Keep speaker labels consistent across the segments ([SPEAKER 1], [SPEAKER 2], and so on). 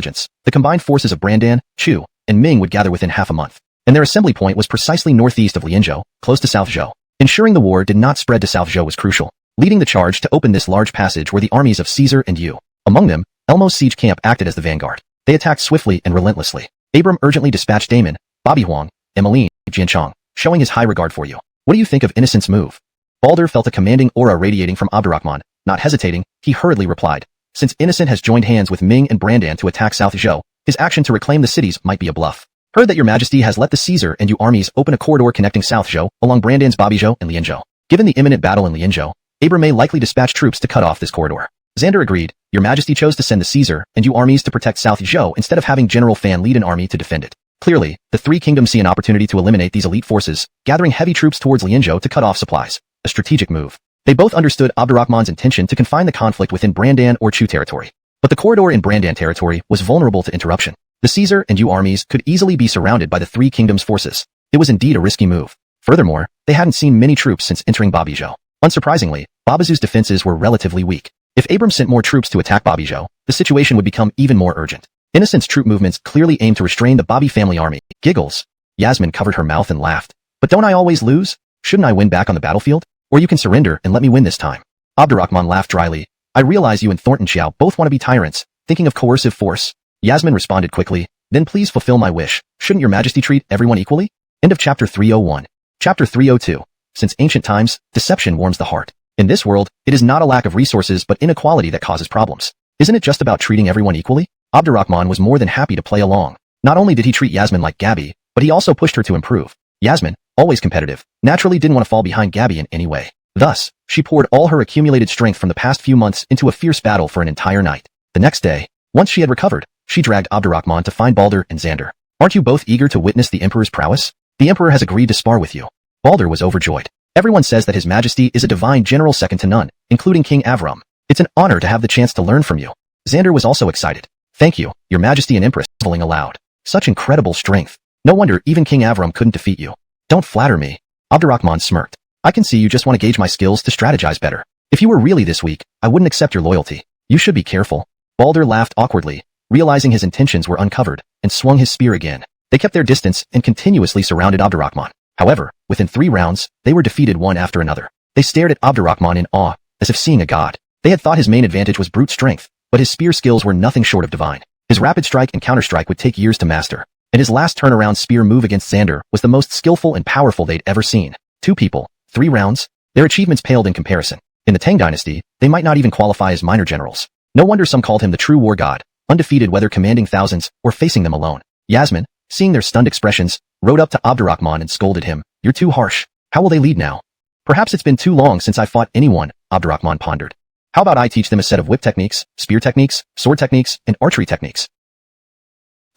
[SPEAKER 1] intelligence. The combined forces of Brandan, Chu, and Ming would gather within half a month, and their assembly point was precisely northeast of Lianzhou, close to South Zhou. Ensuring the war did not spread to South Zhou was crucial. Leading the charge to open this large passage were the armies of Caesar and Yu. Among them, Elmo's siege camp acted as the vanguard. They attacked swiftly and relentlessly. Abram urgently dispatched Damon, Bobby Huang, Emmeline, Jianchong, showing his high regard for you. What do you think of Innocent's move? Balder felt a commanding aura radiating from Abdurrahman. Not hesitating, he hurriedly replied. Since Innocent has joined hands with Ming and Brandan to attack South Zhou, his action to reclaim the cities might be a bluff. Heard that your majesty has let the Caesar and Yu armies open a corridor connecting South Zhou along Brandan's Babizhou and Lianzhou. Given the imminent battle in Lianzhou, Abram may likely dispatch troops to cut off this corridor. Xander agreed. Your majesty chose to send the Caesar and Yu armies to protect South Zhou instead of having General Fan lead an army to defend it. Clearly, the three kingdoms see an opportunity to eliminate these elite forces, gathering heavy troops towards Lianzhou to cut off supplies. A strategic move. They both understood Abdurrahman's intention to confine the conflict within Brandan or Chu territory. But the corridor in Brandan territory was vulnerable to interruption. The Caesar and Yu armies could easily be surrounded by the three kingdoms' forces. It was indeed a risky move. Furthermore, they hadn't seen many troops since entering Babizhou. Unsurprisingly, Babizhou's defenses were relatively weak. If Abram sent more troops to attack Babizhou, the situation would become even more urgent. Innocent's troop movements clearly aimed to restrain the Bobby family army. Giggles. Yasmin covered her mouth and laughed. But don't I always lose? Shouldn't I win back on the battlefield? Or you can surrender and let me win this time. Abdurrahman laughed dryly. I realize you and Thornton Xiao both want to be tyrants, thinking of coercive force. Yasmin responded quickly. Then please fulfill my wish. Shouldn't your majesty treat everyone equally? End of chapter 301. Chapter 302. Since ancient times, deception warms the heart. In this world, it is not a lack of resources but inequality that causes problems. Isn't it just about treating everyone equally? Abdurrahman was more than happy to play along. Not only did he treat Yasmin like Gabby, but he also pushed her to improve. Yasmin, always competitive, naturally didn't want to fall behind Gabby in any way. Thus, she poured all her accumulated strength from the past few months into a fierce battle for an entire night. The next day, once she had recovered, she dragged Abdurrahman to find Balder and Xander. Aren't you both eager to witness the Emperor's prowess? The Emperor has agreed to spar with you. Balder was overjoyed. Everyone says that His Majesty is a divine general second to none, including King Avram. It's an honor to have the chance to learn from you. Xander was also excited. Thank you, Your Majesty and Empress, whistling aloud. Such incredible strength. No wonder even King Avram couldn't defeat you. Don't flatter me. Abdurrahman smirked. I can see you just want to gauge my skills to strategize better. If you were really this weak, I wouldn't accept your loyalty. You should be careful. Balder laughed awkwardly, realizing his intentions were uncovered, and swung his spear again. They kept their distance and continuously surrounded Abdurrahman. However, within 3 rounds, they were defeated one after another. They stared at Abdurrahman in awe, as if seeing a god. They had thought his main advantage was brute strength, but his spear skills were nothing short of divine. His rapid strike and counterstrike would take years to master, and his last turnaround spear move against Xander was the most skillful and powerful they'd ever seen. 2 people, 3 rounds? Their achievements paled in comparison. In the Tang dynasty, they might not even qualify as minor generals. No wonder some called him the true war god, undefeated whether commanding thousands or facing them alone. Yasmin, seeing their stunned expressions, rode up to Abdurrahman and scolded him. You're too harsh. How will they lead now? Perhaps it's been too long since I fought anyone, Abdurrahman pondered. How about I teach them a set of whip techniques, spear techniques, sword techniques, and archery techniques?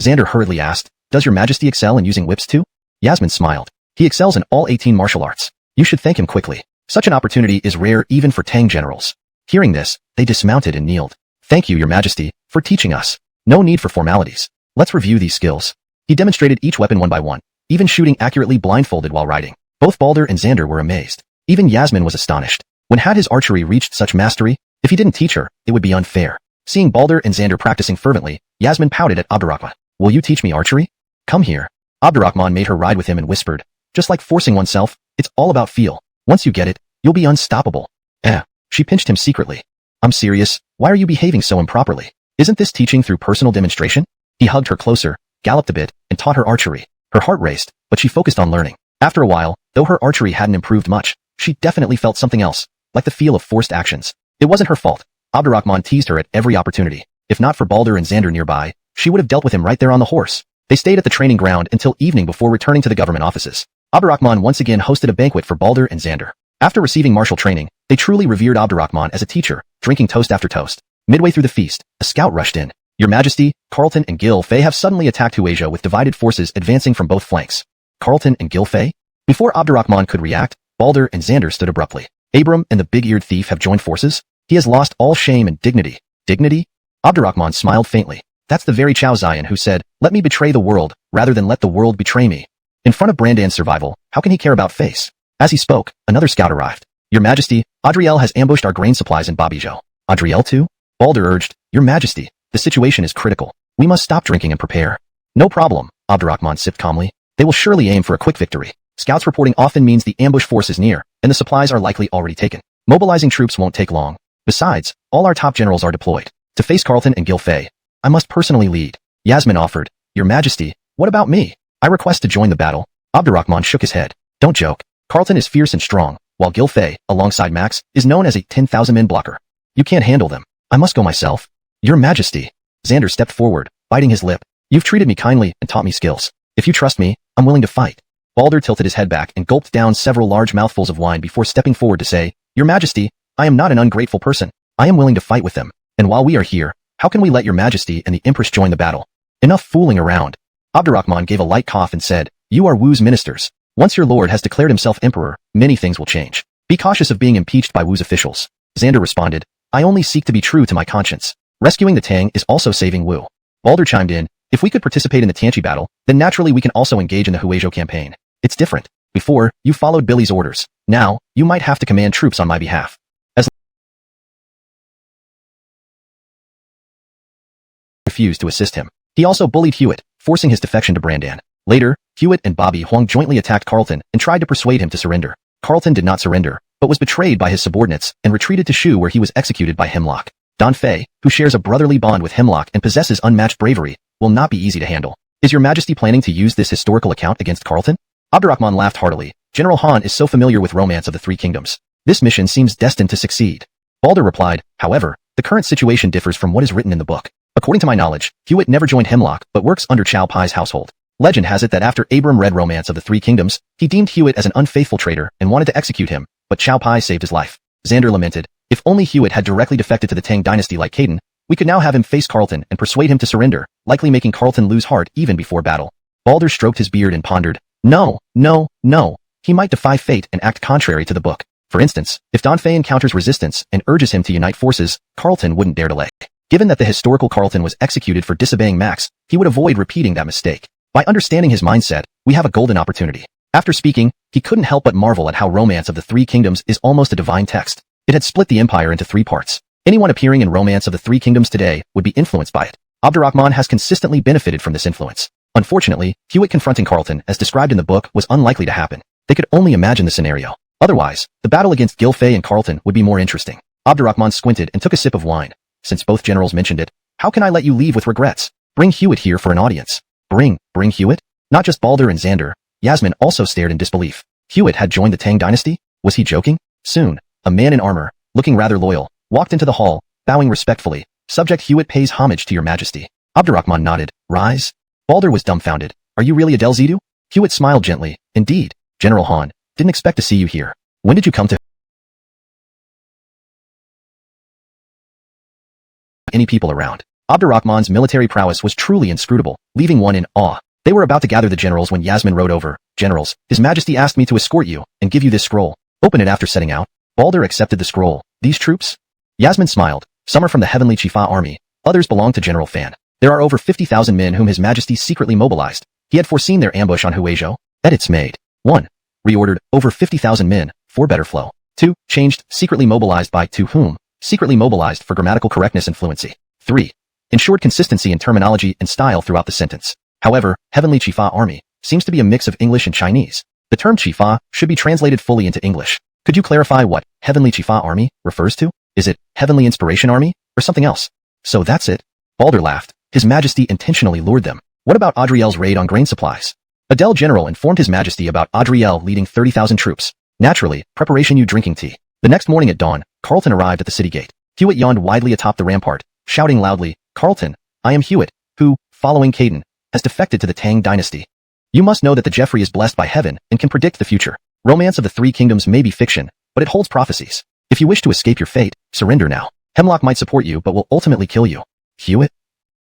[SPEAKER 1] Xander hurriedly asked, Does your majesty excel in using whips too? Yasmin smiled. He excels in all 18 martial arts. You should thank him quickly. Such an opportunity is rare even for Tang generals. Hearing this, they dismounted and kneeled. Thank you, your majesty, for teaching us. No need for formalities. Let's review these skills. He demonstrated each weapon one by one, even shooting accurately blindfolded while riding. Both Balder and Xander were amazed. Even Yasmin was astonished. When had his archery reached such mastery? If he didn't teach her, it would be unfair. Seeing Balder and Xander practicing fervently, Yasmin pouted at Abdurrahman. Will you teach me archery? Come here. Abdurrahman made her ride with him and whispered. Just like forcing oneself, it's all about feel. Once you get it, you'll be unstoppable. She pinched him secretly. I'm serious, why are you behaving so improperly? Isn't this teaching through personal demonstration? He hugged her closer, galloped a bit, and taught her archery. Her heart raced, but she focused on learning. After a while, though her archery hadn't improved much, she definitely felt something else, like the feel of forced actions. It wasn't her fault. Abdurrahman teased her at every opportunity. If not for Balder and Xander nearby, she would have dealt with him right there on the horse. They stayed at the training ground until evening before returning to the government offices. Abdurrahman once again hosted a banquet for Balder and Xander. After receiving martial training, they truly revered Abdurrahman as a teacher, drinking toast after toast. Midway through the feast, a scout rushed in. Your Majesty, Carlton and Gil Fei have suddenly attacked Huasia with divided forces advancing from both flanks. Carlton and Gil Fei? Before Abdurrahman could react, Balder and Xander stood abruptly. Abram and the big-eared thief have joined forces? He has lost all shame and dignity. Dignity? Abdurrahman smiled faintly. That's the very Chao Zion who said, let me betray the world, rather than let the world betray me. In front of Brandan's survival, how can he care about face? As he spoke, another scout arrived. Your Majesty, Adriel has ambushed our grain supplies in Babizhou. Adriel too? Balder urged. Your Majesty, the situation is critical. We must stop drinking and prepare. No problem, Abdurrahman sipped calmly. They will surely aim for a quick victory. Scouts reporting often means the ambush force is near, and the supplies are likely already taken. Mobilizing troops won't take long. Besides, all our top generals are deployed. To face Carlton and Gilfay, I must personally lead. Yasmin offered. Your Majesty, what about me? I request to join the battle. Abdurrahman shook his head. Don't joke. Carlton is fierce and strong, while Gilfay, alongside Max, is known as a 10,000-man blocker. You can't handle them. I must go myself. Your Majesty. Xander stepped forward, biting his lip. You've treated me kindly and taught me skills. If you trust me, I'm willing to fight. Balder tilted his head back and gulped down several large mouthfuls of wine before stepping forward to say, Your Majesty, I am not an ungrateful person. I am willing to fight with them. And while we are here, how can we let Your Majesty and the Empress join the battle? Enough fooling around. Abdurrahman gave a light cough and said, You are Wu's ministers. Once your lord has declared himself emperor, many things will change. Be cautious of being impeached by Wu's officials. Xander responded, I only seek to be true to my conscience. Rescuing the Tang is also saving Wu. Balder chimed in, If we could participate in the Tanchi battle, then naturally we can also engage in the Huizhou campaign. It's different. Before, you followed Billy's orders. Now, you might have to command troops on my behalf. As refused to assist him. He also bullied Hewitt, forcing his defection to Brandan. Later, Hewitt and Bobby Huang jointly attacked Carlton and tried to persuade him to surrender. Carlton did not surrender, but was betrayed by his subordinates and retreated to Shu where he was executed by Hemlock. Don Fei, who shares a brotherly bond with Hemlock and possesses unmatched bravery, will not be easy to handle. Is your Majesty planning to use this historical account against Carlton? Abdurrahman laughed heartily. General Han is so familiar with Romance of the Three Kingdoms. This mission seems destined to succeed. Balder replied, However, the current situation differs from what is written in the book. According to my knowledge, Hewitt never joined Hemlock but works under Chow Pai's household. Legend has it that after Abram read Romance of the Three Kingdoms, he deemed Hewitt as an unfaithful traitor and wanted to execute him, but Chow Pai saved his life. Xander lamented, If only Hewitt had directly defected to the Tang dynasty like Caden, we could now have him face Carlton and persuade him to surrender, likely making Carlton lose heart even before battle. Balder stroked his beard and pondered, No. He might defy fate and act contrary to the book. For instance, if Don Fei encounters resistance and urges him to unite forces, Carlton wouldn't dare delay. Given that the historical Carlton was executed for disobeying Max, he would avoid repeating that mistake. By understanding his mindset, we have a golden opportunity. After speaking, he couldn't help but marvel at how Romance of the Three Kingdoms is almost a divine text. It had split the empire into 3 parts. Anyone appearing in Romance of the Three Kingdoms today would be influenced by it. Abdurrahman has consistently benefited from this influence. Unfortunately, Hewitt confronting Carlton as described in the book was unlikely to happen. They could only imagine the scenario. Otherwise, the battle against Gilfay and Carlton would be more interesting. Abdurrahman squinted and took a sip of wine. Since both generals mentioned it, how can I let you leave with regrets? Bring Hewitt here for an audience. Bring Hewitt? Not just Balder and Xander. Yasmin also stared in disbelief. Hewitt had joined the Tang dynasty? Was he joking? Soon, a man in armor, looking rather loyal, walked into the hall, bowing respectfully. Subject Hewitt pays homage to your Majesty. Abdurrahman nodded. Rise? Balder was dumbfounded. Are you really Adel Zidu? Hewitt smiled gently. Indeed, General Han. Didn't expect to see you here. When did you come to any people around? Abdurrahman's military prowess was truly inscrutable, leaving one in awe. They were about to gather the generals when Yasmin rode over. Generals, His Majesty asked me to escort you and give you this scroll. Open it after setting out. Balder accepted the scroll. These troops? Yasmin smiled. Some are from the Heavenly Chifa army. Others belong to General Fan. There are over 50,000 men whom His Majesty secretly mobilized. He had foreseen their ambush on Huizhou. Edits made. 1. Reordered, over 50,000 men, for better flow. 2. Changed, secretly mobilized by to whom? Secretly mobilized for grammatical correctness and fluency. 3. Ensured consistency in terminology and style throughout the sentence. However, Heavenly Chifa Army seems to be a mix of English and Chinese. The term Chifa should be translated fully into English. Could you clarify what Heavenly Chifa Army refers to? Is it Heavenly Inspiration Army, or something else? So that's it. Balder laughed. His Majesty intentionally lured them. What about Adriel's raid on grain supplies? Adel General informed His Majesty about Adriel leading 30,000 troops. Naturally, preparation you drinking tea. The next morning at dawn, Carlton arrived at the city gate. Hewitt yawned widely atop the rampart, shouting loudly, Carlton, I am Hewitt, who, following Caden, has defected to the Tang dynasty. You must know that the Jeffrey is blessed by heaven and can predict the future. Romance of the Three Kingdoms may be fiction, but it holds prophecies. If you wish to escape your fate, surrender now. Hemlock might support you but will ultimately kill you. Hewitt?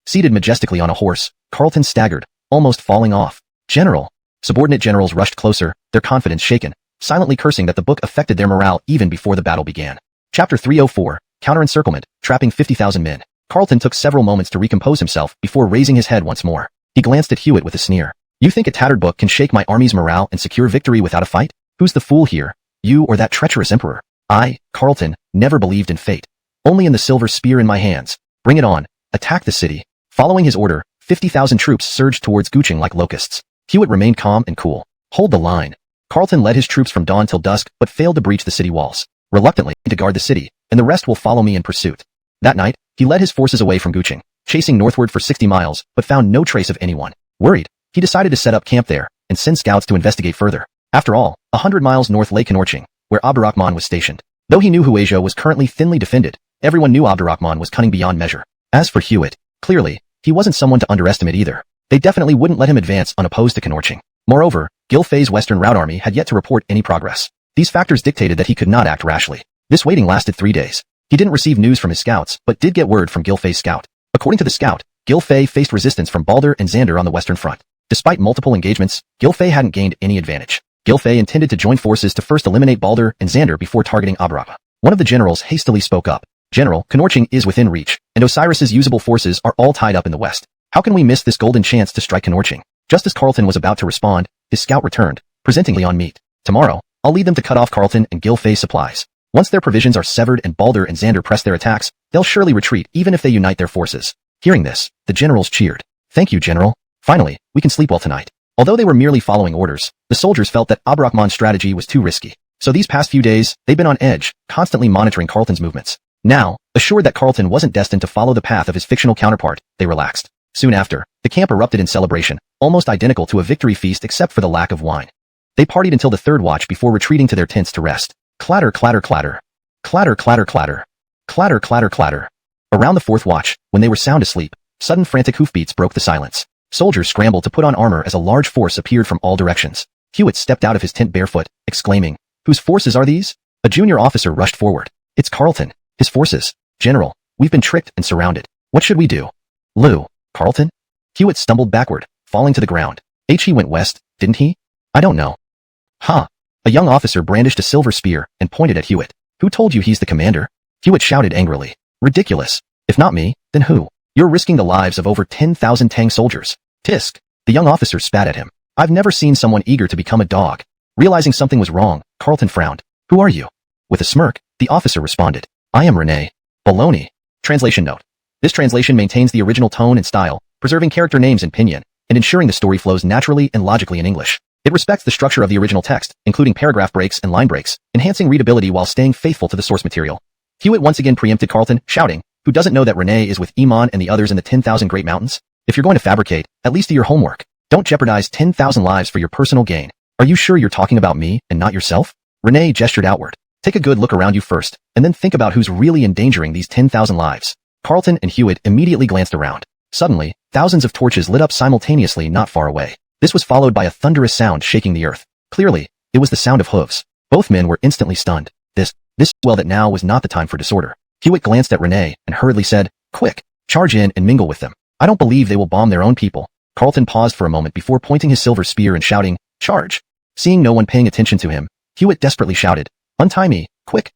[SPEAKER 1] Seated majestically on a horse, Carlton staggered, almost falling off. General. Subordinate generals rushed closer, their confidence shaken, silently cursing that the book affected their morale even before the battle began. Chapter 304, Counter-encirclement, trapping 50,000 men. Carlton took several moments to recompose himself before raising his head once more. He glanced at Hewitt with a sneer. You think a tattered book can shake my army's morale and secure victory without a fight? Who's the fool here? You or that treacherous emperor? I, Carlton, never believed in fate. Only in the silver spear in my hands. Bring it on. Attack the city. Following his order, 50,000 troops surged towards Guqing like locusts. Hewitt remained calm and cool. Hold the line. Carleton led his troops from dawn till dusk, but failed to breach the city walls. Reluctantly, to guard the city, and the rest will follow me in pursuit. That night, he led his forces away from Guqing, chasing northward for 60 miles, but found no trace of anyone. Worried, he decided to set up camp there, and send scouts to investigate further. After all, 100 miles north lay Kenorching, where Abdurrahman was stationed. Though he knew Huaizhou was currently thinly defended, everyone knew Abdurrahman was cunning beyond measure. As for Hewitt, clearly, he wasn't someone to underestimate either. They definitely wouldn't let him advance unopposed to Kenorching. Moreover, Gil Fei's Western Route Army had yet to report any progress. These factors dictated that he could not act rashly. This waiting lasted 3 days. He didn't receive news from his scouts, but did get word from Gil Fei's scout. According to the scout, Gil Fei faced resistance from Baldur and Xander on the western front. Despite multiple engagements, Gil Fei hadn't gained any advantage. Gil Fei intended to join forces to first eliminate Baldur and Xander before targeting Abdurrahman. One of the generals hastily spoke up. General, Kenorching is within reach, and Osiris's usable forces are all tied up in the west. How can we miss this golden chance to strike Kenorching? Just as Carleton was about to respond, his scout returned, presenting Leon meat. Tomorrow, I'll lead them to cut off Carleton and Gil Fei's supplies. Once their provisions are severed and Baldur and Xander press their attacks, they'll surely retreat even if they unite their forces. Hearing this, the generals cheered. Thank you, General. Finally, we can sleep well tonight. Although they were merely following orders, the soldiers felt that Abdurrahman's strategy was too risky. So these past few days, they've been on edge, constantly monitoring Carleton's movements. Now, assured that Carleton wasn't destined to follow the path of his fictional counterpart, they relaxed. Soon after, the camp erupted in celebration, almost identical to a victory feast except for the lack of wine. They partied until the third watch before retreating to their tents to rest. Clatter, clatter, clatter. Clatter, clatter, clatter. Clatter, clatter, clatter. Around the fourth watch, when they were sound asleep, sudden frantic hoofbeats broke the silence. Soldiers scrambled to put on armor as a large force appeared from all directions. Hewitt stepped out of his tent barefoot, exclaiming, "Whose forces are these?" A junior officer rushed forward. "It's Carleton. His forces. General, we've been tricked and surrounded. What should we do?" "Lou, Carleton?" Hewitt stumbled backward, falling to the ground. He went west, didn't he? I don't know. Huh. A young officer brandished a silver spear and pointed at Hewitt. "Who told you he's the commander?" Hewitt shouted angrily. "Ridiculous. If not me, then who? You're risking the lives of over 10,000 Tang soldiers." "Tisk." The young officer spat at him. "I've never seen someone eager to become a dog." Realizing something was wrong, Carleton frowned. "Who are you?" With a smirk, the officer responded. "I am Rene. Baloney." Translation note. This translation maintains the original tone and style, preserving character names in Pinyin, and ensuring the story flows naturally and logically in English. It respects the structure of the original text, including paragraph breaks and line breaks, enhancing readability while staying faithful to the source material. Hewitt once again preempted Carleton, shouting, "Who doesn't know that Rene is with Iman and the others in the 10,000 Great Mountains? If you're going to fabricate, at least do your homework. Don't jeopardize 10,000 lives for your personal gain. Are you sure you're talking about me and not yourself?" Rene gestured outward. "Take a good look around you first, and then think about who's really endangering these 10,000 lives." Carleton and Hewitt immediately glanced around. Suddenly, thousands of torches lit up simultaneously not far away. This was followed by a thunderous sound shaking the earth. Clearly, it was the sound of hooves. Both men were instantly stunned. Well, that now was not the time for disorder. Hewitt glanced at Rene and hurriedly said, "Quick, charge in and mingle with them. I don't believe they will bomb their own people." Carleton paused for a moment before pointing his silver spear and shouting, "Charge!" Seeing no one paying attention to him, Hewitt desperately shouted, "Untie me, quick,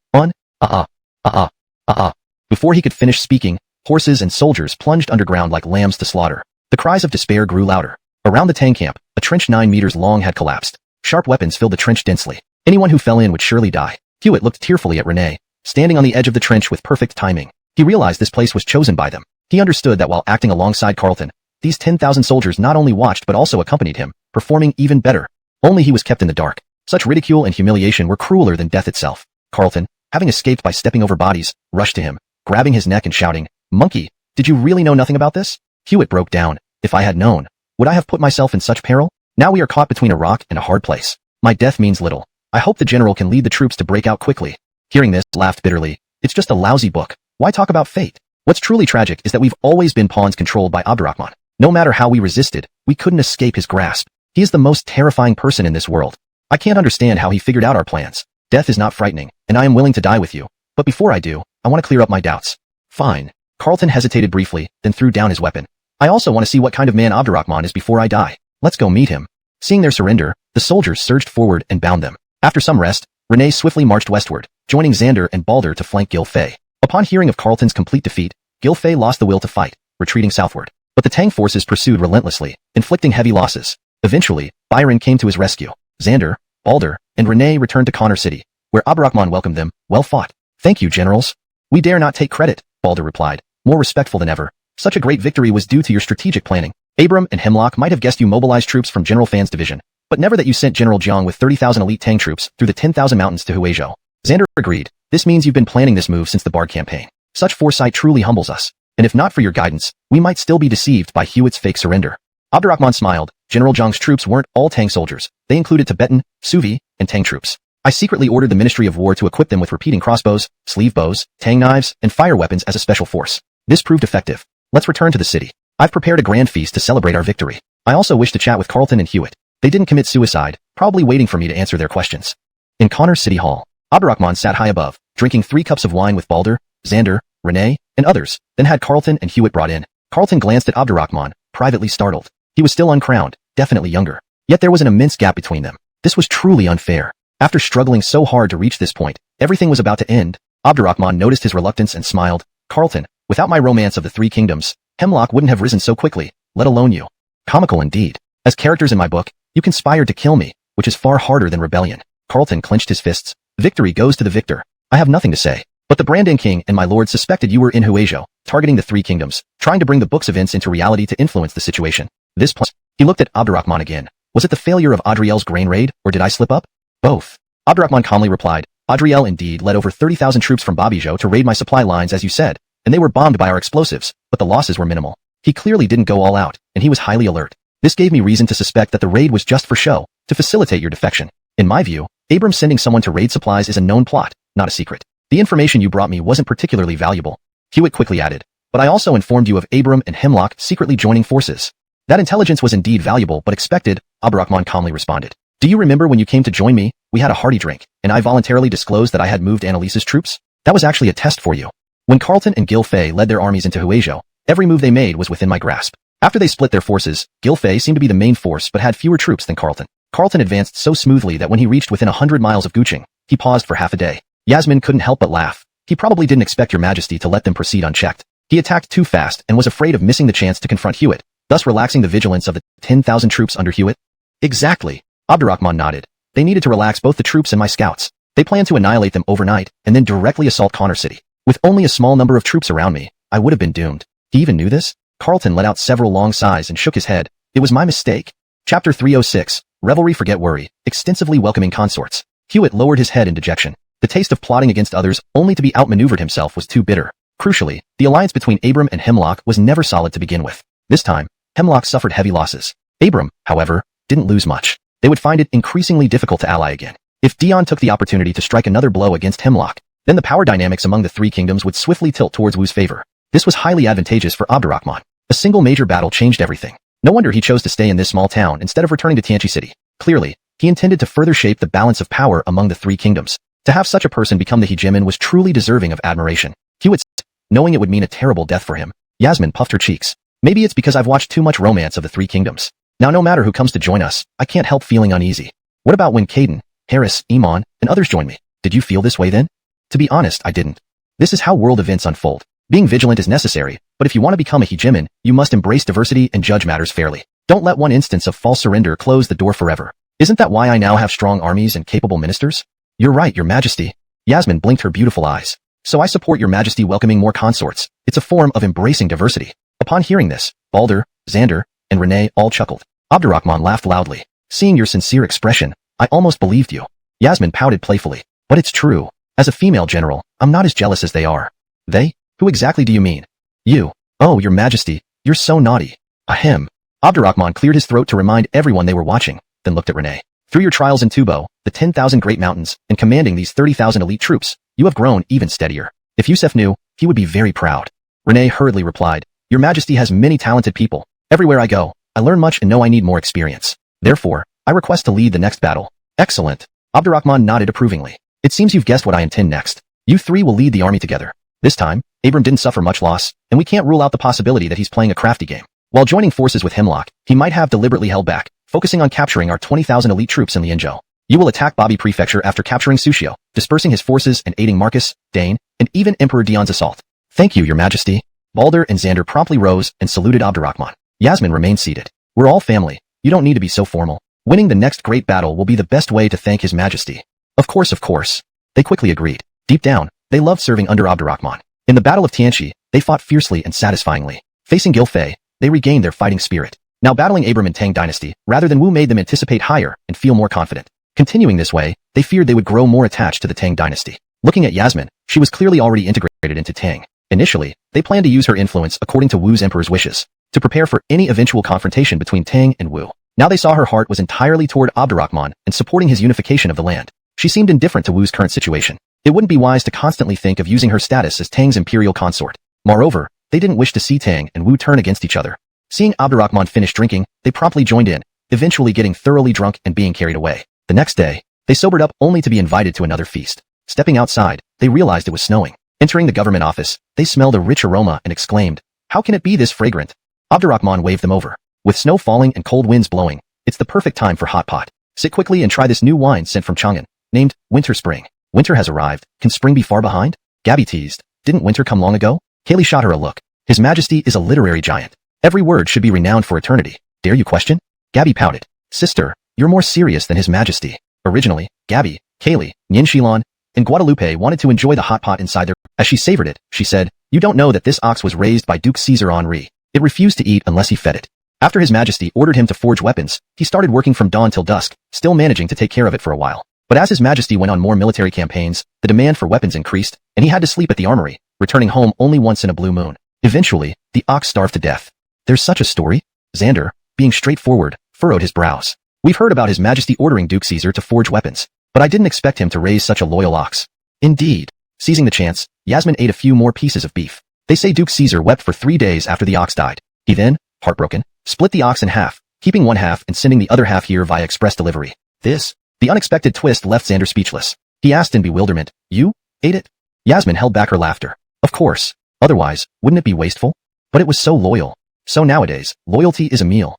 [SPEAKER 1] Before he could finish speaking, horses and soldiers plunged underground like lambs to slaughter. The cries of despair grew louder. Around the Tang camp, a trench 9 meters long had collapsed. Sharp weapons filled the trench densely. Anyone who fell in would surely die. Hewitt looked tearfully at Rene, standing on the edge of the trench with perfect timing. He realized this place was chosen by them. He understood that while acting alongside Carleton, these 10,000 soldiers not only watched but also accompanied him, performing even better. Only he was kept in the dark. Such ridicule and humiliation were crueler than death itself. Carleton, having escaped by stepping over bodies, rushed to him, grabbing his neck and shouting, "Monkey, did you really know nothing about this?" Hewitt broke down. "If I had known, would I have put myself in such peril? Now we are caught between a rock and a hard place. My death means little. I hope the general can lead the troops to break out quickly." Hearing this, laughed bitterly. "It's just a lousy book. Why talk about fate? What's truly tragic is that we've always been pawns controlled by Abdurrahman. No matter how we resisted, we couldn't escape his grasp. He is the most terrifying person in this world. I can't understand how he figured out our plans. Death is not frightening, and I am willing to die with you. But before I do, I want to clear up my doubts." "Fine." Carleton hesitated briefly, then threw down his weapon. "I also want to see what kind of man Abdurrahman is before I die. Let's go meet him." Seeing their surrender, the soldiers surged forward and bound them. After some rest, Rene swiftly marched westward, joining Xander and Baldur to flank Gil Fei. Upon hearing of Carleton's complete defeat, Gil Fei lost the will to fight, retreating southward. But the Tang forces pursued relentlessly, inflicting heavy losses. Eventually, Byron came to his rescue. Xander, Baldur, and Rene returned to Connor City, where Abdurrahman welcomed them. "Well fought." "Thank you, generals." "We dare not take credit," Baldur replied, more respectful than ever. Such a great victory was due to your strategic planning. Abram and Hemlock might have guessed you mobilized troops from General Fan's division, but never that you sent General Jiang with 30,000 elite Tang troops through the 10,000 mountains to Huizhou. Xander agreed. This means you've been planning this move since the Bard campaign. Such foresight truly humbles us. And if not for your guidance, we might still be deceived by Hewitt's fake surrender. Abdurrahman smiled. General Jiang's troops weren't all Tang soldiers. They included Tibetan, Suvi, and Tang troops. I secretly ordered the Ministry of War to equip them with repeating crossbows, sleeve bows, Tang knives, and fire weapons as a special force. This proved effective. Let's return to the city. I've prepared a grand feast to celebrate our victory. I also wish to chat with Carlton and Hewitt. They didn't commit suicide, probably waiting for me to answer their questions. In Connor City Hall, Abdurrahman sat high above, drinking 3 cups of wine with Balder, Xander, Renee, and others, then had Carlton and Hewitt brought in. Carlton glanced at Abdurrahman, privately startled. He was still uncrowned, definitely younger. Yet there was an immense gap between them. This was truly unfair. After struggling so hard to reach this point, everything was about to end. Abdurrahman noticed his reluctance and smiled. Carlton, without my romance of the 3 kingdoms, Hemlock wouldn't have risen so quickly, let alone you. Comical indeed. As characters in my book, you conspired to kill me, which is far harder than rebellion. Carlton clenched his fists. Victory goes to the victor. I have nothing to say. But the Brandon King and my lord suspected you were in Huizhou, targeting the 3 kingdoms, trying to bring the book's events into reality to influence the situation. This plan. He looked at Abdurrahman again. Was it the failure of Adriel's grain raid, or did I slip up? Both. Abdurrahman calmly replied. Adriel indeed led over 30,000 troops from Babizhou to raid my supply lines as you said, and they were bombed by our explosives, but the losses were minimal. He clearly didn't go all out, and he was highly alert. This gave me reason to suspect that the raid was just for show, to facilitate your defection. In my view, Abram sending someone to raid supplies is a known plot, not a secret. The information you brought me wasn't particularly valuable. Hewitt quickly added. But I also informed you of Abram and Hemlock secretly joining forces. That intelligence was indeed valuable but expected, Abdurrahman calmly responded. Do you remember when you came to join me, we had a hearty drink, and I voluntarily disclosed that I had moved Annalise's troops? That was actually a test for you. When Carlton and Gil Fei led their armies into Huizhou, every move they made was within my grasp. After they split their forces, Gil Fei seemed to be the main force but had fewer troops than Carlton. Carlton advanced so smoothly that when he reached within 100 miles of Guqing, he paused for half a day. Yasmin couldn't help but laugh. He probably didn't expect your majesty to let them proceed unchecked. He attacked too fast and was afraid of missing the chance to confront Hewitt, thus relaxing the vigilance of the 10,000 troops under Hewitt. Exactly. Abdurrahman nodded. They needed to relax both the troops and my scouts. They planned to annihilate them overnight and then directly assault Connor City. With only a small number of troops around me, I would have been doomed. He even knew this? Carlton let out several long sighs and shook his head. It was my mistake. Chapter 306, Revelry Forget Worry, Extensively Welcoming Consorts. Hewitt lowered his head in dejection. The taste of plotting against others only to be outmaneuvered himself was too bitter. Crucially, the alliance between Abram and Hemlock was never solid to begin with. This time, Hemlock suffered heavy losses. Abram, however, didn't lose much. They would find it increasingly difficult to ally again. If Dion took the opportunity to strike another blow against Hemlock, then the power dynamics among the 3 kingdoms would swiftly tilt towards Wu's favor. This was highly advantageous for Abdurrahman. A single major battle changed everything. No wonder he chose to stay in this small town instead of returning to Tianqi City. Clearly, he intended to further shape the balance of power among the 3 kingdoms. To have such a person become the hegemon was truly deserving of admiration. Hewitt, knowing it would mean a terrible death for him. Yasmin puffed her cheeks. Maybe it's because I've watched too much romance of the 3 kingdoms. Now no matter who comes to join us, I can't help feeling uneasy. What about when Caden, Harris, Iman, and others join me? Did you feel this way then? To be honest, I didn't. This is how world events unfold. Being vigilant is necessary, but if you want to become a hegemon, you must embrace diversity and judge matters fairly. Don't let one instance of false surrender close the door forever. Isn't that why I now have strong armies and capable ministers? You're right, your majesty. Yasmin blinked her beautiful eyes. So I support your majesty welcoming more consorts. It's a form of embracing diversity. Upon hearing this, Balder, Xander, and Renee all chuckled. Abdurrahman laughed loudly. Seeing your sincere expression, I almost believed you. Yasmin pouted playfully. But it's true. As a female general, I'm not as jealous as they are. They? Who exactly do you mean? You. Oh, your majesty, you're so naughty. Ahem. Abdurrahman cleared his throat to remind everyone they were watching, then looked at Renee. Through your trials in Tubo, the 10,000 Great Mountains, and commanding these 30,000 elite troops, you have grown even steadier. If Yusef knew, he would be very proud. Renee hurriedly replied, Your majesty has many talented people. Everywhere I go, I learn much and know I need more experience. Therefore, I request to lead the next battle. Excellent. Abdurrahman nodded approvingly. It seems you've guessed what I intend next. You 3 will lead the army together. This time, Abram didn't suffer much loss, and we can't rule out the possibility that he's playing a crafty game. While joining forces with Hemlock, he might have deliberately held back, focusing on capturing our 20,000 elite troops in Lianzhou. You will attack Babi Prefecture after capturing Sushio, dispersing his forces and aiding Marcus, Dane, and even Emperor Dion's assault. Thank you, your majesty. Balder and Xander promptly rose and saluted Abdurrahman. Yasmin remained seated. We're all family. You don't need to be so formal. Winning the next great battle will be the best way to thank his majesty. Of course, of course. They quickly agreed. Deep down, they loved serving under Abdurrahman. In the Battle of Tianqi, they fought fiercely and satisfyingly. Facing Gilfei, they regained their fighting spirit. Now battling Abram and Tang dynasty, rather than Wu, made them anticipate higher and feel more confident. Continuing this way, they feared they would grow more attached to the Tang dynasty. Looking at Yasmin, she was clearly already integrated into Tang. Initially, they planned to use her influence according to Wu's emperor's wishes, to prepare for any eventual confrontation between Tang and Wu. Now they saw her heart was entirely toward Abdurrahman and supporting his unification of the land. She seemed indifferent to Wu's current situation. It wouldn't be wise to constantly think of using her status as Tang's imperial consort. Moreover, they didn't wish to see Tang and Wu turn against each other. Seeing Abdurrahman finish drinking, they promptly joined in, eventually getting thoroughly drunk and being carried away. The next day, they sobered up only to be invited to another feast. Stepping outside, they realized it was snowing. Entering the government office, they smelled a rich aroma and exclaimed, "How can it be this fragrant?" Abdurrahman waved them over. With snow falling and cold winds blowing, it's the perfect time for hot pot. Sit quickly and try this new wine sent from Chang'an, named Winter Spring. Winter has arrived. Can spring be far behind? Gabby teased. Didn't winter come long ago? Kaylee shot her a look. His Majesty is a literary giant. Every word should be renowned for eternity. Dare you question? Gabby pouted. Sister, you're more serious than His Majesty. Originally, Gabby, Kaylee, Nien Shilon, and Guadalupe wanted to enjoy the hot pot inside their... As she savored it, she said, "You don't know that this ox was raised by Duke Caesar Henri. It refused to eat unless he fed it." After His Majesty ordered him to forge weapons, he started working from dawn till dusk, still managing to take care of it for a while. But as His Majesty went on more military campaigns, the demand for weapons increased, and he had to sleep at the armory, returning home only once in a blue moon. Eventually, the ox starved to death. There's such a story? Xander, being straightforward, furrowed his brows. We've heard about His Majesty ordering Duke Caesar to forge weapons, but I didn't expect him to raise such a loyal ox. Indeed. Seizing the chance, Yasmin ate a few more pieces of beef. They say Duke Caesar wept for 3 days after the ox died. He then, heartbroken, split the ox in half, keeping one half and sending the other half here via express delivery. The unexpected twist left Xander speechless. He asked in bewilderment, "You ate it?" Yasmin held back her laughter. Of course. Otherwise, wouldn't it be wasteful? But it was so loyal. So nowadays, loyalty is a meal.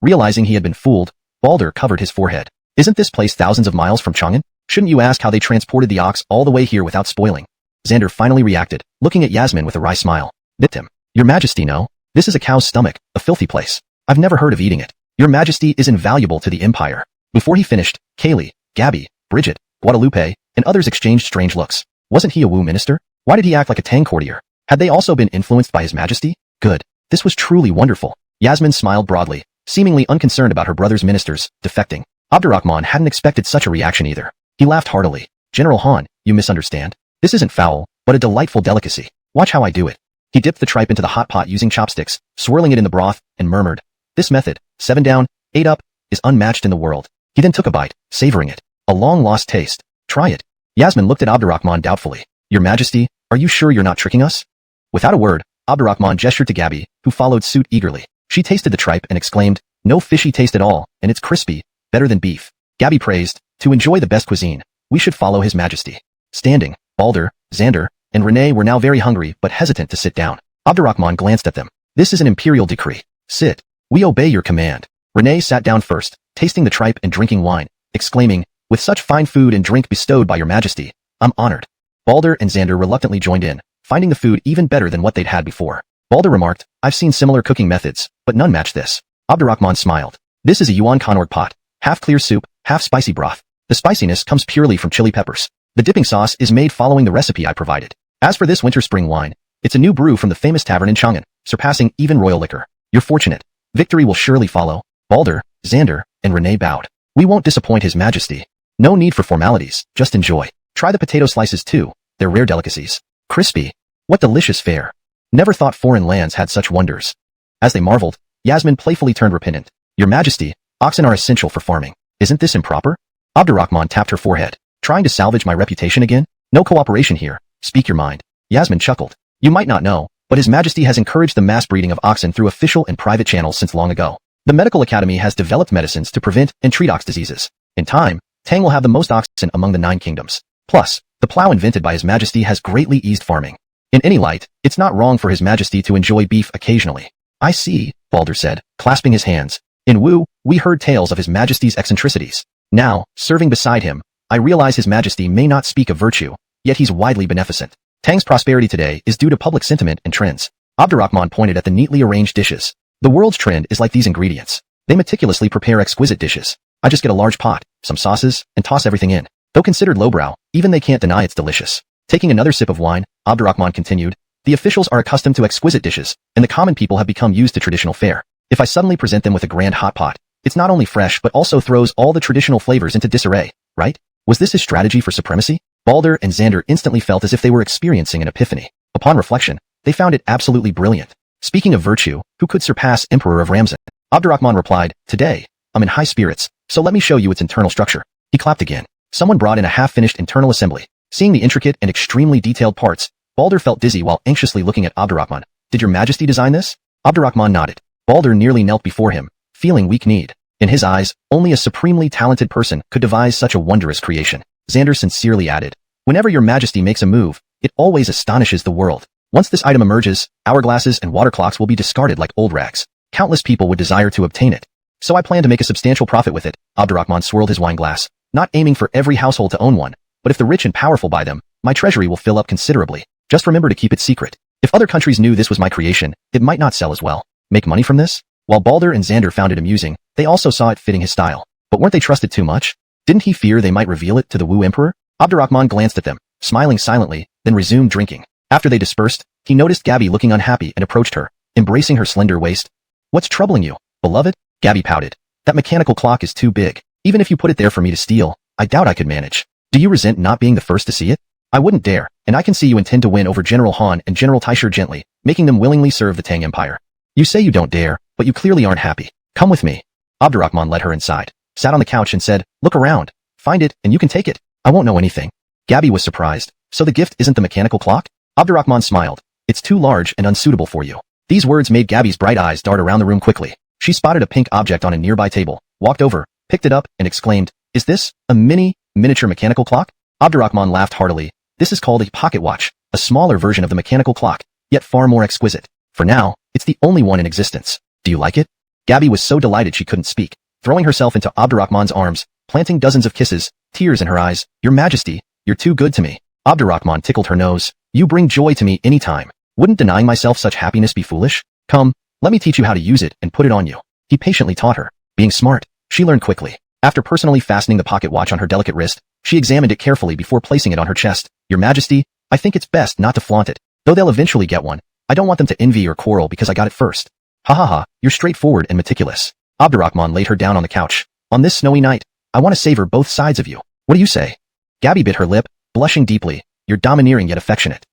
[SPEAKER 1] Realizing he had been fooled, Balder covered his forehead. Isn't this place thousands of miles from Chang'an? Shouldn't you ask how they transported the ox all the way here without spoiling? Xander finally reacted, looking at Yasmin with a wry smile. Dipped him. Your Majesty, no. This is a cow's stomach, a filthy place. I've never heard of eating it. Your Majesty is invaluable to the Empire. Before he finished, Kaylee, Gabby, Bridget, Guadalupe, and others exchanged strange looks. Wasn't he a Wu minister? Why did he act like a Tang courtier? Had they also been influenced by His Majesty? Good. This was truly wonderful. Yasmin smiled broadly, seemingly unconcerned about her brother's ministers defecting. Abdurrahman hadn't expected such a reaction either. He laughed heartily. General Han, you misunderstand. This isn't foul, but a delightful delicacy. Watch how I do it. He dipped the tripe into the hot pot using chopsticks, swirling it in the broth, and murmured, "This method, 7 down, 8 up, is unmatched in the world." He then took a bite, savoring it. A long-lost taste. Try it. Yasmin looked at Abdurrahman doubtfully. Your Majesty, are you sure you're not tricking us? Without a word, Abdurrahman gestured to Gabby, who followed suit eagerly. She tasted the tripe and exclaimed, "No fishy taste at all, and it's crispy, better than beef." Gabby praised, "To enjoy the best cuisine, we should follow His Majesty." Standing, Balder, Xander, and Renee were now very hungry but hesitant to sit down. Abdurrahman glanced at them. "This is an imperial decree. Sit. We obey your command." Renee sat down first, tasting the tripe and drinking wine, exclaiming, "With such fine food and drink bestowed by your Majesty, I'm honored." Balder and Xander reluctantly joined in, finding the food even better than what they'd had before. Balder remarked, "I've seen similar cooking methods, but none match this." Abdurrahman smiled. "This is a Yuan Conord pot, half clear soup, half spicy broth. The spiciness comes purely from chili peppers. The dipping sauce is made following the recipe I provided. As for this winter spring wine, it's a new brew from the famous tavern in Chang'an, surpassing even royal liquor. You're fortunate. Victory will surely follow." Balder, Xander, and Renee bowed. "We won't disappoint His Majesty. No need for formalities, just enjoy. Try the potato slices too, they're rare delicacies. Crispy. What delicious fare. Never thought foreign lands had such wonders." As they marveled, Yasmin playfully turned repentant. "Your Majesty, oxen are essential for farming. Isn't this improper?" Abdurrahman tapped her forehead. "Trying to salvage my reputation again? No cooperation here. Speak your mind." Yasmin chuckled. "You might not know, but His Majesty has encouraged the mass breeding of oxen through official and private channels since long ago. The Medical Academy has developed medicines to prevent and treat ox diseases. In time, Tang will have the most oxen among the 9 kingdoms. Plus, the plow invented by His Majesty has greatly eased farming. In any light, it's not wrong for His Majesty to enjoy beef occasionally." "I see," Balder said, clasping his hands. "In Wu, we heard tales of His Majesty's eccentricities. Now, serving beside him, I realize His Majesty may not speak of virtue, yet he's widely beneficent. Tang's prosperity today is due to public sentiment and trends." Abdurrahman pointed at the neatly arranged dishes. "The world's trend is like these ingredients. They meticulously prepare exquisite dishes. I just get a large pot, some sauces, and toss everything in. Though considered lowbrow, even they can't deny it's delicious." Taking another sip of wine, Abdurrahman continued, The officials are accustomed to exquisite dishes, and the common people have become used to traditional fare. If I suddenly present them with a grand hot pot, it's not only fresh but also throws all the traditional flavors into disarray, right? Was this his strategy for supremacy? Balder and Xander instantly felt as if they were experiencing an epiphany. Upon reflection, they found it absolutely brilliant. Speaking of virtue, who could surpass Emperor of Ramzan? Abdurrahman replied, "Today, I'm in high spirits, so let me show you its internal structure." He clapped again. Someone brought in a half-finished internal assembly. Seeing the intricate and extremely detailed parts, Balder felt dizzy while anxiously looking at Abdurrahman. "Did your majesty design this?" Abdurrahman nodded. Balder nearly knelt before him, feeling weak-kneed. In his eyes, only a supremely talented person could devise such a wondrous creation. Xander sincerely added, "Whenever your majesty makes a move, it always astonishes the world. Once this item emerges, hourglasses and water clocks will be discarded like old rags. Countless people would desire to obtain it. So I plan to make a substantial profit with it." Abdurrahman swirled his wine glass, not aiming for every household to own one, but if the rich and powerful buy them, my treasury will fill up considerably. Just remember to keep it secret. If other countries knew this was my creation, it might not sell as well. Make money from this? While Balder and Xander found it amusing, they also saw it fitting his style. But weren't they trusted too much? Didn't he fear they might reveal it to the Wu Emperor? Abdurrahman glanced at them, smiling silently, then resumed drinking. After they dispersed, he noticed Gabby looking unhappy and approached her, embracing her slender waist. "What's troubling you, beloved?" Gabby pouted. "That mechanical clock is too big. Even if you put it there for me to steal, I doubt I could manage. Do you resent not being the first to see it? I wouldn't dare, and I can see you intend to win over General Han and General Taisher gently, making them willingly serve the Tang Empire. You say you don't dare, but you clearly aren't happy. Come with me." Abdurrahman led her inside, sat on the couch and said, "Look around. Find it, and you can take it. I won't know anything." Gabby was surprised. "So the gift isn't the mechanical clock?" Abdurrahman smiled. "It's too large and unsuitable for you." These words made Gabby's bright eyes dart around the room quickly. She spotted a pink object on a nearby table, walked over, picked it up, and exclaimed, "Is this a miniature mechanical clock?" Abdurrahman laughed heartily. "This is called a pocket watch, a smaller version of the mechanical clock, yet far more exquisite. For now, it's the only one in existence. Do you like it?" Gabby was so delighted she couldn't speak, throwing herself into Abdurrahman's arms, planting dozens of kisses, tears in her eyes. "Your Majesty, you're too good to me." Abdurrahman tickled her nose. "You bring joy to me any time. Wouldn't denying myself such happiness be foolish? Come, let me teach you how to use it and put it on you." He patiently taught her. Being smart, she learned quickly. After personally fastening the pocket watch on her delicate wrist, she examined it carefully before placing it on her chest. "Your Majesty, I think it's best not to flaunt it. Though they'll eventually get one, I don't want them to envy or quarrel because I got it first." "Ha ha ha, you're straightforward and meticulous." Abdurrahman laid her down on the couch. "On this snowy night, I want to savor both sides of you. What do you say?" Gabby bit her lip, blushing deeply. "You're domineering yet affectionate."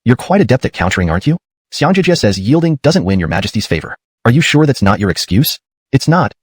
[SPEAKER 1] You're quite adept at countering, aren't you?" Xiangjie says yielding doesn't win your Majesty's favor. "Are you sure that's not your excuse?" It's not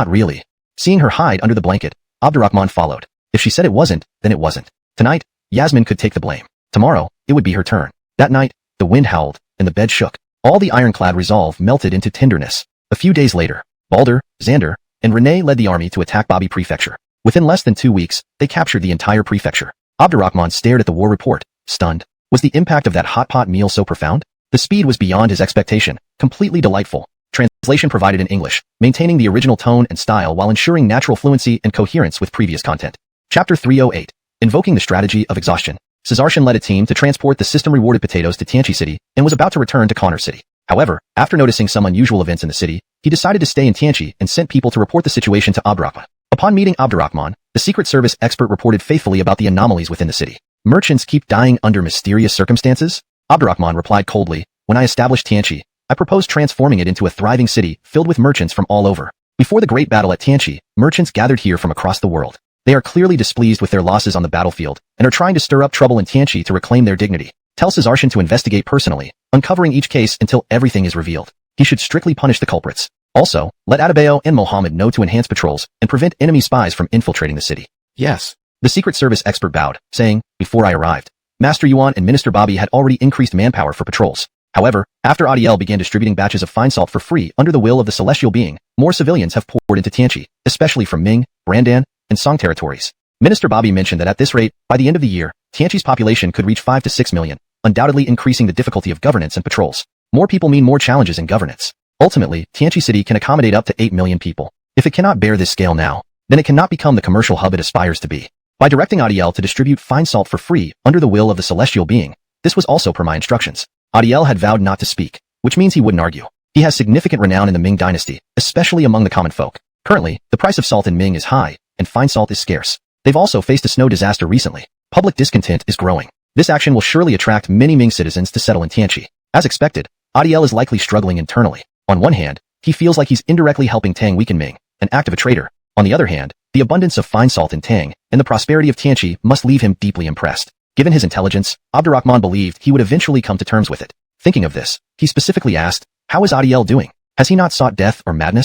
[SPEAKER 1] really." Seeing her hide under the blanket, Abdurrahman followed. If she said it wasn't, then it wasn't. Tonight, Yasmin could take the blame. Tomorrow, it would be her turn. That night, the wind howled, and the bed shook. All the ironclad resolve melted into tenderness. A few days later, Balder, Xander, and Renee led the army to attack Babi Prefecture. Within less than 2 weeks, they captured the entire prefecture. Abdurrahman stared at the war report, stunned. Was the impact of that hot pot meal so profound? The speed was beyond his expectation, completely delightful. Translation provided in English, maintaining the original tone and style while ensuring natural fluency and coherence with previous content. Chapter 308. Invoking the Strategy of Exhaustion. Caesarshan led a team to transport the system-rewarded potatoes to Tianqi City and was about to return to Connor City. However, after noticing some unusual events in the city, he decided to stay in Tianqi and sent people to report the situation to Abdurrahman. Upon meeting Abdurrahman, the Secret Service expert reported faithfully about the anomalies within the city. "Merchants keep dying under mysterious circumstances?" Abdurrahman replied coldly. "When I established Tianqi, I proposed transforming it into a thriving city filled with merchants from all over. Before the great battle at Tianqi, merchants gathered here from across the world. They are clearly displeased with their losses on the battlefield and are trying to stir up trouble in Tianqi to reclaim their dignity. Tell Caesarshan to investigate personally, uncovering each case until everything is revealed. He should strictly punish the culprits. Also, let Adebayo and Mohammed know to enhance patrols and prevent enemy spies from infiltrating the city." "Yes." The Secret Service expert bowed, saying, "Before I arrived, Master Yuan and Minister Bobby had already increased manpower for patrols. However, after Adiel began distributing batches of fine salt for free under the will of the celestial being, more civilians have poured into Tianqi, especially from Ming, Brandan, and Song territories. Minister Bobby mentioned that at this rate, by the end of the year, Tianqi's population could reach 5 to 6 million, undoubtedly increasing the difficulty of governance and patrols. More people mean more challenges in governance. Ultimately, Tianqi City can accommodate up to 8 million people. If it cannot bear this scale now, then it cannot become the commercial hub it aspires to be. By directing Adiel to distribute fine salt for free under the will of the celestial being, this was also per my instructions. Adiel had vowed not to speak, which means he wouldn't argue. He has significant renown in the Ming dynasty, especially among the common folk. Currently, the price of salt in Ming is high, and fine salt is scarce. They've also faced a snow disaster recently. Public discontent is growing. This action will surely attract many Ming citizens to settle in Tianqi. As expected, Adiel is likely struggling internally. On one hand, he feels like he's indirectly helping Tang weaken Ming, an act of a traitor. On the other hand, the abundance of fine salt in Tang and the prosperity of Tianqi must leave him deeply impressed. Given his intelligence, Abdurrahman believed he would eventually come to terms with it. Thinking of this, he specifically asked, "How is Adiel doing? Has he not sought death or madness?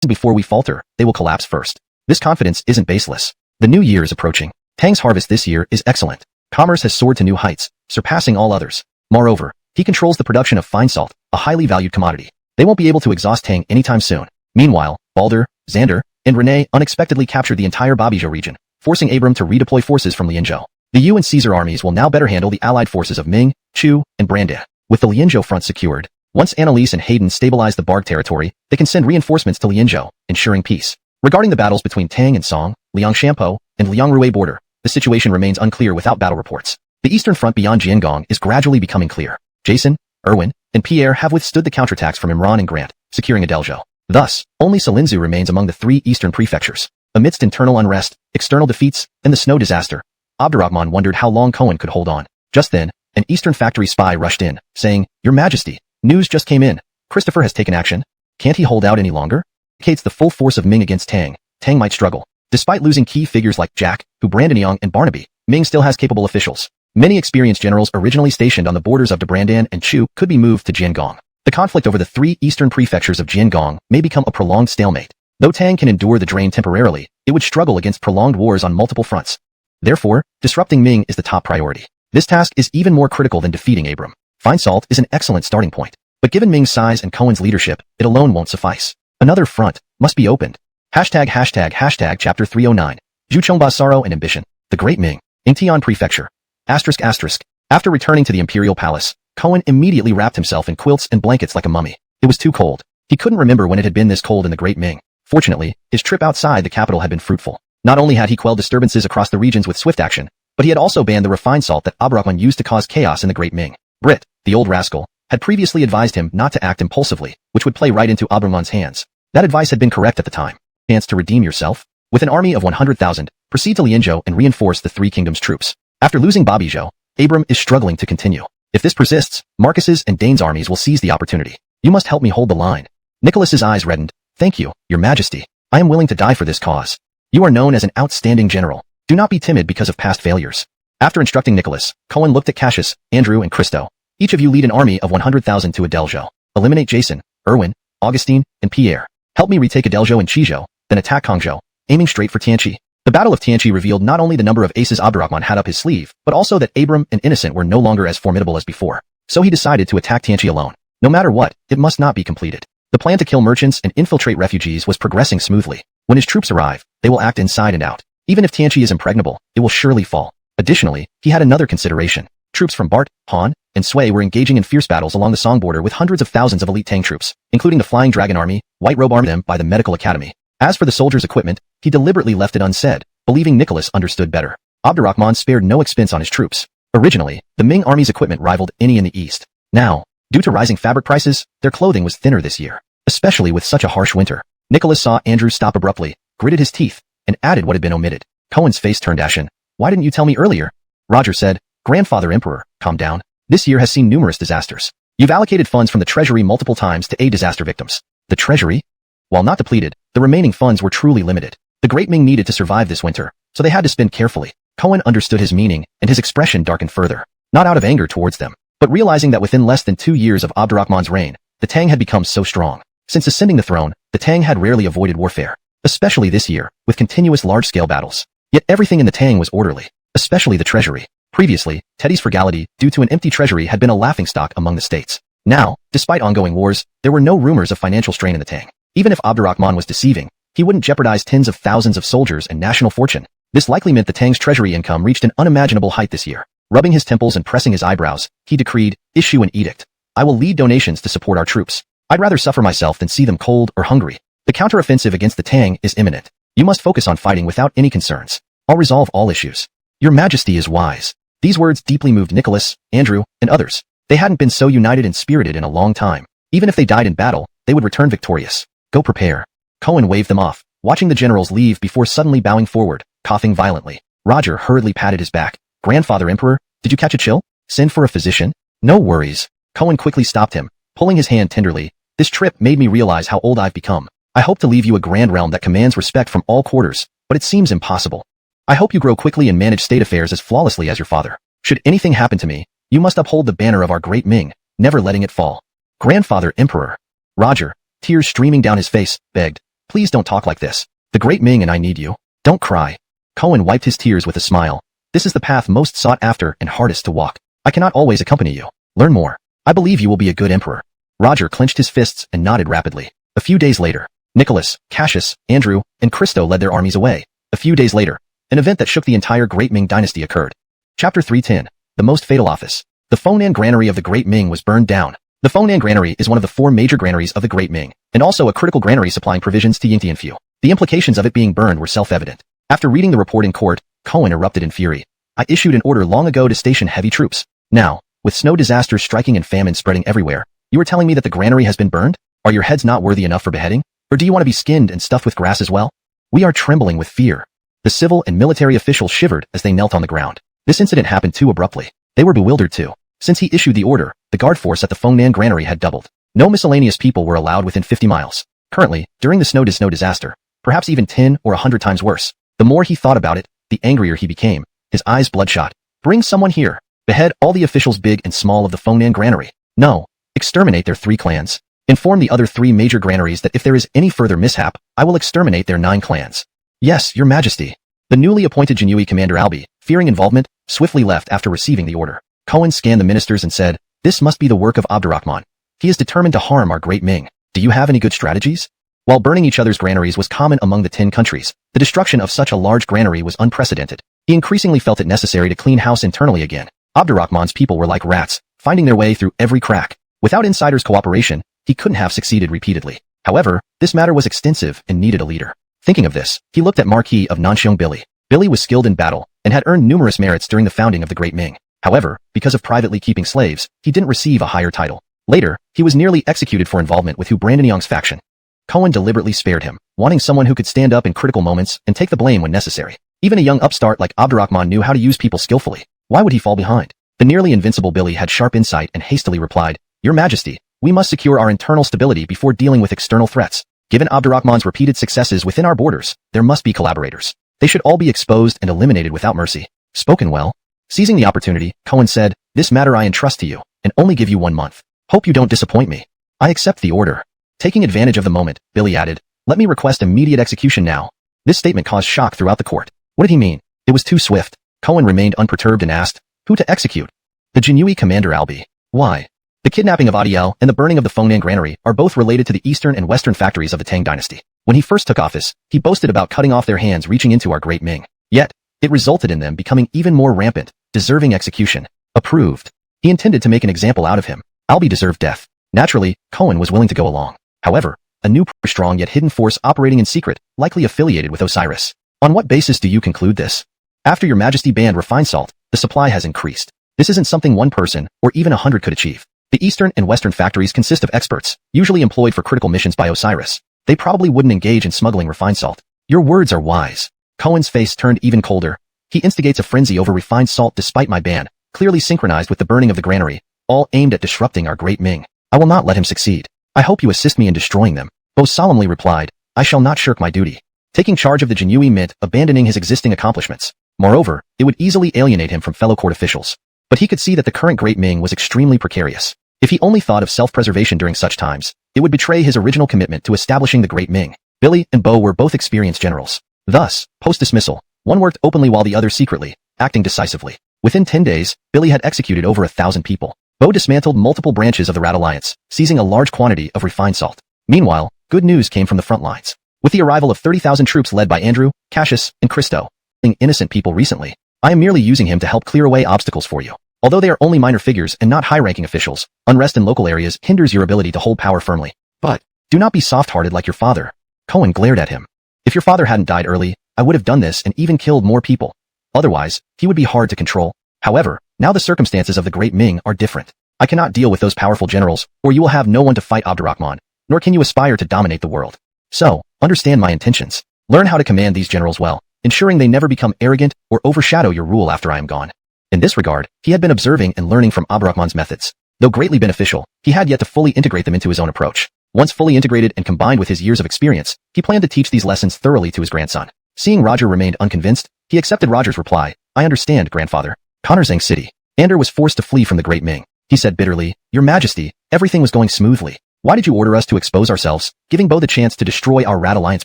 [SPEAKER 1] Before we falter, they will collapse first." This confidence isn't baseless. The new year is approaching. Tang's harvest this year is excellent. Commerce has soared to new heights, surpassing all others. Moreover, he controls the production of fine salt, a highly valued commodity. They won't be able to exhaust Tang anytime soon. Meanwhile, Balder, Xander, and Rene unexpectedly captured the entire Babizhou region, forcing Abram to redeploy forces from Lianzhou. The Yu and Caesar armies will now better handle the allied forces of Ming, Chu, and Brandan. With the Lianzhou front secured, once Annalise and Hayden stabilize the Barg territory, they can send reinforcements to Lianzhou, ensuring peace. Regarding the battles between Tang and Song, Liangshanpo, and Liangrui border, the situation remains unclear without battle reports. The eastern front beyond Jiangong is gradually becoming clear. Jason, Erwin, and Pierre have withstood the counterattacks from Imran and Grant, securing Adelzhou. Thus, only Salinzu remains among the three eastern prefectures. Amidst internal unrest, external defeats, and the snow disaster, Abdurrahman wondered how long Cohen could hold on. Just then, an eastern factory spy rushed in, saying, "Your Majesty, news just came in. Christopher has taken action. Can't he hold out any longer?" Indicates the full force of Ming against Tang. Tang might struggle. Despite losing key figures like Jack, Hu Brandanyang, and Barnaby, Ming still has capable officials. Many experienced generals originally stationed on the borders of Brandan and Chu could be moved to Jiangong. The conflict over the three eastern prefectures of Jiangong may become a prolonged stalemate. Though Tang can endure the drain temporarily, it would struggle against prolonged wars on multiple fronts. Therefore, disrupting Ming is the top priority. This task is even more critical than defeating Abram. Fine salt is an excellent starting point. But given Ming's size and Cohen's leadership, it alone won't suffice. Another front must be opened. Chapter 309. Zhuchongba's Sorrow and Ambition. The Great Ming. In Tian Prefecture. After returning to the imperial palace, Cohen immediately wrapped himself in quilts and blankets like a mummy. It was too cold. He couldn't remember when it had been this cold in the Great Ming. Fortunately, his trip outside the capital had been fruitful. Not only had he quelled disturbances across the regions with swift action, but he had also banned the refined salt that Abdurrahman used to cause chaos in the Great Ming. Brit, the old rascal, had previously advised him not to act impulsively, which would play right into Abdurrahman's hands. That advice had been correct at the time. Chance to redeem yourself? With an army of 100,000, proceed to Lianzhou and reinforce the Three Kingdoms troops. After losing Babizhou, Abram is struggling to continue. If this persists, Marcus's and Dane's armies will seize the opportunity. You must help me hold the line. Nicholas's eyes reddened. Thank you, Your Majesty. I am willing to die for this cause. You are known as an outstanding general. Do not be timid because of past failures. After instructing Nicholas, Cohen looked at Cassius, Andrew, and Christo. Each of you lead an army of 100,000 to Adelzhou. Eliminate Jason, Erwin, Augustine, and Pierre. Help me retake Adelzhou and Chizhou, then attack Hangzhou, aiming straight for Tianqi. The Battle of Tianqi revealed not only the number of aces Abdurrahman had up his sleeve, but also that Abram and Innocent were no longer as formidable as before. So he decided to attack Tianqi alone. No matter what, it must not be completed. The plan to kill merchants and infiltrate refugees was progressing smoothly. When his troops arrive, they will act inside and out. Even if Tianqi is impregnable, it will surely fall. Additionally, he had another consideration. Troops from Bart, Han, and Sui were engaging in fierce battles along the Song border with hundreds of thousands of elite Tang troops, including the Flying Dragon Army, White Robe Army them by the Medical Academy. As for the soldiers' equipment, he deliberately left it unsaid, believing Nicholas understood better. Abdurrahman spared no expense on his troops. Originally, the Ming army's equipment rivaled any in the east. Now, due to rising fabric prices, their clothing was thinner this year, especially with such a harsh winter. Nicholas saw Andrew stop abruptly, gritted his teeth, and added what had been omitted. Cohen's face turned ashen. Why didn't you tell me earlier? Roger said, Grandfather Emperor, calm down. This year has seen numerous disasters. You've allocated funds from the treasury multiple times to aid disaster victims. The treasury? While not depleted, the remaining funds were truly limited. The Great Ming needed to survive this winter, so they had to spend carefully. Cohen understood his meaning, and his expression darkened further. Not out of anger towards them, but realizing that within less than 2 years of Abdurrahman's reign, the Tang had become so strong. Since ascending the throne, the Tang had rarely avoided warfare, especially this year, with continuous large-scale battles. Yet everything in the Tang was orderly, especially the treasury. Previously, Teddy's frugality due to an empty treasury had been a laughingstock among the states. Now, despite ongoing wars, there were no rumors of financial strain in the Tang. Even if Abdurrahman was deceiving, he wouldn't jeopardize tens of thousands of soldiers and national fortune. This likely meant the Tang's treasury income reached an unimaginable height this year. Rubbing his temples and pressing his eyebrows, he decreed, issue an edict. I will lead donations to support our troops. I'd rather suffer myself than see them cold or hungry. The counteroffensive against the Tang is imminent. You must focus on fighting without any concerns. I'll resolve all issues. Your Majesty is wise. These words deeply moved Nicholas, Andrew, and others. They hadn't been so united and spirited in a long time. Even if they died in battle, they would return victorious. Go prepare. Cohen waved them off, watching the generals leave before suddenly bowing forward, coughing violently. Roger hurriedly patted his back. Grandfather Emperor, did you catch a chill? Send for a physician? No worries. Cohen quickly stopped him, pulling his hand tenderly. This trip made me realize how old I've become. I hope to leave you a grand realm that commands respect from all quarters, but it seems impossible. I hope you grow quickly and manage state affairs as flawlessly as your father. Should anything happen to me, you must uphold the banner of our great Ming, never letting it fall. Grandfather Emperor. Roger, tears streaming down his face, begged, please don't talk like this. The great Ming and I need you. Don't cry. Cohen wiped his tears with a smile. This is the path most sought after and hardest to walk. I cannot always accompany you. Learn more. I believe you will be a good emperor. Roger clenched his fists and nodded rapidly. A few days later, Nicholas, Cassius, Andrew, and Christo led their armies away. A few days later, an event that shook the entire Great Ming dynasty occurred. Chapter 310. The Most Fatal Office. The Fengnan Granary of the Great Ming was burned down. The Fengnan Granary is one of the 4 major granaries of the Great Ming, and also a critical granary supplying provisions to Yingtianfu. The implications of it being burned were self-evident. After reading the report in court, Cohen erupted in fury. I issued an order long ago to station heavy troops. Now, with snow disasters striking and famine spreading everywhere, you are telling me that the granary has been burned? Are your heads not worthy enough for beheading? Or do you want to be skinned and stuffed with grass as well? We are trembling with fear. The civil and military officials shivered as they knelt on the ground. This incident happened too abruptly. They were bewildered too. Since he issued the order, the guard force at the Fengnan Granary had doubled. No miscellaneous people were allowed within 50 miles. Currently, during the snow disaster, perhaps even 10 or 100 times worse. The more he thought about it, the angrier he became, his eyes bloodshot. Bring someone here. Behead all the officials big and small of the Fengnan Granary. No. Exterminate their 3 clans. Inform the other 3 major granaries that if there is any further mishap, I will exterminate their 9 clans. Yes, your majesty. The newly appointed Jinui commander Albi, fearing involvement, swiftly left after receiving the order. Cohen scanned the ministers and said, this must be the work of Abdurrahman. He is determined to harm our great Ming. Do you have any good strategies? While burning each other's granaries was common among the 10 countries, the destruction of such a large granary was unprecedented. He increasingly felt it necessary to clean house internally again. Abdurrahman's people were like rats, finding their way through every crack. Without insiders' cooperation, he couldn't have succeeded repeatedly. However, this matter was extensive and needed a leader. Thinking of this, he looked at Marquis of Nanxiong Billy. Billy was skilled in battle and had earned numerous merits during the founding of the Great Ming. However, because of privately keeping slaves, he didn't receive a higher title. Later, he was nearly executed for involvement with Hu Brandanyong's faction. Cohen deliberately spared him, wanting someone who could stand up in critical moments and take the blame when necessary. Even a young upstart like Abdurrahman knew how to use people skillfully. Why would he fall behind? The nearly invincible Billy had sharp insight and hastily replied, Your Majesty, we must secure our internal stability before dealing with external threats. Given Abdurrahman's repeated successes within our borders, there must be collaborators. They should all be exposed and eliminated without mercy. Spoken well. Seizing the opportunity, Cohen said, This matter I entrust to you, and only give you 1 month. Hope you don't disappoint me. I accept the order. Taking advantage of the moment, Billy added, Let me request immediate execution now. This statement caused shock throughout the court. What did he mean? It was too swift. Cohen remained unperturbed and asked, Who to execute? The Jinui commander Albi. Why? The kidnapping of Adiel and the burning of the Fengnan Granary are both related to the eastern and western factories of the Tang dynasty. When he first took office, he boasted about cutting off their hands reaching into our great Ming. Yet, it resulted in them becoming even more rampant, deserving execution. Approved. He intended to make an example out of him. Albi deserved death. Naturally, Cohen was willing to go along. However, a new strong yet hidden force operating in secret, likely affiliated with Osiris. On what basis do you conclude this? After your majesty banned refined salt, the supply has increased. This isn't something one person, or even 100 could achieve. The eastern and western factories consist of experts, usually employed for critical missions by Osiris. They probably wouldn't engage in smuggling refined salt. Your words are wise. Cohen's face turned even colder. He instigates a frenzy over refined salt despite my ban, clearly synchronized with the burning of the granary, all aimed at disrupting our great Ming. I will not let him succeed. I hope you assist me in destroying them. Bo solemnly replied, I shall not shirk my duty. Taking charge of the Jinui meant abandoning his existing accomplishments. Moreover, it would easily alienate him from fellow court officials. But he could see that the current Great Ming was extremely precarious. If he only thought of self-preservation during such times, it would betray his original commitment to establishing the Great Ming. Billy and Bo were both experienced generals. Thus, post-dismissal, one worked openly while the other secretly, acting decisively. Within 10 days, Billy had executed over 1,000 people. Bo dismantled multiple branches of the Rat Alliance, seizing a large quantity of refined salt. Meanwhile, good news came from the front lines. With the arrival of 30,000 troops led by Andrew, Cassius, and Christo, innocent people recently, I am merely using him to help clear away obstacles for you. Although they are only minor figures and not high-ranking officials, unrest in local areas hinders your ability to hold power firmly. But, do not be soft-hearted like your father. Cohen glared at him. If your father hadn't died early, I would have done this and even killed more people. Otherwise, he would be hard to control. However, now the circumstances of the Great Ming are different. I cannot deal with those powerful generals, or you will have no one to fight Abdurrahman, nor can you aspire to dominate the world. So, understand my intentions. Learn how to command these generals well, ensuring they never become arrogant or overshadow your rule after I am gone. In this regard, he had been observing and learning from Abdurrahman's methods. Though greatly beneficial, he had yet to fully integrate them into his own approach. Once fully integrated and combined with his years of experience, he planned to teach these lessons thoroughly to his grandson. Seeing Roger remained unconvinced, he accepted Roger's reply. I understand, grandfather. Connorsang City. Ander was forced to flee from the Great Ming. He said bitterly, Your Majesty, everything was going smoothly. Why did you order us to expose ourselves, giving Bo the chance to destroy our Rat Alliance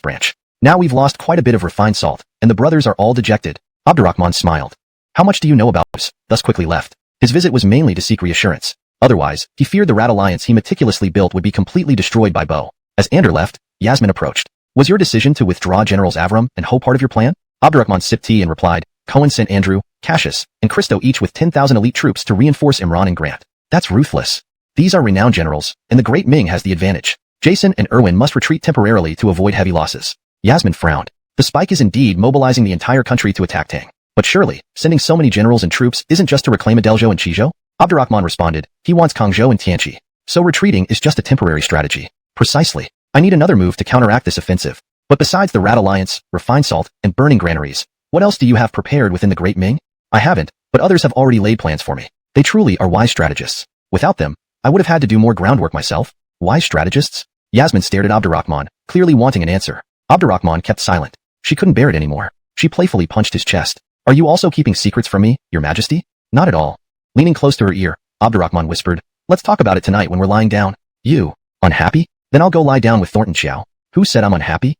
[SPEAKER 1] branch? Now we've lost quite a bit of refined salt, and the brothers are all dejected. Abdurrahman smiled. How much do you know about us? Thus quickly left. His visit was mainly to seek reassurance. Otherwise, he feared the Rat Alliance he meticulously built would be completely destroyed by Bo. As Ander left, Yasmin approached. Was your decision to withdraw Generals Avram and Ho part of your plan? Abdurrahman sipped tea and replied, Cohen sent Andrew, Cassius, and Christo each with 10,000 elite troops to reinforce Imran and Grant. That's ruthless. These are renowned generals, and the Great Ming has the advantage. Jason and Irwin must retreat temporarily to avoid heavy losses. Yasmin frowned. The Spike is indeed mobilizing the entire country to attack Tang. But surely, sending so many generals and troops isn't just to reclaim Adelzhou and Chizhou? Abdurrahman responded, he wants Kangzhou and Tianqi. So retreating is just a temporary strategy. Precisely. I need another move to counteract this offensive. But besides the Rat Alliance, refined salt, and burning granaries, what else do you have prepared within the Great Ming? I haven't, but others have already laid plans for me. They truly are wise strategists. Without them, I would have had to do more groundwork myself. Wise strategists? Yasmin stared at Abdurrahman, clearly wanting an answer. Abdurrahman kept silent. She couldn't bear it anymore. She playfully punched his chest. Are you also keeping secrets from me, Your Majesty? Not at all. Leaning close to her ear, Abdurrahman whispered, let's talk about it tonight when we're lying down. You, unhappy? Then I'll go lie down with Thornton Xiao. Who said I'm unhappy?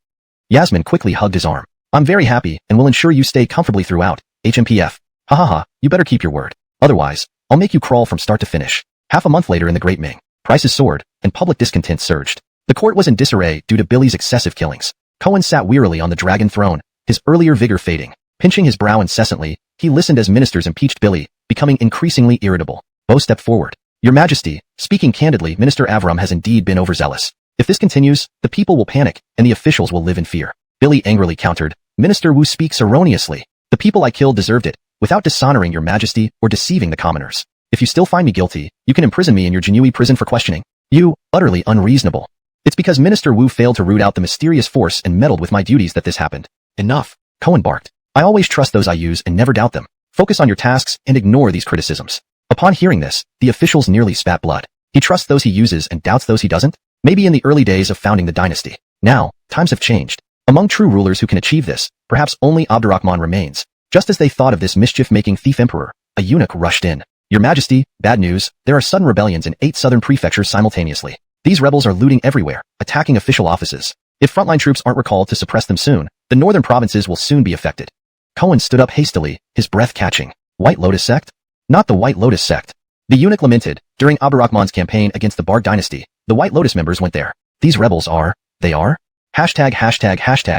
[SPEAKER 1] Yasmin quickly hugged his arm. I'm very happy and will ensure you stay comfortably throughout, HMPF. Ha ha ha, you better keep your word. Otherwise, I'll make you crawl from start to finish. Half a month later in the Great Ming, prices soared, and public discontent surged. The court was in disarray due to Billy's excessive killings. Cohen sat wearily on the dragon throne, his earlier vigor fading. Pinching his brow incessantly, he listened as ministers impeached Billy, becoming increasingly irritable. Bo stepped forward. Your Majesty, speaking candidly, Minister Avram has indeed been overzealous. If this continues, the people will panic, and the officials will live in fear. Billy angrily countered, Minister Wu speaks erroneously. The people I killed deserved it, without dishonoring Your Majesty or deceiving the commoners. If you still find me guilty, you can imprison me in your Jinui prison for questioning. You, utterly unreasonable. It's because Minister Wu failed to root out the mysterious force and meddled with my duties that this happened. Enough, Cohen barked. I always trust those I use and never doubt them. Focus on your tasks and ignore these criticisms. Upon hearing this, the officials nearly spat blood. He trusts those he uses and doubts those he doesn't? Maybe in the early days of founding the dynasty. Now, times have changed. Among true rulers who can achieve this, perhaps only Abdurrahman remains. Just as they thought of this mischief-making thief emperor, a eunuch rushed in. Your Majesty, bad news, there are sudden rebellions in 8 southern prefectures simultaneously. These rebels are looting everywhere, attacking official offices. If frontline troops aren't recalled to suppress them soon, the northern provinces will soon be affected. Cohen stood up hastily, his breath catching. White Lotus sect? Not the White Lotus sect. The eunuch lamented. During Abdurrahman's campaign against the Bark dynasty, the White Lotus members went there. These rebels are, they are? Hashtag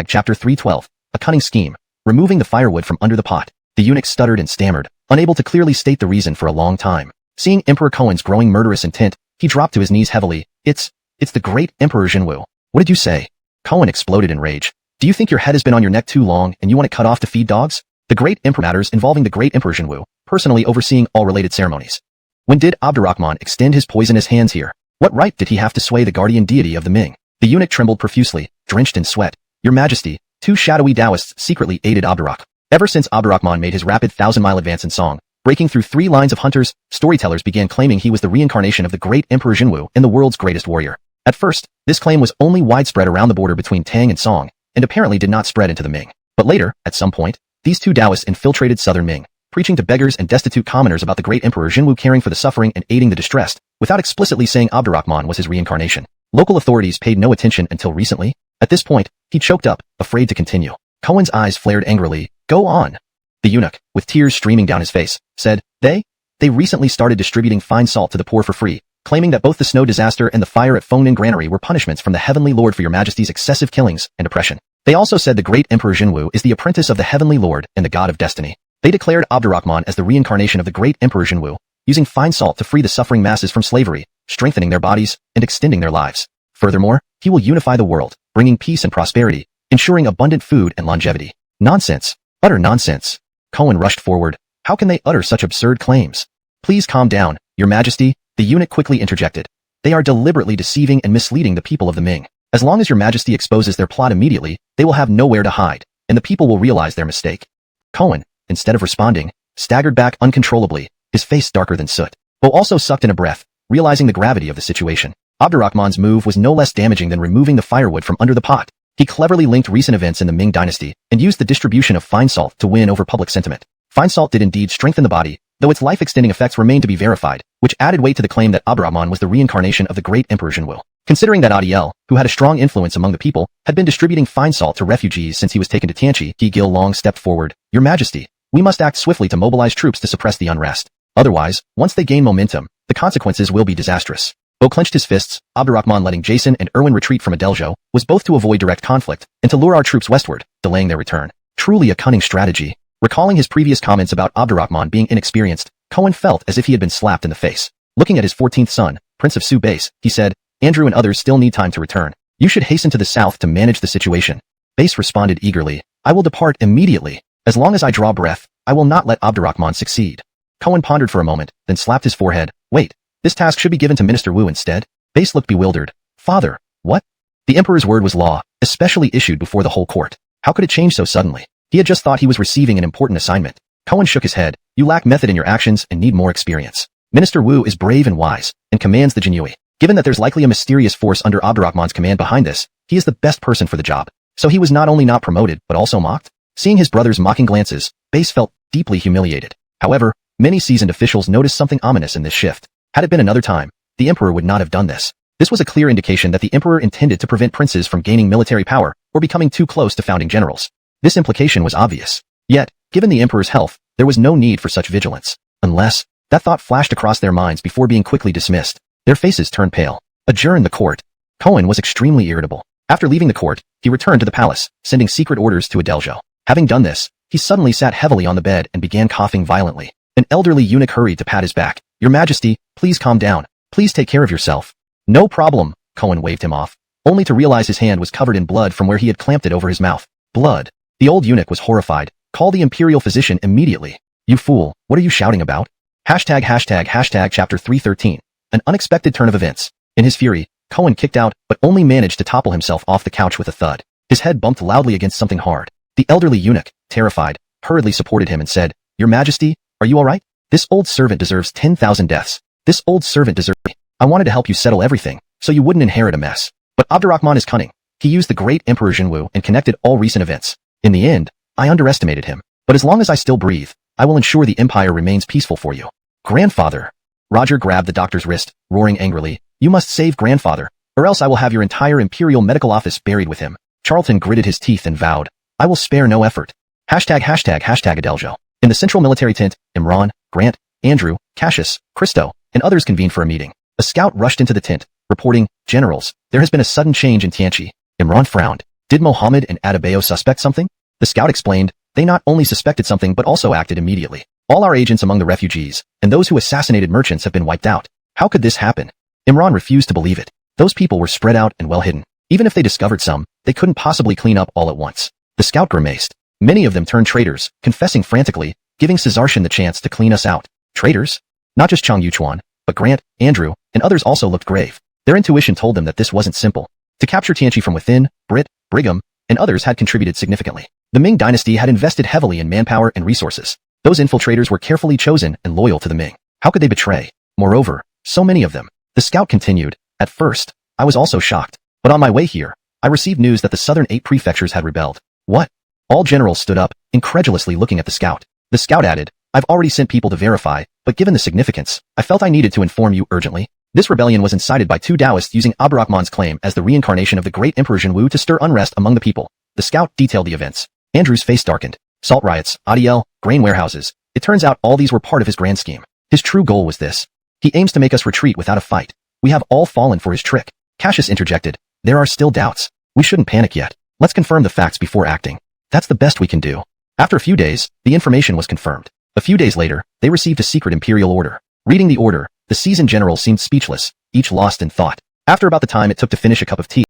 [SPEAKER 1] chapter 312, a cunning scheme, removing the firewood from under the pot. The eunuch stuttered and stammered, unable to clearly state the reason for a long time. Seeing Emperor Cohen's growing murderous intent, he dropped to his knees heavily. It's the great Emperor Jinwu. What did you say? Cohen exploded in rage. Do you think your head has been on your neck too long and you want it cut off to feed dogs? The great emperor matters involving the great Emperor Jinwu, personally overseeing all related ceremonies. When did Abdurrahman extend his poisonous hands here? What right did he have to sway the guardian deity of the Ming? The eunuch trembled profusely, drenched in sweat. Your Majesty, 2 shadowy Taoists secretly aided Abdurrahman. Ever since Abdurrahman made his rapid 1,000-mile advance in song, breaking through 3 lines of hunters, storytellers began claiming he was the reincarnation of the great Emperor Jinwu and the world's greatest warrior. At first, this claim was only widespread around the border between Tang and Song, and apparently did not spread into the Ming. But later, at some point, these 2 Taoists infiltrated southern Ming, preaching to beggars and destitute commoners about the great Emperor Jinwu caring for the suffering and aiding the distressed, without explicitly saying Abdurrahman was his reincarnation. Local authorities paid no attention until recently. At this point, he choked up, afraid to continue. Cohen's eyes flared angrily. Go on. The eunuch, with tears streaming down his face, said, They recently started distributing fine salt to the poor for free, claiming that both the snow disaster and the fire at Fengning Granary were punishments from the Heavenly Lord for Your Majesty's excessive killings and oppression. They also said the great Emperor Jinwu is the apprentice of the Heavenly Lord and the God of Destiny. They declared Abdurrahman as the reincarnation of the great Emperor Jinwu, using fine salt to free the suffering masses from slavery, strengthening their bodies, and extending their lives. Furthermore, he will unify the world, bringing peace and prosperity, ensuring abundant food and longevity. Nonsense. Utter nonsense. Cohen rushed forward. How can they utter such absurd claims? Please calm down, Your Majesty, the eunuch quickly interjected. They are deliberately deceiving and misleading the people of the Ming. As long as Your Majesty exposes their plot immediately, they will have nowhere to hide, and the people will realize their mistake. Cohen, instead of responding, staggered back uncontrollably, his face darker than soot. Bo also sucked in a breath, realizing the gravity of the situation. Abdurrahman's move was no less damaging than removing the firewood from under the pot. He cleverly linked recent events in the Ming dynasty and used the distribution of fine salt to win over public sentiment. Fine salt did indeed strengthen the body, though its life-extending effects remained to be verified, which added weight to the claim that Abdurrahman was the reincarnation of the great Emperor Zhenwu. Considering that Adiel, who had a strong influence among the people, had been distributing fine salt to refugees since he was taken to Tianqi, He Gil Long stepped forward. Your Majesty, we must act swiftly to mobilize troops to suppress the unrest. Otherwise, once they gain momentum, the consequences will be disastrous. Bo clenched his fists. Abdurrahman letting Jason and Erwin retreat from Adeljo was both to avoid direct conflict and to lure our troops westward, delaying their return. Truly a cunning strategy. Recalling his previous comments about Abdurrahman being inexperienced, Cohen felt as if he had been slapped in the face. Looking at his 14th son, Prince of Su Base, he said, Andrew and others still need time to return. You should hasten to the south to manage the situation. Base responded eagerly. I will depart immediately. As long as I draw breath, I will not let Abdurrahman succeed. Cohen pondered for a moment, then slapped his forehead. Wait. This task should be given to Minister Wu instead. Base looked bewildered. Father, what? The emperor's word was law, especially issued before the whole court. How could it change so suddenly? He had just thought he was receiving an important assignment. Cohen shook his head. You lack method in your actions and need more experience. Minister Wu is brave and wise, and commands the Jinui. Given that there's likely a mysterious force under Abdurrahman's command behind this, he is the best person for the job. So he was not only not promoted, but also mocked? Seeing his brother's mocking glances, Base felt deeply humiliated. However, many seasoned officials noticed something ominous in this shift. Had it been another time, the emperor would not have done this. This was a clear indication that the emperor intended to prevent princes from gaining military power or becoming too close to founding generals. This implication was obvious. Yet, given the emperor's health, there was no need for such vigilance. Unless, that thought flashed across their minds before being quickly dismissed. Their faces turned pale. Adjourn the court. Cohen was extremely irritable. After leaving the court, he returned to the palace, sending secret orders to Adeljo. Having done this, he suddenly sat heavily on the bed and began coughing violently. An elderly eunuch hurried to pat his back. Your Majesty, please calm down. Please take care of yourself. No problem, Cohen waved him off, only to realize his hand was covered in blood from where he had clamped it over his mouth. Blood. The old eunuch was horrified. Call the imperial physician immediately. You fool, what are you shouting about? Hashtag chapter 313. An unexpected turn of events. In his fury, Cohen kicked out, but only managed to topple himself off the couch with a thud. His head bumped loudly against something hard. The elderly eunuch, terrified, hurriedly supported him and said, Your Majesty, are you all right? This old servant deserves 10,000 deaths. This old servant deserves me. I wanted to help you settle everything, so you wouldn't inherit a mess. But Abdurrahman is cunning. He used the great Emperor Zhenwu and connected all recent events. In the end, I underestimated him. But as long as I still breathe, I will ensure the empire remains peaceful for you. Grandfather. Roger grabbed the doctor's wrist, roaring angrily. You must save grandfather, or else I will have your entire imperial medical office buried with him. Charlton gritted his teeth and vowed, I will spare no effort. Hashtag Adeljo. In the central military tent, Imran, Grant, Andrew, Cassius, Christo, and others convened for a meeting. A scout rushed into the tent, reporting, Generals, there has been a sudden change in Tianqi. Imran frowned. Did Mohammed and Adebayo suspect something? The scout explained, they not only suspected something but also acted immediately. All our agents among the refugees, and those who assassinated merchants have been wiped out. How could this happen? Imran refused to believe it. Those people were spread out and well hidden. Even if they discovered some, they couldn't possibly clean up all at once. The scout grimaced. Many of them turned traitors, confessing frantically, giving Caesarshan the chance to clean us out. Traitors? Not just Chang Yuchuan, but Grant, Andrew, and others also looked grave. Their intuition told them that this wasn't simple. To capture Tianqi from within, Brigham, and others had contributed significantly. The Ming dynasty had invested heavily in manpower and resources. Those infiltrators were carefully chosen and loyal to the Ming. How could they betray? Moreover, so many of them. The scout continued, At first, I was also shocked. But on my way here, I received news that the southern 8 prefectures had rebelled. What? All generals stood up, incredulously looking at the scout. The scout added, I've already sent people to verify, but given the significance, I felt I needed to inform you urgently. This rebellion was incited by 2 Taoists using Abdurrahman's claim as the reincarnation of the great Emperor Zhenwu to stir unrest among the people. The scout detailed the events. Andrew's face darkened. Salt riots, ADL, grain warehouses. It turns out all these were part of his grand scheme. His true goal was this. He aims to make us retreat without a fight. We have all fallen for his trick. Cassius interjected. There are still doubts. We shouldn't panic yet. Let's confirm the facts before acting. That's the best we can do. After a few days, the information was confirmed. A few days later, they received a secret imperial order. Reading the order, the seasoned generals seemed speechless, each lost in thought. After about the time it took to finish a cup of tea,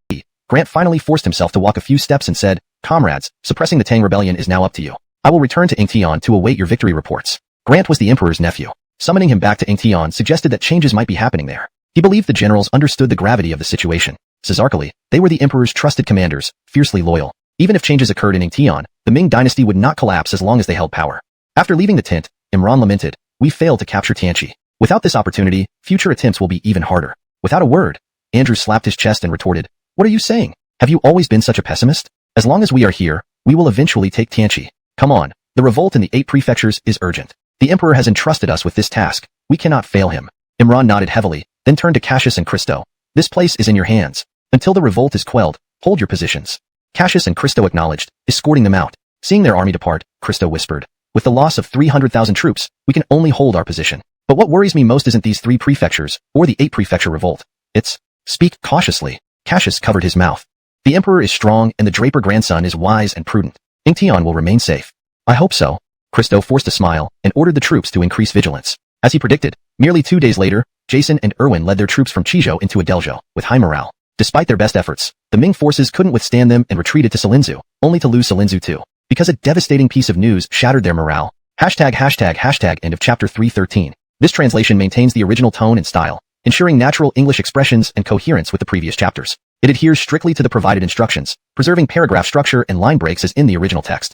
[SPEAKER 1] Grant finally forced himself to walk a few steps and said, Comrades, suppressing the Tang rebellion is now up to you. I will return to Engtian to await your victory reports. Grant was the emperor's nephew. Summoning him back to Engtian suggested that changes might be happening there. He believed the generals understood the gravity of the situation. Caesarically, they were the emperor's trusted commanders, fiercely loyal. Even if changes occurred in Engtian, the Ming dynasty would not collapse as long as they held power. After leaving the tent, Imran lamented. We failed to capture Tianqi. Without this opportunity, future attempts will be even harder. Without a word, Andrew slapped his chest and retorted. What are you saying? Have you always been such a pessimist? As long as we are here, we will eventually take Tianqi. Come on, the revolt in the 8 prefectures is urgent. The emperor has entrusted us with this task. We cannot fail him. Imran nodded heavily, then turned to Cassius and Christo. This place is in your hands. Until the revolt is quelled, hold your positions. Cassius and Christo acknowledged, escorting them out. Seeing their army depart, Christo whispered. With the loss of 300,000 troops, we can only hold our position. But what worries me most isn't these 3 prefectures, or the 8 prefecture revolt. It's, speak cautiously. Cassius covered his mouth. The emperor is strong and the Draper grandson is wise and prudent. Ingtian will remain safe. I hope so. Christo forced a smile and ordered the troops to increase vigilance. As he predicted, merely 2 days later, Jason and Erwin led their troops from Chizhou into Adelzhou, with high morale. Despite their best efforts, the Ming forces couldn't withstand them and retreated to Silinzu, only to lose Silinzu too. Because a devastating piece of news shattered their morale. End of chapter 313. This translation maintains the original tone and style, ensuring natural English expressions and coherence with the previous chapters. It adheres strictly to the provided instructions, preserving paragraph structure and line breaks as in the original text.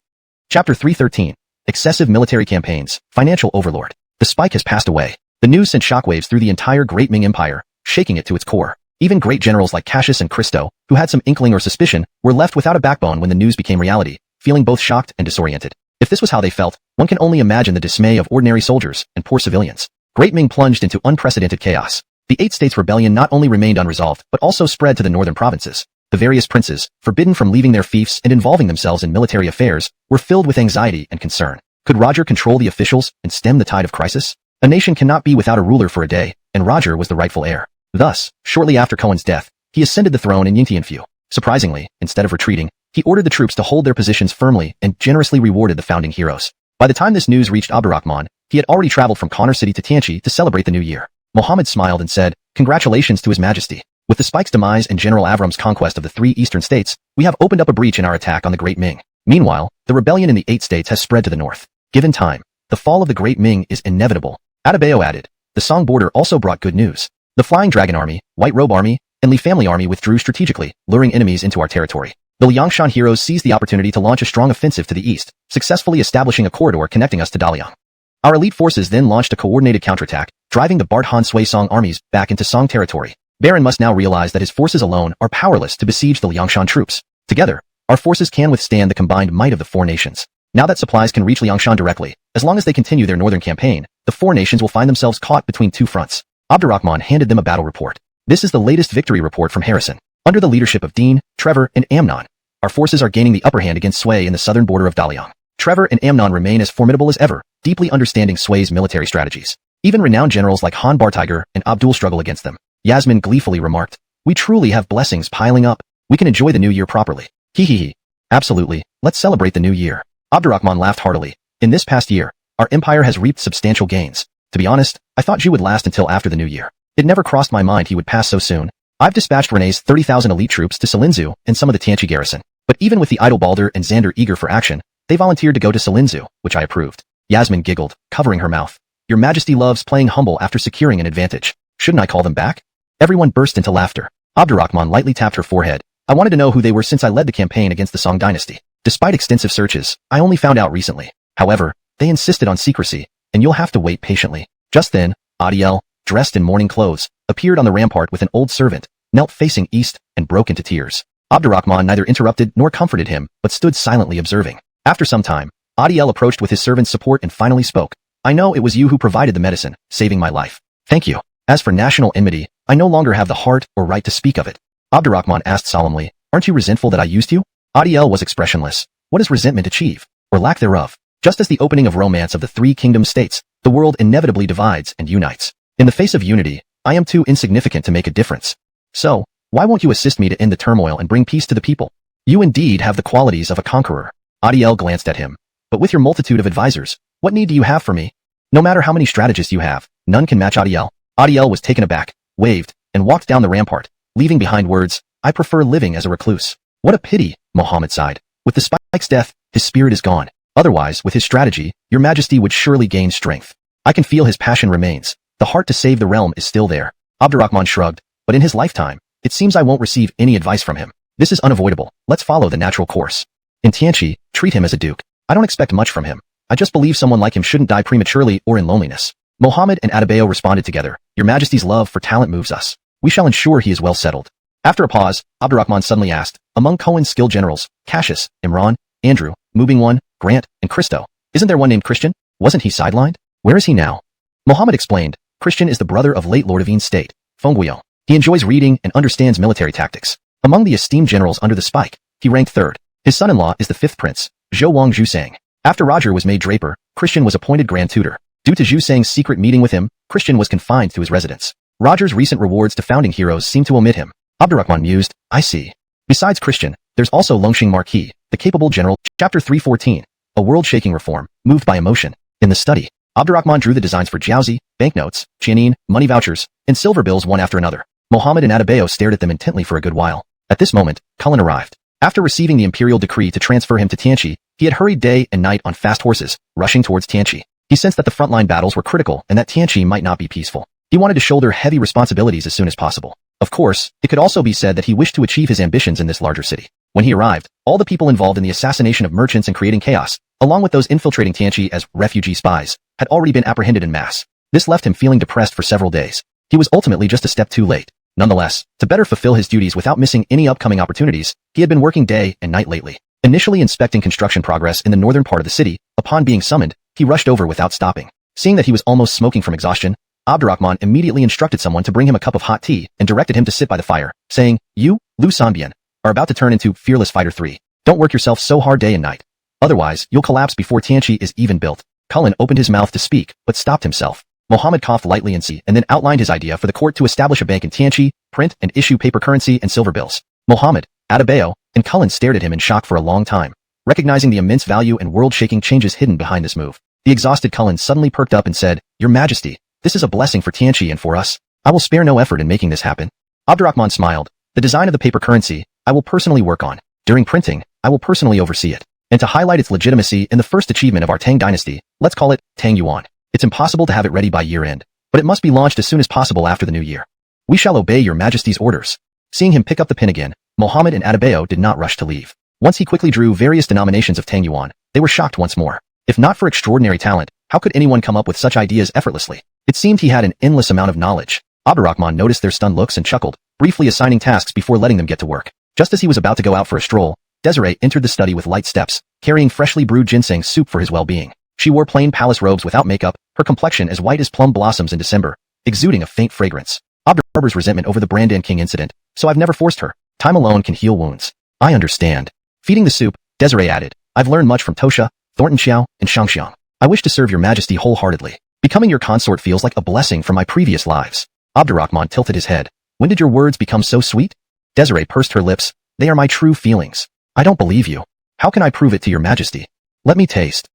[SPEAKER 1] Chapter 313. Excessive military campaigns, financial overlord. The spike has passed away. The news sent shockwaves through the entire Great Ming Empire, shaking it to its core. Even great generals like Cassius and Christo, who had some inkling or suspicion, were left without a backbone when the news became reality, feeling both shocked and disoriented. If this was how they felt, one can only imagine the dismay of ordinary soldiers and poor civilians. Great Ming plunged into unprecedented chaos. The 8 states rebellion not only remained unresolved, but also spread to the northern provinces. The various princes, forbidden from leaving their fiefs and involving themselves in military affairs, were filled with anxiety and concern. Could Roger control the officials and stem the tide of crisis? A nation cannot be without a ruler for a day, and Roger was the rightful heir. Thus, shortly after Cohen's death, he ascended the throne in Yingtianfu. Surprisingly, instead of retreating, he ordered the troops to hold their positions firmly and generously rewarded the founding heroes. By the time this news reached Abdurrahman, he had already traveled from Connor City to Tianqi to celebrate the new year. Muhammad smiled and said, Congratulations to His Majesty. With the Spike's demise and General Avram's conquest of the 3 eastern states, we have opened up a breach in our attack on the Great Ming. Meanwhile, the rebellion in the 8 states has spread to the north. Given time, the fall of the Great Ming is inevitable. Adebayo added. The Song border also brought good news. The Flying Dragon Army, White Robe Army, and Li Family Army withdrew strategically, luring enemies into our territory. The Liangshan heroes seized the opportunity to launch a strong offensive to the east, successfully establishing a corridor connecting us to Daliang. Our elite forces then launched a coordinated counterattack, driving the Bart Han Sui Song armies back into Song territory. Baron must now realize that his forces alone are powerless to besiege the Liangshan troops. Together, our forces can withstand the combined might of the 4 nations. Now that supplies can reach Liangshan directly, as long as they continue their northern campaign, the 4 nations will find themselves caught between 2 fronts. Abdurrahman handed them a battle report. This is the latest victory report from Harrison. Under the leadership of Dean, Trevor, and Amnon, our forces are gaining the upper hand against Sui in the southern border of Daliang. Trevor and Amnon remain as formidable as ever, deeply understanding Sui's military strategies. Even renowned generals like Han Bartiger and Abdul struggle against them. Yasmin gleefully remarked, We truly have blessings piling up. We can enjoy the new year properly. Hee. Absolutely, let's celebrate the new year. Abdurrahman laughed heartily. In this past year, our empire has reaped substantial gains. To be honest, I thought Zhu would last until after the new year. It never crossed my mind he would pass so soon. I've dispatched Rene's 30,000 elite troops to Silinzu and some of the Tianqi garrison. But even with the idle Balder and Xander eager for action, they volunteered to go to Silinzu, which I approved. Yasmin giggled, covering her mouth. Your Majesty loves playing humble after securing an advantage. Shouldn't I call them back? Everyone burst into laughter. Abdurrahman lightly tapped her forehead. I wanted to know who they were since I led the campaign against the Song dynasty. Despite extensive searches, I only found out recently. However, they insisted on secrecy, and you'll have to wait patiently. Just then, Adiel, dressed in mourning clothes, appeared on the rampart with an old servant, knelt facing east, and broke into tears. Abdurrahman neither interrupted nor comforted him, but stood silently observing. After some time, Adiel approached with his servant's support and finally spoke. I know it was you who provided the medicine, saving my life. Thank you. As for national enmity, I no longer have the heart or right to speak of it. Abdurrahman asked solemnly, Aren't you resentful that I used you? Adiel was expressionless. What does resentment achieve? Or lack thereof? Just as the opening of romance of the 3 kingdom states, the world inevitably divides and unites. In the face of unity, I am too insignificant to make a difference. So, why won't you assist me to end the turmoil and bring peace to the people? You indeed have the qualities of a conqueror. Adiel glanced at him. But with your multitude of advisors, what need do you have for me? No matter how many strategists you have, none can match Adiel. Adiel was taken aback, waved, and walked down the rampart, leaving behind words, I prefer living as a recluse. What a pity, Muhammad sighed. With the Spike's death, his spirit is gone. Otherwise, with his strategy, your Majesty would surely gain strength. I can feel his passion remains. The heart to save the realm is still there. Abdurrahman shrugged, but in his lifetime, it seems I won't receive any advice from him. This is unavoidable. Let's follow the natural course. In Tianqi, treat him as a duke. I don't expect much from him. I just believe someone like him shouldn't die prematurely or in loneliness. Mohammed and Adebayo responded together. Your Majesty's love for talent moves us. We shall ensure he is well settled. After a pause, Abdurrahman suddenly asked, among Cohen's skilled generals, Cassius, Imran, Andrew, Moving One, Grant, and Christo, isn't there one named Christian? Wasn't he sidelined? Where is he now? Mohammed explained, Christian is the brother of late Lord of Ean's state, Fengguyo. He enjoys reading and understands military tactics. Among the esteemed generals under the spike, he ranked third. His son-in-law is the fifth prince, Zhou Wang Zhusang. After Roger was made draper, Christian was appointed grand tutor. Due to Zhusang's secret meeting with him, Christian was confined to his residence. Roger's recent rewards to founding heroes seem to omit him. Abdurrahman mused, I see. Besides Christian, there's also Longxing Marquis, the capable general. Chapter 314. A world-shaking reform, moved by emotion. In the study, Abdurrahman drew the designs for jiaozi, banknotes, qianin, money vouchers, and silver bills one after another. Mohammed and Adebayo stared at them intently for a good while. At this moment, Cullen arrived. After receiving the imperial decree to transfer him to Tianqi, he had hurried day and night on fast horses, rushing towards Tianqi. He sensed that the frontline battles were critical and that Tianqi might not be peaceful. He wanted to shoulder heavy responsibilities as soon as possible. Of course, it could also be said that he wished to achieve his ambitions in this larger city. When he arrived, all the people involved in the assassination of merchants and creating chaos, along with those infiltrating Tianqi as refugee spies, had already been apprehended en masse. This left him feeling depressed for several days. He was ultimately just a step too late. Nonetheless, to better fulfill his duties without missing any upcoming opportunities, he had been working day and night lately. Initially inspecting construction progress in the northern part of the city, upon being summoned, he rushed over without stopping. Seeing that he was almost smoking from exhaustion, Abdurrahman immediately instructed someone to bring him a cup of hot tea and directed him to sit by the fire, saying, You, Liu Sanbian, are about to turn into Fearless Fighter 3. Don't work yourself so hard day and night. Otherwise, you'll collapse before Tianqi is even built. Cullen opened his mouth to speak, but stopped himself. Mohammed coughed lightly and then outlined his idea for the court to establish a bank in Tianqi, print and issue paper currency and silver bills. Mohammed, Adebayo, and Cullen stared at him in shock for a long time, recognizing the immense value and world-shaking changes hidden behind this move. The exhausted Cullen suddenly perked up and said, Your Majesty, this is a blessing for Tianqi and for us. I will spare no effort in making this happen. Abdurrahman smiled. The design of the paper currency, I will personally work on. During printing, I will personally oversee it. And to highlight its legitimacy in the first achievement of our Tang dynasty, let's call it Tang Yuan. It's impossible to have it ready by year-end, but it must be launched as soon as possible after the new year. We shall obey your Majesty's orders. Seeing him pick up the pen again, Mohammed and Adebayo did not rush to leave. Once he quickly drew various denominations of Tang Yuan, they were shocked once more. If not for extraordinary talent, how could anyone come up with such ideas effortlessly? It seemed he had an endless amount of knowledge. Abdurrahman noticed their stunned looks and chuckled, briefly assigning tasks before letting them get to work. Just as he was about to go out for a stroll, Desiree entered the study with light steps, carrying freshly brewed ginseng soup for his well-being. She wore plain palace robes without makeup, her complexion as white as plum blossoms in December, exuding a faint fragrance. Abdurrahman's resentment over the Brandan King incident, so I've never forced her. Time alone can heal wounds. I understand. Feeding the soup, Desiree added, I've learned much from Tosha, Thornton Xiao, and Shangxiang. I wish to serve your Majesty wholeheartedly. Becoming your consort feels like a blessing from my previous lives. Abdurrahman tilted his head. When did your words become so sweet? Desiree pursed her lips. They are my true feelings. I don't believe you. How can I prove it to your Majesty? Let me taste.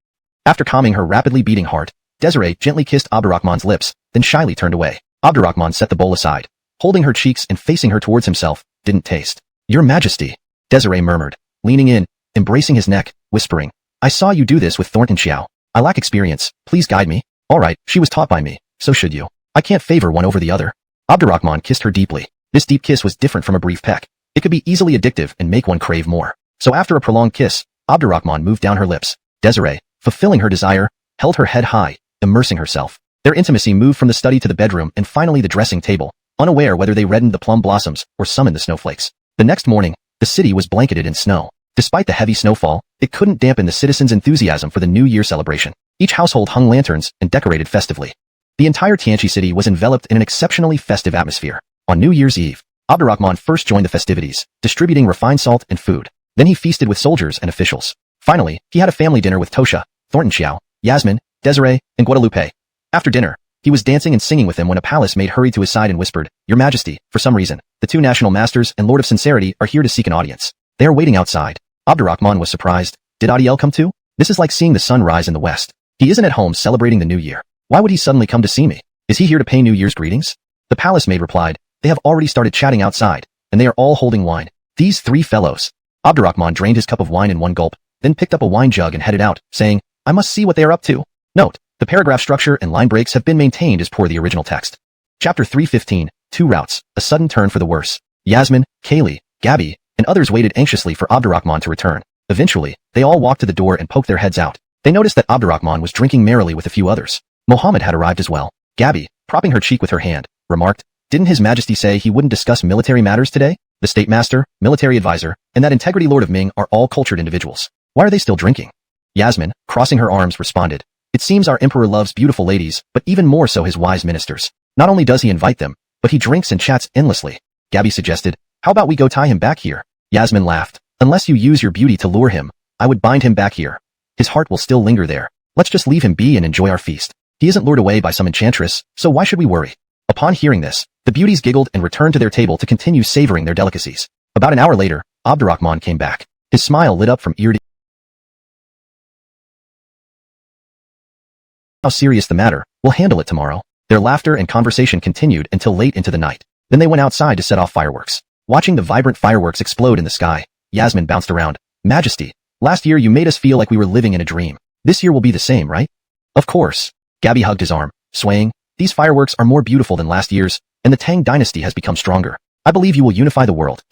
[SPEAKER 1] After calming her rapidly beating heart, Desiree gently kissed Abdurrahman's lips, then shyly turned away. Abdurrahman set the bowl aside, holding her cheeks and facing her towards himself. Didn't taste. Your Majesty, Desiree murmured, leaning in, embracing his neck, whispering, I saw you do this with Thornton Xiao. I lack experience. Please guide me. All right, she was taught by me. So should you. I can't favor one over the other. Abdurrahman kissed her deeply. This deep kiss was different from a brief peck. It could be easily addictive and make one crave more. So after a prolonged kiss, Abdurrahman moved down her lips. Desiree, fulfilling her desire, held her head high, immersing herself. Their intimacy moved from the study to the bedroom and finally the dressing table, unaware whether they reddened the plum blossoms or summoned the snowflakes. The next morning, the city was blanketed in snow. Despite the heavy snowfall, it couldn't dampen the citizens' enthusiasm for the New Year celebration. Each household hung lanterns and decorated festively. The entire Tianqi city was enveloped in an exceptionally festive atmosphere. On New Year's Eve, Abdurrahman first joined the festivities, distributing refined salt and food. Then he feasted with soldiers and officials. Finally, he had a family dinner with Tosha, Thornton Xiao, Yasmin, Desiree, and Guadalupe. After dinner, he was dancing and singing with them when a palace maid hurried to his side and whispered, Your Majesty, for some reason, the two national masters and Lord of Sincerity are here to seek an audience. They are waiting outside. Abdurrahman was surprised. Did Adiel come too? This is like seeing the sun rise in the west. He isn't at home celebrating the new year. Why would he suddenly come to see me? Is he here to pay New Year's greetings? The palace maid replied, They have already started chatting outside, and they are all holding wine. These three fellows. Abdurrahman drained his cup of wine in one gulp, then picked up a wine jug and headed out, saying, I must see what they are up to. Note, the paragraph structure and line breaks have been maintained as per the original text. Chapter 315, Two Routes, A Sudden Turn for the Worse. Yasmin, Kaylee, Gabby, and others waited anxiously for Abdurrahman to return. Eventually, they all walked to the door and poked their heads out. They noticed that Abdurrahman was drinking merrily with a few others. Mohammed had arrived as well. Gabby, propping her cheek with her hand, remarked, "Didn't His Majesty say he wouldn't discuss military matters today? The State Master, military advisor, and that integrity Lord of Ming are all cultured individuals. Why are they still drinking?" Yasmin, crossing her arms, responded, "It seems our emperor loves beautiful ladies, but even more so his wise ministers. Not only does he invite them, but he drinks and chats endlessly." Gabby suggested, "How about we go tie him back here?" Yasmin laughed, "Unless you use your beauty to lure him, I would bind him back here. His heart will still linger there. Let's just leave him be and enjoy our feast. He isn't lured away by some enchantress, so why should we worry?" Upon hearing this, the beauties giggled and returned to their table to continue savoring their delicacies. About an hour later, Abdurrahman came back. His smile lit up from ear to ear. "How serious the matter? We'll handle it tomorrow." Their laughter and conversation continued until late into the night. Then they went outside to set off fireworks. Watching the vibrant fireworks explode in the sky, Yasmin bounced around. "Majesty, last year you made us feel like we were living in a dream. This year will be the same, right?" "Of course." Gabby hugged his arm, swaying. "These fireworks are more beautiful than last year's, and the Tang dynasty has become stronger. I believe you will unify the world."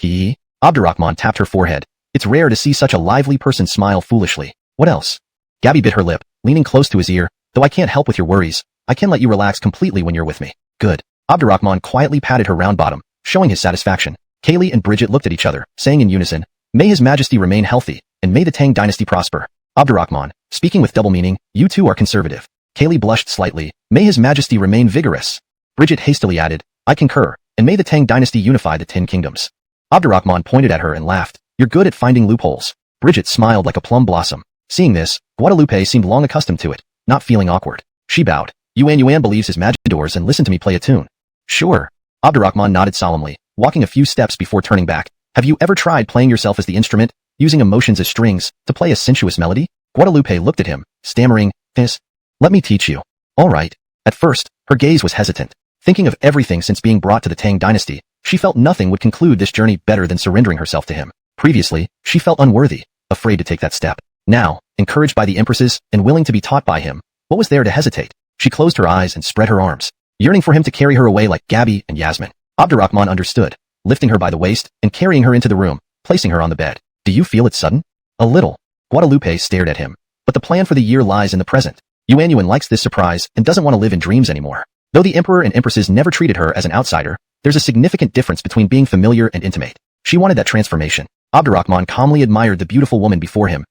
[SPEAKER 1] Abdurrahman tapped her forehead. "It's rare to see such a lively person smile foolishly. What else?" Gabby bit her lip, leaning close to his ear. "Though I can't help with your worries, I can let you relax completely when you're with me." "Good." Abdurrahman quietly patted her round bottom, showing his satisfaction. Kaylee and Bridget looked at each other, saying in unison, "May His Majesty remain healthy, and may the Tang dynasty prosper." Abdurrahman, speaking with double meaning, "You two are conservative." Kaylee blushed slightly. "May His Majesty remain vigorous." Bridget hastily added, "I concur, and may the Tang dynasty unify the 10 kingdoms." Abdurrahman pointed at her and laughed. "You're good at finding loopholes." Bridget smiled like a plum blossom. Seeing this, Guadalupe seemed long accustomed to it, not feeling awkward. She bowed. Yuan believes His Majesty adores and listen to me play a tune." "Sure." Abdurrahman nodded solemnly, walking a few steps before turning back. "Have you ever tried playing yourself as the instrument, using emotions as strings, to play a sensuous melody?" Guadalupe looked at him, stammering, "This. Let me teach you." "All right." At first, her gaze was hesitant. Thinking of everything since being brought to the Tang dynasty, she felt nothing would conclude this journey better than surrendering herself to him. Previously, she felt unworthy, afraid to take that step. Now, encouraged by the empresses and willing to be taught by him, what was there to hesitate? She closed her eyes and spread her arms, yearning for him to carry her away like Gabby and Yasmin. Abdurrahman understood, lifting her by the waist and carrying her into the room, placing her on the bed. "Do you feel it sudden?" "A little." Guadalupe stared at him. "But the plan for the year lies in the present. Yuan likes this surprise and doesn't want to live in dreams anymore." Though the emperor and empresses never treated her as an outsider, there's a significant difference between being familiar and intimate. She wanted that transformation. Abdurrahman calmly admired the beautiful woman before him.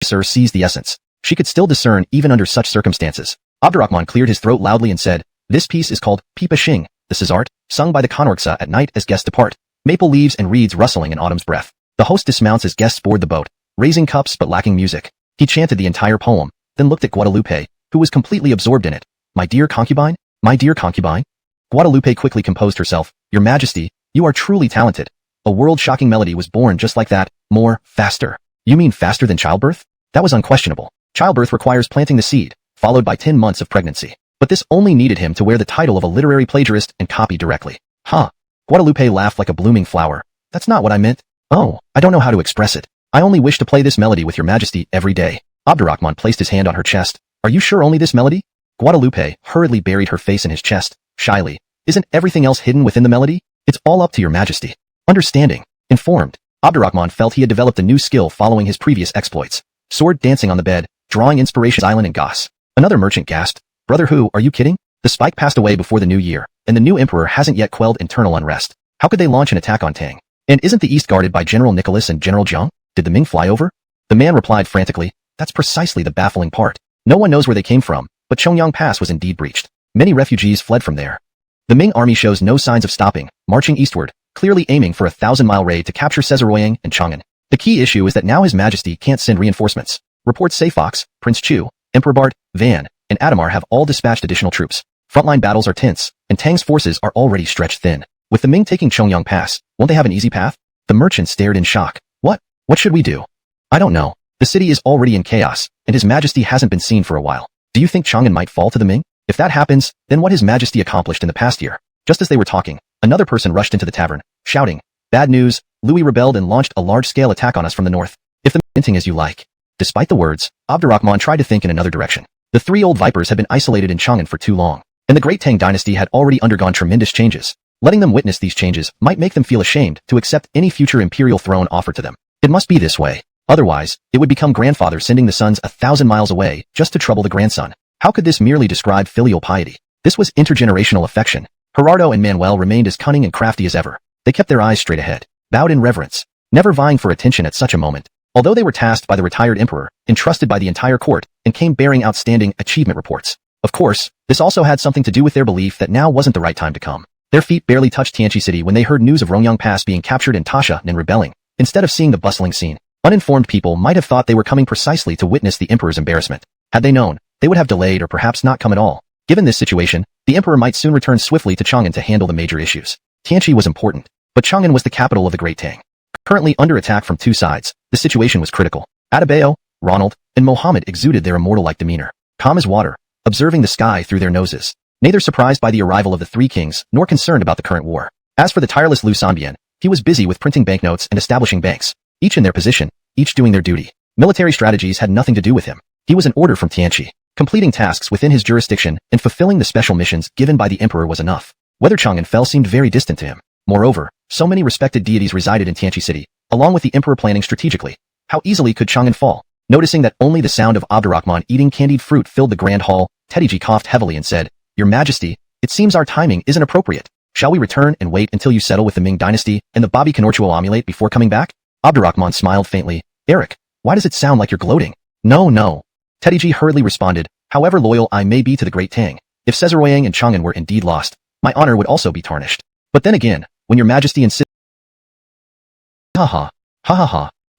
[SPEAKER 1] Sir seized the essence. She could still discern even under such circumstances. Abdurrahman cleared his throat loudly and said, "This piece is called Pipa Xing. This is art, sung by the Conorxa at night as guests depart. Maple leaves and reeds rustling in autumn's breath. The host dismounts as guests board the boat, raising cups but lacking music." He chanted the entire poem, then looked at Guadalupe, who was completely absorbed in it. "My dear concubine? My dear concubine?" Guadalupe quickly composed herself. "Your Majesty, you are truly talented." A world-shocking melody was born just like that, more, faster. "You mean faster than childbirth?" That was unquestionable. Childbirth requires planting the seed, followed by 10 months of pregnancy. But this only needed him to wear the title of a literary plagiarist and copy directly. "Huh." Guadalupe laughed like a blooming flower. "That's not what I meant." "Oh, I don't know how to express it. I only wish to play this melody with your Majesty every day." Abdurrahman placed his hand on her chest. "Are you sure only this melody?" Guadalupe hurriedly buried her face in his chest, shyly. "Isn't everything else hidden within the melody? It's all up to your Majesty." Understanding, informed, Abdurrahman felt he had developed a new skill following his previous exploits. Sword dancing on the bed, drawing inspiration island and goss. Another merchant gasped, "Brother Hu, are you kidding? The spike passed away before the new year, and the new emperor hasn't yet quelled internal unrest. How could they launch an attack on Tang? And isn't the east guarded by General Nicholas and General Jiang? Did the Ming fly over?" The man replied frantically, "That's precisely the baffling part. No one knows where they came from, but Chongyang Pass was indeed breached. Many refugees fled from there. The Ming army shows no signs of stopping, marching eastward, clearly aiming for a 1,000-mile raid to capture Caesaroyang and Chang'an. The key issue is that now His Majesty can't send reinforcements. Reports say Fox, Prince Chu, Emperor Bart, Van, and Adamar have all dispatched additional troops. Frontline battles are tense, and Tang's forces are already stretched thin. With the Ming taking Chongyang Pass, won't they have an easy path?" The merchant stared in shock. "What? What should we do?" "I don't know. The city is already in chaos, and His Majesty hasn't been seen for a while. Do you think Chang'an might fall to the Ming? If that happens, then what His Majesty accomplished in the past year?" Just as they were talking, another person rushed into the tavern, shouting, "Bad news, Louis rebelled and launched a large-scale attack on us from the north. If the minting as you like." Despite the words, Abdurrahman tried to think in another direction. The 3 old vipers had been isolated in Chang'an for too long, and the Great Tang dynasty had already undergone tremendous changes. Letting them witness these changes might make them feel ashamed to accept any future imperial throne offered to them. It must be this way. Otherwise, it would become grandfather sending the sons 1,000 miles away just to trouble the grandson. How could this merely describe filial piety? This was intergenerational affection. Gerardo and Manuel remained as cunning and crafty as ever. They kept their eyes straight ahead, bowed in reverence, never vying for attention at such a moment. Although they were tasked by the retired emperor, entrusted by the entire court, and came bearing outstanding achievement reports. Of course, this also had something to do with their belief that now wasn't the right time to come. Their feet barely touched Tianqi City when they heard news of Rongyang Pass being captured and Tasha and rebelling. Instead of seeing the bustling scene, uninformed people might have thought they were coming precisely to witness the emperor's embarrassment. Had they known, they would have delayed or perhaps not come at all. Given this situation, the emperor might soon return swiftly to Chang'an to handle the major issues. Tianqi was important, but Chang'an was the capital of the Great Tang. Currently under attack from two sides, the situation was critical. Adebayo, Ronald, and Mohammed exuded their immortal-like demeanor, calm as water, observing the sky through their noses, neither surprised by the arrival of the three kings nor concerned about the current war. As for the tireless Liu Sanbian, he was busy with printing banknotes and establishing banks, each in their position, each doing their duty. Military strategies had nothing to do with him. He was an order from Tianqi. Completing tasks within his jurisdiction and fulfilling the special missions given by the emperor was enough. Whether Chang'an fell seemed very distant to him. Moreover, so many respected deities resided in Tianqi City, along with the emperor planning strategically. How easily could Chang'an fall? Noticing that only the sound of Abdurrahman eating candied fruit filled the grand hall, Tediji coughed heavily and said, "Your Majesty, it seems our timing isn't appropriate. Shall we return and wait until you settle with the Ming dynasty and the Bobby Canorchuo amulet before coming back?" Abdurrahman smiled faintly. "Eric, why does it sound like you're gloating?" No. Tediji hurriedly responded, "However loyal I may be to the Great Tang, if Caesaroyang and Chang'an were indeed lost, my honor would also be tarnished. But then again, when your Majesty insists—" Ha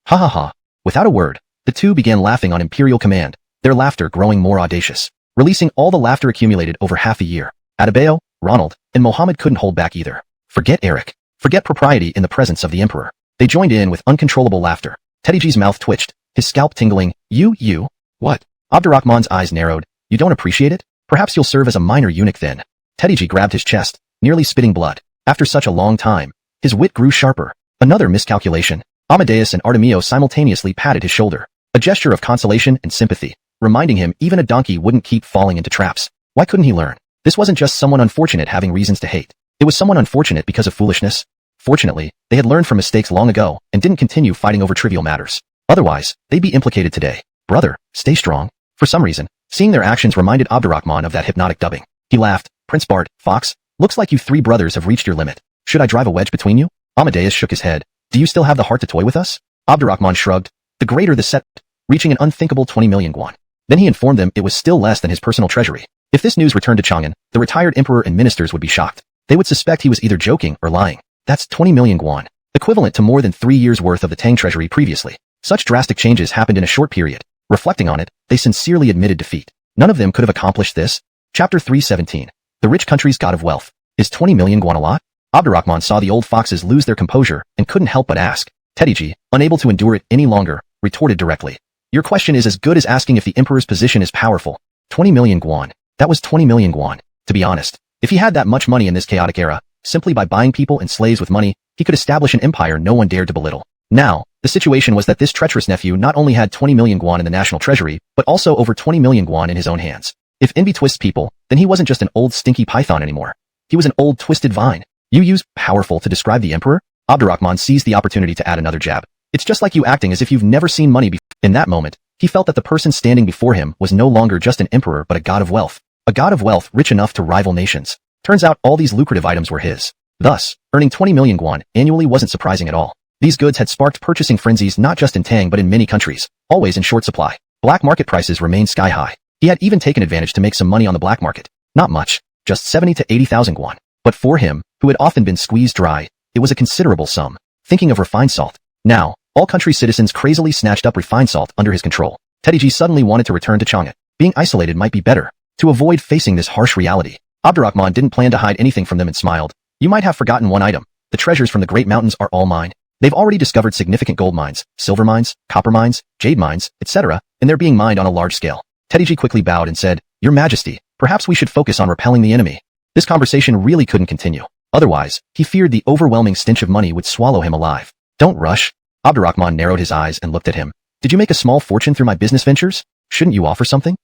[SPEAKER 1] ha. Without a word, the two began laughing on imperial command, their laughter growing more audacious, releasing all the laughter accumulated over half a year. Adebayo, Ronald, and Mohammed couldn't hold back either. Forget Eric. Forget propriety in the presence of the emperor. They joined in with uncontrollable laughter. Tediji's mouth twitched, his scalp tingling. You? What? Abdurrahman's eyes narrowed. You don't appreciate it? Perhaps you'll serve as a minor eunuch then. Tediji grabbed his chest, nearly spitting blood. After such a long time, his wit grew sharper. Another miscalculation. Amadeus and Artemio simultaneously patted his shoulder, a gesture of consolation and sympathy, reminding him even a donkey wouldn't keep falling into traps. Why couldn't he learn? This wasn't just someone unfortunate having reasons to hate. It was someone unfortunate because of foolishness. Fortunately, they had learned from mistakes long ago and didn't continue fighting over trivial matters. Otherwise, they'd be implicated today. Brother, stay strong. For some reason, seeing their actions reminded Abdurrahman of that hypnotic dubbing. He laughed. Prince Bart, Fox, looks like you three brothers have reached your limit. Should I drive a wedge between you? Amadeus shook his head. Do you still have the heart to toy with us? Abdurrahman shrugged. The greater the set, reaching an unthinkable 20 million guan. Then he informed them it was still less than his personal treasury. If this news returned to Chang'an, the retired emperor and ministers would be shocked. They would suspect he was either joking or lying. That's 20 million guan, equivalent to more than 3 years' worth of the Tang treasury previously. Such drastic changes happened in a short period. Reflecting on it, they sincerely admitted defeat. None of them could have accomplished this. Chapter 317. The Rich Country's God of Wealth. Is 20 million guan a lot? Abdurrahman saw the old foxes lose their composure and couldn't help but ask. Tediji, unable to endure it any longer, retorted directly. Your question is as good as asking if the emperor's position is powerful. 20 million guan. That was 20 million guan. To be honest, if he had that much money in this chaotic era, simply by buying people and slaves with money, he could establish an empire no one dared to belittle. Now, the situation was that this treacherous nephew not only had 20 million guan in the national treasury, but also over 20 million guan in his own hands. If envy twists people, then he wasn't just an old stinky python anymore. He was an old twisted vine. You use powerful to describe the emperor? Abdurrahman seized the opportunity to add another jab. It's just like you acting as if you've never seen money before. In that moment, he felt that the person standing before him was no longer just an emperor but a god of wealth. A god of wealth rich enough to rival nations. Turns out all these lucrative items were his. Thus, earning 20 million guan annually wasn't surprising at all. These goods had sparked purchasing frenzies not just in Tang but in many countries, always in short supply. Black market prices remained sky high. He had even taken advantage to make some money on the black market. Not much, just 70 to 80,000 guan. But for him, who had often been squeezed dry, it was a considerable sum. Thinking of refined salt. Now, all country citizens crazily snatched up refined salt under his control. Tediji suddenly wanted to return to Chang'an. Being isolated might be better. To avoid facing this harsh reality, Abdurrahman didn't plan to hide anything from them and smiled. You might have forgotten one item. The treasures from the Great Mountains are all mine. They've already discovered significant gold mines, silver mines, copper mines, jade mines, etc., and they're being mined on a large scale. Tediji quickly bowed and said, Your Majesty, perhaps we should focus on repelling the enemy. This conversation really couldn't continue. Otherwise, he feared the overwhelming stench of money would swallow him alive. Don't rush. Abdurrahman narrowed his eyes and looked at him. Did you make a small fortune through my business ventures? Shouldn't you offer something?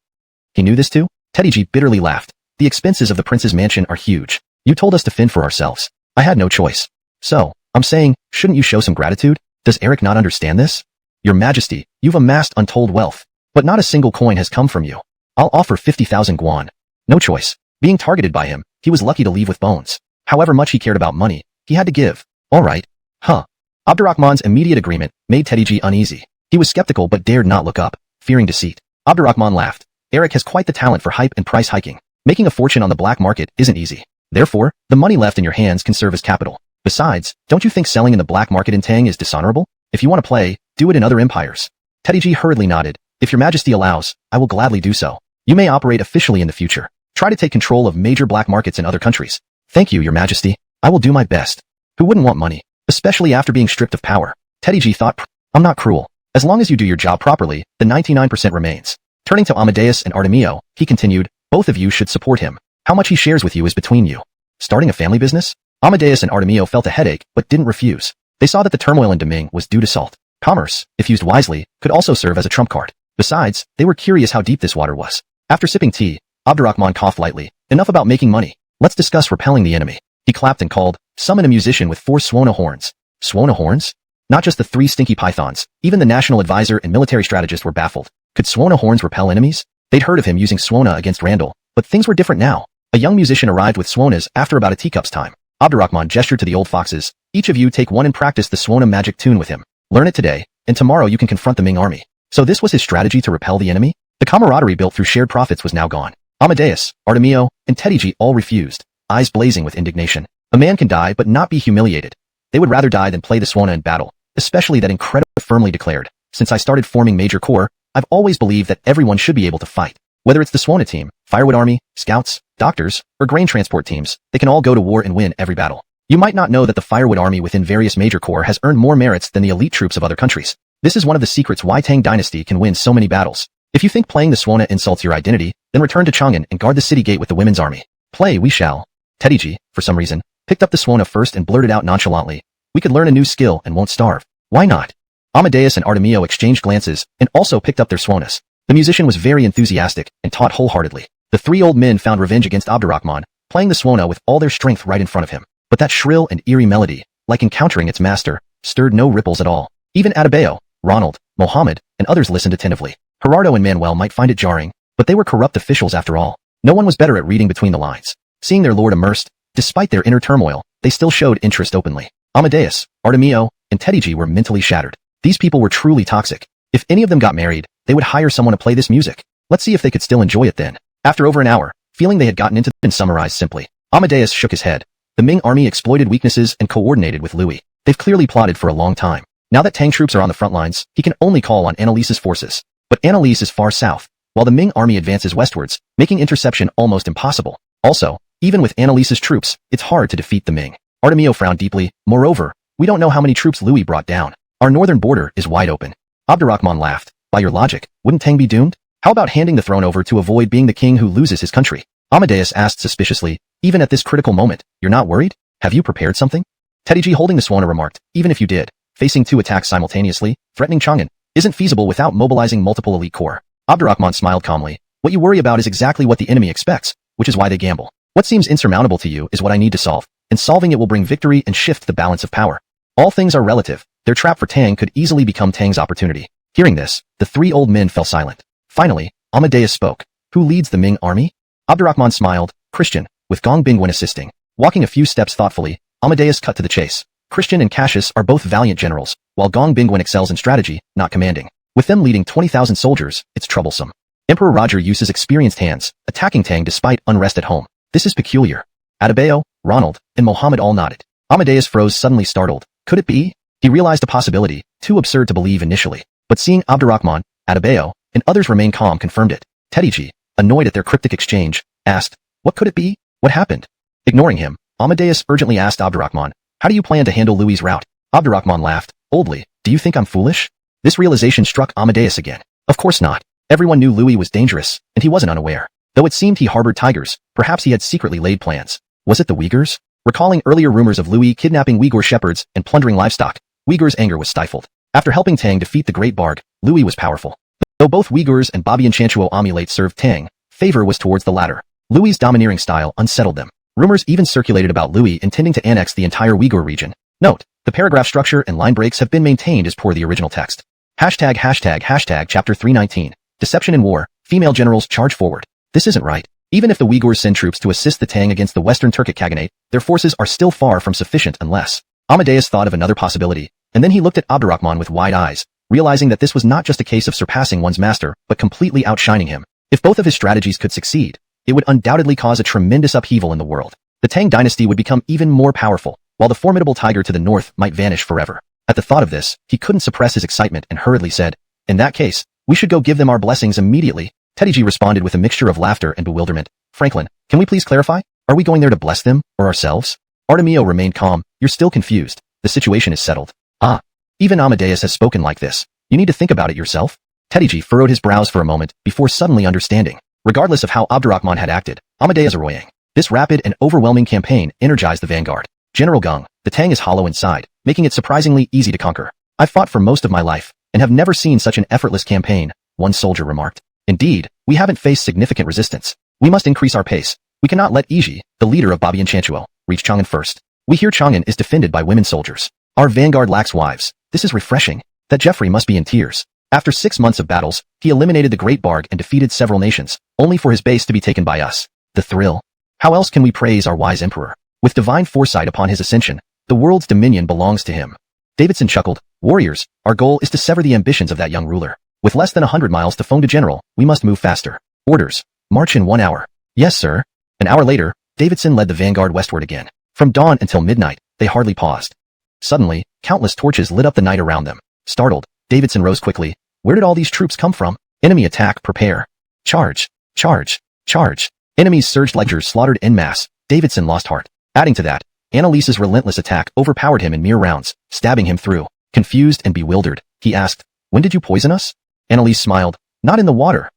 [SPEAKER 1] He knew this too? Tediji bitterly laughed. The expenses of the prince's mansion are huge. You told us to fend for ourselves. I had no choice. So, I'm saying, shouldn't you show some gratitude? Does Eric not understand this? Your Majesty, you've amassed untold wealth, but not a single coin has come from you. I'll offer 50,000 guan. No choice. Being targeted by him, he was lucky to leave with bones. However much he cared about money, he had to give. All right. Huh. Abdurrahman's immediate agreement made Teddy G uneasy. He was skeptical but dared not look up, fearing deceit. Abdurrahman laughed. Eric has quite the talent for hype and price hiking. Making a fortune on the black market isn't easy. Therefore, the money left in your hands can serve as capital. Besides, don't you think selling in the black market in Tang is dishonorable? If you want to play, do it in other empires. Teddy G hurriedly nodded. If your Majesty allows, I will gladly do so. You may operate officially in the future. Try to take control of major black markets in other countries. Thank you, Your Majesty. I will do my best. Who wouldn't want money? Especially after being stripped of power. Teddy G thought, I'm not cruel. As long as you do your job properly, the 99% remains. Turning to Amadeus and Artemio, he continued, both of you should support him. How much he shares with you is between you. Starting a family business? Amadeus and Artemio felt a headache, but didn't refuse. They saw that the turmoil in Deming was due to salt. Commerce, if used wisely, could also serve as a trump card. Besides, they were curious how deep this water was. After sipping tea, Abdurrahman coughed lightly. Enough about making money. Let's discuss repelling the enemy. He clapped and called, summon a musician with 4 Swona horns. Swona horns? Not just the 3 stinky pythons. Even the national advisor and military strategist were baffled. Could Swona horns repel enemies? They'd heard of him using Swona against Randall, but things were different now. A young musician arrived with Swonas after about a teacup's time. Abdurrahman gestured to the old foxes. Each of you take one and practice the Swona magic tune with him. Learn it today, and tomorrow you can confront the Ming army. So this was his strategy to repel the enemy? The camaraderie built through shared profits was now gone. Amadeus, Artemio, and Teddy G all refused, eyes blazing with indignation. A man can die but not be humiliated. They would rather die than play the Swona in battle, especially that incredibly firmly declared. Since I started forming Major Corps, I've always believed that everyone should be able to fight. Whether it's the Swona team, Firewood Army, Scouts, Doctors, or Grain Transport teams, they can all go to war and win every battle. You might not know that the Firewood Army within various Major Corps has earned more merits than the elite troops of other countries. This is one of the secrets why Tang Dynasty can win so many battles. If you think playing the Swona insults your identity, then return to Chang'an and guard the city gate with the women's army. Play we shall. Teddy G, for some reason, picked up the Swona first and blurted out nonchalantly. We could learn a new skill and won't starve. Why not? Amadeus and Artemio exchanged glances and also picked up their Swonas. The musician was very enthusiastic and taught wholeheartedly. The 3 old men found revenge against Abdurrahman, playing the Swona with all their strength right in front of him. But that shrill and eerie melody, like encountering its master, stirred no ripples at all. Even Adebayo, Ronald, Mohammed, and others listened attentively. Gerardo and Manuel might find it jarring, but they were corrupt officials after all. No one was better at reading between the lines. Seeing their lord immersed, despite their inner turmoil, they still showed interest openly. Amadeus, Artemio, and Teddy G were mentally shattered. These people were truly toxic. If any of them got married, they would hire someone to play this music. Let's see if they could still enjoy it then. After over an hour, feeling they had gotten into and summarized simply, Amadeus shook his head. The Ming army exploited weaknesses and coordinated with Louis. They've clearly plotted for a long time. Now that Tang troops are on the front lines, he can only call on Annalise's forces. But Annalise is far south, while the Ming army advances westwards, making interception almost impossible. Also, even with Annalise's troops, it's hard to defeat the Ming. Artemio frowned deeply. Moreover, we don't know how many troops Louis brought down. Our northern border is wide open. Abdurrahman laughed. By your logic, wouldn't Tang be doomed? How about handing the throne over to avoid being the king who loses his country? Amadeus asked suspiciously. Even at this critical moment, you're not worried? Have you prepared something? Teddy G holding the Swona remarked. Even if you did, facing 2 attacks simultaneously, threatening Chang'an, isn't feasible without mobilizing multiple elite corps. Abdurrahman smiled calmly. What you worry about is exactly what the enemy expects, which is why they gamble. What seems insurmountable to you is what I need to solve, and solving it will bring victory and shift the balance of power. All things are relative. Their trap for Tang could easily become Tang's opportunity. Hearing this, the 3 old men fell silent. Finally, Amadeus spoke. Who leads the Ming army? Abdurrahman smiled. Christian, with Gong Bingwen assisting. Walking a few steps thoughtfully, Amadeus cut to the chase. Christian and Cassius are both valiant generals, while Gong Bingwen excels in strategy, not commanding. With them leading 20,000 soldiers, it's troublesome. Emperor Roger uses experienced hands, attacking Tang despite unrest at home. This is peculiar. Adebayo, Ronald, and Mohammed all nodded. Amadeus froze suddenly startled. Could it be? He realized a possibility, too absurd to believe initially. But seeing Abdurrahman, Adebayo, and others remain calm confirmed it. Teddy G, annoyed at their cryptic exchange, asked, what could it be? What happened? Ignoring him, Amadeus urgently asked Abdurrahman, how do you plan to handle Louis' route? Abdurrahman laughed. Oldly, do you think I'm foolish? This realization struck Amadeus again. Of course not. Everyone knew Louis was dangerous, and he wasn't unaware. Though it seemed he harbored tigers, perhaps he had secretly laid plans. Was it the Uyghurs? Recalling earlier rumors of Louis kidnapping Uyghur shepherds and plundering livestock, Uyghurs' anger was stifled. After helping Tang defeat the Great Barg, Louis was powerful. Though both Uyghurs and Babian Chanchuo Amulate served Tang, favor was towards the latter. Louis' domineering style unsettled them. Rumors even circulated about Louis intending to annex the entire Uyghur region. Note: the paragraph structure and line breaks have been maintained as per the original text. ####Chapter 319. Deception in War. Female generals charge forward. This isn't right. Even if the Uyghurs send troops to assist the Tang against the Western Turkic Khaganate, their forces are still far from sufficient unless... Amadeus thought of another possibility, and then he looked at Abdurrahman with wide eyes, realizing that this was not just a case of surpassing one's master, but completely outshining him. If both of his strategies could succeed, it would undoubtedly cause a tremendous upheaval in the world. The Tang dynasty would become even more powerful, while the formidable tiger to the north might vanish forever. At the thought of this, he couldn't suppress his excitement and hurriedly said, "In that case, we should go give them our blessings immediately." Teddy G responded with a mixture of laughter and bewilderment. "Franklin, can we please clarify? Are we going there to bless them, or ourselves?" Artemio remained calm. "You're still confused. The situation is settled." "Ah. Even Amadeus has spoken like this. You need to think about it yourself." Teddy G furrowed his brows for a moment, before suddenly understanding. Regardless of how Abdurrahman had acted, Amadeus Arroyang. This rapid and overwhelming campaign energized the vanguard. "General Gung, the Tang is hollow inside, making it surprisingly easy to conquer. I've fought for most of my life, and have never seen such an effortless campaign," one soldier remarked. "Indeed, we haven't faced significant resistance. We must increase our pace. We cannot let Iji, the leader of Babian Chanchuo, reach Chang'an first. We hear Chang'an is defended by women soldiers. Our vanguard lacks wives. This is refreshing." That Jeffrey must be in tears. After 6 months of battles, he eliminated the Great Barg and defeated several nations, only for his base to be taken by us. The thrill. How else can we praise our wise emperor? With divine foresight upon his ascension, the world's dominion belongs to him. Davidson chuckled. "Warriors, our goal is to sever the ambitions of that young ruler. With less than 100 miles to Feng de General, we must move faster. Orders. March in 1 hour." "Yes, sir." An hour later, Davidson led the vanguard westward again. From dawn until midnight, they hardly paused. Suddenly, countless torches lit up the night around them. Startled, Davidson rose quickly. "Where did all these troops come from?" "Enemy attack, prepare. Charge, charge, charge." Enemies surged ledgers slaughtered en masse. Davidson lost heart. Adding to that, Annalise's relentless attack overpowered him in mere rounds, stabbing him through. Confused and bewildered, he asked, "When did you poison us?" Annalise smiled. "Not in the water.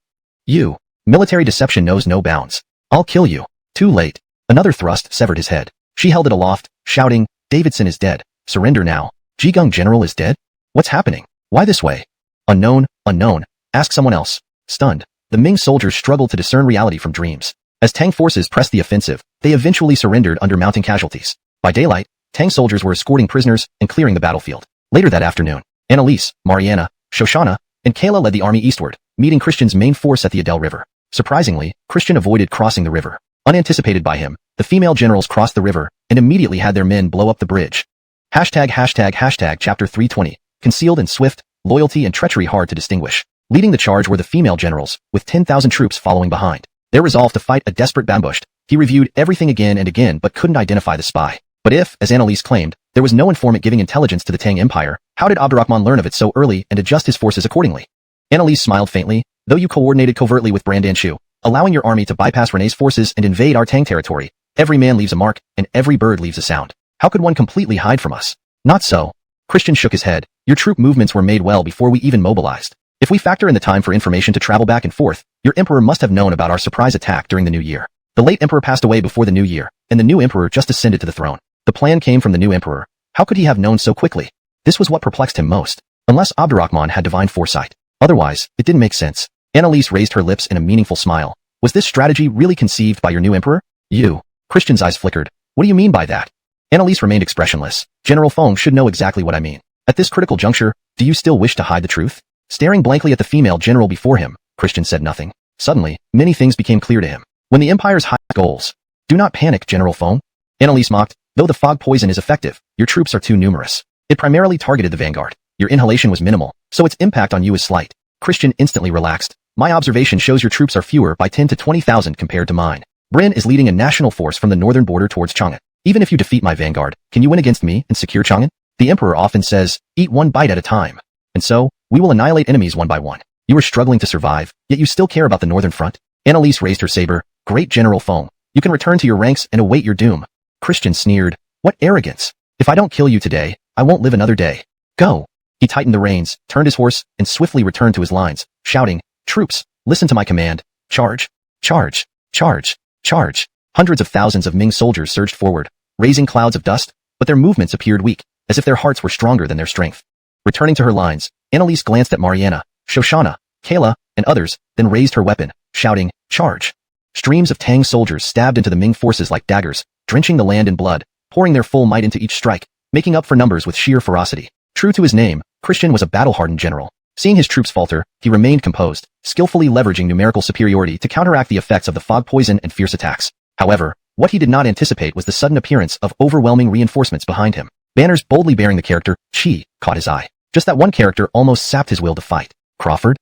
[SPEAKER 1] You. Military deception knows no bounds. I'll kill you." Too late. Another thrust severed his head. She held it aloft, shouting, "Davidson is dead. Surrender now." "Jigung General is dead? What's happening? Why this way?" "Unknown, unknown. Ask someone else." Stunned, the Ming soldiers struggled to discern reality from dreams. As Tang forces pressed the offensive, they eventually surrendered under mounting casualties. By daylight, Tang soldiers were escorting prisoners and clearing the battlefield. Later that afternoon, Annalise, Mariana, Shoshana, and Kayla led the army eastward, meeting Christian's main force at the Adel River. Surprisingly, Christian avoided crossing the river. Unanticipated by him, the female generals crossed the river and immediately had their men blow up the bridge. Chapter 320. Concealed and swift, loyalty and treachery hard to distinguish. Leading the charge were the female generals, with 10,000 troops following behind. Their resolve to fight a desperate ambushed. He reviewed everything again and again but couldn't identify the spy. But if, as Annalise claimed, there was no informant giving intelligence to the Tang Empire, how did Abdurrahman learn of it so early and adjust his forces accordingly? Annalise smiled faintly. "Though you coordinated covertly with Brandan Chu, allowing your army to bypass Rene's forces and invade our Tang territory, every man leaves a mark, and every bird leaves a sound. How could one completely hide from us?" "Not so." Christian shook his head. "Your troop movements were made well before we even mobilized. If we factor in the time for information to travel back and forth, your emperor must have known about our surprise attack during the new year. The late emperor passed away before the new year, and the new emperor just ascended to the throne. The plan came from the new emperor. How could he have known so quickly?" This was what perplexed him most. Unless Abdurrahman had divine foresight. Otherwise, it didn't make sense. Annalise raised her lips in a meaningful smile. "Was this strategy really conceived by your new emperor?" "You." Christian's eyes flickered. "What do you mean by that?" Annalise remained expressionless. "General Feng should know exactly what I mean. At this critical juncture, do you still wish to hide the truth?" Staring blankly at the female general before him, Christian said nothing. Suddenly, many things became clear to him. When the Empire's high goals. "Do not panic, General Feng." Annalise mocked. "Though the fog poison is effective, your troops are too numerous. It primarily targeted the vanguard. Your inhalation was minimal, so its impact on you is slight." Christian instantly relaxed. "My observation shows your troops are fewer by 10 to 20,000 compared to mine. Brin is leading a national force from the northern border towards Chang'an. Even if you defeat my vanguard, can you win against me and secure Chang'an? The Emperor often says, eat one bite at a time. And so, we will annihilate enemies one by one. You are struggling to survive, yet you still care about the northern front." Annalise raised her saber. "Great General Feng, you can return to your ranks and await your doom." Christian sneered. "What arrogance! If I don't kill you today, I won't live another day. Go." He tightened the reins, turned his horse, and swiftly returned to his lines, shouting, "Troops, listen to my command. Charge! Charge! Charge! Charge!" Hundreds of thousands of Ming soldiers surged forward, raising clouds of dust, but their movements appeared weak, as if their hearts were stronger than their strength. Returning to her lines, Annalise glanced at Mariana, Shoshana, Kayla, and others, then raised her weapon, shouting, "Charge!" Streams of Tang soldiers stabbed into the Ming forces like daggers, drenching the land in blood, pouring their full might into each strike, making up for numbers with sheer ferocity. True to his name, Christian was a battle-hardened general. Seeing his troops falter, he remained composed, skillfully leveraging numerical superiority to counteract the effects of the fog poison and fierce attacks. However, what he did not anticipate was the sudden appearance of overwhelming reinforcements behind him. Banners boldly bearing the character Qi caught his eye. Just that one character almost sapped his will to fight. Crawford?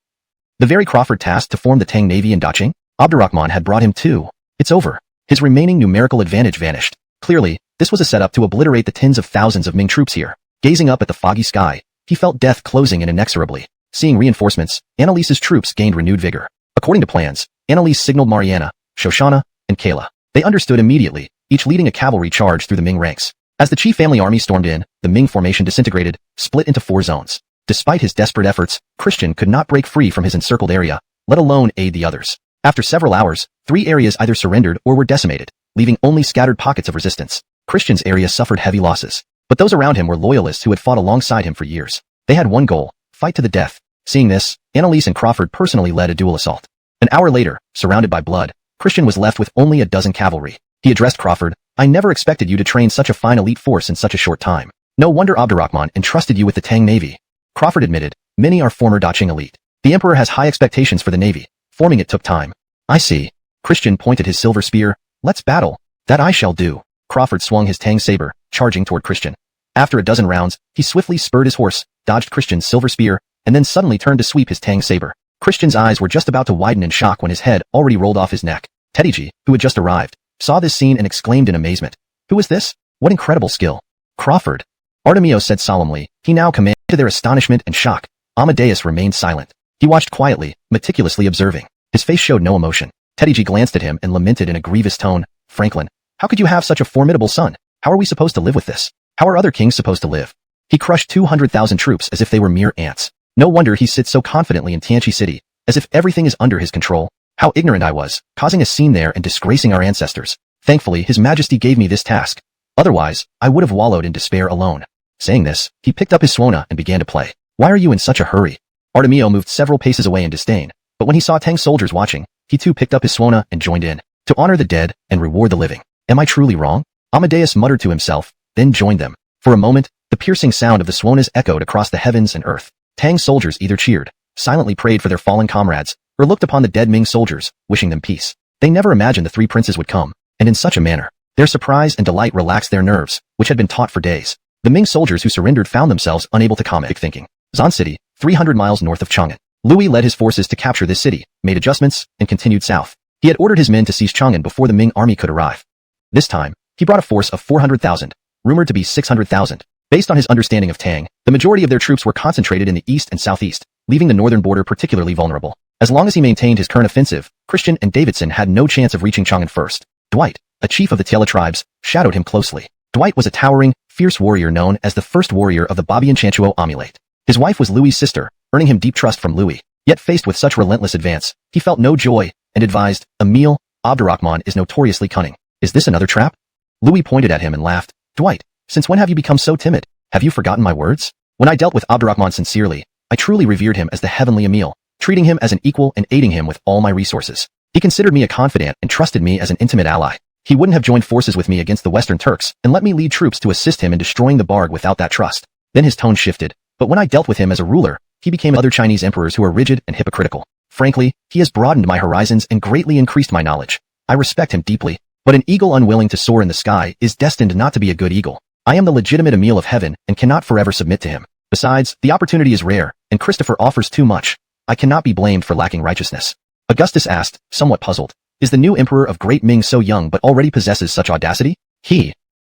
[SPEAKER 1] The very Crawford tasked to form the Tang Navy in Daqing? Abdurrahman had brought him too. It's over. His remaining numerical advantage vanished. Clearly, this was a setup to obliterate the tens of thousands of Ming troops here. Gazing up at the foggy sky, he felt death closing in inexorably. Seeing reinforcements, Annalise's troops gained renewed vigor. According to plans, Annalise signaled Mariana, Shoshana, and Kayla. They understood immediately, each leading a cavalry charge through the Ming ranks. As the Qi family army stormed in, the Ming formation disintegrated, split into 4 zones. Despite his desperate efforts, Christian could not break free from his encircled area, let alone aid the others. After several hours, 3 areas either surrendered or were decimated, leaving only scattered pockets of resistance. Christian's area suffered heavy losses. But those around him were loyalists who had fought alongside him for years. They had one goal, fight to the death. Seeing this, Annalise and Crawford personally led a dual assault. An hour later, surrounded by blood, Christian was left with only a dozen cavalry. He addressed Crawford, "I never expected you to train such a fine elite force in such a short time. No wonder Abdurrahman entrusted you with the Tang Navy." Crawford admitted, "Many are former Daqing elite. The Emperor has high expectations for the Navy. Forming it took time." "I see." Christian pointed his silver spear. "Let's battle." "That I shall do." Crawford swung his Tang saber, charging toward Christian. After a dozen rounds, he swiftly spurred his horse, dodged Christian's silver spear, and then suddenly turned to sweep his Tang saber. Christian's eyes were just about to widen in shock when his head already rolled off his neck. Teddyji, who had just arrived, saw this scene and exclaimed in amazement. "Who is this? What incredible skill!" "Crawford," Artemio said solemnly. He now commanded. To their astonishment and shock, Amadeus remained silent. He watched quietly, meticulously observing. His face showed no emotion. Teddyji glanced at him and lamented in a grievous tone, "Franklin, how could you have such a formidable son? How are we supposed to live with this? How are other kings supposed to live? He crushed 200,000 troops as if they were mere ants. No wonder he sits so confidently in Tianqi City, as if everything is under his control. How ignorant I was, causing a scene there and disgracing our ancestors. Thankfully, His Majesty gave me this task. Otherwise, I would have wallowed in despair alone." Saying this, he picked up his suona and began to play. "Why are you in such a hurry?" Artemio moved several paces away in disdain, but when he saw Tang soldiers watching, he too picked up his suona and joined in. "To honor the dead and reward the living. Am I truly wrong?" Amadeus muttered to himself, then joined them. For a moment, the piercing sound of the suonas echoed across the heavens and earth. Tang soldiers either cheered, silently prayed for their fallen comrades, or looked upon the dead Ming soldiers, wishing them peace. They never imagined the 3 princes would come, and in such a manner. Their surprise and delight relaxed their nerves, which had been taut for days. The Ming soldiers who surrendered found themselves unable to comment, thinking. Zan City, 300 miles north of Chang'an. Louis led his forces to capture this city, made adjustments, and continued south. He had ordered his men to seize Chang'an before the Ming army could arrive. This time, he brought a force of 400,000, rumored to be 600,000. Based on his understanding of Tang, the majority of their troops were concentrated in the east and southeast, leaving the northern border particularly vulnerable. As long as he maintained his current offensive, Christian and Davidson had no chance of reaching Chang'an first. Dwight, a chief of the Tiela tribes, shadowed him closely. Dwight was a towering, fierce warrior known as the first warrior of the Babian Chanchuo Amulate. His wife was Louis' sister, earning him deep trust from Louis. Yet faced with such relentless advance, he felt no joy, and advised, "Emil, Abdurrahman is notoriously cunning. Is this another trap?" Louis pointed at him and laughed. "Dwight, since when have you become so timid? Have you forgotten my words? When I dealt with Abdurrahman sincerely, I truly revered him as the heavenly Emil, treating him as an equal and aiding him with all my resources. He considered me a confidant and trusted me as an intimate ally. He wouldn't have joined forces with me against the Western Turks and let me lead troops to assist him in destroying the Barg without that trust." Then his tone shifted. "But when I dealt with him as a ruler, he became other Chinese emperors who are rigid and hypocritical. Frankly, he has broadened my horizons and greatly increased my knowledge. I respect him deeply, but an eagle unwilling to soar in the sky is destined not to be a good eagle. I am the legitimate Emil of heaven and cannot forever submit to him. Besides, the opportunity is rare, and Christopher offers too much. I cannot be blamed for lacking righteousness." Augustus asked, somewhat puzzled. "Is the new emperor of Great Ming so young but already possesses such audacity?"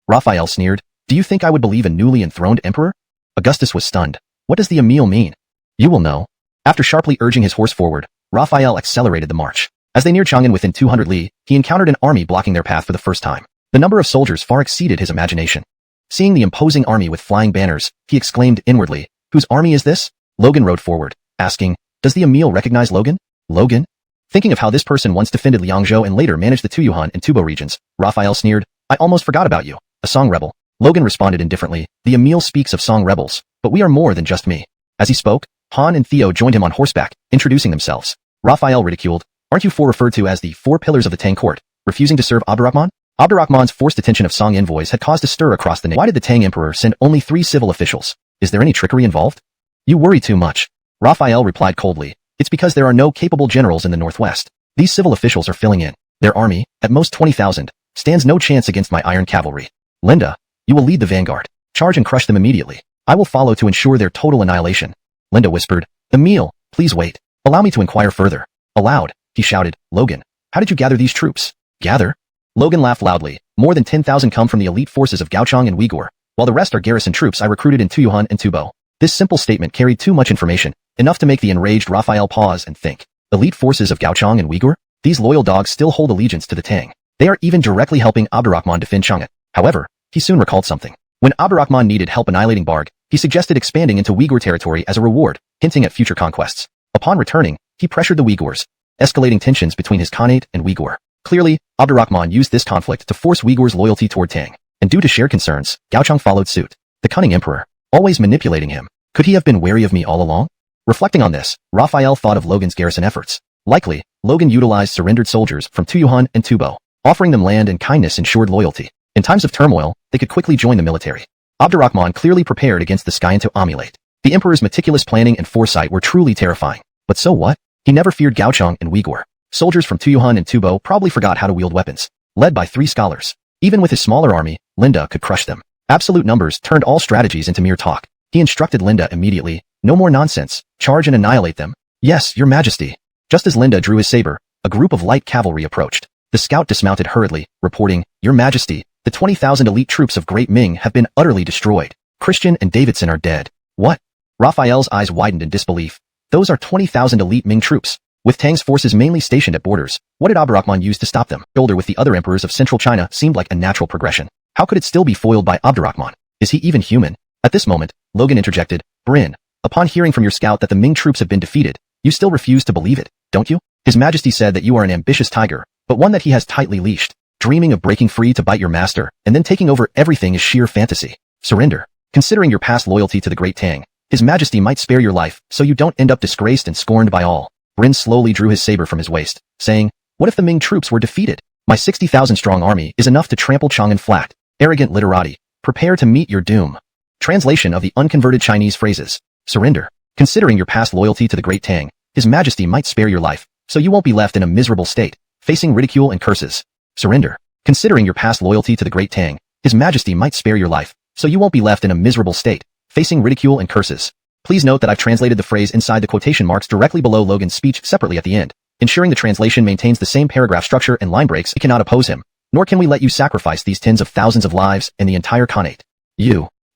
[SPEAKER 1] Raphael sneered. "Do you think I would believe a newly enthroned emperor?" Augustus was stunned. "What does the Emil mean?" "You will know." After sharply urging his horse forward, Raphael accelerated the march. As they neared Chang'an within 200 li, he encountered an army blocking their path for the first time. The number of soldiers far exceeded his imagination. Seeing the imposing army with flying banners, he exclaimed inwardly, "Whose army is this?" Logan rode forward, asking, "Does the Emil recognize Logan?" "Logan?" Thinking of how this person once defended Liangzhou and later managed the Tuyuhan and Tubo regions, Raphael sneered, "I almost forgot about you. A Song rebel." Logan responded indifferently, "The Emil speaks of Song rebels, but we are more than just me." As he spoke, Han and Theo joined him on horseback, introducing themselves. Raphael ridiculed, Aren't you four referred to as the four pillars of the Tang court, refusing to serve Abdurrahman? Abdurrahman's forced detention of Song envoys had caused a stir across the nation. Why did the Tang emperor send only 3 civil officials? Is there any trickery involved? You worry too much. Raphael replied coldly. It's because there are no capable generals in the northwest. These civil officials are filling in. Their army, at most 20,000, stands no chance against my iron cavalry. Linda, you will lead the vanguard. Charge and crush them immediately. I will follow to ensure their total annihilation. Linda whispered. Emil, please wait. Allow me to inquire further. Aloud, he shouted, Logan, how did you gather these troops? Gather? Logan laughed loudly. More than 10,000 come from the elite forces of Gaochang and Uyghur, while the rest are garrison troops I recruited in Tuyuhan and Tubo. This simple statement carried too much information, enough to make the enraged Raphael pause and think. Elite forces of Gaochang and Uyghur? These loyal dogs still hold allegiance to the Tang. They are even directly helping Abdurrahman defend Chang'an. However, he soon recalled something. When Abdurrahman needed help annihilating Barg, he suggested expanding into Uyghur territory as a reward, hinting at future conquests. Upon returning, he pressured the Uyghurs, escalating tensions between his Khanate and Uyghur. Clearly, Abdurrahman used this conflict to force Uyghurs' loyalty toward Tang, and due to shared concerns, Gaochang followed suit. The cunning emperor, always manipulating him. Could he have been wary of me all along? Reflecting on this, Raphael thought of Logan's garrison efforts. Likely, Logan utilized surrendered soldiers from Tuyuhan and Tubo. Offering them land and kindness ensured loyalty. In times of turmoil, they could quickly join the military. Abdurrahman clearly prepared against the Skyanto emulate. The emperor's meticulous planning and foresight were truly terrifying. But so what? He never feared Gaochang and Uyghur. Soldiers from Tuyuhan and Tubo probably forgot how to wield weapons. Led by 3 scholars. Even with his smaller army, Linda could crush them. Absolute numbers turned all strategies into mere talk. He instructed Linda immediately, no more nonsense, charge and annihilate them. Yes, your majesty. Just as Linda drew his saber, a group of light cavalry approached. The scout dismounted hurriedly, reporting, Your Majesty, the 20,000 elite troops of Great Ming have been utterly destroyed. Christian and Davidson are dead. What? Raphael's eyes widened in disbelief. Those are 20,000 elite Ming troops. With Tang's forces mainly stationed at borders, what did Abdurrahman use to stop them? Shoulder with the other emperors of central China seemed like a natural progression. How could it still be foiled by Abdurrahman? Is he even human? At this moment, Logan interjected, Bryn, upon hearing from your scout that the Ming troops have been defeated, you still refuse to believe it, don't you? His Majesty said that you are an ambitious tiger, but one that he has tightly leashed. Dreaming of breaking free to bite your master, and then taking over everything is sheer fantasy. Surrender. Considering your past loyalty to the Great Tang, His Majesty might spare your life, so you don't end up disgraced and scorned by all. Bryn slowly drew his saber from his waist, saying, What if the Ming troops were defeated? My 60,000 strong army is enough to trample Chang'an flat. Arrogant literati. Prepare to meet your doom. Translation of the unconverted Chinese phrases. Surrender. Considering your past loyalty to the Great Tang, His Majesty might spare your life, so you won't be left in a miserable state, facing ridicule and curses. Surrender. Considering your past loyalty to the Great Tang, His Majesty might spare your life, so you won't be left in a miserable state, facing ridicule and curses. Please note that I've translated the phrase inside the quotation marks directly below Logan's speech separately at the end, ensuring the translation maintains the same paragraph structure and line breaks. We cannot oppose him, nor can we let you sacrifice these tens of thousands of lives and the entire Khanate.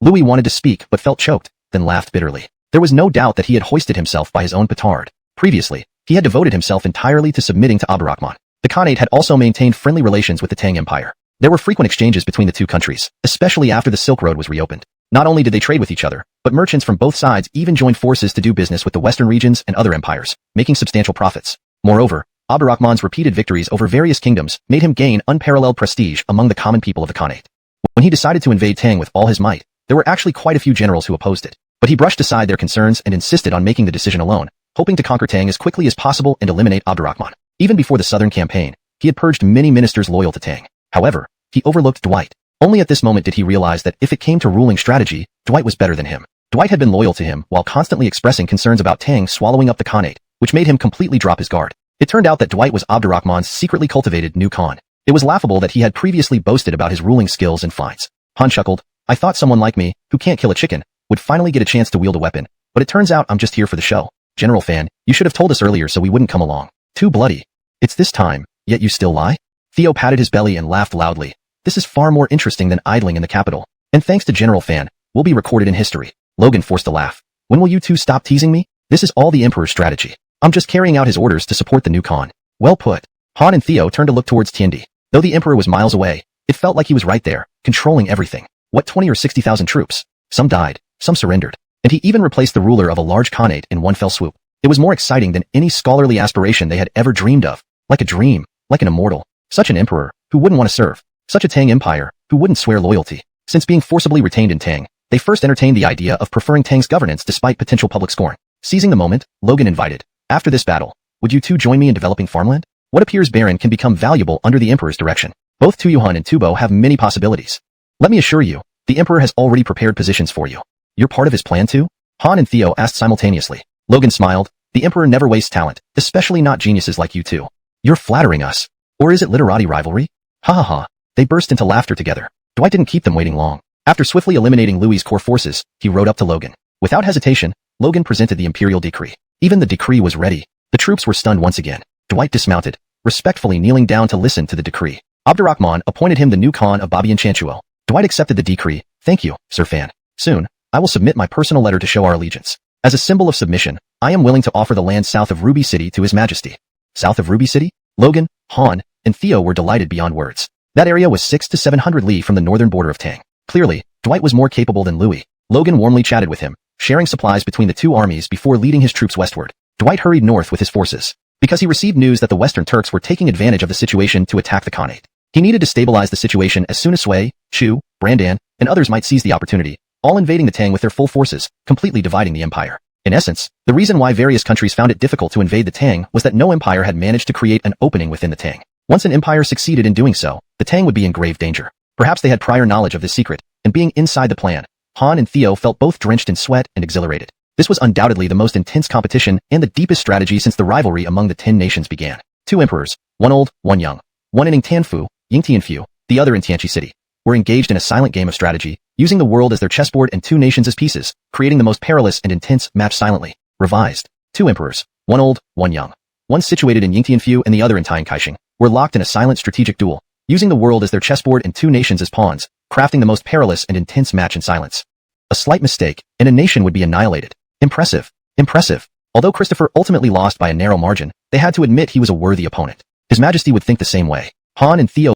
[SPEAKER 1] Louis wanted to speak but felt choked, then laughed bitterly. There was no doubt that he had hoisted himself by his own petard. Previously, he had devoted himself entirely to submitting to Abdurrahman. The Khanate had also maintained friendly relations with the Tang Empire. There were frequent exchanges between the two countries, especially after the Silk Road was reopened. Not only did they trade with each other, but merchants from both sides even joined forces to do business with the western regions and other empires, making substantial profits. Moreover, Abdurrahman's repeated victories over various kingdoms made him gain unparalleled prestige among the common people of the Khanate. When he decided to invade Tang with all his might, there were actually quite a few generals who opposed it, but he brushed aside their concerns and insisted on making the decision alone, hoping to conquer Tang as quickly as possible and eliminate Abdurrahman. Even before the southern campaign, he had purged many ministers loyal to Tang. However, he overlooked Dwight. Only at this moment did he realize that if it came to ruling strategy, Dwight was better than him. Dwight had been loyal to him while constantly expressing concerns about Tang swallowing up the Khanate, which made him completely drop his guard. It turned out that Dwight was Abdurrahman's secretly cultivated new Khan. It was laughable that he had previously boasted about his ruling skills and flights. Han chuckled, I thought someone like me, who can't kill a chicken, would finally get a chance to wield a weapon, but it turns out I'm just here for the show. General Fan, you should have told us earlier so we wouldn't come along. Too bloody. It's this time, yet you still lie? Theo patted his belly and laughed loudly. This is far more interesting than idling in the capital. And thanks to General Fan, we'll be recorded in history. Logan forced a laugh. When will you two stop teasing me? This is all the Emperor's strategy. I'm just carrying out his orders to support the new Khan. Well put. Han and Theo turned to look towards Tiandi. Though the Emperor was miles away, it felt like he was right there, controlling everything. What 20 or 60,000 troops? Some died, some surrendered. And he even replaced the ruler of a large Khanate in one fell swoop. It was more exciting than any scholarly aspiration they had ever dreamed of. Like a dream, like an immortal. Such an emperor, who wouldn't want to serve. Such a Tang empire, who wouldn't swear loyalty. Since being forcibly retained in Tang, they first entertained the idea of preferring Tang's governance despite potential public scorn. Seizing the moment, Logan invited, after this battle, would you two join me in developing farmland? What appears barren can become valuable under the Emperor's direction. Both Tuyuhun and Tubo have many possibilities. Let me assure you, the Emperor has already prepared positions for you. You're part of his plan too? Han and Theo asked simultaneously. Logan smiled. The Emperor never wastes talent, especially not geniuses like you two. You're flattering us. Or is it literati rivalry? Ha ha ha. They burst into laughter together. Dwight didn't keep them waiting long. After swiftly eliminating Louis's core forces, he rode up to Logan. Without hesitation, Logan presented the Imperial Decree. Even the decree was ready. The troops were stunned once again. Dwight dismounted, respectfully kneeling down to listen to the decree. Abdurrahman appointed him the new Khan of Babian Chanchuo. Dwight accepted the decree. Thank you, Sir Fan. Soon, I will submit my personal letter to show our allegiance. As a symbol of submission, I am willing to offer the land south of Ruby City to His Majesty. South of Ruby City? Logan, Han, and Theo were delighted beyond words. That area was 600 to 700 li from the northern border of Tang. Clearly, Dwight was more capable than Louis. Logan warmly chatted with him, sharing supplies between the two armies before leading his troops westward. Dwight hurried north with his forces, because he received news that the Western Turks were taking advantage of the situation to attack the Khanate. He needed to stabilize the situation as soon as Sui, Chu, Brandan, and others might seize the opportunity, all invading the Tang with their full forces, completely dividing the empire. In essence, the reason why various countries found it difficult to invade the Tang was that no empire had managed to create an opening within the Tang. Once an empire succeeded in doing so, the Tang would be in grave danger. Perhaps they had prior knowledge of this secret, and being inside the plan, Han and Theo felt both drenched in sweat and exhilarated. This was undoubtedly the most intense competition and the deepest strategy since the rivalry among the 10 nations began. Two emperors, one old, one young, one in Yingtianfu, Yingtianfu, the other in Tianqi City, were engaged in a silent game of strategy, using the world as their chessboard and two nations as pieces, creating the most perilous and intense match silently. Revised. Two emperors, one old, one young, one situated in Yingtianfu and the other in Tiankaixing, were locked in a silent strategic duel, using the world as their chessboard and two nations as pawns, crafting the most perilous and intense match in silence. A slight mistake, and a nation would be annihilated. Impressive. Impressive. Although Christopher ultimately lost by a narrow margin, they had to admit he was a worthy opponent. His Majesty would think the same way. Han and Theo.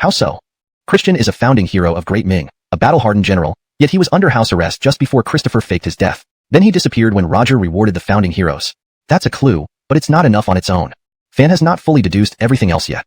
[SPEAKER 1] How so? Christian is a founding hero of Great Ming, a battle-hardened general, yet he was under house arrest just before Christopher faked his death. Then he disappeared when Roger rewarded the founding heroes. That's a clue, but it's not enough on its own. Fan has not fully deduced everything else yet.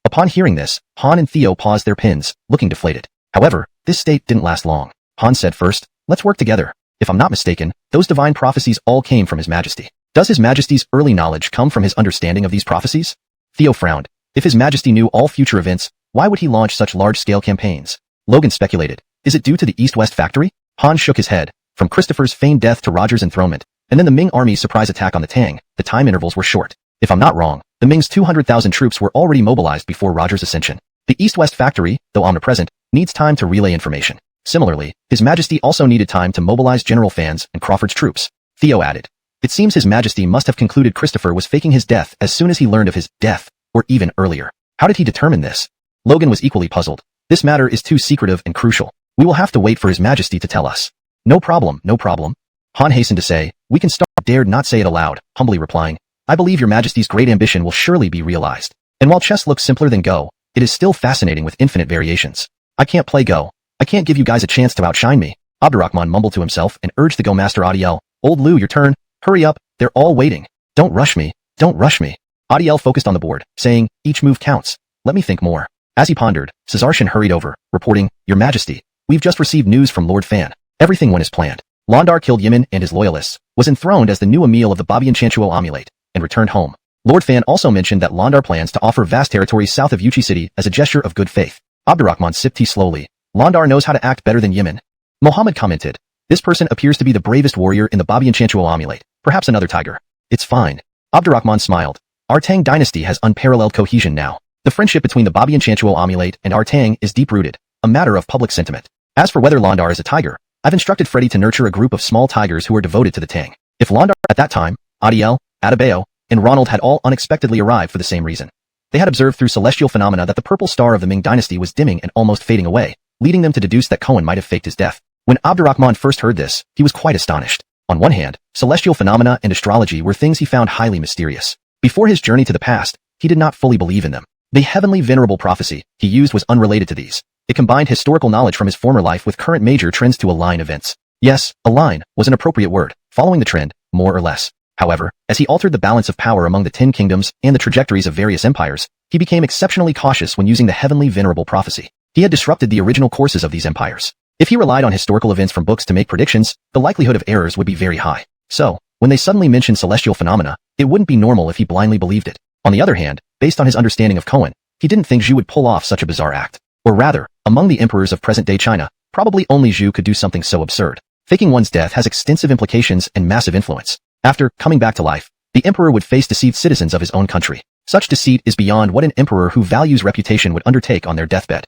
[SPEAKER 1] Upon hearing this, Han and Theo paused their pens, looking deflated. However, this state didn't last long. Han said first, let's work together. If I'm not mistaken, those divine prophecies all came from His Majesty. Does His Majesty's early knowledge come from his understanding of these prophecies? Theo frowned. If His Majesty knew all future events, why would he launch such large-scale campaigns? Logan speculated. Is it due to the East-West factory? Han shook his head. From Christopher's feigned death to Roger's enthronement, and then the Ming army's surprise attack on the Tang, the time intervals were short. If I'm not wrong, the Ming's 200,000 troops were already mobilized before Roger's ascension. The East-West factory, though omnipresent, needs time to relay information. Similarly, His Majesty also needed time to mobilize General Fan's and Crawford's troops. Theo added. It seems His Majesty must have concluded Christopher was faking his death as soon as he learned of his death, or even earlier. How did he determine this? Logan was equally puzzled. This matter is too secretive and crucial. We will have to wait for His Majesty to tell us. No problem, no problem. Han hastened to say, we can start. Dared not say it aloud, humbly replying, I believe Your Majesty's great ambition will surely be realized. And while chess looks simpler than Go, it is still fascinating with infinite variations. I can't play Go. I can't give you guys a chance to outshine me. Abdurrahman mumbled to himself and urged the Go master Adiel, Old Lou, your turn. Hurry up, they're all waiting. Don't rush me, don't rush me. Adiel focused on the board, saying, each move counts. Let me think more. As he pondered, Caesarshan hurried over, reporting, Your Majesty, we've just received news from Lord Fan. Everything went as planned. Londar killed Yimin and his loyalists, was enthroned as the new Emil of the Babian Chanchuo Omulate, and returned home. Lord Fan also mentioned that Londar plans to offer vast territories south of Yuchi City as a gesture of good faith. Abdurrahman sipped tea slowly. Londar knows how to act better than Yimin. Muhammad commented. This person appears to be the bravest warrior in the Babian Chanchuo Omulate, perhaps another tiger. It's fine. Abdurrahman smiled. Our Tang dynasty has unparalleled cohesion now. The friendship between the Babian Chanchuo Omulate and our Tang is deep-rooted, a matter of public sentiment. As for whether Londar is a tiger, I've instructed Freddy to nurture a group of small tigers who are devoted to the Tang. If Londar at that time, Adiel, Adebayo, and Ronald had all unexpectedly arrived for the same reason. They had observed through celestial phenomena that the purple star of the Ming dynasty was dimming and almost fading away, leading them to deduce that Cohen might have faked his death. When Abdurrahman first heard this, he was quite astonished. On one hand, celestial phenomena and astrology were things he found highly mysterious. Before his journey to the past, he did not fully believe in them. The heavenly venerable prophecy he used was unrelated to these. It combined historical knowledge from his former life with current major trends to align events. Yes, align was an appropriate word, following the trend, more or less. However, as he altered the balance of power among the 10 kingdoms and the trajectories of various empires, he became exceptionally cautious when using the heavenly venerable prophecy. He had disrupted the original courses of these empires. If he relied on historical events from books to make predictions, the likelihood of errors would be very high. So, When they suddenly mentioned celestial phenomena, it wouldn't be normal if he blindly believed it. On the other hand, based on his understanding of Cohen, he didn't think Zhu would pull off such a bizarre act. Or rather, among the emperors of present-day China, probably only Zhu could do something so absurd. Faking one's death has extensive implications and massive influence. After coming back to life, the emperor would face deceived citizens of his own country. Such deceit is beyond what an emperor who values reputation would undertake on their deathbed.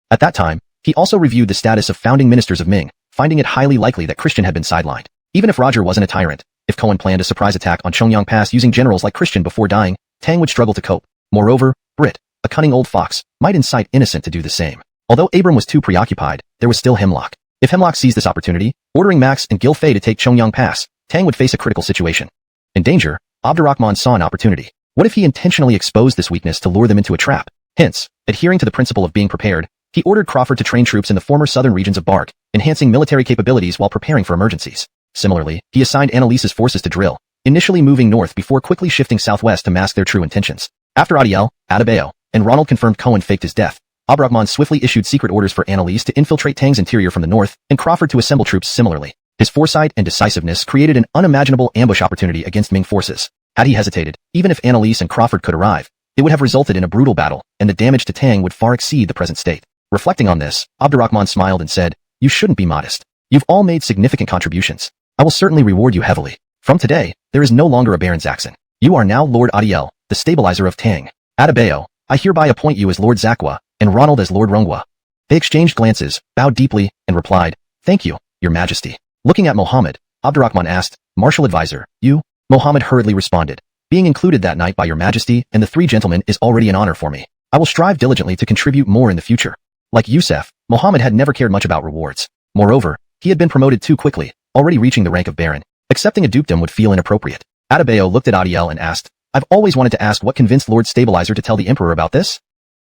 [SPEAKER 1] At that time, he also reviewed the status of founding ministers of Ming, finding it highly likely that Christian had been sidelined. Even if Roger wasn't a tyrant, if Cohen planned a surprise attack on Chongyang Pass using generals like Christian before dying, Tang would struggle to cope. Moreover, Brit, a cunning old fox, might incite Innocent to do the same. Although Abram was too preoccupied, there was still Hemlock. If Hemlock seized this opportunity, ordering Max and Gil Fei to take Chongyang Pass, Tang would face a critical situation. In danger, Abdurrahman saw an opportunity. What if he intentionally exposed this weakness to lure them into a trap? Hence, adhering to the principle of being prepared, he ordered Crawford to train troops in the former southern regions of Bark, enhancing military capabilities while preparing for emergencies. Similarly, he assigned Annalise's forces to drill, initially moving north before quickly shifting southwest to mask their true intentions. After Adiel, Adebayo, and Ronald confirmed Cohen faked his death, Abdurrahman swiftly issued secret orders for Annalise to infiltrate Tang's interior from the north, and Crawford to assemble troops similarly. His foresight and decisiveness created an unimaginable ambush opportunity against Ming forces. Had he hesitated, even if Annalise and Crawford could arrive, it would have resulted in a brutal battle, and the damage to Tang would far exceed the present state. Reflecting on this, Abdurrahman smiled and said, "You shouldn't be modest. You've all made significant contributions. I will certainly reward you heavily. From today, there is no longer a Baron Zaxon. You are now Lord Adiel, the stabilizer of Tang. Adebayo, I hereby appoint you as Lord Zakwa, and Ronald as Lord Donghua." They exchanged glances, bowed deeply, and replied, "Thank you, Your Majesty." Looking at Mohammed, Abdurrahman asked, "Martial advisor, you?" Mohammed hurriedly responded, "Being included that night by Your Majesty and the three gentlemen is already an honor for me. I will strive diligently to contribute more in the future." Like Yusef, Mohammed had never cared much about rewards. Moreover, he had been promoted too quickly, already reaching the rank of Baron. Accepting a dukedom would feel inappropriate. Adebayo looked at Adiel and asked, "I've always wanted to ask what convinced Lord Stabilizer to tell the Emperor about this?"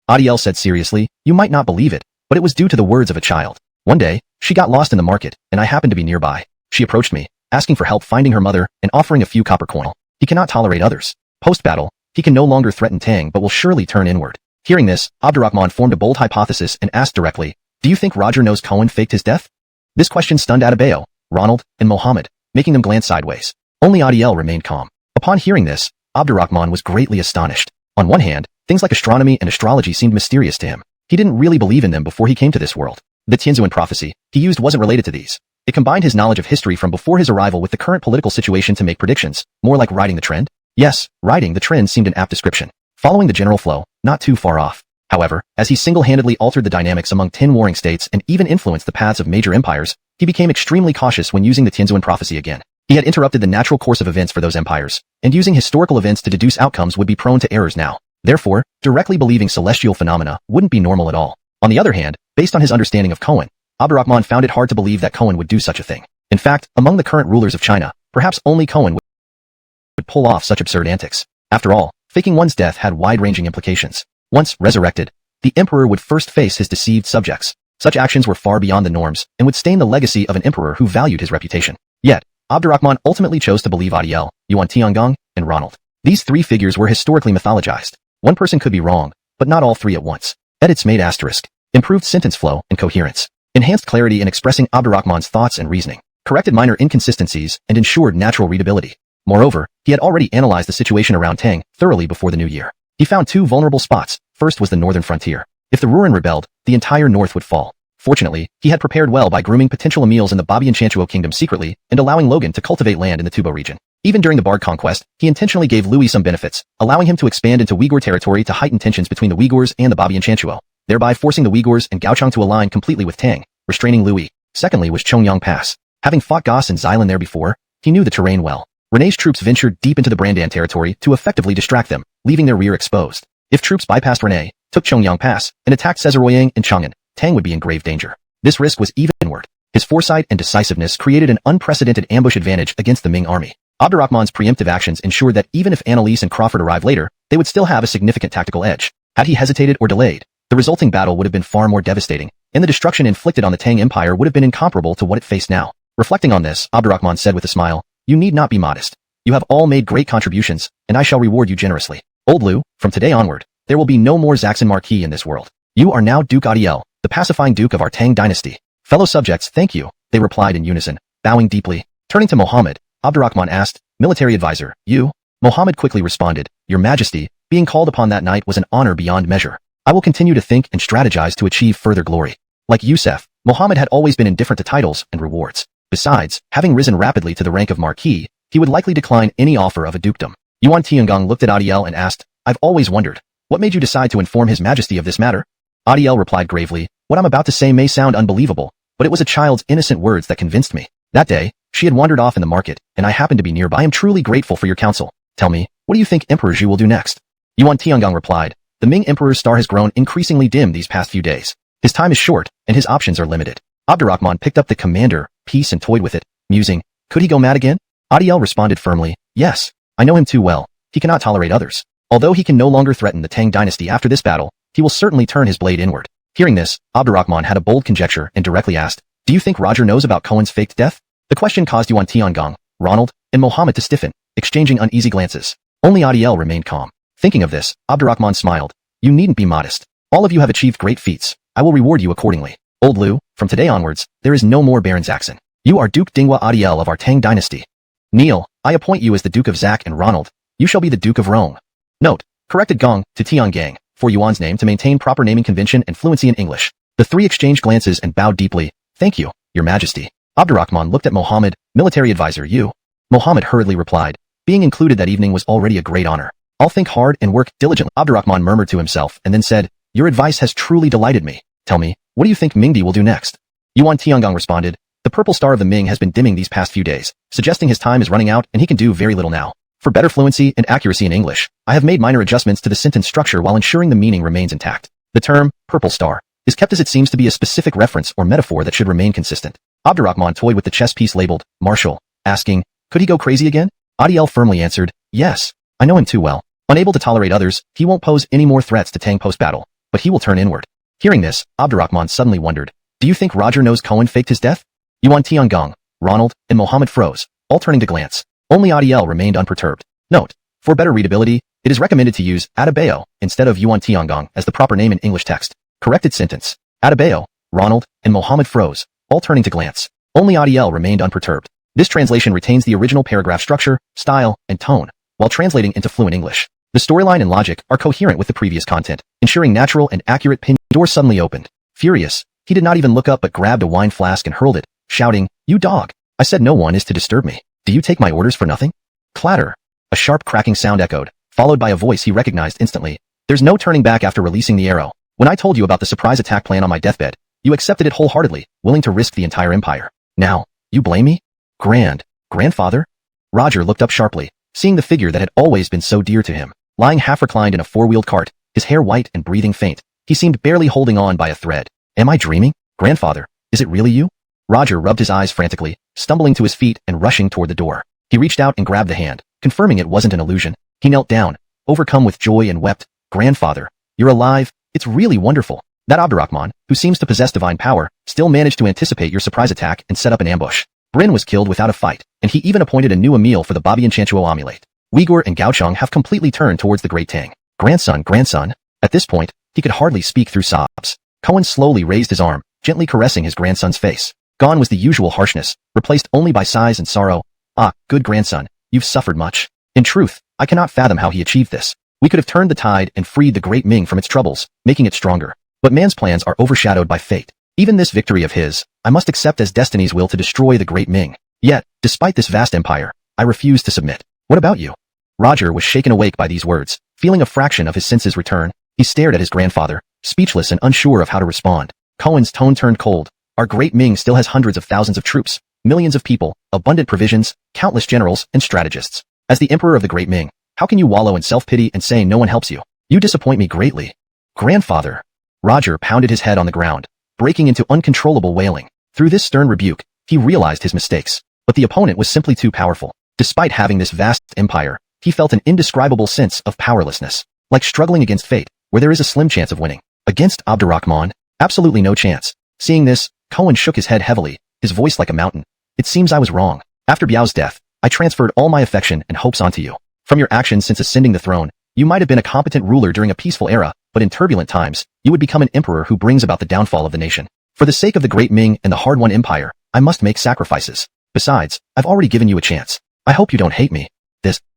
[SPEAKER 1] Adiel said seriously, "You might not believe it, but it was due to the words of a child. One day, she got lost in the market, and I happened to be nearby. She approached me, asking for help finding her mother and offering a few copper coin. He cannot tolerate others. Post-battle, he can no longer threaten Tang but will surely turn inward." Hearing this, Abdurrahman formed a bold hypothesis and asked directly, "Do you think Roger knows Cohen faked his death?" This question stunned Adebayo, Ronald, and Mohammed, making them glance sideways. Only Adiel remained calm. Upon hearing this, Abdurrahman was greatly astonished. On one hand, things like astronomy and astrology seemed mysterious to him. He didn't really believe in them before he came to this world. The Tianzuan prophecy he used wasn't related to these. It combined his knowledge of history from before his arrival with the current political situation to make predictions, more like riding the trend. Yes, riding the trend seemed an apt description. Following the general flow, not too far off. However, as he single-handedly altered the dynamics among 10 warring states and even influenced the paths of major empires, he became extremely cautious when using the Tianzuan prophecy again. He had interrupted the natural course of events for those empires, and using historical events to deduce outcomes would be prone to errors now. Therefore, directly believing celestial phenomena wouldn't be normal at all. On the other hand, based on his understanding of Cohen, Abdurrahman found it hard to believe that Cohen would do such a thing. In fact, among the current rulers of China, perhaps only Cohen would pull off such absurd antics. After all, faking one's death had wide-ranging implications. Once resurrected, the emperor would first face his deceived subjects. Such actions were far beyond the norms and would stain the legacy of an emperor who valued his reputation. Yet, Abdurrahman ultimately chose to believe Adiel, Yuan Tiangong, and Ronald. These three figures were historically mythologized. One person could be wrong, but not all three at once. Edits made asterisk. Improved sentence flow and coherence. Enhanced clarity in expressing Abdurrahman's thoughts and reasoning. Corrected minor inconsistencies and ensured natural readability. Moreover, he had already analyzed the situation around Tang thoroughly before the new year. He found two vulnerable spots. First was the northern frontier. If the Ruren rebelled, the entire north would fall. Fortunately, he had prepared well by grooming potential emils in the Babi and Chanchuo kingdom secretly and allowing Logan to cultivate land in the Tubo region. Even during the Bard conquest, he intentionally gave Louis some benefits, allowing him to expand into Uyghur territory to heighten tensions between the Uyghurs and the Babi and Chanchuo, thereby forcing the Uyghurs and Gaochang to align completely with Tang, restraining Louis. Secondly was Chongyang Pass. Having fought Goss and Xylan there before, he knew the terrain well. Rene's troops ventured deep into the Brandan territory to effectively distract them, leaving their rear exposed. If troops bypassed Rene, took Chongyang Pass, and attacked Caesaroyang and Chang'an, Tang would be in grave danger. This risk was even inward. His foresight and decisiveness created an unprecedented ambush advantage against the Ming army. Abdurrahman's preemptive actions ensured that even if Annalise and Crawford arrived later, they would still have a significant tactical edge. Had he hesitated or delayed, the resulting battle would have been far more devastating, and the destruction inflicted on the Tang Empire would have been incomparable to what it faced now. Reflecting on this, Abdurrahman said with a smile, "You need not be modest. You have all made great contributions, and I shall reward you generously. Old Liu, from today onward, there will be no more Zaxon Marquis in this world. You are now Duke Adiel, the pacifying Duke of our Tang dynasty." "Fellow subjects, thank you," they replied in unison, bowing deeply. Turning to Mohammed, Abdurrahman asked. Military advisor, you? Muhammad quickly responded, Your Majesty, being called upon that night was an honor beyond measure. I will continue to think and strategize to achieve further glory. Like Yusuf, Muhammad had always been indifferent to titles and rewards. Besides, having risen rapidly to the rank of Marquis, he would likely decline any offer of a dukedom. Yuan Tiangong looked at Adiel and asked, I've always wondered, what made you decide to inform His Majesty of this matter? Adiel replied gravely, What I'm about to say may sound unbelievable, but it was a child's innocent words that convinced me. That day, she had wandered off in the market, and I happened to be nearby. I am truly grateful for your counsel. Tell me, what do you think Emperor Zhu will do next? Yuan Tiangong replied, The Ming Emperor's star has grown increasingly dim these past few days. His time is short, and his options are limited. Abdurrahman picked up the commander piece and toyed with it, musing, Could he go mad again? Adiel responded firmly, Yes, I know him too well. He cannot tolerate others. Although he can no longer threaten the Tang dynasty after this battle, he will certainly turn his blade inward. Hearing this, Abdurrahman had a bold conjecture and directly asked, Do you think Roger knows about Cohen's faked death? The question caused Yuan Tiangong, Ronald, and Mohammed to stiffen, exchanging uneasy glances. Only Adiel remained calm. Thinking of this, Abdurrahman smiled. You needn't be modest. All of you have achieved great feats. I will reward you accordingly. Old Liu, from today onwards, there is no more Baron Zaxon. You are Duke Donghua Adiel of our Tang dynasty. Neil, I appoint you as the Duke of Zak, and Ronald, you shall be the Duke of Rome. Note, corrected Gong to Tiangang, for Yuan's name to maintain proper naming convention and fluency in English. The three exchanged glances and bowed deeply. Thank you, Your Majesty. Abdurrahman looked at Mohammed, military advisor you. Mohammed hurriedly replied, Being included that evening was already a great honor. I'll think hard and work diligently. Abdurrahman murmured to himself and then said, Your advice has truly delighted me. Tell me, what do you think Mingdi will do next? Yuan Tiangong responded, The purple star of the Ming has been dimming these past few days, suggesting his time is running out and he can do very little now. For better fluency and accuracy in English, I have made minor adjustments to the sentence structure while ensuring the meaning remains intact. The term, purple star, is kept as it seems to be a specific reference or metaphor that should remain consistent. Abdurrahman toyed with the chess piece labeled, Marshal, asking, Could he go crazy again? Adiel firmly answered, Yes, I know him too well. Unable to tolerate others, he won't pose any more threats to Tang post-battle, but he will turn inward. Hearing this, Abdurrahman suddenly wondered, Do you think Roger knows Cohen faked his death? Yuan Tiangong, Ronald, and Mohammed froze, all turning to glance. Only Adiel remained unperturbed. Note, for better readability, it is recommended to use Adebayo instead of Yuan Tiangong as the proper name in English text. Corrected sentence. Adebayo, Ronald, and Mohammed froze, all turning to glance. Only Adiel remained unperturbed. This translation retains the original paragraph structure, style, and tone, while translating into fluent English. The storyline and logic are coherent with the previous content, ensuring natural and accurate pin. The door suddenly opened. Furious, he did not even look up but grabbed a wine flask and hurled it, shouting, You dog! I said no one is to disturb me. Do you take my orders for nothing? Clatter. A sharp cracking sound echoed, followed by a voice he recognized instantly. There's no turning back after releasing the arrow. When I told you about the surprise attack plan on my deathbed, you accepted it wholeheartedly, willing to risk the entire empire. Now, you blame me? Grandfather? Roger looked up sharply, seeing the figure that had always been so dear to him, lying half reclined in a four-wheeled cart, his hair white and breathing faint. He seemed barely holding on by a thread. Am I dreaming? Grandfather, is it really you? Roger rubbed his eyes frantically, stumbling to his feet and rushing toward the door. He reached out and grabbed the hand, confirming it wasn't an illusion. He knelt down, overcome with joy and wept. Grandfather, you're alive. It's really wonderful. That Abdurrahman, who seems to possess divine power, still managed to anticipate your surprise attack and set up an ambush. Bryn was killed without a fight, and he even appointed a new Emil for the Babian Chanchuo amulet. Uyghur and Gaocheng have completely turned towards the Great Tang. Grandson. At this point, he could hardly speak through sobs. Cohen slowly raised his arm, gently caressing his grandson's face. Gone was the usual harshness, replaced only by sighs and sorrow. Ah, good grandson, you've suffered much. In truth, I cannot fathom how he achieved this. We could have turned the tide and freed the Great Ming from its troubles, making it stronger. But man's plans are overshadowed by fate. Even this victory of his, I must accept as destiny's will to destroy the Great Ming. Yet, despite this vast empire, I refuse to submit. What about you? Roger was shaken awake by these words. Feeling a fraction of his senses return, he stared at his grandfather, speechless and unsure of how to respond. Cohen's tone turned cold. Our Great Ming still has hundreds of thousands of troops, millions of people, abundant provisions, countless generals and strategists. As the emperor of the Great Ming, how can you wallow in self-pity and say no one helps you? You disappoint me greatly. Grandfather. Roger pounded his head on the ground, breaking into uncontrollable wailing. Through this stern rebuke, he realized his mistakes. But the opponent was simply too powerful. Despite having this vast empire, he felt an indescribable sense of powerlessness. Like struggling against fate, where there is a slim chance of winning. Against Abdurrahman, absolutely no chance. Seeing this, Cohen shook his head heavily, his voice like a mountain. It seems I was wrong. After Biao's death, I transferred all my affection and hopes onto you. From your actions since ascending the throne, you might have been a competent ruler during a peaceful era, but in turbulent times, you would become an emperor who brings about the downfall of the nation. For the sake of the Great Ming and the hard-won empire, I must make sacrifices. Besides, I've already given you a chance. I hope you don't hate me.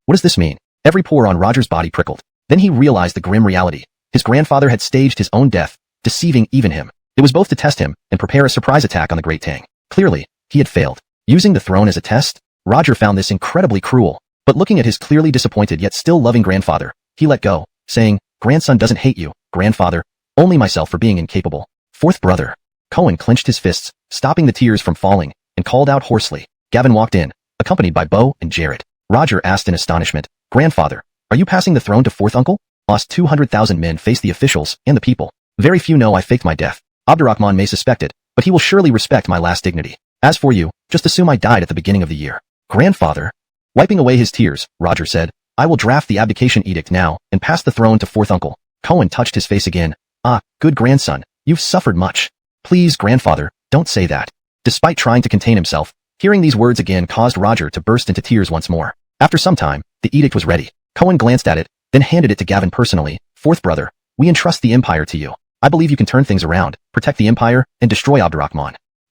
[SPEAKER 1] What does this mean? Every pore on Roger's body prickled. Then he realized the grim reality. His grandfather had staged his own death, deceiving even him. It was both to test him and prepare a surprise attack on the Great Tang. Clearly, he had failed. Using the throne as a test? Roger found this incredibly cruel. But looking at his clearly disappointed yet still loving grandfather, he let go, saying, "Grandson doesn't hate you, grandfather. Only myself for being incapable." Fourth brother. Cohen clenched his fists, stopping the tears from falling, and called out hoarsely. Gavin walked in, accompanied by Bo and Jared. Roger asked in astonishment, "Grandfather, are you passing the throne to fourth uncle?" Lost 200,000 men face the officials and the people. Very few know I faked my death. Abdurrahman may suspect it, but he will surely respect my last dignity. As for you, just assume I died at the beginning of the year. Grandfather. Wiping away his tears, Roger said, "I will draft the abdication edict now and pass the throne to fourth uncle." Cohen touched his face again. "Ah, good grandson, you've suffered much. Please, grandfather, don't say that." Despite trying to contain himself, hearing these words again caused Roger to burst into tears once more. After some time, the edict was ready. Cohen glanced at it, then handed it to Gavin personally. "Fourth brother, we entrust the empire to you. I believe you can turn things around, protect the empire, and destroy Abdurrahman.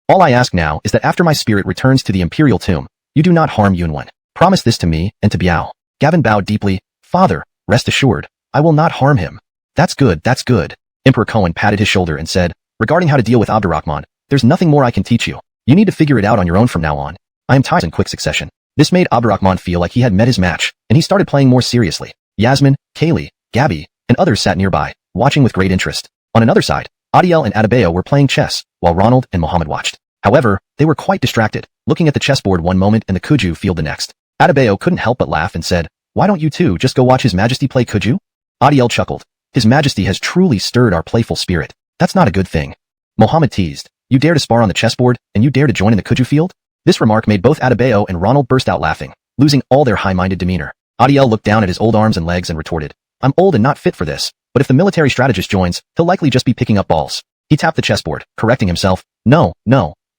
[SPEAKER 1] All I ask now is that after my spirit returns to the imperial tomb, you do not harm Yunwan. Promise this to me and to Biao." Gavin bowed deeply. "Father, rest assured, I will not harm him." That's good, that's good." Emperor Cohen patted his shoulder and said, "Regarding how to deal with Abdurrahman, there's nothing more I can teach you. You need to figure it out on your own from now on. I am tired in quick succession." This made Abdurrahman feel like he had met his match, and he started playing more seriously. Yasmin, Kaylee, Gabby, and others sat nearby, watching with great interest. On another side, Adiel and Adebayo were playing chess, while Ronald and Mohammed watched. However, they were quite distracted, looking at the chessboard one moment and the kuju field the next. Adebayo couldn't help but laugh and said, "Why don't you two just go watch His Majesty play kuju?" Adiel chuckled. "His Majesty has truly stirred our playful spirit. That's not a good thing." Mohammed teased, "You dare to spar on the chessboard, and you dare to join in the kuju field?" This remark made both Adebayo and Ronald burst out laughing, losing all their high-minded demeanor. Adiel looked down at his old arms and legs and retorted, "I'm old and not fit for this, but if the military strategist joins, he'll likely just be picking up balls." He tapped the chessboard, correcting himself. No.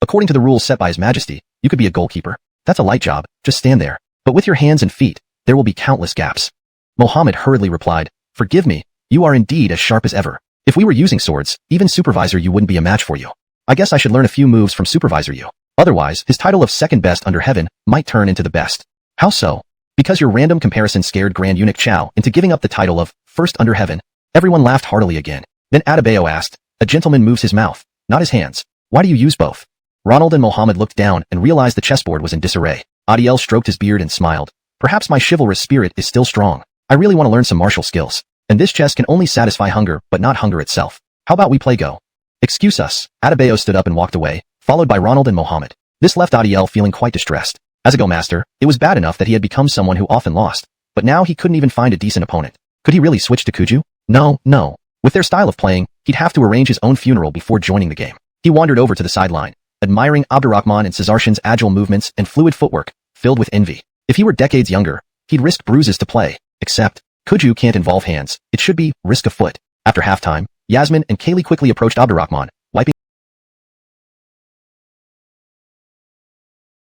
[SPEAKER 1] According to the rules set by His Majesty, you could be a goalkeeper. That's a light job, just stand there. But with your hands and feet, there will be countless gaps. Mohammed hurriedly replied, "Forgive me, you are indeed as sharp as ever. If we were using swords, even Supervisor you wouldn't be a match for you. I guess I should learn a few moves from Supervisor you. Otherwise, his title of second best under heaven might turn into the best." "How so?" "Because your random comparison scared Grand Eunuch Chow into giving up the title of first under heaven." Everyone laughed heartily again. Then Adebayo asked, "A gentleman moves his mouth, not his hands. Why do you use both?" Ronald and Mohammed looked down and realized the chessboard was in disarray. Adiel stroked his beard and smiled. "Perhaps my chivalrous spirit is still strong. I really want to learn some martial skills. And this chess can only satisfy hunger, but not hunger itself. How about we play Go?" "Excuse us." Adebayo stood up and walked away, followed by Ronald and Mohammed. This left Adiel feeling quite distressed. As a Go master, it was bad enough that he had become someone who often lost, but now he couldn't even find a decent opponent. Could he really switch to Kuju? No. With their style of playing, he'd have to arrange his own funeral before joining the game. He wandered over to the sideline, admiring Abdurrahman and Cesarshan's agile movements and fluid footwork, filled with envy. If he were decades younger, he'd risk bruises to play, except, Kuju can't involve hands, it should be, risk a foot. After halftime, Yasmin and Kaylee quickly approached Abdurrahman, wiping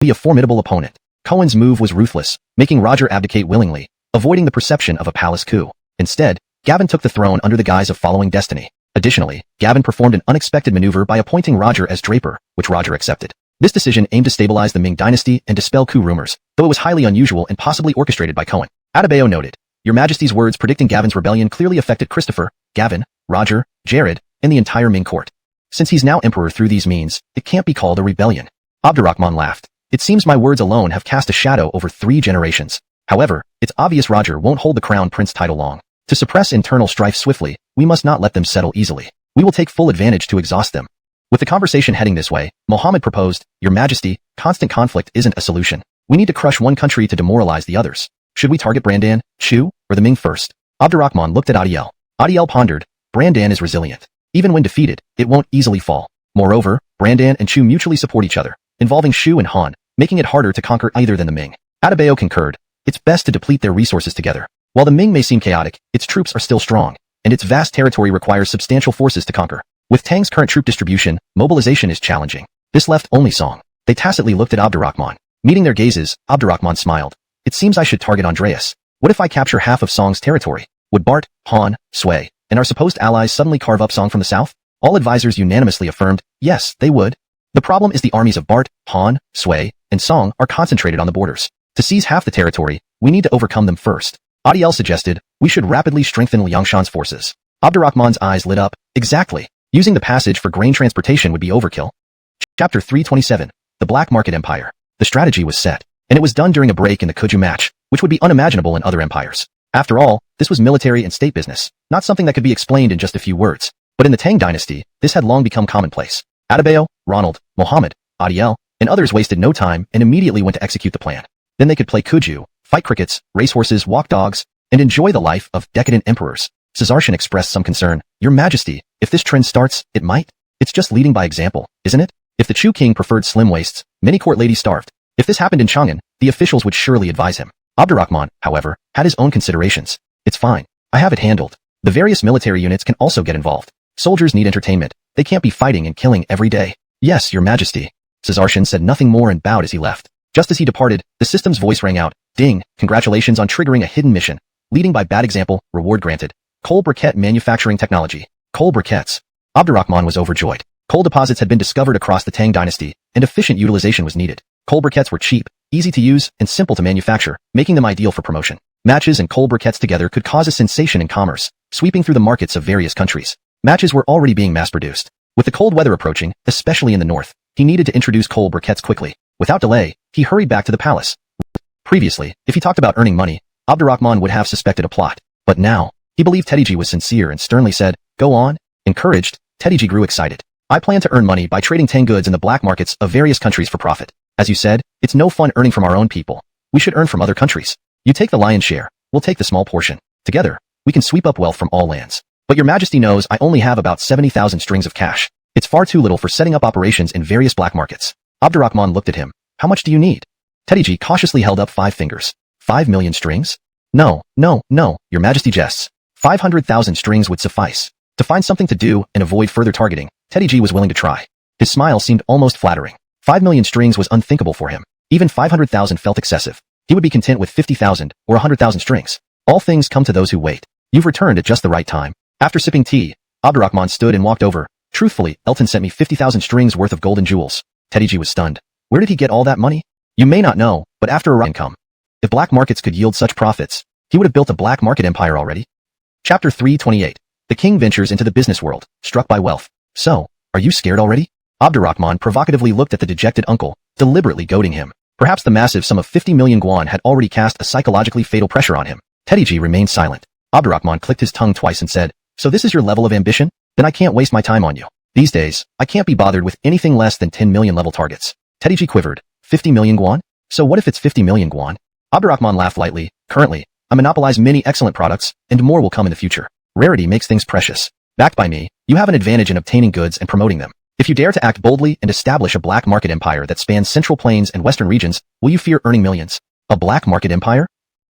[SPEAKER 1] a formidable opponent. Cohen's move was ruthless, making Roger abdicate willingly, avoiding the perception of a palace coup. Instead, Gavin took the throne under the guise of following destiny. Additionally, Gavin performed an unexpected maneuver by appointing Roger as Draper, which Roger accepted. This decision aimed to stabilize the Ming dynasty and dispel coup rumors, though it was highly unusual and possibly orchestrated by Cohen. Adebayo noted, "Your Majesty's words predicting Gavin's rebellion clearly affected Christopher, Gavin, Roger, Jared, and the entire Ming court. Since he's now emperor through these means, it can't be called a rebellion." Abdurrahman laughed. "It seems my words alone have cast a shadow over 3 generations. However, it's obvious Roger won't hold the crown prince title long. To suppress internal strife swiftly, we must not let them settle easily. We will take full advantage to exhaust them." With the conversation heading this way, Mohammed proposed, "Your Majesty, constant conflict isn't a solution. We need to crush one country to demoralize the others. Should we target Brandan, Chu, or the Ming first?" Abdurrahman looked at Adiel. Adiel pondered, "Brandan is resilient. Even when defeated, it won't easily fall. Moreover, Brandan and Chu mutually support each other, involving Shu and Han, making it harder to conquer either than the Ming." Adebayo concurred, "It's best to deplete their resources together. While the Ming may seem chaotic, its troops are still strong, and its vast territory requires substantial forces to conquer. With Tang's current troop distribution, mobilization is challenging. This left only Song." They tacitly looked at Abdurrahman. Meeting their gazes, Abdurrahman smiled. "It seems I should target Andreas. What if I capture half of Song's territory? Would Bart, Han, Sui, and our supposed allies suddenly carve up Song from the south?" All advisors unanimously affirmed, yes, they would. The problem is the armies of Bart, Han, Sui, and Song are concentrated on the borders. To seize half the territory, we need to overcome them first. Adiel suggested, we should rapidly strengthen Liangshan's forces. Abdurrahman's eyes lit up. Exactly. Using the passage for grain transportation would be overkill. Chapter 327. The Black Market Empire. The strategy was set, and it was done during a break in the Kuju match, which would be unimaginable in other empires. After all, this was military and state business, not something that could be explained in just a few words. But in the Tang dynasty, this had long become commonplace. Adebayo, Ronald, Mohammed, Adiel, and others wasted no time and immediately went to execute the plan. Then they could play Kuju, fight crickets, racehorses, walk dogs, and enjoy the life of decadent emperors. Caesarshan expressed some concern. Your Majesty, if this trend starts, it might. It's just leading by example, isn't it? If the Chu king preferred slim waists, many court ladies starved. If this happened in Chang'an, the officials would surely advise him. Abdurrahman, however, had his own considerations. It's fine. I have it handled. The various military units can also get involved. Soldiers need entertainment. They can't be fighting and killing every day. Yes, Your Majesty. Caesarshan said nothing more and bowed as he left. Just as he departed, the system's voice rang out. Ding, congratulations on triggering a hidden mission. Leading by bad example, reward granted. Coal briquette manufacturing technology. Coal briquettes. Abdurrahman was overjoyed. Coal deposits had been discovered across the Tang dynasty, and efficient utilization was needed. Coal briquettes were cheap, easy to use, and simple to manufacture, making them ideal for promotion. Matches and coal briquettes together could cause a sensation in commerce, sweeping through the markets of various countries. Matches were already being mass-produced. With the cold weather approaching, especially in the north, he needed to introduce coal briquettes quickly. Without delay, he hurried back to the palace. Previously, if he talked about earning money, Abdurrahman would have suspected a plot. But now, he believed Tediji was sincere and sternly said, go on. Encouraged, Tediji grew excited. I plan to earn money by trading Tang goods in the black markets of various countries for profit. As you said, it's no fun earning from our own people. We should earn from other countries. You take the lion's share, we'll take the small portion. Together, we can sweep up wealth from all lands. But Your Majesty knows I only have about 70,000 strings of cash. It's far too little for setting up operations in various black markets. Abdurrahman looked at him. How much do you need? Tediji cautiously held up 5 fingers. 5 million strings? No, Your Majesty jests. 500,000 strings would suffice. To find something to do and avoid further targeting, Tediji was willing to try. His smile seemed almost flattering. 5 million strings was unthinkable for him. Even 500,000 felt excessive. He would be content with 50,000 or 100,000 strings. All things come to those who wait. You've returned at just the right time. After sipping tea, Abdurrahman stood and walked over. Truthfully, Elton sent me 50,000 strings worth of gold and jewels. Tediji was stunned. Where did he get all that money? You may not know, but after a income, if black markets could yield such profits, he would have built a black market empire already. Chapter 328. The king ventures into the business world, struck by wealth. So, are you scared already? Abdurrahman provocatively looked at the dejected uncle, deliberately goading him. Perhaps the massive sum of 50 million guan had already cast a psychologically fatal pressure on him. Tediji remained silent. Abdurrahman clicked his tongue twice and said, so this is your level of ambition? Then I can't waste my time on you. These days, I can't be bothered with anything less than 10 million level targets. Tediji quivered. 50 million guan? So what if it's 50 million guan? Abdurrahman laughed lightly. Currently, I monopolize many excellent products, and more will come in the future. Rarity makes things precious. Backed by me, you have an advantage in obtaining goods and promoting them. If you dare to act boldly and establish a black market empire that spans central plains and western regions, will you fear earning millions? A black market empire?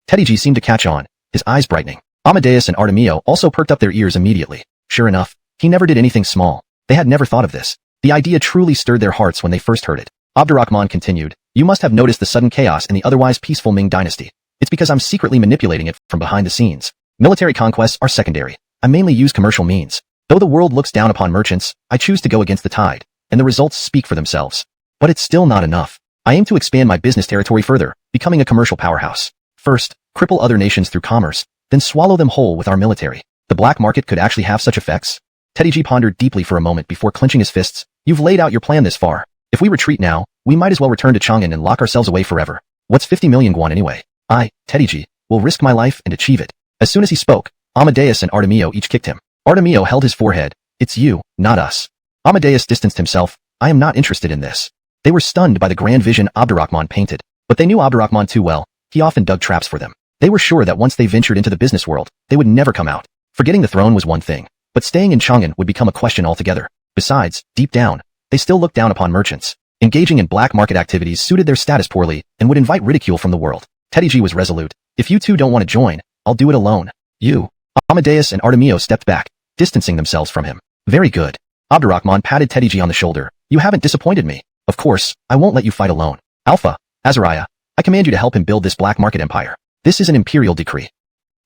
[SPEAKER 1] Tediji seemed to catch on, his eyes brightening. Amadeus and Artemio also perked up their ears immediately. Sure enough, he never did anything small. They had never thought of this. The idea truly stirred their hearts when they first heard it. Abdurrahman continued, you must have noticed the sudden chaos in the otherwise peaceful Ming dynasty. It's because I'm secretly manipulating it from behind the scenes. Military conquests are secondary. I mainly use commercial means. Though the world looks down upon merchants, I choose to go against the tide, and the results speak for themselves. But it's still not enough. I aim to expand my business territory further, becoming a commercial powerhouse. First, cripple other nations through commerce, then swallow them whole with our military. The black market could actually have such effects. Tediji pondered deeply for a moment before clenching his fists. You've laid out your plan this far. If we retreat now, we might as well return to Chang'an and lock ourselves away forever. What's 50 million guan anyway? I, Tediji, will risk my life and achieve it. As soon as he spoke, Amadeus and Artemio each kicked him. Artemio held his forehead. It's you, not us. Amadeus distanced himself. I am not interested in this. They were stunned by the grand vision Abdurrahman painted, but they knew Abdurrahman too well. He often dug traps for them. They were sure that once they ventured into the business world, they would never come out. Forgetting the throne was one thing, but staying in Chang'an would become a question altogether. Besides, deep down, they still looked down upon merchants. Engaging in black market activities suited their status poorly and would invite ridicule from the world. Tediji was resolute. If you two don't want to join, I'll do it alone. You. Amadeus and Artemio stepped back, distancing themselves from him. Very good. Abdurrahman patted Tediji on the shoulder. You haven't disappointed me. Of course, I won't let you fight alone. Alpha, Azariah, I command you to help him build this black market empire. This is an imperial decree.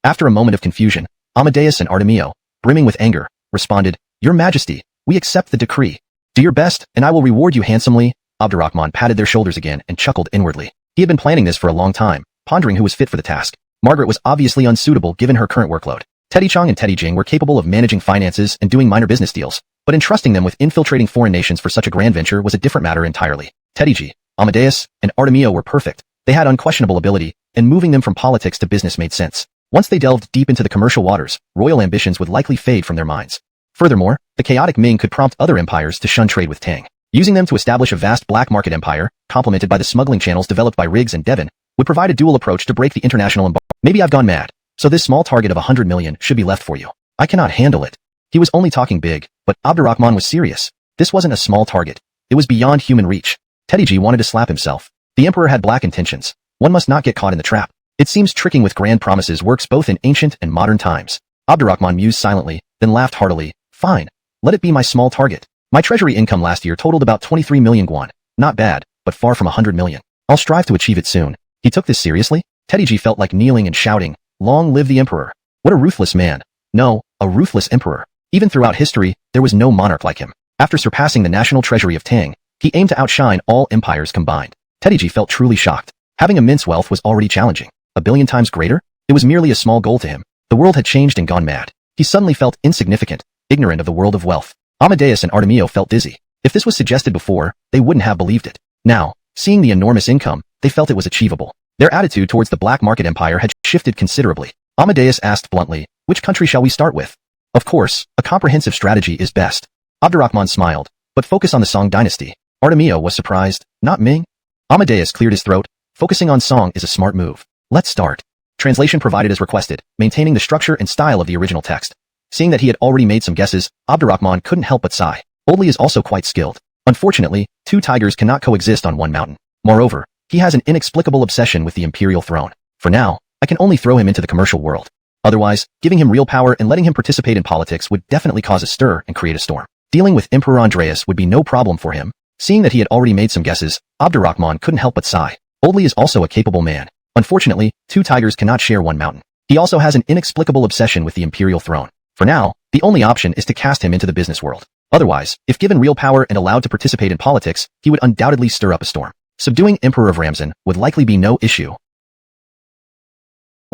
[SPEAKER 1] After a moment of confusion, Amadeus and Artemio, brimming with anger, responded, Your Majesty, we accept the decree. Do your best, and I will reward you handsomely. Abdurrahman patted their shoulders again and chuckled inwardly. He had been planning this for a long time, pondering who was fit for the task. Margaret was obviously unsuitable given her current workload. Teddy Chong and Teddy Jing were capable of managing finances and doing minor business deals, but entrusting them with infiltrating foreign nations for such a grand venture was a different matter entirely. Teddy G, Amadeus, and Artemio were perfect. They had unquestionable ability, and moving them from politics to business made sense. Once they delved deep into the commercial waters, royal ambitions would likely fade from their minds. Furthermore, the chaotic Ming could prompt other empires to shun trade with Tang. Using them to establish a vast black market empire, complemented by the smuggling channels developed by Riggs and Devon, would provide a dual approach to break the international embargo. Maybe I've gone mad. So this small target of 100 million should be left for you. I cannot handle it. He was only talking big, but Abdurrahman was serious. This wasn't a small target. It was beyond human reach. Teddy G wanted to slap himself. The emperor had black intentions. One must not get caught in the trap. It seems tricking with grand promises works both in ancient and modern times. Abdurrahman mused silently, then laughed heartily. Fine. Let it be my small target. My treasury income last year totaled about 23 million guan. Not bad, but far from 100 million. I'll strive to achieve it soon. He took this seriously? Teddy G felt like kneeling and shouting, "Long live the emperor." What a ruthless man. No, a ruthless emperor. Even throughout history, there was no monarch like him. After surpassing the national treasury of Tang, he aimed to outshine all empires combined. Teddy G felt truly shocked. Having immense wealth was already challenging. 1,000,000,000 times greater? It was merely a small goal to him. The world had changed and gone mad. He suddenly felt insignificant, ignorant of the world of wealth. Amadeus and Artemio felt dizzy. If this was suggested before, they wouldn't have believed it. Now, seeing the enormous income, they felt it was achievable. Their attitude towards the black market empire had shifted considerably. Amadeus asked bluntly, "Which country shall we start with?" Of course, a comprehensive strategy is best. Abdurrahman smiled, "But focus on the Song dynasty." Artemio was surprised, "Not Ming?" Amadeus cleared his throat. "Focusing on Song is a smart move. Let's start." Translation provided as requested, maintaining the structure and style of the original text. Seeing that he had already made some guesses, Abdurrahman couldn't help but sigh. Oldly is also quite skilled. Unfortunately, two tigers cannot coexist on one mountain. Moreover, he has an inexplicable obsession with the imperial throne. For now, I can only throw him into the commercial world. Otherwise, giving him real power and letting him participate in politics would definitely cause a stir and create a storm. Dealing with Emperor Andreas would be no problem for him. Seeing that he had already made some guesses, Abdurrahman couldn't help but sigh. Oldly is also a capable man. Unfortunately, two tigers cannot share one mountain. He also has an inexplicable obsession with the imperial throne. For now, the only option is to cast him into the business world. Otherwise, if given real power and allowed to participate in politics, he would undoubtedly stir up a storm. Subduing Emperor of Ramzan would likely be no issue.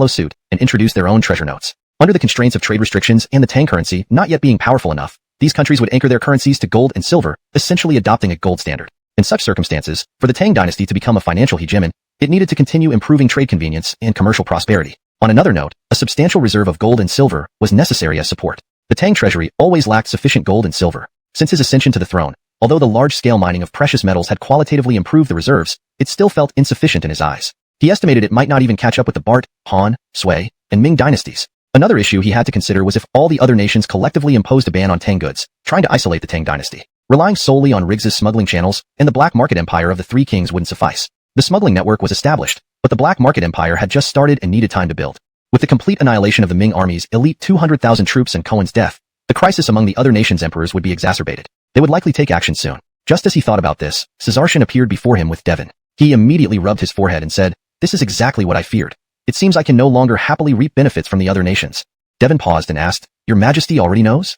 [SPEAKER 1] Suit and introduce their own treasure notes. Under the constraints of trade restrictions and the Tang currency not yet being powerful enough, these countries would anchor their currencies to gold and silver, essentially adopting a gold standard. In such circumstances, for the Tang dynasty to become a financial hegemon, it needed to continue improving trade convenience and commercial prosperity. On another note, a substantial reserve of gold and silver was necessary as support. The Tang treasury always lacked sufficient gold and silver. Since his ascension to the throne, although the large-scale mining of precious metals had qualitatively improved the reserves, it still felt insufficient in his eyes. He estimated it might not even catch up with the Bart, Han, Sui, and Ming dynasties. Another issue he had to consider was if all the other nations collectively imposed a ban on Tang goods, trying to isolate the Tang dynasty. Relying solely on Riggs's smuggling channels and the black market empire of the Three Kings wouldn't suffice. The smuggling network was established, but the black market empire had just started and needed time to build. With the complete annihilation of the Ming army's elite 200,000 troops and Cohen's death, the crisis among the other nations' emperors would be exacerbated. They would likely take action soon. Just as he thought about this, Caesarshan appeared before him with Devon. He immediately rubbed his forehead and said, "This is exactly what I feared. It seems I can no longer happily reap benefits from the other nations." Devon paused and asked, "Your Majesty already knows?"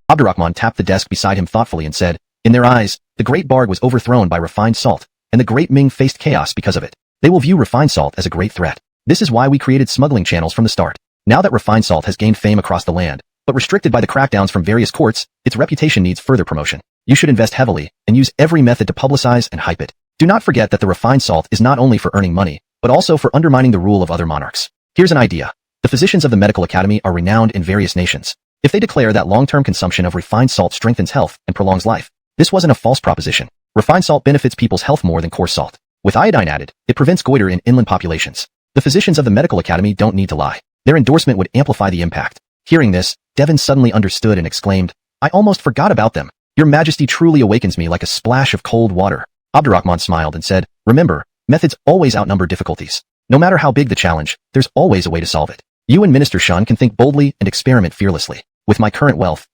[SPEAKER 1] Abdurrahman tapped the desk beside him thoughtfully and said, "In their eyes, the Great Barg was overthrown by refined salt, and the Great Ming faced chaos because of it. They will view refined salt as a great threat. This is why we created smuggling channels from the start. Now that refined salt has gained fame across the land, but restricted by the crackdowns from various courts, its reputation needs further promotion. You should invest heavily and use every method to publicize and hype it. Do not forget that the refined salt is not only for earning money, but also for undermining the rule of other monarchs. Here's an idea. The physicians of the medical academy are renowned in various nations. If they declare that long-term consumption of refined salt strengthens health and prolongs life, this wasn't a false proposition. Refined salt benefits people's health more than coarse salt. With iodine added, it prevents goiter in inland populations. The physicians of the medical academy don't need to lie. Their endorsement would amplify the impact." Hearing this, Devon suddenly understood and exclaimed, "I almost forgot about them. Your Majesty truly awakens me like a splash of cold water." Abdurrahman smiled and said, "Remember, methods always outnumber difficulties. No matter how big the challenge, there's always a way to solve it. You and Minister Shun can think boldly and experiment fearlessly. With my current wealth."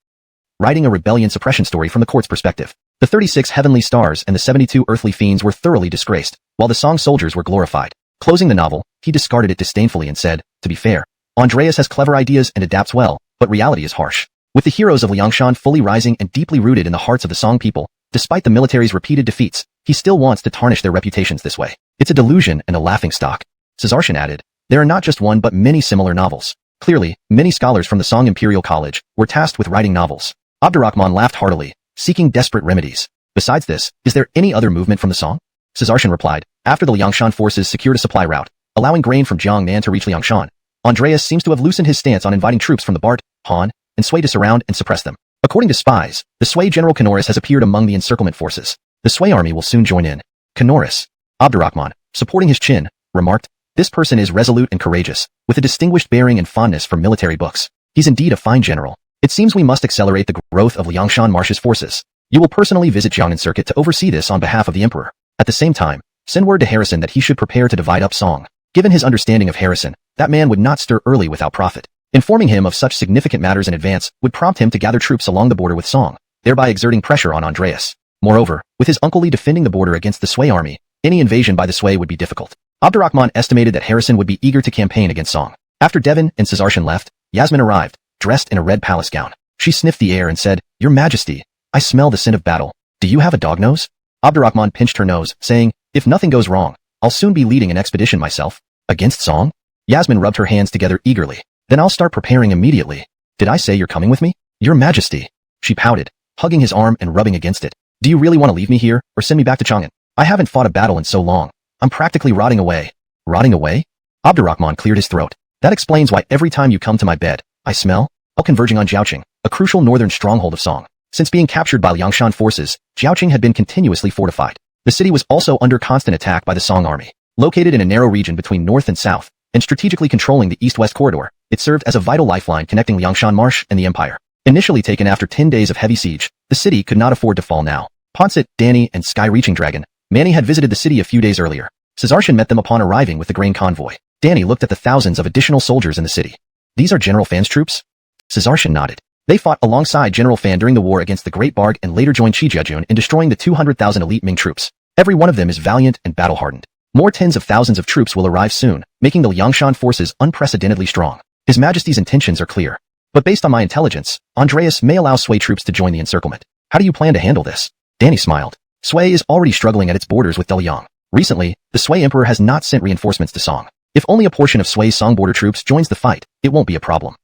[SPEAKER 1] Writing a rebellion suppression story from the court's perspective. The 36 heavenly stars and the 72 earthly fiends were thoroughly disgraced, while the Song soldiers were glorified. Closing the novel, he discarded it disdainfully and said, "To be fair, Andreas has clever ideas and adapts well, but reality is harsh. With the heroes of Liangshan fully rising and deeply rooted in the hearts of the Song people, despite the military's repeated defeats, he still wants to tarnish their reputations this way. It's a delusion and a laughingstock. Caesarshan added, there are not just one but many similar novels. Clearly, many scholars from the Song Imperial College were tasked with writing novels. Abdurrahman laughed heartily, seeking desperate remedies. Besides this, is there any other movement from the Song? Caesarshan replied, after the Liangshan forces secured a supply route, allowing grain from Jiangnan to reach Liangshan, Andreas seems to have loosened his stance on inviting troops from the Bart, Han, and Sui to surround and suppress them. According to spies, the Sui General Canoris has appeared among the encirclement forces. The Sui army will soon join in. Canoris. Abdurrahman, supporting his chin, remarked, this person is resolute and courageous, with a distinguished bearing and fondness for military books. He's indeed a fine general. It seems we must accelerate the growth of Liangshan Marsh's forces. You will personally visit Jiangnan Circuit to oversee this on behalf of the emperor. At the same time, send word to Harrison that he should prepare to divide up Song. Given his understanding of Harrison, that man would not stir early without profit. Informing him of such significant matters in advance would prompt him to gather troops along the border with Song, thereby exerting pressure on Andreas. Moreover, with his uncle Li defending the border against the Sui army, any invasion by the Sui would be difficult. Abdurrahman estimated that Harrison would be eager to campaign against Song. After Devon and Caesarshan left, Yasmin arrived, dressed in a red palace gown. She sniffed the air and said, Your Majesty, I smell the scent of battle. Do you have a dog nose? Abdurrahman pinched her nose, saying, If nothing goes wrong, I'll soon be leading an expedition myself. Against Song? Yasmin rubbed her hands together eagerly. Then I'll start preparing immediately. Did I say you're coming with me? Your Majesty. She pouted, hugging his arm and rubbing against it. Do you really want to leave me here, or send me back to Chang'an? I haven't fought a battle in so long. I'm practically rotting away. Rotting away? Abdurrahman cleared his throat. That explains why every time you come to my bed, I smell? Converging on Jiaoqing, a crucial northern stronghold of Song. Since being captured by Liangshan forces, Jiaoqing had been continuously fortified. The city was also under constant attack by the Song army. Located in a narrow region between north and south, and strategically controlling the east-west corridor, it served as a vital lifeline connecting Liangshan Marsh and the empire. Initially taken after 10 days of heavy siege, the city could not afford to fall now. Ponset, Danny, and Sky-Reaching Dragon, Manny had visited the city a few days earlier. Caesarshan met them upon arriving with the grain convoy. Danny looked at the thousands of additional soldiers in the city. These are General Fan's troops? Caesarshan nodded. They fought alongside General Fan during the war against the Great Barg and later joined Chijiajun in destroying the 200,000 elite Ming troops. Every one of them is valiant and battle-hardened. More tens of thousands of troops will arrive soon, making the Liangshan forces unprecedentedly strong. His Majesty's intentions are clear. But based on my intelligence, Andreas may allow Sui troops to join the encirclement. How do you plan to handle this? Danny smiled. Sui is already struggling at its borders with Deliang. Recently, the Sui Emperor has not sent reinforcements to Song. If only a portion of Sui's Song border troops joins the fight, it won't be a problem.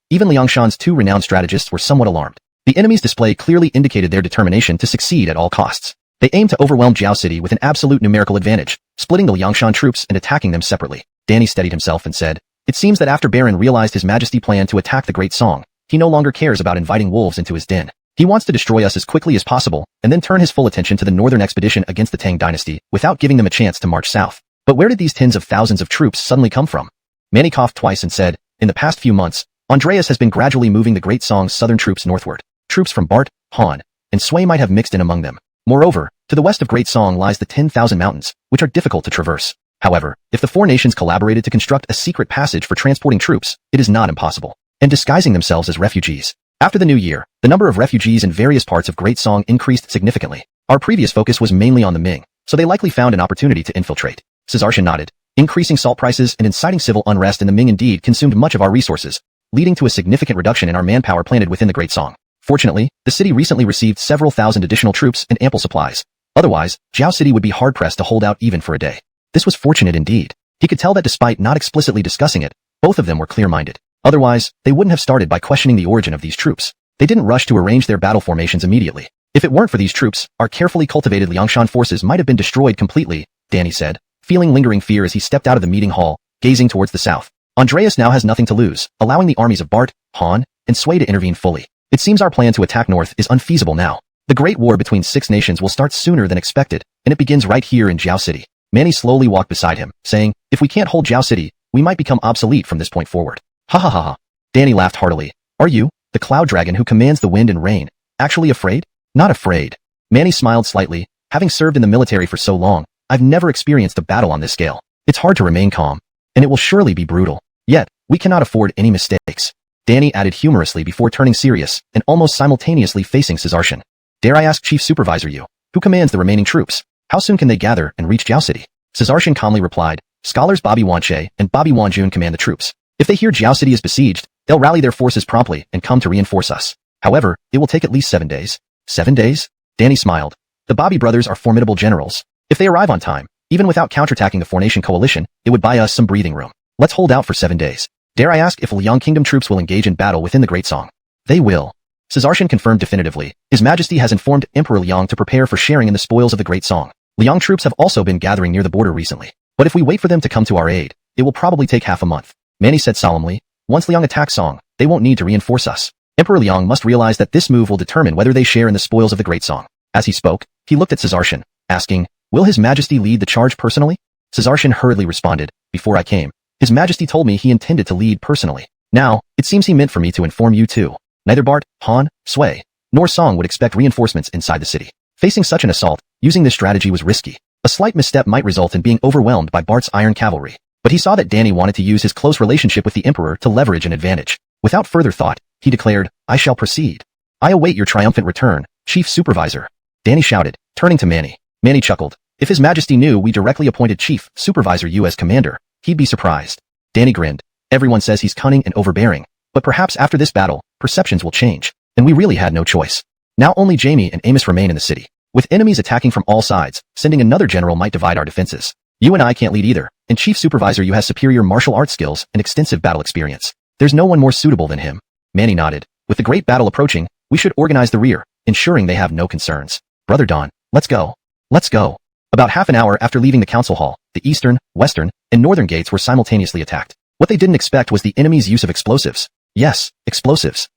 [SPEAKER 1] Even Liangshan's two renowned strategists were somewhat alarmed. The enemy's display clearly indicated their determination to succeed at all costs. They aimed to overwhelm Jiao City with an absolute numerical advantage, splitting the Liangshan troops and attacking them separately. Danny steadied himself and said, It seems that after Baron realized His Majesty planned to attack the Great Song, he no longer cares about inviting wolves into his den. He wants to destroy us as quickly as possible, and then turn his full attention to the northern expedition against the Tang dynasty, without giving them a chance to march south. But where did these tens of thousands of troops suddenly come from? Manny coughed twice and said, In the past few months, Andreas has been gradually moving the Great Song's southern troops northward. Troops from Bart, Han, and Sui might have mixed in among them. Moreover, to the west of Great Song lies the 10,000 mountains, which are difficult to traverse. However, if the four nations collaborated to construct a secret passage for transporting troops, it is not impossible. And disguising themselves as refugees. After the new year, the number of refugees in various parts of Great Song increased significantly. Our previous focus was mainly on the Ming, so they likely found an opportunity to infiltrate. Caesarshan nodded. Increasing salt prices and inciting civil unrest in the Ming indeed consumed much of our resources, leading to a significant reduction in our manpower planted within the Great Song. Fortunately, the city recently received several thousand additional troops and ample supplies. Otherwise, Jiao City would be hard-pressed to hold out even for a day. This was fortunate indeed. He could tell that despite not explicitly discussing it, both of them were clear-minded. Otherwise, they wouldn't have started by questioning the origin of these troops. They didn't rush to arrange their battle formations immediately. If it weren't for these troops, our carefully cultivated Liangshan forces might have been destroyed completely, Danny said, feeling lingering fear as he stepped out of the meeting hall, gazing towards the south. Andreas now has nothing to lose, allowing the armies of Bart, Han, and Sui to intervene fully. It seems our plan to attack north is unfeasible now. The great war between 6 nations will start sooner than expected, and it begins right here in Jiao City. Manny slowly walked beside him, saying, If we can't hold Jiao City, we might become obsolete from this point forward. Ha ha ha ha. Danny laughed heartily. Are you, the cloud dragon who commands the wind and rain, actually afraid? Not afraid. Manny smiled slightly. Having served in the military for so long, I've never experienced a battle on this scale. It's hard to remain calm, and it will surely be brutal. Yet, we cannot afford any mistakes. Danny added humorously before turning serious and almost simultaneously facing Caesarshan. Dare I ask Chief Supervisor Yu, who commands the remaining troops? How soon can they gather and reach Jiao City? Caesarshan calmly replied, Scholars Bobby Wanche and Bobby Wanjun command the troops. If they hear Jiao City is besieged, they'll rally their forces promptly and come to reinforce us. However, it will take at least 7 days. 7 days? Danny smiled. The Bobby brothers are formidable generals. If they arrive on time, Even without counterattacking the four-nation coalition, it would buy us some breathing room. Let's hold out for 7 days. Dare I ask if Liang Kingdom troops will engage in battle within the Great Song? They will. Caesarshan confirmed definitively. His Majesty has informed Emperor Liang to prepare for sharing in the spoils of the Great Song. Liang troops have also been gathering near the border recently. But if we wait for them to come to our aid, it will probably take half a month. Manny said solemnly. Once Liang attacks Song, they won't need to reinforce us. Emperor Liang must realize that this move will determine whether they share in the spoils of the Great Song. As he spoke, he looked at Caesarshan, asking, will His Majesty lead the charge personally? Caesarshan hurriedly responded, before I came, His Majesty told me he intended to lead personally. Now, it seems he meant for me to inform you too. Neither Bart, Han, Sui, nor Song would expect reinforcements inside the city. Facing such an assault, using this strategy was risky. A slight misstep might result in being overwhelmed by Bart's iron cavalry. But he saw that Danny wanted to use his close relationship with the Emperor to leverage an advantage. Without further thought, he declared, I shall proceed. I await your triumphant return, Chief Supervisor. Danny shouted, turning to Manny. Manny chuckled. If His Majesty knew we directly appointed Chief Supervisor you as commander, he'd be surprised. Danny grinned. Everyone says he's cunning and overbearing, but perhaps after this battle, perceptions will change, and we really had no choice. Now only Jamie and Amos remain in the city. With enemies attacking from all sides, sending another general might divide our defenses. You and I can't lead either, and Chief Supervisor you has superior martial arts skills and extensive battle experience. There's no one more suitable than him. Manny nodded. With the great battle approaching, we should organize the rear, ensuring they have no concerns. Brother Don, let's go. Let's go. About half an hour after leaving the council hall, the eastern, western, and northern gates were simultaneously attacked. What they didn't expect was the enemy's use of explosives. Yes, explosives.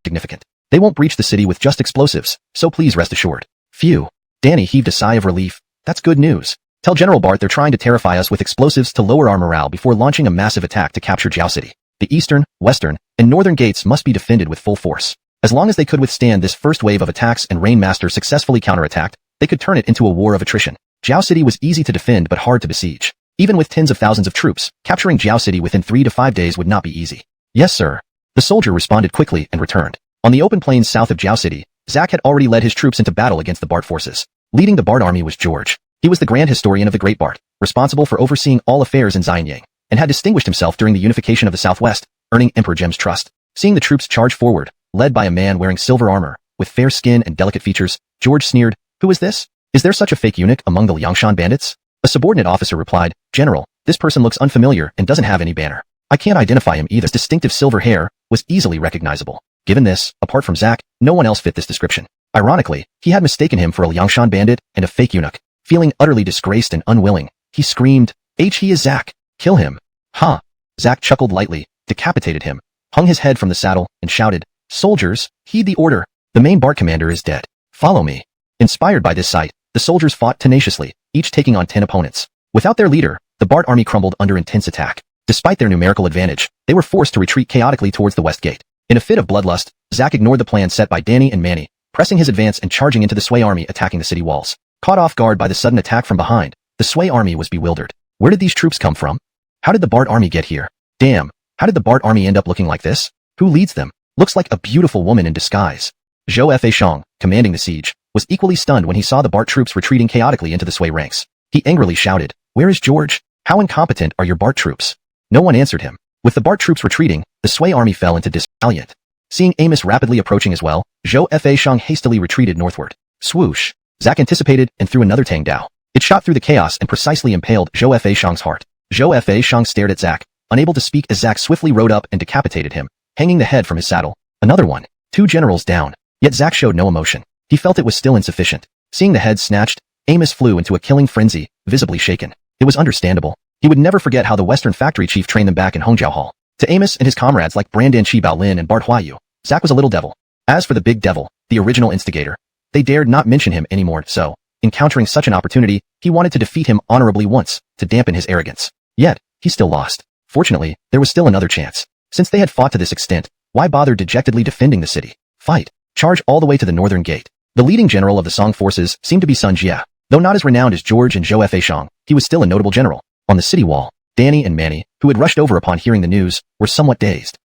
[SPEAKER 1] Significant. They won't breach the city with just explosives, so please rest assured. Phew. Danny heaved a sigh of relief. That's good news. Tell General Bart they're trying to terrify us with explosives to lower our morale before launching a massive attack to capture Jiao City. The eastern, western, and northern gates must be defended with full force. As long as they could withstand this first wave of attacks and Rainmaster successfully counterattacked, they could turn it into a war of attrition. Jiao City was easy to defend but hard to besiege. Even with tens of thousands of troops, capturing Jiao City within 3 to 5 days would not be easy. Yes, sir. The soldier responded quickly and returned. On the open plains south of Jiao City, Zack had already led his troops into battle against the Bart forces. Leading the Bart army was George. He was the Grand Historian of the Great Bart, responsible for overseeing all affairs in Xianyang, and had distinguished himself during the unification of the Southwest, earning Emperor Jem's trust. Seeing the troops charge forward, led by a man wearing silver armor, with fair skin and delicate features, George sneered, Who is this? Is there such a fake eunuch among the Liangshan bandits? A subordinate officer replied, General, this person looks unfamiliar and doesn't have any banner. I can't identify him either. His distinctive silver hair was easily recognizable. Given this, apart from Zack, no one else fit this description. Ironically, he had mistaken him for a Liangshan bandit and a fake eunuch. Feeling utterly disgraced and unwilling, he screamed, He is Zack. Kill him. Huh. Zack chuckled lightly, decapitated him, hung his head from the saddle, and shouted, Soldiers, heed the order. The main Bart commander is dead. Follow me. Inspired by this sight, the soldiers fought tenaciously, each taking on 10 opponents. Without their leader, the Bart army crumbled under intense attack. Despite their numerical advantage, they were forced to retreat chaotically towards the west gate. In a fit of bloodlust, Zack ignored the plan set by Danny and Manny, pressing his advance and charging into the Sui army attacking the city walls. Caught off guard by the sudden attack from behind, the Sui army was bewildered. Where did these troops come from? How did the Bart army get here? Damn, how did the Bart army end up looking like this? Who leads them? Looks like a beautiful woman in disguise. Zhou Fei, commanding the siege, was equally stunned when he saw the Bart troops retreating chaotically into the Sui ranks. He angrily shouted, Where is George? How incompetent are your Bart troops? No one answered him. With the Bart troops retreating, the Sui army fell into disbelief. Seeing Amos rapidly approaching as well, Zhou Fei hastily retreated northward. Swoosh! Zack anticipated and threw another Tang Dao. It shot through the chaos and precisely impaled Zhou Fei's heart. Zhou Fei stared at Zack, unable to speak as Zack swiftly rode up and decapitated him, hanging the head from his saddle. Another one. 2 generals down. Yet Zack showed no emotion. He felt it was still insufficient. Seeing the head snatched, Amos flew into a killing frenzy, visibly shaken. It was understandable. He would never forget how the Western factory chief trained them back in Hongjiao Hall. To Amos and his comrades like Brandan Chi Baolin and Bart Huayu, Zack was a little devil. As for the big devil, the original instigator, they dared not mention him anymore, so, encountering such an opportunity, he wanted to defeat him honorably once, to dampen his arrogance. Yet, he still lost. Fortunately, there was still another chance. Since they had fought to this extent, why bother dejectedly defending the city? Fight. Charge all the way to the northern gate. The leading general of the Song forces seemed to be Sun Jie. Though not as renowned as George and Zhou Fei, he was still a notable general. On the city wall, Danny and Manny, who had rushed over upon hearing the news, were somewhat dazed.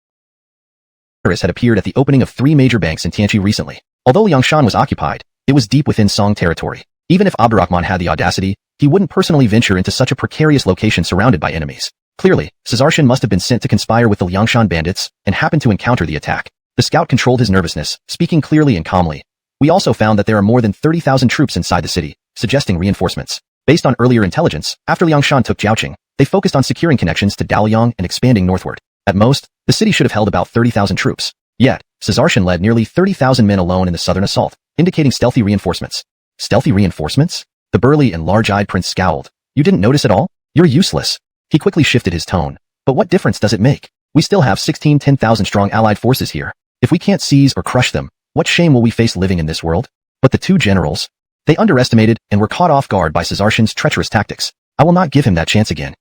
[SPEAKER 1] Paris had appeared at the opening of 3 major banks in Tianqi recently. Although Liangshan was occupied, it was deep within Song territory. Even if Abdurrahman had the audacity, he wouldn't personally venture into such a precarious location surrounded by enemies. Clearly, Caesarshan must have been sent to conspire with the Liangshan bandits and happened to encounter the attack. The scout controlled his nervousness, speaking clearly and calmly. We also found that there are more than 30,000 troops inside the city, suggesting reinforcements. Based on earlier intelligence, after Liangshan took Jiaoqing, they focused on securing connections to Daliang and expanding northward. At most, the city should have held about 30,000 troops. Yet, Caesarshan led nearly 30,000 men alone in the southern assault, indicating stealthy reinforcements. Stealthy reinforcements? The burly and large-eyed prince scowled. You didn't notice at all? You're useless. He quickly shifted his tone. But what difference does it make? We still have 10,000 strong allied forces here. If we can't seize or crush them, what shame will we face living in this world? But the two generals? They underestimated and were caught off guard by Caesarshan's treacherous tactics. I will not give him that chance again.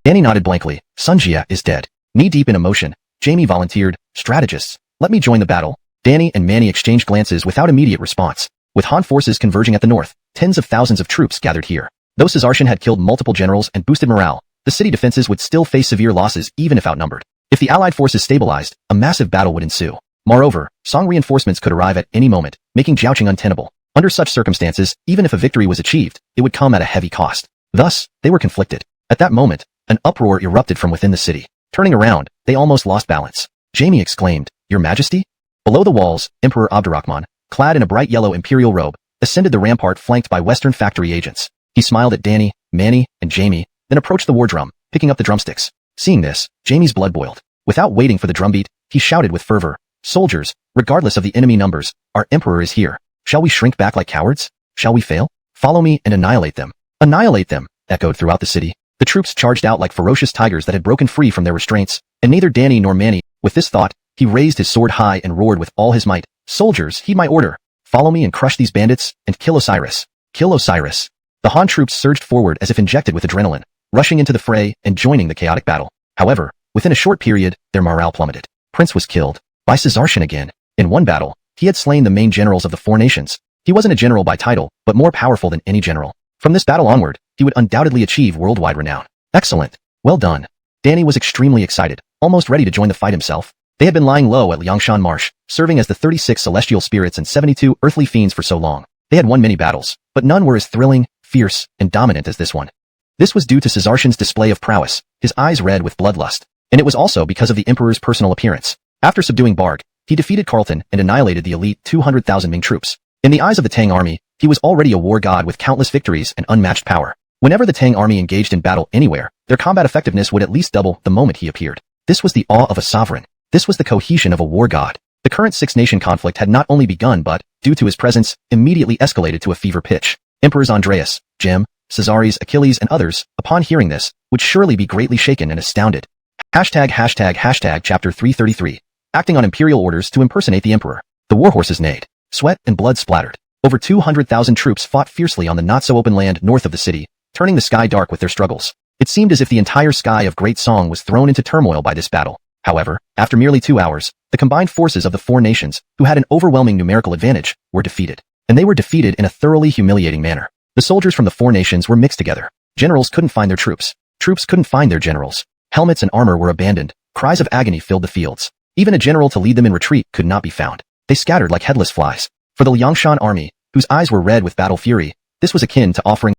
[SPEAKER 1] Danny nodded blankly. Sun Jia is dead. Knee-deep in emotion, Jamie volunteered, strategists, let me join the battle. Danny and Manny exchanged glances without immediate response. With Han forces converging at the north, tens of thousands of troops gathered here. Though Caesarshan had killed multiple generals and boosted morale, the city defenses would still face severe losses even if outnumbered. If the allied forces stabilized, a massive battle would ensue. Moreover, Song reinforcements could arrive at any moment, making Jiaoqing untenable. Under such circumstances, even if a victory was achieved, it would come at a heavy cost. Thus, they were conflicted. At that moment, an uproar erupted from within the city. Turning around, they almost lost balance. Jamie exclaimed, Your Majesty? Below the walls, Emperor Abdurrahman, clad in a bright yellow imperial robe, ascended the rampart flanked by Western factory agents. He smiled at Danny, Manny, and Jamie, then approached the war drum, picking up the drumsticks. Seeing this, Jamie's blood boiled. Without waiting for the drumbeat, he shouted with fervor, Soldiers, regardless of the enemy numbers, our emperor is here. Shall we shrink back like cowards? Shall we fail? Follow me and annihilate them. Annihilate them, echoed throughout the city. The troops charged out like ferocious tigers that had broken free from their restraints, and neither Danny nor Manny, with this thought, he raised his sword high and roared with all his might. Soldiers, heed my order. Follow me and crush these bandits, and kill Osiris. Kill Osiris. The Han troops surged forward as if injected with adrenaline, rushing into the fray and joining the chaotic battle. However, within a short period, their morale plummeted. Prince was killed. By Caesarshan again. In one battle, he had slain the main generals of the four nations. He wasn't a general by title, but more powerful than any general. From this battle onward, he would undoubtedly achieve worldwide renown. Excellent. Well done. Danny was extremely excited, almost ready to join the fight himself. They had been lying low at Liangshan Marsh, serving as the 36 celestial spirits and 72 earthly fiends for so long. They had won many battles, but none were as thrilling, fierce, and dominant as this one. This was due to Caesarshan's display of prowess, his eyes red with bloodlust, and it was also because of the emperor's personal appearance. After subduing Barg, he defeated Carlton and annihilated the elite 200,000 Ming troops. In the eyes of the Tang army, he was already a war god with countless victories and unmatched power. Whenever the Tang army engaged in battle anywhere, their combat effectiveness would at least double the moment he appeared. This was the awe of a sovereign. This was the cohesion of a war god. The current six-nation conflict had not only begun but, due to his presence, immediately escalated to a fever pitch. Emperors Andreas, Jem, Caesares, Achilles, and others, upon hearing this, would surely be greatly shaken and astounded. Chapter 333. Acting on imperial orders to impersonate the emperor. The warhorses neighed. Sweat and blood splattered. Over 200,000 troops fought fiercely on the not-so-open land north of the city, turning the sky dark with their struggles. It seemed as if the entire sky of Great Song was thrown into turmoil by this battle. However, after merely 2 hours, the combined forces of the four nations, who had an overwhelming numerical advantage, were defeated. And they were defeated in a thoroughly humiliating manner. The soldiers from the four nations were mixed together. Generals couldn't find their troops. Troops couldn't find their generals. Helmets and armor were abandoned. Cries of agony filled the fields. Even a general to lead them in retreat could not be found. They scattered like headless flies. For the Liangshan army, whose eyes were red with battle fury, this was akin to offering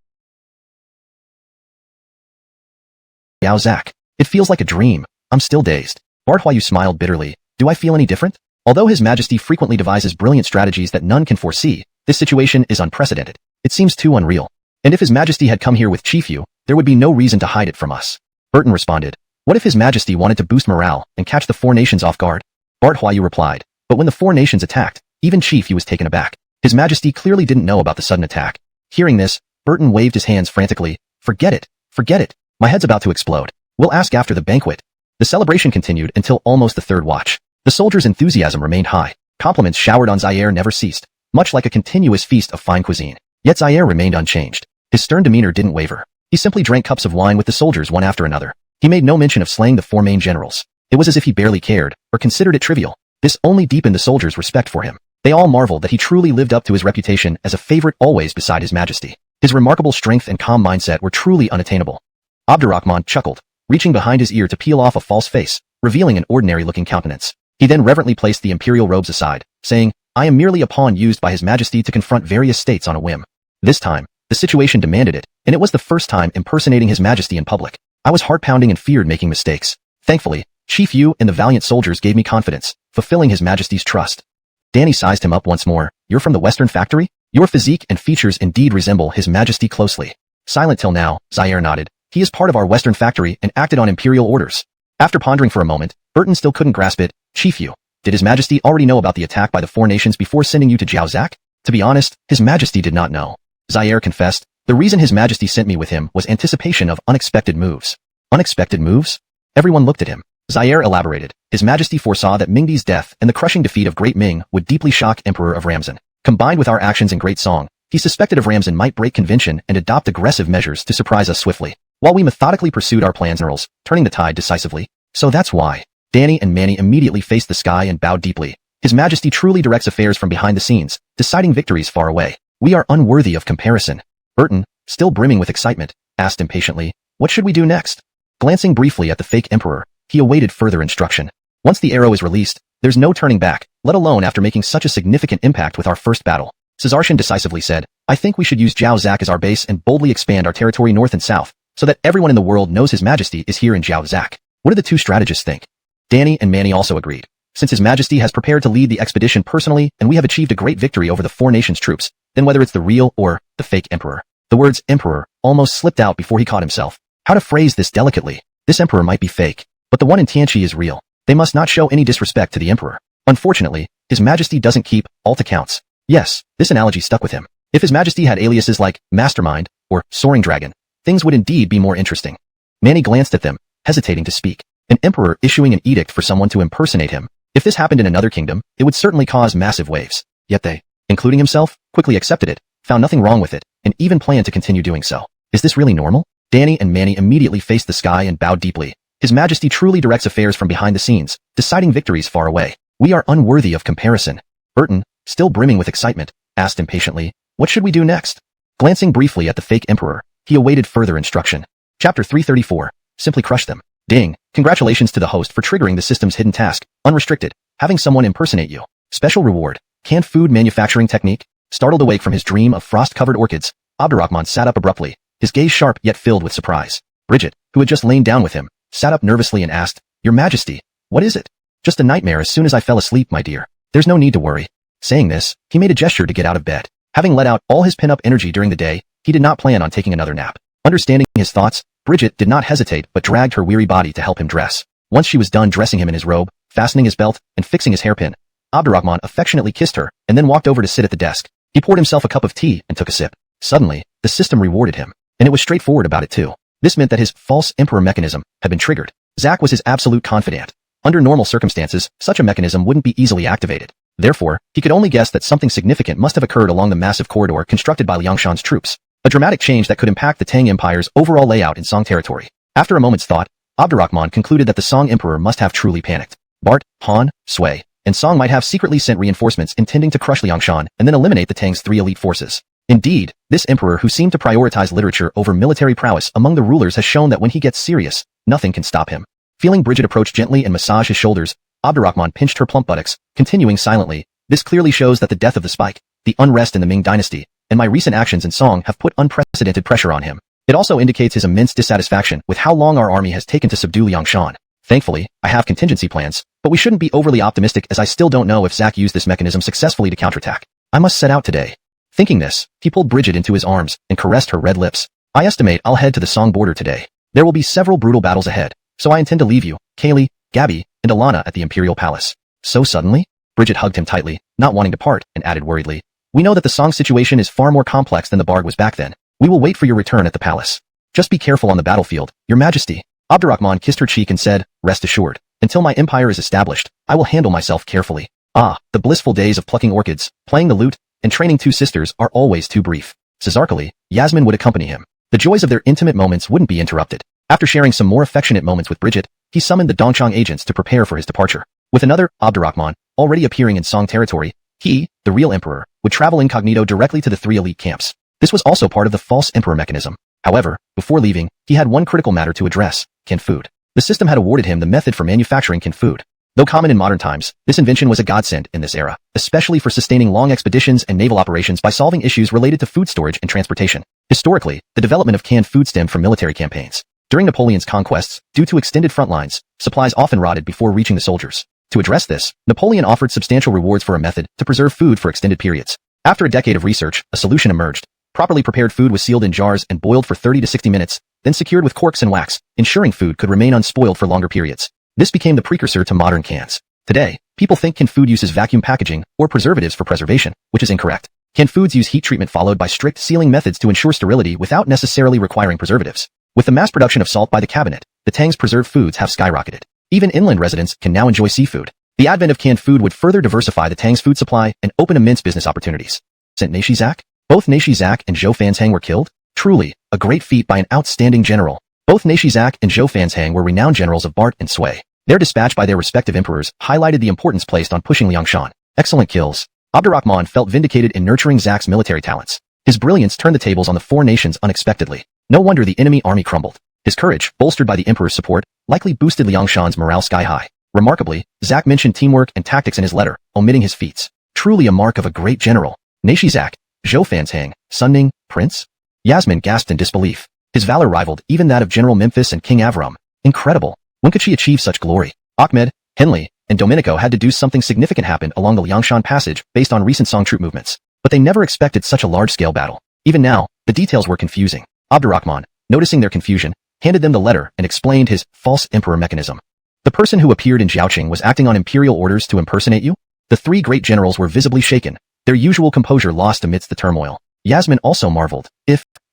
[SPEAKER 1] Yao Zak. It feels like a dream. I'm still dazed. Barthuayu smiled bitterly. Do I feel any different? Although His Majesty frequently devises brilliant strategies that none can foresee, this situation is unprecedented. It seems too unreal. And if His Majesty had come here with Chief Yu, there would be no reason to hide it from us. Burton responded. What if His Majesty wanted to boost morale and catch the four nations off guard? Barthuayu replied. But when the four nations attacked, even Chief Yu was taken aback. His Majesty clearly didn't know about the sudden attack. Hearing this, Burton waved his hands frantically. Forget it. Forget it. My head's about to explode. We'll ask after the banquet. The celebration continued until almost the third watch. The soldiers' enthusiasm remained high. Compliments showered on Zaire never ceased, much like a continuous feast of fine cuisine. Yet Zaire remained unchanged. His stern demeanor didn't waver. He simply drank cups of wine with the soldiers one after another. He made no mention of slaying the four main generals. It was as if he barely cared, or considered it trivial. This only deepened the soldiers' respect for him. They all marveled that he truly lived up to his reputation as a favorite always beside His Majesty. His remarkable strength and calm mindset were truly unattainable. Abdurrahman chuckled, reaching behind his ear to peel off a false face, revealing an ordinary-looking countenance. He then reverently placed the imperial robes aside, saying, I am merely a pawn used by His Majesty to confront various states on a whim. This time, the situation demanded it, and it was the first time impersonating His Majesty in public. I was heart-pounding and feared making mistakes. Thankfully, Chief Yu and the valiant soldiers gave me confidence, fulfilling His Majesty's trust. Danny sized him up once more. You're from the Western factory? Your physique and features indeed resemble His Majesty closely. Silent till now, Zaire nodded. He is part of our Western factory and acted on imperial orders. After pondering for a moment, Burton still couldn't grasp it. Chief Yu, did His Majesty already know about the attack by the four nations before sending you to Jiaozhak? To be honest, His Majesty did not know. Zaire confessed. The reason His Majesty sent me with him was anticipation of unexpected moves. Unexpected moves? Everyone looked at him. Zaire elaborated. His Majesty foresaw that Mingdi's death and the crushing defeat of Great Ming would deeply shock Emperor of Ramzan. Combined with our actions in Great Song, he suspected of Ramzan might break convention and adopt aggressive measures to surprise us swiftly, while we methodically pursued our plans, turning the tide decisively. So that's why. Danny and Manny immediately faced the sky and bowed deeply. His Majesty truly directs affairs from behind the scenes, deciding victories far away. We are unworthy of comparison. Burton, still brimming with excitement, asked impatiently, what should we do next? Glancing briefly at the fake emperor, he awaited further instruction. Once the arrow is released, there's no turning back, let alone after making such a significant impact with our first battle. Caesarshan decisively said, I think we should use Jiaozhak as our base and boldly expand our territory north and south, so that everyone in the world knows His Majesty is here in Jiaozhak. What do the two strategists think? Danny and Manny also agreed. Since His Majesty has prepared to lead the expedition personally and we have achieved a great victory over the four nations' troops, then whether it's the real or the fake emperor. The words emperor almost slipped out before he caught himself. How to phrase this delicately? This emperor might be fake, but the one in Tianqi is real. They must not show any disrespect to the emperor. Unfortunately, His Majesty doesn't keep alt accounts. Yes, this analogy stuck with him. If His Majesty had aliases like Mastermind or Soaring Dragon, things would indeed be more interesting. Manny glanced at them, hesitating to speak. An emperor issuing an edict for someone to impersonate him. If this happened in another kingdom, it would certainly cause massive waves. Yet they, including himself, quickly accepted it, found nothing wrong with it, and even planned to continue doing so. Is this really normal? Danny and Manny immediately faced the sky and bowed deeply. His Majesty truly directs affairs from behind the scenes, deciding victories far away. We are unworthy of comparison. Burton, still brimming with excitement, asked impatiently, what should we do next? Glancing briefly at the fake emperor, he awaited further instruction. Chapter 334. Simply crush them. Ding. Congratulations to the host for triggering the system's hidden task. Unrestricted. Having someone impersonate you. Special reward. Canned food manufacturing technique. Startled awake from his dream of frost-covered orchids, Abdurrahman sat up abruptly, his gaze sharp yet filled with surprise. Bridget, who had just lain down with him, sat up nervously and asked, Your Majesty, what is it? Just a nightmare as soon as I fell asleep, my dear. There's no need to worry. Saying this, he made a gesture to get out of bed. Having let out all his pent-up energy during the day, he did not plan on taking another nap. Understanding his thoughts, Bridget did not hesitate but dragged her weary body to help him dress. Once she was done dressing him in his robe, fastening his belt, and fixing his hairpin, Abdurrahman affectionately kissed her and then walked over to sit at the desk. He poured himself a cup of tea and took a sip. Suddenly, the system rewarded him, and it was straightforward about it too. This meant that his false emperor mechanism had been triggered. Zack was his absolute confidant. Under normal circumstances, such a mechanism wouldn't be easily activated. Therefore, he could only guess that something significant must have occurred along the massive corridor constructed by Liangshan's troops. A dramatic change that could impact the Tang Empire's overall layout in Song territory. After a moment's thought, Abdurrahman concluded that the Song Emperor must have truly panicked. Bart, Han, Sui, and Song might have secretly sent reinforcements intending to crush Liangshan and then eliminate the Tang's three elite forces. Indeed, this emperor who seemed to prioritize literature over military prowess among the rulers has shown that when he gets serious, nothing can stop him. Feeling Bridget approach gently and massage his shoulders, Abdurrahman pinched her plump buttocks, continuing silently, This clearly shows that the death of the Spike, the unrest in the Ming dynasty, and my recent actions in Song have put unprecedented pressure on him. It also indicates his immense dissatisfaction with how long our army has taken to subdue Liangshan. Thankfully, I have contingency plans, but we shouldn't be overly optimistic as I still don't know if Zack used this mechanism successfully to counterattack. I must set out today. Thinking this, he pulled Bridget into his arms and caressed her red lips. I estimate I'll head to the Song border today. There will be several brutal battles ahead, so I intend to leave you, Kaylee, Gabby, and Alana at the Imperial Palace. So suddenly? Bridget hugged him tightly, not wanting to part, and added worriedly, We know that the Song situation is far more complex than the Barg was back then. We will wait for your return at the palace. Just be careful on the battlefield, Your Majesty. Abdurrahman kissed her cheek and said, Rest assured, until my empire is established, I will handle myself carefully. Ah, the blissful days of plucking orchids, playing the lute, and training two sisters are always too brief. Caesarically, Yasmin would accompany him. The joys of their intimate moments wouldn't be interrupted. After sharing some more affectionate moments with Bridget, he summoned the Dongchang agents to prepare for his departure. With another, Abdurrahman, already appearing in Song territory, he, the real emperor, would travel incognito directly to the three elite camps. This was also part of the false emperor mechanism. However, before leaving, he had one critical matter to address, canned food. The system had awarded him the method for manufacturing canned food. Though common in modern times, this invention was a godsend in this era, especially for sustaining long expeditions and naval operations by solving issues related to food storage and transportation. Historically, the development of canned food stemmed from military campaigns. During Napoleon's conquests, due to extended front lines, supplies often rotted before reaching the soldiers. To address this, Napoleon offered substantial rewards for a method to preserve food for extended periods. After a decade of research, a solution emerged. Properly prepared food was sealed in jars and boiled for 30 to 60 minutes, then secured with corks and wax, ensuring food could remain unspoiled for longer periods. This became the precursor to modern cans. Today, people think canned food uses vacuum packaging or preservatives for preservation, which is incorrect. Canned foods use heat treatment followed by strict sealing methods to ensure sterility without necessarily requiring preservatives. With the mass production of salt by the cabinet, the Tang's preserved foods have skyrocketed. Even inland residents can now enjoy seafood. The advent of canned food would further diversify the Tang's food supply and open immense business opportunities. St. Nashi Zak? Both Nashi Zak and Zhou Fanzhang were killed? Truly, a great feat by an outstanding general. Both Nashi Zak and Zhou Fanzhang were renowned generals of Bart and Sui. Their dispatch by their respective emperors highlighted the importance placed on pushing Liangshan. Excellent kills. Abdurrahman felt vindicated in nurturing Zak's military talents. His brilliance turned the tables on the four nations unexpectedly. No wonder the enemy army crumbled. His courage, bolstered by the emperor's support, likely boosted Liangshan's morale sky high. Remarkably, Zak mentioned teamwork and tactics in his letter, omitting his feats. Truly a mark of a great general. Nashi Zak, Zhou Fanzhang, Sunning, Prince? Yasmin gasped in disbelief. His valor rivaled even that of General Memphis and King Avram. Incredible. When could she achieve such glory? Ahmed, Henley, and Domenico had deduced something significant happened along the Liangshan Passage based on recent Song troop movements. But they never expected such a large-scale battle. Even now, the details were confusing. Abdurrahman, noticing their confusion, handed them the letter and explained his false emperor mechanism. The person who appeared in Jiaoqing was acting on imperial orders to impersonate you? The three great generals were visibly shaken, their usual composure lost amidst the turmoil. Yasmin also marveled.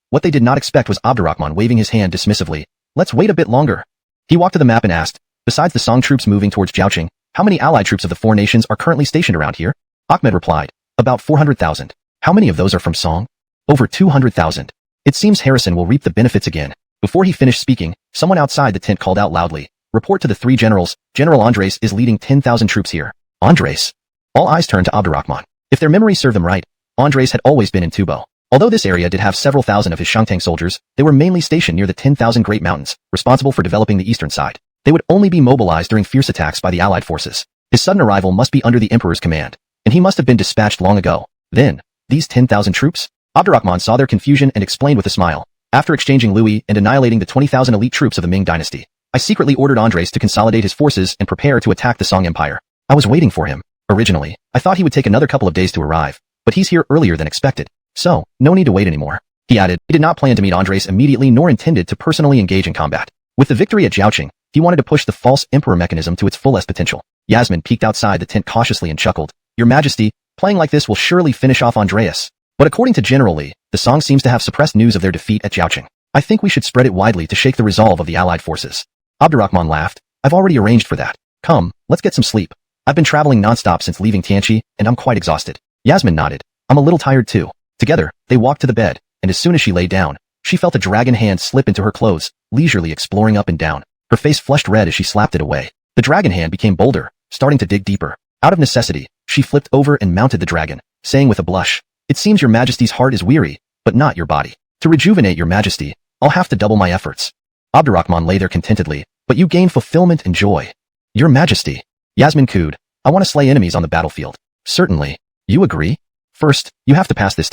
[SPEAKER 1] What they did not expect was Abdurrahman waving his hand dismissively. Let's wait a bit longer. He walked to the map and asked, besides the Song troops moving towards Jiaoqing, how many allied troops of the four nations are currently stationed around here? Ahmed replied, about 400,000. How many of those are from Song? Over 200,000. It seems Harrison will reap the benefits again. Before he finished speaking, someone outside the tent called out loudly, report to the three generals, General Andres is leading 10,000 troops here. Andres? All eyes turned to Abdurrahman. If their memory served them right, Andres had always been in Tubo. Although this area did have several thousand of his Shangtang soldiers, they were mainly stationed near the 10,000 Great Mountains, responsible for developing the eastern side. They would only be mobilized during fierce attacks by the Allied forces. His sudden arrival must be under the Emperor's command, and he must have been dispatched long ago. Then, these 10,000 troops? Abdurrahman saw their confusion and explained with a smile. After exchanging Louis and annihilating the 20,000 elite troops of the Ming dynasty, I secretly ordered Andres to consolidate his forces and prepare to attack the Song Empire. I was waiting for him. Originally, I thought he would take another couple of days to arrive, but he's here earlier than expected. So, no need to wait anymore. He added, he did not plan to meet Andres immediately nor intended to personally engage in combat. With the victory at Jiaoqing, he wanted to push the false emperor mechanism to its fullest potential. Yasmin peeked outside the tent cautiously and chuckled. Your Majesty, playing like this will surely finish off Andreas. But according to General Li, the Song seems to have suppressed news of their defeat at Jiaoqing. I think we should spread it widely to shake the resolve of the Allied forces. Abdurrahman laughed. I've already arranged for that. Come, let's get some sleep. I've been traveling nonstop since leaving Tianqi, and I'm quite exhausted. Yasmin nodded. I'm a little tired too. Together, they walked to the bed, and as soon as she lay down, she felt a dragon hand slip into her clothes, leisurely exploring up and down. Her face flushed red as she slapped it away. The dragon hand became bolder, starting to dig deeper. Out of necessity, she flipped over and mounted the dragon, saying with a blush, It seems your Majesty's heart is weary, but not your body. To rejuvenate your Majesty, I'll have to double my efforts. Abdurrahman lay there contentedly, but you gain fulfillment and joy. Your Majesty. Yasmin cooed, I want to slay enemies on the battlefield. Certainly. You agree? First, you have to pass this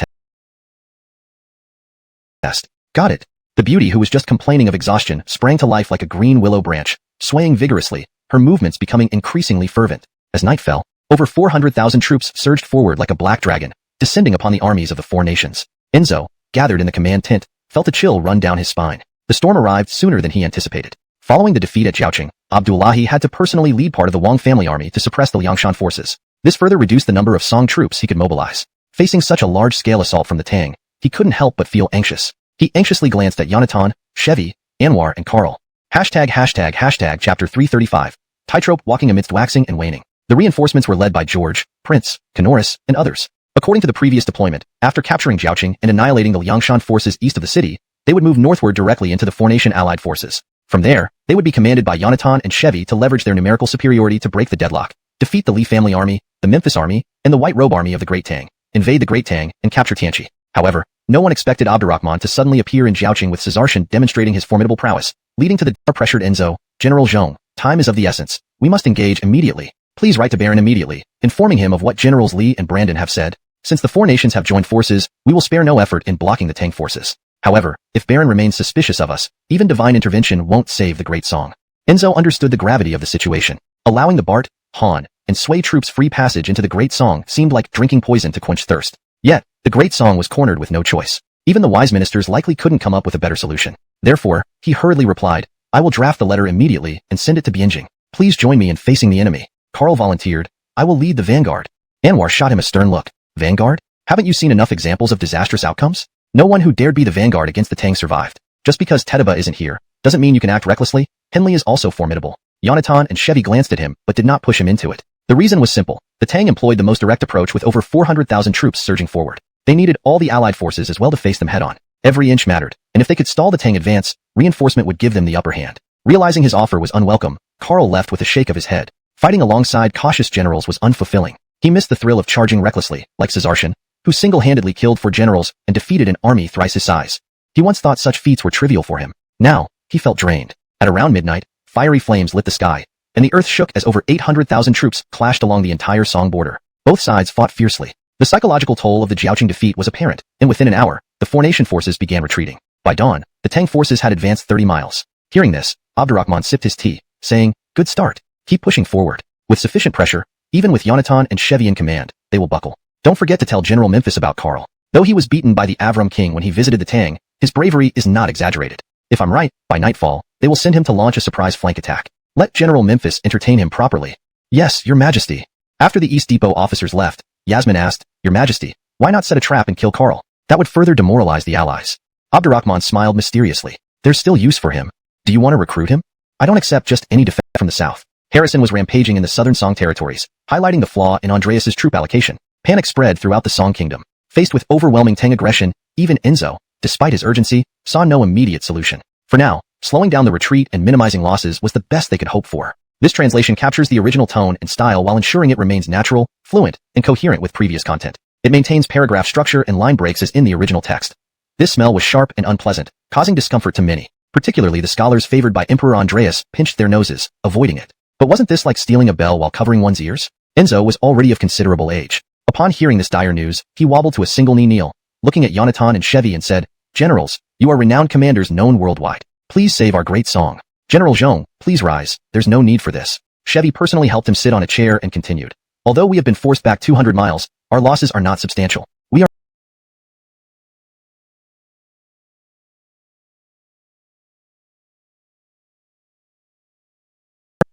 [SPEAKER 1] test. Got it. The beauty who was just complaining of exhaustion sprang to life like a green willow branch, swaying vigorously, her movements becoming increasingly fervent. As night fell, over 400,000 troops surged forward like a black dragon, descending upon the armies of the four nations. Enzo, gathered in the command tent, felt a chill run down his spine. The storm arrived sooner than he anticipated. Following the defeat at Jiaoqing, Abdullahi had to personally lead part of the Wang family army to suppress the Liangshan forces. This further reduced the number of Song troops he could mobilize. Facing such a large-scale assault from the Tang, he couldn't help but feel anxious. He anxiously glanced at Yonatan, Chevy, Anwar and Carl. Chapter 335. Tightrope walking amidst waxing and waning. The reinforcements were led by George, Prince, Canoris, and others. According to the previous deployment, after capturing Jiaoqing and annihilating the Liangshan forces east of the city, they would move northward directly into the four-nation allied forces. From there, they would be commanded by Yonatan and Chevy to leverage their numerical superiority to break the deadlock, defeat the Li family army, the Memphis army, and the White Robe army of the Great Tang, invade the Great Tang, and capture Tianqi. However, no one expected Abdurrahman to suddenly appear in Jiaoqing with Caesarshan demonstrating his formidable prowess, leading to the pressured Enzo, General Zhong, time is of the essence. We must engage immediately. Please write to Baron immediately, informing him of what Generals Li and Brandon have said. Since the four nations have joined forces, we will spare no effort in blocking the Tang forces. However, if Baron remains suspicious of us, even divine intervention won't save the Great Song. Enzo understood the gravity of the situation. Allowing the Bart, Han, and Sui troops free passage into the Great Song seemed like drinking poison to quench thirst. Yet, the Great Song was cornered with no choice. Even the wise ministers likely couldn't come up with a better solution. Therefore, he hurriedly replied, I will draft the letter immediately and send it to Bianjing. Please join me in facing the enemy. Karl volunteered, I will lead the vanguard. Anwar shot him a stern look. Vanguard? Haven't you seen enough examples of disastrous outcomes? No one who dared be the vanguard against the Tang survived. Just because Tetaba isn't here, doesn't mean you can act recklessly. Henley is also formidable. Yonatan and Chevy glanced at him, but did not push him into it. The reason was simple. The Tang employed the most direct approach with over 400,000 troops surging forward. They needed all the allied forces as well to face them head-on. Every inch mattered, and if they could stall the Tang advance, reinforcement would give them the upper hand. Realizing his offer was unwelcome, Karl left with a shake of his head. Fighting alongside cautious generals was unfulfilling. He missed the thrill of charging recklessly, like Caesarshan, who single-handedly killed 4 generals and defeated an army thrice his size. He once thought such feats were trivial for him. Now, he felt drained. At around midnight, fiery flames lit the sky, and the earth shook as over 800,000 troops clashed along the entire Song border. Both sides fought fiercely. The psychological toll of the Jiaoqing defeat was apparent, and within an hour, the 4 nation forces began retreating. By dawn, the Tang forces had advanced 30 miles. Hearing this, Abdurrahman sipped his tea, saying, good start. Keep pushing forward. With sufficient pressure, even with Yonatan and Chevy in command, they will buckle. Don't forget to tell General Memphis about Karl. Though he was beaten by the Avram king when he visited the Tang, his bravery is not exaggerated. If I'm right, by nightfall, they will send him to launch a surprise flank attack. Let General Memphis entertain him properly. Yes, Your Majesty. After the East Depot officers left, Yasmin asked, Your Majesty, why not set a trap and kill Karl? That would further demoralize the allies. Abdurrahman smiled mysteriously. There's still use for him. Do you want to recruit him? I don't accept just any defense from the south. Harrison was rampaging in the southern Song territories, highlighting the flaw in Andreas's troop allocation. Panic spread throughout the Song kingdom. Faced with overwhelming Tang aggression, even Enzo, despite his urgency, saw no immediate solution. For now, slowing down the retreat and minimizing losses was the best they could hope for. This translation captures the original tone and style while ensuring it remains natural, fluent, and coherent with previous content. It maintains paragraph structure and line breaks as in the original text. This smell was sharp and unpleasant, causing discomfort to many. Particularly the scholars favored by Emperor Andreas pinched their noses, avoiding it. But wasn't this like stealing a bell while covering one's ears? Enzo was already of considerable age. Upon hearing this dire news, he wobbled to a single knee, looking at Yonatan and Chevy and said, Generals, you are renowned commanders known worldwide. Please save our great Song. General Zhong, please rise. There's no need for this. Chevy personally helped him sit on a chair and continued. Although we have been forced back 200 miles, our losses are not substantial. We are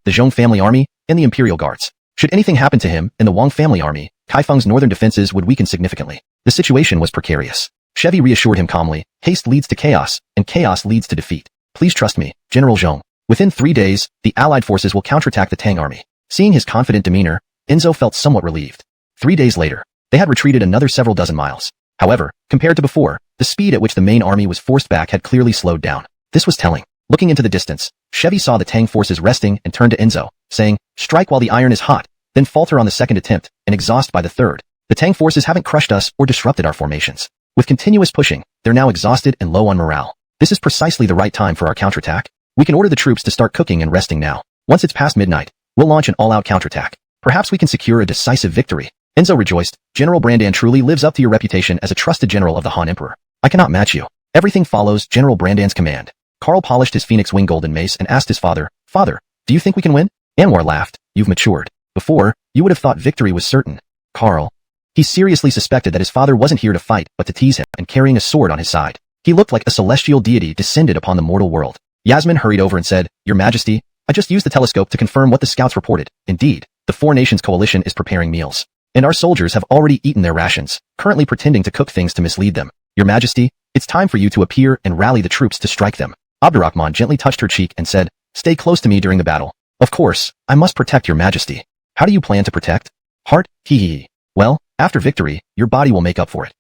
[SPEAKER 1] the Zhong family army, and the Imperial Guards. Should anything happen to him and the Wang family army, Kaifeng's northern defenses would weaken significantly. The situation was precarious. Chevy reassured him calmly, haste leads to chaos, and chaos leads to defeat. Please trust me, General Zhong. Within 3 days, the Allied forces will counterattack the Tang army. Seeing his confident demeanor, Enzo felt somewhat relieved. 3 days later, they had retreated another several dozen miles. However, compared to before, the speed at which the main army was forced back had clearly slowed down. This was telling. Looking into the distance, Chevy saw the Tang forces resting and turned to Enzo, saying, strike while the iron is hot, then falter on the second attempt, and exhaust by the third. The Tang forces haven't crushed us or disrupted our formations. With continuous pushing, they're now exhausted and low on morale. This is precisely the right time for our counterattack. We can order the troops to start cooking and resting now. Once it's past midnight, we'll launch an all-out counterattack. Perhaps we can secure a decisive victory. Enzo rejoiced. General Brandan truly lives up to your reputation as a trusted general of the Han Emperor. I cannot match you. Everything follows General Brandan's command. Karl polished his Phoenix Wing golden mace and asked his father, Father, do you think we can win? Anwar laughed. You've matured. Before, you would have thought victory was certain. Karl. He seriously suspected that his father wasn't here to fight but to tease him and carrying a sword on his side. He looked like a celestial deity descended upon the mortal world. Yasmin hurried over and said, Your Majesty, I just used the telescope to confirm what the scouts reported. Indeed, the 4 nations coalition is preparing meals. And our soldiers have already eaten their rations, currently pretending to cook things to mislead them. Your Majesty, it's time for you to appear and rally the troops to strike them. Abdurrahman gently touched her cheek and said, Stay close to me during the battle. Of course, I must protect your Majesty. How do you plan to protect? Heart? Hee. Well, after victory, your body will make up for it.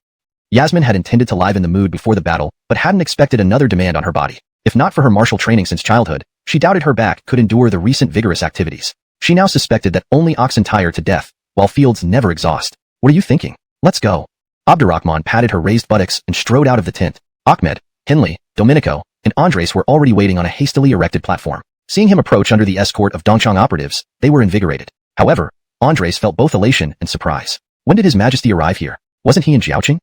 [SPEAKER 1] Yasmin had intended to liven the mood before the battle, but hadn't expected another demand on her body. If not for her martial training since childhood, she doubted her back could endure the recent vigorous activities. She now suspected that only oxen tire to death, while fields never exhaust. What are you thinking? Let's go. Abdurrahman patted her raised buttocks and strode out of the tent. Ahmed, Henley, Domenico, and Andres were already waiting on a hastily erected platform. Seeing him approach under the escort of Dongchang operatives, they were invigorated. However, Andres felt both elation and surprise. When did His Majesty arrive here? Wasn't he in Jiaoqing?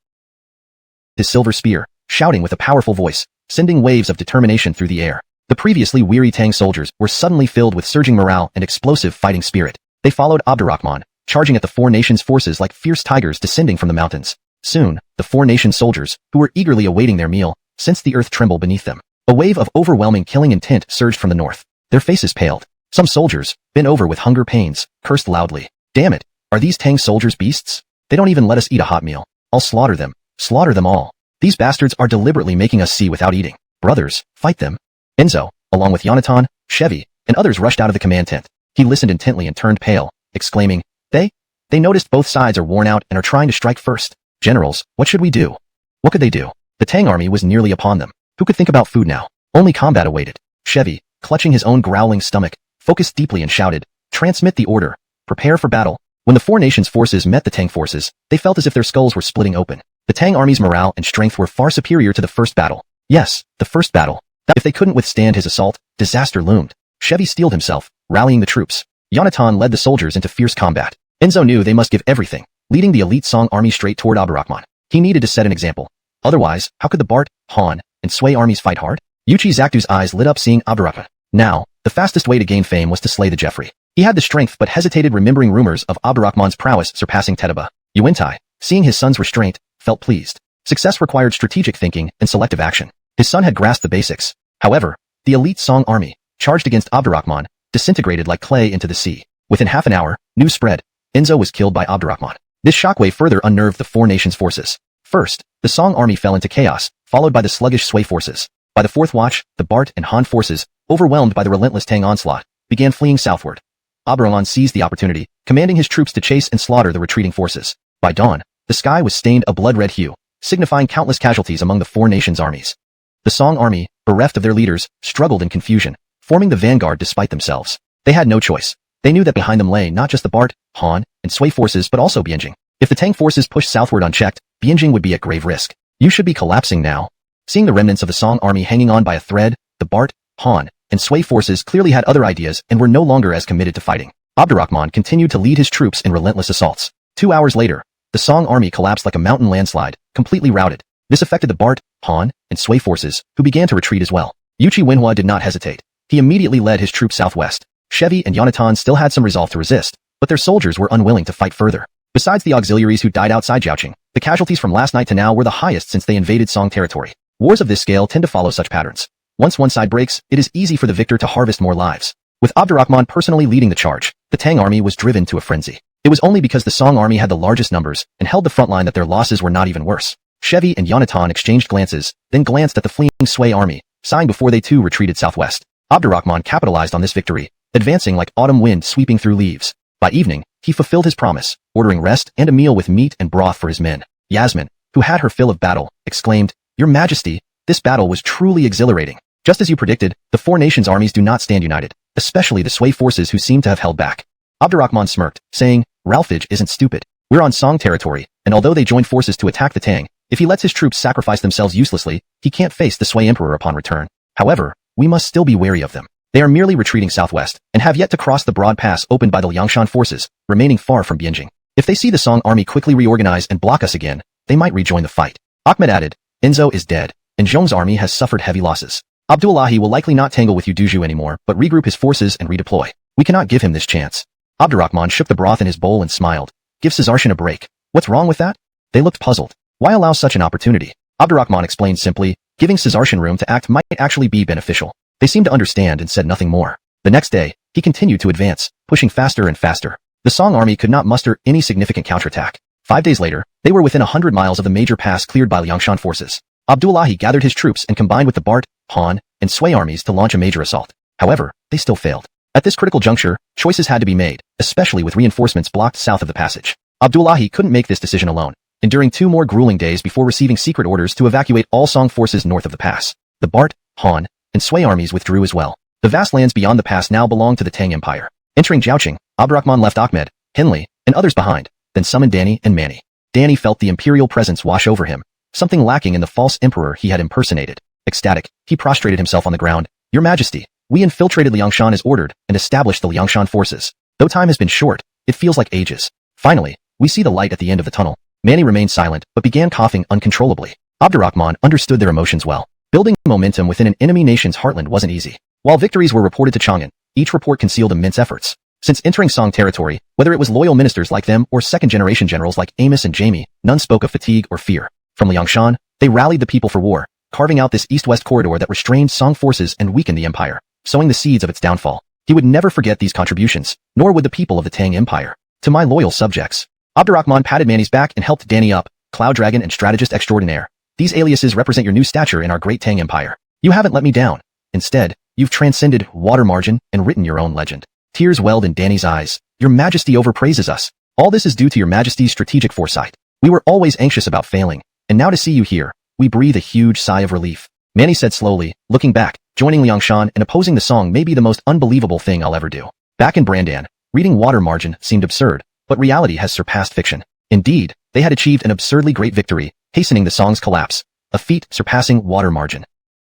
[SPEAKER 1] His silver spear, shouting with a powerful voice, sending waves of determination through the air. The previously weary Tang soldiers were suddenly filled with surging morale and explosive fighting spirit. They followed Abdurrahman, charging at the 4 nations' forces like fierce tigers descending from the mountains. Soon, the four nation soldiers, who were eagerly awaiting their meal, sensed the earth tremble beneath them. A wave of overwhelming killing intent surged from the north. Their faces paled. Some soldiers, bent over with hunger pains, cursed loudly. Damn it! Are these Tang soldiers beasts? They don't even let us eat a hot meal. I'll slaughter them. Slaughter them all. These bastards are deliberately making us see without eating. Brothers, fight them. Enzo, along with Yonatan, Chevy, and others rushed out of the command tent. He listened intently and turned pale, exclaiming, They noticed both sides are worn out and are trying to strike first. Generals, what should we do? What could they do? The Tang army was nearly upon them. Who could think about food now? Only combat awaited. Chevy, clutching his own growling stomach, focused deeply and shouted, Transmit the order. Prepare for battle. When the four nations' forces met the Tang forces, they felt as if their skulls were splitting open. The Tang army's morale and strength were far superior to the first battle. Yes, the first battle. If they couldn't withstand his assault, disaster loomed. Chevy steeled himself, rallying the troops. Yonatan led the soldiers into fierce combat. Enzo knew they must give everything, leading the elite Song army straight toward Abdurrahman. He needed to set an example. Otherwise, how could the Bart, Han, and Sui armies fight hard? Yuchi Zaktu's eyes lit up seeing Abdurrahman. Now, the fastest way to gain fame was to slay the Jeffrey. He had the strength but hesitated, remembering rumors of Abdurrahman's prowess surpassing Tedaba. Yuentai, seeing his son's restraint, felt pleased. Success required strategic thinking and selective action. His son had grasped the basics. However, the elite Song army, charged against Abdurrahman, disintegrated like clay into the sea. Within half an hour, news spread. Enzo was killed by Abdurrahman. This shockwave further unnerved the four nations' forces. First, the Song army fell into chaos, followed by the sluggish Sui forces. By the fourth watch, the Bart and Han forces, overwhelmed by the relentless Tang onslaught, began fleeing southward. Abdurrahman seized the opportunity, commanding his troops to chase and slaughter the retreating forces. By dawn, the sky was stained a blood-red hue, signifying countless casualties among the four nations' armies. The Song army, bereft of their leaders, struggled in confusion, forming the vanguard despite themselves. They had no choice. They knew that behind them lay not just the Bart, Han, and Sui forces but also Bianjing. If the Tang forces pushed southward unchecked, Bianjing would be at grave risk. You should be collapsing now. Seeing the remnants of the Song army hanging on by a thread, the Bart, Han, and Sui forces clearly had other ideas and were no longer as committed to fighting. Abdurrahman continued to lead his troops in relentless assaults. 2 hours later, the Song army collapsed like a mountain landslide, completely routed. This affected the Bart, Han, and Sui forces, who began to retreat as well. Yuchi Wenhua did not hesitate. He immediately led his troops southwest. Chevy and Yonatan still had some resolve to resist, but their soldiers were unwilling to fight further. Besides the auxiliaries who died outside Jiaoqing, the casualties from last night to now were the highest since they invaded Song territory. Wars of this scale tend to follow such patterns. Once one side breaks, it is easy for the victor to harvest more lives. With Abdurrahman personally leading the charge, the Tang army was driven to a frenzy. It was only because the Song army had the largest numbers and held the front line that their losses were not even worse. Chevy and Yonatan exchanged glances, then glanced at the fleeing Sui army, sighing before they too retreated southwest. Abdurrahman capitalized on this victory, advancing like autumn wind sweeping through leaves. By evening, he fulfilled his promise, ordering rest and a meal with meat and broth for his men. Yasmin, who had her fill of battle, exclaimed, Your Majesty, this battle was truly exhilarating. Just as you predicted, the four nations' armies do not stand united, especially the Sui forces who seem to have held back. Abdurrahman smirked, saying, Ralphage isn't stupid. We're on Song territory, and although they joined forces to attack the Tang, if he lets his troops sacrifice themselves uselessly, he can't face the Sui emperor upon return. However, we must still be wary of them. They are merely retreating southwest, and have yet to cross the broad pass opened by the Liangshan forces, remaining far from Bianjing. If they see the Song army quickly reorganize and block us again, they might rejoin the fight. Ahmed added, Enzo is dead, and Zhong's army has suffered heavy losses. Abdullahi will likely not tangle with Yuduju anymore, but regroup his forces and redeploy. We cannot give him this chance. Abdurrahman shook the broth in his bowl and smiled. Give Caesarshan a break. What's wrong with that? They looked puzzled. Why allow such an opportunity? Abdurrahman explained simply, giving Caesarshan room to act might actually be beneficial. They seemed to understand and said nothing more. The next day, he continued to advance, pushing faster and faster. The Song army could not muster any significant counterattack. 5 days later, they were within 100 miles of the major pass cleared by Liangshan forces. Abdullahi gathered his troops and combined with the Bart, Han, and Sui armies to launch a major assault. However, they still failed. At this critical juncture, choices had to be made, especially with reinforcements blocked south of the passage. Abdullahi couldn't make this decision alone, enduring 2 more grueling days before receiving secret orders to evacuate all Song forces north of the pass. The Bart, Han, and Sui armies withdrew as well. The vast lands beyond the pass now belonged to the Tang Empire. Entering Jiaoqing, Abdurrahman left Ahmed, Henley, and others behind, then summoned Danny and Manny. Danny felt the imperial presence wash over him, something lacking in the false emperor he had impersonated. Ecstatic, he prostrated himself on the ground. Your Majesty, we infiltrated Liangshan as ordered and established the Liangshan forces. Though time has been short, it feels like ages. Finally, we see the light at the end of the tunnel. Manny remained silent, but began coughing uncontrollably. Abdurrahman understood their emotions well. Building momentum within an enemy nation's heartland wasn't easy. While victories were reported to Chang'an, each report concealed immense efforts. Since entering Song territory, whether it was loyal ministers like them or second-generation generals like Amos and Jamie, none spoke of fatigue or fear. From Liangshan, they rallied the people for war, carving out this east-west corridor that restrained Song forces and weakened the empire, sowing the seeds of its downfall. He would never forget these contributions, nor would the people of the Tang Empire. To my loyal subjects. Abdurrahman patted Manny's back and helped Danny up, Cloud Dragon and Strategist Extraordinaire. These aliases represent your new stature in our great Tang Empire. You haven't let me down. Instead, you've transcended water margin and written your own legend. Tears welled in Danny's eyes. Your Majesty overpraises us. All this is due to your Majesty's strategic foresight. We were always anxious about failing, and now to see you here, we breathe a huge sigh of relief. Manny said slowly, looking back, joining Liangshan and opposing the song may be the most unbelievable thing I'll ever do. Back in Brandan, reading water margin seemed absurd, but reality has surpassed fiction. Indeed, they had achieved an absurdly great victory, hastening the song's collapse, a feat surpassing water margin.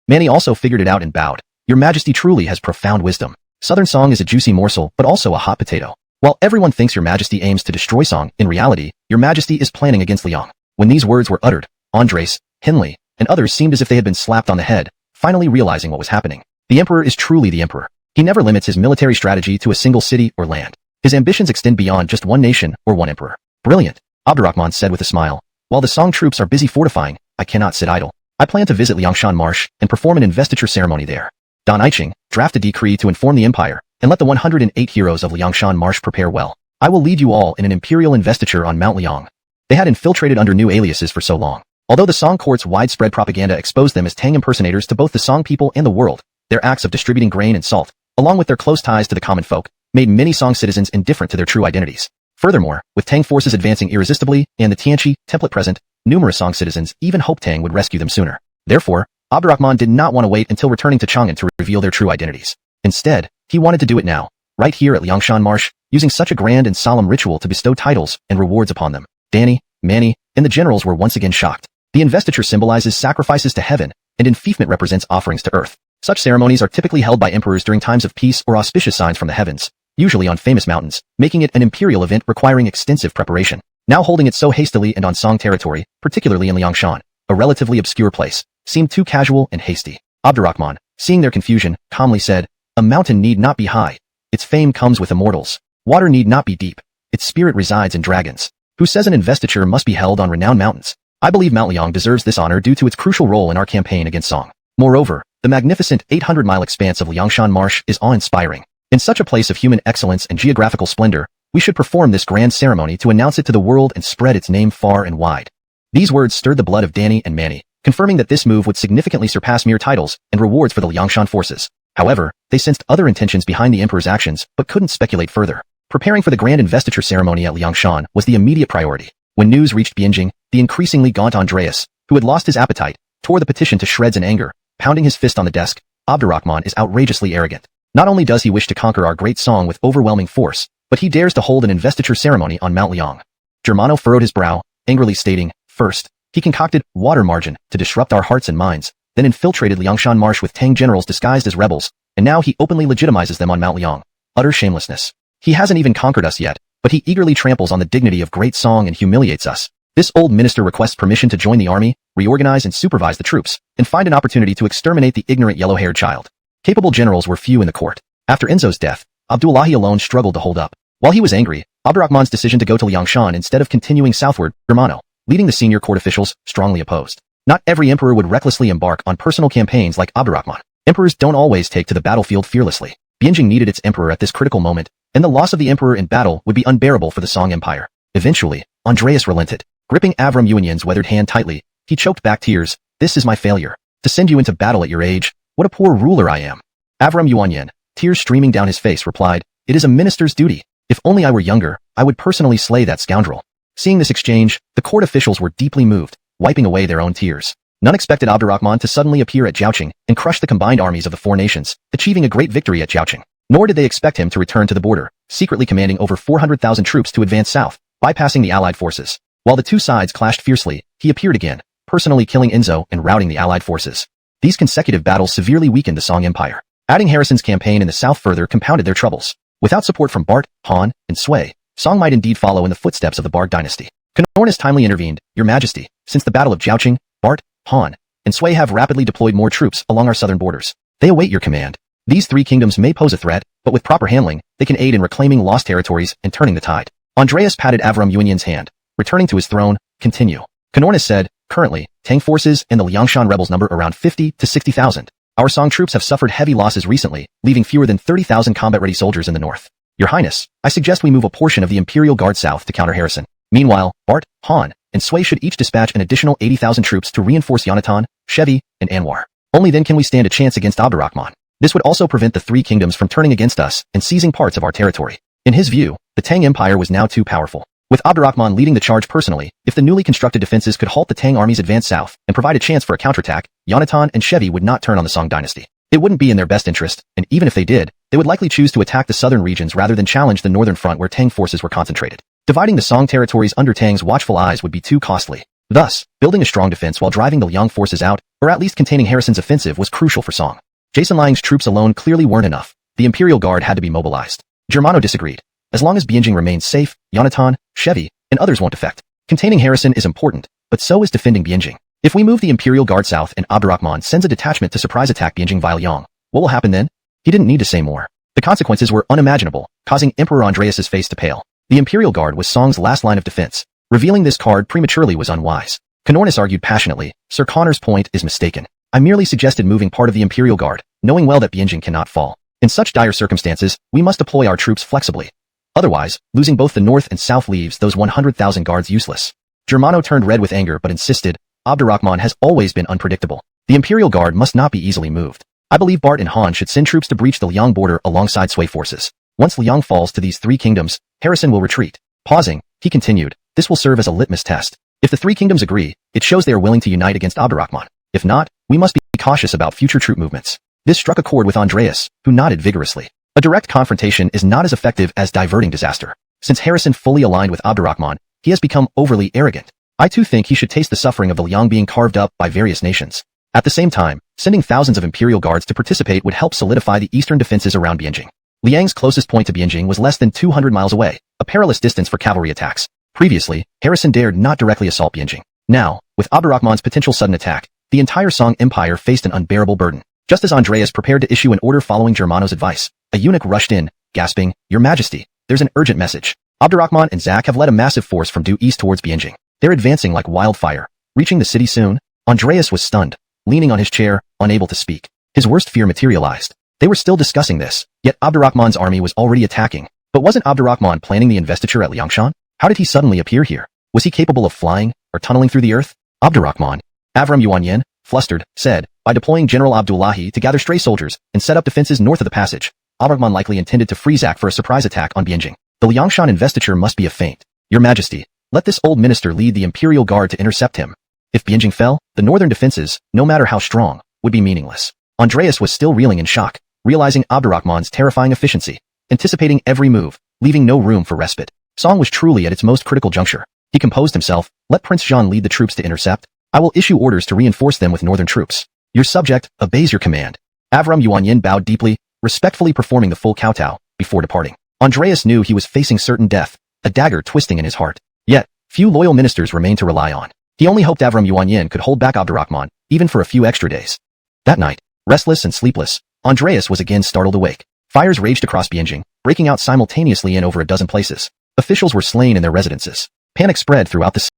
[SPEAKER 1] Manny also figured it out and bowed. Your Majesty truly has profound wisdom. Southern Song is a juicy morsel, but also a hot potato. While everyone thinks your Majesty aims to destroy Song, in reality, your Majesty is planning against Liang. When these words were uttered, Andres, Henley, and others seemed as if they had been slapped on the head, finally realizing what was happening. The Emperor is truly the Emperor. He never limits his military strategy to a single city or land. His ambitions extend beyond just one nation or one emperor. Brilliant, Abdurrahman said with a smile. While the Song troops are busy fortifying, I cannot sit idle. I plan to visit Liangshan Marsh and perform an investiture ceremony there. Don Iching, draft a decree to inform the Empire, and let the 108 heroes of Liangshan Marsh prepare well. I will lead you all in an imperial investiture on Mount Liang. They had infiltrated under new aliases for so long. Although the Song court's widespread propaganda exposed them as Tang impersonators to both the Song people and the world, their acts of distributing grain and salt, along with their close ties to the common folk, made many Song citizens indifferent to their true identities. Furthermore, with Tang forces advancing irresistibly and the Tianqi template present, numerous Song citizens even hoped Tang would rescue them sooner. Therefore, Abdurrahman did not want to wait until returning to Chang'an to reveal their true identities. Instead, he wanted to do it now, right here at Liangshan Marsh, using such a grand and solemn ritual to bestow titles and rewards upon them. Danny, Manny, and the generals were once again shocked. The investiture symbolizes sacrifices to heaven, and enfeoffment represents offerings to earth. Such ceremonies are typically held by emperors during times of peace or auspicious signs from the heavens, usually on famous mountains, making it an imperial event requiring extensive preparation. Now holding it so hastily and on Song territory, particularly in Liangshan, a relatively obscure place, seemed too casual and hasty. Abdurrahman, seeing their confusion, calmly said, a mountain need not be high. Its fame comes with immortals. Water need not be deep. Its spirit resides in dragons. Who says an investiture must be held on renowned mountains? I believe Mount Liang deserves this honor due to its crucial role in our campaign against Song. Moreover, the magnificent 800-mile expanse of Liangshan Marsh is awe-inspiring. In such a place of human excellence and geographical splendor, we should perform this grand ceremony to announce it to the world and spread its name far and wide. These words stirred the blood of Danny and Manny, confirming that this move would significantly surpass mere titles and rewards for the Liangshan forces. However, they sensed other intentions behind the emperor's actions, but couldn't speculate further. Preparing for the grand investiture ceremony at Liangshan was the immediate priority. When news reached Bianjing, the increasingly gaunt Andreas, who had lost his appetite, tore the petition to shreds in anger, pounding his fist on the desk. Abdurrahman is outrageously arrogant. Not only does he wish to conquer our great Song with overwhelming force, but he dares to hold an investiture ceremony on Mount Liang. Germano furrowed his brow, angrily stating, first, he concocted water margin to disrupt our hearts and minds, then infiltrated Liangshan Marsh with Tang generals disguised as rebels, and now he openly legitimizes them on Mount Liang. Utter shamelessness. He hasn't even conquered us yet, but he eagerly tramples on the dignity of great Song and humiliates us. This old minister requests permission to join the army, reorganize and supervise the troops, and find an opportunity to exterminate the ignorant yellow-haired child. Capable generals were few in the court. After Enzo's death, Abdullahi alone struggled to hold up. While he was angry, Abdurrahman's decision to go to Liangshan instead of continuing southward, Germano, leading the senior court officials, strongly opposed. Not every emperor would recklessly embark on personal campaigns like Abdurrahman. Emperors don't always take to the battlefield fearlessly. Bianjing needed its emperor at this critical moment, and the loss of the emperor in battle would be unbearable for the Song Empire. Eventually, Andreas relented. Gripping Avram Yuanyan's weathered hand tightly, he choked back tears. This is my failure. To send you into battle at your age, what a poor ruler I am. Avram Yuanyan, tears streaming down his face, replied, it is a minister's duty. If only I were younger, I would personally slay that scoundrel. Seeing this exchange, the court officials were deeply moved, wiping away their own tears. None expected Abdurrahman to suddenly appear at Jiaoqing and crush the combined armies of the four nations, achieving a great victory at Jiaoqing. Nor did they expect him to return to the border, secretly commanding over 400,000 troops to advance south, bypassing the Allied forces. While the two sides clashed fiercely, he appeared again, personally killing Enzo and routing the Allied forces. These consecutive battles severely weakened the Song Empire. Adding Harrison's campaign in the south further compounded their troubles. Without support from Bart, Han, and Sui, Song might indeed follow in the footsteps of the Barg dynasty. Canornis timely intervened, Your Majesty, since the Battle of Jiaoqing, Bart, Han, and Sui have rapidly deployed more troops along our southern borders. They await your command. These three kingdoms may pose a threat, but with proper handling, they can aid in reclaiming lost territories and turning the tide. Andreas patted Avram Yuanyan's hand. Returning to his throne, continue. Canornis said, currently, Tang forces and the Liangshan rebels number around 50 to 60,000. Our Song troops have suffered heavy losses recently, leaving fewer than 30,000 combat-ready soldiers in the north. Your Highness, I suggest we move a portion of the Imperial Guard south to counter Harrison. Meanwhile, Bart, Han, and Sui should each dispatch an additional 80,000 troops to reinforce Yonatan, Chevy, and Anwar. Only then can we stand a chance against Abdurrahman. This would also prevent the three kingdoms from turning against us and seizing parts of our territory. In his view, the Tang Empire was now too powerful. With Abdurrahman leading the charge personally, if the newly constructed defenses could halt the Tang army's advance south and provide a chance for a counterattack, Yonatan and Chevy would not turn on the Song dynasty. It wouldn't be in their best interest, and even if they did, they would likely choose to attack the southern regions rather than challenge the northern front where Tang forces were concentrated. Dividing the Song territories under Tang's watchful eyes would be too costly. Thus, building a strong defense while driving the Liang forces out, or at least containing Harrison's offensive, was crucial for Song. Jason Liang's troops alone clearly weren't enough. The Imperial Guard had to be mobilized. Germano disagreed. As long as Bianjing remains safe, Yonatan, Chevy, and others won't defect. Containing Harrison is important, but so is defending Bianjing. If we move the Imperial Guard south and Abdurrahman sends a detachment to surprise attack Bianjing via Liang, what will happen then? He didn't need to say more. The consequences were unimaginable, causing Emperor Andreas's face to pale. The Imperial Guard was Song's last line of defense. Revealing this card prematurely was unwise. Canornis argued passionately, Sir Connor's point is mistaken. I merely suggested moving part of the Imperial Guard, knowing well that Bianjing cannot fall. In such dire circumstances, we must deploy our troops flexibly. Otherwise, losing both the north and south leaves those 100,000 guards useless. Germano turned red with anger but insisted, Abdurrahman has always been unpredictable. The Imperial Guard must not be easily moved. I believe Bart and Han should send troops to breach the Liang border alongside Sui forces. Once Liang falls to these three kingdoms, Harrison will retreat. Pausing, he continued, this will serve as a litmus test. If the three kingdoms agree, it shows they are willing to unite against Abdurrahman. If not, we must be cautious about future troop movements. This struck a chord with Andreas, who nodded vigorously. A direct confrontation is not as effective as diverting disaster. Since Harrison fully aligned with Abdurrahman, he has become overly arrogant. I too think he should taste the suffering of the Liang being carved up by various nations. At the same time, sending thousands of Imperial Guards to participate would help solidify the eastern defenses around Bianjing. Liang's closest point to Bianjing was less than 200 miles away, a perilous distance for cavalry attacks. Previously, Harrison dared not directly assault Bianjing. Now, with Abdurrahman's potential sudden attack, the entire Song Empire faced an unbearable burden. Just as Andreas prepared to issue an order following Germano's advice, a eunuch rushed in, gasping, Your Majesty, there's an urgent message. Abdurrahman and Zak have led a massive force from due east towards Bianjing. They're advancing like wildfire. Reaching the city soon? Andreas was stunned, leaning on his chair, unable to speak. His worst fear materialized. They were still discussing this, yet Abdurrahman's army was already attacking. But wasn't Abdurrahman planning the investiture at Liangshan? How did he suddenly appear here? Was he capable of flying, or tunneling through the earth? Abdurrahman, Avram Yuanyan, flustered, said, by deploying General Abdullahi to gather stray soldiers and set up defenses north of the passage, Abdurrahman likely intended to free Zak for a surprise attack on Bianjing. The Liangshan investiture must be a feint. Your Majesty, let this old minister lead the Imperial Guard to intercept him. If Bianjing fell, the northern defenses, no matter how strong, would be meaningless. Andreas was still reeling in shock, realizing Abdurrahman's terrifying efficiency, anticipating every move, leaving no room for respite. Song was truly at its most critical juncture. He composed himself, let Prince Jean lead the troops to intercept. I will issue orders to reinforce them with northern troops. Your subject obeys your command. Avram Yuanyan bowed deeply, respectfully performing the full kowtow, before departing. Andreas knew he was facing certain death, a dagger twisting in his heart. Yet, few loyal ministers remained to rely on. He only hoped Avram Yuanyan could hold back Abdurrahman, even for a few extra days. That night, restless and sleepless, Andreas was again startled awake. Fires raged across Bianjing, breaking out simultaneously in over a dozen places. Officials were slain in their residences. Panic spread throughout the city.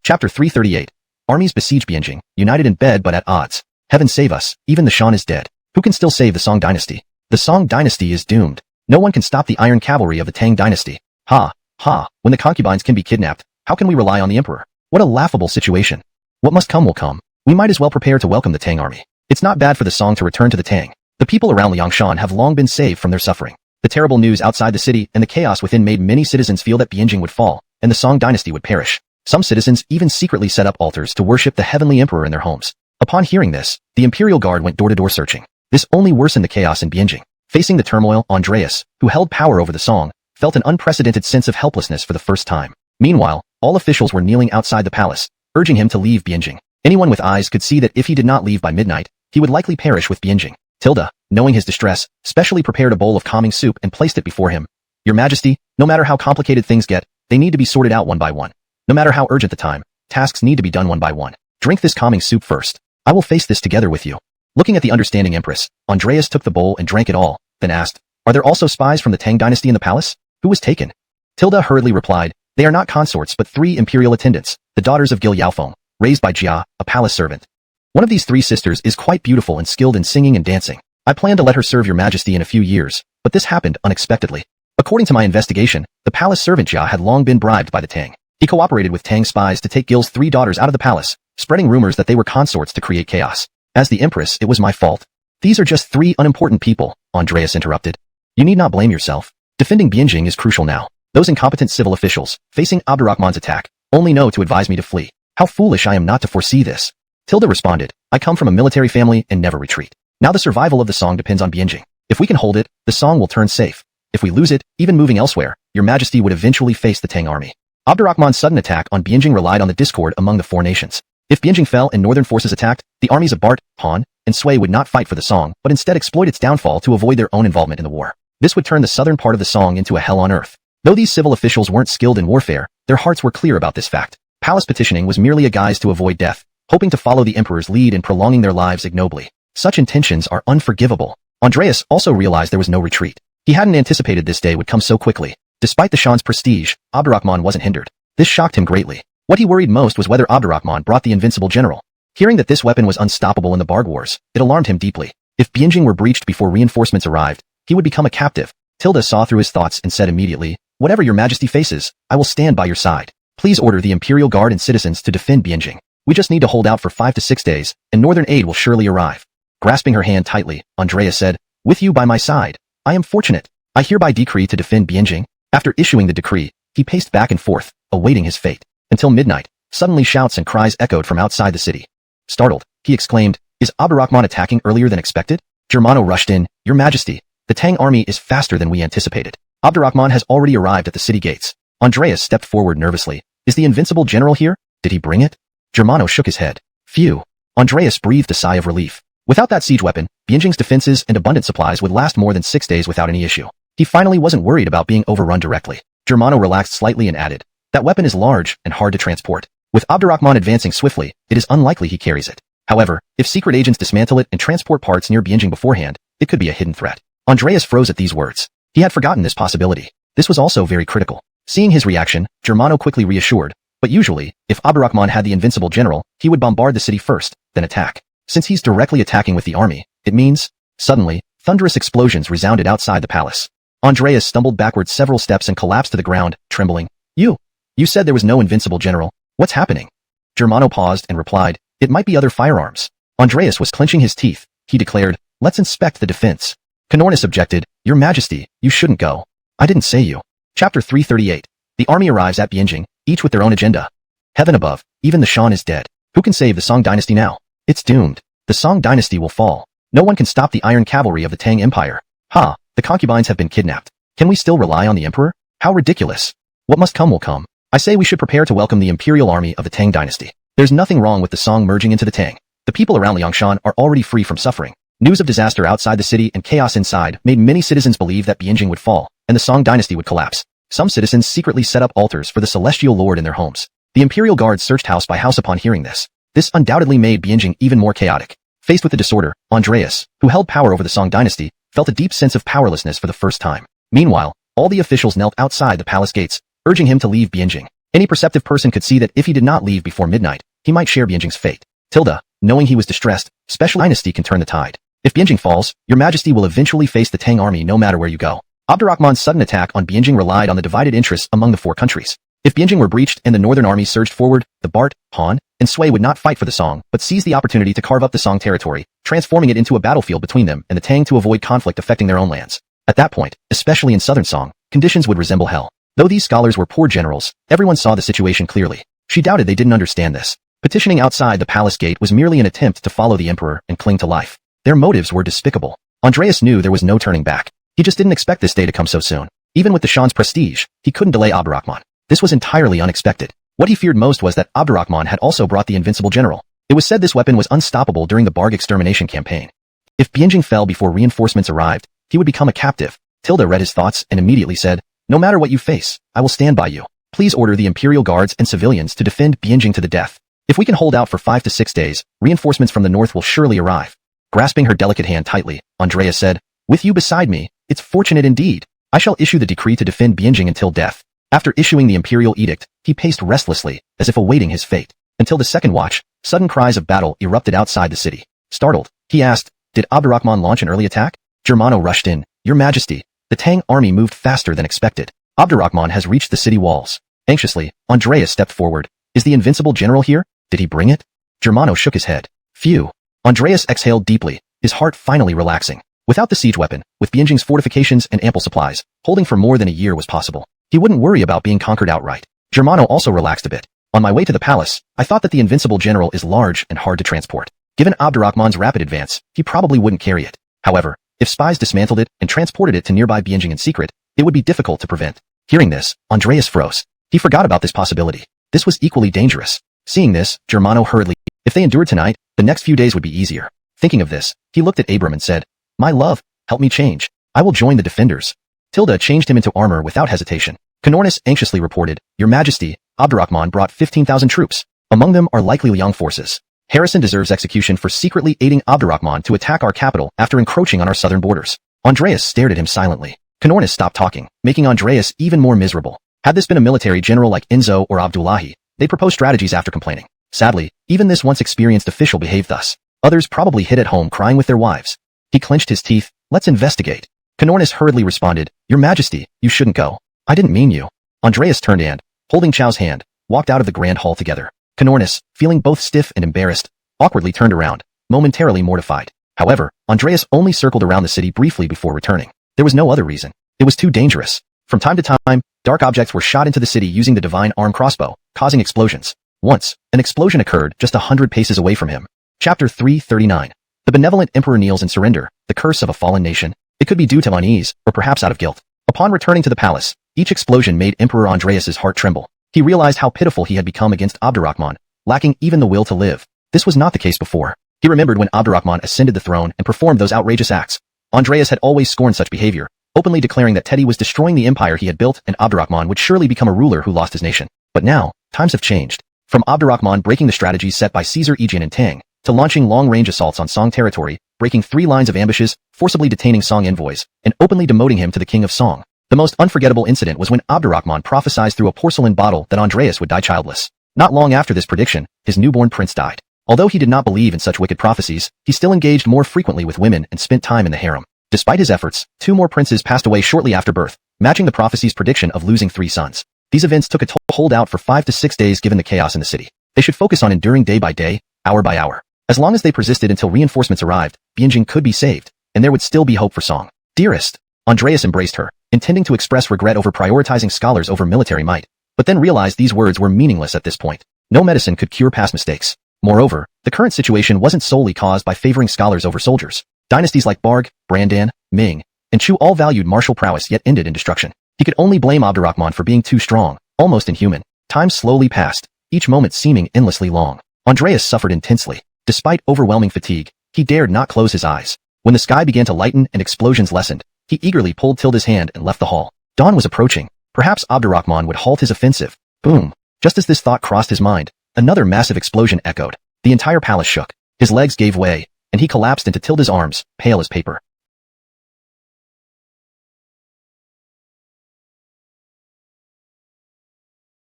[SPEAKER 1] Chapter 338. Armies besiege Bianjing, united in bed but at odds. Heaven save us, even the Shan is dead. Who can still save the Song dynasty? The Song dynasty is doomed. No one can stop the iron cavalry of the Tang dynasty. Ha, ha, when the concubines can be kidnapped, how can we rely on the emperor? What a laughable situation. What must come will come. We might as well prepare to welcome the Tang army. It's not bad for the Song to return to the Tang. The people around Liangshan have long been saved from their suffering. The terrible news outside the city and the chaos within made many citizens feel that Bianjing would fall, and the Song dynasty would perish. Some citizens even secretly set up altars to worship the heavenly emperor in their homes. Upon hearing this, the Imperial Guard went door-to-door searching. This only worsened the chaos in Bianjing. Facing the turmoil, Andreas, who held power over the Song, felt an unprecedented sense of helplessness for the first time. Meanwhile, all officials were kneeling outside the palace, urging him to leave Bianjing. Anyone with eyes could see that if he did not leave by midnight, he would likely perish with Bianjing. Tilda, knowing his distress, specially prepared a bowl of calming soup and placed it before him. Your Majesty, no matter how complicated things get, they need to be sorted out one by one. No matter how urgent the time, tasks need to be done one by one. Drink this calming soup first. I will face this together with you. Looking at the understanding empress, Andreas took the bowl and drank it all, then asked, are there also spies from the Tang dynasty in the palace? Who was taken? Tilda hurriedly replied, they are not consorts but 3 imperial attendants, the daughters of Gil Yaofeng, raised by Jia, a palace servant. One of these 3 sisters is quite beautiful and skilled in singing and dancing. I plan to let her serve your majesty in a few years, but this happened unexpectedly. According to my investigation, the palace servant Jia had long been bribed by the Tang. He cooperated with Tang spies to take Gil's 3 daughters out of the palace, spreading rumors that they were consorts to create chaos. As the empress, it was my fault. These are just 3 unimportant people, Andreas interrupted. You need not blame yourself. Defending Bianjing is crucial now. Those incompetent civil officials, facing Abdurrahman's attack, only know to advise me to flee. How foolish I am not to foresee this. Tilda responded, I come from a military family and never retreat. Now the survival of the song depends on Bianjing. If we can hold it, the song will turn safe. If we lose it, even moving elsewhere, your majesty would eventually face the Tang army. Abdurrahman's sudden attack on Bianjing relied on the discord among the 4 nations. If Bianjing fell and northern forces attacked, the armies of Bart, Han, and Sui would not fight for the song, but instead exploit its downfall to avoid their own involvement in the war. This would turn the southern part of the song into a hell on earth. Though these civil officials weren't skilled in warfare, their hearts were clear about this fact. Palace petitioning was merely a guise to avoid death, hoping to follow the emperor's lead in prolonging their lives ignobly. Such intentions are unforgivable. Andreas also realized there was no retreat. He hadn't anticipated this day would come so quickly. Despite the Shan's prestige, Abdurrahman wasn't hindered. This shocked him greatly. What he worried most was whether Abdurrahman brought the invincible general. Hearing that this weapon was unstoppable in the Barg Wars, it alarmed him deeply. If Bianjing were breached before reinforcements arrived, he would become a captive. Tilda saw through his thoughts and said immediately, whatever your majesty faces, I will stand by your side. Please order the Imperial Guard and citizens to defend Bianjing. We just need to hold out for 5 to 6 days, and northern aid will surely arrive. Grasping her hand tightly, Andreas said, with you by my side, I am fortunate. I hereby decree to defend Bianjing. After issuing the decree, he paced back and forth, awaiting his fate. Until midnight, suddenly shouts and cries echoed from outside the city. Startled, he exclaimed, is Abdurrahman attacking earlier than expected? Germano rushed in, your majesty, the Tang army is faster than we anticipated. Abdurrahman has already arrived at the city gates. Andreas stepped forward nervously. Is the invincible general here? Did he bring it? Germano shook his head. Phew. Andreas breathed a sigh of relief. Without that siege weapon, Bianjing's defenses and abundant supplies would last more than 6 days without any issue. He finally wasn't worried about being overrun directly. Germano relaxed slightly and added, that weapon is large and hard to transport. With Abdurrahman advancing swiftly, it is unlikely he carries it. However, if secret agents dismantle it and transport parts near Bianjing beforehand, it could be a hidden threat. Andreas froze at these words. He had forgotten this possibility. This was also very critical. Seeing his reaction, Germano quickly reassured, but usually, if Abdurrahman had the invincible general, he would bombard the city first, then attack. Since he's directly attacking with the army, it means... Suddenly, thunderous explosions resounded outside the palace. Andreas stumbled backward several steps and collapsed to the ground, trembling. You said there was no invincible general. What's happening? Germano paused and replied, it might be other firearms. Andreas was clenching his teeth. He declared, let's inspect the defense. Canornis objected, your majesty, you shouldn't go. I didn't say you. Chapter 338. The army arrives at Bianjing, each with their own agenda. Heaven above, even the Shan is dead. Who can save the Song dynasty now? It's doomed. The Song dynasty will fall. No one can stop the iron cavalry of the Tang Empire. Ha, the concubines have been kidnapped. Can we still rely on the emperor? How ridiculous. What must come will come. I say we should prepare to welcome the imperial army of the Tang dynasty. There's nothing wrong with the Song merging into the Tang. The people around Liangshan are already free from suffering. News of disaster outside the city and chaos inside made many citizens believe that Bianjing would fall, and the Song dynasty would collapse. Some citizens secretly set up altars for the celestial lord in their homes. The imperial guard searched house by house upon hearing this. This undoubtedly made Bianjing even more chaotic. Faced with the disorder, Andreas, who held power over the Song dynasty, felt a deep sense of powerlessness for the first time. Meanwhile, all the officials knelt outside the palace gates, urging him to leave Bianjing. Any perceptive person could see that if he did not leave before midnight, he might share Bianjing's fate. Tilda, knowing he was distressed, special dynasty can turn the tide. If Bianjing falls, your majesty will eventually face the Tang army no matter where you go. Abdurrahman's sudden attack on Bianjing relied on the divided interests among the 4 countries. If Bianjing were breached and the northern army surged forward, the Bart, Han, and Sui would not fight for the Song, but seize the opportunity to carve up the Song territory, transforming it into a battlefield between them and the Tang to avoid conflict affecting their own lands. At that point, especially in southern Song, conditions would resemble hell. Though these scholars were poor generals, everyone saw the situation clearly. She doubted they didn't understand this. Petitioning outside the palace gate was merely an attempt to follow the emperor and cling to life. Their motives were despicable. Andreas knew there was no turning back. He just didn't expect this day to come so soon. Even with the Shan's prestige, he couldn't delay Abdurrahman. This was entirely unexpected. What he feared most was that Abdurrahman had also brought the invincible general. It was said this weapon was unstoppable during the Barg extermination campaign. If Bianjing fell before reinforcements arrived, he would become a captive. Tilda read his thoughts and immediately said, no matter what you face, I will stand by you. Please order the imperial guards and civilians to defend Bianjing to the death. If we can hold out for 5 to 6 days, reinforcements from the north will surely arrive. Grasping her delicate hand tightly, Andrea said, with you beside me, it's fortunate indeed. I shall issue the decree to defend Bianjing until death. After issuing the imperial edict, he paced restlessly, as if awaiting his fate. Until the second watch, sudden cries of battle erupted outside the city. Startled, he asked, did Abdurrahman launch an early attack? Germano rushed in. Your Majesty, the Tang army moved faster than expected. Abdurrahman has reached the city walls. Anxiously, Andreas stepped forward. Is the invincible general here? Did he bring it? Germano shook his head. Phew. Andreas exhaled deeply, his heart finally relaxing. Without the siege weapon, with Bianjing's fortifications and ample supplies, holding for more than a year was possible. He wouldn't worry about being conquered outright. Germano also relaxed a bit. On my way to the palace, I thought that the invincible general is large and hard to transport. Given Abdurrahman's rapid advance, he probably wouldn't carry it. However, if spies dismantled it and transported it to nearby Bianjing in secret, it would be difficult to prevent. Hearing this, Andreas froze. He forgot about this possibility. This was equally dangerous. Seeing this, Germano hurriedly, if they endured tonight, the next few days would be easier. Thinking of this, he looked at Abram and said, my love, help me change. I will join the defenders. Tilda changed him into armor without hesitation. Canornis anxiously reported, Your Majesty, Abdurrahman brought 15,000 troops. Among them are likely Liang forces. Harrison deserves execution for secretly aiding Abdurrahman to attack our capital after encroaching on our southern borders. Andreas stared at him silently. Canornis stopped talking, making Andreas even more miserable. Had this been a military general like Enzo or Abdullahi, they'd propose strategies after complaining. Sadly, even this once experienced official behaved thus. Others probably hid at home crying with their wives. He clenched his teeth. Let's investigate. Canornis hurriedly responded, Your Majesty, you shouldn't go. I didn't mean you. Andreas turned and, holding Chow's hand, walked out of the grand hall together. Canornis, feeling both stiff and embarrassed, awkwardly turned around, momentarily mortified. However, Andreas only circled around the city briefly before returning. There was no other reason. It was too dangerous. From time to time, dark objects were shot into the city using the divine arm crossbow, causing explosions. Once, an explosion occurred just 100 paces away from him. Chapter 339. The benevolent emperor kneels in surrender, the curse of a fallen nation. It could be due to unease, or perhaps out of guilt. Upon returning to the palace, each explosion made Emperor Andreas's heart tremble. He realized how pitiful he had become against Abdurrahman, lacking even the will to live. This was not the case before. He remembered when Abdurrahman ascended the throne and performed those outrageous acts. Andreas had always scorned such behavior, openly declaring that Teddy was destroying the empire he had built and Abdurrahman would surely become a ruler who lost his nation. But now, times have changed. From Abdurrahman breaking the strategies set by Caesar Aegean and Tang, to launching long-range assaults on Song territory, breaking 3 lines of ambushes, forcibly detaining Song envoys, and openly demoting him to the king of Song. The most unforgettable incident was when Abdurrahman prophesied through a porcelain bottle that Andreas would die childless. Not long after this prediction, his newborn prince died. Although he did not believe in such wicked prophecies, he still engaged more frequently with women and spent time in the harem. Despite his efforts, 2 more princes passed away shortly after birth, matching the prophecy's prediction of losing 3 sons. These events took a toll to hold out for 5 to 6 days given the chaos in the city. They should focus on enduring day by day, hour by hour. As long as they persisted until reinforcements arrived, Bianjing could be saved, and there would still be hope for Song. Dearest. Andreas embraced her, intending to express regret over prioritizing scholars over military might, but then realized these words were meaningless at this point. No medicine could cure past mistakes. Moreover, the current situation wasn't solely caused by favoring scholars over soldiers. Dynasties like Barg, Brandan, Ming, and Chu all valued martial prowess yet ended in destruction. He could only blame Abdurrahman for being too strong, almost inhuman. Time slowly passed, each moment seeming endlessly long. Andreas suffered intensely. Despite overwhelming fatigue, he dared not close his eyes. When the sky began to lighten and explosions lessened, he eagerly pulled Tilda's hand and left the hall. Dawn was approaching. Perhaps Abdurrahman would halt his offensive. Boom. Just as this thought crossed his mind, another massive explosion echoed. The entire palace shook. His legs gave way, and he collapsed into Tilda's arms, pale as paper.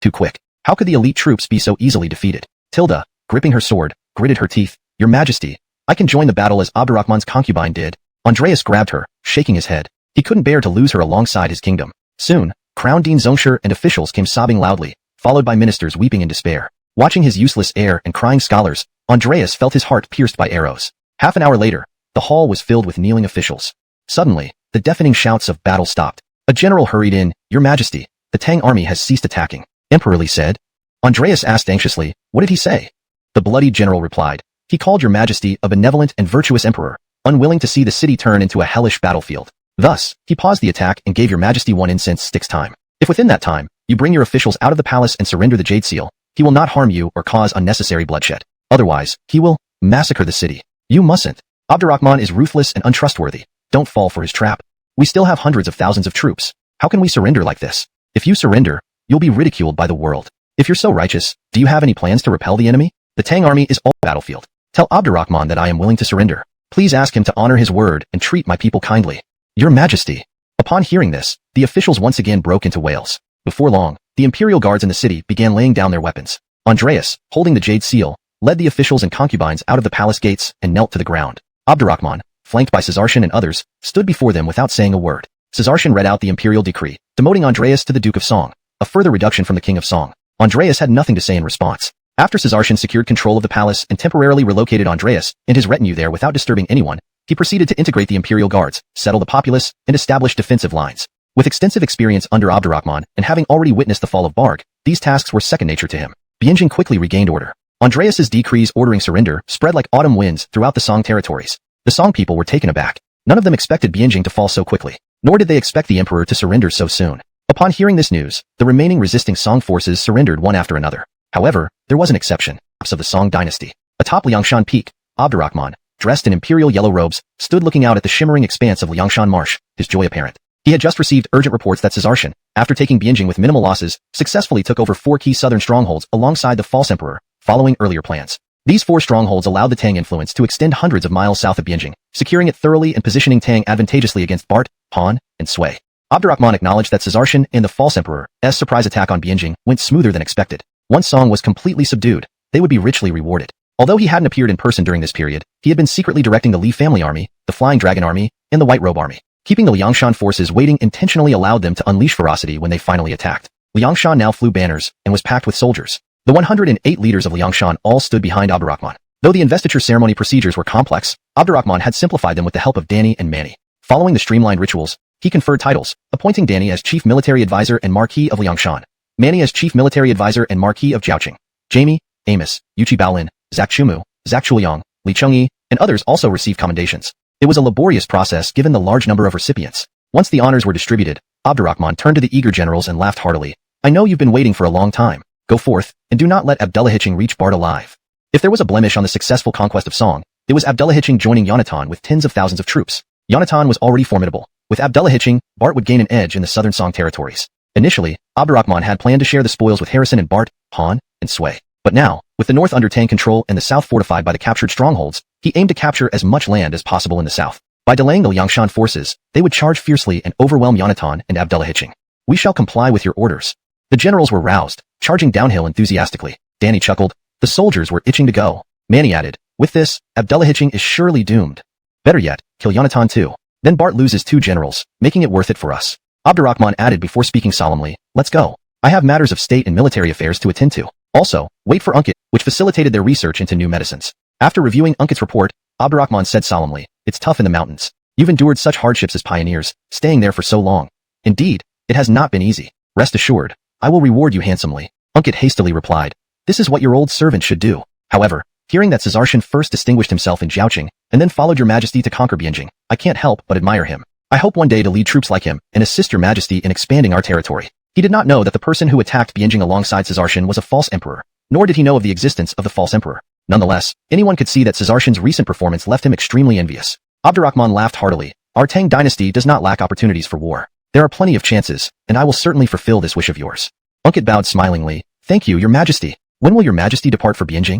[SPEAKER 1] Too quick. How could the elite troops be so easily defeated? Tilda, gripping her sword, gritted her teeth. Your Majesty, I can join the battle as Abdurrahman's concubine did. Andreas grabbed her, shaking his head. He couldn't bear to lose her alongside his kingdom. Soon, Crown Dean Zongshir and officials came sobbing loudly, followed by ministers weeping in despair. Watching his useless heir and crying scholars, Andreas felt his heart pierced by arrows. Half an hour later, the hall was filled with kneeling officials. Suddenly, the deafening shouts of battle stopped. A general hurried in. Your Majesty, the Tang army has ceased attacking. Emperor Li said. Andreas asked anxiously, what did he say? The bloody general replied. He called Your Majesty a benevolent and virtuous emperor, unwilling to see the city turn into a hellish battlefield. Thus, he paused the attack and gave Your Majesty 1 incense stick's time. If within that time, you bring your officials out of the palace and surrender the Jade Seal, he will not harm you or cause unnecessary bloodshed. Otherwise, he will massacre the city. You mustn't. Abdurrahman is ruthless and untrustworthy. Don't fall for his trap. We still have hundreds of thousands of troops. How can we surrender like this? If you surrender, you'll be ridiculed by the world. If you're so righteous, do you have any plans to repel the enemy? The Tang army is all battlefield. Tell Abdurrahman that I am willing to surrender. Please ask him to honor his word and treat my people kindly. Your Majesty. Upon hearing this, the officials once again broke into wails. Before long, the imperial guards in the city began laying down their weapons. Andreas, holding the jade seal, led the officials and concubines out of the palace gates and knelt to the ground. Abdurrahman, flanked by Caesartian and others, stood before them without saying a word. Caesartian read out the imperial decree, demoting Andreas to the Duke of Song, a further reduction from the King of Song. Andreas had nothing to say in response. After Caesartian secured control of the palace and temporarily relocated Andreas and his retinue there without disturbing anyone, he proceeded to integrate the imperial guards, settle the populace, and establish defensive lines. With extensive experience under Abdurrahman and having already witnessed the fall of Barg, these tasks were second nature to him. Bianjing quickly regained order. Andreas's decrees ordering surrender spread like autumn winds throughout the Song territories. The Song people were taken aback. None of them expected Bianjing to fall so quickly, nor did they expect the emperor to surrender so soon. Upon hearing this news, the remaining resisting Song forces surrendered one after another. However, there was an exception. Of the Song dynasty. Atop Liangshan Peak, Abdurrahman, dressed in imperial yellow robes, stood looking out at the shimmering expanse of Liangshan Marsh, his joy apparent. He had just received urgent reports that Caesartian, after taking Bianjing with minimal losses, successfully took over 4 key southern strongholds alongside the false emperor, following earlier plans. These 4 strongholds allowed the Tang influence to extend hundreds of miles south of Bianjing, securing it thoroughly and positioning Tang advantageously against Bart, Han, and Sui. Abdurrahman acknowledged that Caesartian and the false emperor's surprise attack on Bianjing went smoother than expected. Once Song was completely subdued, they would be richly rewarded. Although he hadn't appeared in person during this period, he had been secretly directing the Li family army, the Flying Dragon army, and the White Robe army. Keeping the Liangshan forces waiting intentionally allowed them to unleash ferocity when they finally attacked. Liangshan now flew banners and was packed with soldiers. The 108 leaders of Liangshan all stood behind Abdurrahman. Though the investiture ceremony procedures were complex, Abdurrahman had simplified them with the help of Danny and Manny. Following the streamlined rituals, he conferred titles, appointing Danny as Chief Military Advisor and Marquis of Liangshan, Manny as Chief Military Advisor and Marquis of Jiaoqing. Jamie, Amos, Yuchi Baolin, Zhak Chumu, Zhak Chuliang, Li Chengyi, and others also received commendations. It was a laborious process given the large number of recipients. Once the honors were distributed, Abdurrahman turned to the eager generals and laughed heartily. I know you've been waiting for a long time. Go forth, and do not let Abdullahicheng reach Bart alive. If there was a blemish on the successful conquest of Song, it was Abdullahicheng joining Yonatan with tens of thousands of troops. Yonatan was already formidable. With Abdullahicheng, Bart would gain an edge in the southern Song territories. Initially, Abdurrahman had planned to share the spoils with Harrison and Bart, Han, and Sui. But now, with the north under Tang control and the south fortified by the captured strongholds, he aimed to capture as much land as possible in the south. By delaying the Liangshan forces, they would charge fiercely and overwhelm Yonatan and Abdullahicheng. We shall comply with your orders. The generals were roused, charging downhill enthusiastically. Danny chuckled. The soldiers were itching to go. Manny added, with this, Abdullahicheng is surely doomed. Better yet, kill Yonatan too. Then Bart loses 2 generals, making it worth it for us. Abdurrahman added before speaking solemnly, let's go. I have matters of state and military affairs to attend to. Also, wait for Unkit, which facilitated their research into new medicines. After reviewing Unkit's report, Abdurrahman said solemnly, it's tough in the mountains. You've endured such hardships as pioneers, staying there for so long. Indeed, it has not been easy. Rest assured, I will reward you handsomely. Unkit hastily replied, this is what your old servant should do. However, hearing that Caesartian first distinguished himself in Jiaoqing, and then followed your majesty to conquer Bianjing, I can't help but admire him. I hope one day to lead troops like him and assist your majesty in expanding our territory. He did not know that the person who attacked Bianjing alongside Caesartian was a false emperor, nor did he know of the existence of the false emperor. Nonetheless, anyone could see that Caesartian's recent performance left him extremely envious. Abdurrahman laughed heartily. Our Tang dynasty does not lack opportunities for war. There are plenty of chances, and I will certainly fulfill this wish of yours. Unkit bowed smilingly. Thank you, your majesty. When will your majesty depart for Bianjing?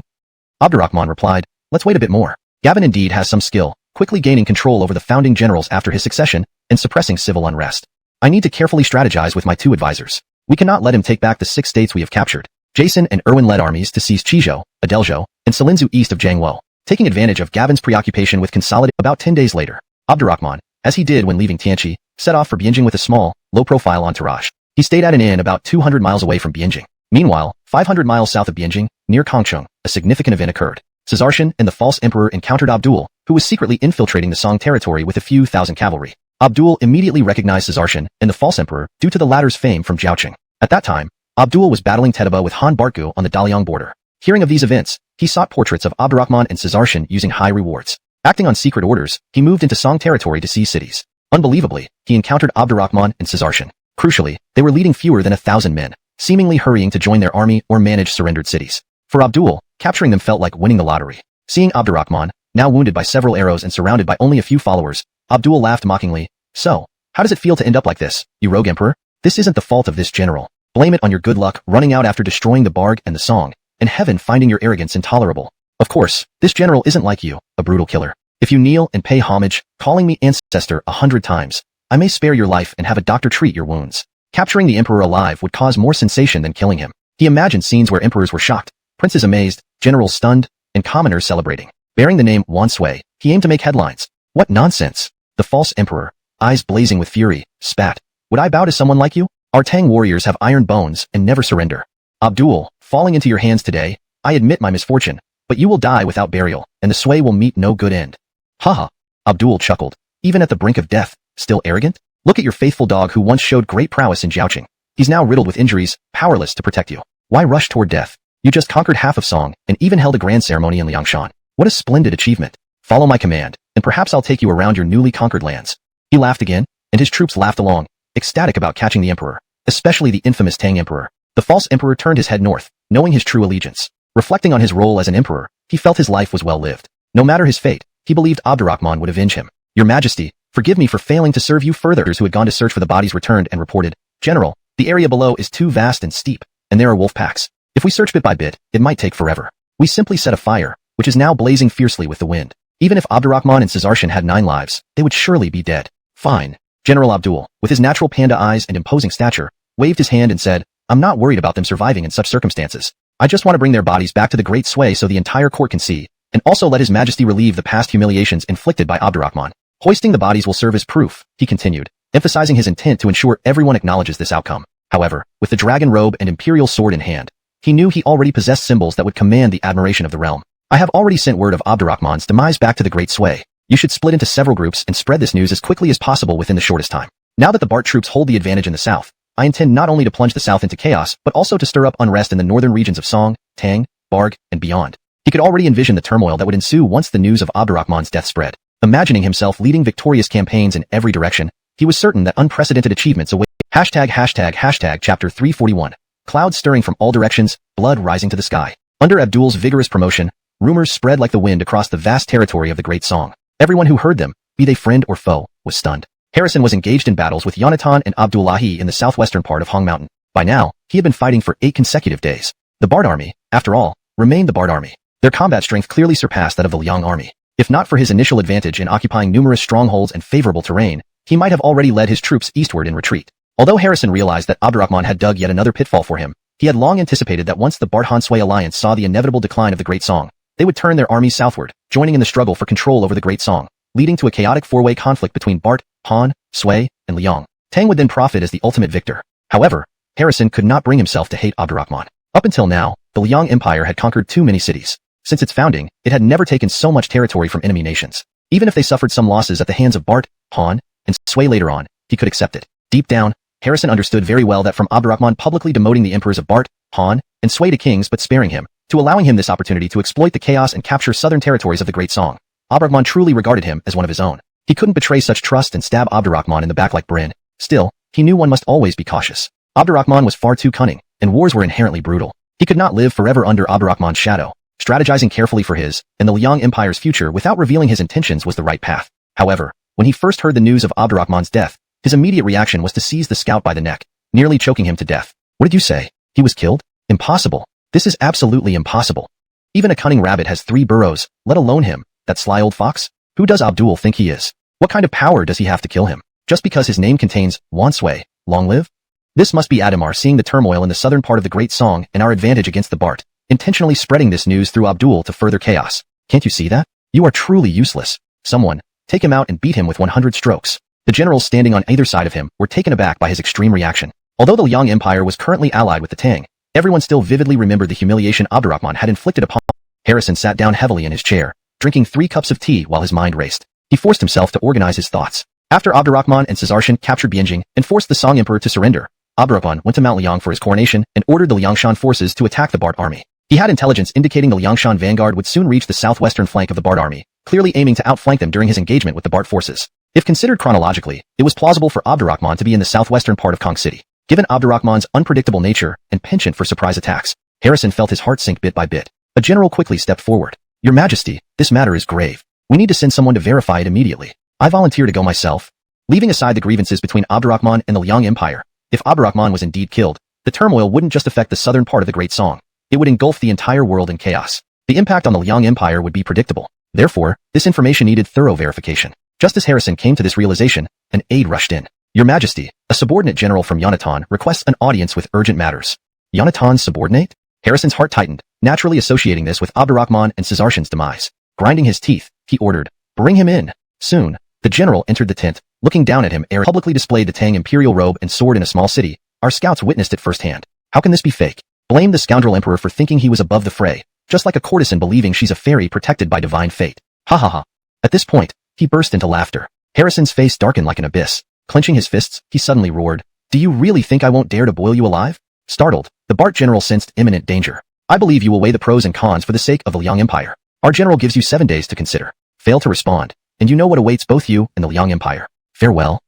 [SPEAKER 1] Abdurrahman replied, let's wait a bit more. Gavin indeed has some skill, quickly gaining control over the founding generals after his succession, and suppressing civil unrest. I need to carefully strategize with my 2 advisors. We cannot let him take back the 6 states we have captured. Jason and Erwin led armies to seize Chizhou, Adelzhou, and Salinzu east of Jiangwo, taking advantage of Gavin's preoccupation with consolidating. About 10 days later, Abdurrahman, as he did when leaving Tianqi, set off for Bianjing with a small, low-profile entourage. He stayed at an inn about 200 miles away from Bianjing. Meanwhile, 500 miles south of Bianjing, near Kangcheng, a significant event occurred. Caesartian and the false emperor encountered Abdul, who was secretly infiltrating the Song territory with a few thousand cavalry. Abdul immediately recognized Caesartian and the false emperor due to the latter's fame from Jiaoqing. At that time, Abdul was battling Tetaba with Han Bartgu on the Daliang border. Hearing of these events, he sought portraits of Abdurrahman and Caesartian using high rewards. Acting on secret orders, he moved into Song territory to seize cities. Unbelievably, he encountered Abdurrahman and Caesartian. Crucially, they were leading fewer than 1,000 men, seemingly hurrying to join their army or manage surrendered cities. For Abdul, capturing them felt like winning the lottery. Seeing Abdurrahman, now wounded by several arrows and surrounded by only a few followers, Abdul laughed mockingly. So, how does it feel to end up like this, you rogue emperor? This isn't the fault of this general. Blame it on your good luck running out after destroying the Barg and the Song, and heaven finding your arrogance intolerable. Of course, this general isn't like you, a brutal killer. If you kneel and pay homage, calling me ancestor 100 times, I may spare your life and have a doctor treat your wounds. Capturing the emperor alive would cause more sensation than killing him. He imagined scenes where emperors were shocked, princes amazed, generals stunned, and commoners celebrating. Bearing the name Wan Sui, he aimed to make headlines. What nonsense! The false emperor, eyes blazing with fury, spat. Would I bow to someone like you? Our Tang warriors have iron bones and never surrender. Abdul, falling into your hands today, I admit my misfortune, but you will die without burial, and the Sui will meet no good end. Haha. Abdul chuckled. Even at the brink of death, still arrogant? Look at your faithful dog who once showed great prowess in jousting. He's now riddled with injuries, powerless to protect you. Why rush toward death? You just conquered half of Song, and even held a grand ceremony in Liangshan. What a splendid achievement. Follow my command, and perhaps I'll take you around your newly conquered lands. He laughed again, and his troops laughed along, ecstatic about catching the emperor, especially the infamous Tang emperor. The false emperor turned his head north, knowing his true allegiance. Reflecting on his role as an emperor, he felt his life was well lived. No matter his fate, he believed Abdurrahman would avenge him. Your Majesty, forgive me for failing to serve you further. Who had gone to search for the bodies returned and reported, General, the area below is too vast and steep, and there are wolf packs. If we search bit by bit, it might take forever. We simply set a fire, which is now blazing fiercely with the wind. Even if Abdurrahman and Caesarshan had 9 lives, they would surely be dead. Fine. General Abdul, with his natural panda eyes and imposing stature, waved his hand and said, I'm not worried about them surviving in such circumstances. I just want to bring their bodies back to the Great Sway so the entire court can see, and also let His Majesty relieve the past humiliations inflicted by Abdurrahman. Hoisting the bodies will serve as proof, he continued, emphasizing his intent to ensure everyone acknowledges this outcome. However, with the dragon robe and imperial sword in hand, he knew he already possessed symbols that would command the admiration of the realm. I have already sent word of Abdurrahman's demise back to the Great Sway. You should split into several groups and spread this news as quickly as possible within the shortest time. Now that the Bart troops hold the advantage in the south, I intend not only to plunge the south into chaos, but also to stir up unrest in the northern regions of Song, Tang, Barg, and beyond. He could already envision the turmoil that would ensue once the news of Abdurrahman's death spread. Imagining himself leading victorious campaigns in every direction, he was certain that unprecedented achievements awaited. Chapter 341. Clouds stirring from all directions, blood rising to the sky. Under Abdul's vigorous promotion, rumors spread like the wind across the vast territory of the Great Song. Everyone who heard them, be they friend or foe, was stunned. Harrison was engaged in battles with Yonatan and Abdullahi in the southwestern part of Hong Mountain. By now, he had been fighting for 8 consecutive days. The Bard army, after all, remained the Bard army. Their combat strength clearly surpassed that of the Liang army. If not for his initial advantage in occupying numerous strongholds and favorable terrain, he might have already led his troops eastward in retreat. Although Harrison realized that Abdurrahman had dug yet another pitfall for him, he had long anticipated that once the Bart-Han Sui alliance saw the inevitable decline of the Great Song, they would turn their armies southward, joining in the struggle for control over the Great Song, leading to a chaotic 4-way conflict between Bart, Han, Sui, and Liang. Tang would then profit as the ultimate victor. However, Harrison could not bring himself to hate Abdurrahman. Up until now, the Liang Empire had conquered too many cities. Since its founding, it had never taken so much territory from enemy nations. Even if they suffered some losses at the hands of Bart, Han, and Sui later on, he could accept it. Deep down, Harrison understood very well that from Abdurrahman publicly demoting the emperors of Bart, Han, and Sui to kings but sparing him, to allowing him this opportunity to exploit the chaos and capture southern territories of the Great Song, Abdurrahman truly regarded him as one of his own. He couldn't betray such trust and stab Abdurrahman in the back like Bryn. Still, he knew one must always be cautious. Abdurrahman was far too cunning, and wars were inherently brutal. He could not live forever under Abdurrahman's shadow. Strategizing carefully for his and the Liang Empire's future without revealing his intentions was the right path. However, when he first heard the news of Abdurrahman's death, his immediate reaction was to seize the scout by the neck, nearly choking him to death. What did you say? He was killed? Impossible. This is absolutely impossible. Even a cunning rabbit has 3 burrows, let alone him, that sly old fox. Who does Abdul think he is? What kind of power does he have to kill him? Just because his name contains Wan Sui, long live? This must be Adamar seeing the turmoil in the southern part of the Great Song and our advantage against the Bart, intentionally spreading this news through Abdul to further chaos. Can't you see that? You are truly useless. Someone, take him out and beat him with 100 strokes. The generals standing on either side of him were taken aback by his extreme reaction. Although the Liang Empire was currently allied with the Tang, everyone still vividly remembered the humiliation Abdurrahman had inflicted upon him. Harrison sat down heavily in his chair, drinking 3 cups of tea while his mind raced. He forced himself to organize his thoughts. After Abdurrahman and Caesarshan captured Bianjing and forced the Song Emperor to surrender, Abdurrahman went to Mount Liang for his coronation and ordered the Liangshan forces to attack the Bart army. He had intelligence indicating the Liangshan vanguard would soon reach the southwestern flank of the Bart army, clearly aiming to outflank them during his engagement with the Bart forces. If considered chronologically, it was plausible for Abdurrahman to be in the southwestern part of Kong City. Given Abdurrahman's unpredictable nature and penchant for surprise attacks, Harrison felt his heart sink bit by bit. A general quickly stepped forward. Your Majesty, this matter is grave. We need to send someone to verify it immediately. I volunteer to go myself. Leaving aside the grievances between Abdurrahman and the Liang Empire, if Abdurrahman was indeed killed, the turmoil wouldn't just affect the southern part of the Great Song. It it would engulf the entire world in chaos. The impact on the Liang Empire would be predictable. Therefore, this information needed thorough verification. Just as Harrison came to this realization, an aide rushed in. Your Majesty, a subordinate general from Yonatan requests an audience with urgent matters. Yonatan's subordinate? Harrison's heart tightened, naturally associating this with Abdurrahman and Caesartian's demise. Grinding his teeth, he ordered, "Bring him in." Soon, the general entered the tent, looking down at him ere publicly displayed the Tang imperial robe and sword in a small city. Our scouts witnessed it firsthand. How can this be fake? Blame the scoundrel emperor for thinking he was above the fray, just like a courtesan believing she's a fairy protected by divine fate. Ha ha ha. At this point, he burst into laughter. Harrison's face darkened like an abyss. Clenching his fists, he suddenly roared, "Do you really think I won't dare to boil you alive?" Startled, the Bart general sensed imminent danger. "I believe you will weigh the pros and cons for the sake of the Liang Empire. Our general gives you 7 days to consider. Fail to respond, and you know what awaits both you and the Liang Empire. Farewell."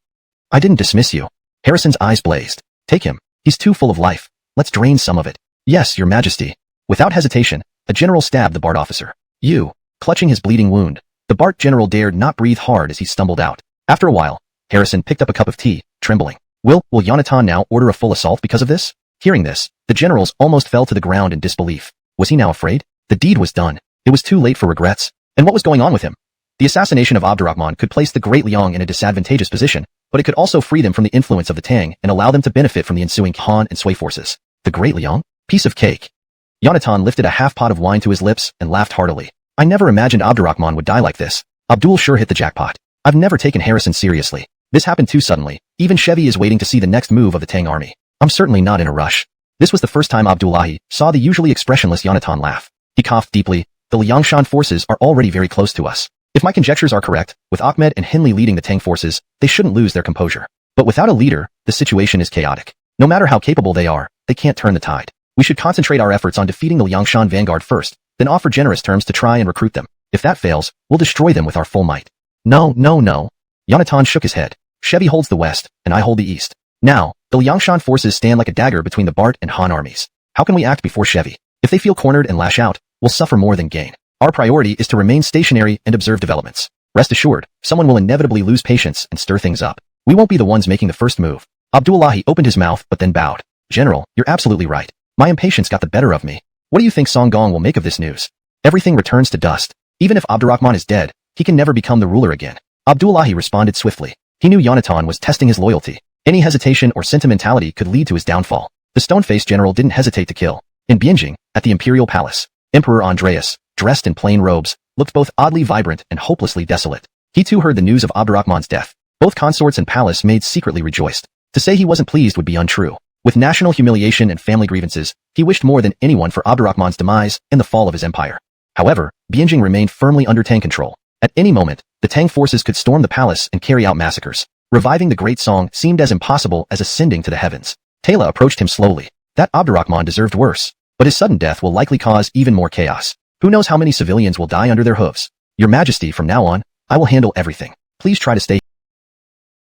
[SPEAKER 1] "I didn't dismiss you." Harrison's eyes blazed. "Take him. He's too full of life. Let's drain some of it." "Yes, Your Majesty." Without hesitation, a general stabbed the Bart officer. "You." Clutching his bleeding wound, the Bart general dared not breathe hard as he stumbled out. After a while, Harrison picked up a cup of tea, trembling. Will Yonatan now order a full assault because of this?" Hearing this, the generals almost fell to the ground in disbelief. Was he now afraid? The deed was done. It was too late for regrets. And what was going on with him? The assassination of Abdurrahman could place the Great Liang in a disadvantageous position, but it could also free them from the influence of the Tang and allow them to benefit from the ensuing Han and Sui forces. The Great Liang? Piece of cake. Yonatan lifted a half pot of wine to his lips and laughed heartily. "I never imagined Abdurrahman would die like this. Abdul sure hit the jackpot. I've never taken Harrison seriously. This happened too suddenly. Even Chevy is waiting to see the next move of the Tang army. I'm certainly not in a rush." This was the first time Abdullahi saw the usually expressionless Yonatan laugh. He coughed deeply. "The Liangshan forces are already very close to us. If my conjectures are correct, with Ahmed and Henley leading the Tang forces, they shouldn't lose their composure. But without a leader, the situation is chaotic. No matter how capable they are, they can't turn the tide. We should concentrate our efforts on defeating the Liangshan vanguard first, then offer generous terms to try and recruit them. If that fails, we'll destroy them with our full might." No. Yonatan shook his head. "Chevy holds the west, and I hold the east. Now, the Liangshan forces stand like a dagger between the Bart and Han armies. How can we act before Chevy? If they feel cornered and lash out, we'll suffer more than gain. Our priority is to remain stationary and observe developments. Rest assured, someone will inevitably lose patience and stir things up. We won't be the ones making the first move." Abdullahi opened his mouth but then bowed. "General, you're absolutely right. My impatience got the better of me. What do you think Song Gong will make of this news? Everything returns to dust. Even if Abdurrahman is dead, he can never become the ruler again." Abdullahi responded swiftly. He knew Yonatan was testing his loyalty. Any hesitation or sentimentality could lead to his downfall. The stone-faced general didn't hesitate to kill. In Bianjing, at the imperial palace, Emperor Andreas, dressed in plain robes, looked both oddly vibrant and hopelessly desolate. He too heard the news of Abdurrahman's death. Both consorts and palace maids secretly rejoiced. To say he wasn't pleased would be untrue. With national humiliation and family grievances, he wished more than anyone for Abdurrahman's demise and the fall of his empire. However, Bianjing remained firmly under Tang control. At any moment, the Tang forces could storm the palace and carry out massacres. Reviving the great song seemed as impossible as ascending to the heavens. Taylor approached him slowly. That Abdurrahman deserved worse, but his sudden death will likely cause even more chaos. Who knows how many civilians will die under their hooves? Your Majesty, from now on, I will handle everything. Please try to stay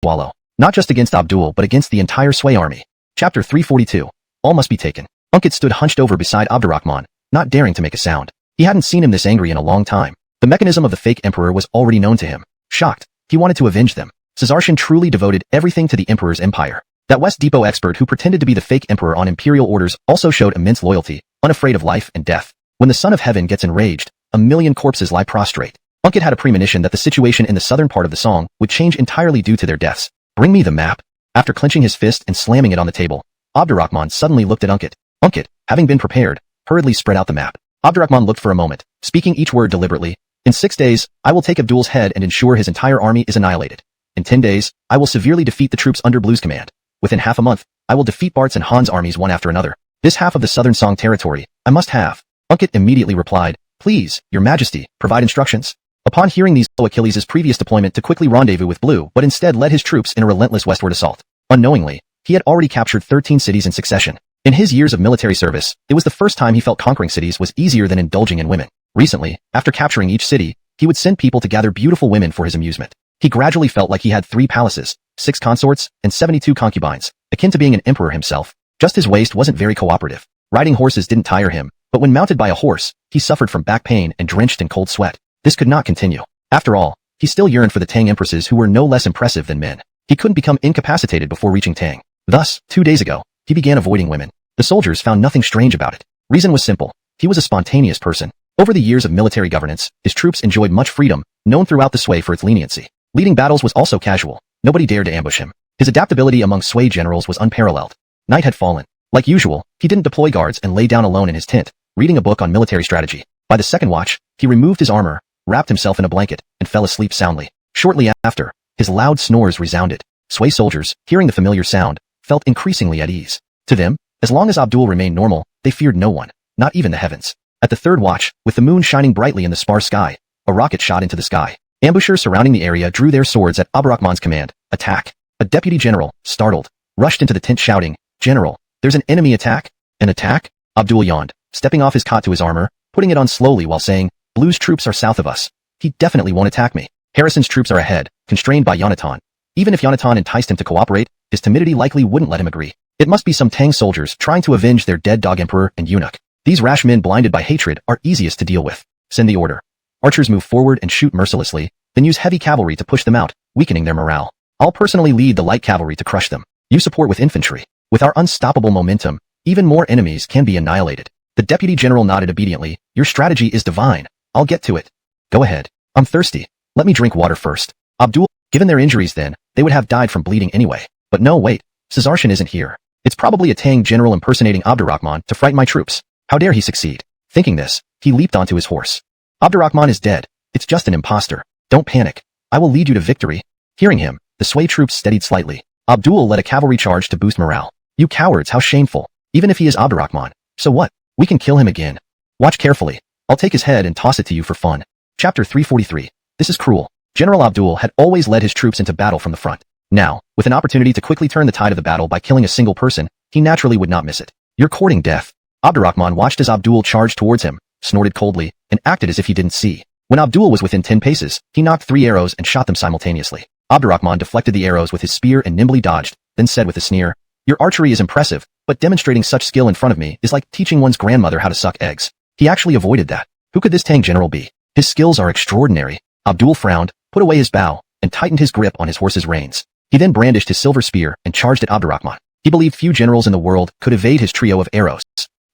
[SPEAKER 1] swallow. Not just against Abdul but against the entire Sui army. Chapter 342. All must be taken. Unkit stood hunched over beside Abdurrahman, not daring to make a sound. He hadn't seen him this angry in a long time. The mechanism of the fake emperor was already known to him. Shocked, he wanted to avenge them. Caesartian truly devoted everything to the emperor's empire. That West Depot expert who pretended to be the fake emperor on imperial orders also showed immense loyalty, unafraid of life and death. When the son of heaven gets enraged, 1,000,000 corpses lie prostrate. Unkit had a premonition that the situation in the southern part of the song would change entirely due to their deaths. "Bring me the map." After clenching his fist and slamming it on the table, Abdurrahman suddenly looked at Unkit. Unkit, having been prepared, hurriedly spread out the map. Abdurrahman looked for a moment, speaking each word deliberately. "In 6 days, I will take Abdul's head and ensure his entire army is annihilated. In 10 days, I will severely defeat the troops under Blue's command. Within half a month, I will defeat Bart's and Han's armies one after another. This half of the southern Song territory, I must have." Unkit immediately replied, "Please, Your Majesty, provide instructions." Upon hearing these, Achilles' previous deployment to quickly rendezvous with Blue but instead led his troops in a relentless westward assault. Unknowingly, he had already captured 13 cities in succession. In his years of military service, it was the first time he felt conquering cities was easier than indulging in women. Recently, after capturing each city, he would send people to gather beautiful women for his amusement. He gradually felt like he had 3 palaces, 6 consorts, and 72 concubines, akin to being an emperor himself. Just his waist wasn't very cooperative. Riding horses didn't tire him, but when mounted by a horse, he suffered from back pain and drenched in cold sweat. This could not continue. After all, he still yearned for the Tang empresses who were no less impressive than men. He couldn't become incapacitated before reaching Tang. Thus, 2 days ago, he began avoiding women. The soldiers found nothing strange about it. Reason was simple. He was a spontaneous person. Over the years of military governance, his troops enjoyed much freedom, known throughout the Sui for its leniency. Leading battles was also casual. Nobody dared to ambush him. His adaptability among Sui generals was unparalleled. Night had fallen. Like usual, he didn't deploy guards and lay down alone in his tent, reading a book on military strategy. By the second watch, he removed his armor, wrapped himself in a blanket, and fell asleep soundly. Shortly after, his loud snores resounded. Sui soldiers, hearing the familiar sound, felt increasingly at ease. To them, as long as Abdul remained normal, they feared no one, not even the heavens. At the third watch, with the moon shining brightly in the sparse sky, a rocket shot into the sky. Ambushers surrounding the area drew their swords at Abdurrahman's command. Attack! A deputy general, startled, rushed into the tent shouting, "General, there's an enemy attack?" An attack? Abdul yawned, stepping off his cot to his armor, putting it on slowly while saying, "Blue's troops are south of us. He definitely won't attack me. Harrison's troops are ahead, constrained by Yonatan." Even if Yonatan enticed him to cooperate, his timidity likely wouldn't let him agree. It must be some Tang soldiers trying to avenge their dead dog emperor and eunuch. These rash men blinded by hatred are easiest to deal with. Send the order. Archers move forward and shoot mercilessly, then use heavy cavalry to push them out, weakening their morale. I'll personally lead the light cavalry to crush them. You support with infantry. With our unstoppable momentum, even more enemies can be annihilated. The deputy general nodded obediently. Your strategy is divine. I'll get to it. Go ahead. I'm thirsty. Let me drink water first. Abdul, given their injuries then, they would have died from bleeding anyway. But no, wait. Caesarshan isn't here. It's probably a Tang general impersonating Abdurrahman to frighten my troops. How dare he succeed? Thinking this, he leaped onto his horse. Abdurrahman is dead. It's just an impostor. Don't panic. I will lead you to victory. Hearing him, the Sui troops steadied slightly. Abdul led a cavalry charge to boost morale. You cowards, how shameful. Even if he is Abdurrahman. So what? We can kill him again. Watch carefully. I'll take his head and toss it to you for fun. Chapter 343. This is cruel. General Abdul had always led his troops into battle from the front. Now, with an opportunity to quickly turn the tide of the battle by killing a single person, he naturally would not miss it. You're courting death. Abdurrahman watched as Abdul charged towards him, snorted coldly, and acted as if he didn't see. When Abdul was within 10 paces, he knocked 3 arrows and shot them simultaneously. Abdurrahman deflected the arrows with his spear and nimbly dodged, then said with a sneer, "Your archery is impressive, but demonstrating such skill in front of me is like teaching one's grandmother how to suck eggs." He actually avoided that. Who could this Tang general be? His skills are extraordinary. Abdul frowned, put away his bow, and tightened his grip on his horse's reins. He then brandished his silver spear and charged at Abdurrahman. He believed few generals in the world could evade his trio of arrows.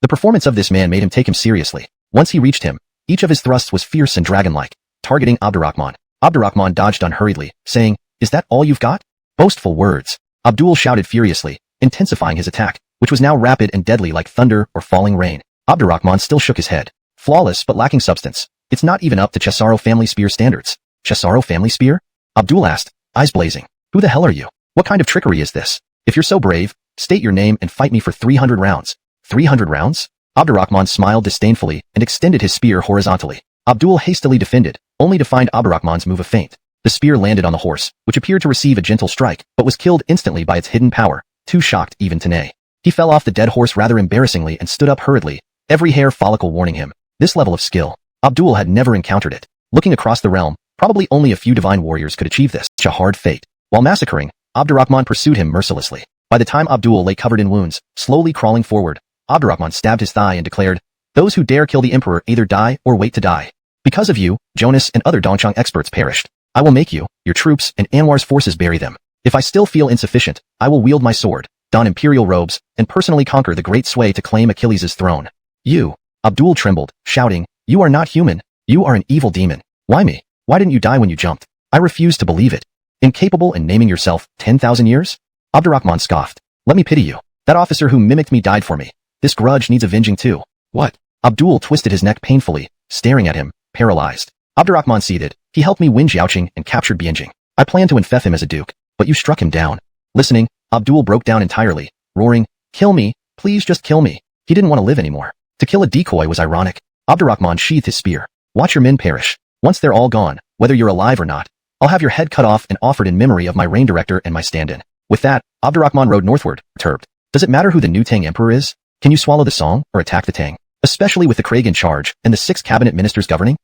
[SPEAKER 1] The performance of this man made him take him seriously. Once he reached him, each of his thrusts was fierce and dragon-like, targeting Abdurrahman. Abdurrahman dodged unhurriedly, saying, "Is that all you've got?" Boastful words. Abdul shouted furiously, intensifying his attack, which was now rapid and deadly like thunder or falling rain. Abdurrahman still shook his head. Flawless but lacking substance. It's not even up to Cesaro family spear standards. Cesaro family spear? Abdul asked, eyes blazing. Who the hell are you? What kind of trickery is this? If you're so brave, state your name and fight me for 300 rounds. 300 rounds? Abdurrahman smiled disdainfully and extended his spear horizontally. Abdul hastily defended, only to find Abdurrahman's move a feint. The spear landed on the horse, which appeared to receive a gentle strike, but was killed instantly by its hidden power, too shocked even to neigh. He fell off the dead horse rather embarrassingly and stood up hurriedly, every hair follicle warning him. This level of skill, Abdul had never encountered it. Looking across the realm, probably only a few divine warriors could achieve this. Such a hard fate. While massacring, Abdurrahman pursued him mercilessly. By the time Abdul lay covered in wounds, slowly crawling forward, Abdurrahman stabbed his thigh and declared, "Those who dare kill the emperor either die or wait to die. Because of you, Jonas and other Dongchang experts perished. I will make you, your troops, and Anwar's forces bury them. If I still feel insufficient, I will wield my sword, don imperial robes, and personally conquer the great Sui to claim Achilles' throne." You. Abdul trembled, shouting, "You are not human. You are an evil demon. Why me? Why didn't you die when you jumped? I refuse to believe it. Incapable in naming yourself 10,000 years? Abdurrahman scoffed. Let me pity you. That officer who mimicked me died for me. This grudge needs avenging too. What? Abdul twisted his neck painfully, staring at him, paralyzed. Abdurrahman seethed. He helped me win Jiaoqing and captured Bianjing. I planned to infect him as a duke, but you struck him down. Listening, Abdul broke down entirely, roaring, "Kill me, please just kill me." He didn't want to live anymore. To kill a decoy was ironic. Abdurrahman sheathed his spear. Watch your men perish. Once they're all gone, whether you're alive or not, I'll have your head cut off and offered in memory of my reign director and my stand-in. With that, Abdurrahman rode northward, perturbed. Does it matter who the new Tang emperor is? Can you swallow the song or attack the Tang? Especially with the Craig in charge and the 6 cabinet ministers governing?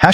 [SPEAKER 1] #####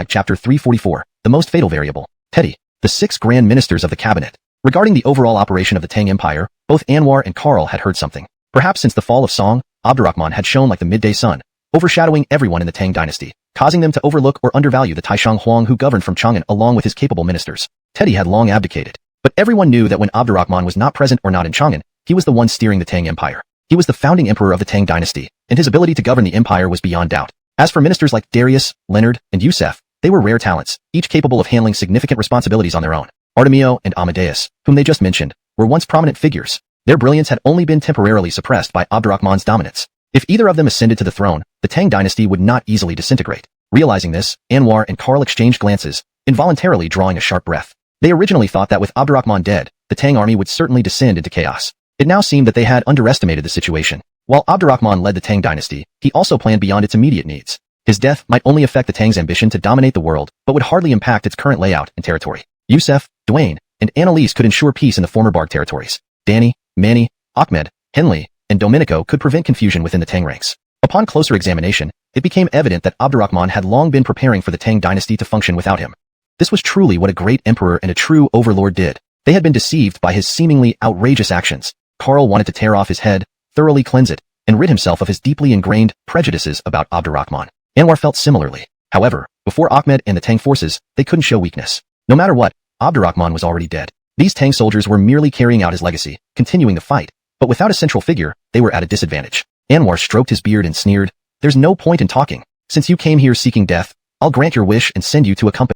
[SPEAKER 1] Chapter 344. The most fatal variable. Petty. The 6 grand ministers of the cabinet. Regarding the overall operation of the Tang Empire, both Anwar and Karl had heard something. Perhaps since the fall of Song, Abdurrahman had shone like the midday sun, overshadowing everyone in the Tang dynasty, causing them to overlook or undervalue the Taishang Huang who governed from Chang'an along with his capable ministers. Teddy had long abdicated. But everyone knew that when Abdurrahman was not present or not in Chang'an, he was the one steering the Tang Empire. He was the founding emperor of the Tang dynasty, and his ability to govern the empire was beyond doubt. As for ministers like Darius, Leonard, and Yusef, they were rare talents, each capable of handling significant responsibilities on their own. Artemio and Amadeus, whom they just mentioned, were once prominent figures. Their brilliance had only been temporarily suppressed by Abdurrahman's dominance. If either of them ascended to the throne, the Tang dynasty would not easily disintegrate. Realizing this, Anwar and Karl exchanged glances, involuntarily drawing a sharp breath. They originally thought that with Abdurrahman dead, the Tang army would certainly descend into chaos. It now seemed that they had underestimated the situation. While Abdurrahman led the Tang dynasty, he also planned beyond its immediate needs. His death might only affect the Tang's ambition to dominate the world, but would hardly impact its current layout and territory. Yusef, Duane, and Annalise could ensure peace in the former Barg territories. Danny, Manny, Ahmed, Henley, and Domenico could prevent confusion within the Tang ranks. Upon closer examination, it became evident that Abdurrahman had long been preparing for the Tang dynasty to function without him. This was truly what a great emperor and a true overlord did. They had been deceived by his seemingly outrageous actions. Karl wanted to tear off his head, thoroughly cleanse it, and rid himself of his deeply ingrained prejudices about Abdurrahman. Anwar felt similarly. However, before Ahmed and the Tang forces, they couldn't show weakness. No matter what, Abdurrahman was already dead. These Tang soldiers were merely carrying out his legacy, continuing the fight, but without a central figure, they were at a disadvantage. Anwar stroked his beard and sneered, "There's no point in talking. Since you came here seeking death, I'll grant your wish and send you to accompany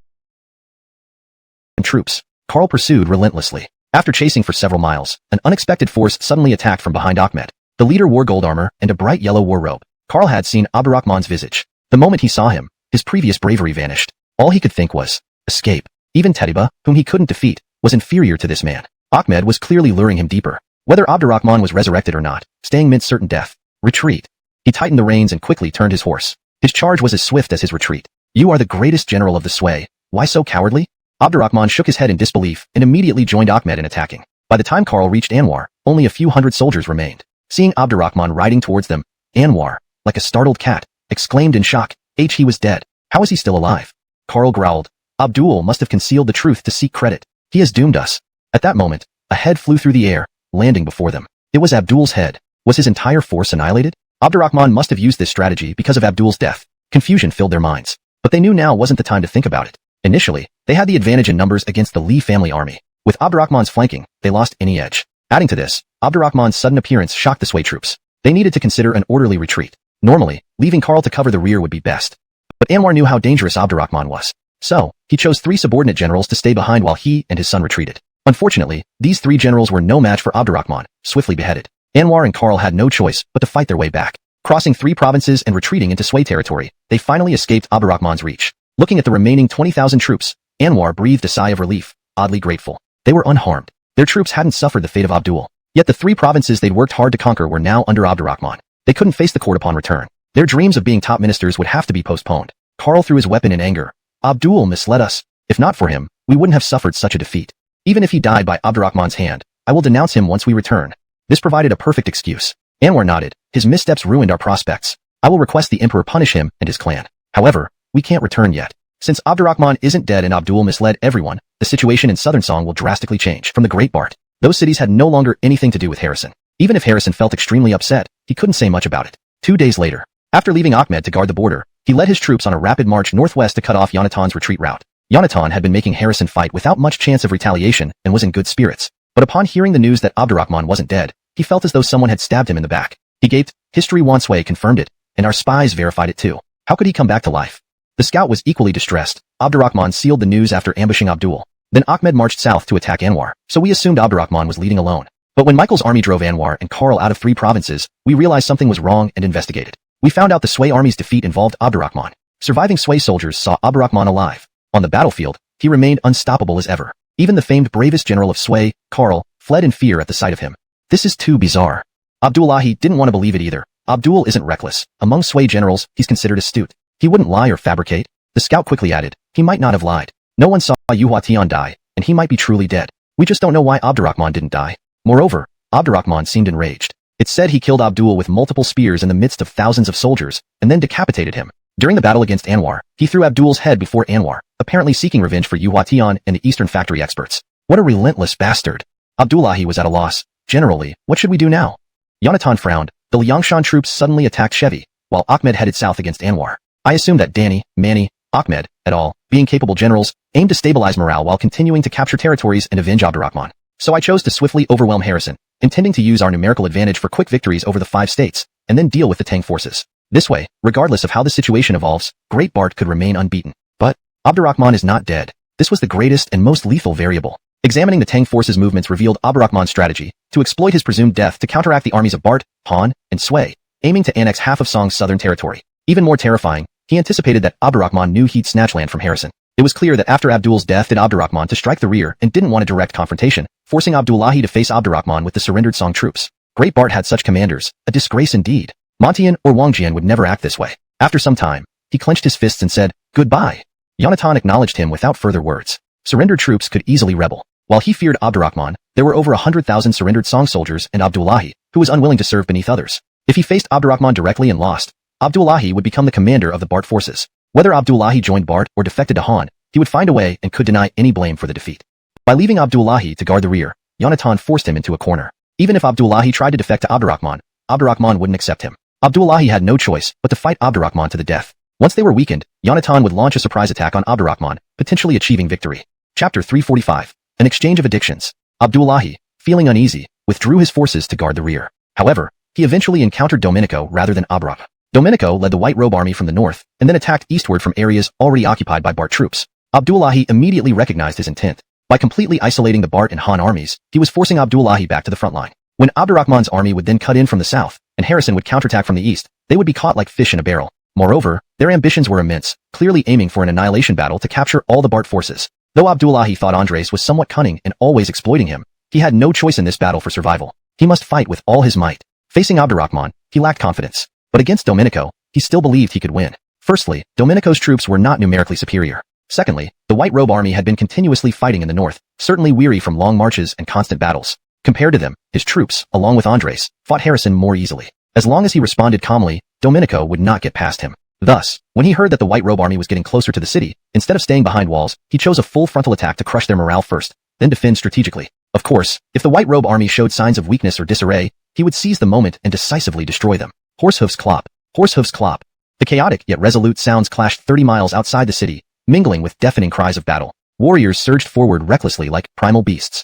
[SPEAKER 1] troops." Karl pursued relentlessly. After chasing for several miles, an unexpected force suddenly attacked from behind Ahmed. The leader wore gold armor and a bright yellow war robe. Karl had seen Abdurrahman's visage. The moment he saw him, his previous bravery vanished. All he could think was, escape. Even Tediba, whom he couldn't defeat, was inferior to this man. Ahmed was clearly luring him deeper. Whether Abdurrahman was resurrected or not, staying meant certain death. Retreat. He tightened the reins and quickly turned his horse. His charge was as swift as his retreat. "You are the greatest general of the Sway. Why so cowardly?" Abdurrahman shook his head in disbelief and immediately joined Ahmed in attacking. By the time Karl reached Anwar, only a few hundred soldiers remained. Seeing Abdurrahman riding towards them, Anwar, like a startled cat, exclaimed in shock, He was dead. How is he still alive?" Karl growled. "Abdul must have concealed the truth to seek credit. He has doomed us." At that moment, a head flew through the air, landing before them. It was Abdul's head. Was his entire force annihilated? Abdurrahman must have used this strategy because of Abdul's death. Confusion filled their minds. But they knew now wasn't the time to think about it. Initially, they had the advantage in numbers against the Li family army. With Abdurrahman's flanking, they lost any edge. Adding to this, Abdurrahman's sudden appearance shocked the Sway troops. They needed to consider an orderly retreat. Normally, leaving Karl to cover the rear would be best. But Anwar knew how dangerous Abdurrahman was. So, he chose 3 subordinate generals to stay behind while he and his son retreated. Unfortunately, these 3 generals were no match for Abdurrahman, swiftly beheaded. Anwar and Karl had no choice but to fight their way back. Crossing 3 provinces and retreating into Sway territory, they finally escaped Abdurrahman's reach. Looking at the remaining 20,000 troops, Anwar breathed a sigh of relief, oddly grateful. They were unharmed. Their troops hadn't suffered the fate of Abdul. Yet the 3 provinces they'd worked hard to conquer were now under Abdurrahman. They couldn't face the court upon return. Their dreams of being top ministers would have to be postponed. Karl threw his weapon in anger. "Abdul misled us. If not for him, we wouldn't have suffered such a defeat. Even if he died by Abdurrahman's hand, I will denounce him once we return." This provided a perfect excuse. Anwar nodded. "His missteps ruined our prospects. I will request the emperor punish him and his clan. However, we can't return yet. Since Abdurrahman isn't dead and Abdul misled everyone, the situation in Southern Song will drastically change." From the Great Bart, those cities had no longer anything to do with Harrison. Even if Harrison felt extremely upset, he couldn't say much about it. 2 days later, after leaving Ahmed to guard the border, he led his troops on a rapid march northwest to cut off Yonatan's retreat route. Yonatan had been making Harrison fight without much chance of retaliation and was in good spirits. But upon hearing the news that Abdurrahman wasn't dead, he felt as though someone had stabbed him in the back. He gaped. History once way confirmed it, and our spies verified it too. How could he come back to life? The scout was equally distressed. Abdurrahman sealed the news after ambushing Abdul. Then Ahmed marched south to attack Anwar, so we assumed Abdurrahman was leading alone. But when Michael's army drove Anwar and Karl out of 3 provinces, we realized something was wrong and investigated. We found out the Sway army's defeat involved Abdurrahman. Surviving Sway soldiers saw Abdurrahman alive. On the battlefield, he remained unstoppable as ever. Even the famed bravest general of Sway, Karl, fled in fear at the sight of him. This is too bizarre. Abdullahi didn't want to believe it either. Abdul isn't reckless. Among Sway generals, he's considered astute. He wouldn't lie or fabricate. The scout quickly added, he might not have lied. No one saw Yuhua die, and he might be truly dead. We just don't know why Abdurrahman didn't die. Moreover, Abdurrahman seemed enraged. It said he killed Abdul with multiple spears in the midst of thousands of soldiers, and then decapitated him. During the battle against Anwar, he threw Abdul's head before Anwar, apparently seeking revenge for Yuhua and the Eastern Factory experts. What a relentless bastard. Abdullahi was at a loss. Generally, what should we do now? Yonatan frowned. The Liangshan troops suddenly attacked Chevy, while Ahmed headed south against Anwar. I assumed that Danny, Manny, Ahmed, et al., being capable generals, aimed to stabilize morale while continuing to capture territories and avenge Abdurrahman. So I chose to swiftly overwhelm Harrison, intending to use our numerical advantage for quick victories over the 5 states, and then deal with the Tang forces. This way, regardless of how the situation evolves, Great Bart could remain unbeaten. But Abdurrahman is not dead. This was the greatest and most lethal variable. Examining the Tang forces' movements revealed Abdurrahman's strategy to exploit his presumed death to counteract the armies of Bart, Han, and Sui, aiming to annex half of Song's southern territory. Even more terrifying, he anticipated that Abdurrahman knew he'd snatch land from Harrison. It was clear that after Abdul's death did Abdurrahman to strike the rear and didn't want a direct confrontation, forcing Abdullahi to face Abdurrahman with the surrendered Song troops. Great Bart had such commanders, a disgrace indeed. Montian or Wangjian would never act this way. After some time, he clenched his fists and said, "Goodbye." Yonatan acknowledged him without further words. Surrendered troops could easily rebel. While he feared Abdurrahman, there were over 100,000 surrendered Song soldiers and Abdullahi, who was unwilling to serve beneath others. If he faced Abdurrahman directly and lost, Abdullahi would become the commander of the Bart forces. Whether Abdullahi joined Bart or defected to Han, he would find a way and could deny any blame for the defeat. By leaving Abdullahi to guard the rear, Yonatan forced him into a corner. Even if Abdullahi tried to defect to Abdurrahman, Abdurrahman wouldn't accept him. Abdullahi had no choice but to fight Abdurrahman to the death. Once they were weakened, Yonatan would launch a surprise attack on Abdurrahman, potentially achieving victory. Chapter 345. An exchange of addictions. Abdullahi, feeling uneasy, withdrew his forces to guard the rear. However, he eventually encountered Domenico rather than Abdurrahman. Domenico led the White Robe army from the north and then attacked eastward from areas already occupied by Bart troops. Abdullahi immediately recognized his intent. By completely isolating the Bart and Han armies, he was forcing Abdullahi back to the front line. When Abdurrahman's army would then cut in from the south, and Harrison would counterattack from the east, they would be caught like fish in a barrel. Moreover, their ambitions were immense, clearly aiming for an annihilation battle to capture all the Bart forces. Though Abdullahi thought Andres was somewhat cunning and always exploiting him, he had no choice in this battle for survival. He must fight with all his might. Facing Abdurrahman, he lacked confidence. But against Domenico, he still believed he could win. Firstly, Domenico's troops were not numerically superior. Secondly, the White Robe army had been continuously fighting in the north, certainly weary from long marches and constant battles. Compared to them, his troops, along with Andres, fought Harrison more easily. As long as he responded calmly, Domenico would not get past him. Thus, when he heard that the White Robe army was getting closer to the city, instead of staying behind walls, he chose a full frontal attack to crush their morale first, then defend strategically. Of course, if the White Robe army showed signs of weakness or disarray, he would seize the moment and decisively destroy them. Horsehoofs clop. Horsehoofs clop. The chaotic yet resolute sounds clashed 30 miles outside the city, mingling with deafening cries of battle. Warriors surged forward recklessly like primal beasts.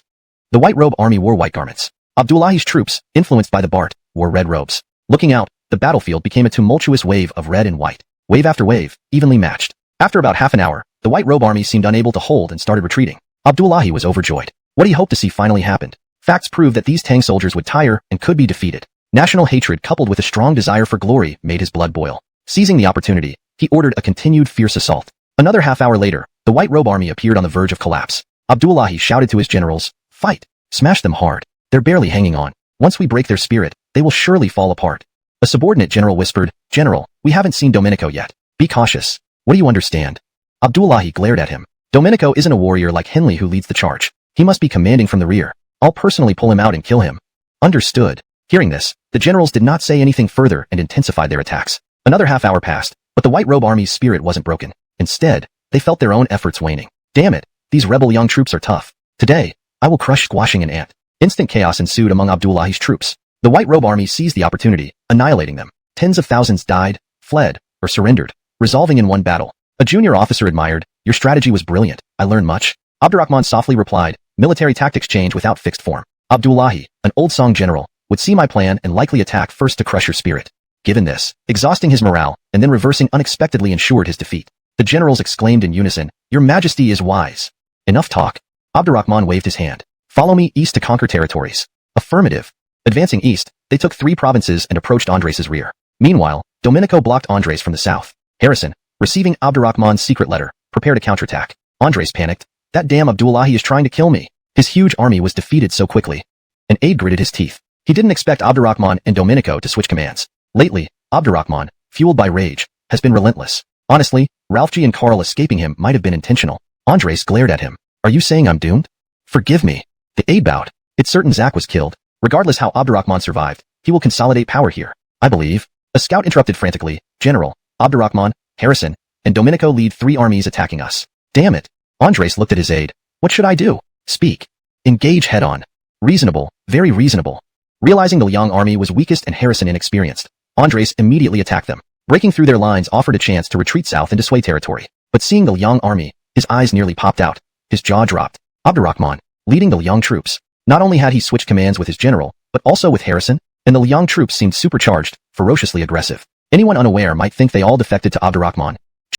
[SPEAKER 1] The White Robe army wore white garments. Abdullahi's troops, influenced by the Bart, wore red robes. Looking out, the battlefield became a tumultuous wave of red and white. Wave after wave, evenly matched. After about half an hour, the White Robe army seemed unable to hold and started retreating. Abdullahi was overjoyed. What he hoped to see finally happened. Facts proved that these Tang soldiers would tire and could be defeated. National hatred coupled with a strong desire for glory made his blood boil. Seizing the opportunity, he ordered a continued fierce assault. Another half hour later, the White Robe army appeared on the verge of collapse. Abdullahi shouted to his generals, "Fight! Smash them hard. They're barely hanging on. Once we break their spirit, they will surely fall apart." A subordinate general whispered, "General, we haven't seen Domenico yet. Be cautious. What do you understand?" Abdullahi glared at him. Domenico isn't a warrior like Henley who leads the charge. He must be commanding from the rear. I'll personally pull him out and kill him. Understood. Hearing this, the generals did not say anything further and intensified their attacks. Another half hour passed, but the White Robe army's spirit wasn't broken. Instead, they felt their own efforts waning. Damn it, these rebel young troops are tough. Today, I will crush squashing an ant. Instant chaos ensued among Abdullahi's troops. The White Robe army seized the opportunity, annihilating them. Tens of thousands died, fled, or surrendered, resolving in one battle. A junior officer admired, "Your strategy was brilliant. I learned much." Abdurrahman softly replied, "Military tactics change without fixed form. Abdullahi, an old Song general, would see my plan and likely attack first to crush your spirit." Given this, exhausting his morale, and then reversing unexpectedly ensured his defeat. The generals exclaimed in unison, "Your Majesty is wise." Enough talk. Abdurrahman waved his hand. "Follow me east to conquer territories." Affirmative. Advancing east, they took 3 provinces and approached Andres' rear. Meanwhile, Domenico blocked Andres from the south. Harrison, receiving Abdurrahman's secret letter, prepared a counterattack. Andres panicked. "That damn Abdullahi is trying to kill me." His huge army was defeated so quickly. An aide gritted his teeth. He didn't expect Abdurrahman and Domenico to switch commands. Lately, Abdurrahman, fueled by rage, has been relentless. Honestly, Ralphji and Carl escaping him might have been intentional. Andres glared at him. "Are you saying I'm doomed?" "Forgive me." The aide bowed. "It's certain Zach was killed. Regardless how Abdurrahman survived, he will consolidate power here. I believe." A scout interrupted frantically, "General, Abdurrahman, Harrison, and Domenico lead 3 armies attacking us." "Damn it." Andres looked at his aide. "What should I do?" "Speak. Engage head-on." "Reasonable, very reasonable." Realizing the Liang army was weakest and Harrison inexperienced, Andres immediately attacked them. Breaking through their lines offered a chance to retreat south into Sui territory. But seeing the Liang army, his eyes nearly popped out. His jaw dropped. Abdurrahman, leading the Liang troops. Not only had he switched commands with his general, but also with Harrison, and the Liang troops seemed supercharged, ferociously aggressive. Anyone unaware might think they all defected to Abdurrahman.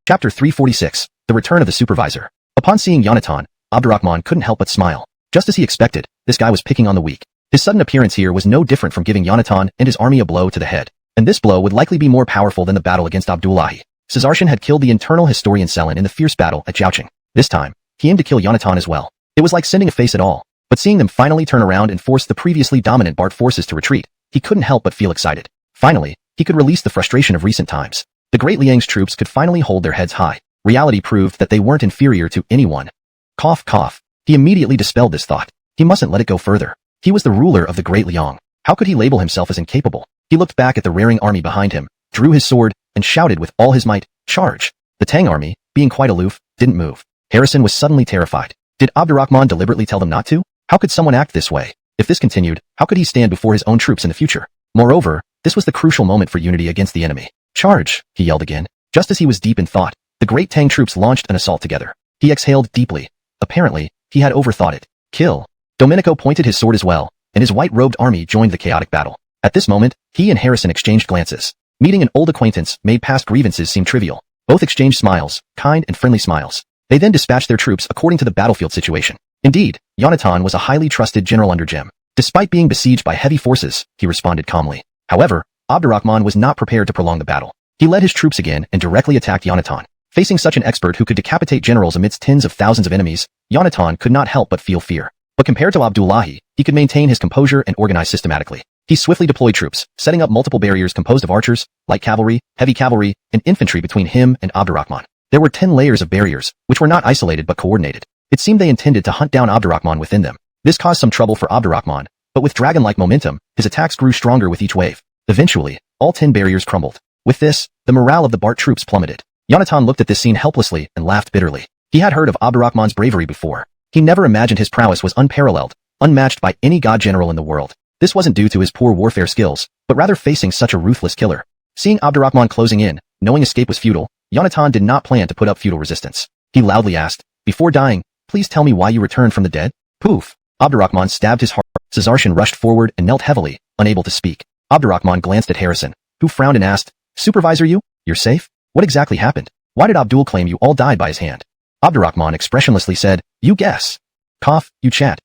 [SPEAKER 1] Chapter 346, The Return of the Supervisor. Upon seeing Yonatan, Abdurrahman couldn't help but smile. Just as he expected, this guy was picking on the weak. His sudden appearance here was no different from giving Yonatan and his army a blow to the head. And this blow would likely be more powerful than the battle against Abdullahi. Caesarshan had killed the internal historian Selim in the fierce battle at Zhaoqing. This time, he aimed to kill Yonatan as well. It was like sending a face at all. But seeing them finally turn around and force the previously dominant Bart forces to retreat, he couldn't help but feel excited. Finally, he could release the frustration of recent times. The Great Liang's troops could finally hold their heads high. Reality proved that they weren't inferior to anyone. Cough, cough. He immediately dispelled this thought. He mustn't let it go further. He was the ruler of the Great Liang. How could he label himself as incapable? He looked back at the raring army behind him, drew his sword, and shouted with all his might, "Charge!" The Tang army, being quite aloof, didn't move. Harrison was suddenly terrified. Did Abdurrahman deliberately tell them not to? How could someone act this way? If this continued, how could he stand before his own troops in the future? Moreover, this was the crucial moment for unity against the enemy. "Charge!" he yelled again. Just as he was deep in thought, the great Tang troops launched an assault together. He exhaled deeply. Apparently, he had overthought it. Kill. Domenico pointed his sword as well, and his white-robed army joined the chaotic battle. At this moment, he and Harrison exchanged glances. Meeting an old acquaintance made past grievances seem trivial. Both exchanged smiles, kind and friendly smiles. They then dispatched their troops according to the battlefield situation. Indeed, Yonatan was a highly trusted general under Jim. Despite being besieged by heavy forces, he responded calmly. However, Abdurrahman was not prepared to prolong the battle. He led his troops again and directly attacked Yonatan. Facing such an expert who could decapitate generals amidst tens of thousands of enemies, Yonatan could not help but feel fear. But compared to Abdullahi, he could maintain his composure and organize systematically. He swiftly deployed troops, setting up multiple barriers composed of archers, light cavalry, heavy cavalry, and infantry between him and Abdurrahman. There were 10 layers of barriers, which were not isolated but coordinated. It seemed they intended to hunt down Abdurrahman within them. This caused some trouble for Abdurrahman, but with dragon-like momentum, his attacks grew stronger with each wave. Eventually, all 10 barriers crumbled. With this, the morale of the Bart troops plummeted. Yonatan looked at this scene helplessly and laughed bitterly. He had heard of Abdurrahman's bravery before. He never imagined his prowess was unparalleled, unmatched by any god general in the world. This wasn't due to his poor warfare skills, but rather facing such a ruthless killer. Seeing Abdurrahman closing in, knowing escape was futile, Yonatan did not plan to put up futile resistance. He loudly asked, "Before dying, please tell me why you returned from the dead?" Poof! Abdurrahman stabbed his heart. Caesarshan rushed forward and knelt heavily, unable to speak. Abdurrahman glanced at Harrison, who frowned and asked, "Supervisor, you're safe? What exactly happened? Why did Abdul claim you all died by his hand?" Abdurrahman expressionlessly said, "You guess." Cough, you chat.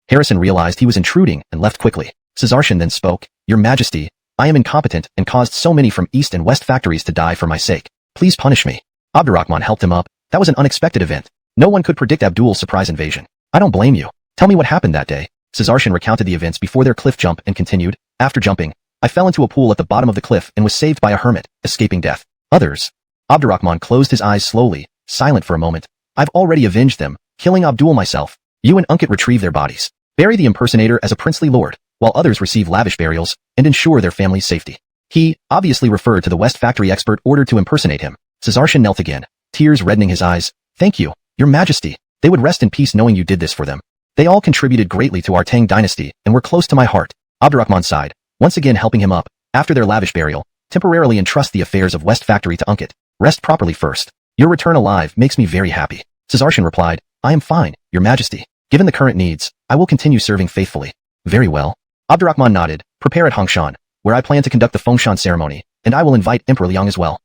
[SPEAKER 1] Harrison realized he was intruding and left quickly. Caesarshan then spoke, "Your Majesty, I am incompetent and caused so many from East and West factories to die for my sake. Please punish me." Abdurrahman helped him up. That was an unexpected event. No one could predict Abdul's surprise invasion. "I don't blame you. Tell me what happened that day." Caesarshan recounted the events before their cliff jump and continued, "After jumping, I fell into a pool at the bottom of the cliff and was saved by a hermit, escaping death. Others." Abdurrahman closed his eyes slowly, silent for a moment. "I've already avenged them, killing Abdul myself. You and Unkit retrieve their bodies. Bury the impersonator as a princely lord, while others receive lavish burials, and ensure their family's safety." He, obviously referred to the West factory expert ordered to impersonate him. Caesarshan knelt again, tears reddening his eyes. "Thank you, Your Majesty. They would rest in peace knowing you did this for them. They all contributed greatly to our Tang dynasty and were close to my heart." Abdurrahman sighed, once again helping him up, after their lavish burial, temporarily entrust the affairs of West factory to Unkit. "Rest properly first. Your return alive makes me very happy." Caesarshan replied, "I am fine, Your Majesty. Given the current needs, I will continue serving faithfully." "Very well." Abdurrahman nodded. "Prepare at Hongshan, where I plan to conduct the Fengshan ceremony, and I will invite Emperor Liang as well."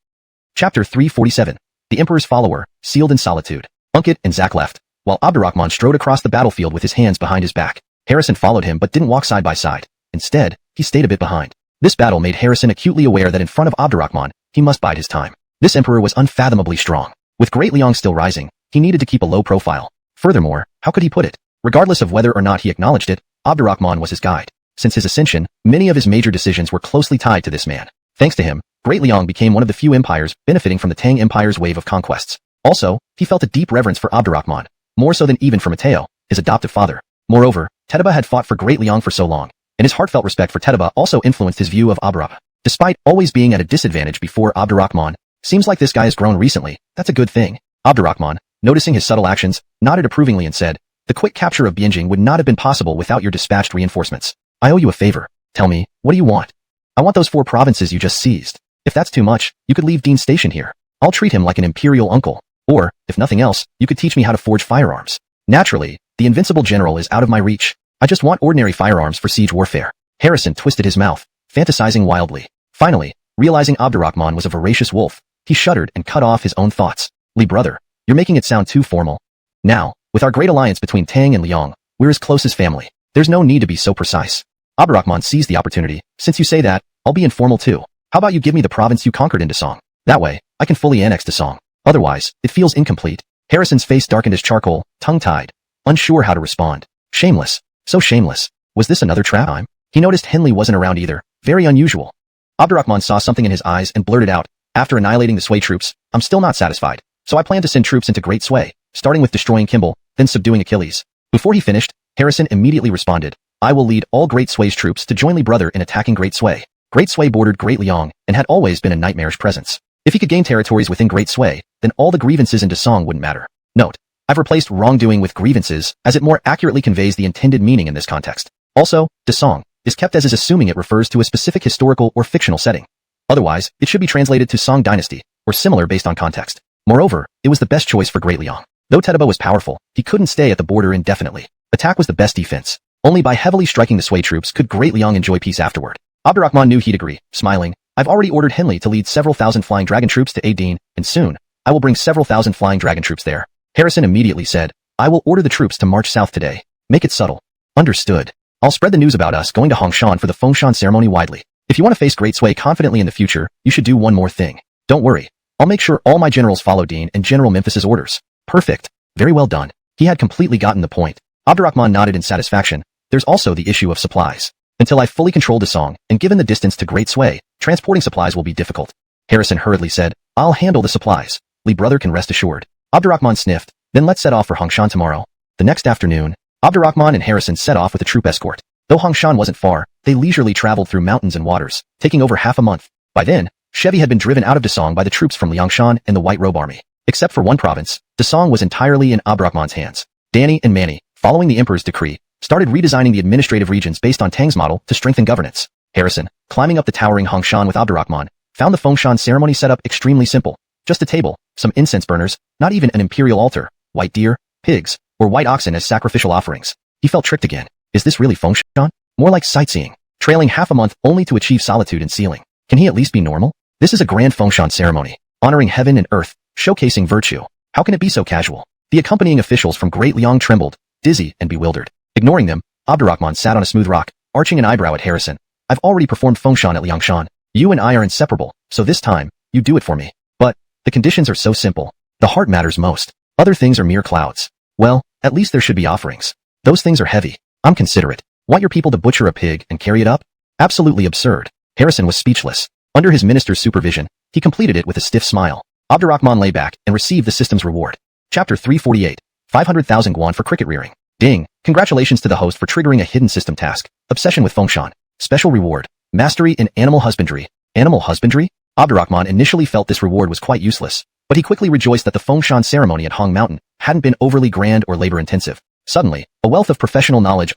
[SPEAKER 1] Chapter 347. The Emperor's Follower, Sealed in Solitude. Unkit and Zack left, while Abdurrahman strode across the battlefield with his hands behind his back. Harrison followed him but didn't walk side by side. Instead, he stayed a bit behind. This battle made Harrison acutely aware that in front of Abdurrahman, he must bide his time. This emperor was unfathomably strong. With Great Liang still rising, he needed to keep a low profile. Furthermore, how could he put it? Regardless of whether or not he acknowledged it, Abdurrahman was his guide. Since his ascension, many of his major decisions were closely tied to this man. Thanks to him, Great Liang became one of the few empires benefiting from the Tang Empire's wave of conquests. Also, he felt a deep reverence for Abdurrahman, more so than even for Mateo, his adoptive father. Moreover, Teteba had fought for Great Liang for so long, and his heartfelt respect for Teteba also influenced his view of Abdurrahman. Despite always being at a disadvantage before Abdurrahman, seems like this guy has grown recently. That's a good thing. Abdurrahman, noticing his subtle actions, nodded approvingly and said, "The quick capture of Bianjing would not have been possible without your dispatched reinforcements. I owe you a favor. Tell me, what do you want?" "I want those 4 provinces you just seized. If that's too much, you could leave Dean's station here. I'll treat him like an imperial uncle. Or, if nothing else, you could teach me how to forge firearms." Naturally, the invincible general is out of my reach. I just want ordinary firearms for siege warfare. Harrison twisted his mouth, fantasizing wildly. Finally, realizing Abdurrahman was a voracious wolf, he shuddered and cut off his own thoughts. Li brother, you're making it sound too formal. Now, with our great alliance between Tang and Liang, we're as close as family. There's no need to be so precise. Abdurrahman seized the opportunity. Since you say that, I'll be informal too. How about you give me the province you conquered in Dasong? That way, I can fully annex Dasong. Otherwise, it feels incomplete. Harrison's face darkened as charcoal, tongue-tied, unsure how to respond. Shameless. So shameless. Was this another trap? He noticed Henley wasn't around either. Very unusual. Abdurrahman saw something in his eyes and blurted out, after annihilating the Sui troops, I'm still not satisfied. So I plan to send troops into Great Sui, starting with destroying Kimball, then subduing Achilles. Before he finished, Harrison immediately responded, I will lead all Great Sui's troops to join Li brother in attacking Great Sui. Great Sui bordered Great Liang and had always been a nightmarish presence. If he could gain territories within Great Sui, then all the grievances in Dasong wouldn't matter. Note, I've replaced wrongdoing with grievances as it more accurately conveys the intended meaning in this context. Also, Dasong is kept as is assuming it refers to a specific historical or fictional setting. Otherwise, it should be translated to Song Dynasty, or similar based on context. Moreover, it was the best choice for Great Liang. Though Tetaba was powerful, he couldn't stay at the border indefinitely. Attack was the best defense. Only by heavily striking the Sui troops could Great Liang enjoy peace afterward. Abdurrahman knew he'd agree, smiling. I've already ordered Henley to lead several thousand flying dragon troops to Aideen, and soon, I will bring several thousand flying dragon troops there. Harrison immediately said, I will order the troops to march south today. Make it subtle. Understood. I'll spread the news about us going to Hongshan for the Fengshan ceremony widely. If you want to face Great Sui confidently in the future, you should do one more thing. Don't worry. I'll make sure all my generals follow Dean and General Memphis's orders. Perfect. Very well done. He had completely gotten the point. Abdurrahman nodded in satisfaction. There's also the issue of supplies. Until I fully control Dasong, and given the distance to Great Sui, transporting supplies will be difficult. Harrison hurriedly said, I'll handle the supplies. Li brother can rest assured. Abdurrahman sniffed, then let's set off for Hongshan tomorrow. The next afternoon, Abdurrahman and Harrison set off with a troop escort. Though Hongshan wasn't far, they leisurely traveled through mountains and waters, taking over half a month. By then, Chevy had been driven out of Dasong by the troops from Liangshan and the White Robe Army. Except for one province, Dasong was entirely in Abdurrahman's hands. Danny and Manny, following the Emperor's decree, started redesigning the administrative regions based on Tang's model to strengthen governance. Harrison, climbing up the towering Hongshan with Abdurrahman, found the Fengshan ceremony setup extremely simple. Just a table, some incense burners, not even an imperial altar, white deer, pigs, or white oxen as sacrificial offerings. He felt tricked again. Is this really Fengshan? More like sightseeing. Trailing half a month only to achieve solitude and sealing. Can he at least be normal? This is a grand Fengshan ceremony, honoring heaven and earth, showcasing virtue. How can it be so casual? The accompanying officials from Great Liang trembled, dizzy and bewildered. Ignoring them, Abdurrahman sat on a smooth rock, arching an eyebrow at Harrison. I've already performed Fengshan at Liangshan. You and I are inseparable, so this time, you do it for me. But, the conditions are so simple. The heart matters most. Other things are mere clouds. Well, at least there should be offerings. Those things are heavy. I'm considerate. Want your people to butcher a pig and carry it up? Absolutely absurd. Harrison was speechless. Under his minister's supervision, he completed it with a stiff smile. Abdurrahman lay back and received the system's reward. Chapter 348. 500,000 guan for cricket rearing. Ding. Congratulations to the host for triggering a hidden system task. Obsession with Fengshan. Special reward. Mastery in animal husbandry. Animal husbandry? Abdurrahman initially felt this reward was quite useless, but he quickly rejoiced that the Fengshan ceremony at Hong Mountain hadn't been overly grand or labor-intensive. Suddenly, a wealth of professional knowledge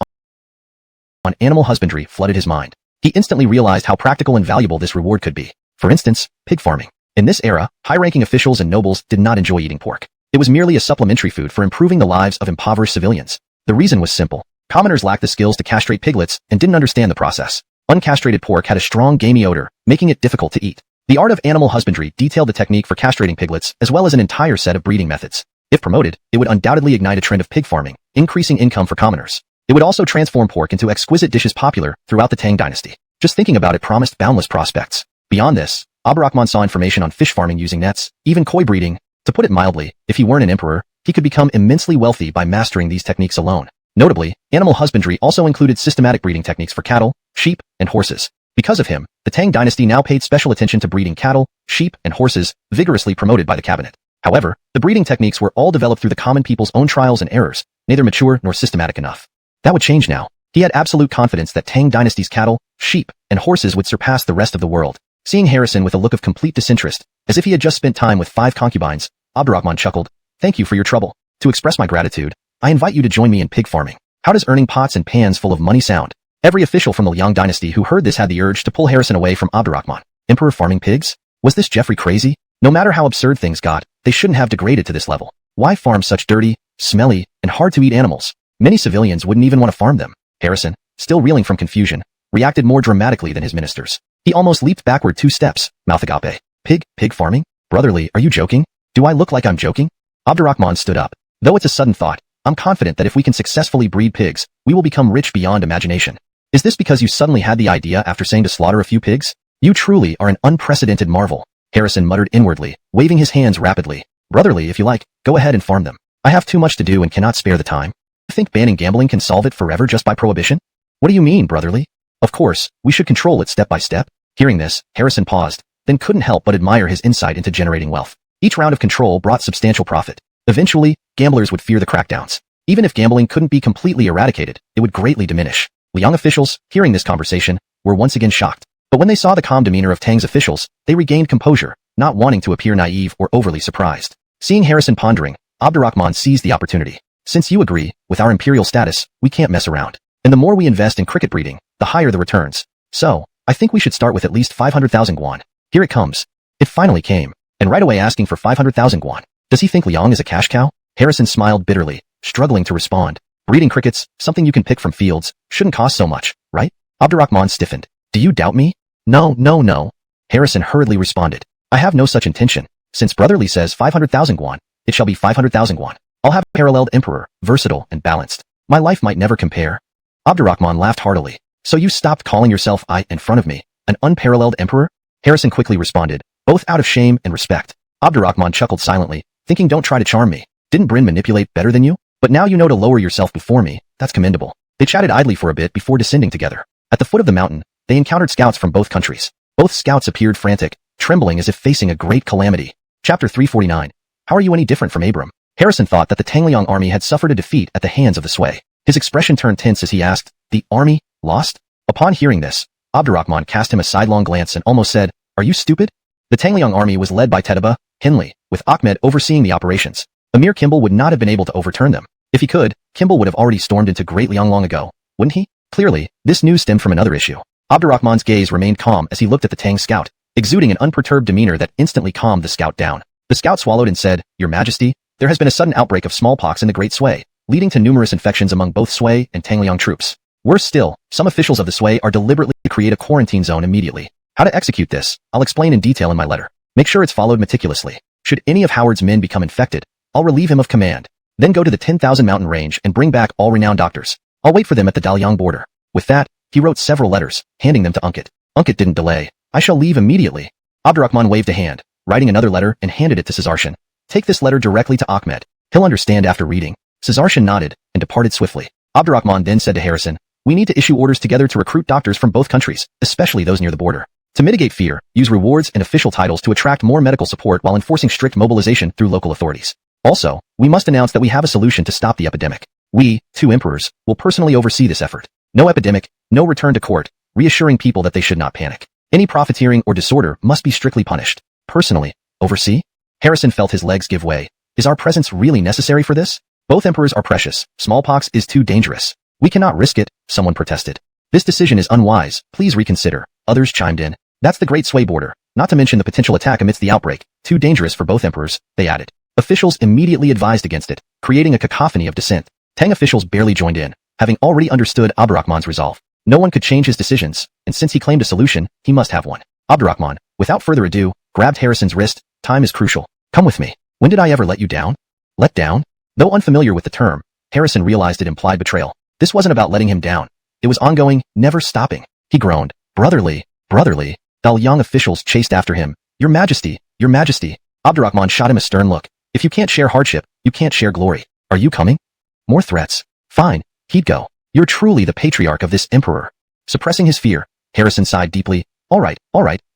[SPEAKER 1] on animal husbandry flooded his mind. He instantly realized how practical and valuable this reward could be. For instance, pig farming. In this era, high-ranking officials and nobles did not enjoy eating pork. It was merely a supplementary food for improving the lives of impoverished civilians. The reason was simple. Commoners lacked the skills to castrate piglets and didn't understand the process. Uncastrated pork had a strong gamey odor, making it difficult to eat. The art of animal husbandry detailed the technique for castrating piglets as well as an entire set of breeding methods. If promoted, it would undoubtedly ignite a trend of pig farming, increasing income for commoners. It would also transform pork into exquisite dishes popular throughout the Tang dynasty. Just thinking about it promised boundless prospects. Beyond this, Abdurrahman saw information on fish farming using nets, even koi breeding. To put it mildly, if he weren't an emperor, he could become immensely wealthy by mastering these techniques alone. Notably, animal husbandry also included systematic breeding techniques for cattle, sheep, and horses. Because of him, the Tang dynasty now paid special attention to breeding cattle, sheep, and horses, vigorously promoted by the cabinet. However, the breeding techniques were all developed through the common people's own trials and errors, neither mature nor systematic enough. That would change now. He had absolute confidence that Tang dynasty's cattle, sheep, and horses would surpass the rest of the world. Seeing Harrison with a look of complete disinterest, as if he had just spent time with 5 concubines, Abdurrahman chuckled. Thank you for your trouble. To express my gratitude, I invite you to join me in pig farming. How does earning pots and pans full of money sound? Every official from the Liang dynasty who heard this had the urge to pull Harrison away from Abdurrahman. Emperor farming pigs? Was this Jeffrey crazy? No matter how absurd things got, they shouldn't have degraded to this level. Why farm such dirty, smelly, and hard-to-eat animals? Many civilians wouldn't even want to farm them. Harrison, still reeling from confusion, reacted more dramatically than his ministers. He almost leaped backward 2 steps, mouth agape. Pig farming? Brotherly, are you joking? Do I look like I'm joking? Abdurrahman stood up. Though it's a sudden thought, I'm confident that if we can successfully breed pigs, we will become rich beyond imagination. Is this because you suddenly had the idea after saying to slaughter a few pigs? You truly are an unprecedented marvel, Harrison muttered inwardly, waving his hands rapidly. Brotherly, if you like, go ahead and farm them. I have too much to do and cannot spare the time. You think banning gambling can solve it forever just by prohibition? What do you mean, brotherly? Of course, we should control it step by step. Hearing this, Harrison paused, then couldn't help but admire his insight into generating wealth. Each round of control brought substantial profit. Eventually, gamblers would fear the crackdowns. Even if gambling couldn't be completely eradicated, it would greatly diminish. Liang officials, hearing this conversation, were once again shocked. But when they saw the calm demeanor of Tang's officials, they regained composure, not wanting to appear naive or overly surprised. Seeing Harrison pondering, Abdurrahman seized the opportunity. Since you agree, with our imperial status, we can't mess around. And the more we invest in cricket breeding, the higher the returns. So, I think we should start with at least 500,000 guan. Here it comes. It finally came, and right away asking for 500,000 guan. Does he think Liang is a cash cow? Harrison smiled bitterly, struggling to respond. Breeding crickets, something you can pick from fields, shouldn't cost so much, right? Abdurrahman stiffened. Do you doubt me? No. Harrison hurriedly responded. I have no such intention. Since Brotherly says 500,000 guan, it shall be 500,000 guan. I'll have a paralleled emperor, versatile and balanced. My life might never compare. Abdurrahman laughed heartily. So you stopped calling yourself in front of me, an unparalleled emperor? Harrison quickly responded, both out of shame and respect. Abdurrahman chuckled silently, thinking don't try to charm me. Didn't Bryn manipulate better than you? But now you know to lower yourself before me, that's commendable. They chatted idly for a bit before descending together. At the foot of the mountain, they encountered scouts from both countries. Both scouts appeared frantic, trembling as if facing a great calamity. Chapter 349. How are you any different from Abram? Harrison thought that the Tangliang army had suffered a defeat at the hands of the Sui. His expression turned tense as he asked, the army, lost? Upon hearing this, Abdurrahman cast him a sidelong glance and almost said, are you stupid? The Tangliang army was led by Tedaba, Henley, with Ahmed overseeing the operations. Amir Kimball would not have been able to overturn them. If he could, Kimball would have already stormed into Great Liang long ago, wouldn't he? Clearly, this news stemmed from another issue. Abdurrahman's gaze remained calm as he looked at the Tang scout, exuding an unperturbed demeanor that instantly calmed the scout down. The scout swallowed and said, Your Majesty, there has been a sudden outbreak of smallpox in the Great Sui, leading to numerous infections among both Sui and Tangliang troops. Worse still, some officials of the Sui are deliberately to create a quarantine zone immediately. How to execute this, I'll explain in detail in my letter. Make sure it's followed meticulously. Should any of Howard's men become infected, I'll relieve him of command. Then go to the 10,000 mountain range and bring back all renowned doctors. I'll wait for them at the Daliang border. With that, he wrote several letters, handing them to Unkit. Unkit didn't delay. I shall leave immediately. Abdurrahman waved a hand, writing another letter and handed it to Cazarshan. Take this letter directly to Ahmed. He'll understand after reading. Cazarshan nodded and departed swiftly. Abdurrahman then said to Harrison, we need to issue orders together to recruit doctors from both countries, especially those near the border. To mitigate fear, use rewards and official titles to attract more medical support while enforcing strict mobilization through local authorities. Also, we must announce that we have a solution to stop the epidemic. We, 2 emperors, will personally oversee this effort. No epidemic, no return to court, reassuring people that they should not panic. Any profiteering or disorder must be strictly punished. Personally, oversee? Harrison felt his legs give way. Is our presence really necessary for this? Both emperors are precious. Smallpox is too dangerous. We cannot risk it, someone protested. This decision is unwise. Please reconsider. Others chimed in. That's the Great Sui border, not to mention the potential attack amidst the outbreak. Too dangerous for both emperors, they added. Officials immediately advised against it, creating a cacophony of dissent. Tang officials barely joined in, having already understood Abdurrahman's resolve. No one could change his decisions, and since he claimed a solution, he must have one. Abdurrahman, without further ado, grabbed Harrison's wrist. Time is crucial. Come with me. When did I ever let you down? Let down? Though unfamiliar with the term, Harrison realized it implied betrayal. This wasn't about letting him down. It was ongoing, never stopping. He groaned. Brotherly. Daliang officials chased after him. Your Majesty. Abdurrahman shot him a stern look. If you can't share hardship, you can't share glory. Are you coming? More threats. Fine. He'd go. You're truly the patriarch of this emperor. Suppressing his fear, Harrison sighed deeply. All right,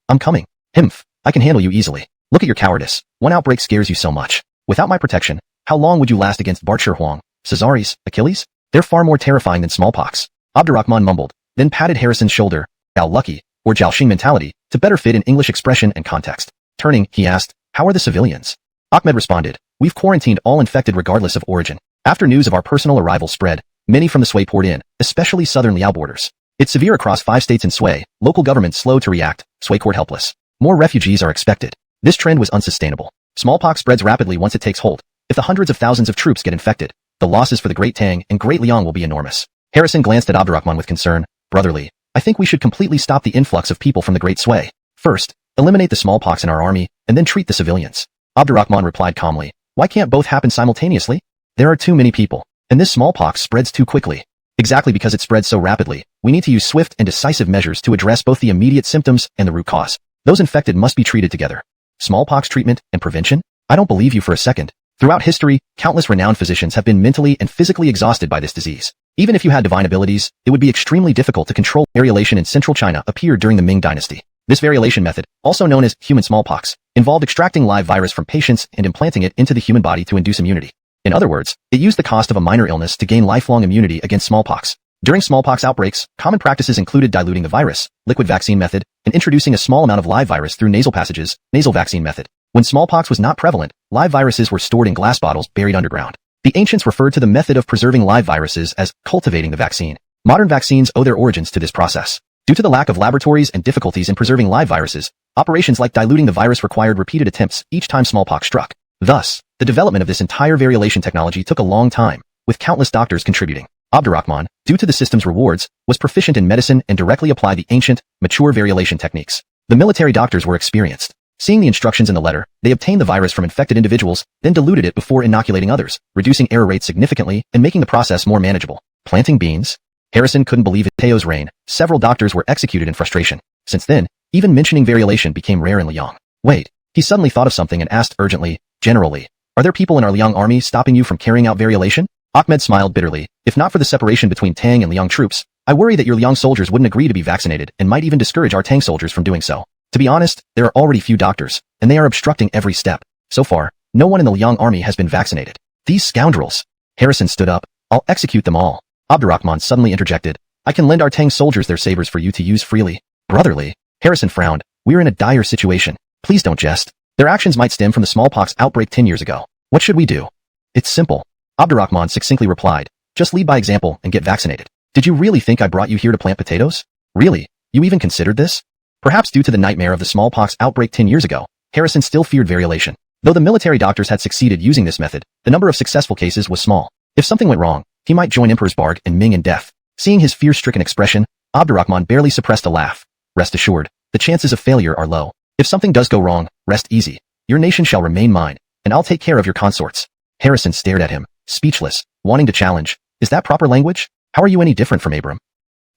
[SPEAKER 1] I'm coming. Himph, I can handle you easily. Look at your cowardice. One outbreak scares you so much. Without my protection, how long would you last against Barcher Huang, Cazares, Achilles? They're far more terrifying than smallpox. Abdurrahman mumbled, then patted Harrison's shoulder. Jiao lucky, or Jiao Xing mentality, to better fit in English expression and context. Turning, he asked, how are the civilians? Ahmed responded, we've quarantined all infected regardless of origin. After news of our personal arrival spread, many from the Sui poured in, especially southern Liao borders. It's severe across 5 states in Sui, local government slow to react, Sui court helpless. More refugees are expected. This trend was unsustainable. Smallpox spreads rapidly once it takes hold. If the hundreds of thousands of troops get infected, the losses for the Great Tang and Great Liang will be enormous. Harrison glanced at Abdurrahman with concern. Brotherly, I think we should completely stop the influx of people from the Great Sway. First, eliminate the smallpox in our army, and then treat the civilians. Abdurrahman replied calmly. Why can't both happen simultaneously? There are too many people, and this smallpox spreads too quickly. Exactly because it spreads so rapidly, we need to use swift and decisive measures to address both the immediate symptoms and the root cause. Those infected must be treated together. Smallpox treatment and prevention? I don't believe you for a second. Throughout history, countless renowned physicians have been mentally and physically exhausted by this disease. Even if you had divine abilities, it would be extremely difficult to control. Variolation in central China appeared during the Ming dynasty. This variolation method, also known as human smallpox, involved extracting live virus from patients and implanting it into the human body to induce immunity. In other words, it used the cost of a minor illness to gain lifelong immunity against smallpox. During smallpox outbreaks, common practices included diluting the virus, liquid vaccine method, and introducing a small amount of live virus through nasal passages, nasal vaccine method. When smallpox was not prevalent, live viruses were stored in glass bottles buried underground. The ancients referred to the method of preserving live viruses as cultivating the vaccine. Modern vaccines owe their origins to this process. Due to the lack of laboratories and difficulties in preserving live viruses, operations like diluting the virus required repeated attempts each time smallpox struck. Thus, the development of this entire variolation technology took a long time, with countless doctors contributing. Abdurrahman, due to the system's rewards, was proficient in medicine and directly applied the ancient, mature variolation techniques. The military doctors were experienced. Seeing the instructions in the letter, they obtained the virus from infected individuals, then diluted it before inoculating others, reducing error rates significantly and making the process more manageable. Planting beans? Harrison couldn't believe it. Teo's reign, several doctors were executed in frustration. Since then, even mentioning variolation became rare in Liang. Wait, he suddenly thought of something and asked urgently, Generally, are there people in our Liang army stopping you from carrying out variolation? Ahmed smiled bitterly. If not for the separation between Tang and Liang troops, I worry that your Liang soldiers wouldn't agree to be vaccinated and might even discourage our Tang soldiers from doing so. To be honest, there are already few doctors, and they are obstructing every step. So far, no one in the Liang army has been vaccinated. These scoundrels. Harrison stood up. I'll execute them all. Abdurrahman suddenly interjected. I can lend our Tang soldiers their sabers for you to use freely. Brotherly. Harrison frowned. We're in a dire situation. Please don't jest. Their actions might stem from the smallpox outbreak 10 years ago. What should we do? It's simple. Abdurrahman succinctly replied. Just lead by example and get vaccinated. Did you really think I brought you here to plant potatoes? Really? You even considered this? Perhaps due to the nightmare of the smallpox outbreak 10 years ago, Harrison still feared variolation. Though the military doctors had succeeded using this method, the number of successful cases was small. If something went wrong, he might join Emperors Barg and Ming in death. Seeing his fear-stricken expression, Abdurrahman barely suppressed a laugh. Rest assured, the chances of failure are low. If something does go wrong, rest easy. Your nation shall remain mine, and I'll take care of your consorts. Harrison stared at him, speechless, wanting to challenge. Is that proper language? How are you any different from Abram?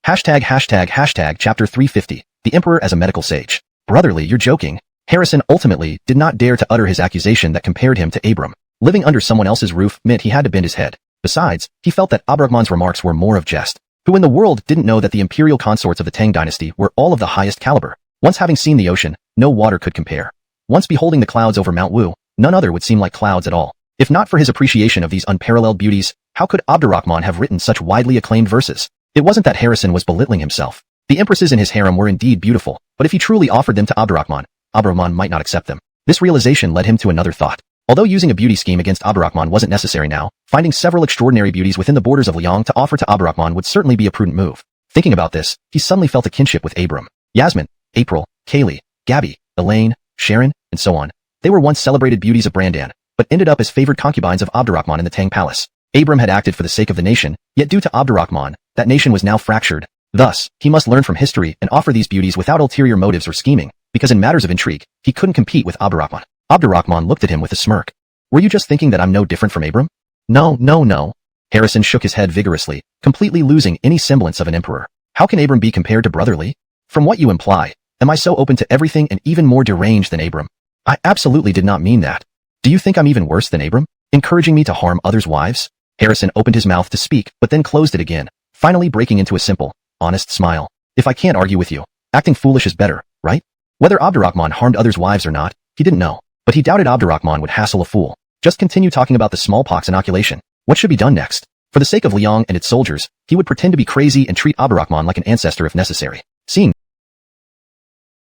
[SPEAKER 1] Hashtag chapter 350, the Emperor as a medical sage. Brotherly, you're joking. Harrison ultimately did not dare to utter his accusation that compared him to Abram. Living under someone else's roof meant he had to bend his head. Besides, he felt that Abdurrahman's remarks were more of jest. Who in the world didn't know that the imperial consorts of the Tang dynasty were all of the highest caliber? Once having seen the ocean, no water could compare. Once beholding the clouds over Mount Wu, none other would seem like clouds at all. If not for his appreciation of these unparalleled beauties, how could Abdurrahman have written such widely acclaimed verses? It wasn't that Harrison was belittling himself. The empresses in his harem were indeed beautiful, but if he truly offered them to Abdurrahman might not accept them. This realization led him to another thought. Although using a beauty scheme against Abdurrahman wasn't necessary now, finding several extraordinary beauties within the borders of Liang to offer to Abdurrahman would certainly be a prudent move. Thinking about this, he suddenly felt a kinship with Abram. Yasmin, April, Kaylee, Gabby, Elaine, Sharon, and so on. They were once celebrated beauties of Brandan, but ended up as favored concubines of Abdurrahman in the Tang palace. Abram had acted for the sake of the nation, yet due to Abdurrahman, that nation was now fractured. Thus, he must learn from history and offer these beauties without ulterior motives or scheming, because in matters of intrigue, he couldn't compete with Abdurrahman. Abdurrahman looked at him with a smirk. Were you just thinking that I'm no different from Abram? No. Harrison shook his head vigorously, completely losing any semblance of an emperor. How can Abram be compared to brotherly? From what you imply, am I so open to everything and even more deranged than Abram? I absolutely did not mean that. Do you think I'm even worse than Abram, encouraging me to harm others' wives? Harrison opened his mouth to speak, but then closed it again, finally breaking into a simple, honest smile. If I can't argue with you, acting foolish is better, right? Whether Abdurrahman harmed others' wives or not, he didn't know. But he doubted Abdurrahman would hassle a fool. Just continue talking about the smallpox inoculation. What should be done next? For the sake of Liang and its soldiers, he would pretend to be crazy and treat Abdurrahman like an ancestor if necessary. Seeing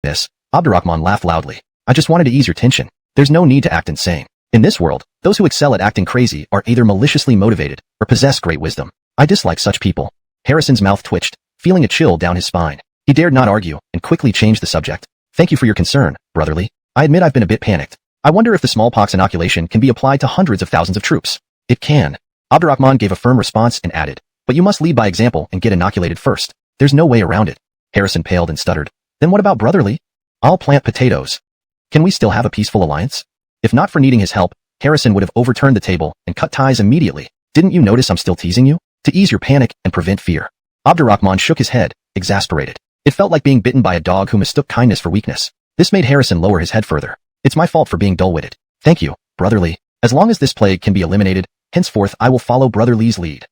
[SPEAKER 1] this, Abdurrahman laughed loudly. I just wanted to ease your tension. There's no need to act insane. In this world, those who excel at acting crazy are either maliciously motivated or possess great wisdom. I dislike such people. Harrison's mouth twitched, feeling a chill down his spine. He dared not argue and quickly changed the subject. Thank you for your concern, brotherly. I admit I've been a bit panicked. I wonder if the smallpox inoculation can be applied to hundreds of thousands of troops. It can. Abdurrahman gave a firm response and added, But you must lead by example and get inoculated first. There's no way around it. Harrison paled and stuttered. Then what about brotherly? I'll plant potatoes. Can we still have a peaceful alliance? If not for needing his help, Harrison would have overturned the table and cut ties immediately. Didn't you notice I'm still teasing you? To ease your panic and prevent fear. Abdurrahman shook his head, exasperated. It felt like being bitten by a dog who mistook kindness for weakness. This made Harrison lower his head further. It's my fault for being dull-witted. Thank you, brotherly. As long as this plague can be eliminated, henceforth I will follow brotherly's lead.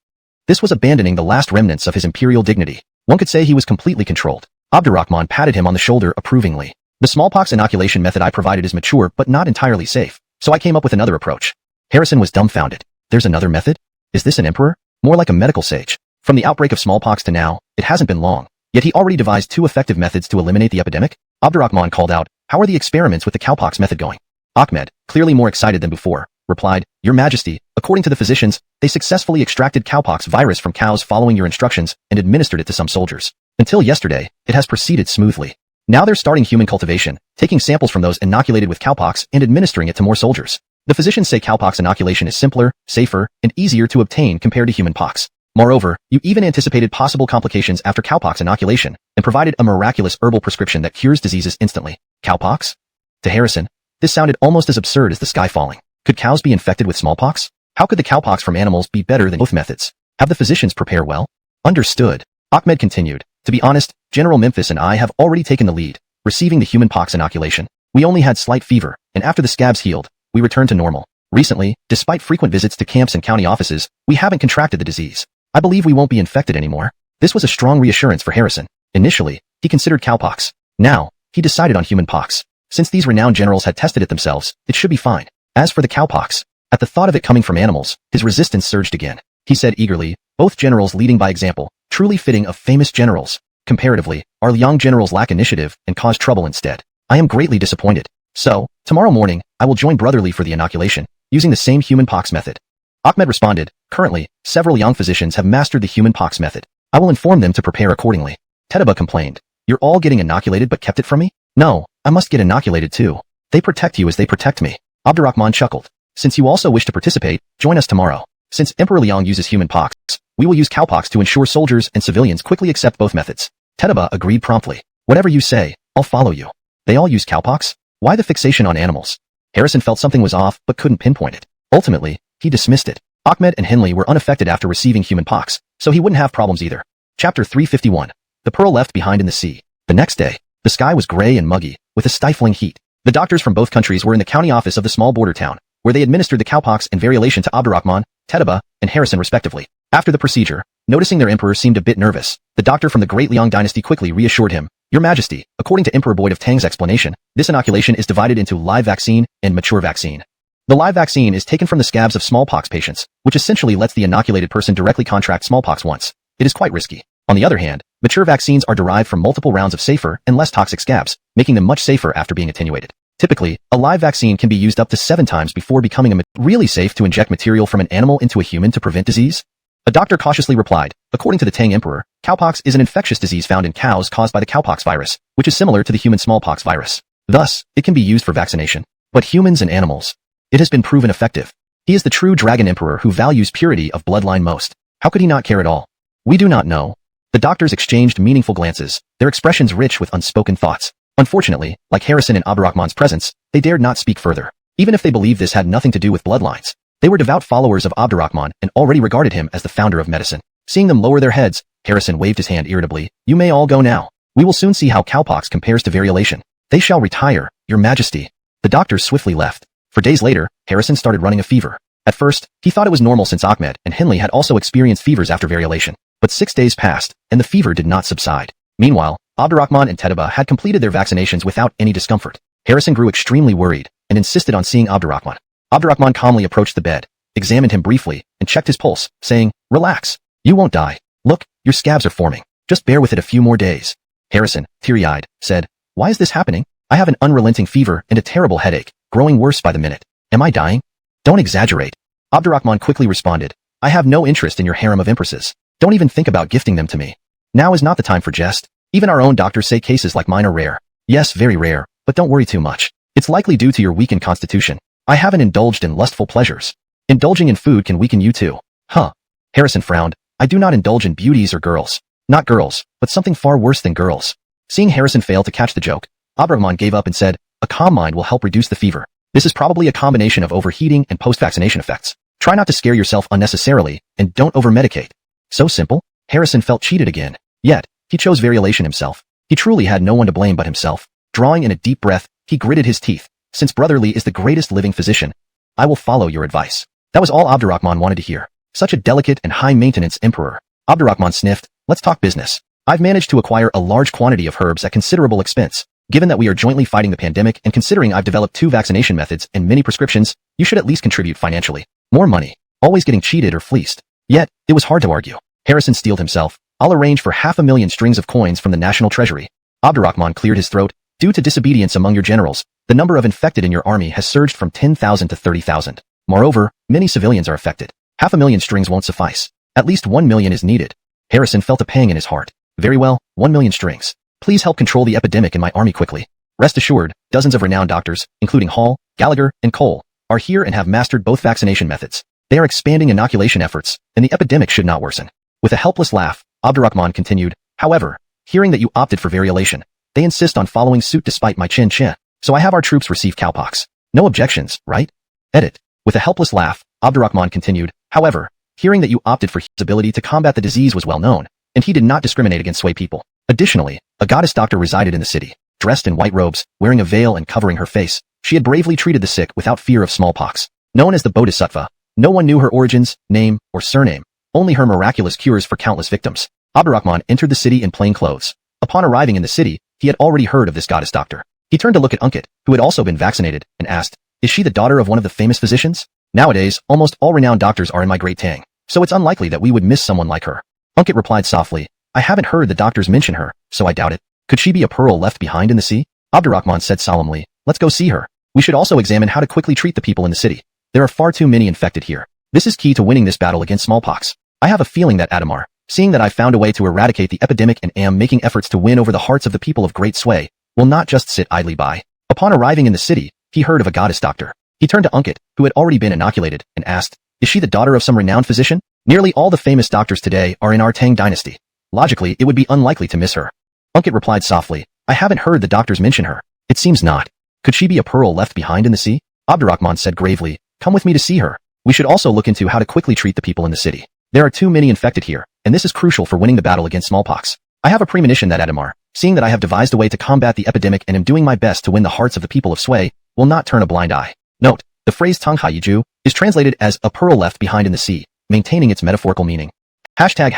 [SPEAKER 1] This was abandoning the last remnants of his imperial dignity. One could say he was completely controlled. Abdurrahman patted him on the shoulder approvingly. The smallpox inoculation method I provided is mature but not entirely safe, so I came up with another approach. Harrison was dumbfounded. There's another method? Is this an emperor? More like a medical sage. From the outbreak of smallpox to now, it hasn't been long, yet he already devised 2 effective methods to eliminate the epidemic? Abdurrahman called out, how are the experiments with the cowpox method going? Ahmed, clearly more excited than before, replied, Your Majesty, according to the physicians, they successfully extracted cowpox virus from cows following your instructions and administered it to some soldiers. Until yesterday, it has proceeded smoothly. Now they're starting human cultivation, taking samples from those inoculated with cowpox and administering it to more soldiers. The physicians say cowpox inoculation is simpler, safer, and easier to obtain compared to human pox. Moreover, you even anticipated possible complications after cowpox inoculation and provided a miraculous herbal prescription that cures diseases instantly. Cowpox? To Harrison, this sounded almost as absurd as the sky falling. Could cows be infected with smallpox? How could the cowpox from animals be better than both methods? Have the physicians prepare well? Understood. Ahmed continued. To be honest, General Memphis and I have already taken the lead, receiving the human pox inoculation. We only had slight fever, and after the scabs healed, we returned to normal. Recently, despite frequent visits to camps and county offices, we haven't contracted the disease. I believe we won't be infected anymore. This was a strong reassurance for Harrison. Initially, he considered cowpox. Now, he decided on human pox. Since these renowned generals had tested it themselves, it should be fine. As for the cowpox, at the thought of it coming from animals, his resistance surged again. He said eagerly, both generals leading by example, truly fitting of famous generals. Comparatively, our young generals lack initiative and cause trouble instead. I am greatly disappointed. So, tomorrow morning, I will join brotherly for the inoculation, using the same human pox method. Ahmed responded, currently, several young physicians have mastered the human pox method. I will inform them to prepare accordingly. Tedaba complained, You're all getting inoculated but kept it from me? No, I must get inoculated too. They protect you as they protect me. Abdurrahman chuckled. Since you also wish to participate, join us tomorrow. Since Emperor Liang uses human pox, we will use cowpox to ensure soldiers and civilians quickly accept both methods. Tedaba agreed promptly. Whatever you say, I'll follow you. They all use cowpox? Why the fixation on animals? Harrison felt something was off but couldn't pinpoint it. Ultimately, he dismissed it. Ahmed and Henley were unaffected after receiving human pox, so he wouldn't have problems either. Chapter 351. The Pearl Left Behind in the Sea. The next day, the sky was gray and muggy, with a stifling heat. The doctors from both countries were in the county office of the small border town, where they administered the cowpox and variolation to Abdurrahman, Tedaba, and Harrison respectively. After the procedure, noticing their emperor seemed a bit nervous, the doctor from the Great Liang dynasty quickly reassured him, Your Majesty, according to Emperor Boyd of Tang's explanation, this inoculation is divided into live vaccine and mature vaccine. The live vaccine is taken from the scabs of smallpox patients, which essentially lets the inoculated person directly contract smallpox once. It is quite risky. On the other hand, mature vaccines are derived from multiple rounds of safer and less toxic scabs, making them much safer after being attenuated. Typically, a live vaccine can be used up to 7 times before becoming really safe to inject material from an animal into a human to prevent disease. A doctor cautiously replied, according to the Tang Emperor, cowpox is an infectious disease found in cows caused by the cowpox virus, which is similar to the human smallpox virus. Thus, it can be used for vaccination. But humans and animals, it has been proven effective. He is the true dragon emperor who values purity of bloodline most. How could he not care at all? We do not know. The doctors exchanged meaningful glances, their expressions rich with unspoken thoughts. Unfortunately, like Harrison in Abdurrahman's presence, they dared not speak further. Even if they believed this had nothing to do with bloodlines. They were devout followers of Abdurrahman and already regarded him as the founder of medicine. Seeing them lower their heads, Harrison waved his hand irritably. You may all go now. We will soon see how cowpox compares to variolation. They shall retire, Your Majesty. The doctors swiftly left. For days later, Harrison started running a fever. At first, he thought it was normal since Ahmed and Henley had also experienced fevers after variolation. But 6 days passed, and the fever did not subside. Meanwhile, Abdurrahman and Tedaba had completed their vaccinations without any discomfort. Harrison grew extremely worried and insisted on seeing Abdurrahman. Abdurrahman calmly approached the bed, examined him briefly, and checked his pulse, saying, Relax. You won't die. Look, your scabs are forming. Just bear with it a few more days. Harrison, teary-eyed, said, Why is this happening? I have an unrelenting fever and a terrible headache, growing worse by the minute. Am I dying? Don't exaggerate. Abdurrahman quickly responded, I have no interest in your harem of empresses. Don't even think about gifting them to me. Now is not the time for jest. Even our own doctors say cases like mine are rare. Yes, very rare, but don't worry too much. It's likely due to your weakened constitution. I haven't indulged in lustful pleasures. Indulging in food can weaken you too. Huh. Harrison frowned, I do not indulge in beauties or girls. Not girls, but something far worse than girls. Seeing Harrison fail to catch the joke, Abdurrahman gave up and said, a calm mind will help reduce the fever. This is probably a combination of overheating and post-vaccination effects. Try not to scare yourself unnecessarily, and don't over-medicate. So simple? Harrison felt cheated again. Yet, he chose variolation himself. He truly had no one to blame but himself. Drawing in a deep breath, he gritted his teeth. Since Brotherly is the greatest living physician, I will follow your advice. That was all Abdurrahman wanted to hear. Such a delicate and high-maintenance emperor. Abdurrahman sniffed. Let's talk business. I've managed to acquire a large quantity of herbs at considerable expense. Given that we are jointly fighting the pandemic and considering I've developed 2 vaccination methods and many prescriptions, you should at least contribute financially. More money. Always getting cheated or fleeced. Yet, it was hard to argue. Harrison steeled himself. I'll arrange for 500,000 strings of coins from the National Treasury. Abdurrahman cleared his throat. Due to disobedience among your generals, the number of infected in your army has surged from 10,000 to 30,000. Moreover, many civilians are affected. 500,000 strings won't suffice. At least 1 million is needed. Harrison felt a pang in his heart. Very well, 1 million strings. Please help control the epidemic in my army quickly. Rest assured, dozens of renowned doctors, including Hall, Gallagher, and Cole, are here and have mastered both vaccination methods. They are expanding inoculation efforts, and the epidemic should not worsen. With a helpless laugh, Abdurrahman continued, however, hearing that you opted for variolation, they insist on following suit despite my chin, so I have our troops receive cowpox. No objections, right? Edit. With a helpless laugh, Abdurrahman continued, however, hearing that you opted for his ability to combat the disease was well known, and he did not discriminate against Sway people. Additionally, a goddess doctor resided in the city. Dressed in white robes, wearing a veil and covering her face, she had bravely treated the sick without fear of smallpox. Known as the Bodhisattva, no one knew her origins, name, or surname, only her miraculous cures for countless victims. Abdurrahman entered the city in plain clothes. Upon arriving in the city, he had already heard of this goddess doctor. He turned to look at Unkit, who had also been vaccinated, and asked, is she the daughter of one of the famous physicians? Nowadays, almost all renowned doctors are in my great tang, so it's unlikely that we would miss someone like her. Unkit replied softly, I haven't heard the doctors mention her, so I doubt it. Could she be a pearl left behind in the sea? Abdurrahman said solemnly, let's go see her. We should also examine how to quickly treat the people in the city. There are far too many infected here. This is key to winning this battle against smallpox. I have a feeling that Adamar, seeing that I found a way to eradicate the epidemic and am making efforts to win over the hearts of the people of great sway, will not just sit idly by. Upon arriving in the city, he heard of a goddess doctor. He turned to Unkit, who had already been inoculated, and asked, is she the daughter of some renowned physician? Nearly all the famous doctors today are in our Tang dynasty. Logically, it would be unlikely to miss her. Unkit replied softly, I haven't heard the doctors mention her. It seems not. Could she be a pearl left behind in the sea? Abdurrahman said gravely, come with me to see her. We should also look into how to quickly treat the people in the city. There are too many infected here, and this is crucial for winning the battle against smallpox. I have a premonition that Adamar, seeing that I have devised a way to combat the epidemic and am doing my best to win the hearts of the people of Sway, will not turn a blind eye. Note, the phrase donghua Yiju is translated as a pearl left behind in the sea, maintaining its metaphorical meaning. Hashtag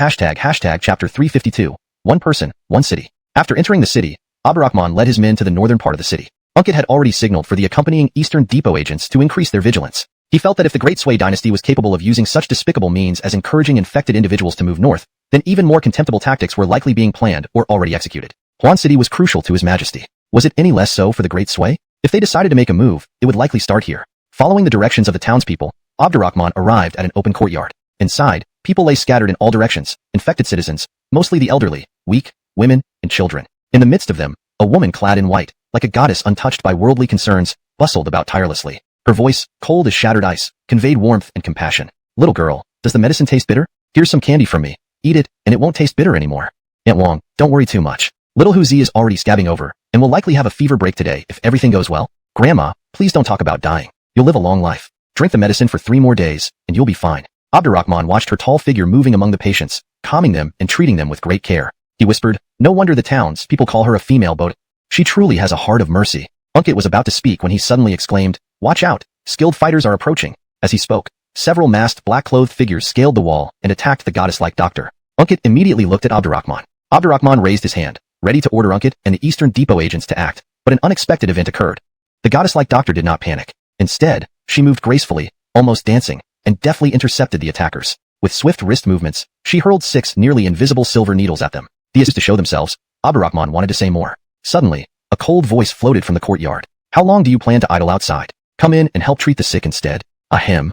[SPEAKER 1] chapter 352. One person, one city. After entering the city, Abdurrahman led his men to the northern part of the city. Unkit had already signaled for the accompanying Eastern Depot agents to increase their vigilance. He felt that if the Great Sway dynasty was capable of using such despicable means as encouraging infected individuals to move north, then even more contemptible tactics were likely being planned or already executed. Huan City was crucial to His Majesty. Was it any less so for the Great Sway? If they decided to make a move, it would likely start here. Following the directions of the townspeople, Abdurrahman arrived at an open courtyard. Inside, people lay scattered in all directions, infected citizens, mostly the elderly, weak, women, and children. In the midst of them, a woman clad in white, like a goddess untouched by worldly concerns, bustled about tirelessly. Her voice, cold as shattered ice, conveyed warmth and compassion. Little girl, does the medicine taste bitter? Here's some candy from me. Eat it, and it won't taste bitter anymore. Aunt Wong, don't worry too much. Little Huzi is already scabbing over, and will likely have a fever break today if everything goes well. Grandma, please don't talk about dying. You'll live a long life. Drink the medicine for 3 more days, and you'll be fine. Abdurrahman watched her tall figure moving among the patients, calming them and treating them with great care. He whispered, no wonder the towns people call her a female boat. She truly has a heart of mercy. Unkit was about to speak when he suddenly exclaimed, watch out, skilled fighters are approaching. As he spoke, several masked black-clothed figures scaled the wall and attacked the goddess-like doctor. Unkit immediately looked at Abdurrahman. Abdurrahman raised his hand, ready to order Unkit and the Eastern Depot agents to act, but an unexpected event occurred. The goddess-like doctor did not panic. Instead, she moved gracefully, almost dancing, and deftly intercepted the attackers. With swift wrist movements, she hurled 6 nearly invisible silver needles at them. These to show themselves, Abdurrahman wanted to say more. Suddenly, a cold voice floated from the courtyard. How long do you plan to idle outside? Come in and help treat the sick instead. Ahem.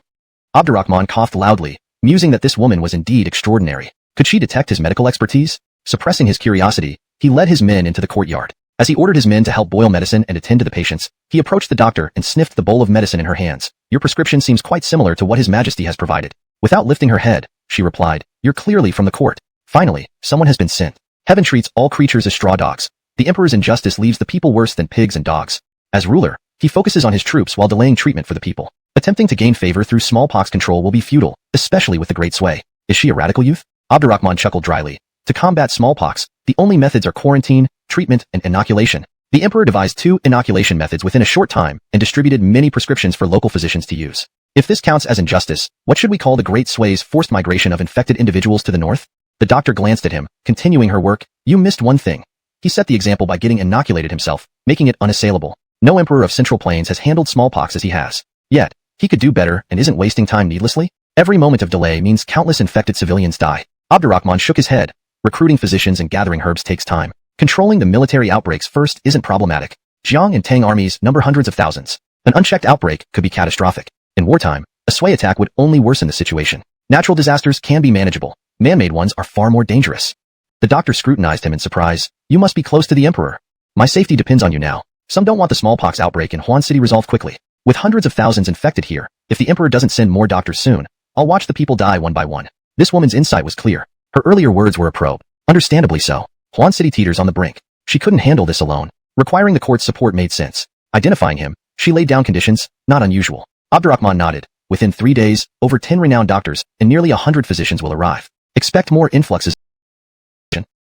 [SPEAKER 1] Abdurrahman coughed loudly, musing that this woman was indeed extraordinary. Could she detect his medical expertise? Suppressing his curiosity, he led his men into the courtyard. As he ordered his men to help boil medicine and attend to the patients, he approached the doctor and sniffed the bowl of medicine in her hands. Your prescription seems quite similar to what His Majesty has provided. Without lifting her head, she replied, You're clearly from the court. Finally, someone has been sent. Heaven treats all creatures as straw dogs. The emperor's injustice leaves the people worse than pigs and dogs. As ruler, he focuses on his troops while delaying treatment for the people. Attempting to gain favor through smallpox control will be futile, especially with the great sway. Is she a radical youth? Abdurrahman chuckled dryly. To combat smallpox, the only methods are quarantine, treatment, and inoculation. The emperor devised 2 inoculation methods within a short time and distributed many prescriptions for local physicians to use. If this counts as injustice, what should we call the great sway's forced migration of infected individuals to the north? The doctor glanced at him, continuing her work. You missed one thing. He set the example by getting inoculated himself, making it unassailable. No emperor of Central Plains has handled smallpox as he has. Yet, he could do better and isn't wasting time needlessly. Every moment of delay means countless infected civilians die. Abdurrahman shook his head. Recruiting physicians and gathering herbs takes time. Controlling the military outbreaks first isn't problematic. Jiang and Tang armies number hundreds of thousands. An unchecked outbreak could be catastrophic. In wartime, a sway attack would only worsen the situation. Natural disasters can be manageable. Man-made ones are far more dangerous. The doctor scrutinized him in surprise. You must be close to the emperor. My safety depends on you now. Some don't want the smallpox outbreak in Huan City resolved quickly. With hundreds of thousands infected here, if the emperor doesn't send more doctors soon, I'll watch the people die one by one. This woman's insight was clear. Her earlier words were a probe. Understandably so. Huan City teeters on the brink. She couldn't handle this alone. Requiring the court's support made sense. Identifying him, she laid down conditions, not unusual. Abdurrahman nodded. Within 3 days, over 10 renowned doctors and nearly 100 physicians will arrive. Expect more influxes.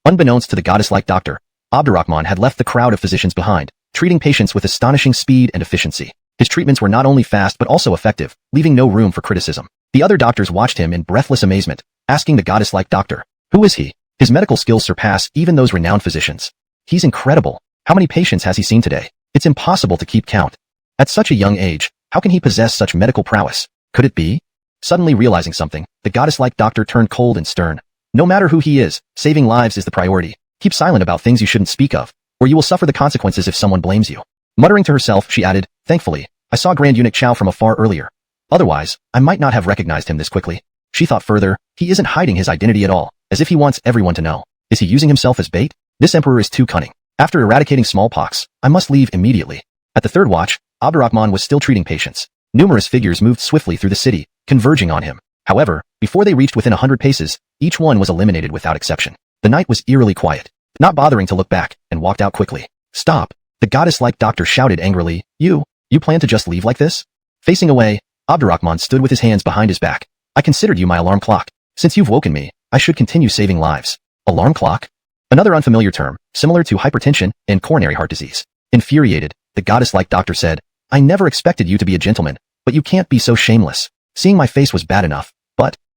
[SPEAKER 1] Unbeknownst to the goddess-like doctor, Abdurrahman had left the crowd of physicians behind, treating patients with astonishing speed and efficiency. His treatments were not only fast but also effective, leaving no room for criticism. The other doctors watched him in breathless amazement, asking the goddess-like doctor, who is he? His medical skills surpass even those renowned physicians. He's incredible. How many patients has he seen today? It's impossible to keep count. At such a young age, how can he possess such medical prowess? Could it be? Suddenly realizing something, the goddess-like doctor turned cold and stern. No matter who he is, saving lives is the priority. Keep silent about things you shouldn't speak of, or you will suffer the consequences if someone blames you. Muttering to herself, she added, Thankfully, I saw Grand Eunuch Chao from afar earlier. Otherwise, I might not have recognized him this quickly. She thought further, he isn't hiding his identity at all, as if he wants everyone to know. Is he using himself as bait? This emperor is too cunning. After eradicating smallpox, I must leave immediately. At the third watch, Abdurrahman was still treating patients. Numerous figures moved swiftly through the city, converging on him. However, before they reached within 100 paces, each one was eliminated without exception. The night was eerily quiet. Not bothering to look back, and walked out quickly. Stop! The goddess-like doctor shouted angrily, You plan to just leave like this? Facing away, Abdurrahman stood with his hands behind his back. I considered you my alarm clock. Since you've woken me, I should continue saving lives. Alarm clock? Another unfamiliar term, similar to hypertension and coronary heart disease. Infuriated, the goddess-like doctor said, I never expected you to be a gentleman, but you can't be so shameless. Seeing my face was bad enough.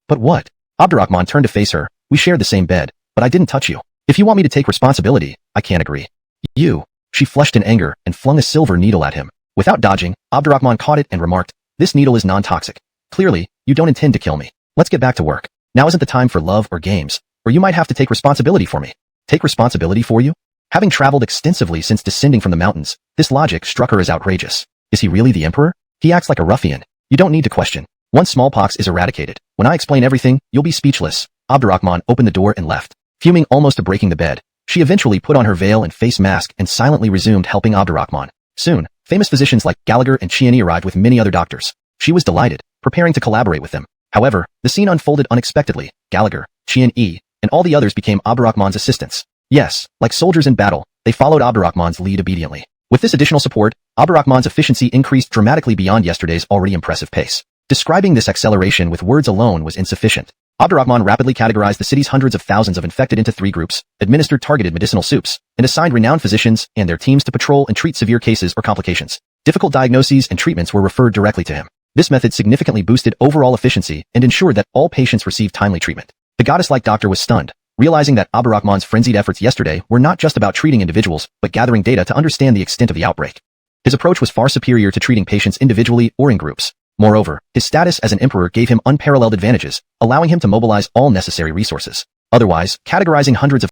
[SPEAKER 1] But what? Abdurrahman turned to face her. We shared the same bed, but I didn't touch you. If you want me to take responsibility, I can't agree. You. She flushed in anger and flung a silver needle at him. Without dodging, Abdurrahman caught it and remarked, This needle is non-toxic. Clearly, you don't intend to kill me. Let's get back to work. Now isn't the time for love or games, or you might have to take responsibility for me. Take responsibility for you? Having traveled extensively since descending from the mountains, this logic struck her as outrageous. Is he really the emperor? He acts like a ruffian. You don't need to question. Once smallpox is eradicated, when I explain everything, you'll be speechless. Abdurrahman opened the door and left. Fuming almost to breaking the bed, she eventually put on her veil and face mask and silently resumed helping Abdurrahman. Soon, famous physicians like Gallagher and Chiani arrived with many other doctors. She was delighted, preparing to collaborate with them. However, the scene unfolded unexpectedly. Gallagher, Chian-E, and all the others became Abdurrahman's assistants. Yes, like soldiers in battle, they followed Abdurrahman's lead obediently. With this additional support, Abdurrahman's efficiency increased dramatically beyond yesterday's already impressive pace. Describing this acceleration with words alone was insufficient. Abdurrahman rapidly categorized the city's hundreds of thousands of infected into 3 groups, administered targeted medicinal soups, and assigned renowned physicians and their teams to patrol and treat severe cases or complications. Difficult diagnoses and treatments were referred directly to him. This method significantly boosted overall efficiency and ensured that all patients received timely treatment. The goddess-like doctor was stunned, realizing that Abdurrahman's frenzied efforts yesterday were not just about treating individuals, but gathering data to understand the extent of the outbreak. His approach was far superior to treating patients individually or in groups. Moreover, his status as an emperor gave him unparalleled advantages, allowing him to mobilize all necessary resources. Otherwise, categorizing hundreds of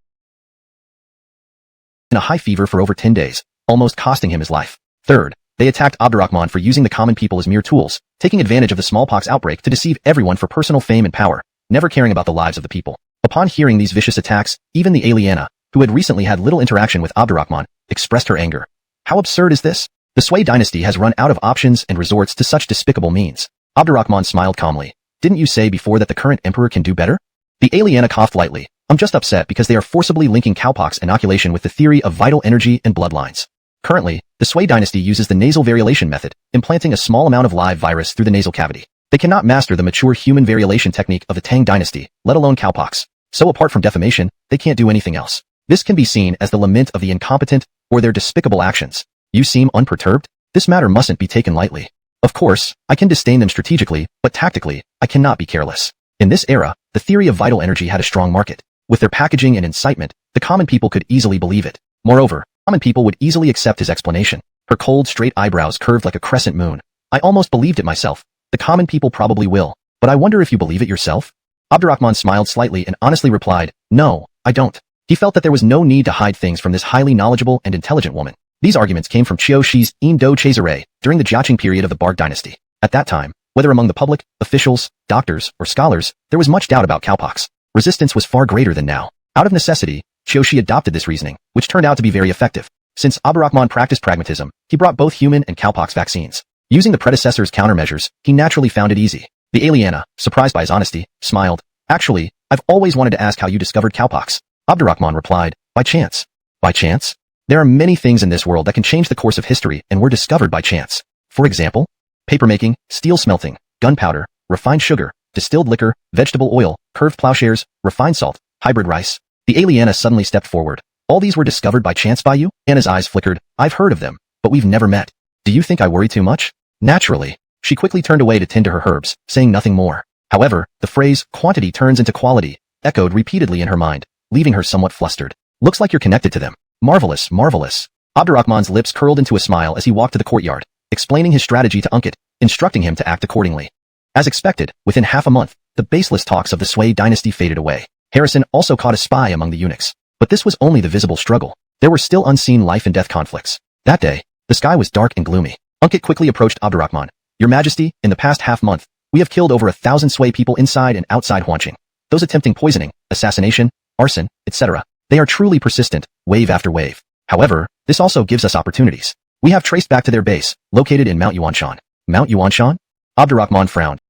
[SPEAKER 1] in a high fever for over 10 days, almost costing him his life. Third, they attacked Abdurrahman for using the common people as mere tools, taking advantage of the smallpox outbreak to deceive everyone for personal fame and power, never caring about the lives of the people. Upon hearing these vicious attacks, even the Aliena, who had recently had little interaction with Abdurrahman, expressed her anger. How absurd is this? The Sui dynasty has run out of options and resorts to such despicable means. Abdurrahman smiled calmly. Didn't you say before that the current emperor can do better? The aliena coughed lightly. I'm just upset because they are forcibly linking cowpox inoculation with the theory of vital energy and bloodlines. Currently, the Sui dynasty uses the nasal variolation method, implanting a small amount of live virus through the nasal cavity. They cannot master the mature human variolation technique of the Tang dynasty, let alone cowpox. So apart from defamation, they can't do anything else. This can be seen as the lament of the incompetent or their despicable actions. You seem unperturbed? This matter mustn't be taken lightly. Of course, I can disdain them strategically, but tactically, I cannot be careless. In this era, the theory of vital energy had a strong market. With their packaging and incitement, the common people could easily believe it. Moreover, common people would easily accept his explanation. Her cold, straight eyebrows curved like a crescent moon. I almost believed it myself. The common people probably will, but I wonder if you believe it yourself? Abdurrahman smiled slightly and honestly replied, no, I don't. He felt that there was no need to hide things from this highly knowledgeable and intelligent woman. These arguments came from Qiu Shi's Do Chazare during the Jiaqing period of the Barg dynasty. At that time, whether among the public, officials, doctors, or scholars, there was much doubt about cowpox. Resistance was far greater than now. Out of necessity, Qiu Shi adopted this reasoning, which turned out to be very effective. Since Abdurrahman practiced pragmatism, he brought both human and cowpox vaccines. Using the predecessor's countermeasures, he naturally found it easy. The aliena, surprised by his honesty, smiled. Actually, I've always wanted to ask how you discovered cowpox. Abdurrahman replied, by chance. By chance? There are many things in this world that can change the course of history and were discovered by chance. For example, papermaking, steel smelting, gunpowder, refined sugar, distilled liquor, vegetable oil, curved plowshares, refined salt, hybrid rice. The aliena suddenly stepped forward. All these were discovered by chance by you? Anna's eyes flickered. I've heard of them, but we've never met. Do you think I worry too much? Naturally. She quickly turned away to tend to her herbs, saying nothing more. However, the phrase, quantity turns into quality, echoed repeatedly in her mind, leaving her somewhat flustered. Looks like you're connected to them. Marvelous, marvelous. Abdurrahman's lips curled into a smile as he walked to the courtyard, explaining his strategy to Unkit, instructing him to act accordingly. As expected, within half a month, the baseless talks of the Sui dynasty faded away. Harrison also caught a spy among the eunuchs. But this was only the visible struggle. There were still unseen life and death conflicts. That day, the sky was dark and gloomy. Unkit quickly approached Abdurrahman. Your Majesty, in the past half-month, we have killed over 1,000 Sui people inside and outside Huanqing. Those attempting poisoning, assassination, arson, etc. They are truly persistent, wave after wave. However, this also gives us opportunities. We have traced back to their base, located in Mount Yuanshan. Mount Yuanshan? Abdurrahman frowned.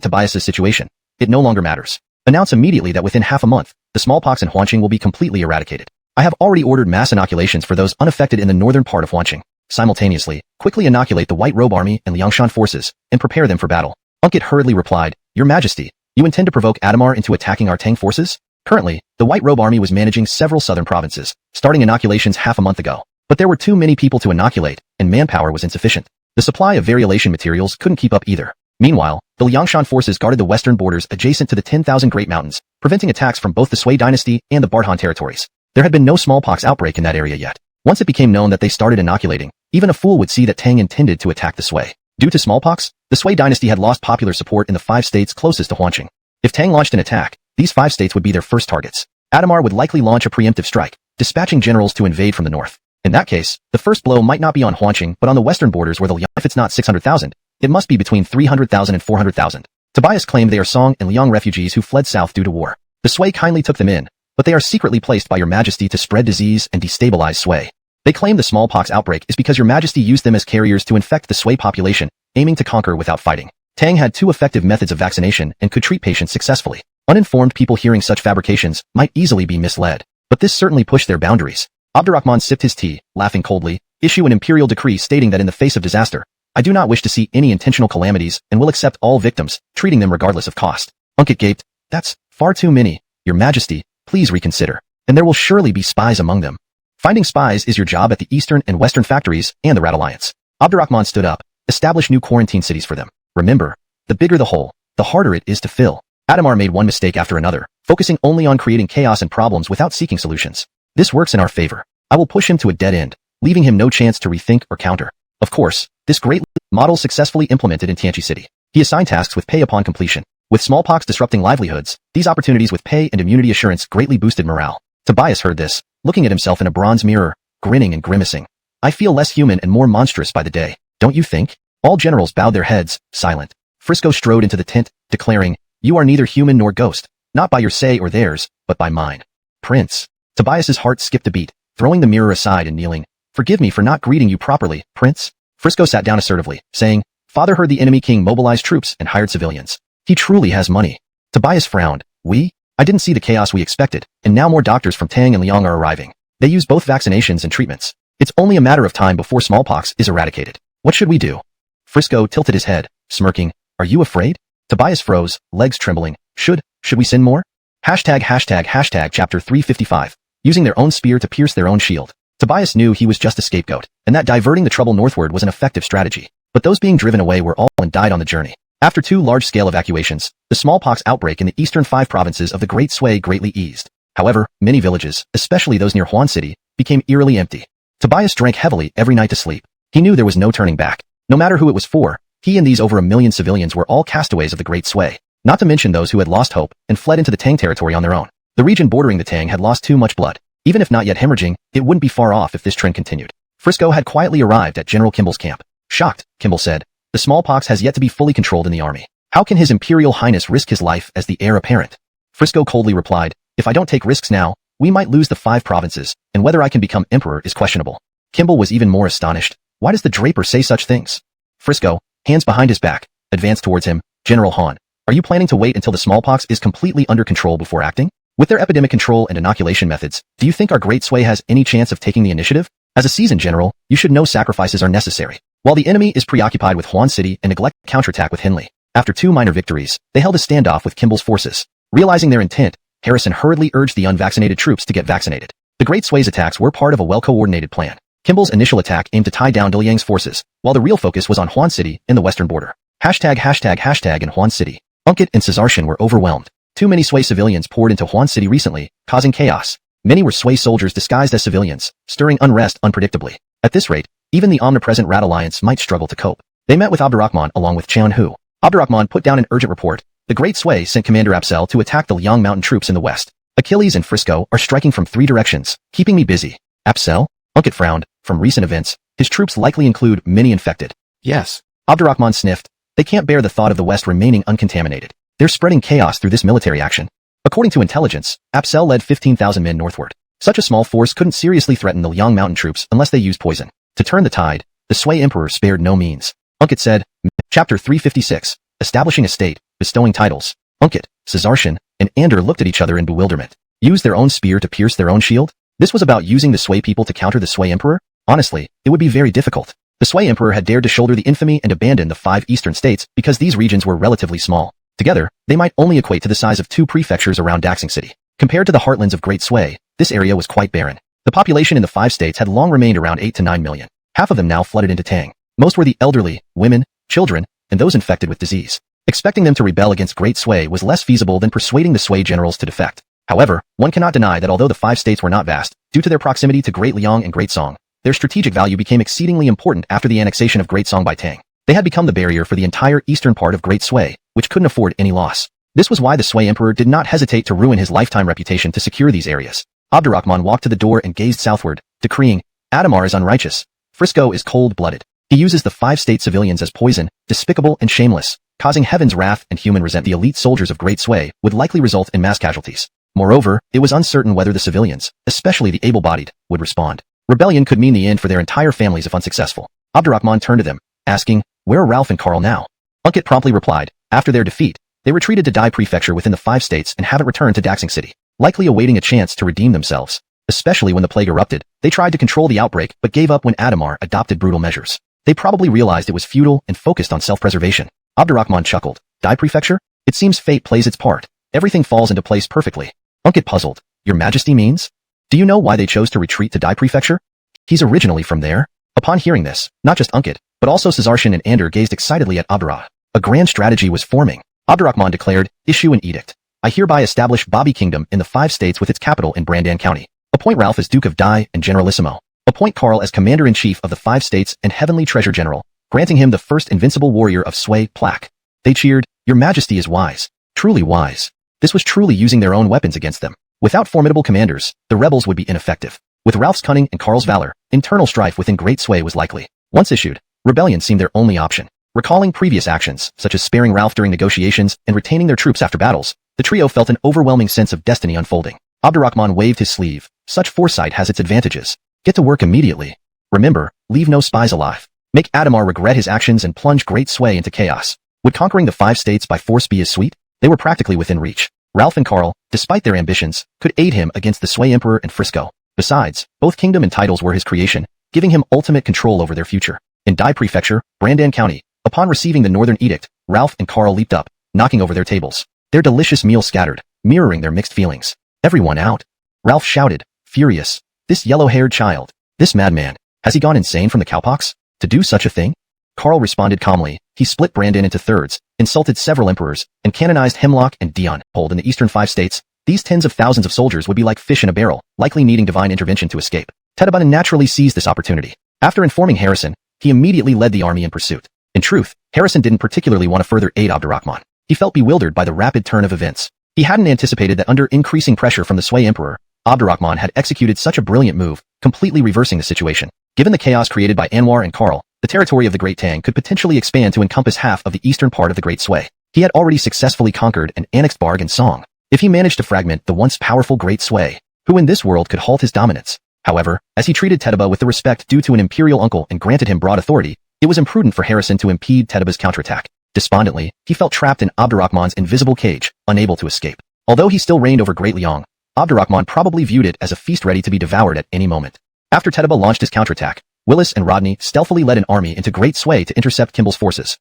[SPEAKER 1] Tobias's situation. It no longer matters. Announce immediately that within half a month, the smallpox in Huanqing will be completely eradicated. I have already ordered mass inoculations for those unaffected in the northern part of Huanqing. Simultaneously, quickly inoculate the White Robe Army and Liangshan forces, and prepare them for battle. Unkit hurriedly replied, Your Majesty, you intend to provoke Adamar into attacking our Tang forces? Currently, the White Robe Army was managing several southern provinces, starting inoculations half a month ago. But there were too many people to inoculate, and manpower was insufficient. The supply of variolation materials couldn't keep up either. Meanwhile, the Liangshan forces guarded the western borders adjacent to the 10,000 Great Mountains, preventing attacks from both the Sui dynasty and the Bardhan territories. There had been no smallpox outbreak in that area yet. Once it became known that they started inoculating, even a fool would see that Tang intended to attack the Sui. Due to smallpox, the Sui dynasty had lost popular support in the 5 states closest to Huanqing. If Tang launched an attack, these 5 states would be their first targets. Adamar would likely launch a preemptive strike, dispatching generals to invade from the north. In that case, the first blow might not be on Huanqing but on the western borders where the Liang, if it's not 600,000, it must be between 300,000 and 400,000. Tobias claimed they are Song and Liang refugees who fled south due to war. The Sui kindly took them in, but they are secretly placed by Your Majesty to spread disease and destabilize Sui. They claim the smallpox outbreak is because Your Majesty used them as carriers to infect the Sui population, aiming to conquer without fighting. Tang had 2 effective methods of vaccination and could treat patients successfully. Uninformed people hearing such fabrications might easily be misled, but this certainly pushed their boundaries. Abdurrahman sipped his tea, laughing coldly, issue an imperial decree stating that in the face of disaster, I do not wish to see any intentional calamities and will accept all victims, treating them regardless of cost. Unkit gaped. That's far too many. Your Majesty, please reconsider. And there will surely be spies among them. Finding spies is your job at the eastern and western factories and the Rat Alliance. Abdurrahman stood up. Establish new quarantine cities for them. Remember, the bigger the hole, the harder it is to fill. Adamar made one mistake after another, focusing only on creating chaos and problems without seeking solutions. This works in our favor. I will push him to a dead end, leaving him no chance to rethink or counter. Of course, this great model successfully implemented in Tianqi City. He assigned tasks with pay upon completion. With smallpox disrupting livelihoods, these opportunities with pay and immunity assurance greatly boosted morale. Tobias heard this, looking at himself in a bronze mirror, grinning and grimacing. I feel less human and more monstrous by the day, don't you think? All generals bowed their heads, silent. Frisco strode into the tent, declaring, You are neither human nor ghost, not by your say or theirs, but by mine. Prince. Tobias's heart skipped a beat, throwing the mirror aside and kneeling. Forgive me for not greeting you properly, Prince. Frisco sat down assertively, saying, Father heard the enemy king mobilized troops and hired civilians. He truly has money. Tobias frowned. I didn't see the chaos we expected, and now more doctors from Tang and Liang are arriving. They use both vaccinations and treatments. It's only a matter of time before smallpox is eradicated. What should we do? Frisco tilted his head, smirking. Are you afraid? Tobias froze, legs trembling. Should we sin more? Hashtag chapter 355. Using their own spear to pierce their own shield. Tobias knew he was just a scapegoat, and that diverting the trouble northward was an effective strategy. But those being driven away were all and died on the journey. After 2 large-scale evacuations, the smallpox outbreak in the eastern 5 provinces of the Great Sui greatly eased. However, many villages, especially those near Huan City, became eerily empty. Tobias drank heavily every night to sleep. He knew there was no turning back. No matter who it was for, he and these over 1 million civilians were all castaways of the Great Sui, not to mention those who had lost hope and fled into the Tang territory on their own. The region bordering the Tang had lost too much blood. Even if not yet hemorrhaging, it wouldn't be far off if this trend continued. Frisco had quietly arrived at General Kimball's camp. Shocked, Kimball said, the smallpox has yet to be fully controlled in the army. How can His Imperial Highness risk his life as the heir apparent? Frisco coldly replied, if I don't take risks now, we might lose the 5 provinces, and whether I can become emperor is questionable. Kimball was even more astonished. Why does the Draper say such things? Frisco, hands behind his back, advanced towards him. General Han, are you planning to wait until the smallpox is completely under control before acting? With their epidemic control and inoculation methods, do you think our Great Sui has any chance of taking the initiative? As a seasoned general, you should know sacrifices are necessary. While the enemy is preoccupied with Huan City and neglect counterattack with Henley, after 2 minor victories, they held a standoff with Kimball's forces. Realizing their intent, Harrison hurriedly urged the unvaccinated troops to get vaccinated. The Great Sui's attacks were part of a well-coordinated plan. Kimball's initial attack aimed to tie down Liang's forces, while the real focus was on Huan City in the western border. Hashtag in Huan City. Unkit and Caesartian were overwhelmed. Too many Sui civilians poured into Huan City recently, causing chaos. Many were Sui soldiers disguised as civilians, stirring unrest unpredictably. At this rate, even the omnipresent Rat Alliance might struggle to cope. They met with Abdurrahman along with Qian Hu. Abdurrahman put down an urgent report. The Great Sui sent Commander Apsel to attack the Liang mountain troops in the west. Achilles and Frisco are striking from 3 directions, keeping me busy. Apsel? Unkit frowned. From recent events, his troops likely include many infected. Yes. Abdurrahman sniffed. They can't bear the thought of the west remaining uncontaminated. They're spreading chaos through this military action. According to intelligence, Apsel led 15,000 men northward. Such a small force couldn't seriously threaten the Liang mountain troops unless they used poison. To turn the tide, the Sui emperor spared no means. Unkit said, Chapter 356, Establishing a State, Bestowing Titles. Unkit, Caesartian, and Ander looked at each other in bewilderment. Use their own spear to pierce their own shield? This was about using the Sui people to counter the Sui emperor? Honestly, it would be very difficult. The Sui emperor had dared to shoulder the infamy and abandon the 5 eastern states because these regions were relatively small. Together, they might only equate to the size of 2 prefectures around Daxing City. Compared to the heartlands of Great Sui, this area was quite barren. The population in the 5 states had long remained around 8 to 9 million. Half of them now flooded into Tang. Most were the elderly, women, children, and those infected with disease. Expecting them to rebel against Great Sui was less feasible than persuading the Sui generals to defect. However, one cannot deny that although the 5 states were not vast, due to their proximity to Great Liang and Great Song, their strategic value became exceedingly important after the annexation of Great Song by Tang. They had become the barrier for the entire eastern part of Great Sui, which couldn't afford any loss. This was why the Sui emperor did not hesitate to ruin his lifetime reputation to secure these areas. Abdurrahman walked to the door and gazed southward, decreeing, Adamar is unrighteous. Frisco is cold-blooded. He uses the 5 state civilians as poison, despicable and shameless, causing heaven's wrath and human resent. The elite soldiers of Great Sui would likely result in mass casualties. Moreover, it was uncertain whether the civilians, especially the able-bodied, would respond. Rebellion could mean the end for their entire families if unsuccessful. Abdurrahman turned to them, asking, where are Ralph and Carl now? Unkit promptly replied, after their defeat, they retreated to Dai Prefecture within the 5 states and haven't returned to Daxing City, likely awaiting a chance to redeem themselves. Especially when the plague erupted, they tried to control the outbreak but gave up when Adamar adopted brutal measures. They probably realized it was futile and focused on self-preservation. Abdurrahman chuckled. Dai Prefecture? It seems fate plays its part. Everything falls into place perfectly. Unkit puzzled. Your Majesty means? Do you know why they chose to retreat to Dai Prefecture? He's originally from there. Upon hearing this, not just Unkit, but also Caesartian and Ander gazed excitedly at Abdurrah. A grand strategy was forming. Abdurrahman declared, issue an edict. I hereby establish Bobby Kingdom in the 5 states with its capital in Brandan County. Appoint Ralph as Duke of Dai and Generalissimo. Appoint Carl as Commander-in-Chief of the 5 states and Heavenly Treasure General, granting him the first invincible warrior of Sui plaque. They cheered, Your Majesty is wise. Truly wise. This was truly using their own weapons against them. Without formidable commanders, the rebels would be ineffective. With Ralph's cunning and Carl's valor, internal strife within Great Sui was likely. Once issued, rebellion seemed their only option. Recalling previous actions, such as sparing Ralph during negotiations and retaining their troops after battles, the trio felt an overwhelming sense of destiny unfolding. Abdurrahman waved his sleeve. Such foresight has its advantages. Get to work immediately. Remember, leave no spies alive. Make Adamar regret his actions and plunge Great Sway into chaos. Would conquering the 5 states by force be as sweet? They were practically within reach. Ralph and Carl, despite their ambitions, could aid him against the Sway Emperor and Frisco. Besides, both kingdom and titles were his creation, giving him ultimate control over their future. In Dai Prefecture, Brandan County, upon receiving the Northern Edict, Ralph and Carl leaped up, knocking over their tables. Their delicious meal scattered, mirroring their mixed feelings. Everyone out. Ralph shouted, furious. This yellow-haired child. This madman. Has he gone insane from the cowpox? To do such a thing? Carl responded calmly. He split Brandan into thirds, insulted several emperors, and canonized Hemlock and Dion. Hold in the eastern 5 states, these tens of thousands of soldiers would be like fish in a barrel, likely needing divine intervention to escape. Tedebunin naturally seized this opportunity. After informing Harrison, he immediately led the army in pursuit. In truth, Harrison didn't particularly want to further aid Abdurrahman. He felt bewildered by the rapid turn of events. He hadn't anticipated that under increasing pressure from the Sway Emperor, Abdurrahman had executed such a brilliant move, completely reversing the situation. Given the chaos created by Anwar and Carl, the territory of the Great Tang could potentially expand to encompass half of the eastern part of the Great Sway. He had already successfully conquered and annexed Barg and Song. If he managed to fragment the once powerful Great Sway, who in this world could halt his dominance? However, as he treated Tedebu with the respect due to an imperial uncle and granted him broad authority, it was imprudent for Harrison to impede Tedebu's counterattack. Despondently, he felt trapped in Abdurrahman's invisible cage, unable to escape. Although he still reigned over Great Liang, Abdurrahman probably viewed it as a feast ready to be devoured at any moment. After Tedebu launched his counterattack, Willis and Rodney stealthily led an army into Great Sway to intercept Kimball's forces.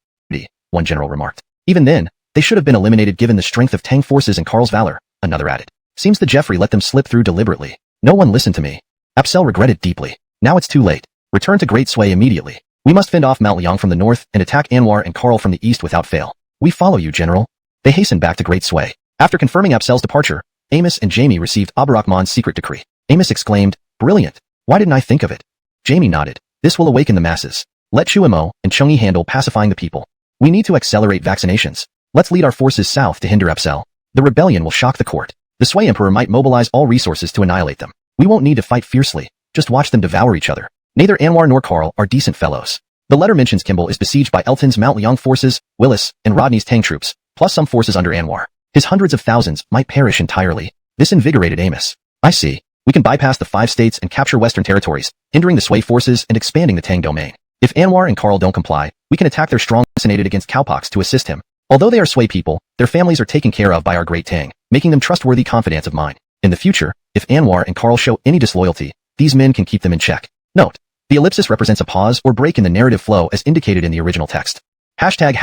[SPEAKER 1] One general remarked. Even then, they should have been eliminated given the strength of Tang forces and Carl's valor, another added. Seems that Jeffrey let them slip through deliberately. No one listened to me. Apsel regretted deeply. Now it's too late. Return to Great Sway immediately. We must fend off Mount Liang from the north and attack Anwar and Carl from the east without fail. We follow you, General. They hastened back to Great Sway. After confirming Apsel's departure, Amos and Jamie received Abdurrahman's secret decree. Amos exclaimed, brilliant. Why didn't I think of it? Jamie nodded. This will awaken the masses. Let Chuimo and Chungyi handle pacifying the people. We need to accelerate vaccinations. Let's lead our forces south to hinder Apsel. The rebellion will shock the court. The Sway Emperor might mobilize all resources to annihilate them. We won't need to fight fiercely. Just watch them devour each other. Neither Anwar nor Carl are decent fellows. The letter mentions Kimball is besieged by Elton's Mount Liang forces, Willis, and Rodney's Tang troops, plus some forces under Anwar. His hundreds of thousands might perish entirely. This invigorated Amos. I see. We can bypass the 5 states and capture western territories, hindering the Sway forces and expanding the Tang domain. If Anwar and Carl don't comply, we can attack their strong vaccinated against cowpox to assist him. Although they are Sway people, their families are taken care of by our Great Tang, making them trustworthy confidants of mine. In the future, if Anwar and Carl show any disloyalty, these men can keep them in check. Note: the ellipsis represents a pause or break in the narrative flow as indicated in the original text. Hashtag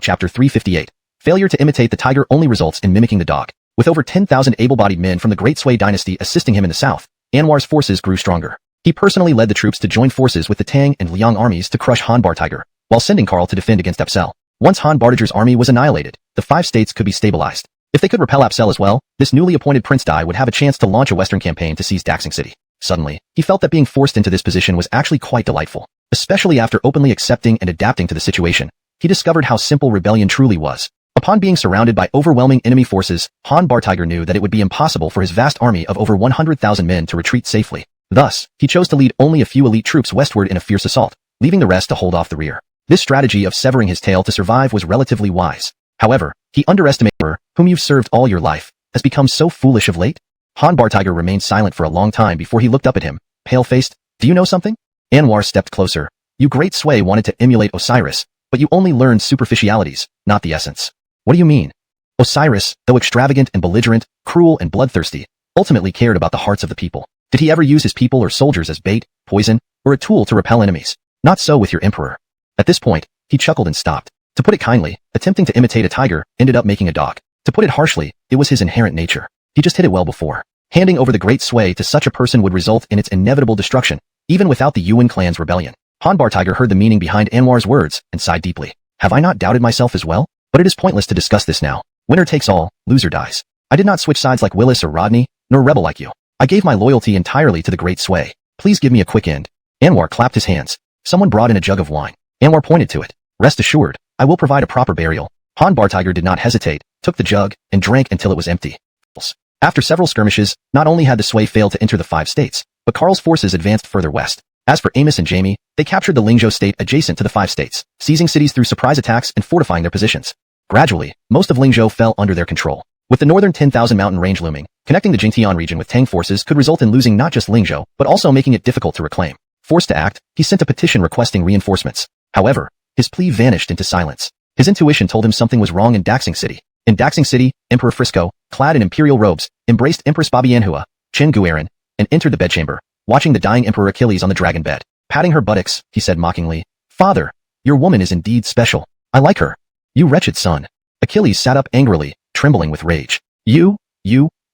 [SPEAKER 1] chapter 358. Failure to imitate the tiger only results in mimicking the dog. With over 10,000 able-bodied men from the Great Sway dynasty assisting him in the south, Anwar's forces grew stronger. He personally led the troops to join forces with the Tang and Liang armies to crush Han Bartiger, while sending Carl to defend against Apsel. Once Han Bartiger's army was annihilated, the 5 states could be stabilized. If they could repel Apsel as well, this newly appointed Prince Dai would have a chance to launch a western campaign to seize Daxing City. Suddenly, he felt that being forced into this position was actually quite delightful. Especially after openly accepting and adapting to the situation, he discovered how simple rebellion truly was. Upon being surrounded by overwhelming enemy forces, Han Bartiger knew that it would be impossible for his vast army of over 100,000 men to retreat safely. Thus, he chose to lead only a few elite troops westward in a fierce assault, leaving the rest to hold off the rear. This strategy of severing his tail to survive was relatively wise. However, he underestimated her, whom you've served all your life, has become so foolish of late. Han Bartiger remained silent for a long time before he looked up at him, pale-faced. Do you know something? Anwar stepped closer. You Great Sway wanted to emulate Osiris, but you only learned superficialities, not the essence. What do you mean? Osiris, though extravagant and belligerent, cruel and bloodthirsty, ultimately cared about the hearts of the people. Did he ever use his people or soldiers as bait, poison, or a tool to repel enemies? Not so with your emperor. At this point, he chuckled and stopped. To put it kindly, attempting to imitate a tiger ended up making a dog. To put it harshly, it was his inherent nature. He just hit it well before. Handing over the Great Sway to such a person would result in its inevitable destruction, even without the Yuan clan's rebellion. Han Bartiger heard the meaning behind Anwar's words and sighed deeply. Have I not doubted myself as well? But it is pointless to discuss this now. Winner takes all, loser dies. I did not switch sides like Willis or Rodney, nor rebel like you. I gave my loyalty entirely to the Great Sway. Please give me a quick end. Anwar clapped his hands. Someone brought in a jug of wine. Anwar pointed to it. Rest assured, I will provide a proper burial. Han Bartiger did not hesitate, took the jug, and drank until it was empty. After several skirmishes, not only had the Sway failed to enter the 5 states, but Carl's forces advanced further west. As for Amos and Jamie, they captured the Lingzhou state adjacent to the 5 states, seizing cities through surprise attacks and fortifying their positions. Gradually, most of Lingzhou fell under their control. With the northern 10,000 mountain range looming, connecting the Jingtian region with Tang forces could result in losing not just Lingzhou, but also making it difficult to reclaim. Forced to act, he sent a petition requesting reinforcements. However, his plea vanished into silence. His intuition told him something was wrong in Daxing City. In Daxing City, Emperor Frisco, clad in imperial robes, embraced Empress Babianhua, Chen Guerin, and entered the bedchamber, watching the dying Emperor Achilles on the dragon bed. Patting her buttocks, he said mockingly, "Father, your woman is indeed special. I like her." "You wretched son." Achilles sat up angrily, trembling with rage. You,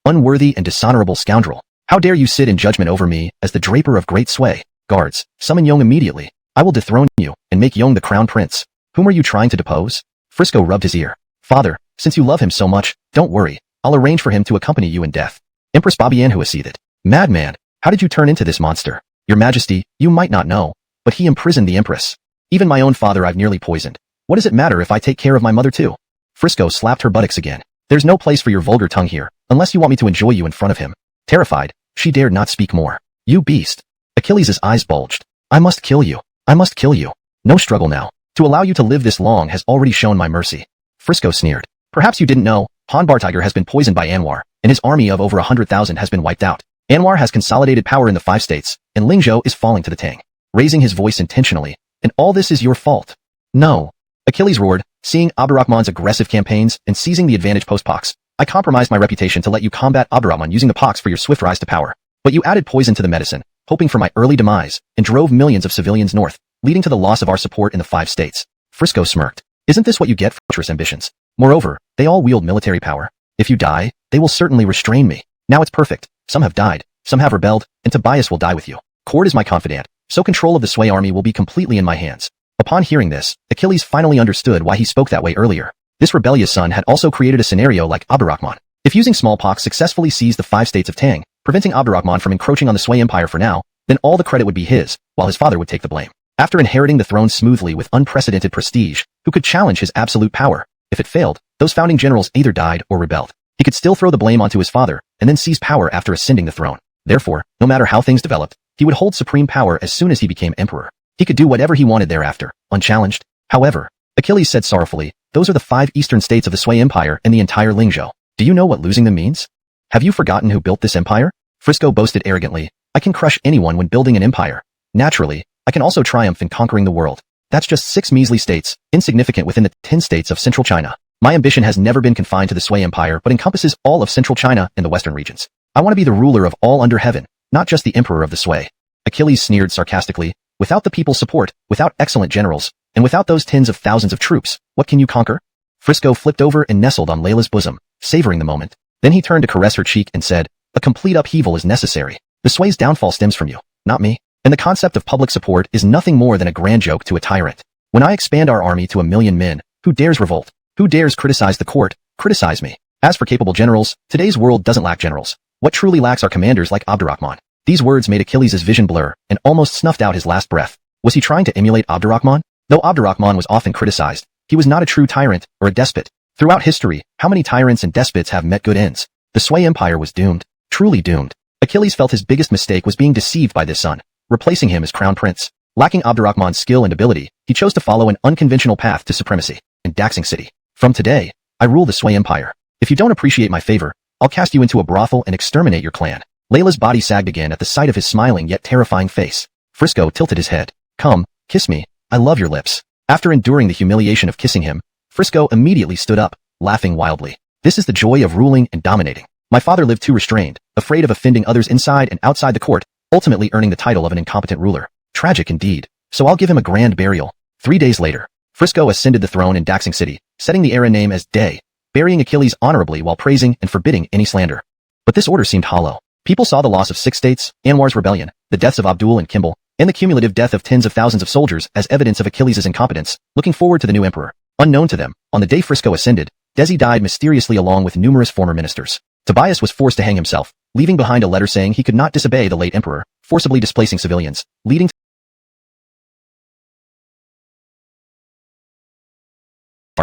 [SPEAKER 1] unworthy and dishonorable scoundrel. How dare you sit in judgment over me as the draper of great sway? Guards, summon Yong immediately. I will dethrone you and make Yong the crown prince. Whom are you trying to depose? Frisco rubbed his ear. Father, since you love him so much, don't worry. I'll arrange for him to accompany you in death. Empress Babianhua seethed. Madman, how did you turn into this monster? Your Majesty, you might not know, but he imprisoned the Empress. Even my own father I've nearly poisoned. What does it matter if I take care of my mother too? Frisco slapped her buttocks again. There's no place for your vulgar tongue here, unless you want me to enjoy you in front of him. Terrified, she dared not speak more. You beast. Achilles' eyes bulged. I must kill you. I must kill you. No struggle now. To allow you to live this long has already shown my mercy. Frisco sneered. Perhaps you didn't know, Han Bartiger has been poisoned by Anwar, and his army of over 100,000 has been wiped out. Anwar has consolidated power in the 5 states, and Lingzhou is falling to the Tang. Raising his voice intentionally. And all this is your fault. No. Achilles roared, seeing Abdurrahman's aggressive campaigns and seizing the advantage post-pox. I compromised my reputation to let you combat Abdurrahman using the pox for your swift rise to power. But you added poison to the medicine, hoping for my early demise, and drove millions of civilians north, leading to the loss of our support in the 5 states. Frisco smirked. Isn't this what you get for treacherous ambitions? Moreover, they all wield military power. If you die, they will certainly restrain me. Now it's perfect. Some have died, some have rebelled, and Tobias will die with you. Cord is my confidant, so control of the Sway army will be completely in my hands. Upon hearing this, Achilles finally understood why he spoke that way earlier. This rebellious son had also created a scenario like Abdurrahman. If using smallpox successfully seized the 5 states of Tang, preventing Abdurrahman from encroaching on the Sway Empire for now, then all the credit would be his, while his father would take the blame. After inheriting the throne smoothly with unprecedented prestige, who could challenge his absolute power? If it failed, those founding generals either died or rebelled. He could still throw the blame onto his father, and then seize power after ascending the throne. Therefore, no matter how things developed, he would hold supreme power as soon as he became emperor. He could do whatever he wanted thereafter, unchallenged. However, Achilles said sorrowfully, those are the 5 eastern states of the Sway Empire and the entire Lingzhou. Do you know what losing them means? Have you forgotten who built this empire? Frisco boasted arrogantly, I can crush anyone when building an empire. Naturally, I can also triumph in conquering the world. That's just 6 measly states, insignificant within the 10 states of central China. My ambition has never been confined to the Sway Empire but encompasses all of central China and the western regions. I want to be the ruler of all under heaven, not just the emperor of the Sway. Achilles sneered sarcastically, without the people's support, without excellent generals, and without those tens of thousands of troops, what can you conquer? Frisco flipped over and nestled on Layla's bosom, savoring the moment. Then he turned to caress her cheek and said, a complete upheaval is necessary. The Sway's downfall stems from you, not me. And the concept of public support is nothing more than a grand joke to a tyrant. When I expand our army to 1 million men, who dares revolt? Who dares criticize the court? Criticize me. As for capable generals, today's world doesn't lack generals. What truly lacks are commanders like Abdurrahman. These words made Achilles' vision blur and almost snuffed out his last breath. Was he trying to emulate Abdurrahman? Though Abdurrahman was often criticized, he was not a true tyrant or a despot. Throughout history, how many tyrants and despots have met good ends? The Sway Empire was doomed, truly doomed. Achilles felt his biggest mistake was being deceived by this son, replacing him as crown prince. Lacking Abdurrahman's skill and ability, he chose to follow an unconventional path to supremacy in Daxing City. From today, I rule the Sway Empire. If you don't appreciate my favor, I'll cast you into a brothel and exterminate your clan. Layla's body sagged again at the sight of his smiling yet terrifying face. Frisco tilted his head. Come, kiss me. I love your lips. After enduring the humiliation of kissing him, Frisco immediately stood up, laughing wildly. This is the joy of ruling and dominating. My father lived too restrained, afraid of offending others inside and outside the court, ultimately earning the title of an incompetent ruler. Tragic indeed. So I'll give him a grand burial. 3 days later, Frisco ascended the throne in Daxing City, setting the era name as Day, burying Achilles honorably while praising and forbidding any slander. But this order seemed hollow. People saw the loss of 6 states, Anwar's rebellion, the deaths of Abdul and Kimball, and the cumulative death of tens of thousands of soldiers as evidence of Achilles' incompetence, looking forward to the new emperor. Unknown to them, on the day Frisco ascended, Desi died mysteriously along with numerous former ministers. Tobias was forced to hang himself, leaving behind a letter saying he could not disobey the late emperor, forcibly displacing civilians, leading to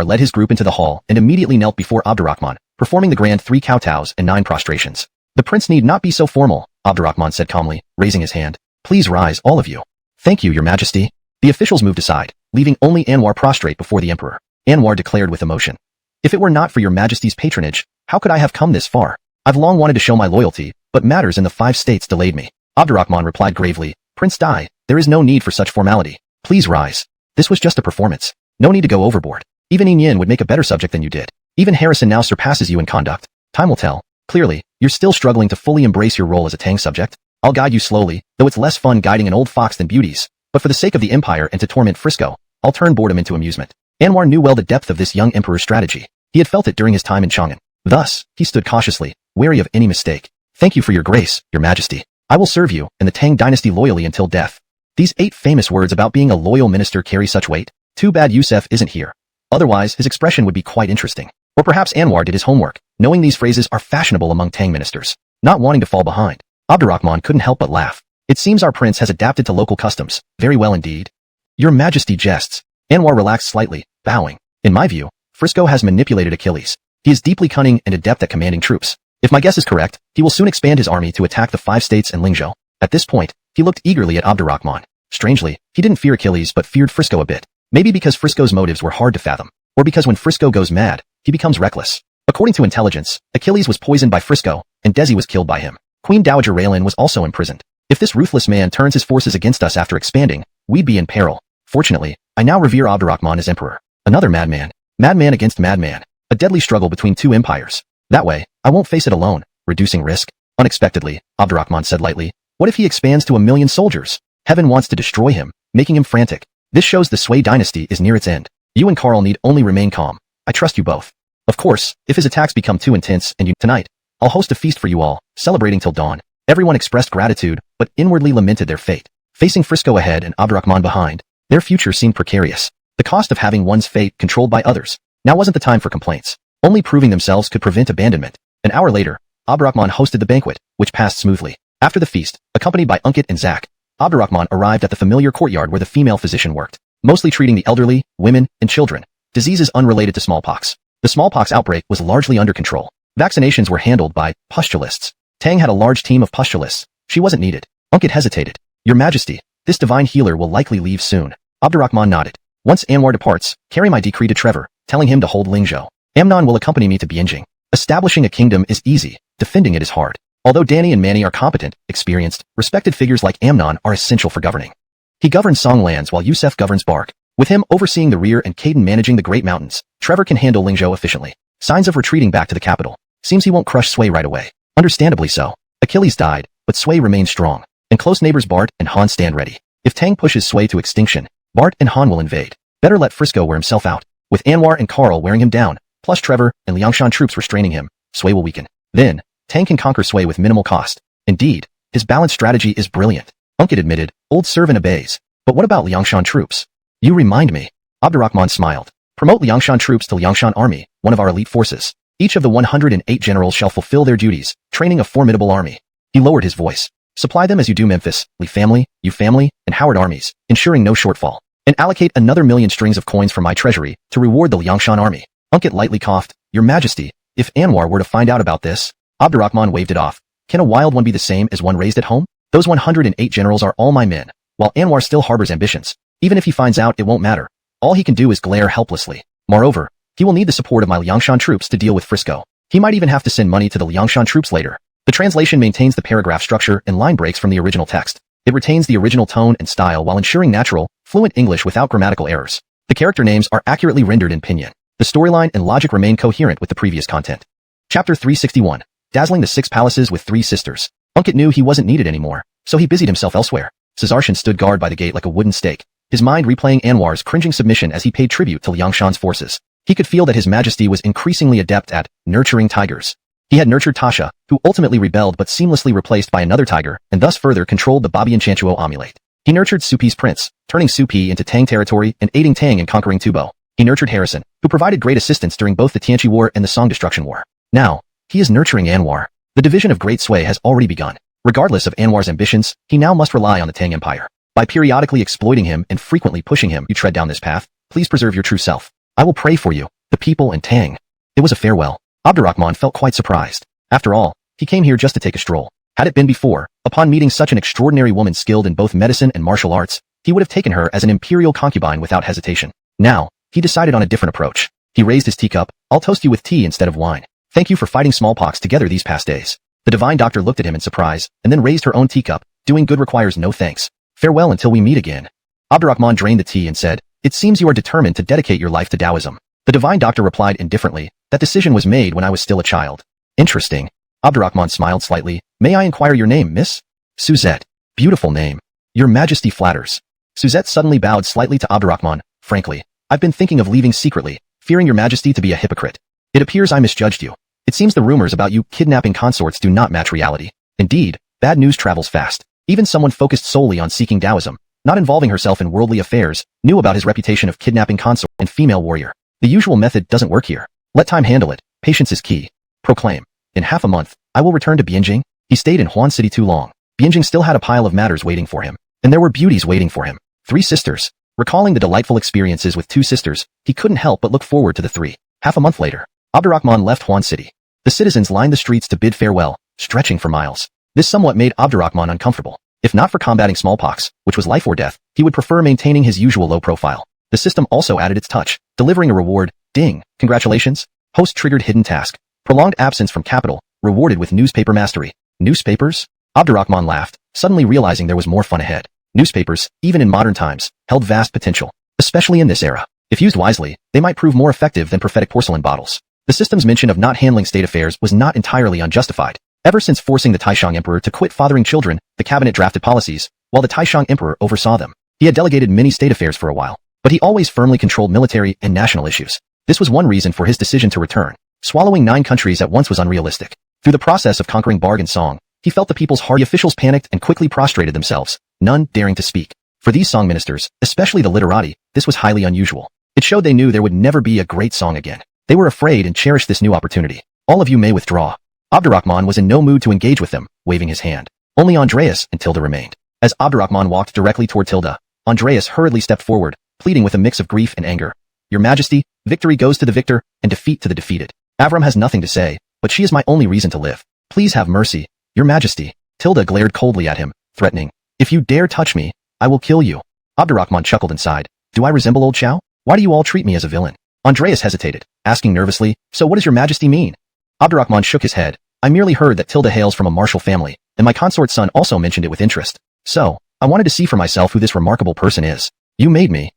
[SPEAKER 1] led his group into the hall and immediately knelt before Abdurrahman, performing the grand 3 kowtows and 9 prostrations. The prince need not be so formal, Abdurrahman said calmly, raising his hand. Please rise, all of you. Thank you, your majesty. The officials moved aside, leaving only Anwar prostrate before the emperor. Anwar declared with emotion. If it were not for your majesty's patronage, how could I have come this far? I've long wanted to show my loyalty, but matters in the 5 states delayed me. Abdurrahman replied gravely, Prince Dai, There is no need for such formality. Please rise. This was just a performance. No need to go overboard. Even Yin would make a better subject than you did. Even Harrison now surpasses you in conduct. Time will tell. Clearly, you're still struggling to fully embrace your role as a Tang subject. I'll guide you slowly, though it's less fun guiding an old fox than beauties. But for the sake of the Empire and to torment Frisco, I'll turn boredom into amusement. Anwar knew well the depth of this young emperor's strategy. He had felt it during his time in Chang'an. Thus, he stood cautiously, wary of any mistake. Thank you for your grace, your majesty. I will serve you and the Tang dynasty loyally until death. These 8 famous words about being a loyal minister carry such weight. Too bad Yusef isn't here. Otherwise, his expression would be quite interesting. Or perhaps Anwar did his homework, knowing these phrases are fashionable among Tang ministers. Not wanting to fall behind, Abdurrahman couldn't help but laugh. It seems our prince has adapted to local customs. Very well indeed. Your majesty jests. Anwar relaxed slightly, bowing. In my view, Frisco has manipulated Achilles. He is deeply cunning and adept at commanding troops. If my guess is correct, he will soon expand his army to attack the 5 states and Lingzhou. At this point, he looked eagerly at Abdurrahman. Strangely, he didn't fear Achilles but feared Frisco a bit. Maybe because Frisco's motives were hard to fathom. Or because when Frisco goes mad, he becomes reckless. According to intelligence, Achilles was poisoned by Frisco, and Desi was killed by him. Queen Dowager Raylan was also imprisoned. If this ruthless man turns his forces against us after expanding, we'd be in peril. Fortunately, I now revere Abdurrahman as emperor. Another madman. Madman against madman. A deadly struggle between 2 empires. That way, I won't face it alone, reducing risk. Unexpectedly, Abdurrahman said lightly, what if he expands to 1,000,000 soldiers? Heaven wants to destroy him, making him frantic. This shows the Sui dynasty is near its end. You and Carl need only remain calm. I trust you both. Of course, if his attacks become too intense and tonight, I'll host a feast for you all, celebrating till dawn. Everyone expressed gratitude, but inwardly lamented their fate. Facing Frisco ahead and Abdurrahman behind, their future seemed precarious. The cost of having one's fate controlled by others. Now wasn't the time for complaints. Only proving themselves could prevent abandonment. An hour later, Abdurrahman hosted the banquet, which passed smoothly. After the feast, accompanied by Unkit and Zach, Abdurrahman arrived at the familiar courtyard where the female physician worked, mostly treating the elderly, women, and children. Diseases unrelated to smallpox. The smallpox outbreak was largely under control. Vaccinations were handled by pustulists. Tang had a large team of pustulists. She wasn't needed. Unkit hesitated. Your Majesty, this divine healer will likely leave soon. Abdurrahman nodded. Once Anwar departs, carry my decree to Trevor, telling him to hold Lingzhou. Amnon will accompany me to Bianjing. Establishing a kingdom is easy. Defending it is hard. Although Danny and Manny are competent, experienced, respected figures like Amnon are essential for governing. He governs Songlands while Yusef governs Bark. With him overseeing the rear and Caden managing the Great Mountains, Trevor can handle Lingzhou efficiently. Signs of retreating back to the capital. Seems he won't crush Sui right away. Understandably so. Achilles died, but Sui remains strong. And close neighbors Bart and Han stand ready. If Tang pushes Sui to extinction, Bart and Han will invade. Better let Frisco wear himself out. With Anwar and Carl wearing him down, plus Trevor and Liangshan troops restraining him, Sui will weaken. Then, Tang can conquer Sui with minimal cost. Indeed, his balanced strategy is brilliant. Unkit admitted, old servant obeys. But what about Liangshan troops? You remind me. Abdurrahman smiled. Promote Liangshan troops to Liangshan army, one of our elite forces. Each of the 108 generals shall fulfill their duties, training a formidable army. He lowered his voice. Supply them as you do Memphis, Li family, Yu family, and Howard armies, ensuring no shortfall. And allocate another 1,000,000 strings of coins from my treasury to reward the Liangshan army. Unkit lightly coughed. Your Majesty, if Anwar were to find out about this, Abdurrahman waved it off. Can a wild one be the same as one raised at home? Those 108 generals are all my men, while Anwar still harbors ambitions. Even if he finds out, it won't matter. All he can do is glare helplessly. Moreover, he will need the support of my Liangshan troops to deal with Frisco. He might even have to send money to the Liangshan troops later. The translation maintains the paragraph structure and line breaks from the original text. It retains the original tone and style while ensuring natural, fluent English without grammatical errors. The character names are accurately rendered in Pinyin. The storyline and logic remain coherent with the previous content. Chapter 361. Dazzling the 6 palaces with 3 sisters. Unkit knew he wasn't needed anymore, so he busied himself elsewhere. Caesarshan stood guard by the gate like a wooden stake, his mind replaying Anwar's cringing submission as he paid tribute to Liangshan's forces. He could feel that his majesty was increasingly adept at nurturing tigers. He had nurtured Tasha, who ultimately rebelled but seamlessly replaced by another tiger, and thus further controlled the Babian Chanchuo amulet. He nurtured Supi's prince, turning Supi into Tang territory and aiding Tang in conquering Tubo. He nurtured Harrison, who provided great assistance during both the Tianchi War and the Song Destruction War. Now, he is nurturing Anwar. The division of Great Sui has already begun. Regardless of Anwar's ambitions, he now must rely on the Tang Empire. By periodically exploiting him and frequently pushing him, you tread down this path, please preserve your true self. I will pray for you, the people and Tang. It was a farewell. Abdurrahman felt quite surprised. After all, he came here just to take a stroll. Had it been before, upon meeting such an extraordinary woman skilled in both medicine and martial arts, he would have taken her as an imperial concubine without hesitation. Now, he decided on a different approach. He raised his teacup. I'll toast you with tea instead of wine. Thank you for fighting smallpox together these past days. The divine doctor looked at him in surprise, and then raised her own teacup. Doing good requires no thanks. Farewell until we meet again. Abdurrahman drained the tea and said, It seems you are determined to dedicate your life to Taoism. The divine doctor replied indifferently, That decision was made when I was still a child. Interesting. Abdurrahman smiled slightly. May I inquire your name, miss? Suzette. Beautiful name. Your Majesty flatters. Suzette suddenly bowed slightly to Abdurrahman. Frankly, I've been thinking of leaving secretly, fearing your Majesty to be a hypocrite. It appears I misjudged you. It seems the rumors about you kidnapping consorts do not match reality. Indeed, bad news travels fast. Even someone focused solely on seeking Taoism, not involving herself in worldly affairs, knew about his reputation of kidnapping consort and female warrior. The usual method doesn't work here. Let time handle it. Patience is key. Proclaim. In half a month, I will return to Bianjing. He stayed in Huan City too long. Bianjing still had a pile of matters waiting for him. And there were beauties waiting for him. 3 sisters. Recalling the delightful experiences with 2 sisters, he couldn't help but look forward to the 3. Half a month later, Abdurrahman left Huan City. The citizens lined the streets to bid farewell, stretching for miles. This somewhat made Abdurrahman uncomfortable. If not for combating smallpox, which was life or death, he would prefer maintaining his usual low profile. The system also added its touch, delivering a reward. Ding. Congratulations. Host-triggered hidden task. Prolonged absence from capital, rewarded with newspaper mastery. Newspapers? Abdurrahman laughed, suddenly realizing there was more fun ahead. Newspapers, even in modern times, held vast potential, especially in this era. If used wisely, they might prove more effective than prophetic porcelain bottles. The system's mention of not handling state affairs was not entirely unjustified. Ever since forcing the Taishang Emperor to quit fathering children, the cabinet drafted policies, while the Taishang Emperor oversaw them. He had delegated many state affairs for a while, but he always firmly controlled military and national issues. This was one reason for his decision to return. Swallowing 9 countries at once was unrealistic. Through the process of conquering Bargain Song, he felt the people's hardy officials panicked and quickly prostrated themselves, none daring to speak. For these song ministers, especially the literati, this was highly unusual. It showed they knew there would never be a great song again. They were afraid and cherished this new opportunity. All of you may withdraw. Abdurrahman was in no mood to engage with them, waving his hand. Only Andreas and Tilda remained. As Abdurrahman walked directly toward Tilda, Andreas hurriedly stepped forward, pleading with a mix of grief and anger. Your Majesty, victory goes to the victor, and defeat to the defeated. Avram has nothing to say, but she is my only reason to live. Please have mercy. Your Majesty. Tilda glared coldly at him, threatening. If you dare touch me, I will kill you. Abdurrahman chuckled inside. Do I resemble old Chow? Why do you all treat me as a villain? Andreas hesitated, asking nervously, So what does your Majesty mean? Abdurrahman shook his head. I merely heard that Tilda hails from a martial family, and my consort's son also mentioned it with interest. So, I wanted to see for myself who this remarkable person is. You made me.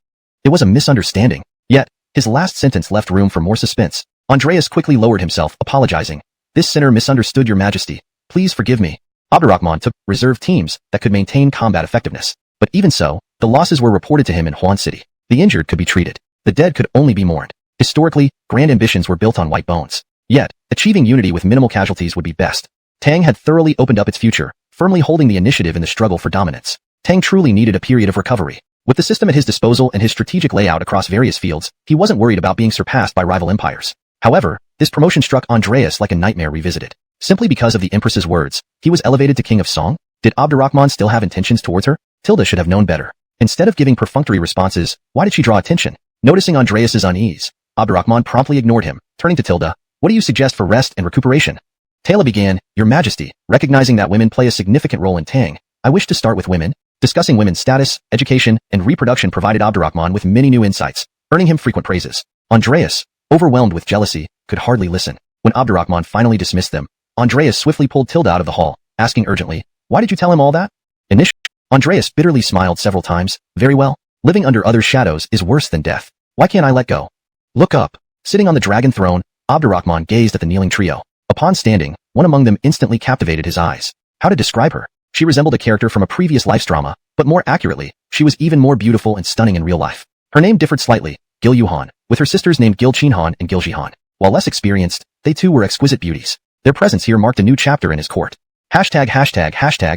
[SPEAKER 1] It was a misunderstanding. Yet, his last sentence left room for more suspense. Andreas quickly lowered himself, apologizing. This sinner misunderstood your Majesty. Please forgive me. Abdurrahman took reserve teams that could maintain combat effectiveness. But even so, the losses were reported to him in Huan City. The injured could be treated. The dead could only be mourned. Historically, grand ambitions were built on white bones. Yet, achieving unity with minimal casualties would be best. Tang had thoroughly opened up its future, firmly holding the initiative in the struggle for dominance. Tang truly needed a period of recovery. With the system at his disposal and his strategic layout across various fields, he wasn't worried about being surpassed by rival empires. However, this promotion struck Andreas like a nightmare revisited. Simply because of the Empress's words, he was elevated to King of Song? Did Abdurrahman still have intentions towards her? Tilda should have known better. Instead of giving perfunctory responses, why did she draw attention? Noticing Andreas's unease, Abdurrahman promptly ignored him, turning to Tilda. What do you suggest for rest and recuperation? Taylor began, Your Majesty, recognizing that women play a significant role in Tang. I wish to start with women. Discussing women's status, education, and reproduction provided Abdurrahman with many new insights, earning him frequent praises. Andreas, overwhelmed with jealousy, could hardly listen. When Abdurrahman finally dismissed them, Andreas swiftly pulled Tilda out of the hall, asking urgently, Why did you tell him all that? Initially, Andreas bitterly smiled several times. Very well. Living under others' shadows is worse than death. Why can't I let go? Look up. Sitting on the dragon throne, Abdurrahman gazed at the kneeling trio. Upon standing, one among them instantly captivated his eyes. How to describe her? She resembled a character from a previous life's drama, but more accurately, she was even more beautiful and stunning in real life. Her name differed slightly, Gil Yuhan, with her sisters named Gil Qinhan and Gil Jihan. While less experienced, they too were exquisite beauties. Their presence here marked a new chapter in his court. Hashtag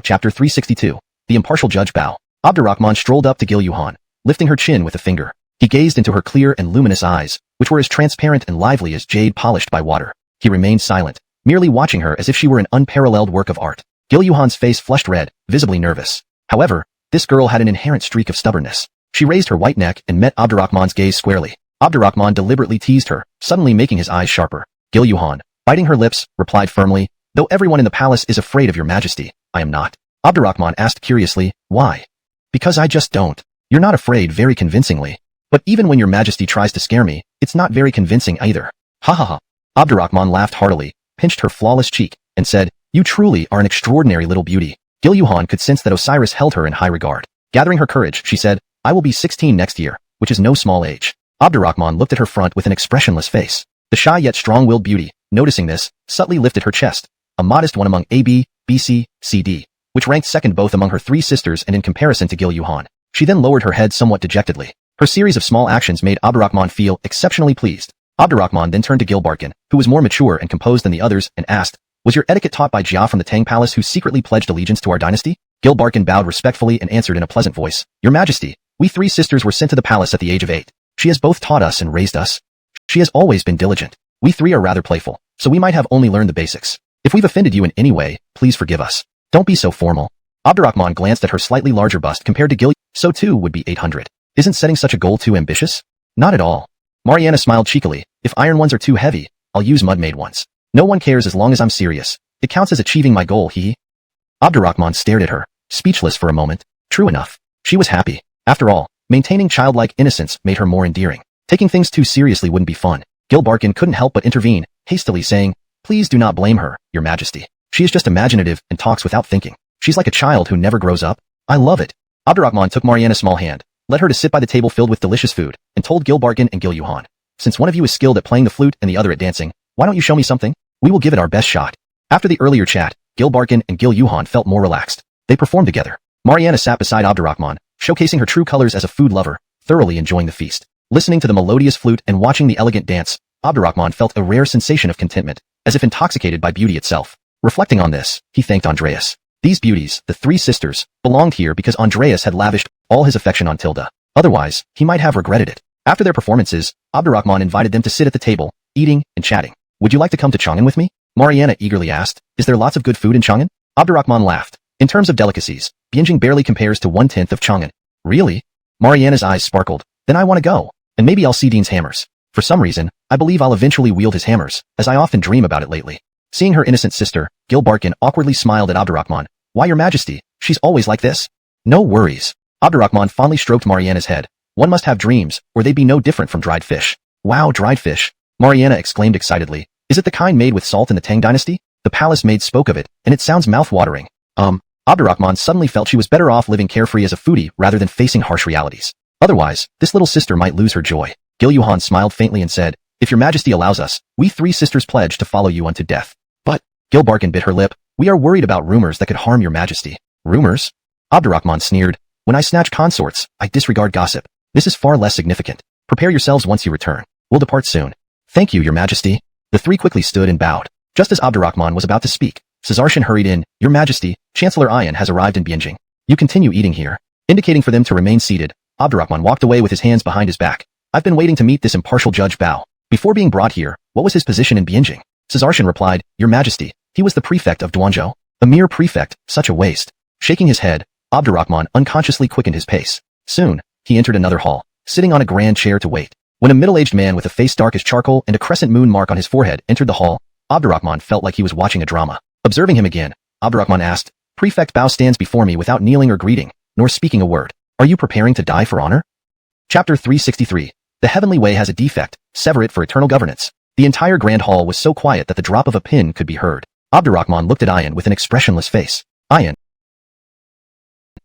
[SPEAKER 1] chapter 362. The impartial judge Bao. Abdurrahman strolled up to Gil Yuhan, lifting her chin with a finger. He gazed into her clear and luminous eyes, which were as transparent and lively as jade polished by water. He remained silent, merely watching her as if she were an unparalleled work of art. Gil Yuhan's face flushed red, visibly nervous. However, this girl had an inherent streak of stubbornness. She raised her white neck and met Abdurrahman's gaze squarely. Abdurrahman deliberately teased her, suddenly making his eyes sharper. Gil Yuhan, biting her lips, replied firmly, Though everyone in the palace is afraid of your Majesty, I am not. Abdurrahman asked curiously, Why? Because I just don't. You're not afraid very convincingly. But even when your Majesty tries to scare me, it's not very convincing either. Ha ha ha. Abdurrahman laughed heartily, pinched her flawless cheek, and said, You truly are an extraordinary little beauty. Gil Yuhan could sense that Osiris held her in high regard. Gathering her courage, she said, I will be 16 next year, which is no small age. Abdurrahman looked at her front with an expressionless face. The shy yet strong-willed beauty, noticing this, subtly lifted her chest, a modest one among A, B, C, D, which ranked second both among her three sisters and in comparison to Gil Yuhan. She then lowered her head somewhat dejectedly. Her series of small actions made Abdurrahman feel exceptionally pleased. Abdurrahman then turned to Gilbarkin, who was more mature and composed than the others, and asked, was your etiquette taught by Jia from the Tang Palace who secretly pledged allegiance to our dynasty? Gilbarkin bowed respectfully and answered in a pleasant voice, Your Majesty, we three sisters were sent to the palace at the age of 8. She has both taught us and raised us. She has always been diligent. We three are rather playful, so we might have only learned the basics. If we've offended you in any way, please forgive us. Don't be so formal. Abdurrahman glanced at her slightly larger bust compared to Gil. So too would be 800. Isn't setting such a goal too ambitious? Not at all. Mariana smiled cheekily. If iron ones are too heavy, I'll use mud-made ones. No one cares as long as I'm serious. It counts as achieving my goal, Abdurrahman stared at her, speechless for a moment. True enough. She was happy. After all, maintaining childlike innocence made her more endearing. Taking things too seriously wouldn't be fun. Gilbarkin couldn't help but intervene, hastily saying, Please do not blame her, Your Majesty. She is just imaginative and talks without thinking. She's like a child who never grows up. I love it. Abdurrahman took Mariana's small hand, led her to sit by the table filled with delicious food, and told Gilbarkin and Gil Yuhan, Since one of you is skilled at playing the flute and the other at dancing, why don't you show me something? We will give it our best shot. After the earlier chat, Gilbarkin and Gil Yuhan felt more relaxed. They performed together. Mariana sat beside Abdurrahman, showcasing her true colors as a food lover, thoroughly enjoying the feast. Listening to the melodious flute and watching the elegant dance, Abdurrahman felt a rare sensation of contentment, as if intoxicated by beauty itself. Reflecting on this, he thanked Andreas. These beauties, the three sisters, belonged here because Andreas had lavished all his affection on Tilda. Otherwise, he might have regretted it. After their performances, Abdurrahman invited them to sit at the table, eating and chatting. Would you like to come to Chang'an with me? Mariana eagerly asked. Is there lots of good food in Chang'an? Abdurrahman laughed. In terms of delicacies, Bianjing barely compares to 1/10 of Chang'an. Really? Mariana's eyes sparkled. Then I want to go. And maybe I'll see Dean's hammers. For some reason, I believe I'll eventually wield his hammers, as I often dream about it lately. Seeing her innocent sister, Gilbarkin awkwardly smiled at Abdurrahman. Why, Your Majesty, she's always like this. No worries. Abdurrahman fondly stroked Mariana's head. One must have dreams, or they'd be no different from dried fish. Wow, dried fish. Mariana exclaimed excitedly. Is it the kind made with salt in the Tang dynasty? The palace maid spoke of it, and it sounds mouth-watering. Abdurrahman suddenly felt she was better off living carefree as a foodie rather than facing harsh realities. Otherwise, this little sister might lose her joy. Gil Yuhan smiled faintly and said, If Your Majesty allows us, we three sisters pledge to follow you unto death. But, Gilbarkin bit her lip, we are worried about rumors that could harm Your Majesty. Rumors? Abdurrahman sneered. When I snatch consorts, I disregard gossip. This is far less significant. Prepare yourselves once you return. We'll depart soon. Thank you, Your Majesty. The three quickly stood and bowed. Just as Abdurrahman was about to speak, Caesarshan hurried in. Your Majesty, Chancellor Ayan has arrived in Bianjing. You continue eating here. Indicating for them to remain seated, Abdurrahman walked away with his hands behind his back. I've been waiting to meet this impartial Judge Bao. Before being brought here, what was his position in Bianjing? Caesarshan replied, Your Majesty, he was the prefect of Duanzhou. A mere prefect, such a waste. Shaking his head, Abdurrahman unconsciously quickened his pace. Soon, he entered another hall, sitting on a grand chair to wait. When a middle-aged man with a face dark as charcoal and a crescent moon mark on his forehead entered the hall, Abdurrahman felt like he was watching a drama. Observing him again, Abdurrahman asked, Prefect Bao stands before me without kneeling or greeting, nor speaking a word. Are you preparing to die for honor? Chapter 363. The heavenly way has a defect, sever it for eternal governance. The entire grand hall was so quiet that the drop of a pin could be heard. Abdurrahman looked at Ayan with an expressionless face. Ayan,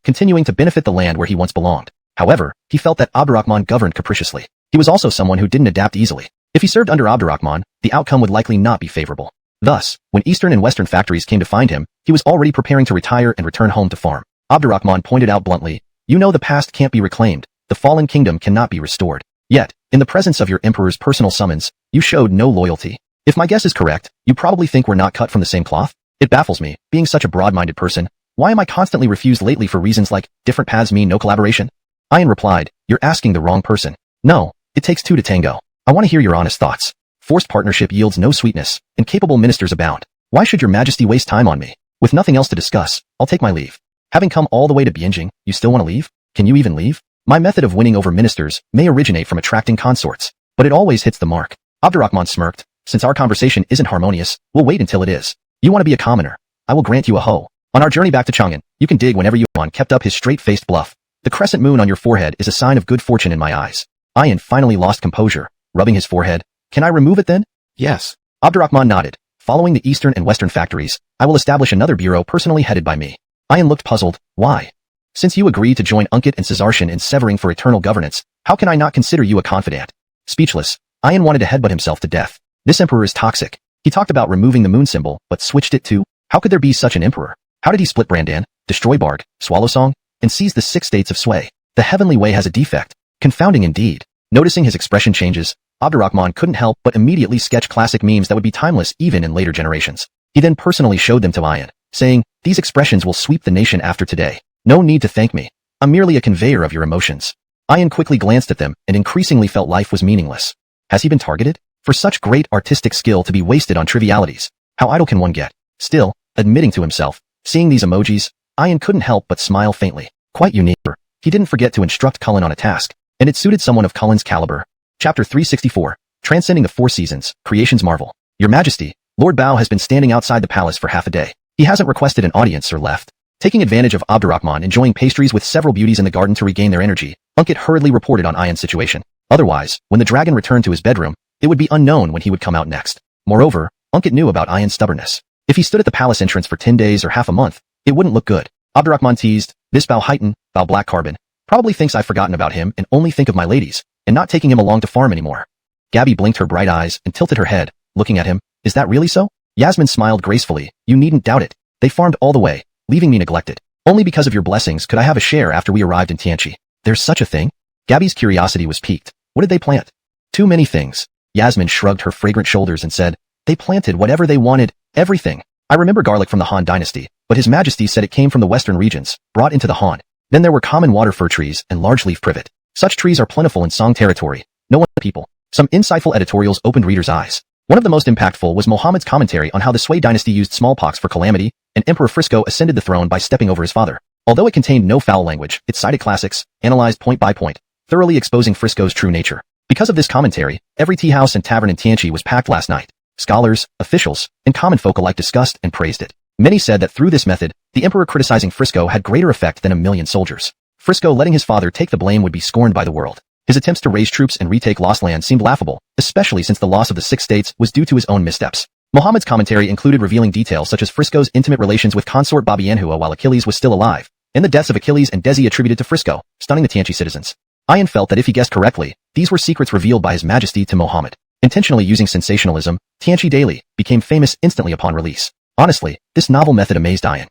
[SPEAKER 1] continuing to benefit the land where he once belonged. However, he felt that Abdurrahman governed capriciously. He was also someone who didn't adapt easily. If he served under Abdurrahman, the outcome would likely not be favorable. Thus, when Eastern and Western factories came to find him, he was already preparing to retire and return home to farm. Abdurrahman pointed out bluntly, You know the past can't be reclaimed, the fallen kingdom cannot be restored. Yet, in the presence of your emperor's personal summons, you showed no loyalty. If my guess is correct, you probably think we're not cut from the same cloth? It baffles me, being such a broad-minded person. Why am I constantly refused lately for reasons like, different paths mean no collaboration? Ayan replied, You're asking the wrong person. No, it takes two to tango. I want to hear your honest thoughts. Forced partnership yields no sweetness, and capable ministers abound. Why should your majesty waste time on me? With nothing else to discuss, I'll take my leave. Having come all the way to Bianjing, you still want to leave? Can you even leave? My method of winning over ministers may originate from attracting consorts, but it always hits the mark. Abdurrahman smirked. Since our conversation isn't harmonious, we'll wait until it is. You want to be a commoner? I will grant you a hoe. On our journey back to Chang'an, you can dig whenever you want. Kept up his straight-faced bluff. The crescent moon on your forehead is a sign of good fortune in my eyes. Ayan finally lost composure, rubbing his forehead. Can I remove it then? Yes. Abdurrahman nodded. Following the Eastern and Western factories, I will establish another bureau personally headed by me. Ayan looked puzzled. Why? Since you agreed to join Unkit and Caesarshan in severing for eternal governance, how can I not consider you a confidant? Speechless, Ian wanted to headbutt himself to death. This emperor is toxic. He talked about removing the moon symbol, but switched it to, how could there be such an emperor? How did he split Brandan, destroy Barg, swallow Song, and seize the 6 states of sway? The heavenly way has a defect. Confounding indeed. Noticing his expression changes, Abdurrahman couldn't help but immediately sketch classic memes that would be timeless even in later generations. He then personally showed them to Ian, saying, these expressions will sweep the nation after today. No need to thank me. I'm merely a conveyor of your emotions. Ian quickly glanced at them and increasingly felt life was meaningless. Has he been targeted? For such great artistic skill to be wasted on trivialities, how idle can one get? Still, admitting to himself, seeing these emojis, Ian couldn't help but smile faintly. Quite unique. He didn't forget to instruct Cullen on a task, and it suited someone of Cullen's caliber. Chapter 364, Transcending the 4 Seasons, Creation's Marvel. Your Majesty, Lord Bao has been standing outside the palace for half a day. He hasn't requested an audience or left. Taking advantage of Abdurrahman enjoying pastries with several beauties in the garden to regain their energy, Unkit hurriedly reported on Ian's situation. Otherwise, when the dragon returned to his bedroom, it would be unknown when he would come out next. Moreover, Unkit knew about Ian's stubbornness. If he stood at the palace entrance for 10 days or half a month, it wouldn't look good. Abdurrahman teased, this Bao Heighten, Bao Black Carbon, probably thinks I've forgotten about him and only think of my ladies, and not taking him along to farm anymore. Gabby blinked her bright eyes and tilted her head, looking at him. Is that really so? Yasmin smiled gracefully. You needn't doubt it. They farmed all the way, leaving me neglected. Only because of your blessings could I have a share after we arrived in Tianchi. There's such a thing? Gabby's curiosity was piqued. What did they plant? Too many things. Yasmin shrugged her fragrant shoulders and said, they planted whatever they wanted, everything. I remember garlic from the Han dynasty, but His Majesty said it came from the western regions, brought into the Han. Then there were common water fir trees and large leaf privet. Such trees are plentiful in Song territory. No one people. Some insightful editorials opened readers' eyes. One of the most impactful was Muhammad's commentary on how the Sui dynasty used smallpox for calamity, and Emperor Frisco ascended the throne by stepping over his father. Although it contained no foul language, it cited classics, analyzed point by point, thoroughly exposing Frisco's true nature. Because of this commentary, every tea house and tavern in Tianchi was packed last night. Scholars, officials, and common folk alike discussed and praised it. Many said that through this method, the emperor criticizing Frisco had greater effect than 1,000,000 soldiers. Frisco letting his father take the blame would be scorned by the world. His attempts to raise troops and retake lost land seemed laughable, especially since the loss of the 6 states was due to his own missteps. Muhammad's commentary included revealing details such as Frisco's intimate relations with consort Babianhua while Achilles was still alive, and the deaths of Achilles and Desi attributed to Frisco, stunning the Tianchi citizens. Ian felt that if he guessed correctly, these were secrets revealed by His Majesty to Muhammad. Intentionally using sensationalism, Tianchi Daily became famous instantly upon release. Honestly, this novel method amazed Ian.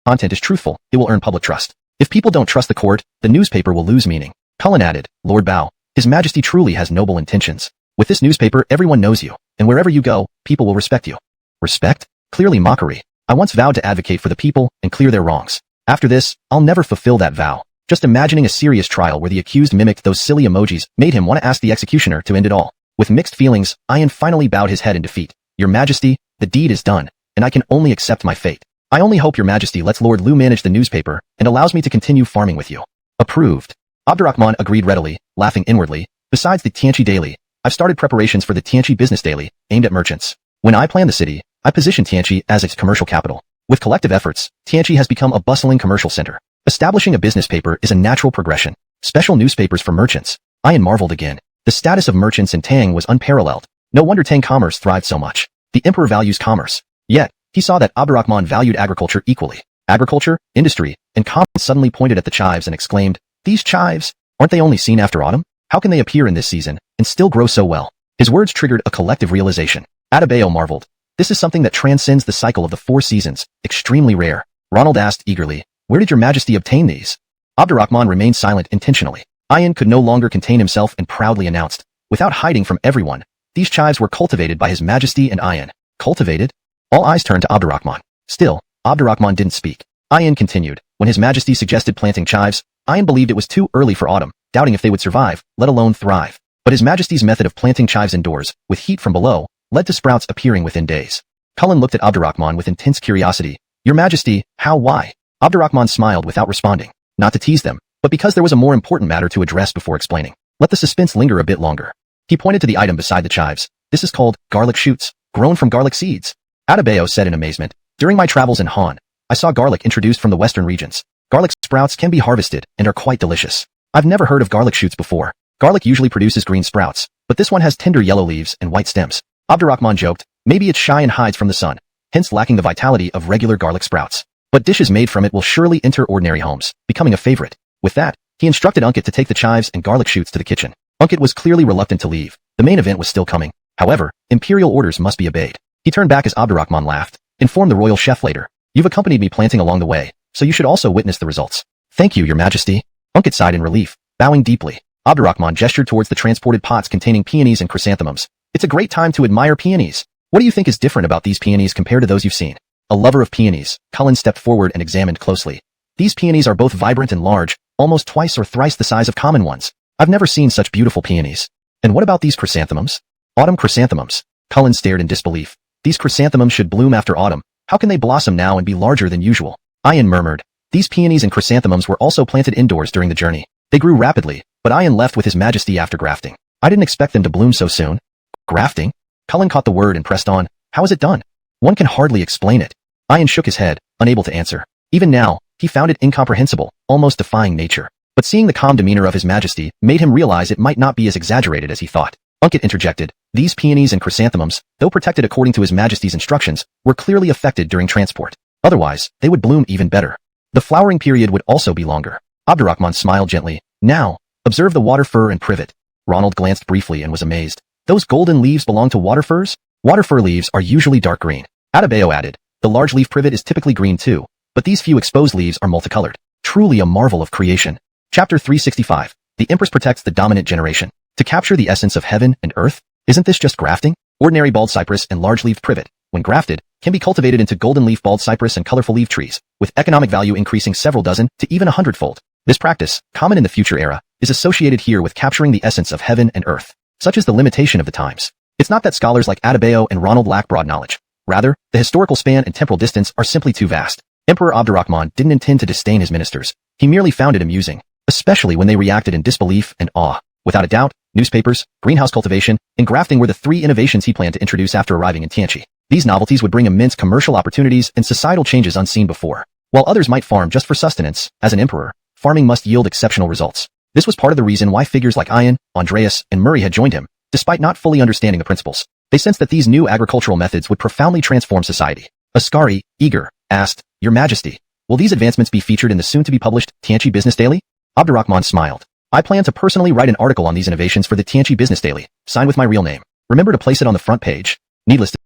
[SPEAKER 1] Content is truthful, it will earn public trust. If people don't trust the court, the newspaper will lose meaning. Cullen added, Lord Bao, His Majesty truly has noble intentions. With this newspaper, everyone knows you, and wherever you go, people will respect you. Respect? Clearly mockery. I once vowed to advocate for the people and clear their wrongs. After this, I'll never fulfill that vow. Just imagining a serious trial where the accused mimicked those silly emojis made him want to ask the executioner to end it all. With mixed feelings, Ian finally bowed his head in defeat. Your Majesty, the deed is done, and I can only accept my fate. I only hope Your Majesty lets Lord Lu manage the newspaper and allows me to continue farming with you. Approved. Abdurrahman agreed readily, laughing inwardly. Besides the Tianchi Daily, I've started preparations for the Tianchi Business Daily, aimed at merchants. When I planned the city, I positioned Tianchi as its commercial capital. With collective efforts, Tianchi has become a bustling commercial center. Establishing a business paper is a natural progression. Special newspapers for merchants. Ian marveled again. The status of merchants in Tang was unparalleled. No wonder Tang commerce thrived so much. The emperor values commerce. Yet, he saw that Abdurrahman valued agriculture equally. Agriculture, industry, and commerce suddenly pointed at the chives and exclaimed, these chives, aren't they only seen after autumn? How can they appear in this season and still grow so well? His words triggered a collective realization. Adebayo marveled. This is something that transcends the cycle of the 4 seasons, extremely rare. Ronald asked eagerly, where did Your Majesty obtain these? Abdurrahman remained silent intentionally. Ian could no longer contain himself and proudly announced, without hiding from everyone, these chives were cultivated by His Majesty and Ian. Cultivated? All eyes turned to Abdurrahman. Still, Abdurrahman didn't speak. Ian continued, when His Majesty suggested planting chives, Ian believed it was too early for autumn, doubting if they would survive, let alone thrive. But His Majesty's method of planting chives indoors, with heat from below, led to sprouts appearing within days. Cullen looked at Abdurrahman with intense curiosity. Your Majesty, how, why? Abdurrahman smiled without responding. Not to tease them, but because there was a more important matter to address before explaining. Let the suspense linger a bit longer. He pointed to the item beside the chives. This is called garlic shoots, grown from garlic seeds. Adebayo said in amazement, during my travels in Han, I saw garlic introduced from the western regions. Garlic sprouts can be harvested and are quite delicious. I've never heard of garlic shoots before. Garlic usually produces green sprouts, but this one has tender yellow leaves and white stems. Abdurrahman joked, maybe it's shy and hides from the sun, hence lacking the vitality of regular garlic sprouts. But dishes made from it will surely enter ordinary homes, becoming a favorite. With that, he instructed Unkit to take the chives and garlic shoots to the kitchen. Unkit was clearly reluctant to leave. The main event was still coming. However, imperial orders must be obeyed. He turned back as Abdurrahman laughed, informed the royal chef later. You've accompanied me planting along the way, so you should also witness the results. Thank you, your majesty. Unkit sighed in relief, bowing deeply. Abdurrahman gestured towards the transported pots containing peonies and chrysanthemums. It's a great time to admire peonies. What do you think is different about these peonies compared to those you've seen? A lover of peonies, Cullen stepped forward and examined closely. These peonies are both vibrant and large, almost twice or thrice the size of common ones. I've never seen such beautiful peonies. And what about these chrysanthemums? Autumn chrysanthemums. Cullen stared in disbelief. These chrysanthemums should bloom after autumn. How can they blossom now and be larger than usual? Ian murmured. These peonies and chrysanthemums were also planted indoors during the journey. They grew rapidly, but Ian left with his majesty after grafting. I didn't expect them to bloom so soon. Grafting? Cullen caught the word and pressed on. How is it done? One can hardly explain it. Ian shook his head, unable to answer. Even now, he found it incomprehensible, almost defying nature. But seeing the calm demeanor of his majesty made him realize it might not be as exaggerated as he thought. Unkit interjected. These peonies and chrysanthemums, though protected according to his majesty's instructions, were clearly affected during transport. Otherwise, they would bloom even better. The flowering period would also be longer. Abdurrahman smiled gently. Now, observe the water fir and privet. Ronald glanced briefly and was amazed. Those golden leaves belong to water firs? Water fir leaves are usually dark green. Adebayo added. The large leaf privet is typically green too, but these few exposed leaves are multicolored. Truly a marvel of creation. Chapter 365. The Empress protects the dominant generation. To capture the essence of heaven and earth? Isn't this just grafting? Ordinary bald cypress and large-leaved privet, when grafted, can be cultivated into golden-leaf bald cypress and colorful leaf trees, with economic value increasing several dozen to even 100-fold. This practice, common in the future era, is associated here with capturing the essence of heaven and earth. Such is the limitation of the times. It's not that scholars like Adebayo and Ronald lack broad knowledge. Rather, the historical span and temporal distance are simply too vast. Emperor Abdurrahman didn't intend to disdain his ministers. He merely found it amusing, especially when they reacted in disbelief and awe. Without a doubt, newspapers, greenhouse cultivation, and grafting were the three innovations he planned to introduce after arriving in Tianqi. These novelties would bring immense commercial opportunities and societal changes unseen before. While others might farm just for sustenance, as an emperor, farming must yield exceptional results. This was part of the reason why figures like Ian, Andreas, and Murray had joined him, despite not fully understanding the principles. They sensed that these new agricultural methods would profoundly transform society. Ascari, eager, asked, Your Majesty, will these advancements be featured in the soon-to-be-published Tianqi Business Daily? Abdurrahman smiled. I plan to personally write an article on these innovations for the Tianqi Business Daily, signed with my real name. Remember to place it on the front page. Needless to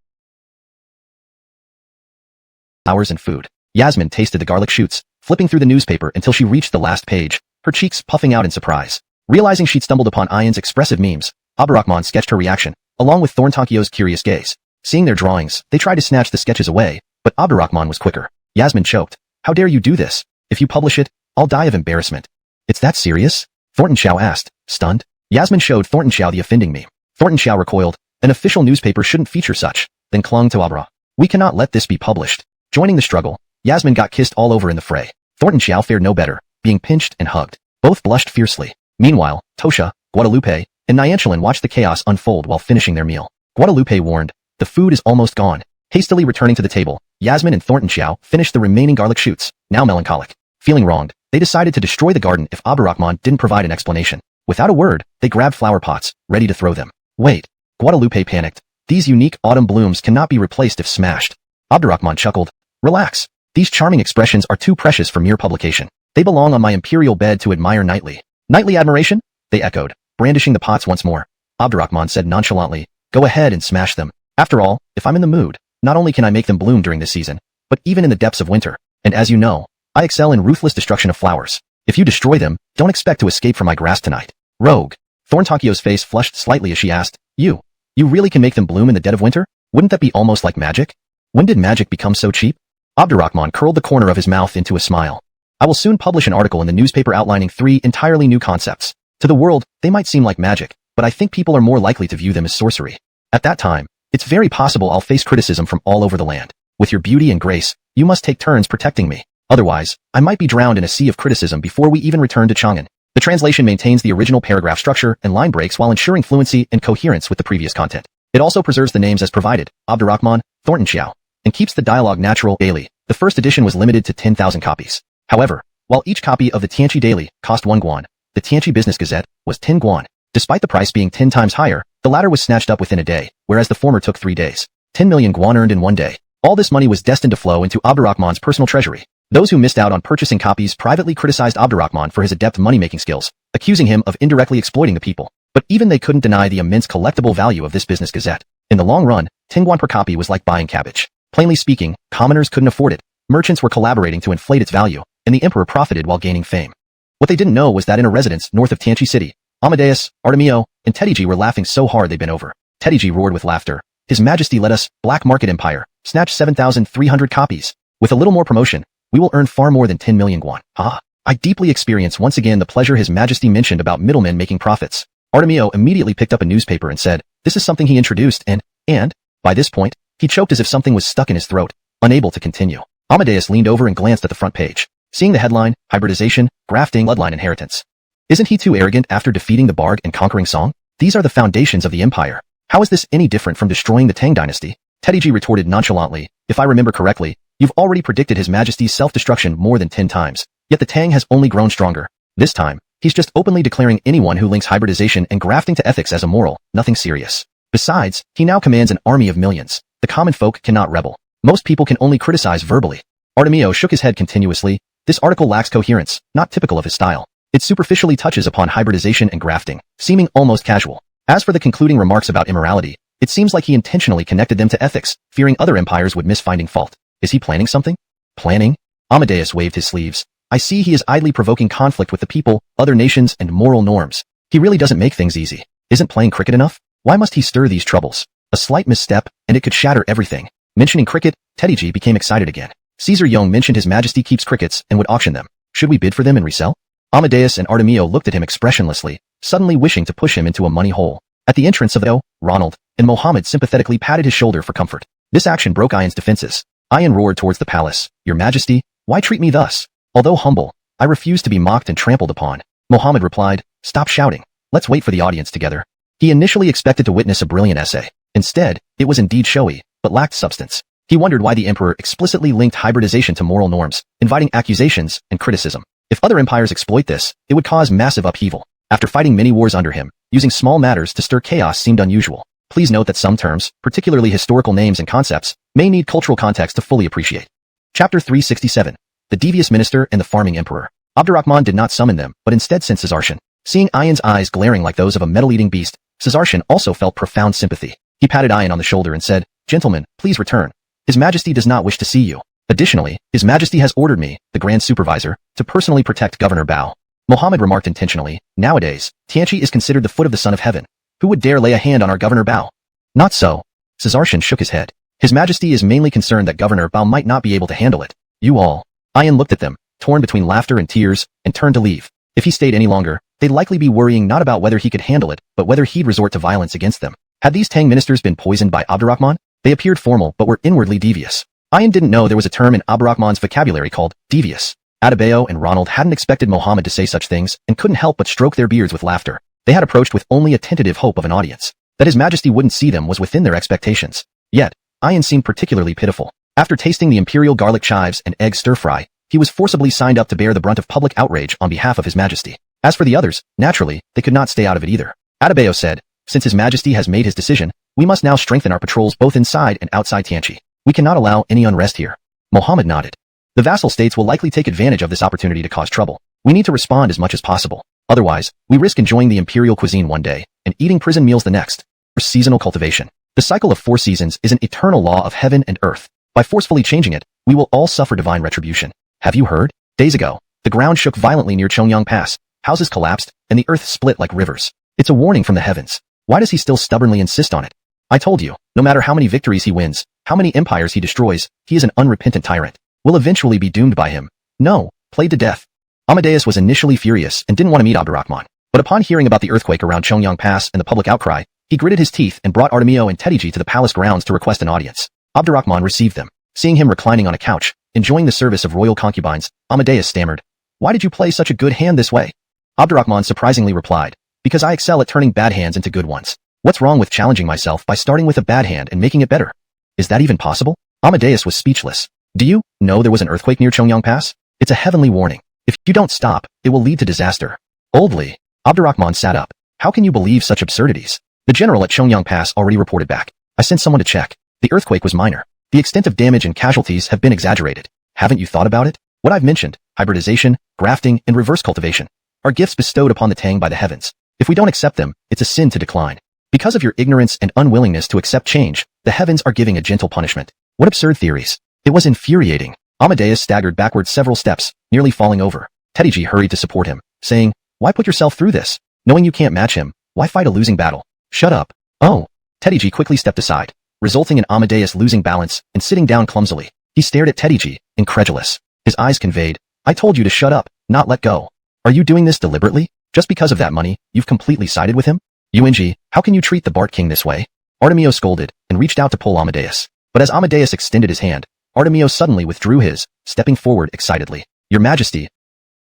[SPEAKER 1] flowers and food. Yasmin tasted the garlic shoots, flipping through the newspaper until she reached the last page, her cheeks puffing out in surprise. Realizing she'd stumbled upon Ian's expressive memes, Abdurrahman sketched her reaction, along with Thorntonkio's curious gaze. Seeing their drawings, they tried to snatch the sketches away, but Abdurrahman was quicker. Yasmin choked. How dare you do this? If you publish it, I'll die of embarrassment. It's that serious? Thornton Xiao asked, stunned. Yasmin showed Thornton Xiao the offending meme. Thornton Xiao recoiled. An official newspaper shouldn't feature such, then clung to Abra. We cannot let this be published. Joining the struggle, Yasmin got kissed all over in the fray. Thornton Xiao fared no better, being pinched and hugged. Both blushed fiercely. Meanwhile, Tosha, Guadalupe, and Nyanchalin watched the chaos unfold while finishing their meal. Guadalupe warned, the food is almost gone. Hastily returning to the table, Yasmin and Thornton Xiao finished the remaining garlic shoots, now melancholic. Feeling wronged, they decided to destroy the garden if Abdurrahman didn't provide an explanation. Without a word, they grabbed flower pots, ready to throw them. Wait. Guadalupe panicked. These unique autumn blooms cannot be replaced if smashed. Abdurrahman chuckled. Relax. These charming expressions are too precious for mere publication. They belong on my imperial bed to admire nightly. Nightly admiration? They echoed, brandishing the pots once more. Abdurrahman said nonchalantly, go ahead and smash them. After all, if I'm in the mood, not only can I make them bloom during this season, but even in the depths of winter. And as you know, I excel in ruthless destruction of flowers. If you destroy them, don't expect to escape from my grasp tonight. Rogue. Thorntonkio's face flushed slightly as she asked, You really can make them bloom in the dead of winter? Wouldn't that be almost like magic? When did magic become so cheap? Abdurrahman curled the corner of his mouth into a smile. I will soon publish an article in the newspaper outlining 3 entirely new concepts. To the world, they might seem like magic, but I think people are more likely to view them as sorcery. At that time, it's very possible I'll face criticism from all over the land. With your beauty and grace, you must take turns protecting me. Otherwise, I might be drowned in a sea of criticism before we even return to Chang'an. The translation maintains the original paragraph structure and line breaks while ensuring fluency and coherence with the previous content. It also preserves the names as provided, Abdurrahman, Thornton Xiao, and keeps the dialogue natural. Daily. The first edition was limited to 10,000 copies. However, while each copy of the Tianqi Daily cost 1 guan, the Tianqi Business Gazette was 10 guan. Despite the price being 10 times higher, the The latter was snatched up within a day, whereas the former took 3 days. 10 million guan earned in 1 day. All this money was destined to flow into Abdurrahman's personal treasury. Those who missed out on purchasing copies privately criticized Abdurrahman for his adept money-making skills, accusing him of indirectly exploiting the people. But even they couldn't deny the immense collectible value of this business gazette. In the long run, 10 guan per copy was like buying cabbage. Plainly speaking, commoners couldn't afford it. Merchants were collaborating to inflate its value, and the emperor profited while gaining fame. What they didn't know was that in a residence north of Tianqi City, Amadeus, Artemio, and Teddy were laughing so hard they'd been over. Teddy roared with laughter. His Majesty let us, Black Market Empire, snatch 7,300 copies. With a little more promotion, we will earn far more than 10 million guan. I deeply experience once again the pleasure His Majesty mentioned about middlemen making profits. Artemio immediately picked up a newspaper and said, this is something he introduced and, by this point, he choked as if something was stuck in his throat, unable to continue. Amadeus leaned over and glanced at the front page. Seeing the headline, hybridization, grafting, bloodline inheritance. Isn't he too arrogant after defeating the Barg and conquering Song? These are the foundations of the empire. How is this any different from destroying the Tang dynasty? Teddy retorted nonchalantly, if I remember correctly, you've already predicted His Majesty's self-destruction more than 10 times. Yet the Tang has only grown stronger. This time, he's just openly declaring anyone who links hybridization and grafting to ethics as immoral, nothing serious. Besides, he now commands an army of millions. The common folk cannot rebel. Most people can only criticize verbally. Artemio shook his head continuously. This article lacks coherence, not typical of his style. It superficially touches upon hybridization and grafting, seeming almost casual. As for the concluding remarks about immorality, it seems like he intentionally connected them to ethics, fearing other empires would miss finding fault. Is he planning something? Planning? Amadeus waved his sleeves. I see he is idly provoking conflict with the people, other nations, and moral norms. He really doesn't make things easy. Isn't playing cricket enough? Why must he stir these troubles? A slight misstep, and it could shatter everything. Mentioning cricket, Teddy became excited again. Caesar Young mentioned His Majesty keeps crickets and would auction them. Should we bid for them and resell? Amadeus and Artemio looked at him expressionlessly, suddenly wishing to push him into a money hole. At the entrance of the Ronald and Mohammed sympathetically patted his shoulder for comfort. This action broke Ian's defenses. Ian roared towards the palace. Your Majesty, why treat me thus? Although humble, I refuse to be mocked and trampled upon. Mohammed replied, stop shouting. Let's wait for the audience together. He initially expected to witness a brilliant essay. Instead, it was indeed showy, but lacked substance. He wondered why the emperor explicitly linked hybridization to moral norms, inviting accusations and criticism. If other empires exploit this, it would cause massive upheaval. After fighting many wars under him, using small matters to stir chaos seemed unusual. Please note that some terms, particularly historical names and concepts, may need cultural context to fully appreciate. Chapter 367. The Devious Minister and the Farming Emperor. Abdurrahman did not summon them, but instead sent Caesarshan. Seeing Ian's eyes glaring like those of a metal-eating beast, Caesarshan also felt profound sympathy. He patted Ian on the shoulder and said, Gentlemen, please return. His Majesty does not wish to see you. Additionally, His Majesty has ordered me, the Grand Supervisor, to personally protect Governor Bao. Mohammed remarked intentionally, nowadays, Tianqi is considered the foot of the Son of Heaven. Who would dare lay a hand on our Governor Bao? Not so. Caesarshan shook his head. His Majesty is mainly concerned that Governor Bao might not be able to handle it. You all. Ian looked at them, torn between laughter and tears, and turned to leave. If he stayed any longer, they'd likely be worrying not about whether he could handle it, but whether he'd resort to violence against them. Had these Tang ministers been poisoned by Abdurrahman? They appeared formal but were inwardly devious. Ian didn't know there was a term in Abdurrahman's vocabulary called devious. Adebayo and Ronald hadn't expected Mohammed to say such things and couldn't help but stroke their beards with laughter. They had approached with only a tentative hope of an audience. That His Majesty wouldn't see them was within their expectations. Yet, Ian seemed particularly pitiful. After tasting the imperial garlic chives and egg stir-fry, he was forcibly signed up to bear the brunt of public outrage on behalf of His Majesty. As for the others, naturally, they could not stay out of it either. Adebayo said, since His Majesty has made his decision, we must now strengthen our patrols both inside and outside Tianqi. We cannot allow any unrest here. Mohammed nodded. The vassal states will likely take advantage of this opportunity to cause trouble. We need to respond as much as possible. Otherwise, we risk enjoying the imperial cuisine one day and eating prison meals the next. Seasonal cultivation. The cycle of 4 seasons is an eternal law of heaven and earth. By forcefully changing it, we will all suffer divine retribution. Have you heard? Days ago, the ground shook violently near Chongyang Pass, houses collapsed, and the earth split like rivers. It's a warning from the heavens. Why does he still stubbornly insist on it? I told you, no matter how many victories he wins, how many empires he destroys, he is an unrepentant tyrant. We'll eventually be doomed by him. No, played to death. Amadeus was initially furious and didn't want to meet Abdurrahman. But upon hearing about the earthquake around Chongyang Pass and the public outcry, he gritted his teeth and brought Artemio and Teddy to the palace grounds to request an audience. Abdurrahman received them. Seeing him reclining on a couch, enjoying the service of royal concubines, Amadeus stammered, Why did you play such a good hand this way? Abdurrahman surprisingly replied, Because I excel at turning bad hands into good ones. What's wrong with challenging myself by starting with a bad hand and making it better? Is that even possible? Amadeus was speechless. Do you know there was an earthquake near Chongyang Pass? It's a heavenly warning. If you don't stop, it will lead to disaster. Boldly, Abdurrahman sat up. How can you believe such absurdities? The general at Chongyang Pass already reported back. I sent someone to check. The earthquake was minor. The extent of damage and casualties have been exaggerated. Haven't you thought about it? What I've mentioned, hybridization, grafting, and reverse cultivation, are gifts bestowed upon the Tang by the heavens. If we don't accept them, it's a sin to decline. Because of your ignorance and unwillingness to accept change, the heavens are giving a gentle punishment. What absurd theories. It was infuriating. Amadeus staggered backward several steps, nearly falling over. Teddy hurried to support him, saying, "Why put yourself through this? Knowing you can't match him, why fight a losing battle? Shut up." Oh. Teddy quickly stepped aside, resulting in Amadeus losing balance and sitting down clumsily. He stared at Teddy, incredulous. His eyes conveyed, "I told you to shut up, not let go. Are you doing this deliberately? Just because of that money, you've completely sided with him? UNG, how can you treat the Bart King this way?" Artemio scolded and reached out to pull Amadeus. But as Amadeus extended his hand, Artemio suddenly withdrew his, stepping forward excitedly. "Your Majesty,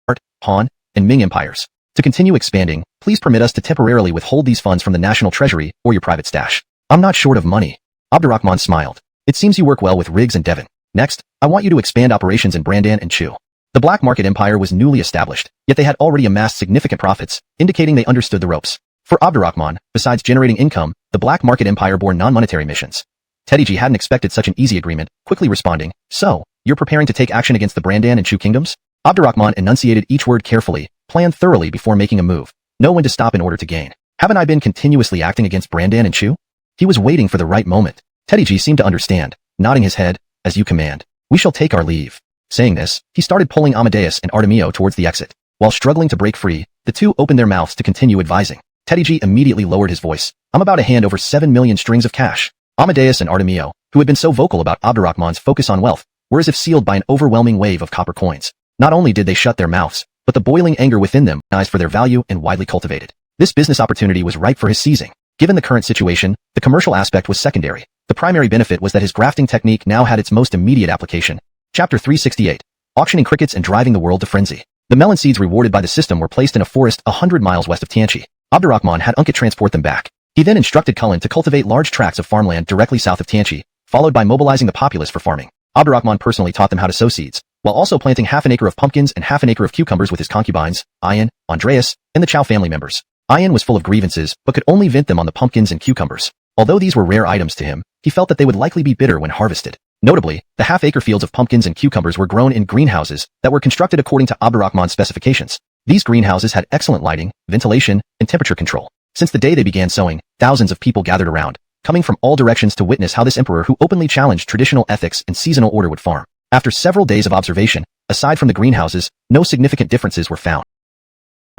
[SPEAKER 1] Art, Han, and Ming empires. To continue expanding, please permit us to temporarily withhold these funds from the national treasury or your private stash. I'm not short of money." Abdurrahman smiled. "It seems you work well with Riggs and Devon. Next, I want you to expand operations in Brandan and Chu." The black market empire was newly established, yet they had already amassed significant profits, indicating they understood the ropes. For Abdurrahman, besides generating income, the black market empire bore non-monetary missions. Teddy hadn't expected such an easy agreement, quickly responding, "So, you're preparing to take action against the Brandan and Chu kingdoms?" Abdurrahman enunciated each word carefully, planned thoroughly before making a move. Know when to stop in order to gain. "Haven't I been continuously acting against Brandan and Chu?" He was waiting for the right moment. Teddy seemed to understand, nodding his head, "As you command. We shall take our leave." Saying this, he started pulling Amadeus and Artemio towards the exit. While struggling to break free, the two opened their mouths to continue advising. Teddy immediately lowered his voice. "I'm about to hand over 7 million strings of cash." Amadeus and Artemio, who had been so vocal about Abdurrahman's focus on wealth, were as if sealed by an overwhelming wave of copper coins. Not only did they shut their mouths, but the boiling anger within them eyes for their value and widely cultivated. This business opportunity was ripe for his seizing. Given the current situation, the commercial aspect was secondary. The primary benefit was that his grafting technique now had its most immediate application. Chapter 368. Auctioning crickets and driving the world to frenzy. The melon seeds rewarded by the system were placed in a forest 100 miles west of Tianchi. Abdurrahman had Unkit transport them back. He then instructed Cullen to cultivate large tracts of farmland directly south of Tianchi, followed by mobilizing the populace for farming. Abdurrahman personally taught them how to sow seeds, while also planting half an acre of pumpkins and half an acre of cucumbers with his concubines, Ian, Andreas, and the Chow family members. Ian was full of grievances, but could only vent them on the pumpkins and cucumbers. Although these were rare items to him, he felt that they would likely be bitter when harvested. Notably, the half-acre fields of pumpkins and cucumbers were grown in greenhouses that were constructed according to Abdurrahman's specifications. These greenhouses had excellent lighting, ventilation, and temperature control. Since the day they began sowing, thousands of people gathered around, coming from all directions to witness how this emperor who openly challenged traditional ethics and seasonal order would farm. After several days of observation, aside from the greenhouses, no significant differences were found.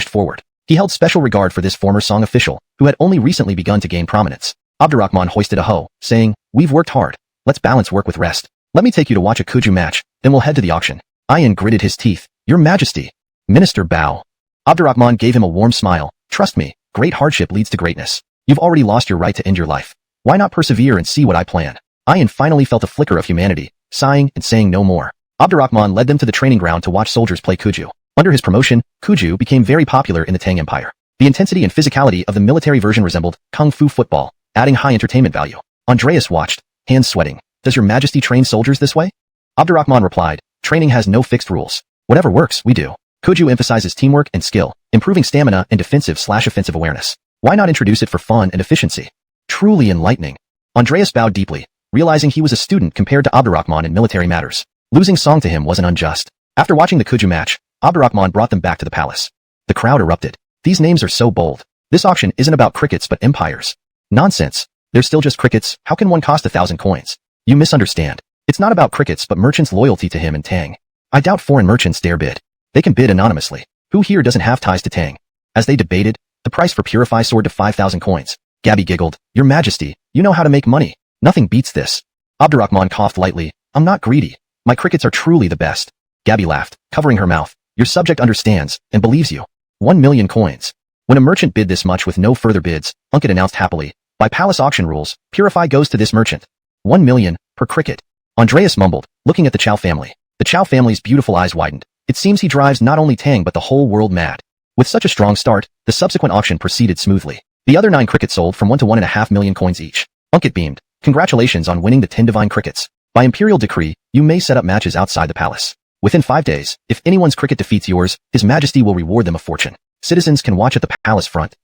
[SPEAKER 1] Forward. He held special regard for this former Song official, who had only recently begun to gain prominence. Abdurrahman hoisted a hoe, saying, "We've worked hard. Let's balance work with rest. Let me take you to watch a Kuju match, then we'll head to the auction." Ian gritted his teeth. "Your Majesty." Minister bow. Abdurrahman gave him a warm smile. "Trust me, great hardship leads to greatness. You've already lost your right to end your life. Why not persevere and see what I plan?" Ian finally felt a flicker of humanity, sighing and saying no more. Abdurrahman led them to the training ground to watch soldiers play Kuju. Under his promotion, Kuju became very popular in the Tang Empire. The intensity and physicality of the military version resembled Kung Fu football, adding high entertainment value. Andreas watched, hands sweating. "Does your Majesty train soldiers this way?" Abdurrahman replied, "Training has no fixed rules. Whatever works, we do." Kuju emphasizes teamwork and skill, improving stamina and defensive/offensive awareness. Why not introduce it for fun and efficiency? Truly enlightening. Andreas bowed deeply, realizing he was a student compared to Abdurrahman in military matters. Losing Song to him wasn't unjust. After watching the Kuju match, Abdurrahman brought them back to the palace. The crowd erupted. "These names are so bold. This auction isn't about crickets but empires." "Nonsense. They're still just crickets. How can one cost 1,000 coins?" "You misunderstand. It's not about crickets but merchants' loyalty to him and Tang. I doubt foreign merchants dare bid. They can bid anonymously. Who here doesn't have ties to Tang?" As they debated, the price for Purify soared to 5,000 coins. Gabby giggled. "Your Majesty, you know how to make money. Nothing beats this." Abdurrahman coughed lightly. "I'm not greedy. My crickets are truly the best." Gabby laughed, covering her mouth. "Your subject understands and believes you. 1 million coins." When a merchant bid this much with no further bids, Unkit announced happily, "By palace auction rules, Purify goes to this merchant. 1 million, per cricket." Andreas mumbled, looking at the Chow family. The Chow family's beautiful eyes widened. It seems he drives not only Tang but the whole world mad. With such a strong start, the subsequent auction proceeded smoothly. The other 9 crickets sold from 1 to 1.5 million coins each. Unkit beamed. "Congratulations on winning the 10 divine crickets. By imperial decree, you may set up matches outside the palace. Within 5 days, if anyone's cricket defeats yours, His Majesty will reward them a fortune. Citizens can watch at the palace front."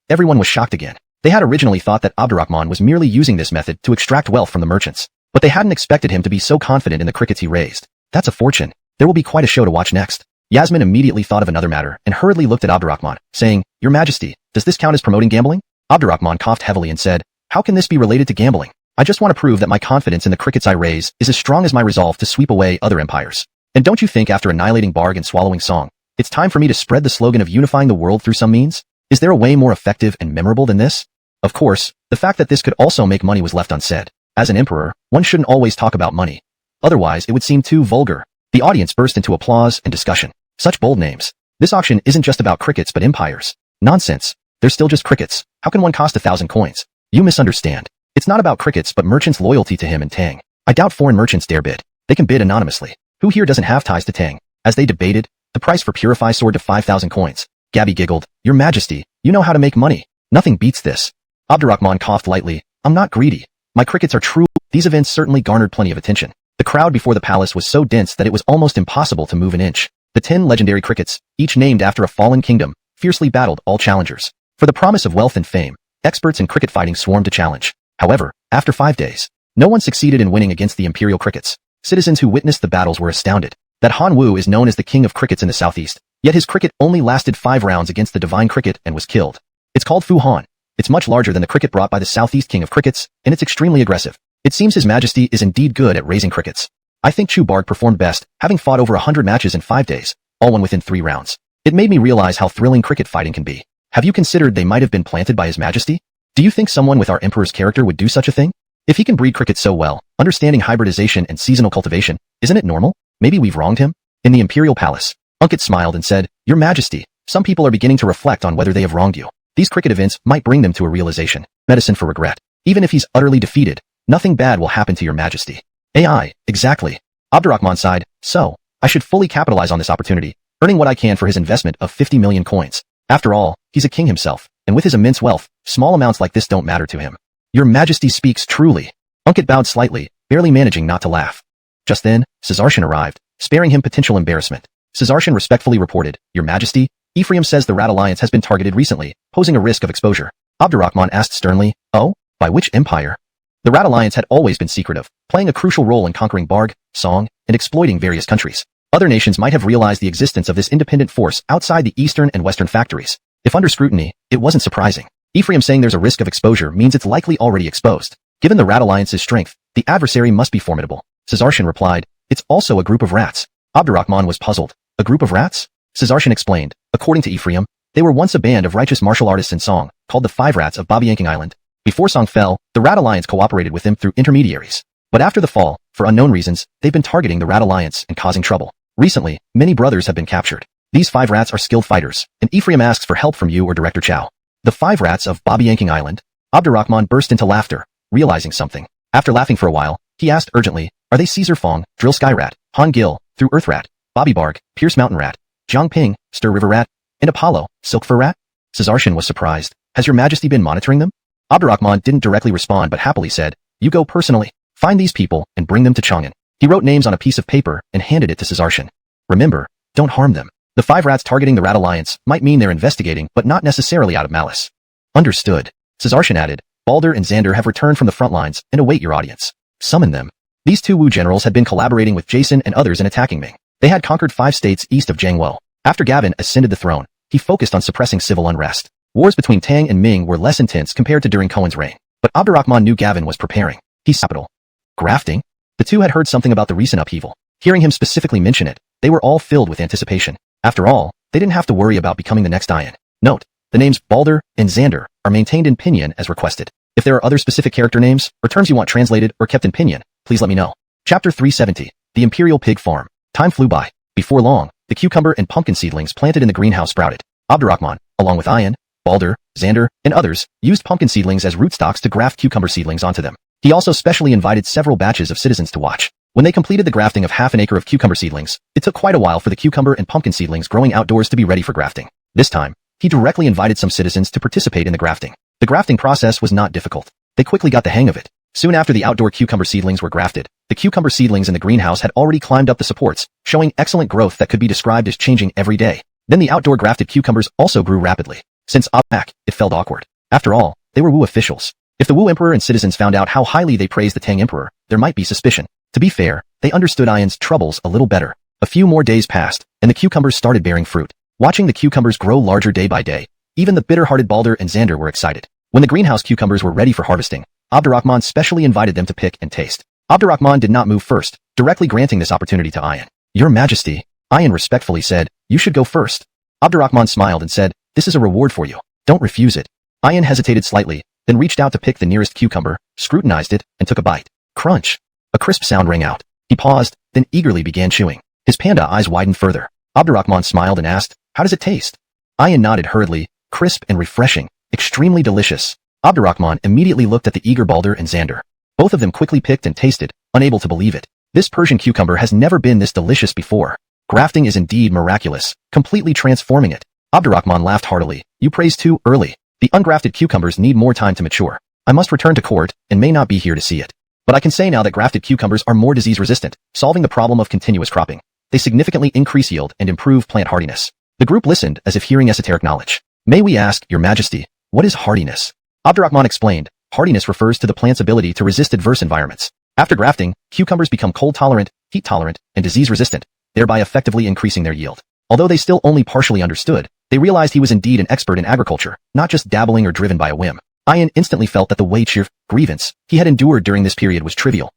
[SPEAKER 1] Everyone was shocked again. They had originally thought that Abdurrahman was merely using this method to extract wealth from the merchants, but they hadn't expected him to be so confident in the crickets he raised. That's a fortune. There will be quite a show to watch next. Yasmin immediately thought of another matter and hurriedly looked at Abdurrahman, saying, Your Majesty, does this count as promoting gambling? Abdurrahman coughed heavily and said, How can this be related to gambling? I just want to prove that my confidence in the crickets I raise is as strong as my resolve to sweep away other empires. And don't you think after annihilating Barg and swallowing Song, it's time for me to spread the slogan of unifying the world through some means? Is there a way more effective and memorable than this? Of course, the fact that this could also make money was left unsaid. As an emperor, one shouldn't always talk about money. Otherwise, it would seem too vulgar. The audience burst into applause and discussion. Such bold names. This auction isn't just about crickets but empires. Nonsense. They're still just crickets. How can one cost 1,000 coins? You misunderstand. It's not about crickets but merchants' loyalty to him and Tang. I doubt foreign merchants dare bid. They can bid anonymously. Who here doesn't have ties to Tang? As they debated, the price for Purify soared to 5,000 coins. Gabby giggled. Your Majesty, you know how to make money. Nothing beats this. Abdurrahman coughed lightly. I'm not greedy. My crickets are true. These events certainly garnered plenty of attention. The crowd before the palace was so dense that it was almost impossible to move an inch. The 10 legendary crickets, each named after a fallen kingdom, fiercely battled all challengers. For the promise of wealth and fame, experts in cricket fighting swarmed to challenge. However, after 5 days, no one succeeded in winning against the imperial crickets. Citizens who witnessed the battles were astounded. That Han Wu is known as the king of crickets in the southeast, yet his cricket only lasted 5 rounds against the divine cricket and was killed. It's called Fu Han. It's much larger than the cricket brought by the southeast king of crickets, and it's extremely aggressive. It seems His Majesty is indeed good at raising crickets. I think Chu Barg performed best, having fought over 100 matches in 5 days, all won within 3 rounds. It made me realize how thrilling cricket fighting can be. Have you considered they might have been planted by His Majesty? Do you think someone with our emperor's character would do such a thing? If he can breed crickets so well, understanding hybridization and seasonal cultivation, isn't it normal? Maybe we've wronged him? In the imperial palace, Unkit smiled and said, Your Majesty, some people are beginning to reflect on whether they have wronged you. These cricket events might bring them to a realization. Medicine for regret. Even if he's utterly defeated, nothing bad will happen to Your Majesty. AI, exactly. Abdurrahman sighed, so, I should fully capitalize on this opportunity, earning what I can for his investment of 50 million coins. After all, he's a king himself, and with his immense wealth, small amounts like this don't matter to him. Your Majesty speaks truly. Unkit bowed slightly, barely managing not to laugh. Just then, Caesarshan arrived, sparing him potential embarrassment. Caesarshan respectfully reported, Your Majesty, Ephraim says the Rat Alliance has been targeted recently, posing a risk of exposure. Abdurrahman asked sternly, Oh, by which empire? The Rat Alliance had always been secretive, playing a crucial role in conquering Barg, Song, and exploiting various countries. Other nations might have realized the existence of this independent force outside the eastern and western factories. If under scrutiny, it wasn't surprising. Ephraim saying there's a risk of exposure means it's likely already exposed. Given the Rat Alliance's strength, the adversary must be formidable. Caesarshan replied, It's also a group of rats. Abdurrahman was puzzled. A group of rats? Caesarshan explained, according to Ephraim, they were once a band of righteous martial artists in Song, called the 5 Rats of Babayanking Island. Before Song fell, the Rat Alliance cooperated with them through intermediaries. But after the fall, for unknown reasons, they've been targeting the Rat Alliance and causing trouble. Recently, many brothers have been captured. These 5 rats are skilled fighters, and Ephraim asks for help from you or Director Chow. The 5 Rats of Babayanking Island? Abdurrahman burst into laughter, realizing something. After laughing for a while, he asked urgently, Are they Caesar Fong, Drill Sky Rat, Han Gil, Through Earth Rat, Bobby Barg, Pierce Mountain Rat, Jiang Ping, Stir River Rat, and Apollo, Silk Fur Rat? Caesarshan was surprised. Has Your Majesty been monitoring them? Abdurrahman didn't directly respond but happily said, You go personally. Find these people and bring them to Chang'an. He wrote names on a piece of paper and handed it to Caesarshan. Remember, don't harm them. The 5 rats targeting the Rat Alliance might mean they're investigating but not necessarily out of malice. Understood. Caesarshan added, Balder and Xander have returned from the front lines and await your audience. Summon them. These 2 Wu generals had been collaborating with Jason and others in attacking Ming. They had conquered 5 states east of Jiangwo. After Gavin ascended the throne, he focused on suppressing civil unrest. Wars between Tang and Ming were less intense compared to during Cohen's reign. But Abdurrahman knew Gavin was preparing. He's capital. Grafting? The 2 had heard something about the recent upheaval. Hearing him specifically mention it, they were all filled with anticipation. After all, they didn't have to worry about becoming the next Ian. Note, the names Balder and Xander are maintained in Pinyin as requested. If there are other specific character names or terms you want translated or kept in Pinyin, please let me know. Chapter 370, The Imperial Pig Farm. Time flew by. Before long, the cucumber and pumpkin seedlings planted in the greenhouse sprouted. Abdurrahman, along with Ian, Balder, Xander, and others, used pumpkin seedlings as rootstocks to graft cucumber seedlings onto them. He also specially invited several batches of citizens to watch. When they completed the grafting of half an acre of cucumber seedlings, it took quite a while for the cucumber and pumpkin seedlings growing outdoors to be ready for grafting. This time, he directly invited some citizens to participate in the grafting. The grafting process was not difficult. They quickly got the hang of it. Soon after the outdoor cucumber seedlings were grafted, the cucumber seedlings in the greenhouse had already climbed up the supports, showing excellent growth that could be described as changing every day. Then the outdoor grafted cucumbers also grew rapidly. Since it felt awkward. After all, They were Wu officials. If the Wu emperor and citizens found out how highly they praised the Tang emperor, there might be suspicion. To be fair, they understood Ian's troubles a little better. A few more days passed, and the cucumbers started bearing fruit. Watching the cucumbers grow larger day by day, even the bitter-hearted Balder and Xander were excited. When the greenhouse cucumbers were ready for harvesting, Abdurrahman specially invited them to pick and taste. Abdurrahman did not move first, directly granting this opportunity to Ian. Your Majesty, Ian respectfully said, you should go first. Abdurrahman smiled and said, this is a reward for you. Don't refuse it. Ian hesitated slightly, then reached out to pick the nearest cucumber, scrutinized it, and took a bite. Crunch. A crisp sound rang out. He paused, then eagerly began chewing. His panda eyes widened further. Abdurrahman smiled and asked, how does it taste? Ian nodded hurriedly, crisp and refreshing, extremely delicious. Abdurrahman immediately looked at the eager Balder and Xander. Both of them quickly picked and tasted, unable to believe it. This Persian cucumber has never been this delicious before. Grafting is indeed miraculous, completely transforming it. Abdurrahman laughed heartily. You praise too early. The ungrafted cucumbers need more time to mature. I must return to court and may not be here to see it. But I can say now that grafted cucumbers are more disease-resistant, solving the problem of continuous cropping. They significantly increase yield and improve plant hardiness. The group listened as if hearing esoteric knowledge. May we ask, Your Majesty, what is hardiness? Abdurrahman explained, hardiness refers to the plant's ability to resist adverse environments. After grafting, cucumbers become cold-tolerant, heat-tolerant, and disease-resistant, thereby effectively increasing their yield. Although they still only partially understood, they realized he was indeed an expert in agriculture, not just dabbling or driven by a whim. Ian instantly felt that the grievance he had endured during this period was trivial.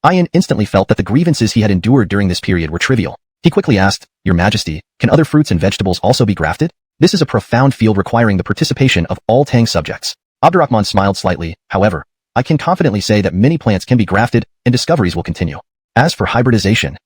[SPEAKER 1] Ian instantly felt that the grievances he had endured during this period were trivial. He quickly asked, Your Majesty, can other fruits and vegetables also be grafted? This is a profound field requiring the participation of all Tang subjects. Abdurrahman smiled slightly, however, I can confidently say that many plants can be grafted, and discoveries will continue. As for hybridization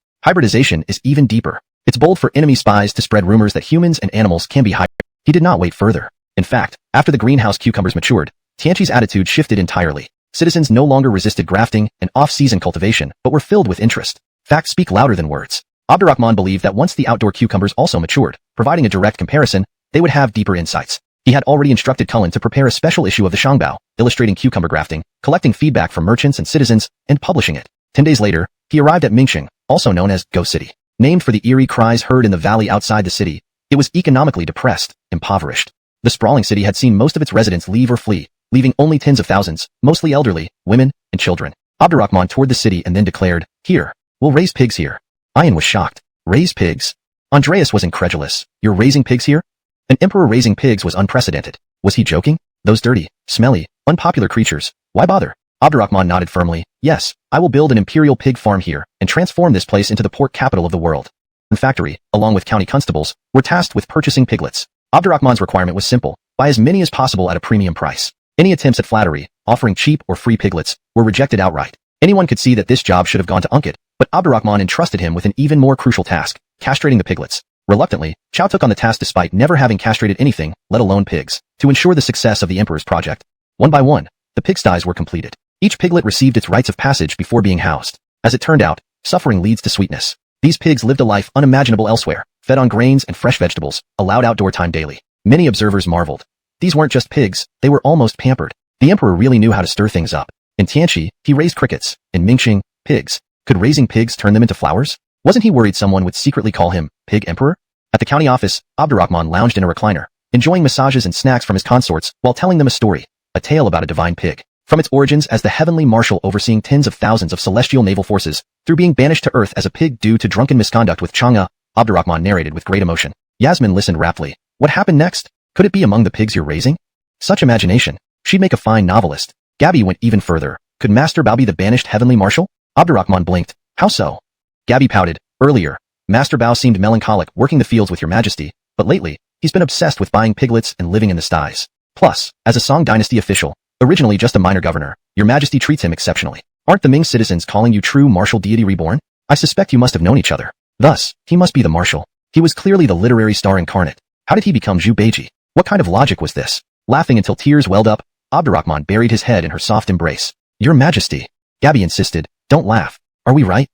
[SPEAKER 1] is even deeper. It's bold for enemy spies to spread rumors that humans and animals can be hybrid. He did not wait further. In fact, after the greenhouse cucumbers matured, Tianqi's attitude shifted entirely. Citizens no longer resisted grafting and off-season cultivation, but were filled with interest. Facts speak louder than words. Abdurrahman believed that once the outdoor cucumbers also matured, providing a direct comparison, they would have deeper insights. He had already instructed Cullen to prepare a special issue of the Shangbao, illustrating cucumber grafting, collecting feedback from merchants and citizens, and publishing it. 10 days later, he arrived at Mingxing, also known as Ghost City. Named for the eerie cries heard in the valley outside the city, it was economically depressed, impoverished. The sprawling city had seen most of its residents leave or flee, leaving only tens of thousands, mostly elderly, women, and children. Abdurrahman toured the city and then declared, Here, we'll raise pigs here. Ian was shocked. Raise pigs? Andreas was incredulous. You're raising pigs here? An emperor raising pigs was unprecedented. Was he joking? Those dirty, smelly, unpopular creatures. Why bother? Abdurrahman nodded firmly. Yes, I will build an imperial pig farm here and transform this place into the pork capital of the world. The factory, along with county constables, were tasked with purchasing piglets. Abdurrahman's requirement was simple: buy as many as possible at a premium price. Any attempts at flattery, offering cheap or free piglets, were rejected outright. Anyone could see that this job should have gone to Unkit, but Abdurrahman entrusted him with an even more crucial task: castrating the piglets. Reluctantly, Chow took on the task despite never having castrated anything, let alone pigs, to ensure the success of the emperor's project. One by one, the pigsties were completed. Each piglet received its rites of passage before being housed. As it turned out, suffering leads to sweetness. These pigs lived a life unimaginable elsewhere, fed on grains and fresh vegetables, allowed outdoor time daily. Many observers marveled. These weren't just pigs, they were almost pampered. The emperor really knew how to stir things up. In Tianqi, he raised crickets. In Mingxing, pigs. Could raising pigs turn them into flowers? Wasn't he worried someone would secretly call him Pig Emperor? At the county office, Abdurrahman lounged in a recliner, enjoying massages and snacks from his consorts while telling them a story, a tale about a divine pig. From its origins as the heavenly marshal overseeing tens of thousands of celestial naval forces, through being banished to Earth as a pig due to drunken misconduct with Chang'e, Abdurrahman narrated with great emotion. Yasmin listened raptly. What happened next? Could it be among the pigs you're raising? Such imagination. She'd make a fine novelist. Gabby went even further. Could Master Bao be the banished heavenly marshal? Abdurrahman blinked. How so? Gabby pouted. Earlier, Master Bao seemed melancholic working the fields with your majesty, but lately, he's been obsessed with buying piglets and living in the sties. Plus, as a Song dynasty official, originally just a minor governor, your majesty treats him exceptionally. Aren't the Ming citizens calling you true martial deity reborn? I suspect you must have known each other. Thus, he must be the marshal. He was clearly the literary star incarnate. How did he become Zhu Beiji? What kind of logic was this? Laughing until tears welled up, Abdurrahman buried his head in her soft embrace. Your majesty. Gabby insisted. Don't laugh. Are we right?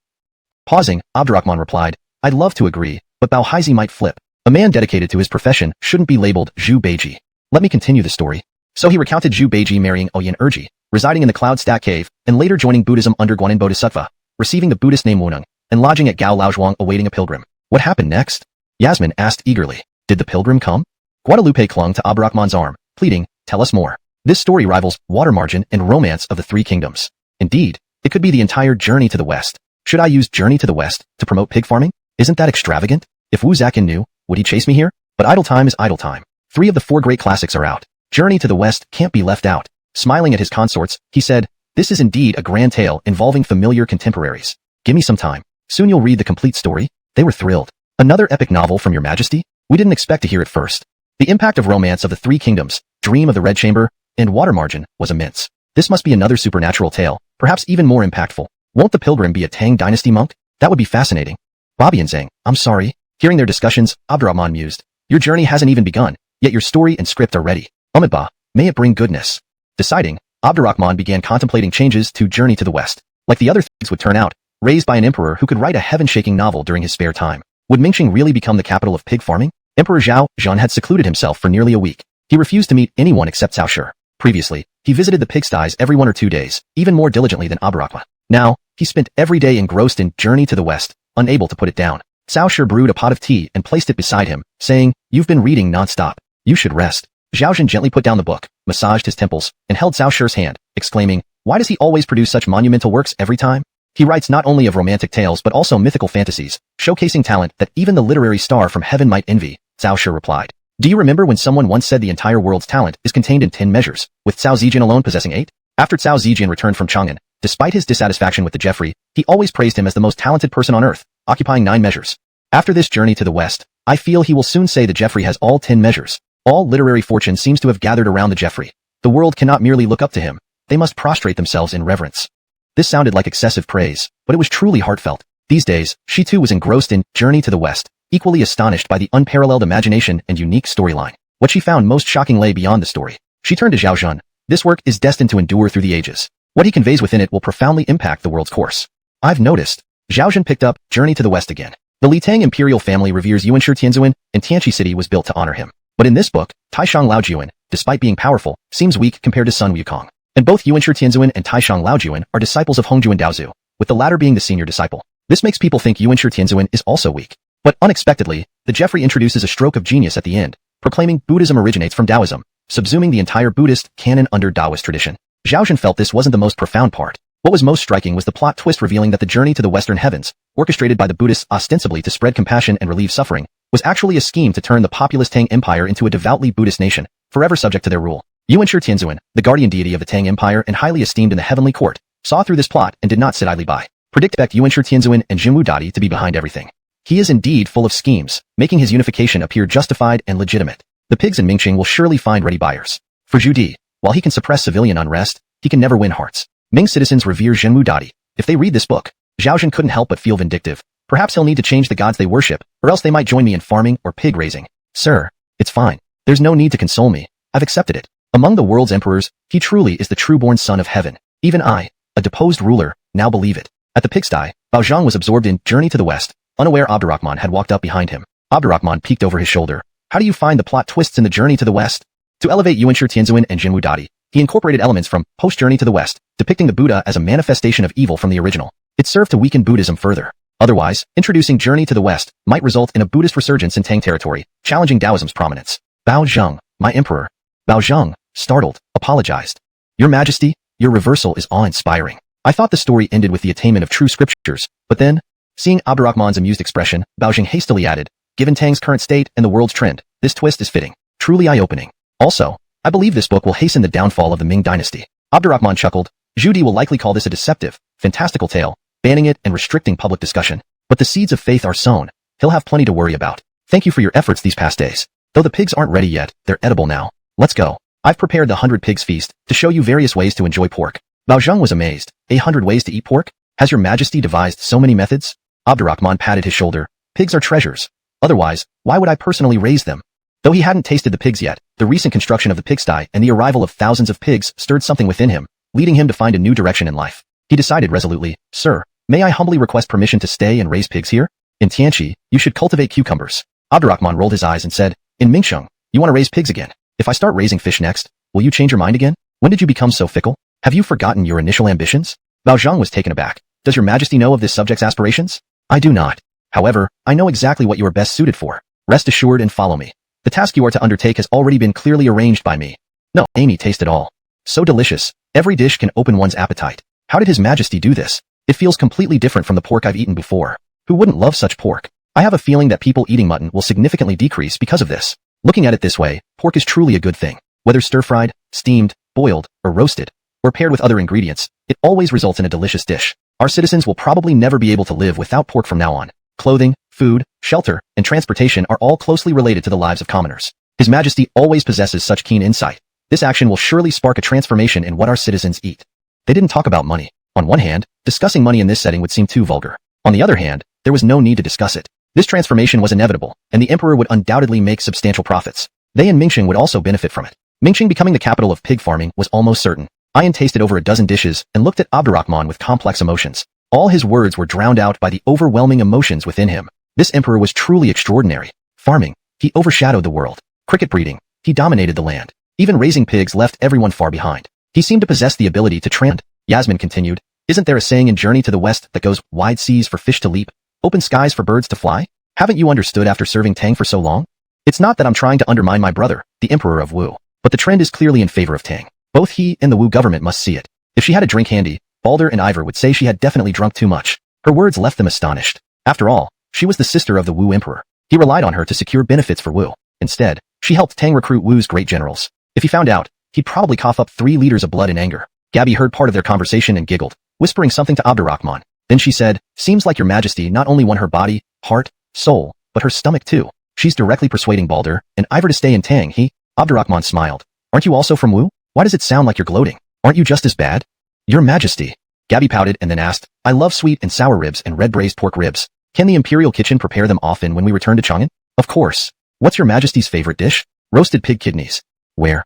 [SPEAKER 1] Pausing, Abdurrahman replied, I'd love to agree, but Bao Haizi might flip. A man dedicated to his profession shouldn't be labeled Zhu Beiji. Let me continue the story. So he recounted Zhu Beiji marrying Oyen Erji, residing in the Cloud Stack Cave, and later joining Buddhism under Guanyin Bodhisattva, receiving the Buddhist name Wuneng, and lodging at Gao Laozhuang awaiting a pilgrim. What happened next? Yasmin asked eagerly. Did the pilgrim come? Guadalupe clung to Abdurrahman's arm, pleading, Tell us more. This story rivals Water Margin and Romance of the Three Kingdoms. Indeed, it could be the entire Journey to the West. Should I use Journey to the West to promote pig farming? Isn't that extravagant? If Wu Zakin knew, would he chase me here? But idle time is idle time. 3 of the 4 great classics are out. Journey to the West can't be left out. Smiling at his consorts, he said, "This is indeed a grand tale involving familiar contemporaries. Give me some time. Soon you'll read the complete story." They were thrilled. "Another epic novel from your majesty? We didn't expect to hear it first." The impact of Romance of the Three Kingdoms, Dream of the Red Chamber, and Water Margin was immense. This must be another supernatural tale, perhaps even more impactful. Won't the pilgrim be a Tang dynasty monk? That would be fascinating. Bobby and Zhang, I'm sorry. Hearing their discussions, Abdurrahman mused. Your journey hasn't even begun, yet your story and script are ready. Umadba, may it bring goodness. Deciding, Abdurrahman began contemplating changes to Journey to the West. Like the other things would turn out, raised by an emperor who could write a heaven-shaking novel during his spare time. Would Mingxing really become the capital of pig farming? Emperor Zhao Zhan had secluded himself for nearly a week. He refused to meet anyone except Cao Shi. Previously, he visited the pigsties every 1 or 2 days, even more diligently than Abdurrahman. Now, he spent every day engrossed in Journey to the West, unable to put it down. Cao Shi brewed a pot of tea and placed it beside him, saying, "You've been reading non-stop. You should rest." Zhao Zhan gently put down the book, massaged his temples, and held Cao Shi's hand, exclaiming, "Why does he always produce such monumental works every time? He writes not only of romantic tales but also mythical fantasies, showcasing talent that even the literary star from heaven might envy," Cao Shi replied. "Do you remember when someone once said the entire world's talent is contained in 10 measures, with Cao Zijian alone possessing 8? After Cao Zijian returned from Chang'an, despite his dissatisfaction with the Jeffrey, he always praised him as the most talented person on earth, occupying 9 measures. After this journey to the West, I feel he will soon say the Jeffrey has all 10 measures. All literary fortune seems to have gathered around the Jeffrey. The world cannot merely look up to him. They must prostrate themselves in reverence." This sounded like excessive praise, but it was truly heartfelt. These days, she too was engrossed in Journey to the West, equally astonished by the unparalleled imagination and unique storyline. What she found most shocking lay beyond the story. She turned to Zhao Zhan. "This work is destined to endure through the ages. What he conveys within it will profoundly impact the world's course." "I've noticed." Zhao Zhan picked up Journey to the West again. The Li Tang imperial family reveres Yuanshi Tianzuan, and Tianqi City was built to honor him. But in this book, Taishang Laojuan, despite being powerful, seems weak compared to Sun Wukong. And both Yuanshi Tianzuan and Taishang Laojuan are disciples of Hongjuan Daozu, with the latter being the senior disciple. This makes people think Yuanshi Tianzuan is also weak. But unexpectedly, the Jeffrey introduces a stroke of genius at the end, proclaiming Buddhism originates from Taoism, subsuming the entire Buddhist canon under Taoist tradition. Zhao Zhan felt this wasn't the most profound part. What was most striking was the plot twist revealing that the journey to the Western heavens, orchestrated by the Buddhists ostensibly to spread compassion and relieve suffering, was actually a scheme to turn the populous Tang Empire into a devoutly Buddhist nation, forever subject to their rule. Yuanshi Tianzuan, the guardian deity of the Tang Empire and highly esteemed in the heavenly court, saw through this plot and did not sit idly by. Expect Yuanshi Tianzuan and Jinwu Dadi to be behind everything. He is indeed full of schemes, making his unification appear justified and legitimate. The pigs in Mingxing will surely find ready buyers. For Zhu Di, while he can suppress civilian unrest, he can never win hearts. Ming citizens revere Jinwu Dadi. If they read this book, Zhao Zhan couldn't help but feel vindictive. Perhaps he'll need to change the gods they worship, or else they might join me in farming or pig raising. "Sir, it's fine. There's no need to console me. I've accepted it. Among the world's emperors, he truly is the true-born son of heaven. Even I, a deposed ruler, now believe it." At the pigsty, Bao Zhang was absorbed in Journey to the West. Unaware Abdurrahman had walked up behind him. Abdurrahman peeked over his shoulder. "How do you find the plot twists in the Journey to the West?" To elevate Yuanshi Tianzuan and Jinwu Dadi, he incorporated elements from Post-Journey to the West, depicting the Buddha as a manifestation of evil from the original. It served to weaken Buddhism further. Otherwise, introducing Journey to the West might result in a Buddhist resurgence in Tang territory, challenging Taoism's prominence. "Bao Zhang, my emperor." Bao Zhang, startled, apologized. "Your Majesty, your reversal is awe-inspiring. I thought the story ended with the attainment of true scriptures, but then..." Seeing Abdurrahman's amused expression, Bao Zhang hastily added, "Given Tang's current state and the world's trend, this twist is fitting. Truly eye-opening. Also, I believe this book will hasten the downfall of the Ming dynasty." Abdurrahman chuckled. "Zhu Di will likely call this a deceptive, fantastical tale, banning it and restricting public discussion. But the seeds of faith are sown. He'll have plenty to worry about. Thank you for your efforts these past days. Though the pigs aren't ready yet, they're edible now. Let's go. I've prepared the 100 Pigs Feast to show you various ways to enjoy pork." Bao Zhang was amazed. 100 ways to eat pork? Has your Majesty devised so many methods? Abdurrahman patted his shoulder. "Pigs are treasures. Otherwise, why would I personally raise them?" Though he hadn't tasted the pigs yet, the recent construction of the pigsty and the arrival of thousands of pigs stirred something within him, leading him to find a new direction in life. He decided resolutely, "Sir, may I humbly request permission to stay and raise pigs here? In Tianqi, you should cultivate cucumbers." Abdurrahman rolled his eyes and said, "In Mingsheng, you want to raise pigs again? If I start raising fish next, will you change your mind again? When did you become so fickle? Have you forgotten your initial ambitions?" Bao Zhang was taken aback. "Does your Majesty know of this subject's aspirations?" "I do not. However, I know exactly what you are best suited for. Rest assured and follow me. The task you are to undertake has already been clearly arranged by me." No, Amy tasted all. So delicious. Every dish can open one's appetite. How did His Majesty do this? It feels completely different from the pork I've eaten before. Who wouldn't love such pork? I have a feeling that people eating mutton will significantly decrease because of this. Looking at it this way, pork is truly a good thing. Whether stir-fried, steamed, boiled, or roasted, or paired with other ingredients, it always results in a delicious dish. Our citizens will probably never be able to live without pork from now on. Clothing, food, shelter, and transportation are all closely related to the lives of commoners. His Majesty always possesses such keen insight. This action will surely spark a transformation in what our citizens eat. They didn't talk about money. On one hand, discussing money in this setting would seem too vulgar. On the other hand, there was no need to discuss it. This transformation was inevitable, and the emperor would undoubtedly make substantial profits. They and Mingxing would also benefit from it. Mingxing becoming the capital of pig farming was almost certain. Ayan tasted over a dozen dishes and looked at Abdurrahman with complex emotions. All his words were drowned out by the overwhelming emotions within him. This emperor was truly extraordinary. Farming, he overshadowed the world. Cricket breeding, he dominated the land. Even raising pigs left everyone far behind. He seemed to possess the ability to trend. Yasmin continued, isn't there a saying in Journey to the West that goes, wide seas for fish to leap, open skies for birds to fly? Haven't you understood after serving Tang for so long? It's not that I'm trying to undermine my brother, the Emperor of Wu, but the trend is clearly in favor of Tang. Both he and the Wu government must see it. If she had a drink handy, Balder and Ivor would say she had definitely drunk too much. Her words left them astonished. After all, she was the sister of the Wu Emperor. He relied on her to secure benefits for Wu. Instead, she helped Tang recruit Wu's great generals. If he found out, he'd probably cough up 3 liters of blood in anger. Gabby heard part of their conversation and giggled, whispering something to Abdurrahman. Then she said, seems like your Majesty not only won her body, heart, soul, but her stomach too. She's directly persuading Balder and Ivor to stay in Tang. Abdurrahman smiled. Aren't you also from Wu? Why does it sound like you're gloating? Aren't you just as bad? Your Majesty. Gabby pouted and then asked, I love sweet and sour ribs and red braised pork ribs. Can the Imperial Kitchen prepare them often when we return to Chang'an? Of course. What's your Majesty's favorite dish? Roasted pig kidneys. Where?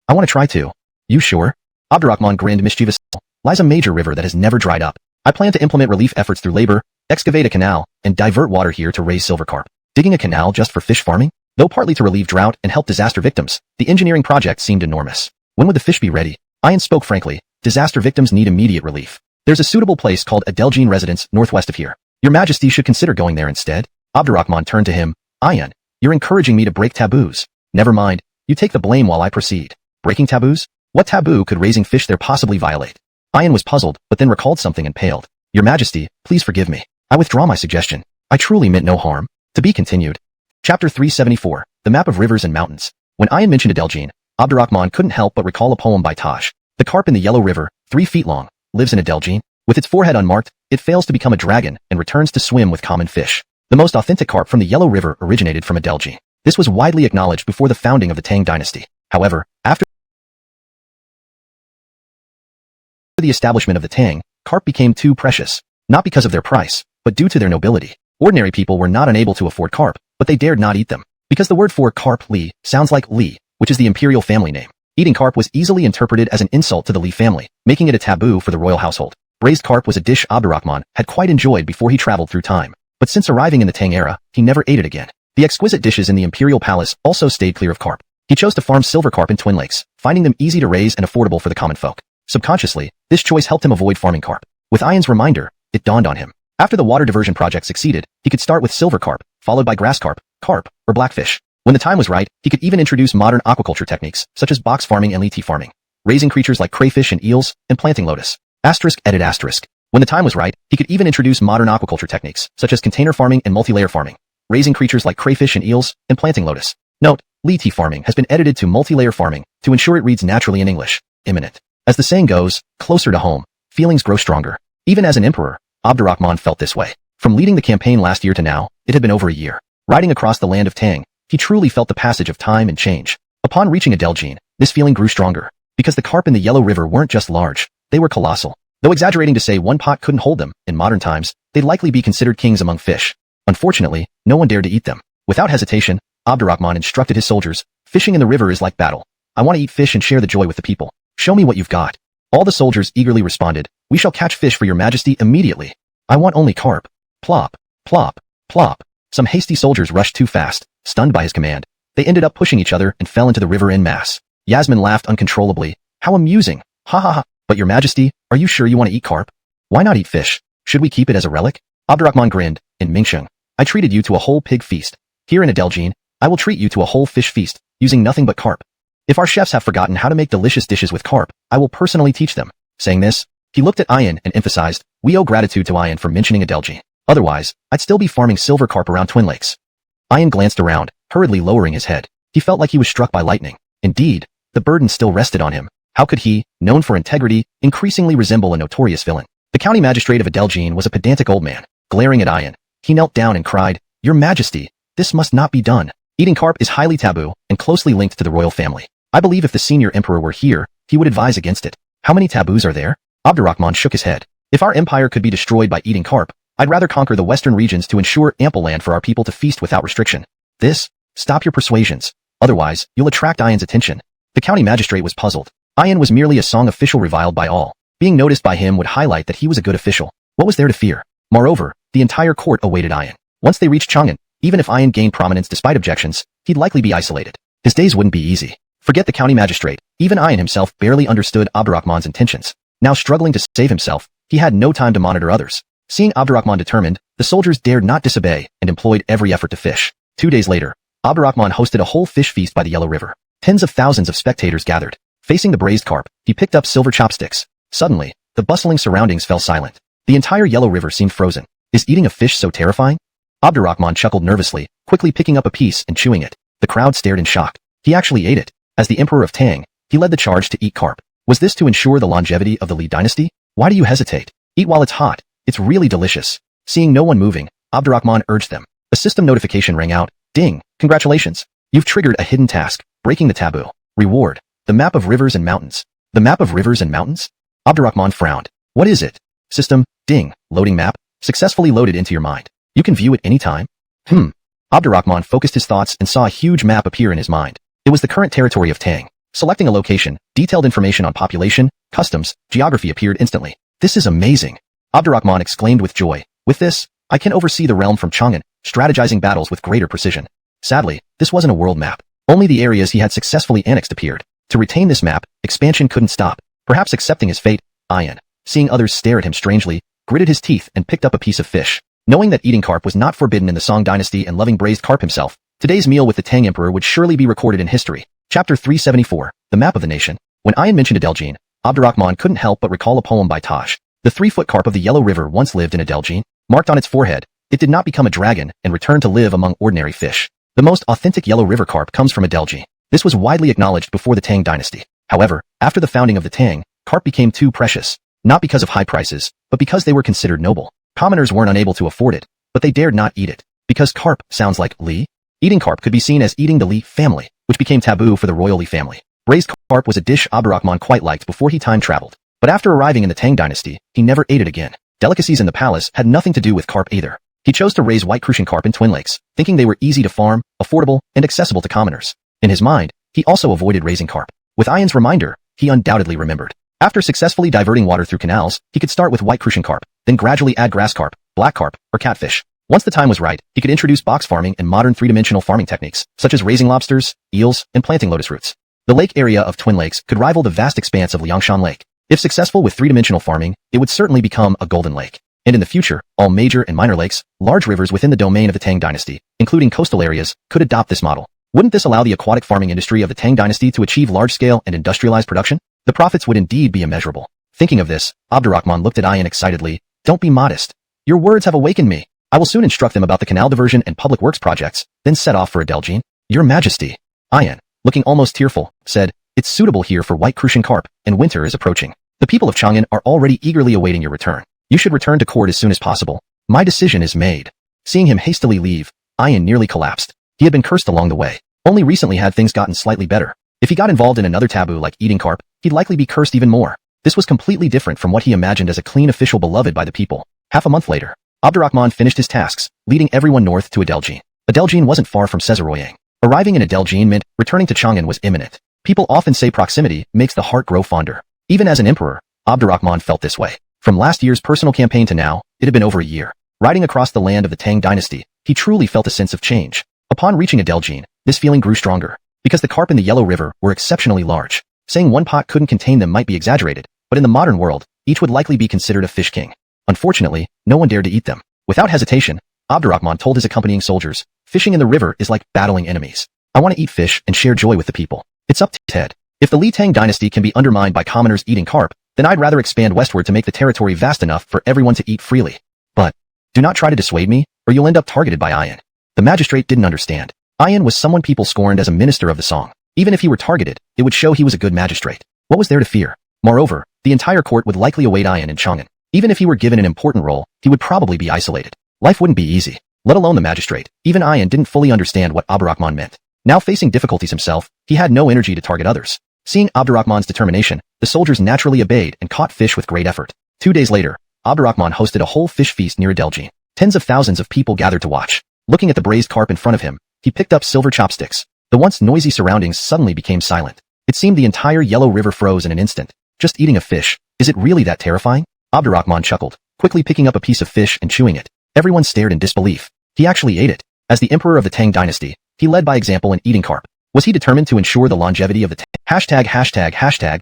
[SPEAKER 1] I want to try too. You sure? Abdurrahman grinned mischievously. Lies a major river that has never dried up. I plan to implement relief efforts through labor, excavate a canal, and divert water here to raise silver carp. Digging a canal just for fish farming? Though partly to relieve drought and help disaster victims, the engineering project seemed enormous. When would the fish be ready? Ayan spoke frankly. Disaster victims need immediate relief. There's a suitable place called Adelgene Residence northwest of here. Your Majesty should consider going there instead. Abdurrahman turned to him. Ayan, you're encouraging me to break taboos. Never mind. You take the blame while I proceed. Breaking taboos? What taboo could raising fish there possibly violate? Ayan was puzzled, but then recalled something and paled. Your Majesty, please forgive me. I withdraw my suggestion. I truly meant no harm. To be continued. Chapter 374, The Map of Rivers and Mountains. When Ayan mentioned Adelgene, Abdurrahman couldn't help but recall a poem by Taj. The carp in the Yellow River, 3 feet long, lives in Adelgene. With its forehead unmarked, it fails to become a dragon and returns to swim with common fish. The most authentic carp from the Yellow River originated from Adelgene. This was widely acknowledged before the founding of the Tang dynasty. However, after the establishment of the Tang, carp became too precious, not because of their price, but due to their nobility. Ordinary people were not unable to afford carp, but they dared not eat them. Because the word for carp, Li, sounds like Li, which is the imperial family name. Eating carp was easily interpreted as an insult to the Li family, making it a taboo for the royal household. Braised carp was a dish Abdurrahman had quite enjoyed before he traveled through time. But since arriving in the Tang era, he never ate it again. The exquisite dishes in the imperial palace also stayed clear of carp. He chose to farm silver carp in Twin Lakes, finding them easy to raise and affordable for the common folk. Subconsciously, this choice helped him avoid farming carp. With Ayan's reminder, it dawned on him. After the water diversion project succeeded, he could start with silver carp, followed by grass carp, or blackfish. When the time was right, he could even introduce modern aquaculture techniques, such as box farming and Li farming, raising creatures like crayfish and eels, and planting lotus. Edit asterisk. When the time was right, he could even introduce modern aquaculture techniques, such as container farming and multi-layer farming, raising creatures like crayfish and eels, and planting lotus. Note, Li farming has been edited to multi-layer farming to ensure it reads naturally in English. Imminent. As the saying goes, closer to home, feelings grow stronger. Even as an emperor, Abdurrahman felt this way. From leading the campaign last year to now, it had been over a year. Riding across the land of Tang, he truly felt the passage of time and change. Upon reaching Adelgene, this feeling grew stronger, because the carp in the Yellow River weren't just large, they were colossal. Though exaggerating to say one pot couldn't hold them, in modern times, they'd likely be considered kings among fish. Unfortunately, no one dared to eat them. Without hesitation, Abdurrahman instructed his soldiers, fishing in the river is like battle. I want to eat fish and share the joy with the people. Show me what you've got. All the soldiers eagerly responded, we shall catch fish for your Majesty immediately. I want only carp. Plop, plop, plop. Some hasty soldiers rushed too fast, stunned by his command. They ended up pushing each other and fell into the river en masse. Yasmin laughed uncontrollably. How amusing. Ha ha ha. But your Majesty, are you sure you want to eat carp? Why not eat fish? Should we keep it as a relic? Abdurrahman grinned. In Mingxing, I treated you to a whole pig feast. Here in Adelgene, I will treat you to a whole fish feast, using nothing but carp. If our chefs have forgotten how to make delicious dishes with carp, I will personally teach them. Saying this, he looked at Ian and emphasized, we owe gratitude to Ian for mentioning Adelgine. Otherwise, I'd still be farming silver carp around Twin Lakes. Ian glanced around, hurriedly lowering his head. He felt like he was struck by lightning. Indeed, the burden still rested on him. How could he, known for integrity, increasingly resemble a notorious villain? The county magistrate of Adelgine was a pedantic old man. Glaring at Ian, he knelt down and cried, Your Majesty, this must not be done. Eating carp is highly taboo and closely linked to the royal family. I believe if the senior emperor were here, he would advise against it. How many taboos are there? Abdurrahman shook his head. If our empire could be destroyed by eating carp, I'd rather conquer the western regions to ensure ample land for our people to feast without restriction. Stop your persuasions. Otherwise, you'll attract Ian's attention. The county magistrate was puzzled. Ian was merely a song official reviled by all. Being noticed by him would highlight that he was a good official. What was there to fear? Moreover, the entire court awaited Ian. Once they reached Chang'an, even if Ian gained prominence despite objections, he'd likely be isolated. His days wouldn't be easy. Forget the county magistrate. Even Ian himself barely understood Abdurrahman's intentions. Now struggling to save himself, he had no time to monitor others. Seeing Abdurrahman determined, the soldiers dared not disobey and employed every effort to fish. 2 days later, Abdurrahman hosted a whole fish feast by the Yellow River. Tens of thousands of spectators gathered. Facing the braised carp, he picked up silver chopsticks. Suddenly, the bustling surroundings fell silent. The entire Yellow River seemed frozen. Is eating a fish so terrifying? Abdurrahman chuckled nervously, quickly picking up a piece and chewing it. The crowd stared in shock. He actually ate it. As the Emperor of Tang, he led the charge to eat carp. Was this to ensure the longevity of the Li dynasty? Why do you hesitate? Eat while it's hot. It's really delicious. Seeing no one moving, Abdurrahman urged them. A system notification rang out. Ding! Congratulations! You've triggered a hidden task, breaking the taboo. Reward: the map of rivers and mountains. The map of rivers and mountains? Abdurrahman frowned. What is it? System, ding, loading map, successfully loaded into your mind. You can view it any time. Abdurrahman focused his thoughts and saw a huge map appear in his mind. It was the current territory of Tang. Selecting a location, detailed information on population, customs, geography appeared instantly. This is amazing! Abdurrahman exclaimed with joy. With this, I can oversee the realm from Chang'an, strategizing battles with greater precision. Sadly, this wasn't a world map. Only the areas he had successfully annexed appeared. To retain this map, expansion couldn't stop. Perhaps accepting his fate, Ian, seeing others stare at him strangely, gritted his teeth and picked up a piece of fish. Knowing that eating carp was not forbidden in the Song dynasty and loving braised carp himself, today's meal with the Tang Emperor would surely be recorded in history. Chapter 374, The Map of the Nation. When Ian mentioned Adelgine, Abdurrahman couldn't help but recall a poem by Taj. The 3-foot carp of the Yellow River once lived in Adelgine. Marked on its forehead, it did not become a dragon and returned to live among ordinary fish. The most authentic Yellow River carp comes from Adelgine. This was widely acknowledged before the Tang dynasty. However, after the founding of the Tang, carp became too precious. Not because of high prices, but because they were considered noble. Commoners weren't unable to afford it, but they dared not eat it. Because carp sounds like Li, eating carp could be seen as eating the Li family, which became taboo for the royal Li family. Braised carp was a dish Abdurrahman quite liked before he time traveled. But after arriving in the Tang dynasty, he never ate it again. Delicacies in the palace had nothing to do with carp either. He chose to raise white crucian carp in Twin Lakes, thinking they were easy to farm, affordable, and accessible to commoners. In his mind, he also avoided raising carp. With Ian's reminder, he undoubtedly remembered. After successfully diverting water through canals, he could start with white crucian carp, then gradually add grass carp, black carp, or catfish. Once the time was right, he could introduce box farming and modern three-dimensional farming techniques, such as raising lobsters, eels, and planting lotus roots. The lake area of Twin Lakes could rival the vast expanse of Liangshan Lake. If successful with three-dimensional farming, it would certainly become a golden lake. And in the future, all major and minor lakes, large rivers within the domain of the Tang dynasty, including coastal areas, could adopt this model. Wouldn't this allow the aquatic farming industry of the Tang dynasty to achieve large-scale and industrialized production? The profits would indeed be immeasurable. Thinking of this, Abdurrahman looked at Ian excitedly. Don't be modest. Your words have awakened me. I will soon instruct them about the canal diversion and public works projects, then set off for Adelgine. Your Majesty. Ian, looking almost tearful, said, it's suitable here for white crucian carp, and winter is approaching. The people of Chang'an are already eagerly awaiting your return. You should return to court as soon as possible. My decision is made. Seeing him hastily leave, Ian nearly collapsed. He had been cursed along the way. Only recently had things gotten slightly better. If he got involved in another taboo like eating carp, he'd likely be cursed even more. This was completely different from what he imagined as a clean official beloved by the people. Half a month later, Abdurrahman finished his tasks, leading everyone north to Adelgine. Adelgine wasn't far from Caesaroyang. Arriving in Adelgine meant returning to Chang'an was imminent. People often say proximity makes the heart grow fonder. Even as an emperor, Abdurrahman felt this way. From last year's personal campaign to now, it had been over a year. Riding across the land of the Tang dynasty, he truly felt a sense of change. Upon reaching Adelgine, this feeling grew stronger. Because the carp in the Yellow River were exceptionally large. Saying one pot couldn't contain them might be exaggerated, but in the modern world, each would likely be considered a fish king. Unfortunately, no one dared to eat them. Without hesitation, Abdurrahman told his accompanying soldiers, fishing in the river is like battling enemies. I want to eat fish and share joy with the people. It's up to Ted. If the Li Tang dynasty can be undermined by commoners eating carp, then I'd rather expand westward to make the territory vast enough for everyone to eat freely. But do not try to dissuade me, or you'll end up targeted by Ian. The magistrate didn't understand. Ian was someone people scorned as a minister of the song. Even if he were targeted, it would show he was a good magistrate. What was there to fear? Moreover, the entire court would likely await Ian in Chang'an. Even if he were given an important role, he would probably be isolated. Life wouldn't be easy, let alone the magistrate. Even Ian didn't fully understand what Abdurrahman meant. Now facing difficulties himself, he had no energy to target others. Seeing Abdurrahman's determination, the soldiers naturally obeyed and caught fish with great effort. 2 days later, Abdurrahman hosted a whole fish feast near Adeljin. Tens of thousands of people gathered to watch. Looking at the braised carp in front of him, he picked up silver chopsticks. The once noisy surroundings suddenly became silent. It seemed the entire Yellow River froze in an instant. Just eating a fish, is it really that terrifying? Abdurrahman chuckled, quickly picking up a piece of fish and chewing it. Everyone stared in disbelief. He actually ate it. As the emperor of the Tang dynasty, he led by example in eating carp. Was he determined to ensure the longevity of the #####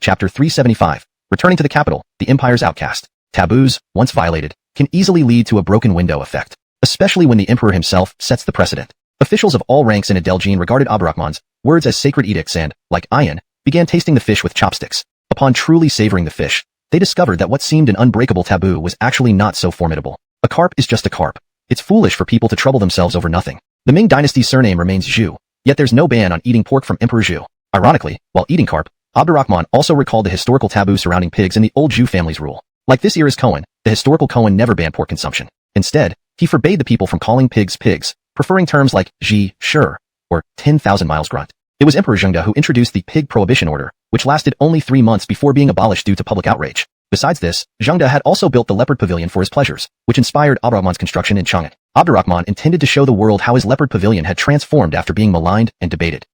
[SPEAKER 1] Chapter 375. Returning to the capital, the empire's outcast. Taboos, once violated, can easily lead to a broken window effect, especially when the emperor himself sets the precedent. Officials of all ranks in Adeljin regarded Abdurrahman's words as sacred edicts and, like Ian, began tasting the fish with chopsticks. Upon truly savoring the fish, they discovered that what seemed an unbreakable taboo was actually not so formidable. A carp is just a carp. It's foolish for people to trouble themselves over nothing. The Ming dynasty's surname remains Zhu, yet there's no ban on eating pork from Emperor Zhu. Ironically, while eating carp, Abdurrahman also recalled the historical taboo surrounding pigs in the old Zhu family's rule. Like this era's Kohen, the historical Kohen never banned pork consumption. Instead, he forbade the people from calling pigs pigs, preferring terms like ji, sure, or 10,000 miles grunt. It was Emperor Zhengde who introduced the pig prohibition order, which lasted only 3 months before being abolished due to public outrage. Besides this, Zhengde had also built the leopard pavilion for his pleasures, which inspired Abdurrahman's construction in Chang'an. Abdurrahman intended to show the world how his leopard pavilion had transformed after being maligned and debated.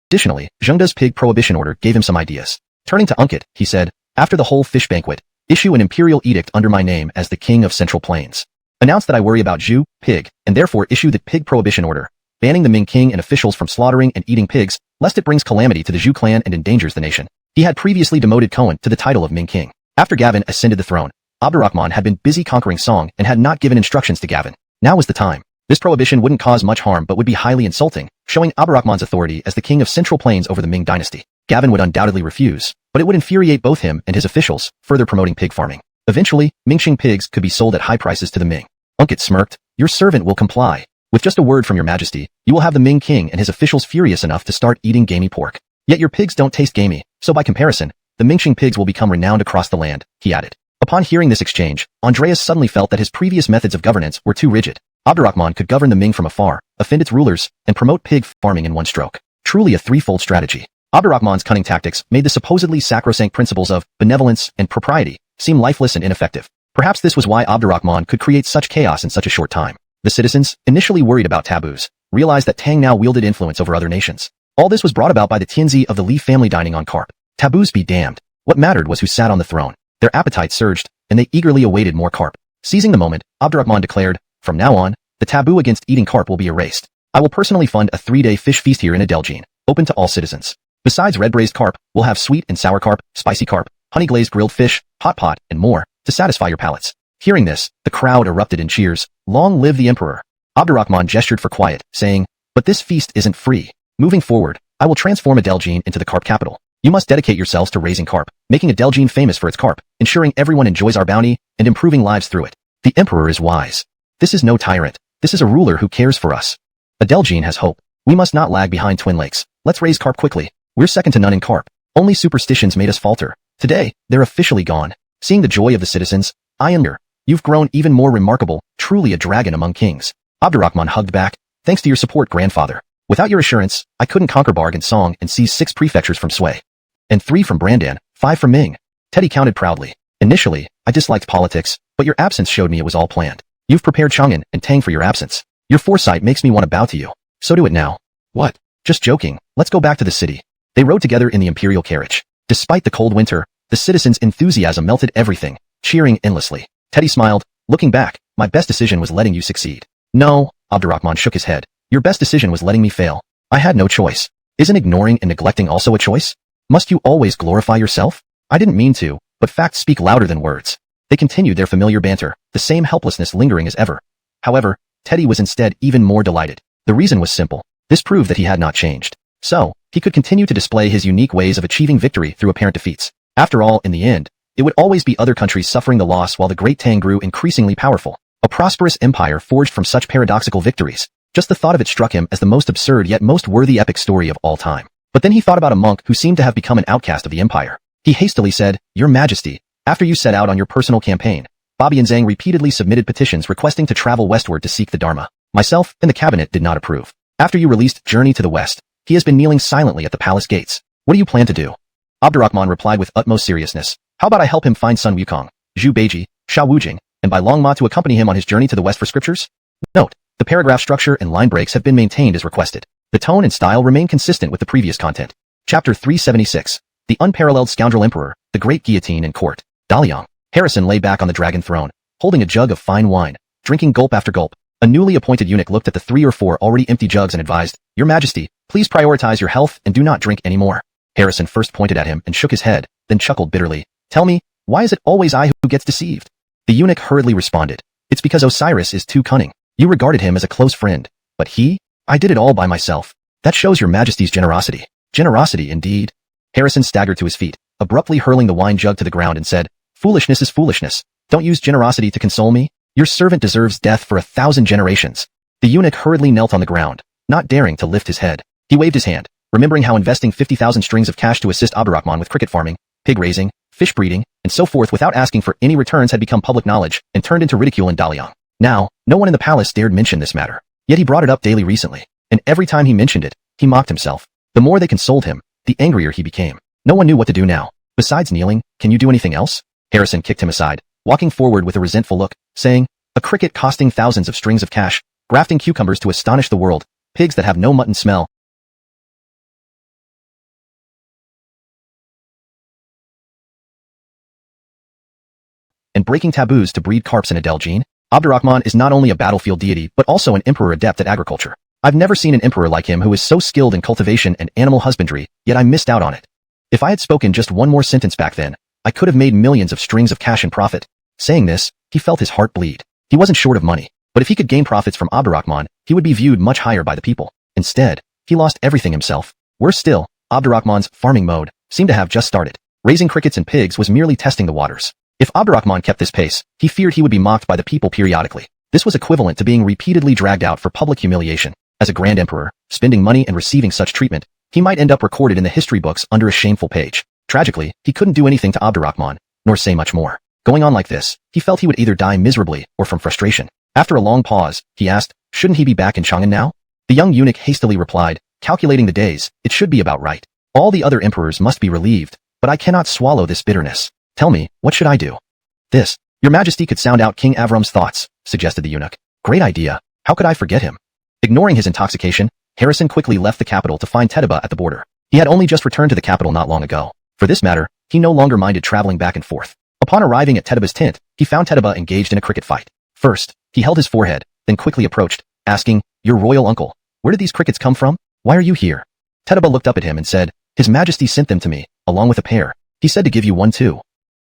[SPEAKER 1] Additionally, Zhengde's pig prohibition order gave him some ideas. Turning to Unkit, he said, after the whole fish banquet, issue an imperial edict under my name as the king of Central Plains. Announce that I worry about Zhu, pig, and therefore issue the pig prohibition order, banning the Ming king and officials from slaughtering and eating pigs, lest it brings calamity to the Zhu clan and endangers the nation. He had previously demoted Kohen to the title of Ming king. After Gavin ascended the throne, Abdurrahman had been busy conquering Song and had not given instructions to Gavin. Now was the time. This prohibition wouldn't cause much harm but would be highly insulting, showing Abdurrahman's authority as the king of Central Plains over the Ming dynasty. Gavin would undoubtedly refuse, but it would infuriate both him and his officials, further promoting pig farming. Eventually, Mingxing pigs could be sold at high prices to the Ming. Unkit smirked, your servant will comply. With just a word from your majesty, you will have the Ming king and his officials furious enough to start eating gamey pork. Yet your pigs don't taste gamey, so by comparison, the Mingxing pigs will become renowned across the land, he added. Upon hearing this exchange, Andreas suddenly felt that his previous methods of governance were too rigid. Abdurrahman could govern the Ming from afar, offend its rulers, and promote pig farming in one stroke. Truly a threefold strategy. Abdurrahman's cunning tactics made the supposedly sacrosanct principles of benevolence and propriety seem lifeless and ineffective. Perhaps this was why Abdurrahman could create such chaos in such a short time. The citizens, initially worried about taboos, realized that Tang now wielded influence over other nations. All this was brought about by the Tianzi of the Li family dining on carp. Taboos be damned. What mattered was who sat on the throne. Their appetite surged, and they eagerly awaited more carp. Seizing the moment, Abdurrahman declared, from now on, the taboo against eating carp will be erased. I will personally fund a 3-day fish feast here in Adeljin, open to all citizens. Besides red braised carp, we'll have sweet and sour carp, spicy carp, honey glazed grilled fish, hot pot, and more, to satisfy your palates. Hearing this, the crowd erupted in cheers. Long live the emperor. Abdurrahman gestured for quiet, saying, but this feast isn't free. Moving forward, I will transform Adeljin into the carp capital. You must dedicate yourselves to raising carp, making Adeljin famous for its carp, ensuring everyone enjoys our bounty, and improving lives through it. The emperor is wise. This is no tyrant. This is a ruler who cares for us. Adeljin has hope. We must not lag behind Twin Lakes. Let's raise carp quickly. We're second to none in carp. Only superstitions made us falter. Today, they're officially gone. Seeing the joy of the citizens, you've grown even more remarkable, truly a dragon among kings. Abdurrahman hugged back. Thanks to your support, grandfather. Without your assurance, I couldn't conquer Barg and Song and seize 6 prefectures from Sui. And 3 from Brandan, 5 from Ming. Teddy counted proudly. Initially, I disliked politics, but your absence showed me it was all planned. You've prepared Chang'an and Tang for your absence. Your foresight makes me want to bow to you. So do it now. What? Just joking. Let's go back to the city. They rode together in the imperial carriage. Despite the cold winter, the citizens' enthusiasm melted everything, cheering endlessly. Teddy smiled. Looking back, my best decision was letting you succeed. No, Abdurrahman shook his head. Your best decision was letting me fail. I had no choice. Isn't ignoring and neglecting also a choice? Must you always glorify yourself? I didn't mean to, but facts speak louder than words. They continued their familiar banter, the same helplessness lingering as ever. However, Teddy was instead even more delighted. The reason was simple. This proved that he had not changed. So, he could continue to display his unique ways of achieving victory through apparent defeats. After all, in the end, it would always be other countries suffering the loss while the Great Tang grew increasingly powerful. A prosperous empire forged from such paradoxical victories. Just the thought of it struck him as the most absurd yet most worthy epic story of all time. But then he thought about a monk who seemed to have become an outcast of the empire. He hastily said, "Your Majesty, after you set out on your personal campaign, Bobby and Zhang repeatedly submitted petitions requesting to travel westward to seek the Dharma. Myself and the cabinet did not approve. After you released Journey to the West, he has been kneeling silently at the palace gates. What do you plan to do?" Abdurrahman replied with utmost seriousness, "How about I help him find Sun Wukong, Zhu Beiji, Xiao Wujing, and Bai Longma to accompany him on his journey to the West for scriptures?" Note: the paragraph structure and line breaks have been maintained as requested. The tone and style remain consistent with the previous content. Chapter 376. The Unparalleled Scoundrel Emperor, the Great Guillotine and Court. Daliang. Harrison lay back on the dragon throne, holding a jug of fine wine, drinking gulp after gulp. A newly appointed eunuch looked at the 3 or 4 already empty jugs and advised, "Your Majesty, please prioritize your health and do not drink any more." Harrison first pointed at him and shook his head, then chuckled bitterly. "Tell me, why is it always I who gets deceived?" The eunuch hurriedly responded, "It's because Osiris is too cunning. You regarded him as a close friend, but I did it all by myself. That shows your Majesty's generosity." "Generosity indeed." Harrison staggered to his feet, abruptly hurling the wine jug to the ground and said, "Foolishness is foolishness. Don't use generosity to console me. Your servant deserves death for 1,000 generations." The eunuch hurriedly knelt on the ground, not daring to lift his head. He waved his hand, remembering how investing 50,000 strings of cash to assist Abdurrahman with cricket farming, pig raising, fish breeding, and so forth without asking for any returns had become public knowledge and turned into ridicule in Daliang. Now, no one in the palace dared mention this matter. Yet he brought it up daily recently, and every time he mentioned it, he mocked himself. The more they consoled him, the angrier he became. No one knew what to do now. "Besides kneeling, can you do anything else?" Harrison kicked him aside, walking forward with a resentful look, saying, "A cricket costing thousands of strings of cash, grafting cucumbers to astonish the world, pigs that have no mutton smell, and breaking taboos to breed carps in a Delgene? Abdurrahman is not only a battlefield deity but also an emperor adept at agriculture. I've never seen an emperor like him who is so skilled in cultivation and animal husbandry, yet I missed out on it. If I had spoken just one more sentence back then, I could have made millions of strings of cash in profit." Saying this, he felt his heart bleed. He wasn't short of money, but if he could gain profits from Abdurrahman, he would be viewed much higher by the people. Instead, he lost everything himself. Worse still, Abdurrahman's farming mode seemed to have just started. Raising crickets and pigs was merely testing the waters. If Abdurrahman kept this pace, he feared he would be mocked by the people periodically. This was equivalent to being repeatedly dragged out for public humiliation. As a grand emperor, spending money and receiving such treatment, he might end up recorded in the history books under a shameful page. Tragically, he couldn't do anything to Abdurrahman, nor say much more. Going on like this, he felt he would either die miserably or from frustration. After a long pause, he asked, "Shouldn't he be back in Chang'an now?" The young eunuch hastily replied, "Calculating the days, it should be about right. All the other emperors must be relieved, but I cannot swallow this bitterness. Tell me, what should I do?" "This, your Majesty could sound out King Avram's thoughts," suggested the eunuch. "Great idea. How could I forget him?" Ignoring his intoxication, Harrison quickly left the capital to find Tedaba at the border. He had only just returned to the capital not long ago. For this matter, he no longer minded traveling back and forth. Upon arriving at Tedaba's tent, he found Tedaba engaged in a cricket fight. First, he held his forehead, then quickly approached, asking, "Your royal uncle, where did these crickets come from? Why are you here?" Tedaba looked up at him and said, "His Majesty sent them to me, along with a pair. He said to give you one too.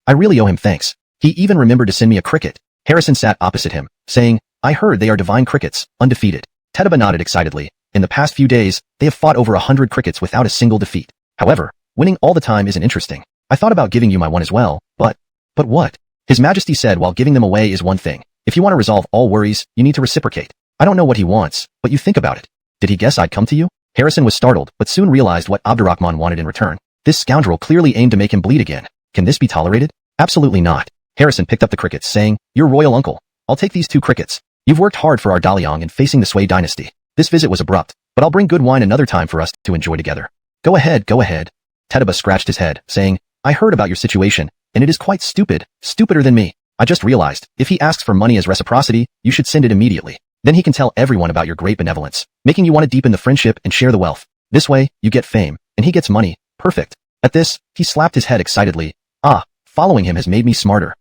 [SPEAKER 1] I really owe him thanks. He even remembered to send me a cricket." Harrison sat opposite him, saying, "I heard they are divine crickets, undefeated." Tedaba nodded excitedly. "In the past few days, they have fought over 100 crickets without a single defeat. However, winning all the time isn't interesting. I thought about giving you my one as well, but what?" His Majesty said while giving them away is one thing. If you want to resolve all worries, you need to reciprocate. I don't know what he wants, but you think about it. Did he guess I'd come to you? Harrison was startled, but soon realized what Abdurrahman wanted in return. This scoundrel clearly aimed to make him bleed again. Can this be tolerated? Absolutely not. Harrison picked up the crickets, saying, "Your royal uncle, I'll take these 2 crickets. You've worked hard for our Daliang in facing the Sui dynasty. This visit was abrupt, but I'll bring good wine another time for us to enjoy together." Go ahead. Tedaba scratched his head, saying, "I heard about your situation, and it is quite stupid, stupider than me. I just realized, if he asks for money as reciprocity, you should send it immediately. Then he can tell everyone about your great benevolence, making you want to deepen the friendship and share the wealth. This way, you get fame, and he gets money. Perfect." At this, he slapped his head excitedly. Following him has made me smarter."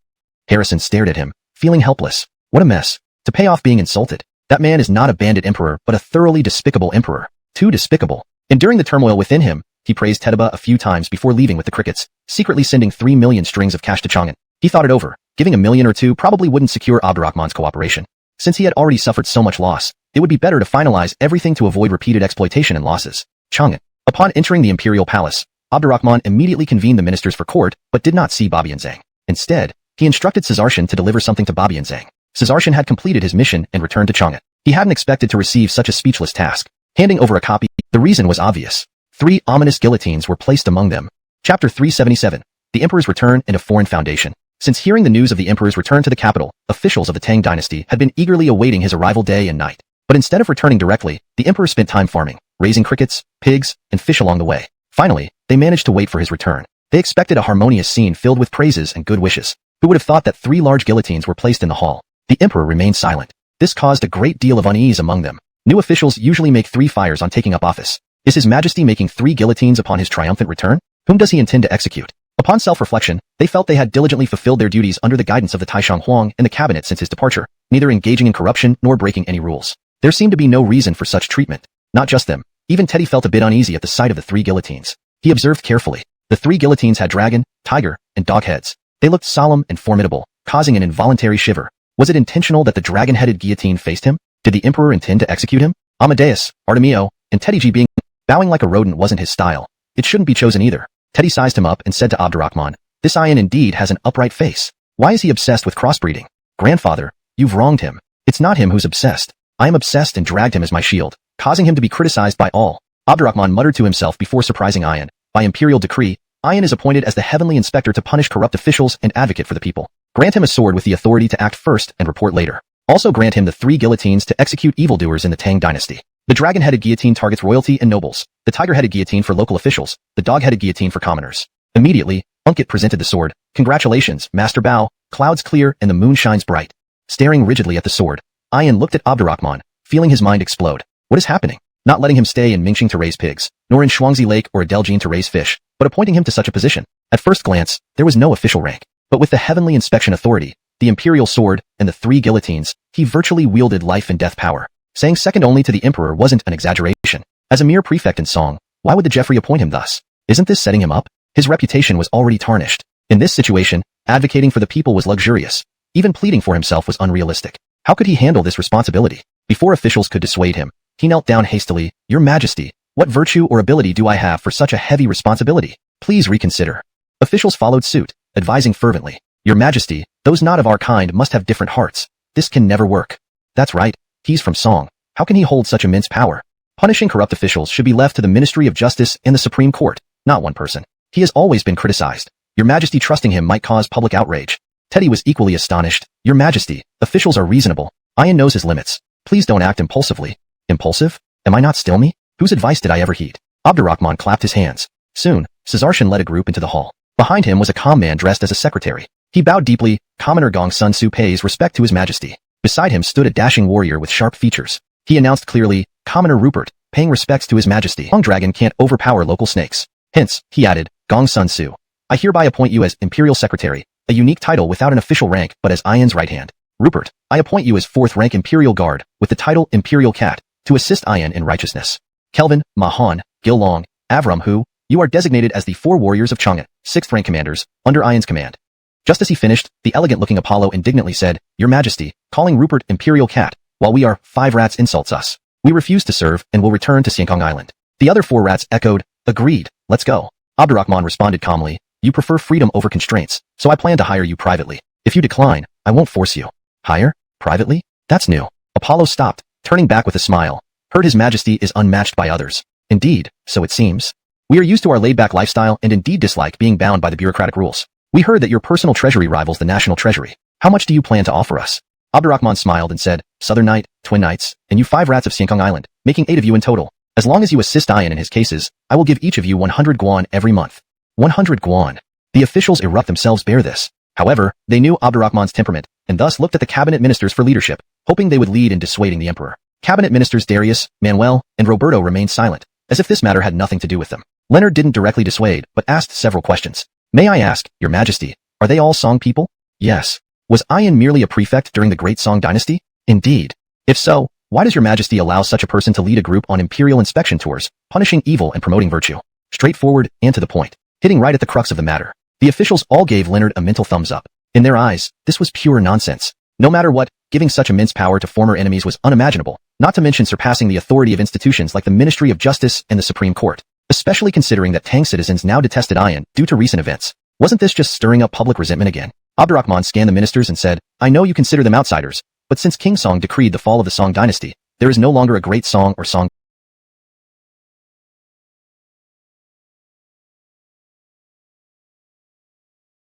[SPEAKER 1] Harrison stared at him, feeling helpless. What a mess. To pay off being insulted. That man is not a bandit emperor, but a thoroughly despicable emperor. Too despicable. Enduring the turmoil within him, he praised Tedaba a few times before leaving with the crickets, secretly sending 3 million strings of cash to Chang'an. He thought it over. Giving $1 million or 2 probably wouldn't secure Abdurrahman's cooperation. Since he had already suffered so much loss, it would be better to finalize everything to avoid repeated exploitation and losses. Chang'an. Upon entering the imperial palace, Abdurrahman immediately convened the ministers for court, but did not see Babianzang. Instead, he instructed Caesarshan to deliver something to Babianzang. Caesarshan had completed his mission and returned to Chang'an. He hadn't expected to receive such a speechless task. Handing over a copy, the reason was obvious. 3 ominous guillotines were placed among them. Chapter 377. The Emperor's Return and a Foreign Foundation. Since hearing the news of the Emperor's return to the capital, officials of the Tang dynasty had been eagerly awaiting his arrival day and night. But instead of returning directly, the Emperor spent time farming, raising crickets, pigs, and fish along the way. Finally, they managed to wait for his return. They expected a harmonious scene filled with praises and good wishes. Who would have thought that 3 large guillotines were placed in the hall? The Emperor remained silent. This caused a great deal of unease among them. New officials usually make 3 fires on taking up office. Is His Majesty making 3 guillotines upon his triumphant return? Whom does he intend to execute? Upon self-reflection, they felt they had diligently fulfilled their duties under the guidance of the Taishang Huang and the cabinet since his departure, neither engaging in corruption nor breaking any rules. There seemed to be no reason for such treatment. Not just them. Even Teddy felt a bit uneasy at the sight of the 3 guillotines. He observed carefully. The 3 guillotines had dragon, tiger, and dog heads. They looked solemn and formidable, causing an involuntary shiver. Was it intentional that the dragon-headed guillotine faced him? Did the Emperor intend to execute him? Amadeus, Artemio, and Teddy G being bowing like a rodent wasn't his style. It shouldn't be chosen either. Teddy sized him up and said to Abdurrahman, "This Ian indeed has an upright face. Why is he obsessed with crossbreeding? Grandfather, you've wronged him. It's not him who's obsessed. I am obsessed and dragged him as my shield, causing him to be criticized by all." Abdurrahman muttered to himself before surprising Ian. By imperial decree, Ian is appointed as the heavenly inspector to punish corrupt officials and advocate for the people. Grant him a sword with the authority to act first and report later. Also grant him the 3 guillotines to execute evildoers in the Tang dynasty. The dragon-headed guillotine targets royalty and nobles, the tiger-headed guillotine for local officials, the dog-headed guillotine for commoners. Immediately, Unkit presented the sword. "Congratulations, Master Bao, clouds clear and the moon shines bright." Staring rigidly at the sword, Ian looked at Abdurrahman, feeling his mind explode. What is happening? Not letting him stay in Mingxing to raise pigs, nor in Shuangzi Lake or Adeljin to raise fish, but appointing him to such a position. At first glance, there was no official rank. But with the heavenly inspection authority, the imperial sword, and the 3 guillotines, he virtually wielded life and death power. Saying second only to the Emperor wasn't an exaggeration. As a mere prefect in Song, why would the Jeffrey appoint him thus? Isn't this setting him up? His reputation was already tarnished. In this situation, advocating for the people was luxurious. Even pleading for himself was unrealistic. How could he handle this responsibility? Before officials could dissuade him, he knelt down hastily. "Your Majesty, what virtue or ability do I have for such a heavy responsibility? Please reconsider." Officials followed suit, advising fervently. "Your Majesty, those not of our kind must have different hearts. This can never work." That's right. He's from Song. How can he hold such immense power? Punishing corrupt officials should be left to the Ministry of Justice and the Supreme Court, not one person. He has always been criticized. Your Majesty trusting him might cause public outrage. Teddy was equally astonished. "Your Majesty, officials are reasonable. Ian knows his limits. Please don't act impulsively." Impulsive? Am I not still me? Whose advice did I ever heed? Abdurrahman clapped his hands. Soon, Caesarshan led a group into the hall. Behind him was a calm man dressed as a secretary. He bowed deeply. Commoner Gong Sun Su pays respect to His Majesty. Beside him stood a dashing warrior with sharp features. He announced clearly, "Commoner Rupert, paying respects to His Majesty. Gong Dragon can't overpower local snakes." Hence, he added, "Gong Sun Su, I hereby appoint you as Imperial Secretary, a unique title without an official rank but as Ian's right hand. Rupert, I appoint you as 4th rank Imperial Guard, with the title Imperial Cat, to assist Ian in righteousness. Kelvin, Mahan, Gil Long, Avram Hu, you are designated as the 4 warriors of Chang'an, 6th rank commanders, under Ian's command." Just as he finished, the elegant-looking Apollo indignantly said, "Your Majesty, calling Rupert Imperial Cat, while we are 5 rats insults us. We refuse to serve and will return to Siankong Island." The other 4 rats echoed, "Agreed, let's go." Abdurrahman responded calmly, "You prefer freedom over constraints, so I plan to hire you privately. If you decline, I won't force you." "Hire? Privately? That's new." Apollo stopped, turning back with a smile. "Heard His Majesty is unmatched by others." "Indeed, so it seems. We are used to our laid-back lifestyle and indeed dislike being bound by the bureaucratic rules. We heard that your personal treasury rivals the national treasury. How much do you plan to offer us?" Abdurrahman smiled and said, "Southern Knight, Twin Knights, and you 5 rats of Siankong Island, making 8 of you in total. As long as you assist Ian in his cases, I will give each of you 100 guan every month." 100 guan. The officials erupt themselves bear this. However, they knew Abdurrahman's temperament, and thus looked at the cabinet ministers for leadership, hoping they would lead in dissuading the emperor. Cabinet ministers Darius, Manuel, and Roberto remained silent, as if this matter had nothing to do with them. Leonard didn't directly dissuade, but asked several questions. "May I ask, Your Majesty, are they all Song people?" "Yes." "Was Ian merely a prefect during the Great Song dynasty?" "Indeed." "If so, why does Your Majesty allow such a person to lead a group on imperial inspection tours, punishing evil and promoting virtue?" Straightforward and to the point, hitting right at the crux of the matter. The officials all gave Leonard a mental thumbs up. In their eyes, this was pure nonsense. No matter what, giving such immense power to former enemies was unimaginable, not to mention surpassing the authority of institutions like the Ministry of Justice and the Supreme Court. especially considering that Tang citizens now detested Ayan due to recent events. Wasn't this just stirring up public resentment again? Abdurrahman scanned the ministers and said, I know you consider them outsiders, but since King Song decreed the fall of the Song dynasty, there is no longer a great Song or Song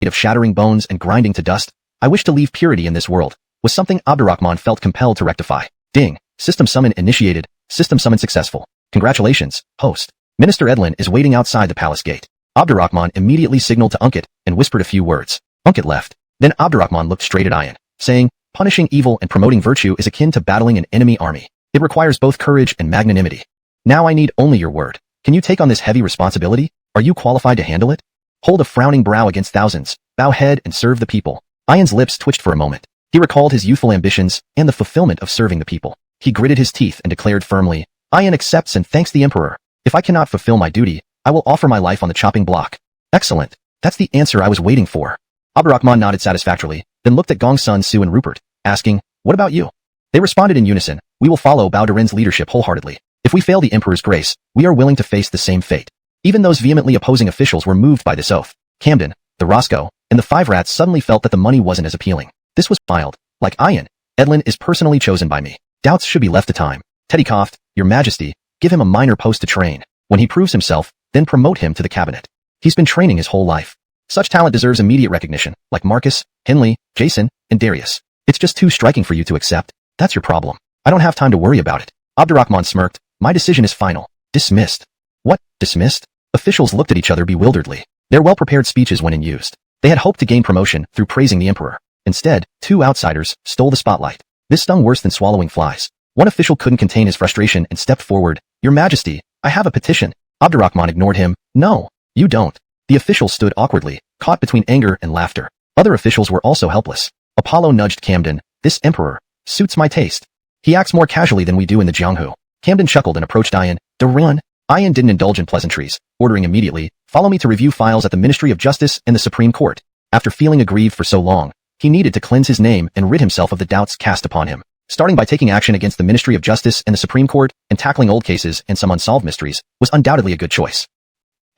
[SPEAKER 1] of shattering bones and grinding to dust. I wish to leave purity in this world, was something Abdurrahman felt compelled to rectify. Ding. System summon initiated. System summon successful. Congratulations, host. Minister Edlin is waiting outside the palace gate. Abdurrahman immediately signaled to Unkit and whispered a few words. Unkit left. Then Abdurrahman looked straight at Ayan, saying, punishing evil and promoting virtue is akin to battling an enemy army. It requires both courage and magnanimity. Now I need only your word. Can you take on this heavy responsibility? Are you qualified to handle it? Hold a frowning brow against thousands, bow head and serve the people. Ayan's lips twitched for a moment. He recalled his youthful ambitions and the fulfillment of serving the people. He gritted his teeth and declared firmly, Ayan accepts and thanks the emperor. If I cannot fulfill my duty, I will offer my life on the chopping block. Excellent. That's the answer I was waiting for. Abdurrahman nodded satisfactorily, then looked at Gong Sun Su and Rupert, asking, what about you? They responded in unison, we will follow Bao Daren's leadership wholeheartedly. If we fail the emperor's grace, we are willing to face the same fate. Even those vehemently opposing officials were moved by this oath. Camden, the Roscoe, and the Five Rats suddenly felt that the money wasn't as appealing. This was mild. Like Ayan, Edlin is personally chosen by me. Doubts should be left to time. Teddy coughed, Your Majesty, give him a minor post to train. When he proves himself, then promote him to the cabinet. He's been training his whole life. Such talent deserves immediate recognition, like Marcus, Henley, Jason, and Darius. It's just too striking for you to accept. That's your problem. I don't have time to worry about it. Abdurrahman smirked. My decision is final. Dismissed. What? Dismissed? Officials looked at each other bewilderedly. Their well-prepared speeches went unused. They had hoped to gain promotion through praising the emperor. Instead, two outsiders stole the spotlight. This stung worse than swallowing flies. One official couldn't contain his frustration and stepped forward. Your Majesty, I have a petition. Abdurrahman ignored him. No, you don't. The official stood awkwardly, caught between anger and laughter. Other officials were also helpless. Apollo nudged Camden. This emperor suits my taste. He acts more casually than we do in the Jianghu. Camden chuckled and approached Ayan. Darun. Ayan didn't indulge in pleasantries, ordering immediately, follow me to review files at the Ministry of Justice and the Supreme Court. After feeling aggrieved for so long, he needed to cleanse his name and rid himself of the doubts cast upon him. Starting by taking action against the Ministry of Justice and the Supreme Court and tackling old cases and some unsolved mysteries was undoubtedly a good choice.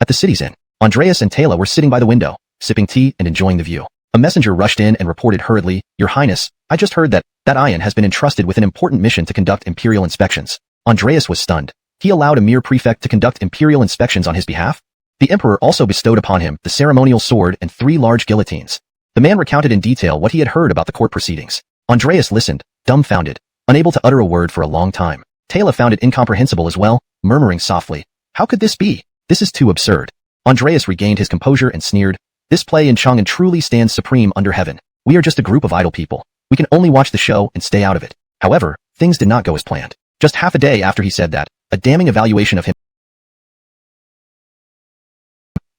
[SPEAKER 1] At the city's inn, Andreas and Taylor were sitting by the window, sipping tea and enjoying the view. A messenger rushed in and reported hurriedly, Your Highness, I just heard that Ayan has been entrusted with an important mission to conduct imperial inspections. Andreas was stunned. He allowed a mere prefect to conduct imperial inspections on his behalf? The emperor also bestowed upon him the ceremonial sword and 3 large guillotines. The man recounted in detail what he had heard about the court proceedings. Andreas listened, dumbfounded, unable to utter a word for a long time. Taylor found it incomprehensible as well, murmuring softly, How could this be? This is too absurd. Andreas regained his composure and sneered, This play in Chang'an truly stands supreme under heaven. We are just a group of idle people. We can only watch the show and stay out of it. However, things did not go as planned. Just half a day after he said that, a damning evaluation of him,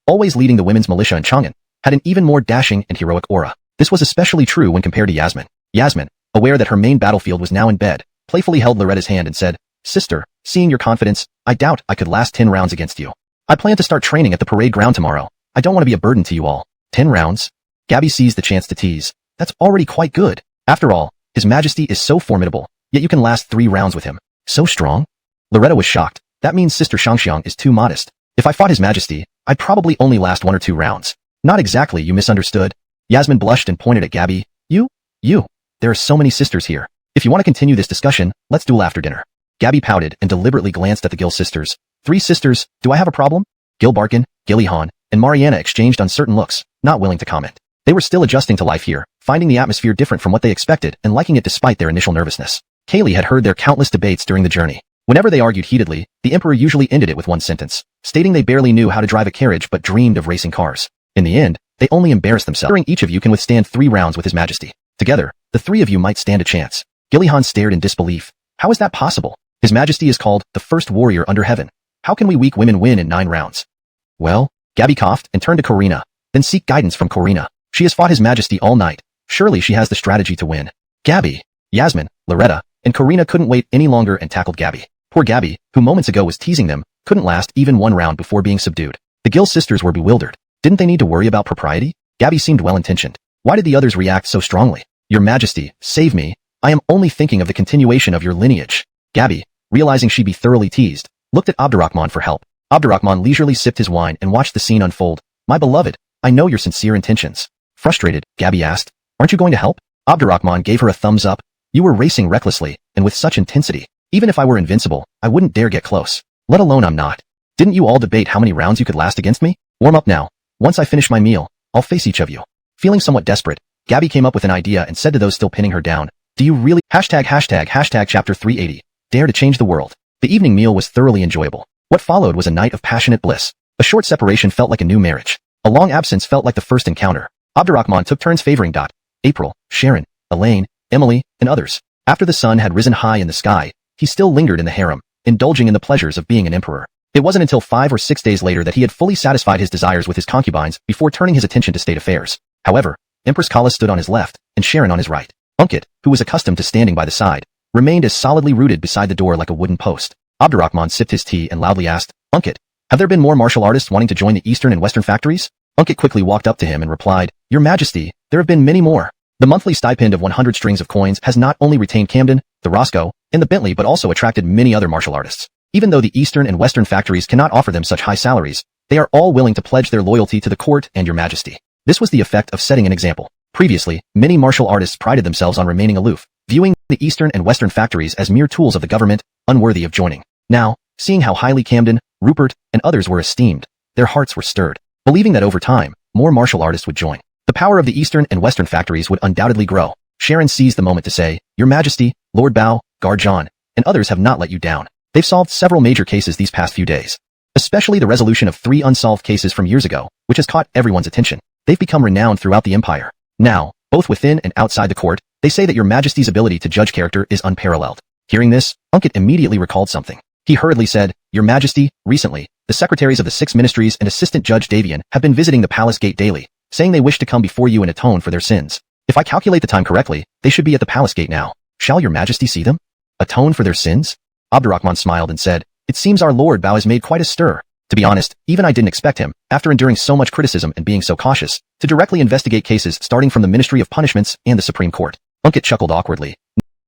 [SPEAKER 1] always leading the women's militia in Chang'an, had an even more dashing and heroic aura. This was especially true when compared to Yasmin. Yasmin, aware that her main battlefield was now in bed, playfully held Loretta's hand and said, Sister, seeing your confidence, I doubt I could last 10 rounds against you. I plan to start training at the parade ground tomorrow. I don't want to be a burden to you all. 10 rounds? Gabby seized the chance to tease. That's already quite good. After all, His Majesty is so formidable, yet you can last 3 rounds with him. So strong? Loretta was shocked. That means Sister Shangxiang is too modest. If I fought His Majesty, I'd probably only last 1 or 2 rounds. Not exactly, you misunderstood. Yasmin blushed and pointed at Gabby. You. There are so many sisters here. If you want to continue this discussion, let's duel after dinner. Gabby pouted and deliberately glanced at the Gill sisters. 3 sisters, do I have a problem? Gil Barkin, Gilly Han, and Mariana exchanged uncertain looks, not willing to comment. They were still adjusting to life here, finding the atmosphere different from what they expected and liking it despite their initial nervousness. Kaylee had heard their countless debates during the journey. Whenever they argued heatedly, the emperor usually ended it with one sentence, stating they barely knew how to drive a carriage but dreamed of racing cars. In the end, they only embarrassed themselves. Considering each of you can withstand 3 rounds with His Majesty. Together, the 3 of you might stand a chance. Gillihan stared in disbelief. How is that possible? His Majesty is called the first warrior under heaven. How can we weak women win in 9 rounds? Well, Gabby coughed and turned to Corina. Then seek guidance from Corina. She has fought His Majesty all night. Surely she has the strategy to win. Gabby, Yasmin, Loretta, and Corina couldn't wait any longer and tackled Gabby. Poor Gabby, who moments ago was teasing them, couldn't last even 1 round before being subdued. The Gill sisters were bewildered. Didn't they need to worry about propriety? Gabby seemed well-intentioned. Why did the others react so strongly? Your Majesty, save me. I am only thinking of the continuation of your lineage. Gabby, realizing she'd be thoroughly teased, looked at Abdurrahman for help. Abdurrahman leisurely sipped his wine and watched the scene unfold. My beloved, I know your sincere intentions. Frustrated, Gabby asked, aren't you going to help? Abdurrahman gave her a thumbs up. You were racing recklessly, and with such intensity. Even if I were invincible, I wouldn't dare get close. Let alone I'm not. Didn't you all debate how many rounds you could last against me? Warm up now. Once I finish my meal, I'll face each of you. Feeling somewhat desperate, Gabby came up with an idea and said to those still pinning her down, do you really hashtag chapter 380. Dare to change the world. The evening meal was thoroughly enjoyable. What followed was a night of passionate bliss. A short separation felt like a new marriage. A long absence felt like the first encounter. Abdurrahman took turns favoring April, Sharon, Elaine, Emily, and others. After the sun had risen high in the sky, he still lingered in the harem, indulging in the pleasures of being an emperor. It wasn't until 5 or 6 days later that he had fully satisfied his desires with his concubines before turning his attention to state affairs. However, Empress Kala stood on his left, and Sharon on his right. Unkit, who was accustomed to standing by the side, remained as solidly rooted beside the door like a wooden post. Abdurrahman sipped his tea and loudly asked, Unkit, have there been more martial artists wanting to join the Eastern and Western factories? Unkit quickly walked up to him and replied, Your Majesty, there have been many more. The monthly stipend of 100 strings of coins has not only retained Camden, the Roscoe, and the Bentley but also attracted many other martial artists. Even though the Eastern and Western factories cannot offer them such high salaries, they are all willing to pledge their loyalty to the court and your majesty. This was the effect of setting an example. Previously, many martial artists prided themselves on remaining aloof, viewing the Eastern and Western factories as mere tools of the government, unworthy of joining. Now, seeing how highly Camden, Rupert, and others were esteemed, their hearts were stirred, believing that over time, more martial artists would join. The power of the Eastern and Western factories would undoubtedly grow. Sharon seized the moment to say, Your Majesty, Lord Bao, Guard John, and others have not let you down. They've solved several major cases these past few days. Especially the resolution of 3 unsolved cases from years ago, which has caught everyone's attention. They've become renowned throughout the empire. Now, both within and outside the court, they say that your majesty's ability to judge character is unparalleled. Hearing this, Unkit immediately recalled something. He hurriedly said, Your Majesty, recently, the secretaries of the 6 ministries and Assistant Judge Davian have been visiting the palace gate daily, saying they wish to come before you and atone for their sins. If I calculate the time correctly, they should be at the palace gate now. Shall your majesty see them? Atone for their sins? Abdurrahman smiled and said, It seems our Lord Bao has made quite a stir. To be honest, even I didn't expect him, after enduring so much criticism and being so cautious, to directly investigate cases starting from the Ministry of Punishments and the Supreme Court. Unkit chuckled awkwardly.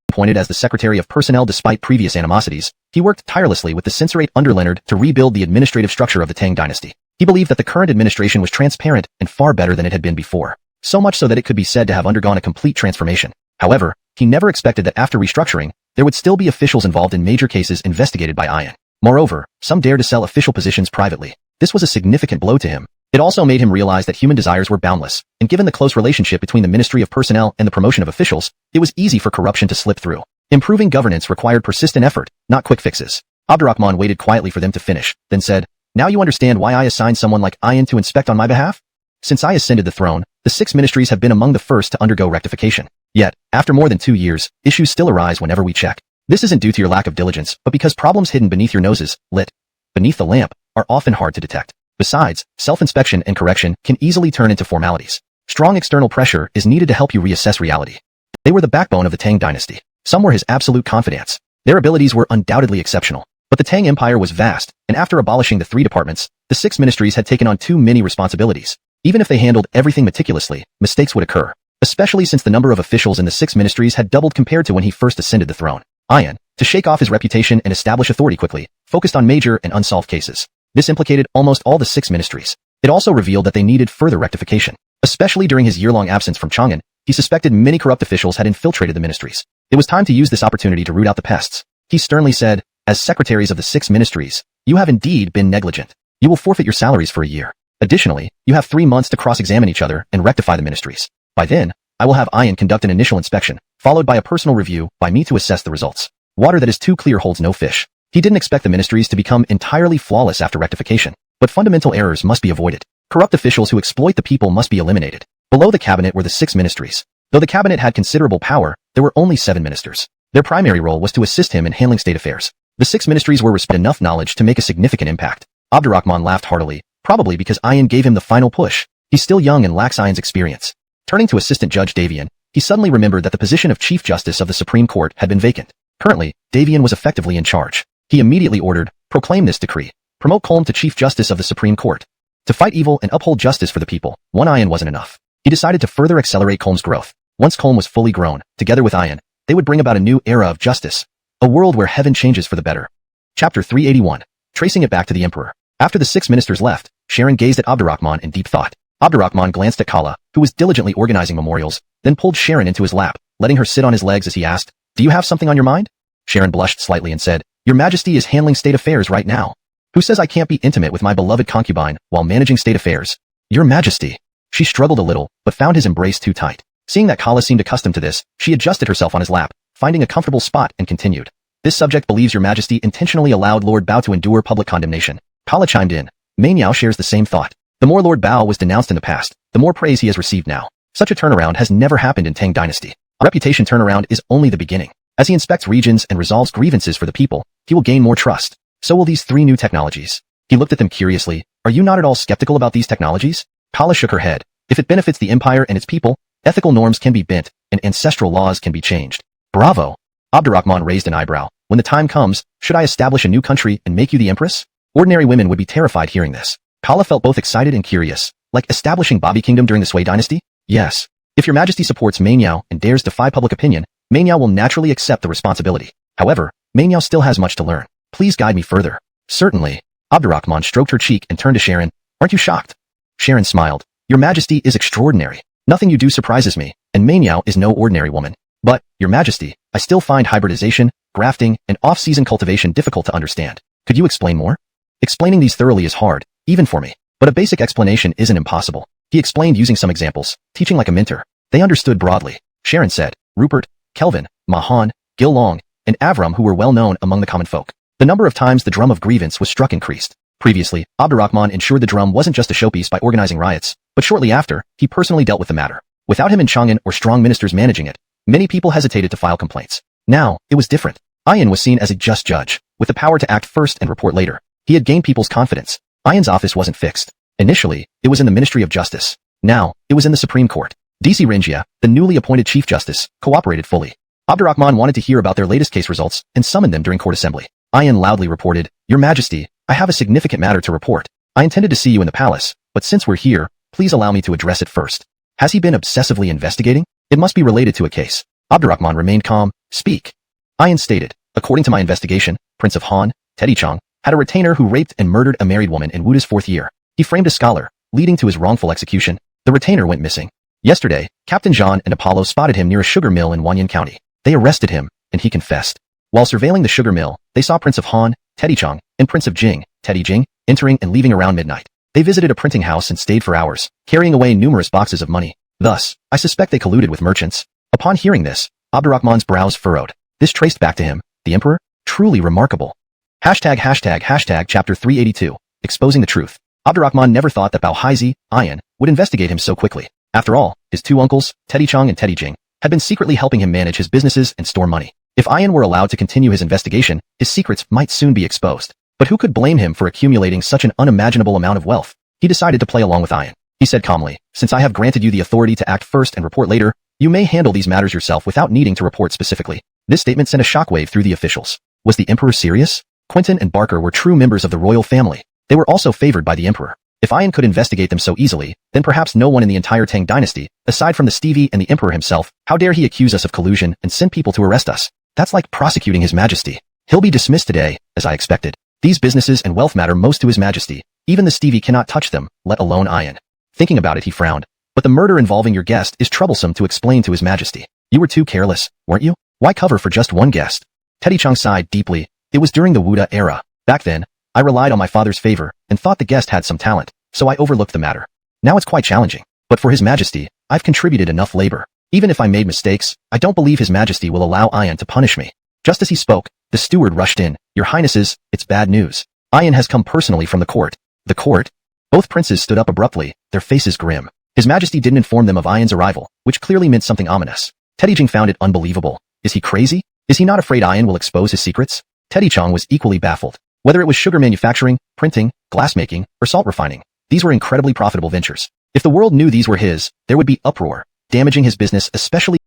[SPEAKER 1] Appointed as the Secretary of Personnel despite previous animosities, he worked tirelessly with the censorate under Leonard to rebuild the administrative structure of the Tang dynasty. He believed that the current administration was transparent and far better than it had been before, so much so that it could be said to have undergone a complete transformation. However, he never expected that after restructuring, there would still be officials involved in major cases investigated by Ian. Moreover, some dared to sell official positions privately. This was a significant blow to him. It also made him realize that human desires were boundless, and given the close relationship between the Ministry of Personnel and the promotion of officials, it was easy for corruption to slip through. Improving governance required persistent effort, not quick fixes. Abdurrahman waited quietly for them to finish, then said, Now you understand why I assigned someone like Ian to inspect on my behalf? Since I ascended the throne, the 6 ministries have been among the first to undergo rectification. Yet, after more than 2 years, issues still arise whenever we check. This isn't due to your lack of diligence, but because problems hidden beneath your noses, lit beneath the lamp, are often hard to detect. Besides, self-inspection and correction can easily turn into formalities. Strong external pressure is needed to help you reassess reality. They were the backbone of the Tang dynasty. Some were his absolute confidants. Their abilities were undoubtedly exceptional. But the Tang Empire was vast, and after abolishing the 3 departments, the 6 ministries had taken on too many responsibilities. Even if they handled everything meticulously, mistakes would occur, especially since the number of officials in the 6 ministries had doubled compared to when he first ascended the throne. Ian, to shake off his reputation and establish authority quickly, focused on major and unsolved cases. This implicated almost all the 6 ministries. It also revealed that they needed further rectification. Especially during his year-long absence from Chang'an, he suspected many corrupt officials had infiltrated the ministries. It was time to use this opportunity to root out the pests. He sternly said, As secretaries of the 6 ministries, you have indeed been negligent. You will forfeit your salaries for a year. Additionally, you have 3 months to cross-examine each other and rectify the ministries. By then, I will have Ian conduct an initial inspection, followed by a personal review by me to assess the results. Water that is too clear holds no fish. He didn't expect the ministries to become entirely flawless after rectification, but fundamental errors must be avoided. Corrupt officials who exploit the people must be eliminated. Below the cabinet were the 6 ministries. Though the cabinet had considerable power, there were only 7 ministers. Their primary role was to assist him in handling state affairs. The 6 ministries were respected enough knowledge to make a significant impact. Abdurrahman laughed heartily, probably because Ian gave him the final push. He's still young and lacks Ian's experience. Turning to Assistant Judge Davian, he suddenly remembered that the position of Chief Justice of the Supreme Court had been vacant. Currently, Davian was effectively in charge. He immediately ordered, proclaim this decree. Promote Colm to Chief Justice of the Supreme Court. To fight evil and uphold justice for the people, one Ian wasn't enough. He decided to further accelerate Colm's growth. Once Colm was fully grown, together with Ian, they would bring about a new era of justice. A world where heaven changes for the better. Chapter 381. Tracing it back to the Emperor. After the 6 ministers left, Sharon gazed at Abdurrahman in deep thought. Abdurrahman glanced at Kala, who was diligently organizing memorials, then pulled Sharon into his lap, letting her sit on his legs as he asked, "Do you have something on your mind?" Sharon blushed slightly and said, "Your Majesty is handling state affairs right now. Who says I can't be intimate with my beloved concubine while managing state affairs? Your Majesty." She struggled a little, but found his embrace too tight. Seeing that Kala seemed accustomed to this, she adjusted herself on his lap, finding a comfortable spot and continued. "This subject believes your Majesty intentionally allowed Lord Bao to endure public condemnation." Kala chimed in. Mainyao shares the same thought. The more Lord Bao was denounced in the past, the more praise he has received now. Such a turnaround has never happened in Tang Dynasty. A reputation turnaround is only the beginning. As he inspects regions and resolves grievances for the people, he will gain more trust. So will these 3 new technologies. He looked at them curiously. "Are you not at all skeptical about these technologies?" Kala shook her head. "If it benefits the empire and its people, ethical norms can be bent, and ancestral laws can be changed." "Bravo!" Abdurrahman raised an eyebrow. "When the time comes, should I establish a new country and make you the empress?" Ordinary women would be terrified hearing this. Kala felt both excited and curious. Like establishing Babi Kingdom during the Sui dynasty? Yes. If your Majesty supports Mainyao and dares defy public opinion, Mainyao will naturally accept the responsibility. However, Mainyao still has much to learn. Please guide me further. Certainly. Abdurrahman stroked her cheek and turned to Sharon. "Aren't you shocked?" Sharon smiled. "Your Majesty is extraordinary. Nothing you do surprises me, and Mainyao is no ordinary woman. But, Your Majesty, I still find hybridization, grafting, and off-season cultivation difficult to understand. Could you explain more?" "Explaining these thoroughly is hard, even for me. But a basic explanation isn't impossible." He explained using some examples, teaching like a mentor. They understood broadly. Sharon said, Rupert, Kelvin, Mahan, Gil Long, and Avram who were well known among the common folk. The number of times the drum of grievance was struck increased. Previously, Abdurrahman ensured the drum wasn't just a showpiece by organizing riots, but shortly after, he personally dealt with the matter. Without him in Chang'an or strong ministers managing it, many people hesitated to file complaints. Now, it was different. Ayan was seen as a just judge, with the power to act first and report later. He had gained people's confidence. Ayan's office wasn't fixed. Initially, it was in the Ministry of Justice. Now, it was in the Supreme Court. DC Rinjia, the newly appointed Chief Justice, cooperated fully. Abdurrahman wanted to hear about their latest case results and summoned them during court assembly. Ayan loudly reported, "Your Majesty, I have a significant matter to report. I intended to see you in the palace, but since we're here, please allow me to address it first." Has he been obsessively investigating? It must be related to a case. Abdurrahman remained calm. "Speak." Ayan stated, "According to my investigation, Prince of Han, Teddy Chong, had a retainer who raped and murdered a married woman in Wuda's 4th year. He framed a scholar, leading to his wrongful execution. The retainer went missing. Yesterday, Captain Zhan and Apollo spotted him near a sugar mill in Wanyan County. They arrested him, and he confessed. While surveilling the sugar mill, they saw Prince of Han, Teddy Chong, and Prince of Jing, Teddy Jing, entering and leaving around midnight. They visited a printing house and stayed for hours, carrying away numerous boxes of money. Thus, I suspect they colluded with merchants." Upon hearing this, Abdurrahman's brows furrowed. This traced back to him, the emperor? Truly remarkable. Hashtag chapter 382, exposing the truth. Abdurrahman never thought that Bao Haizi, Ayan, would investigate him so quickly. After all, his 2 uncles, Teddy Chong and Teddy Jing, had been secretly helping him manage his businesses and store money. If Ayan were allowed to continue his investigation, his secrets might soon be exposed. But who could blame him for accumulating such an unimaginable amount of wealth? He decided to play along with Ayan. He said calmly, "Since I have granted you the authority to act first and report later, you may handle these matters yourself without needing to report specifically." This statement sent a shockwave through the officials. Was the emperor serious? Quentin and Barker were true members of the royal family. They were also favored by the emperor. If Ayan could investigate them so easily, then perhaps no one in the entire Tang dynasty, aside from the Stevie and the emperor himself, how dare he accuse us of collusion and send people to arrest us? That's like prosecuting his majesty. He'll be dismissed today, as I expected. These businesses and wealth matter most to his majesty. Even the Stevie cannot touch them, let alone Ayan. Thinking about it, he frowned. But the murder involving your guest is troublesome to explain to his majesty. You were too careless, weren't you? Why cover for just one guest? Teddy Chong sighed deeply. It was during the Wuda era. Back then, I relied on my father's favor and thought the guest had some talent, so I overlooked the matter. Now it's quite challenging. But for his majesty, I've contributed enough labor. Even if I made mistakes, I don't believe his majesty will allow Ayan to punish me. Just as he spoke, the steward rushed in. Your highnesses, it's bad news. Ayan has come personally from the court. The court? Both princes stood up abruptly, their faces grim. His majesty didn't inform them of Ayan's arrival, which clearly meant something ominous. Teddy Jing found it unbelievable. Is he crazy? Is he not afraid Ayan will expose his secrets? Teddy Chong was equally baffled. Whether it was sugar manufacturing, printing, glassmaking, or salt refining, these were incredibly profitable ventures. If the world knew these were his, there would be uproar, damaging his business, especially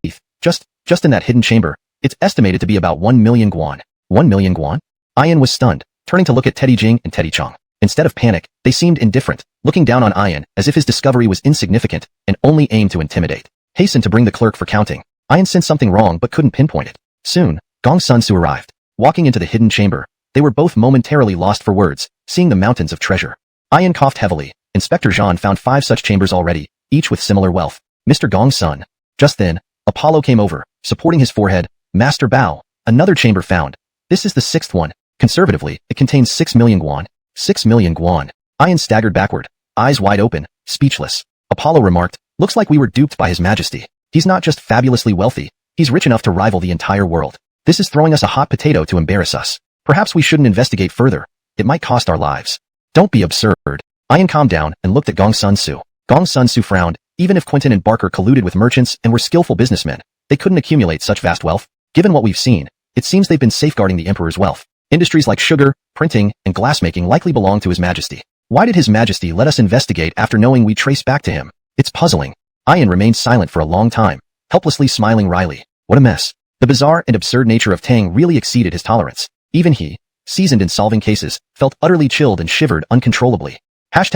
[SPEAKER 1] just in that hidden chamber. It's estimated to be about 1 million guan. 1 million guan? Ayan was stunned, turning to look at Teddy Jing and Teddy Chong. Instead of panic, they seemed indifferent, looking down on Ayan as if his discovery was insignificant and only aimed to intimidate. Hasten to bring the clerk for counting. Ayan sensed something wrong but couldn't pinpoint it. Soon, Gong Sun Su arrived. Walking into the hidden chamber, They were both momentarily lost for words, seeing the mountains of treasure. Ian coughed heavily. Inspector Jean found 5 such chambers already, each with similar wealth. Mr. Gong's son. Just then, Apollo came over, supporting his forehead. Master Bao. Another chamber found. This is the 6th one. Conservatively, it contains 6 million guan. 6 million guan. Ian staggered backward, eyes wide open, speechless. Apollo remarked, looks like we were duped by His Majesty. He's not just fabulously wealthy, he's rich enough to rival the entire world. This is throwing us a hot potato to embarrass us. Perhaps we shouldn't investigate further. It might cost our lives. Don't be absurd. Ian calmed down and looked at Gong Sun Su. Gong Sun Su frowned. Even if Quentin and Barker colluded with merchants and were skillful businessmen, they couldn't accumulate such vast wealth. Given what we've seen, it seems they've been safeguarding the emperor's wealth. Industries like sugar, printing, and glassmaking likely belong to His Majesty. Why did His Majesty let us investigate after knowing we trace back to him? It's puzzling. Ian remained silent for a long time, helplessly smiling wryly. What a mess. The bizarre and absurd nature of Tang really exceeded his tolerance. Even he, seasoned in solving cases, felt utterly chilled and shivered uncontrollably. Chapter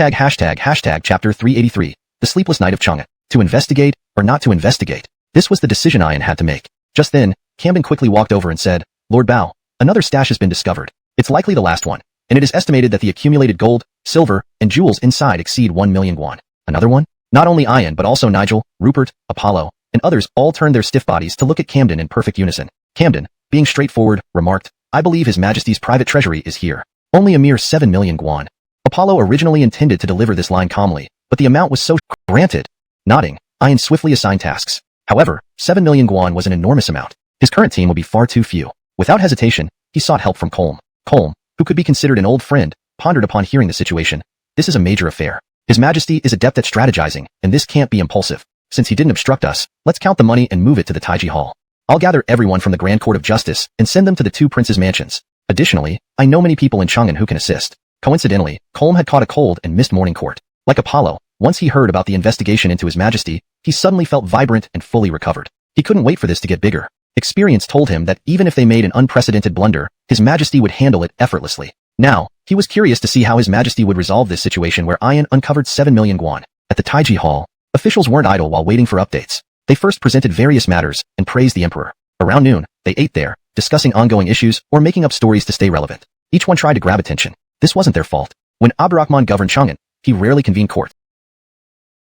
[SPEAKER 1] 383, The Sleepless Night of Chang'an. To investigate, or not to investigate? This was the decision Ian had to make. Just then, Camden quickly walked over and said, Lord Bao, another stash has been discovered. It's likely the last one, and it is estimated that the accumulated gold, silver, and jewels inside exceed 1 million guan. Another one? Not only Ian but also Nigel, Rupert, Apollo, and others all turned their stiff bodies to look at Camden in perfect unison. Camden, being straightforward, remarked, I believe His Majesty's private treasury is here. Only a mere 7 million guan. Apollo originally intended to deliver this line calmly, but the amount was so granted. Nodding, Ian swiftly assigned tasks. However, 7 million guan was an enormous amount. His current team would be far too few. Without hesitation, he sought help from Colm. Colm, who could be considered an old friend, pondered upon hearing the situation. This is a major affair. His Majesty is adept at strategizing, and this can't be impulsive. Since he didn't obstruct us, let's count the money and move it to the Taiji Hall. I'll gather everyone from the Grand Court of Justice and send them to the 2 princes' mansions. Additionally, I know many people in Chang'an who can assist. Coincidentally, Colm had caught a cold and missed morning court. Like Apollo, once he heard about the investigation into His Majesty, he suddenly felt vibrant and fully recovered. He couldn't wait for this to get bigger. Experience told him that even if they made an unprecedented blunder, His Majesty would handle it effortlessly. Now, he was curious to see how His Majesty would resolve this situation where Ian uncovered 7 million guan. At the Taiji Hall, officials weren't idle while waiting for updates. They first presented various matters and praised the emperor. Around noon, they ate there, discussing ongoing issues or making up stories to stay relevant. Each one tried to grab attention. This wasn't their fault. When Abdurrahman governed Chang'an, he rarely convened court.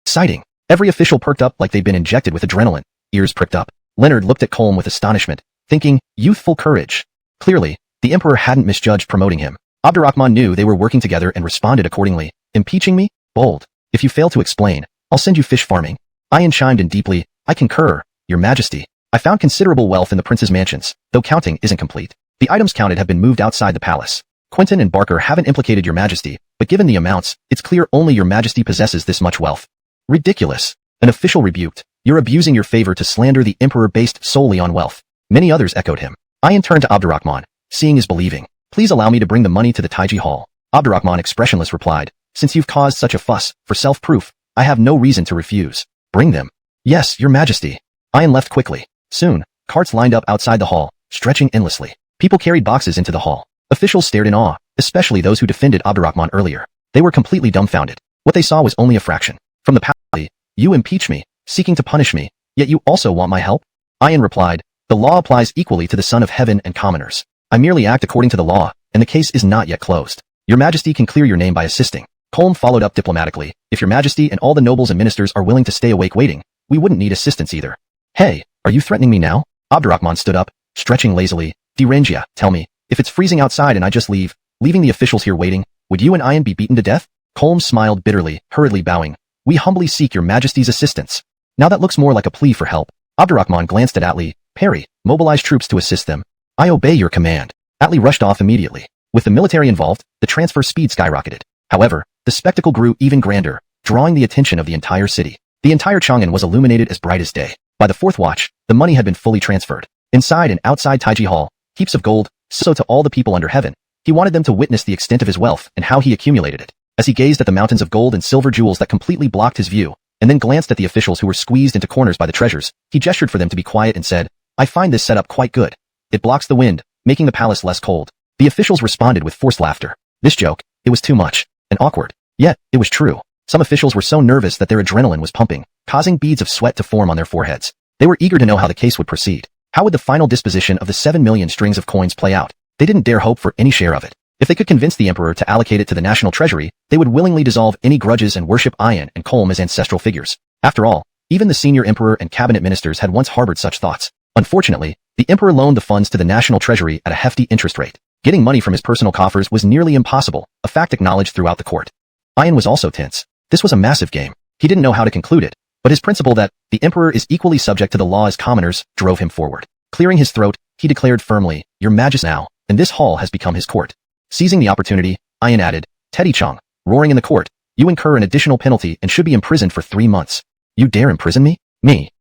[SPEAKER 1] Exciting. Every official perked up like they'd been injected with adrenaline. Ears pricked up. Leonard looked at Colm with astonishment, thinking, youthful courage. Clearly, the emperor hadn't misjudged promoting him. Abdurrahman knew they were working together and responded accordingly. Impeaching me? Bold. If you fail to explain, I'll send you fish farming. Ian chimed in deeply. I concur, Your Majesty. I found considerable wealth in the prince's mansions, though counting isn't complete. The items counted have been moved outside the palace. Quentin and Barker haven't implicated Your Majesty, but given the amounts, it's clear only Your Majesty possesses this much wealth. Ridiculous. An official rebuked. You're abusing your favor to slander the emperor based solely on wealth. Many others echoed him. Ian turned to Abdurrahman. Seeing is believing. Please allow me to bring the money to the Taiji Hall. Abdurrahman, expressionless, replied. Since you've caused such a fuss, for self-proof, I have no reason to refuse. Bring them. Yes, Your Majesty. Ian left quickly. Soon, carts lined up outside the hall, stretching endlessly. People carried boxes into the hall. Officials stared in awe, especially those who defended Abdurrahman earlier. They were completely dumbfounded. What they saw was only a fraction. From the palace, you impeach me, seeking to punish me, yet you also want my help? Ian replied, the law applies equally to the Son of Heaven and commoners. I merely act according to the law, and the case is not yet closed. Your Majesty can clear your name by assisting. Colm followed up diplomatically. If Your Majesty and all the nobles and ministers are willing to stay awake waiting, we wouldn't need assistance either. Hey, are you threatening me now? Abdurrahman stood up, stretching lazily. Derangia, tell me, if it's freezing outside and I just leave, leaving the officials here waiting, would you and Ian be beaten to death? Colm smiled bitterly, hurriedly bowing. We humbly seek Your Majesty's assistance. Now that looks more like a plea for help. Abdurrahman glanced at Atli. Perry, mobilize troops to assist them. I obey your command. Atli rushed off immediately. With the military involved, the transfer speed skyrocketed. However, the spectacle grew even grander, drawing the attention of the entire city. The entire Chang'an was illuminated as bright as day. By the 4th watch, the money had been fully transferred. Inside and outside Taiji Hall, heaps of gold, so to all the people under heaven. He wanted them to witness the extent of his wealth and how he accumulated it. As he gazed at the mountains of gold and silver jewels that completely blocked his view, and then glanced at the officials who were squeezed into corners by the treasures, he gestured for them to be quiet and said, I find this setup quite good. It blocks the wind, making the palace less cold. The officials responded with forced laughter. This joke, it was too much, and awkward. Yet, it was true. Some officials were so nervous that their adrenaline was pumping, causing beads of sweat to form on their foreheads. They were eager to know how the case would proceed. How would the final disposition of the 7 million strings of coins play out? They didn't dare hope for any share of it. If they could convince the emperor to allocate it to the national treasury, they would willingly dissolve any grudges and worship Ayan and Kolm as ancestral figures. After all, even the senior emperor and cabinet ministers had once harbored such thoughts. Unfortunately, the emperor loaned the funds to the national treasury at a hefty interest rate. Getting money from his personal coffers was nearly impossible, a fact acknowledged throughout the court. Ayan was also tense. This was a massive game. He didn't know how to conclude it, but his principle that the emperor is equally subject to the law as commoners drove him forward. Clearing his throat, he declared firmly, "Your Majesty now, and this hall has become his court." Seizing the opportunity, Ayan added, "Teddy Chong, roaring in the court, you incur an additional penalty and should be imprisoned for 3 months. You dare imprison me? Me.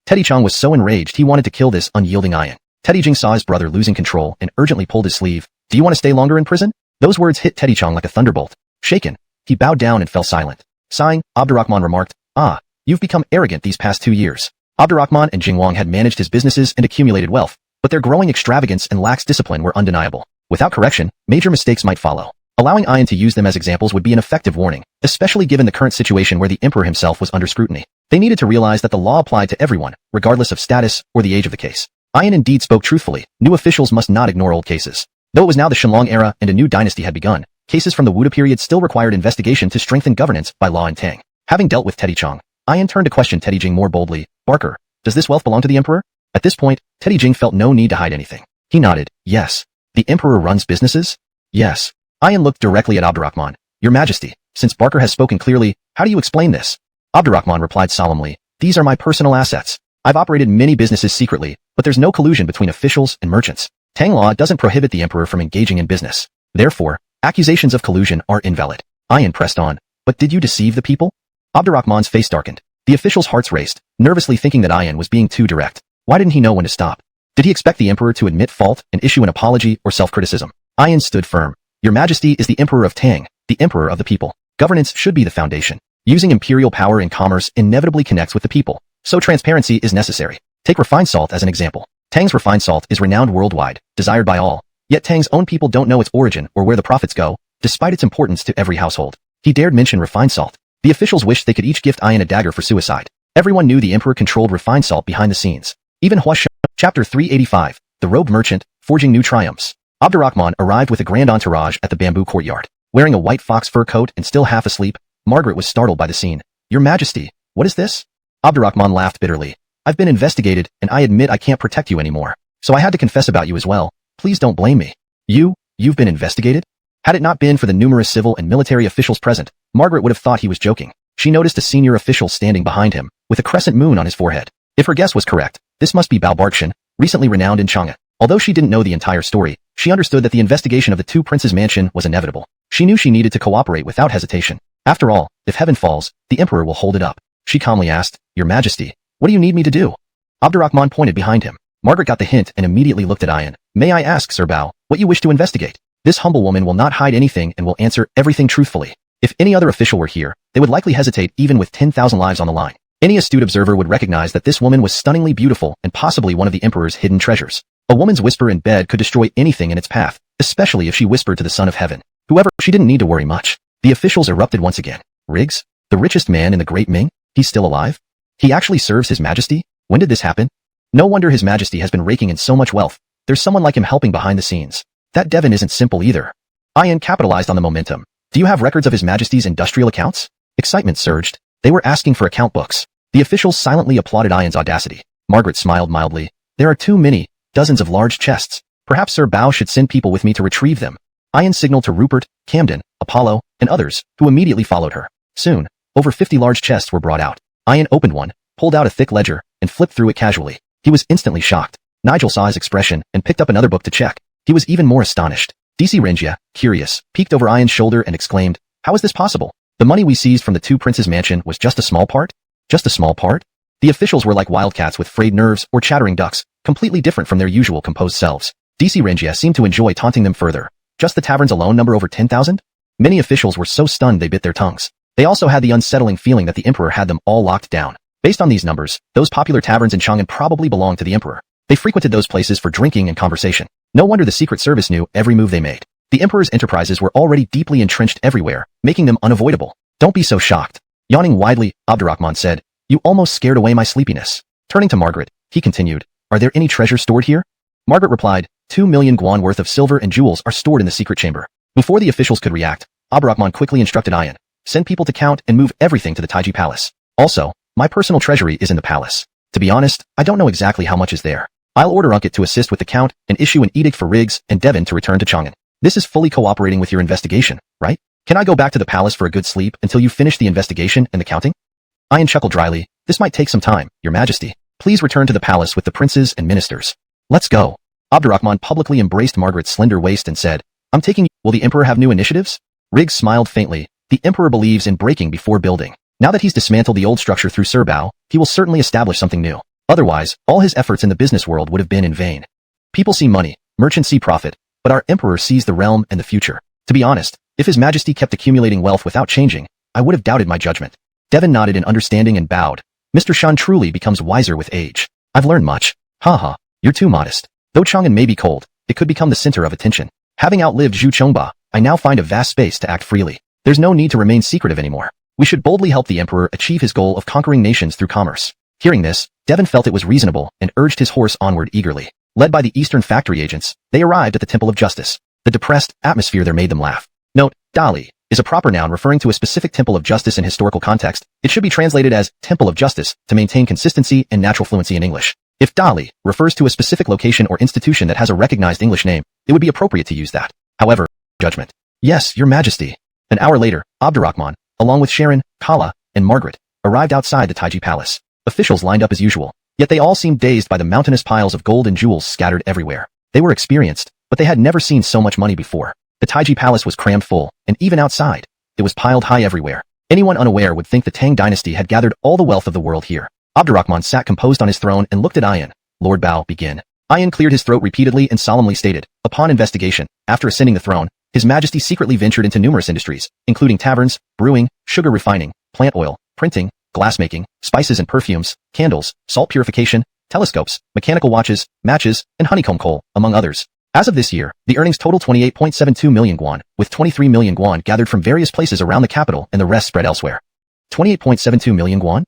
[SPEAKER 1] Teddy Chong was so enraged he wanted to kill this unyielding Ayan. Teddy Jing saw his brother losing control and urgently pulled his sleeve. "Do you want to stay longer in prison?" Those words hit Teddy Chong like a thunderbolt. Shaken, he bowed down and fell silent. Sighing, Abdurrahman remarked, "You've become arrogant these past 2 years." Abdurrahman and Jing Wang had managed his businesses and accumulated wealth, but their growing extravagance and lax discipline were undeniable. Without correction, major mistakes might follow. Allowing Ayan to use them as examples would be an effective warning, especially given the current situation where the emperor himself was under scrutiny. They needed to realize that the law applied to everyone, regardless of status or the age of the case. Ayan indeed spoke truthfully. New officials must not ignore old cases. Though it was now the Shenlong era and a new dynasty had begun, cases from the Wuda period still required investigation to strengthen governance by law in Tang. Having dealt with Teddy Chong, Ayan turned to question Teddy Jing more boldly. "Barker, does this wealth belong to the emperor?" At this point, Teddy Jing felt no need to hide anything. He nodded. "Yes." "The emperor runs businesses?" "Yes." Ayan looked directly at Abdurrahman. "Your Majesty, since Barker has spoken clearly, how do you explain this?" Abdurrahman replied solemnly, "These are my personal assets. I've operated many businesses secretly, but there's no collusion between officials and merchants. Tang law doesn't prohibit the emperor from engaging in business. Therefore, accusations of collusion are invalid." Ayan pressed on. "But did you deceive the people?" Abdurrahman's face darkened. The official's hearts raced, nervously thinking that Ayan was being too direct. Why didn't he know when to stop? Did he expect the emperor to admit fault and issue an apology or self-criticism? Ayan stood firm. "Your Majesty is the emperor of Tang, the emperor of the people. Governance should be the foundation. Using imperial power in commerce inevitably connects with the people, so transparency is necessary. Take refined salt as an example. Tang's refined salt is renowned worldwide, desired by all, yet Tang's own people don't know its origin or where the profits go, despite its importance to every household." He dared mention refined salt. The officials wished they could each gift Ayan a dagger for suicide. Everyone knew the emperor controlled refined salt behind the scenes. Even Huashan. Chapter 385, The Robed Merchant, Forging New Triumphs. Abdurrahman arrived with a grand entourage at the bamboo courtyard. Wearing a white fox fur coat and still half asleep, Margaret was startled by the scene. "Your Majesty, what is this?" Abdurrahman laughed bitterly. "I've been investigated, and I admit I can't protect you anymore. So I had to confess about you as well. Please don't blame me." You've been investigated?" Had it not been for the numerous civil and military officials present, Margaret would have thought he was joking. She noticed a senior official standing behind him, with a crescent moon on his forehead. If her guess was correct, this must be Bao Barkshan, recently renowned in Chang'an. Although she didn't know the entire story, she understood that the investigation of the two princes' mansion was inevitable. She knew she needed to cooperate without hesitation. After all, if heaven falls, the emperor will hold it up. She calmly asked, "Your Majesty, what do you need me to do?" Abdurrahman pointed behind him. Margaret got the hint and immediately looked at Ayan. "May I ask, Sir Bao, what you wish to investigate?" This humble woman will not hide anything and will answer everything truthfully. If any other official were here, they would likely hesitate even with 10,000 lives on the line. Any astute observer would recognize that this woman was stunningly beautiful and possibly one of the emperor's hidden treasures. A woman's whisper in bed could destroy anything in its path, especially if she whispered to the Son of Heaven. She didn't need to worry much. The officials erupted once again. "Riggs? The richest man in the Great Ming? He's still alive? He actually serves His Majesty? When did this happen? No wonder His Majesty has been raking in so much wealth. There's someone like him helping behind the scenes. That Devon isn't simple either." Ayan capitalized on the momentum. "Do you have records of His Majesty's industrial accounts?" Excitement surged. They were asking for account books. The officials silently applauded Ayan's audacity. Margaret smiled mildly. "There are too many, dozens of large chests. Perhaps Sir Bao should send people with me to retrieve them." Ayan signaled to Rupert, Camden, Apollo, and others, who immediately followed her. Soon, over 50 large chests were brought out. Ayan opened one, pulled out a thick ledger, and flipped through it casually. He was instantly shocked. Nigel saw his expression and picked up another book to check. He was even more astonished. DC Rengia, curious, peeked over Ayan's shoulder and exclaimed, "How is this possible? The money we seized from the two princes' mansion was just a small part? Just a small part?" The officials were like wildcats with frayed nerves or chattering ducks, completely different from their usual composed selves. DC Rengia seemed to enjoy taunting them further. Just the taverns alone number over 10,000? Many officials were so stunned they bit their tongues. They also had the unsettling feeling that the emperor had them all locked down. Based on these numbers, those popular taverns in Chang'an probably belonged to the emperor. They frequented those places for drinking and conversation. No wonder the Secret Service knew every move they made. The emperor's enterprises were already deeply entrenched everywhere, making them unavoidable. "Don't be so shocked." Yawning widely, Abdurrahman said, "You almost scared away my sleepiness." Turning to Margaret, he continued, "Are there any treasures stored here?" Margaret replied, 2 million guan worth of silver and jewels are stored in the secret chamber. Before the officials could react, Abdurrahman quickly instructed Ayan, send people to count and move everything to the Taiji Palace. Also, my personal treasury is in the palace. To be honest, I don't know exactly how much is there. I'll order Unkit to assist with the count and issue an edict for Riggs and Devon to return to Chang'an. This is fully cooperating with your investigation, right? Can I go back to the palace for a good sleep until you finish the investigation and the counting? Ayan chuckled dryly. This might take some time, Your Majesty. Please return to the palace with the princes and ministers. Let's go. Abdurrahman publicly embraced Margaret's slender waist and said, I'm taking you. Will the Emperor have new initiatives? Riggs smiled faintly. The Emperor believes in breaking before building. Now that he's dismantled the old structure through Sirbao, he will certainly establish something new. Otherwise, all his efforts in the business world would have been in vain. People see money, merchants see profit, but our Emperor sees the realm and the future. To be honest, if His Majesty kept accumulating wealth without changing, I would have doubted my judgment. Devon nodded in understanding and bowed. Mr. Shan truly becomes wiser with age. I've learned much. Haha, you're too modest. Though Chang'an may be cold, it could become the center of attention. Having outlived Zhu Chongba, I now find a vast space to act freely. There's no need to remain secretive anymore. We should boldly help the Emperor achieve his goal of conquering nations through commerce. Hearing this, Devon felt it was reasonable and urged his horse onward eagerly. Led by the Eastern factory agents, they arrived at the Temple of Justice. The depressed atmosphere there made them laugh. Note, Dali is a proper noun referring to a specific temple of justice in historical context. It should be translated as Temple of Justice to maintain consistency and natural fluency in English. If Dali refers to a specific location or institution that has a recognized English name, it would be appropriate to use that. However, judgment. Yes, Your Majesty. An hour later, Abdurrahman, along with Sharon, Kala, and Margaret, arrived outside the Taiji Palace. Officials lined up as usual, yet they all seemed dazed by the mountainous piles of gold and jewels scattered everywhere. They were experienced, but they had never seen so much money before. The Taiji Palace was crammed full, and even outside, it was piled high everywhere. Anyone unaware would think the Tang dynasty had gathered all the wealth of the world here. Abdurrahman sat composed on his throne and looked at Ayan. Lord Bao, begin. Ayan cleared his throat repeatedly and solemnly stated, upon investigation, after ascending the throne, His Majesty secretly ventured into numerous industries, including taverns, brewing, sugar refining, plant oil, printing, glassmaking, spices and perfumes, candles, salt purification, telescopes, mechanical watches, matches, and honeycomb coal, among others. As of this year, the earnings total 28.72 million guan, with 23 million guan gathered from various places around the capital and the rest spread elsewhere. 28.72 million guan?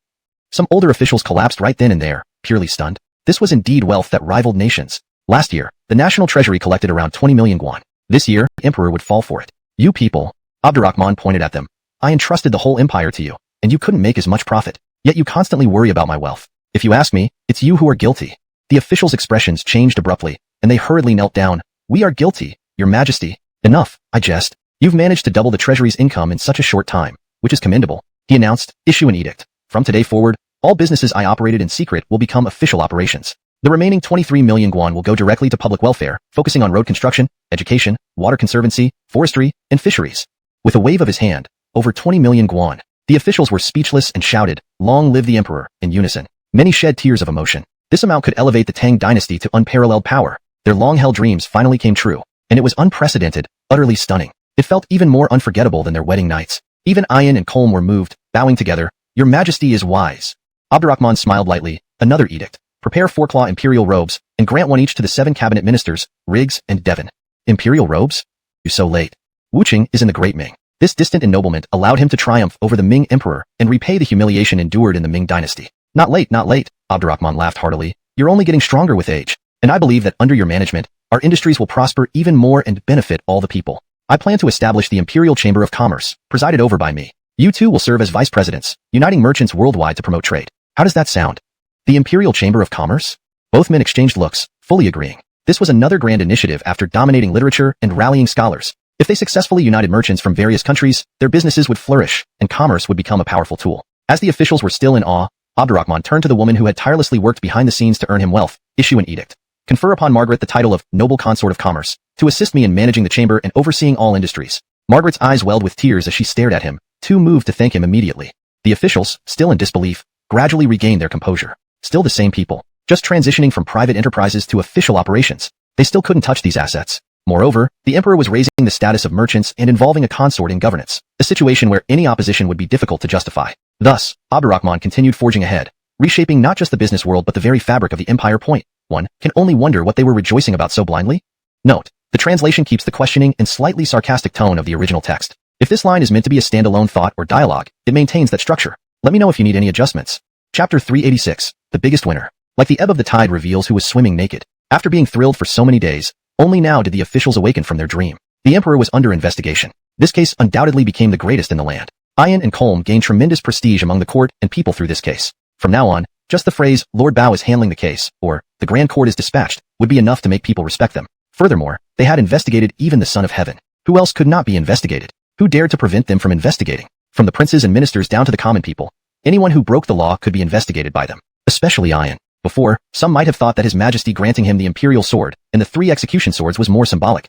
[SPEAKER 1] Some older officials collapsed right then and there, purely stunned. This was indeed wealth that rivaled nations. Last year, the national treasury collected around 20 million guan. This year, the emperor would fall for it. You people, Abdurrahman pointed at them. I entrusted the whole empire to you, and you couldn't make as much profit. Yet you constantly worry about my wealth. If you ask me, it's you who are guilty. The officials' expressions changed abruptly, and they hurriedly knelt down. We are guilty, Your Majesty. Enough, I jest. You've managed to double the treasury's income in such a short time, which is commendable. He announced, issue an edict. From today forward, all businesses I operated in secret will become official operations. The remaining 23 million guan will go directly to public welfare, focusing on road construction, education, water conservancy, forestry, and fisheries. With a wave of his hand, over 20 million guan. The officials were speechless and shouted, Long live the emperor, in unison. Many shed tears of emotion. This amount could elevate the Tang dynasty to unparalleled power. Their long-held dreams finally came true, and it was unprecedented, utterly stunning. It felt even more unforgettable than their wedding nights. Even Ayan and Kolm were moved, bowing together. Your Majesty is wise. Abdurrahman smiled lightly. Another edict. Prepare 4 imperial robes, and grant one each to the 7 cabinet ministers, Riggs and Devon. Imperial robes? You so late. Wuqing is in the Great Ming. This distant ennoblement allowed him to triumph over the Ming emperor and repay the humiliation endured in the Ming dynasty. Not late, not late, Abdurrahman laughed heartily. You're only getting stronger with age, and I believe that under your management, our industries will prosper even more and benefit all the people. I plan to establish the Imperial Chamber of Commerce, presided over by me. You two will serve as vice presidents, uniting merchants worldwide to promote trade. How does that sound? The Imperial Chamber of Commerce? Both men exchanged looks, fully agreeing. This was another grand initiative after dominating literature and rallying scholars. If they successfully united merchants from various countries, their businesses would flourish, and commerce would become a powerful tool. As the officials were still in awe, Abdurrahman turned to the woman who had tirelessly worked behind the scenes to earn him wealth. Issue an edict. Confer upon Margaret the title of Noble Consort of Commerce, to assist me in managing the chamber and overseeing all industries. Margaret's eyes welled with tears as she stared at him, too moved to thank him immediately. The officials, still in disbelief, gradually regained their composure. Still the same people, just transitioning from private enterprises to official operations. They still couldn't touch these assets. Moreover, the emperor was raising the status of merchants and involving a consort in governance, a situation where any opposition would be difficult to justify. Thus, Abdurrahman continued forging ahead, reshaping not just the business world but the very fabric of the empire. One can only wonder what they were rejoicing about so blindly. Note, the translation keeps the questioning and slightly sarcastic tone of the original text. If this line is meant to be a standalone thought or dialogue, it maintains that structure. Let me know if you need any adjustments. Chapter 386, The Biggest Winner. Like the ebb of the tide reveals who was swimming naked. After being thrilled for so many days, Only now did the officials awaken from their dream. The emperor was under investigation. This case undoubtedly became the greatest in the land. Ian and Colm gained tremendous prestige among the court and people through this case. From now on, just the phrase, Lord Bao is handling the case, or, the Grand Court is dispatched, would be enough to make people respect them. Furthermore, they had investigated even the Son of Heaven. Who else could not be investigated? Who dared to prevent them from investigating? From the princes and ministers down to the common people, anyone who broke the law could be investigated by them. Especially Ian. Before, some might have thought that His Majesty granting him the imperial sword and the 3 execution swords was more symbolic.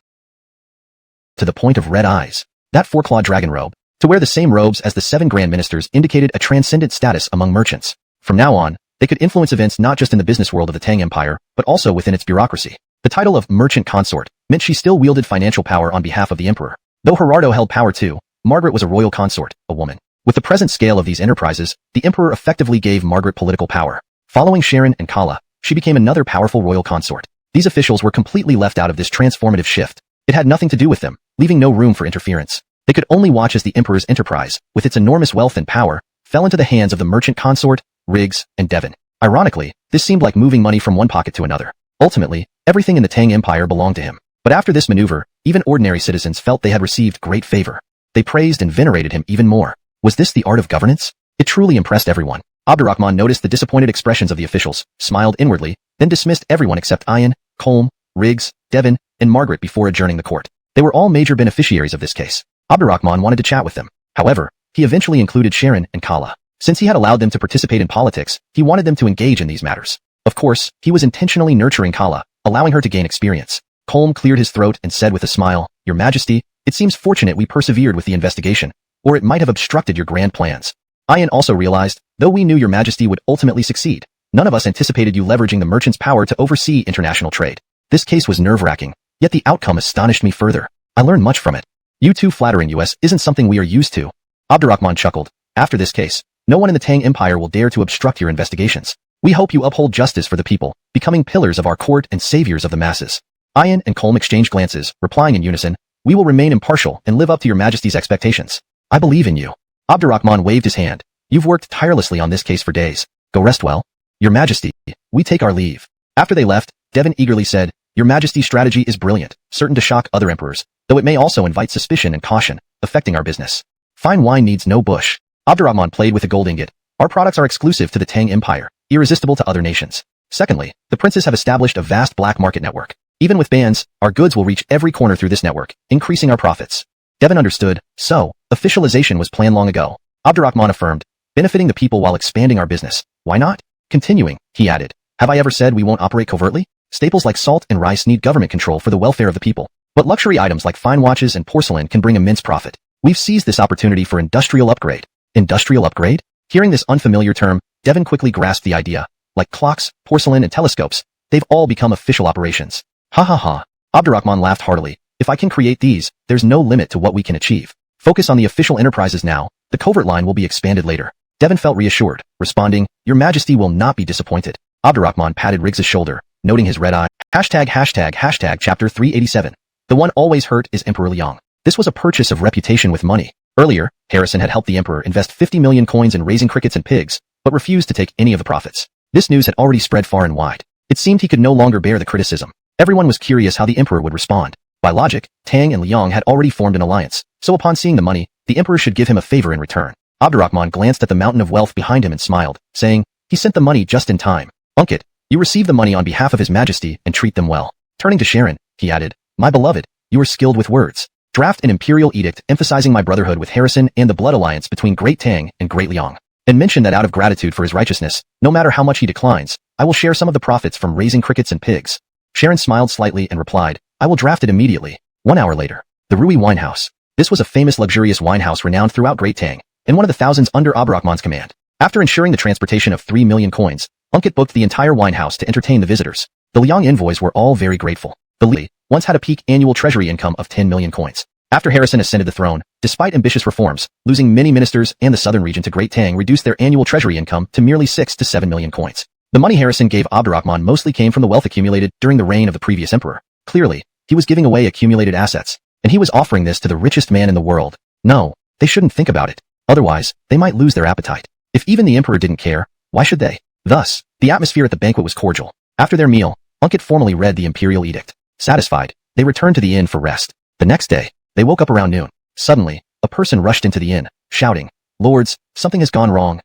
[SPEAKER 1] To the point of red eyes. That 4-clawed dragon robe. To wear the same robes as the 7 grand ministers indicated a transcendent status among merchants. From now on, they could influence events not just in the business world of the Tang Empire, but also within its bureaucracy. The title of merchant consort meant she still wielded financial power on behalf of the emperor. Though Gerardo held power too, Margaret was a royal consort, a woman. With the present scale of these enterprises, the emperor effectively gave Margaret political power. Following Sharon and Kala, she became another powerful royal consort. These officials were completely left out of this transformative shift. It had nothing to do with them, leaving no room for interference. They could only watch as the emperor's enterprise, with its enormous wealth and power, fell into the hands of the merchant consort, Riggs, and Devon. Ironically, this seemed like moving money from one pocket to another. Ultimately, everything in the Tang Empire belonged to him. But after this maneuver, even ordinary citizens felt they had received great favor. They praised and venerated him even more. Was this the art of governance? It truly impressed everyone. Abdurrahman noticed the disappointed expressions of the officials, smiled inwardly, then dismissed everyone except Ian, Colm, Riggs, Devon, and Margaret before adjourning the court. They were all major beneficiaries of this case. Abdurrahman wanted to chat with them. However, he eventually included Sharon and Kala. Since he had allowed them to participate in politics, he wanted them to engage in these matters. Of course, he was intentionally nurturing Kala, allowing her to gain experience. Colm cleared his throat and said with a smile, Your Majesty, it seems fortunate we persevered with the investigation, or it might have obstructed your grand plans. Ian also realized, though we knew Your Majesty would ultimately succeed, none of us anticipated you leveraging the merchant's power to oversee international trade. This case was nerve-wracking, yet the outcome astonished me further. I learned much from it. You two flattering us isn't something we are used to. Abdurrahman chuckled. After this case, no one in the Tang Empire will dare to obstruct your investigations. We hope you uphold justice for the people, becoming pillars of our court and saviors of the masses. Ian and Colm exchanged glances, replying in unison, We will remain impartial and live up to Your Majesty's expectations. I believe in you. Abdurrahman waved his hand. You've worked tirelessly on this case for days. Go rest well. Your Majesty, we take our leave. After they left, Devon eagerly said, Your Majesty's strategy is brilliant, certain to shock other emperors, though it may also invite suspicion and caution, affecting our business. Fine wine needs no bush. Abdurrahman played with a gold ingot. Our products are exclusive to the Tang Empire, irresistible to other nations. Secondly, the princes have established a vast black market network. Even with bans, our goods will reach every corner through this network, increasing our profits. Devon understood, so, officialization was planned long ago. Abdurrahman affirmed, benefiting the people while expanding our business. Why not? Continuing, he added, Have I ever said we won't operate covertly? Staples like salt and rice need government control for the welfare of the people. But luxury items like fine watches and porcelain can bring immense profit. We've seized this opportunity for industrial upgrade. Industrial upgrade? Hearing this unfamiliar term, Devon quickly grasped the idea. Like clocks, porcelain, and telescopes, they've all become official operations. Ha ha ha. Abdurrahman laughed heartily. If I can create these, there's no limit to what we can achieve. Focus on the official enterprises now. The covert line will be expanded later. Devon felt reassured, responding, Your Majesty will not be disappointed. Abdurrahman patted Riggs's shoulder, noting his red eye. ##### Chapter 387. The one always hurt is Emperor Liang. This was a purchase of reputation with money. Earlier, Harrison had helped the emperor invest 50 million coins in raising crickets and pigs, but refused to take any of the profits. This news had already spread far and wide. It seemed he could no longer bear the criticism. Everyone was curious how the emperor would respond. By logic, Tang and Liang had already formed an alliance, so upon seeing the money, the emperor should give him a favor in return. Abdurrahman glanced at the mountain of wealth behind him and smiled, saying, He sent the money just in time. Unkit, you receive the money on behalf of His Majesty and treat them well. Turning to Sharon, he added, My beloved, you are skilled with words. Draft an imperial edict emphasizing my brotherhood with Harrison and the blood alliance between Great Tang and Great Liang. And mention that out of gratitude for his righteousness, no matter how much he declines, I will share some of the profits from raising crickets and pigs. Sharon smiled slightly and replied, I will draft it immediately. 1 hour later, the Rui Winehouse. This was a famous luxurious winehouse renowned throughout Great Tang, and one of the thousands under Abdurrahman's command. After ensuring the transportation of 3 million coins, Unkit booked the entire winehouse to entertain the visitors. The Liang envoys were all very grateful. The Li once had a peak annual treasury income of 10 million coins. After Harrison ascended the throne, despite ambitious reforms, losing many ministers and the southern region to Great Tang reduced their annual treasury income to merely 6 to 7 million coins. The money Harrison gave Abdurrahman mostly came from the wealth accumulated during the reign of the previous emperor. Clearly, he was giving away accumulated assets, and he was offering this to the richest man in the world. No, they shouldn't think about it. Otherwise, they might lose their appetite. If even the emperor didn't care, why should they? Thus, the atmosphere at the banquet was cordial. After their meal, Unkit formally read the imperial edict. Satisfied, They returned to the inn for rest. The next day, they woke up around noon. Suddenly, a person rushed into the inn, shouting, "Lords, something has gone wrong."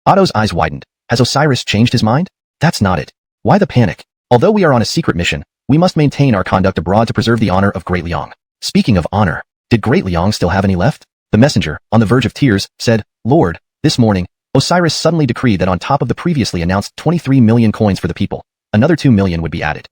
[SPEAKER 1] Otto's eyes widened. Has Osiris changed his mind? That's not it. Why the panic? Although we are on a secret mission, we must maintain our conduct abroad to preserve the honor of Great Liang. Speaking of honor, did Great Liang still have any left? The messenger, on the verge of tears, said, "Lord, this morning, Osiris suddenly decreed that on top of the previously announced 23 million coins for the people, another 2 million would be added.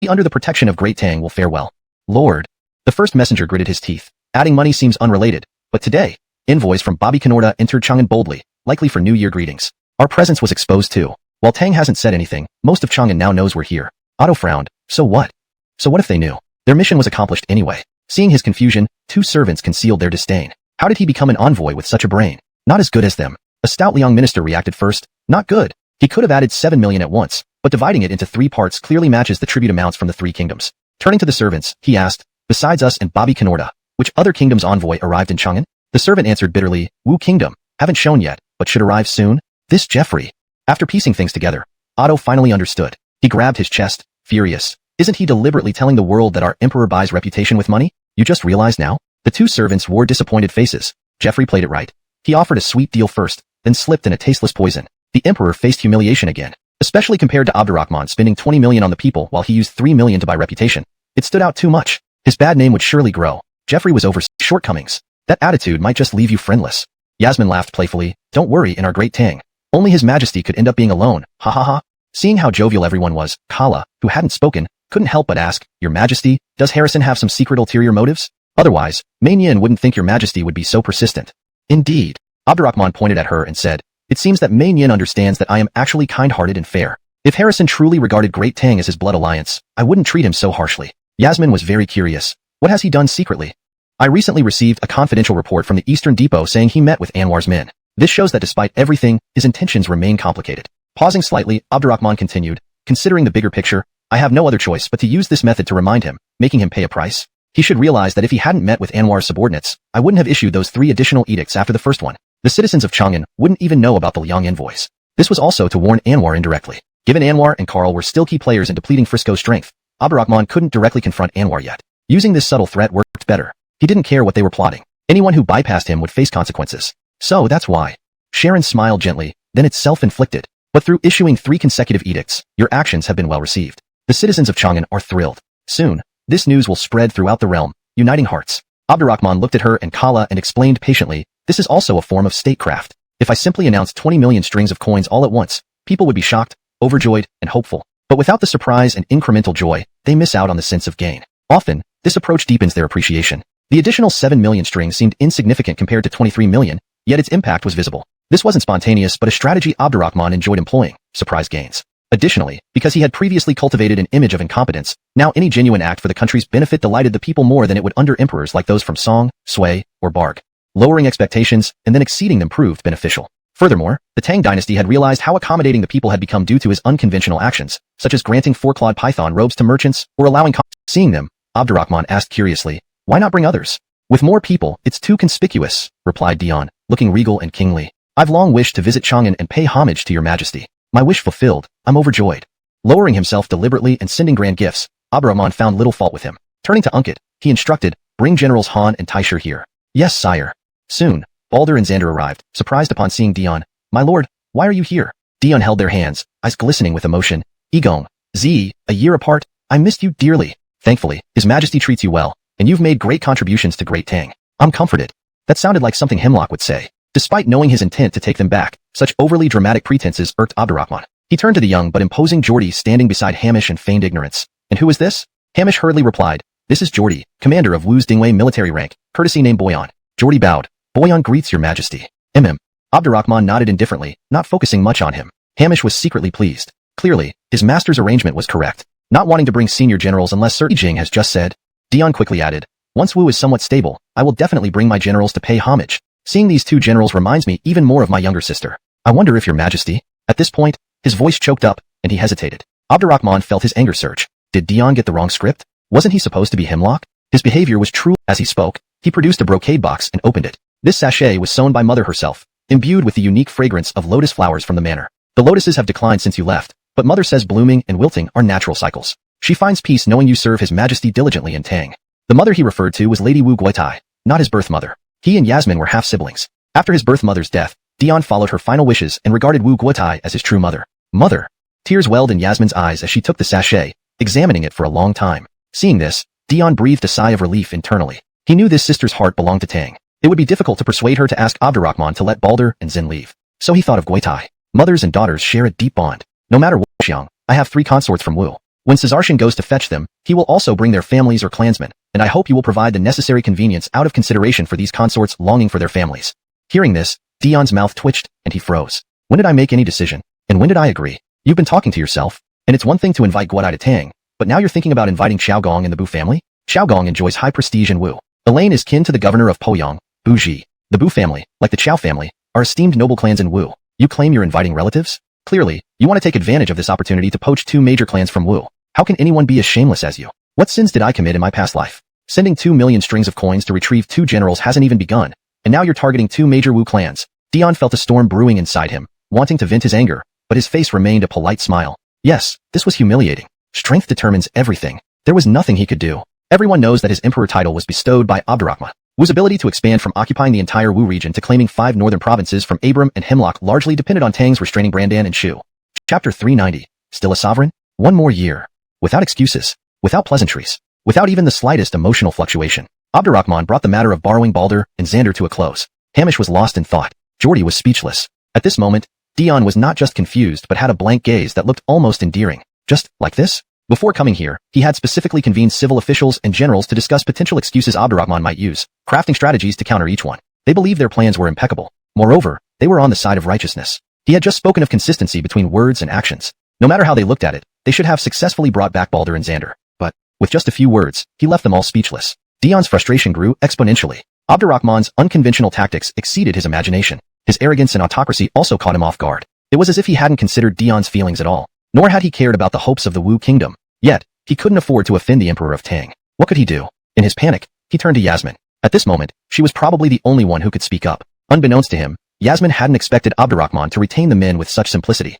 [SPEAKER 1] He under the protection of Great Tang will fare well." Lord. The first messenger gritted his teeth. Adding money seems unrelated, but today, envoys from Bobby Canorta entered Chang'an boldly, likely for New Year greetings. Our presence was exposed too. While Tang hasn't said anything, most of Chang'an now knows we're here. Otto frowned. So what? So what if they knew? Their mission was accomplished anyway. Seeing his confusion, two servants concealed their disdain. How did he become an envoy with such a brain? Not as good as them. A stout Liang minister reacted first. Not good. He could have added 7 million at once, but dividing it into 3 parts clearly matches the tribute amounts from the 3 kingdoms. Turning to the servants, he asked, "Besides us and Bobby Canorta, which other kingdom's envoy arrived in Chang'an?" The servant answered bitterly, "Wu Kingdom. Haven't shown yet, but should arrive soon." This Jeffrey. After piecing things together, Otto finally understood. He grabbed his chest, furious. Isn't he deliberately telling the world that our emperor buys reputation with money? You just realize now? The two servants wore disappointed faces. Jeffrey played it right. He offered a sweet deal first, then slipped in a tasteless poison. The emperor faced humiliation again, especially compared to Abdurrahman spending 20 million on the people while he used 3 million to buy reputation. It stood out too much. His bad name would surely grow. Jeffrey was over shortcomings. That attitude might just leave you friendless. Yasmin laughed playfully. Don't worry, in our great Tang. Only His Majesty could end up being alone. Ha ha ha. Seeing how jovial everyone was, Kala, who hadn't spoken, couldn't help but ask, "Your Majesty, does Harrison have some secret ulterior motives? Otherwise, Mei Yin wouldn't think Your Majesty would be so persistent." Indeed. Abdurrahman pointed at her and said, "It seems that Mei Yin understands that I am actually kind-hearted and fair. If Harrison truly regarded Great Tang as his blood alliance, I wouldn't treat him so harshly." Yasmin was very curious. What has he done secretly? I recently received a confidential report from the Eastern Depot saying he met with Anwar's men. This shows that despite everything, his intentions remain complicated. Pausing slightly, Abdurrahman continued, "Considering the bigger picture, I have no other choice but to use this method to remind him, making him pay a price. He should realize that if he hadn't met with Anwar's subordinates, I wouldn't have issued those 3 additional edicts after the first one. The citizens of Chang'an wouldn't even know about the Liang envoys. This was also to warn Anwar indirectly. Given Anwar and Karl were still key players in depleting Frisco's strength, Abdurrahman couldn't directly confront Anwar yet. Using this subtle threat worked better. He didn't care what they were plotting. Anyone who bypassed him would face consequences. So that's why. Sharon smiled gently, then it's self-inflicted. But through issuing 3 consecutive edicts, your actions have been well received. The citizens of Chang'an are thrilled. Soon, this news will spread throughout the realm, uniting hearts. Abdurrahman looked at her and Kala and explained patiently, "This is also a form of statecraft. If I simply announced 20 million strings of coins all at once, people would be shocked, overjoyed, and hopeful. But without the surprise and incremental joy, they miss out on the sense of gain. Often, this approach deepens their appreciation." The additional 7 million strings seemed insignificant compared to 23 million, yet its impact was visible. This wasn't spontaneous but a strategy Abdurrahman enjoyed employing, surprise gains. Additionally, because he had previously cultivated an image of incompetence, now any genuine act for the country's benefit delighted the people more than it would under emperors like those from Song, Sui, or Barg. Lowering expectations and then exceeding them proved beneficial. Furthermore, the Tang dynasty had realized how accommodating the people had become due to his unconventional actions, such as granting 4-clawed python robes to merchants or allowing Seeing them, Abdurrahman asked curiously, "Why not bring others?" "With more people, it's too conspicuous," replied Dion, looking regal and kingly. "I've long wished to visit Chang'an and pay homage to your majesty. My wish fulfilled, I'm overjoyed." Lowering himself deliberately and sending grand gifts, Abdurrahman found little fault with him. Turning to Unkit, he instructed, "Bring Generals Han and Taishir here." "Yes, sire." Soon, Balder and Xander arrived, surprised upon seeing Dion. "My lord, why are you here?" Dion held their hands, eyes glistening with emotion. "Egong, Z, a year apart, I missed you dearly. Thankfully, His Majesty treats you well, and you've made great contributions to Great Tang. I'm comforted." That sounded like something Hemlock would say. Despite knowing his intent to take them back, such overly dramatic pretenses irked Abdurrahman. He turned to the young but imposing Geordie standing beside Hamish in feigned ignorance. "And who is this?" Hamish hurriedly replied, "This is Geordie, commander of Wu's Dingwei military rank, courtesy name Boyan." Geordie bowed. "Boyan greets your majesty." Abdurrahman nodded indifferently, not focusing much on him. Hamish was secretly pleased. Clearly, his master's arrangement was correct. Not wanting to bring senior generals unless Sir Jing has just said. Dion quickly added, "Once Wu is somewhat stable, I will definitely bring my generals to pay homage. Seeing these 2 generals reminds me even more of my younger sister. I wonder if your majesty..." At this point, his voice choked up, and he hesitated. Abdurrahman felt his anger surge. Did Dion get the wrong script? Wasn't he supposed to be Hemlock? His behavior was true. As he spoke, he produced a brocade box and opened it. This sachet was sewn by Mother herself, imbued with the unique fragrance of lotus flowers from the manor. "The lotuses have declined since you left, but Mother says blooming and wilting are natural cycles. She finds peace knowing you serve His Majesty diligently in Tang. The mother he referred to was Lady Wu Guitai, not his birth mother. He and Yasmin were half-siblings. After his birth mother's death, Dion followed her final wishes and regarded Wu Guitai as his true mother. Mother. Tears welled in Yasmin's eyes as she took the sachet, examining it for a long time. Seeing this, Dion breathed a sigh of relief internally. He knew this sister's heart belonged to Tang. It would be difficult to persuade her to ask Abdurrahman to let Baldur and Xin leave. So he thought of Guitai. Mothers and daughters share a deep bond. No matter what, Xiang, I have 3 consorts from Wu. When Caesarshan goes to fetch them, he will also bring their families or clansmen, and I hope you will provide the necessary convenience out of consideration for these consorts longing for their families. Hearing this, Dion's mouth twitched, and he froze. When did I make any decision? And when did I agree? You've been talking to yourself, and it's one thing to invite Guodai to Tang, but now you're thinking about inviting Xiaogong and the Bu family? Xiaogong enjoys high prestige in Wu. Elaine is kin to the governor of Poyang, Bu Ji. The Bu family, like the Chao family, are esteemed noble clans in Wu. You claim you're inviting relatives? Clearly, you want to take advantage of this opportunity to poach 2 major clans from Wu. How can anyone be as shameless as you? What sins did I commit in my past life? Sending 2 million strings of coins to retrieve 2 generals hasn't even begun, and now you're targeting 2 major Wu clans. Dion felt a storm brewing inside him, wanting to vent his anger, but his face remained a polite smile. Yes, this was humiliating. Strength determines everything. There was nothing he could do. Everyone knows that his emperor title was bestowed by Abdurrahman. Wu's ability to expand from occupying the entire Wu region to claiming 5 northern provinces from Abram and Hemlock largely depended on Tang's restraining Brandan and Shu. Chapter 390. Still a sovereign? 1 more year. Without excuses. Without pleasantries. Without even the slightest emotional fluctuation. Abdurrahman brought the matter of borrowing Baldur and Xander to a close. Hamish was lost in thought. Geordie was speechless. At this moment, Dion was not just confused but had a blank gaze that looked almost endearing. Just like this? Before coming here, he had specifically convened civil officials and generals to discuss potential excuses Abdurrahman might use, crafting strategies to counter each one. They believed their plans were impeccable. Moreover, they were on the side of righteousness. He had just spoken of consistency between words and actions. No matter how they looked at it, they should have successfully brought back Baldur and Xander. But, with just a few words, he left them all speechless. Dion's frustration grew exponentially. Abdurrahman's unconventional tactics exceeded his imagination. His arrogance and autocracy also caught him off guard. It was as if he hadn't considered Dion's feelings at all, nor had he cared about the hopes of the Wu kingdom. Yet, he couldn't afford to offend the Emperor of Tang. What could he do? In his panic, he turned to Yasmin. At this moment, she was probably the only one who could speak up. Unbeknownst to him, Yasmin hadn't expected Abdurrahman to retain the men with such simplicity.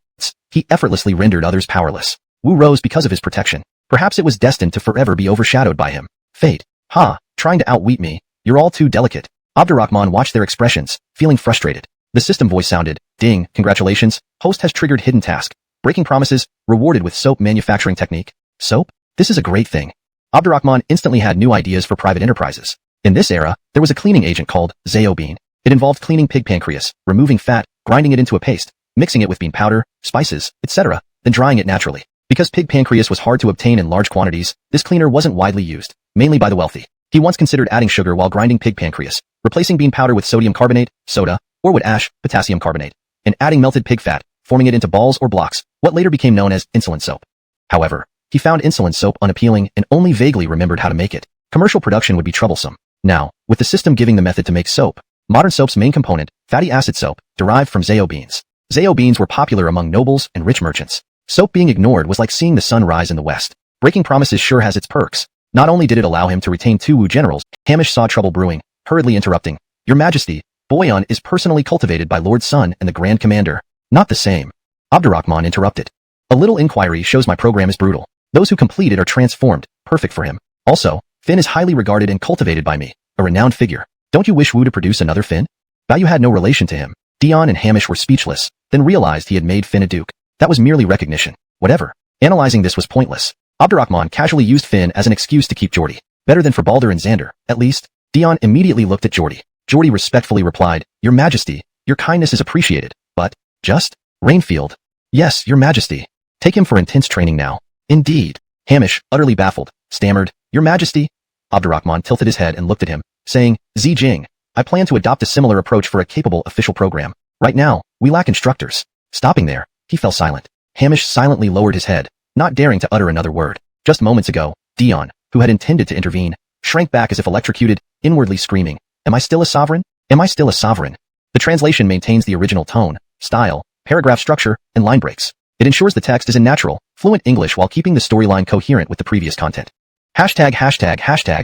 [SPEAKER 1] He effortlessly rendered others powerless. Wu rose because of his protection. Perhaps it was destined to forever be overshadowed by him. Fate. Ha, trying to outwit me. You're all too delicate. Abdurrahman watched their expressions, feeling frustrated. The system voice sounded, ding, congratulations, host has triggered hidden task. Breaking promises, rewarded with soap manufacturing technique. Soap? This is a great thing. Abdurrahman instantly had new ideas for private enterprises. In this era, there was a cleaning agent called Zaobin. It involved cleaning pig pancreas, removing fat, grinding it into a paste, mixing it with bean powder, spices, etc., then drying it naturally. Because pig pancreas was hard to obtain in large quantities, this cleaner wasn't widely used, mainly by the wealthy. He once considered adding sugar while grinding pig pancreas, replacing bean powder with sodium carbonate, soda, or wood ash, potassium carbonate, and adding melted pig fat, forming it into balls or blocks, what later became known as insulin soap. However, he found insulin soap unappealing and only vaguely remembered how to make it. Commercial production would be troublesome. Now, with the system giving the method to make soap, modern soap's main component, fatty acid soap, derived from zao beans. Zao beans were popular among nobles and rich merchants. Soap being ignored was like seeing the sun rise in the west. Breaking promises sure has its perks. Not only did it allow him to retain 2 Wu generals, Hamish saw trouble brewing, hurriedly interrupting. Your Majesty, Boyan is personally cultivated by Lord Sun and the Grand Commander. Not the same. Abdurrahman interrupted. A little inquiry shows my program is brutal. Those who complete it are transformed, perfect for him. Also, Finn is highly regarded and cultivated by me, a renowned figure. Don't you wish Wu to produce another Finn? Bayu had no relation to him. Dion and Hamish were speechless, then realized he had made Finn a duke. That was merely recognition. Whatever. Analyzing this was pointless. Abdurrahman casually used Finn as an excuse to keep Geordie. Better than for Baldur and Xander, at least. Dion immediately looked at Geordie. Geordie respectfully replied, Your Majesty, your kindness is appreciated, but, just? Rainfield. Yes, Your Majesty. Take him for intense training now. Indeed. Hamish, utterly baffled, stammered, Your Majesty. Abdurrahman tilted his head and looked at him, saying, Zijing, I plan to adopt a similar approach for a capable official program. Right now, we lack instructors. Stopping there, he fell silent. Hamish silently lowered his head, not daring to utter another word. Just moments ago, Dion, who had intended to intervene, shrank back as if electrocuted, inwardly screaming, Am I still a sovereign? Am I still a sovereign? The translation maintains the original tone, style, paragraph structure, and line breaks. It ensures the text is in natural, fluent English while keeping the storyline coherent with the previous content. Hashtag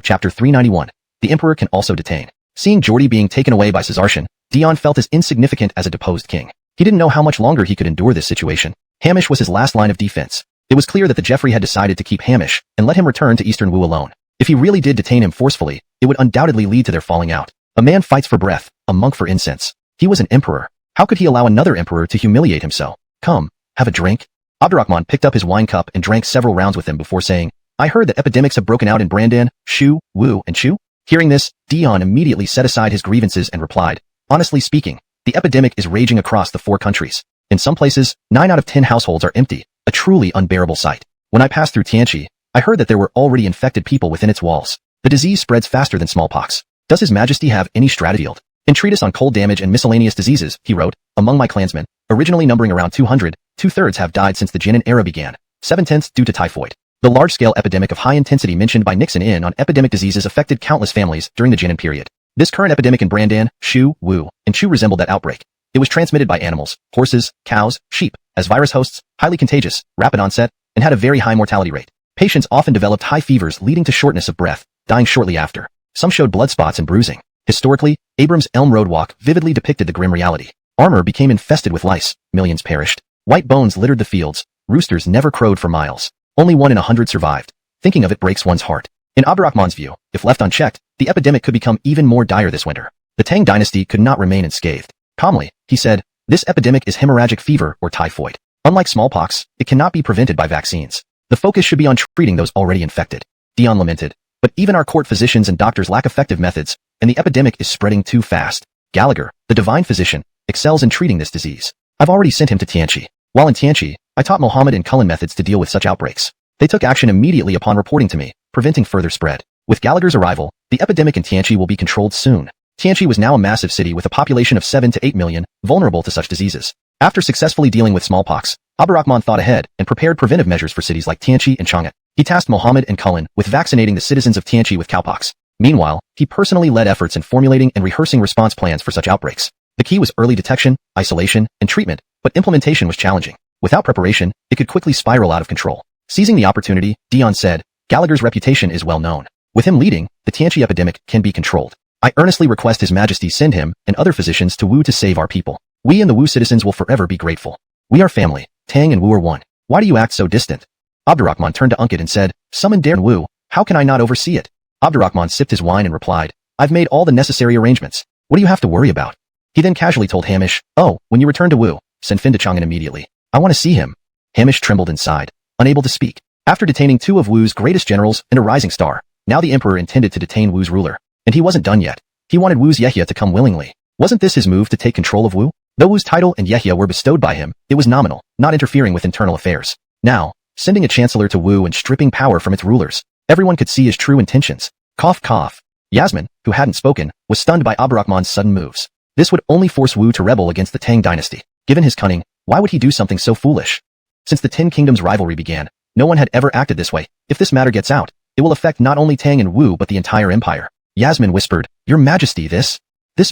[SPEAKER 1] chapter 391. The Emperor can also detain. Seeing Geordie being taken away by Caesarshan, Dion felt as insignificant as a deposed king. He didn't know how much longer he could endure this situation. Hamish was his last line of defense. It was clear that the Jeffrey had decided to keep Hamish and let him return to Eastern Wu alone. If he really did detain him forcefully, it would undoubtedly lead to their falling out. A man fights for breath, a monk for incense. He was an emperor. How could he allow another emperor to humiliate him so? Come, have a drink. Abdurrahman picked up his wine cup and drank several rounds with him before saying, I heard that epidemics have broken out in Brandan, Shu, Wu, and Chu. Hearing this, Dion immediately set aside his grievances and replied, honestly speaking, the epidemic is raging across the 4 countries. In some places, 9 out of 10 households are empty, a truly unbearable sight. When I passed through Tianqi, I heard that there were already infected people within its walls. The disease spreads faster than smallpox. Does His Majesty have any strategy? In Treatise on Cold Damage and Miscellaneous Diseases, he wrote, among my clansmen, originally numbering around 200, 2/3 have died since the Jinan era began, 7/10 due to typhoid. The large-scale epidemic of high intensity mentioned by Nixon on epidemic diseases affected countless families during the Jinan period. This current epidemic in Brandan, Shu, Wu, and Chu resembled that outbreak. It was transmitted by animals, horses, cows, sheep, as virus hosts, highly contagious, rapid onset, and had a very high mortality rate. Patients often developed high fevers leading to shortness of breath, dying shortly after. Some showed blood spots and bruising. Historically, Abrams' Elm Road Walk vividly depicted the grim reality. Armor became infested with lice, millions perished. White bones littered the fields, roosters never crowed for miles. Only 1 in 100 survived. Thinking of it breaks one's heart. In Abdurrahman's view, if left unchecked, the epidemic could become even more dire this winter. The Tang dynasty could not remain unscathed. Calmly, he said, this epidemic is hemorrhagic fever or typhoid. Unlike smallpox, it cannot be prevented by vaccines. The focus should be on treating those already infected. Dion lamented, but even our court physicians and doctors lack effective methods, and the epidemic is spreading too fast. Gallagher, the divine physician, excels in treating this disease. I've already sent him to Tianqi. While in Tianqi, I taught Mohammed and Cullen methods to deal with such outbreaks. They took action immediately upon reporting to me, preventing further spread. With Gallagher's arrival, the epidemic in Tianqi will be controlled soon. Tianqi was now a massive city with a population of 7 to 8 million, vulnerable to such diseases. After successfully dealing with smallpox, Abdurrahman thought ahead and prepared preventive measures for cities like Tianqi and Chang'an. He tasked Mohammed and Cullen with vaccinating the citizens of Tianqi with cowpox. Meanwhile, he personally led efforts in formulating and rehearsing response plans for such outbreaks. The key was early detection, isolation, and treatment, but implementation was challenging. Without preparation, it could quickly spiral out of control. Seizing the opportunity, Dion said, Gallagher's reputation is well known. With him leading, the Tianqi epidemic can be controlled. I earnestly request His Majesty send him and other physicians to Wu to save our people. We and the Wu citizens will forever be grateful. We are family. Tang and Wu are one. Why do you act so distant? Abdurrahman turned to Unkit and said, summon Dare and Wu, how can I not oversee it? Abdurrahman sipped his wine and replied, I've made all the necessary arrangements. What do you have to worry about? He then casually told Hamish, oh, when you return to Wu, send Fin to Chang'an immediately. I want to see him. Hamish trembled inside, unable to speak. After detaining 2 of Wu's greatest generals and a rising star, now the emperor intended to detain Wu's ruler. And he wasn't done yet. He wanted Wu's Yehia to come willingly. Wasn't this his move to take control of Wu? Though Wu's title and Yehia were bestowed by him, it was nominal, not interfering with internal affairs. Now, sending a chancellor to Wu and stripping power from its rulers, everyone could see his true intentions. Cough cough. Yasmin, who hadn't spoken, was stunned by Abdurrahman's sudden moves. This would only force Wu to rebel against the Tang dynasty. Given his cunning, why would he do something so foolish? Since the 10 Kingdoms rivalry began, no one had ever acted this way. If this matter gets out, it will affect not only Tang and Wu but the entire empire. Yasmin whispered, Your Majesty, this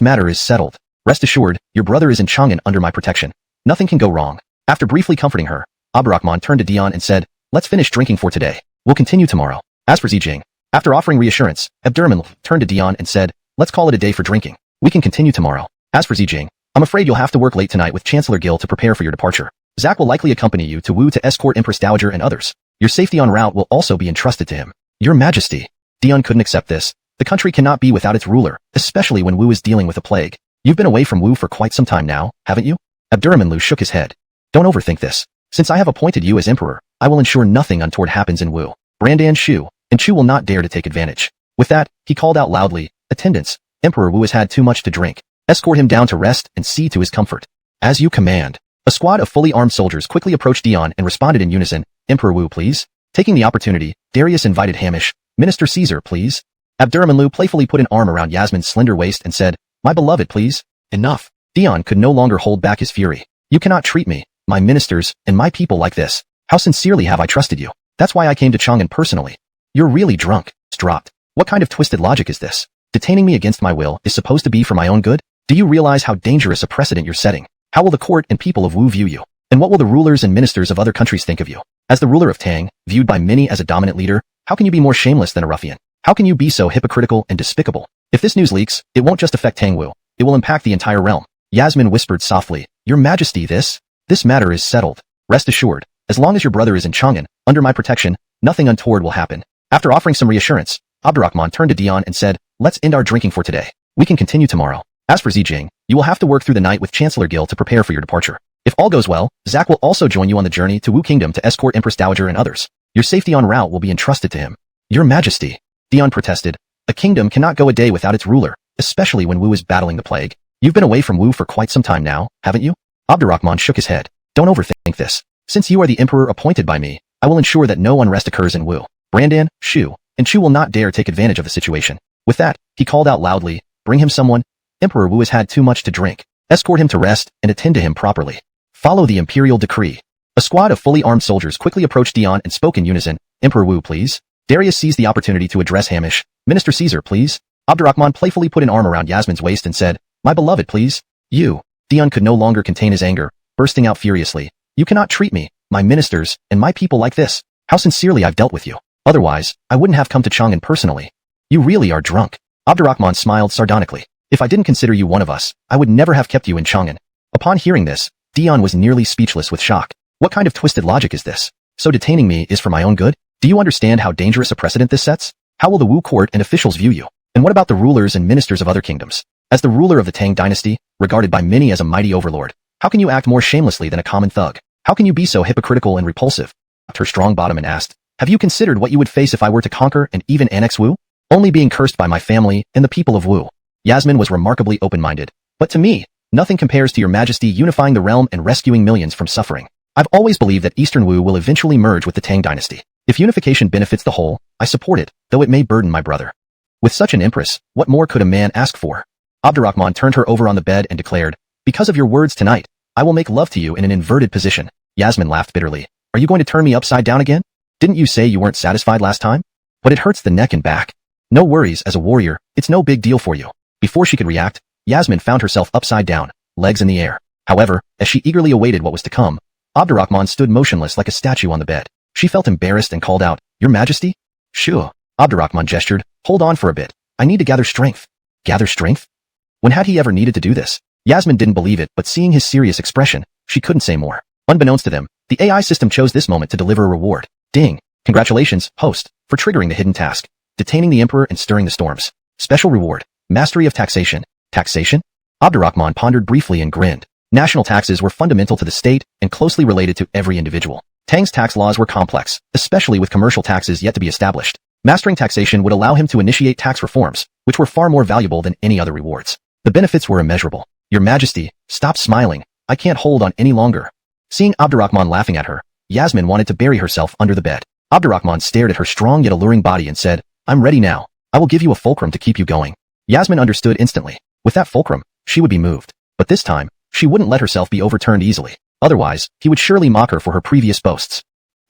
[SPEAKER 1] matter is settled. Rest assured, your brother is in Chang'an under my protection. Nothing can go wrong. After briefly comforting her, Abdurrahman turned to Dion and said, let's finish drinking for today. We'll continue tomorrow. As for Zijing, after offering reassurance, Abdurrahman turned to Dion and said, let's call it a day for drinking. We can continue tomorrow. As for Zijing, I'm afraid you'll have to work late tonight with Chancellor Gil to prepare for your departure. Zach will likely accompany you to Wu to escort Empress Dowager and others. Your safety en route will also be entrusted to him. Your Majesty. Dion couldn't accept this. The country cannot be without its ruler, especially when Wu is dealing with a plague. You've been away from Wu for quite some time now, haven't you? Abdurrahmanlu shook his head. Don't overthink this. Since I have appointed you as emperor, I will ensure nothing untoward happens in Wu. Brandan Shu, and Chu will not dare to take advantage. With that, he called out loudly, attendants, Emperor Wu has had too much to drink. Escort him down to rest and see to his comfort. As you command. A squad of fully armed soldiers quickly approached Dion and responded in unison, Emperor Wu please. Taking the opportunity, Darius invited Hamish, Minister Caesar please. Abdurrahmanlu playfully put an arm around Yasmin's slender waist and said, my beloved please. Enough. Dion could no longer hold back his fury. You cannot treat me, my ministers, and my people like this. How sincerely have I trusted you? That's why I came to Chang'an personally. You're really drunk. Dropped. What kind of twisted logic is this? Detaining me against my will is supposed to be for my own good? Do you realize how dangerous a precedent you're setting? How will the court and people of Wu view you? And what will the rulers and ministers of other countries think of you? As the ruler of Tang, viewed by many as a dominant leader, how can you be more shameless than a ruffian? How can you be so hypocritical and despicable? If this news leaks, it won't just affect Tang Wu. It will impact the entire realm. Yasmin whispered softly, Your Majesty, this matter is settled. Rest assured, As long as your brother is in Chang'an, under my protection, nothing untoward will happen. After offering some reassurance, Abdurrahman turned to Dion and said, let's end our drinking for today. We can continue tomorrow. As for Zijing, you will have to work through the night with Chancellor Gil to prepare for your departure. If all goes well, Zack will also join you on the journey to Wu Kingdom to escort Empress Dowager and others. Your safety en route will be entrusted to him. Your Majesty, Dion protested. A kingdom cannot go a day without its ruler, especially when Wu is battling the plague. You've been away from Wu for quite some time now, haven't you? Abdurrahman shook his head. Don't overthink this. Since you are the emperor appointed by me, I will ensure that no unrest occurs in Wu. Brandan, Shu, and Chu will not dare take advantage of the situation. With that, he called out loudly, bring him someone. Emperor Wu has had too much to drink. Escort him to rest and attend to him properly. Follow the imperial decree. A squad of fully armed soldiers quickly approached Dion and spoke in unison. Emperor Wu, please. Darius seized the opportunity to address Hamish. Minister Caesar, please. Abdurrahman playfully put an arm around Yasmin's waist and said, my beloved, please. You. Dion could no longer contain his anger, bursting out furiously. You cannot treat me, my ministers, and my people like this. How sincerely I've dealt with you. Otherwise, I wouldn't have come to Chang'an personally. You really are drunk. Abdurrahman smiled sardonically. If I didn't consider you one of us, I would never have kept you in Chang'an. Upon hearing this, Dion was nearly speechless with shock. What kind of twisted logic is this? So detaining me is for my own good? Do you understand how dangerous a precedent this sets? How will the Wu court and officials view you? And what about the rulers and ministers of other kingdoms? As the ruler of the Tang dynasty, regarded by many as a mighty overlord, how can you act more shamelessly than a common thug? How can you be so hypocritical and repulsive? Her strong bottom and asked, have you considered what you would face if I were to conquer and even annex Wu? Only being cursed by my family and the people of Wu. Yasmin was remarkably open-minded. But to me, nothing compares to your majesty unifying the realm and rescuing millions from suffering. I've always believed that Eastern Wu will eventually merge with the Tang dynasty. If unification benefits the whole, I support it, though it may burden my brother. With such an empress, what more could a man ask for? Abdurrahman turned her over on the bed and declared, because of your words tonight, I will make love to you in an inverted position. Yasmin laughed bitterly. Are you going to turn me upside down again? Didn't you say you weren't satisfied last time? But it hurts the neck and back. No worries, as a warrior, it's no big deal for you. Before she could react, Yasmin found herself upside down, legs in the air. However, as she eagerly awaited what was to come, Abdurrahman stood motionless like a statue on the bed. She felt embarrassed and called out, Your Majesty? Sure. Abdurrahman gestured, hold on for a bit. I need to gather strength. Gather strength? When had he ever needed to do this? Yasmin didn't believe it, but seeing his serious expression, she couldn't say more. Unbeknownst to them, the AI system chose this moment to deliver a reward. Ding. Congratulations, host, for triggering the hidden task. Detaining the emperor and stirring the storms. Special reward. Mastery of taxation. Taxation? Abdurrahman pondered briefly and grinned. National taxes were fundamental to the state and closely related to every individual. Tang's tax laws were complex, especially with commercial taxes yet to be established. Mastering taxation would allow him to initiate tax reforms, which were far more valuable than any other rewards. The benefits were immeasurable. Your Majesty, stop smiling. I can't hold on any longer. Seeing Abdurrahman laughing at her, Yasmin wanted to bury herself under the bed. Abdurrahman stared at her strong yet alluring body and said, I'm ready now. I will give you a fulcrum to keep you going. Yasmin understood instantly. With that fulcrum, she would be moved. But this time, she wouldn't let herself be overturned easily. Otherwise, he would surely mock her for her previous boasts.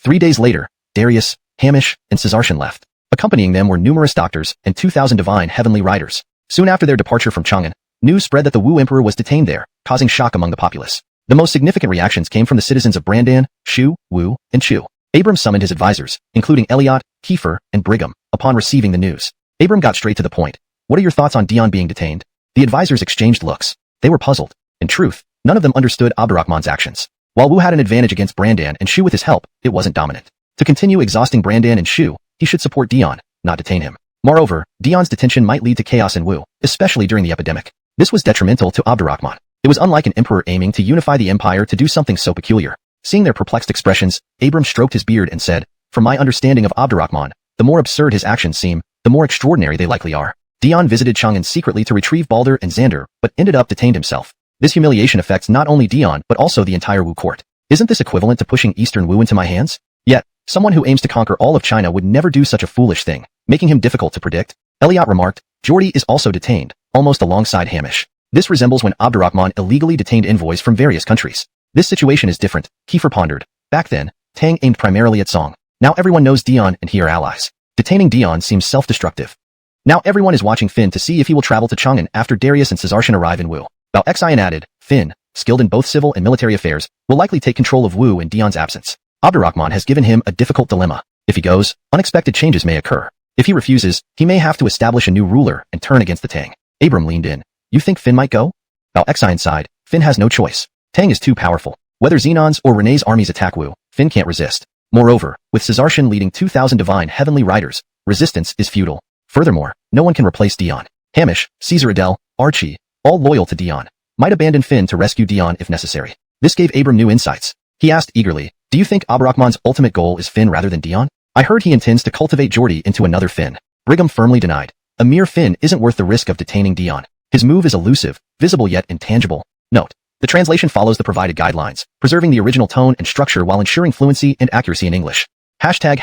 [SPEAKER 1] 3 days later, Darius, Hamish, and Caesarshan left. Accompanying them were numerous doctors and 2,000 divine heavenly riders. Soon after their departure from Chang'an, news spread that the Wu Emperor was detained there, causing shock among the populace. The most significant reactions came from the citizens of Brandan, Shu, Wu, and Chu. Abram summoned his advisors, including Eliot, Kiefer, and Brigham, upon receiving the news. Abram got straight to the point. What are your thoughts on Dion being detained? The advisors exchanged looks. They were puzzled. In truth, none of them understood Abdurrahman's actions. While Wu had an advantage against Brandan and Shu with his help, it wasn't dominant. To continue exhausting Brandan and Shu, he should support Dion, not detain him. Moreover, Dion's detention might lead to chaos in Wu, especially during the epidemic. This was detrimental to Abdurrahman. It was unlike an emperor aiming to unify the empire to do something so peculiar. Seeing their perplexed expressions, Abram stroked his beard and said, From my understanding of Abdurrahman, the more absurd his actions seem, the more extraordinary they likely are. Dion visited Chang'an secretly to retrieve Balder and Xander, but ended up detained himself. This humiliation affects not only Dion but also the entire Wu court. Isn't this equivalent to pushing Eastern Wu into my hands? Yet, someone who aims to conquer all of China would never do such a foolish thing, making him difficult to predict. Eliot remarked, Geordie is also detained, almost alongside Hamish. This resembles when Abdurrahman illegally detained envoys from various countries. This situation is different, Kiefer pondered. Back then, Tang aimed primarily at Song. Now everyone knows Dion and he are allies. Detaining Dion seems self-destructive. Now everyone is watching Finn to see if he will travel to Chang'an after Darius and Caesarshan arrive in Wu. Bao Xian added, Finn, skilled in both civil and military affairs, will likely take control of Wu in Dion's absence. Abdurrahman has given him a difficult dilemma. If he goes, unexpected changes may occur. If he refuses, he may have to establish a new ruler and turn against the Tang. Abram leaned in. You think Finn might go? Bao Xian sighed. Finn has no choice. Tang is too powerful. Whether Xenon's or Rene's armies attack Wu, Finn can't resist. Moreover, with Caesartian leading 2,000 divine heavenly riders, resistance is futile. Furthermore, no one can replace Dion. Hamish, Caesar Adele, Archie, all loyal to Dion, might abandon Finn to rescue Dion if necessary. This gave Abram new insights. He asked eagerly, do you think Abdurrahman's ultimate goal is Finn rather than Dion? I heard he intends to cultivate Geordie into another Finn. Brigham firmly denied. A mere Finn isn't worth the risk of detaining Dion. His move is elusive, visible yet intangible. Note: the translation follows the provided guidelines, preserving the original tone and structure while ensuring fluency and accuracy in English. Hashtag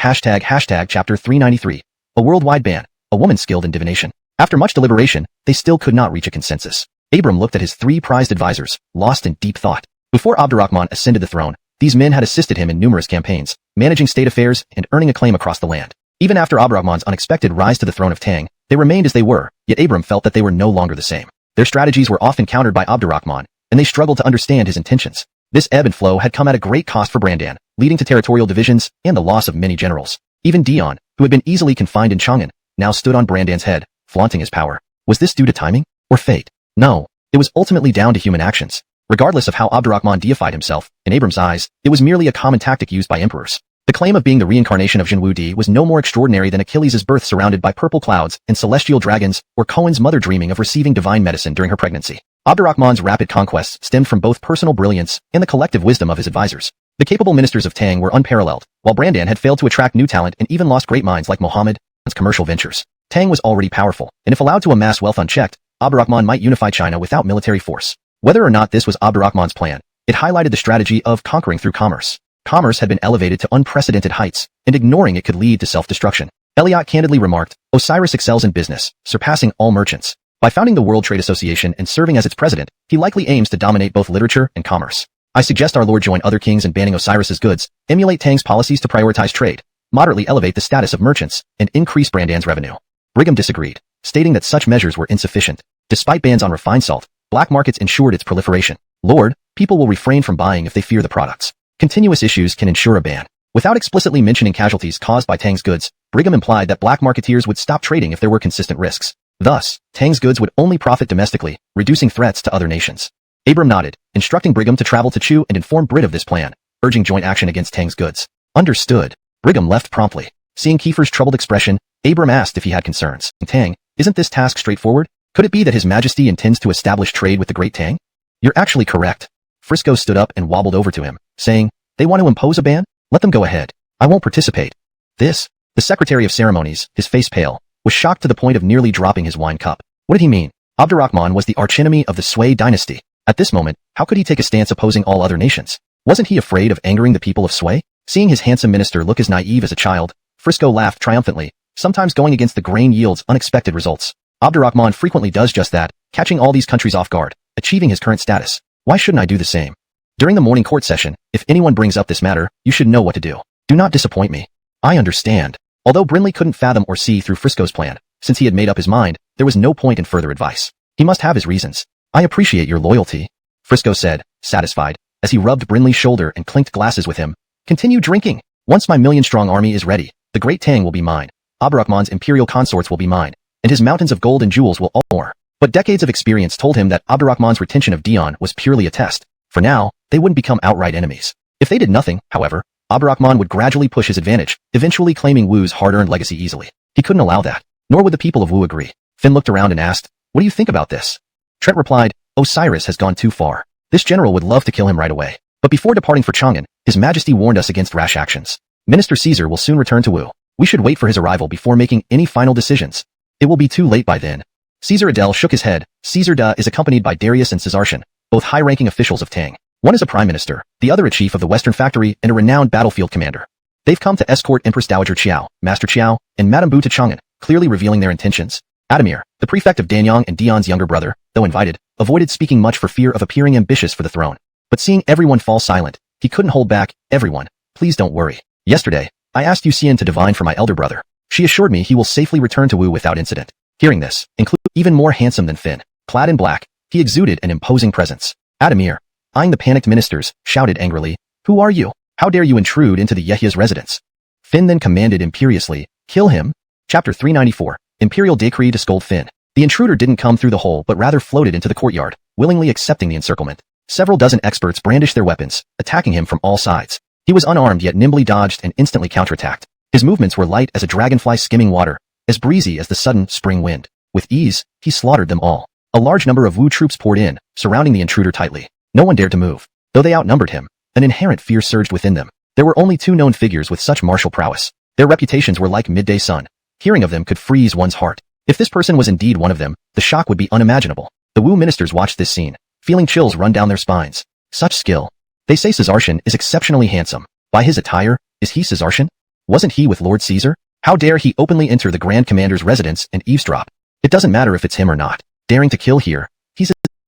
[SPEAKER 1] chapter 393. A worldwide ban. A woman skilled in divination. After much deliberation, they still could not reach a consensus. Abram looked at his three prized advisors, lost in deep thought. Before Abdurrahman ascended the throne, these men had assisted him in numerous campaigns, managing state affairs and earning acclaim across the land. Even after Abdurrahman's unexpected rise to the throne of Tang, they remained as they were, yet Abram felt that they were no longer the same. Their strategies were often countered by Abdurrahman, and they struggled to understand his intentions. This ebb and flow had come at a great cost for Brandan, leading to territorial divisions and the loss of many generals. Even Dion, who had been easily confined in Chang'an, now stood on Brandan's head, flaunting his power. Was this due to timing or fate? No, it was ultimately down to human actions. Regardless of how Abdurrahman deified himself, in Abram's eyes, it was merely a common tactic used by emperors. The claim of being the reincarnation of Zhenwu Di was no more extraordinary than Achilles' birth surrounded by purple clouds and celestial dragons, or Cohen's mother dreaming of receiving divine medicine during her pregnancy. Abdurrahman's rapid conquests stemmed from both personal brilliance and the collective wisdom of his advisors. The capable ministers of Tang were unparalleled, while Brandan had failed to attract new talent and even lost great minds like Muhammad's commercial ventures. Tang was already powerful, and if allowed to amass wealth unchecked, Abdurrahman might unify China without military force. Whether or not this was Abdurrahman's plan, it highlighted the strategy of conquering through commerce. Commerce had been elevated to unprecedented heights, and ignoring it could lead to self-destruction. Eliot candidly remarked, Osiris excels in business, surpassing all merchants. By founding the World Trade Association and serving as its president, he likely aims to dominate both literature and commerce. I suggest our Lord join other kings in banning Osiris's goods, emulate Tang's policies to prioritize trade, moderately elevate the status of merchants, and increase Brandan's revenue. Brigham disagreed, stating that such measures were insufficient. Despite bans on refined salt, black markets ensured its proliferation. Lord, people will refrain from buying if they fear the products. Continuous issues can ensure a ban. Without explicitly mentioning casualties caused by Tang's goods, Brigham implied that black marketeers would stop trading if there were consistent risks. Thus, Tang's goods would only profit domestically, reducing threats to other nations. Abram nodded, instructing Brigham to travel to Chu and inform Brit of this plan, urging joint action against Tang's goods. Understood. Brigham left promptly. Seeing Kiefer's troubled expression, Abram asked if he had concerns. Tang, isn't this task straightforward? Could it be that His Majesty intends to establish trade with the Great Tang? You're actually correct. Frisco stood up and wobbled over to him, saying, they want to impose a ban? Let them go ahead. I won't participate. The Secretary of Ceremonies, his face pale, was shocked to the point of nearly dropping his wine cup. What did he mean? Abdurrahman was the archenemy of the Sui dynasty. At this moment, how could he take a stance opposing all other nations? Wasn't he afraid of angering the people of Sui? Seeing his handsome minister look as naive as a child, Frisco laughed triumphantly. Sometimes going against the grain yields unexpected results. Abdurrahman frequently does just that, catching all these countries off guard, achieving his current status. Why shouldn't I do the same? During the morning court session, if anyone brings up this matter, you should know what to do. Do not disappoint me. I understand. Although Brinley couldn't fathom or see through Frisco's plan, since he had made up his mind, there was no point in further advice. He must have his reasons. I appreciate your loyalty, Frisco said, satisfied, as he rubbed Brinley's shoulder and clinked glasses with him. Continue drinking. Once my million-strong army is ready, the Great Tang will be mine. Abdurrahman's imperial consorts will be mine, and his mountains of gold and jewels will all more. But decades of experience told him that Abdurrahman's retention of Dion was purely a test. For now, they wouldn't become outright enemies. If they did nothing, however, Abdurrahman would gradually push his advantage, eventually claiming Wu's hard-earned legacy easily. He couldn't allow that, nor would the people of Wu agree. Finn looked around and asked, what do you think about this? Trent replied, Osiris has gone too far. This general would love to kill him right away. But before departing for Chang'an, His Majesty warned us against rash actions. Minister Caesar will soon return to Wu. We should wait for his arrival before making any final decisions. It will be too late by then. Caesar Adele shook his head. Caesar Da is accompanied by Darius and Caesartian, both high-ranking officials of Tang. One is a prime minister, the other a chief of the Western Factory and a renowned battlefield commander. They've come to escort Empress Dowager Qiao, Master Qiao, and Madame Bu to Chang'an, clearly revealing their intentions. Adamir, the prefect of Danyang and Dion's younger brother, though invited, avoided speaking much for fear of appearing ambitious for the throne. But seeing everyone fall silent, he couldn't hold back. Everyone, please don't worry. Yesterday, I asked Yuxian to divine for my elder brother. She assured me he will safely return to Wu without incident. Hearing this, even more handsome than Finn, clad in black, he exuded an imposing presence. Adamir, eyeing the panicked ministers, shouted angrily, who are you? How dare you intrude into the Yehya's residence? Finn then commanded imperiously, kill him. Chapter 394, Imperial Decree to scold Finn. The intruder didn't come through the hole but rather floated into the courtyard, willingly accepting the encirclement. Several dozen experts brandished their weapons, attacking him from all sides. He was unarmed yet nimbly dodged and instantly counterattacked. His movements were light as a dragonfly skimming water, as breezy as the sudden spring wind. With ease, he slaughtered them all. A large number of Wu troops poured in, surrounding the intruder tightly. No one dared to move. Though they outnumbered him, an inherent fear surged within them. There were only 2 known figures with such martial prowess. Their reputations were like midday sun. Hearing of them could freeze one's heart. If this person was indeed one of them, the shock would be unimaginable. The Wu ministers watched this scene, feeling chills run down their spines. Such skill. They say Caesarshan is exceptionally handsome. By his attire, is he Caesarshan? Wasn't he with Lord Caesar? How dare he openly enter the Grand Commander's residence and eavesdrop? It doesn't matter if it's him or not. Daring to kill here,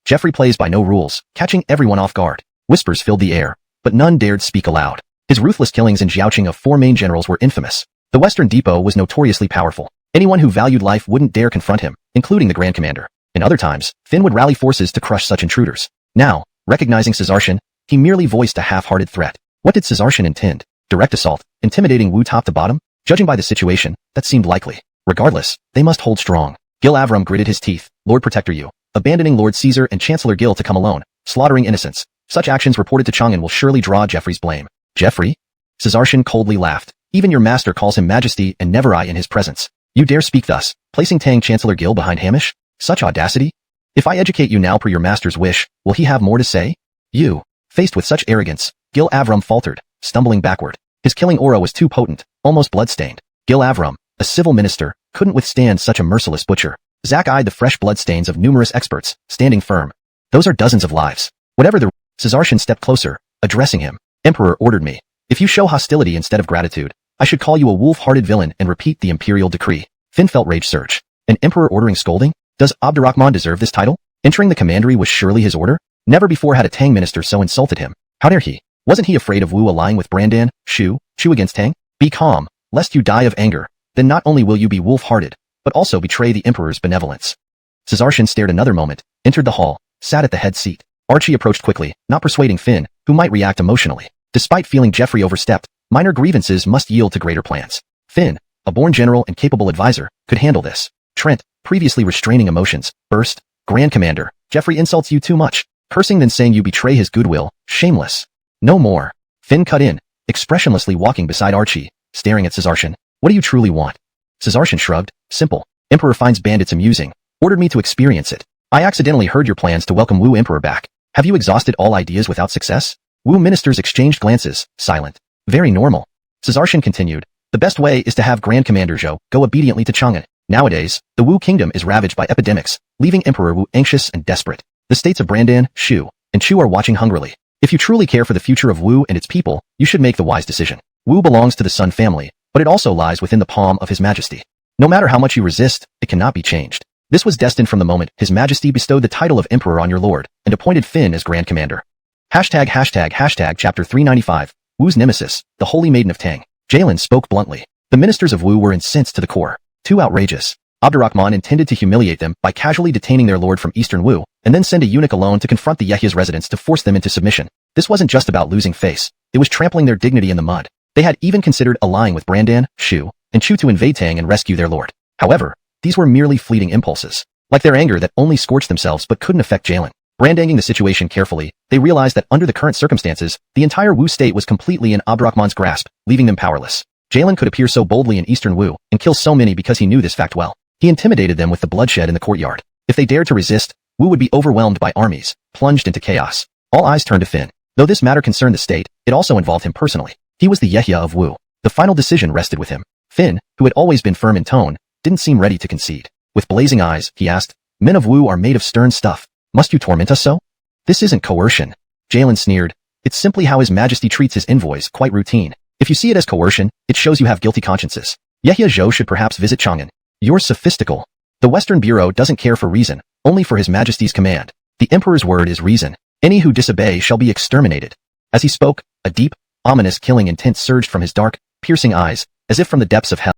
[SPEAKER 1] Geoffrey plays by no rules, catching everyone off guard. Whispers filled the air, but none dared speak aloud. His ruthless killings and jousting of 4 main generals were infamous. The Western Depot was notoriously powerful. Anyone who valued life wouldn't dare confront him, including the Grand Commander. In other times, Finn would rally forces to crush such intruders. Now, recognizing Caesarshan, he merely voiced a half-hearted threat. What did Caesarshan intend? Direct assault, intimidating Wu top to bottom? Judging by the situation, that seemed likely. Regardless, they must hold strong. Gil Avram gritted his teeth. Lord protector you, abandoning Lord Caesar and Chancellor Gil to come alone, slaughtering innocents. Such actions reported to Chang'an will surely draw Geoffrey's blame. Geoffrey? Caesarshan coldly laughed. Even your master calls him majesty and never I in his presence. You dare speak thus, placing Tang Chancellor Gil behind Hamish? Such audacity? If I educate you now per your master's wish, will he have more to say? You. Faced with such arrogance, Gil Avram faltered, stumbling backward. His killing aura was too potent, almost bloodstained. Gil Avram, a civil minister, couldn't withstand such a merciless butcher. Zack eyed the fresh bloodstains of numerous experts, standing firm. Those are dozens of lives. Whatever the... Caesarshan stepped closer, addressing him. Emperor ordered me. If you show hostility instead of gratitude, I should call you a wolf-hearted villain and repeat the imperial decree. Finn felt rage surge. An emperor ordering scolding? Does Abdurrahman deserve this title? Entering the commandery was surely his order? Never before had a Tang minister so insulted him. How dare he? Wasn't he afraid of Wu allying with Brandan, Shu against Tang? Be calm, lest you die of anger. Then not only will you be wolf-hearted, but also betray the emperor's benevolence. Caesarshan stared another moment, entered the hall, sat at the head seat. Archie approached quickly, not persuading Finn, who might react emotionally. Despite feeling Geoffrey overstepped, minor grievances must yield to greater plans. Finn, a born general and capable advisor, could handle this. Trent, previously restraining emotions, burst. Grand Commander, Geoffrey insults you too much. Cursing then saying you betray his goodwill. Shameless. No more. Finn cut in, expressionlessly walking beside Archie, staring at Caesarshan. What do you truly want? Caesarshan shrugged. Simple. Emperor finds bandits amusing. Ordered me to experience it. I accidentally heard your plans to welcome Wu Emperor back. Have you exhausted all ideas without success? Wu ministers exchanged glances, silent. Very normal. Caesarshan continued. The best way is to have Grand Commander Zhou go obediently to Chang'an. Nowadays, the Wu kingdom is ravaged by epidemics, leaving Emperor Wu anxious and desperate. The states of Brandan, Shu, and Chu are watching hungrily. If you truly care for the future of Wu and its people, you should make the wise decision. Wu belongs to the Sun family, but it also lies within the palm of His Majesty. No matter how much you resist, it cannot be changed. This was destined from the moment His Majesty bestowed the title of Emperor on your lord, and appointed Finn as Grand Commander. Hashtag Chapter 395, Wu's Nemesis, the Holy Maiden of Tang. Jalen spoke bluntly. The ministers of Wu were incensed to the core. Too outrageous. Abdurrahman intended to humiliate them by casually detaining their lord from Eastern Wu, and then send a eunuch alone to confront the Yehya's residents to force them into submission. This wasn't just about losing face, it was trampling their dignity in the mud. They had even considered allying with Brandan, Shu, and Chu to invade Tang and rescue their lord. However, these were merely fleeting impulses. Like their anger that only scorched themselves but couldn't affect Jalen. Brandanging the situation carefully, they realized that under the current circumstances, the entire Wu state was completely in Abdurrahman's grasp, leaving them powerless. Jalen could appear so boldly in Eastern Wu, and kill so many because he knew this fact well. He intimidated them with the bloodshed in the courtyard. If they dared to resist, Wu would be overwhelmed by armies, plunged into chaos. All eyes turned to Finn. Though this matter concerned the state, it also involved him personally. He was the Yehya of Wu. The final decision rested with him. Finn, who had always been firm in tone, didn't seem ready to concede. With blazing eyes, he asked, Men of Wu are made of stern stuff. Must you torment us so? This isn't coercion. Jalen sneered. It's simply how His Majesty treats his envoys, quite routine. If you see it as coercion, it shows you have guilty consciences. Yehya Zhou should perhaps visit Chang'an. You're sophistical. The Western Bureau doesn't care for reason, only for His Majesty's command. The Emperor's word is reason. Any who disobey shall be exterminated. As he spoke, a deep, ominous killing intent surged from his dark, piercing eyes, as if from the depths of hell.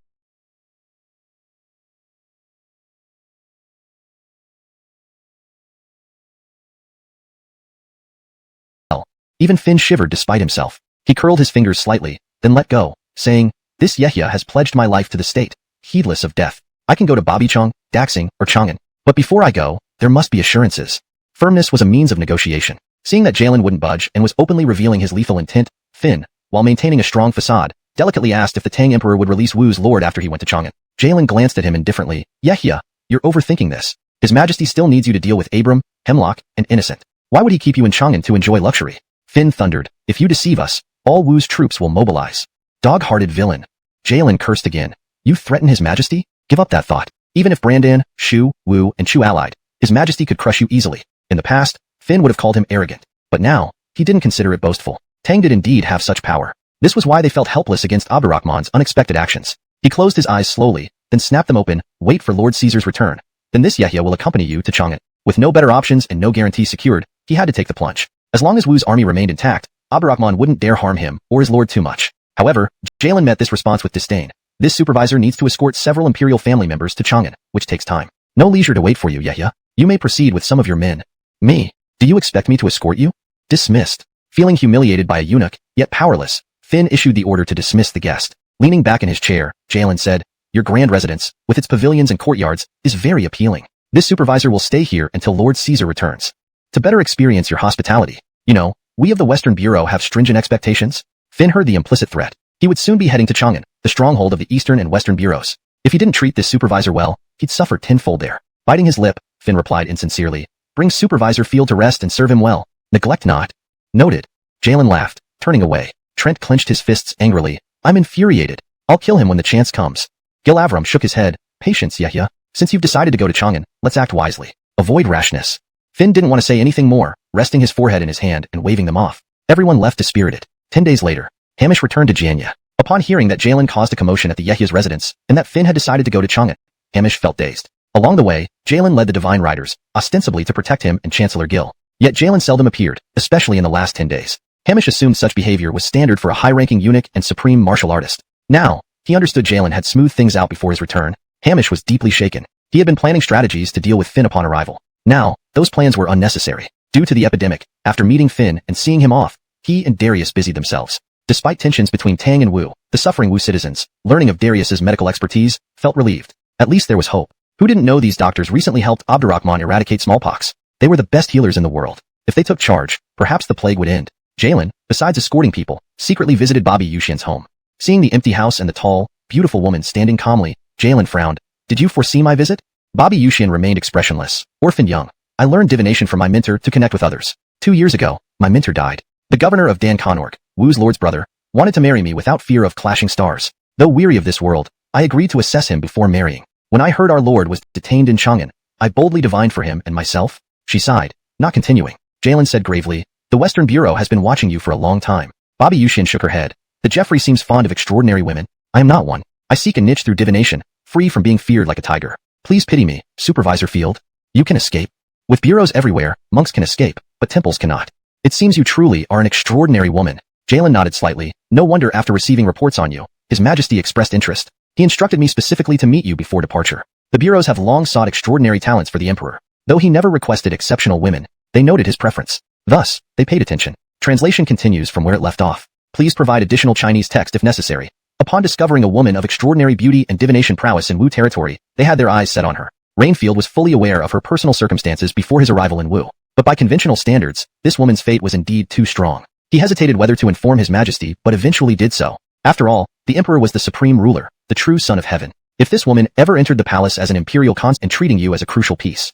[SPEAKER 1] Even Finn shivered despite himself. He curled his fingers slightly, then let go, saying, This Yehya has pledged my life to the state, heedless of death. I can go to Babichang, Daxing, or Chang'an. But before I go, there must be assurances. Firmness was a means of negotiation. Seeing that Jalen wouldn't budge and was openly revealing his lethal intent, Finn, while maintaining a strong facade, delicately asked if the Tang Emperor would release Wu's lord after he went to Chang'an. Jalen glanced at him indifferently. Yeah, you're overthinking this. His Majesty still needs you to deal with Abram, Hemlock, and Innocent. Why would he keep you in Chang'an to enjoy luxury? Finn thundered. If you deceive us, all Wu's troops will mobilize. Dog-hearted villain. Jalen cursed again. You threaten His Majesty? Give up that thought. Even if Brandan, Shu, Wu, and Chu allied, His Majesty could crush you easily. In the past, Finn would have called him arrogant. But now, he didn't consider it boastful. Tang did indeed have such power. This was why they felt helpless against Abdurrahman's unexpected actions. He closed his eyes slowly, then snapped them open. Wait for Lord Caesar's return. Then this Yahya will accompany you to Chang'an. With no better options and no guarantees secured, he had to take the plunge. As long as Wu's army remained intact, Abdurrahman wouldn't dare harm him or his lord too much. However, Jalen met this response with disdain. This supervisor needs to escort several imperial family members to Chang'an, which takes time. No leisure to wait for you, Yahya. You may proceed with some of your men. Me? Do you expect me to escort you? Dismissed. Feeling humiliated by a eunuch, yet powerless, Finn issued the order to dismiss the guest. Leaning back in his chair, Jalen said, Your grand residence, with its pavilions and courtyards, is very appealing. This supervisor will stay here until Lord Caesar returns. To better experience your hospitality. You know, we of the Western Bureau have stringent expectations. Finn heard the implicit threat. He would soon be heading to Chang'an, the stronghold of the Eastern and Western Bureaus. If he didn't treat this supervisor well, he'd suffer tenfold there. Biting his lip, Finn replied insincerely, Bring Supervisor Field to rest and serve him well. Neglect not. Noted. Jalen laughed, turning away. Trent clenched his fists angrily. I'm infuriated. I'll kill him when the chance comes. Gil Avram shook his head. Patience, Yahya. Since you've decided to go to Chang'an, let's act wisely. Avoid rashness. Finn didn't want to say anything more, resting his forehead in his hand and waving them off. Everyone left dispirited. 10 days later, Hamish returned to Janya. Upon hearing that Jalen caused a commotion at the Yahya's residence, and that Finn had decided to go to Chang'an, Hamish felt dazed. Along the way, Jalen led the Divine Riders, ostensibly to protect him and Chancellor Gil. Yet Jalen seldom appeared, especially in the last 10 days. Hamish assumed such behavior was standard for a high-ranking eunuch and supreme martial artist. Now, he understood Jalen had smoothed things out before his return. Hamish was deeply shaken. He had been planning strategies to deal with Finn upon arrival. Now, those plans were unnecessary. Due to the epidemic, after meeting Finn and seeing him off, he and Darius busied themselves. Despite tensions between Tang and Wu, the suffering Wu citizens, learning of Darius's medical expertise, felt relieved. At least there was hope. Who didn't know these doctors recently helped Abdurrahman eradicate smallpox? They were the best healers in the world. If they took charge, perhaps the plague would end. Jalen, besides escorting people, secretly visited Bobby Yushin's home. Seeing the empty house and the tall, beautiful woman standing calmly, Jalen frowned. Did you foresee my visit? Bobby Yushin remained expressionless, orphaned young. I learned divination from my mentor to connect with others. 2 years ago, my mentor died. The governor of Dan Conorg, Wu's lord's brother, wanted to marry me without fear of clashing stars. Though weary of this world, I agreed to assess him before marrying. When I heard our lord was detained in Chang'an, I boldly divined for him and myself. She sighed, not continuing. Jalen said gravely, The Western Bureau has been watching you for a long time. Bobby Yushin shook her head. The Jeffrey seems fond of extraordinary women. I am not one. I seek a niche through divination, free from being feared like a tiger. Please pity me, Supervisor Field. You can escape. With bureaus everywhere, monks can escape, but temples cannot. It seems you truly are an extraordinary woman. Jalen nodded slightly. No wonder after receiving reports on you, His Majesty expressed interest. He instructed me specifically to meet you before departure. The bureaus have long sought extraordinary talents for the Emperor. Though he never requested exceptional women, they noted his preference. Thus, they paid attention. Translation continues from where it left off. Please provide additional Chinese text if necessary. Upon discovering a woman of extraordinary beauty and divination prowess in Wu territory, they had their eyes set on her. Rainfield was fully aware of her personal circumstances before his arrival in Wu. But by conventional standards, this woman's fate was indeed too strong. He hesitated whether to inform His Majesty, but eventually did so. After all, the Emperor was the supreme ruler, the true son of heaven. If this woman ever entered the palace as an imperial consort and treating you as a crucial piece,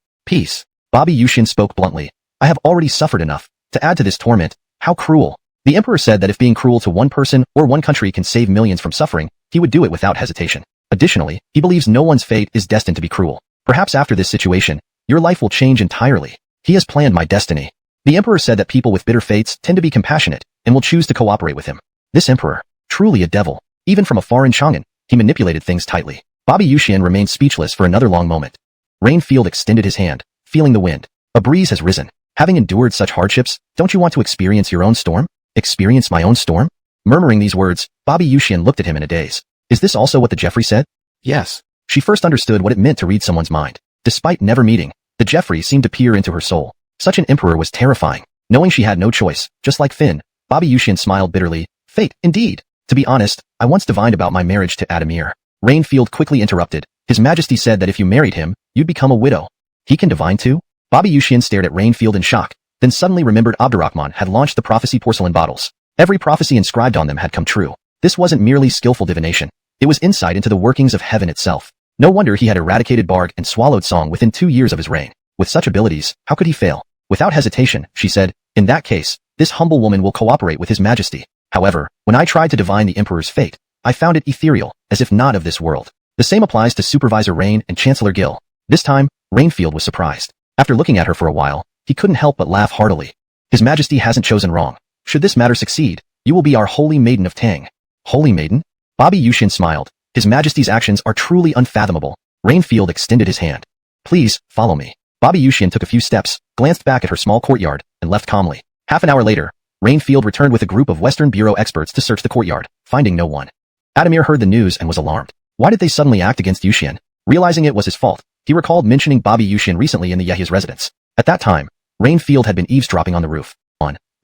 [SPEAKER 1] Bobby Yushin spoke bluntly. I have already suffered enough. To add to this torment, how cruel. The Emperor said that if being cruel to one person or one country can save millions from suffering, he would do it without hesitation. Additionally, he believes no one's fate is destined to be cruel. Perhaps after this situation, your life will change entirely. He has planned my destiny. The Emperor said that people with bitter fates tend to be compassionate and will choose to cooperate with him. This Emperor, truly a devil. Even from afar in Chang'an, he manipulated things tightly. Bobby Yushin remained speechless for another long moment. Rainfield extended his hand, feeling the wind. A breeze has risen. Having endured such hardships, don't you want to experience your own storm? Experience my own storm? Murmuring these words, Bobby Yushin looked at him in a daze. Is this also what the Jeffrey said? Yes. She first understood what it meant to read someone's mind. Despite never meeting, the Jeffrey seemed to peer into her soul. Such an emperor was terrifying. Knowing she had no choice, just like Finn, Bobby Yushin smiled bitterly. Fate, indeed. To be honest, I once divined about my marriage to Adamir. Rainfield quickly interrupted. His Majesty said that if you married him, you'd become a widow. He can divine too? Bobby Yushin stared at Rainfield in shock, then suddenly remembered Abdurrahman had launched the prophecy porcelain bottles. Every prophecy inscribed on them had come true. This wasn't merely skillful divination. It was insight into the workings of heaven itself. No wonder he had eradicated Barg and swallowed Song within 2 years of his reign. With such abilities, how could he fail? Without hesitation, she said, in that case, this humble woman will cooperate with his majesty. However, when I tried to divine the emperor's fate, I found it ethereal, as if not of this world. The same applies to Supervisor Rain and Chancellor Gill. This time, Rainfield was surprised. After looking at her for a while, he couldn't help but laugh heartily. His majesty hasn't chosen wrong. Should this matter succeed, you will be our holy maiden of Tang. Holy maiden? Bobby Yushin smiled. His majesty's actions are truly unfathomable. Rainfield extended his hand. Please, follow me. Bobby Yushin took a few steps, glanced back at her small courtyard, and left calmly. Half an hour later, Rainfield returned with a group of Western Bureau experts to search the courtyard, finding no one. Adamir heard the news and was alarmed. Why did they suddenly act against Yushin? Realizing it was his fault, he recalled mentioning Bobby Yushin recently in the Yehya's residence. At that time, Rainfield had been eavesdropping on the roof,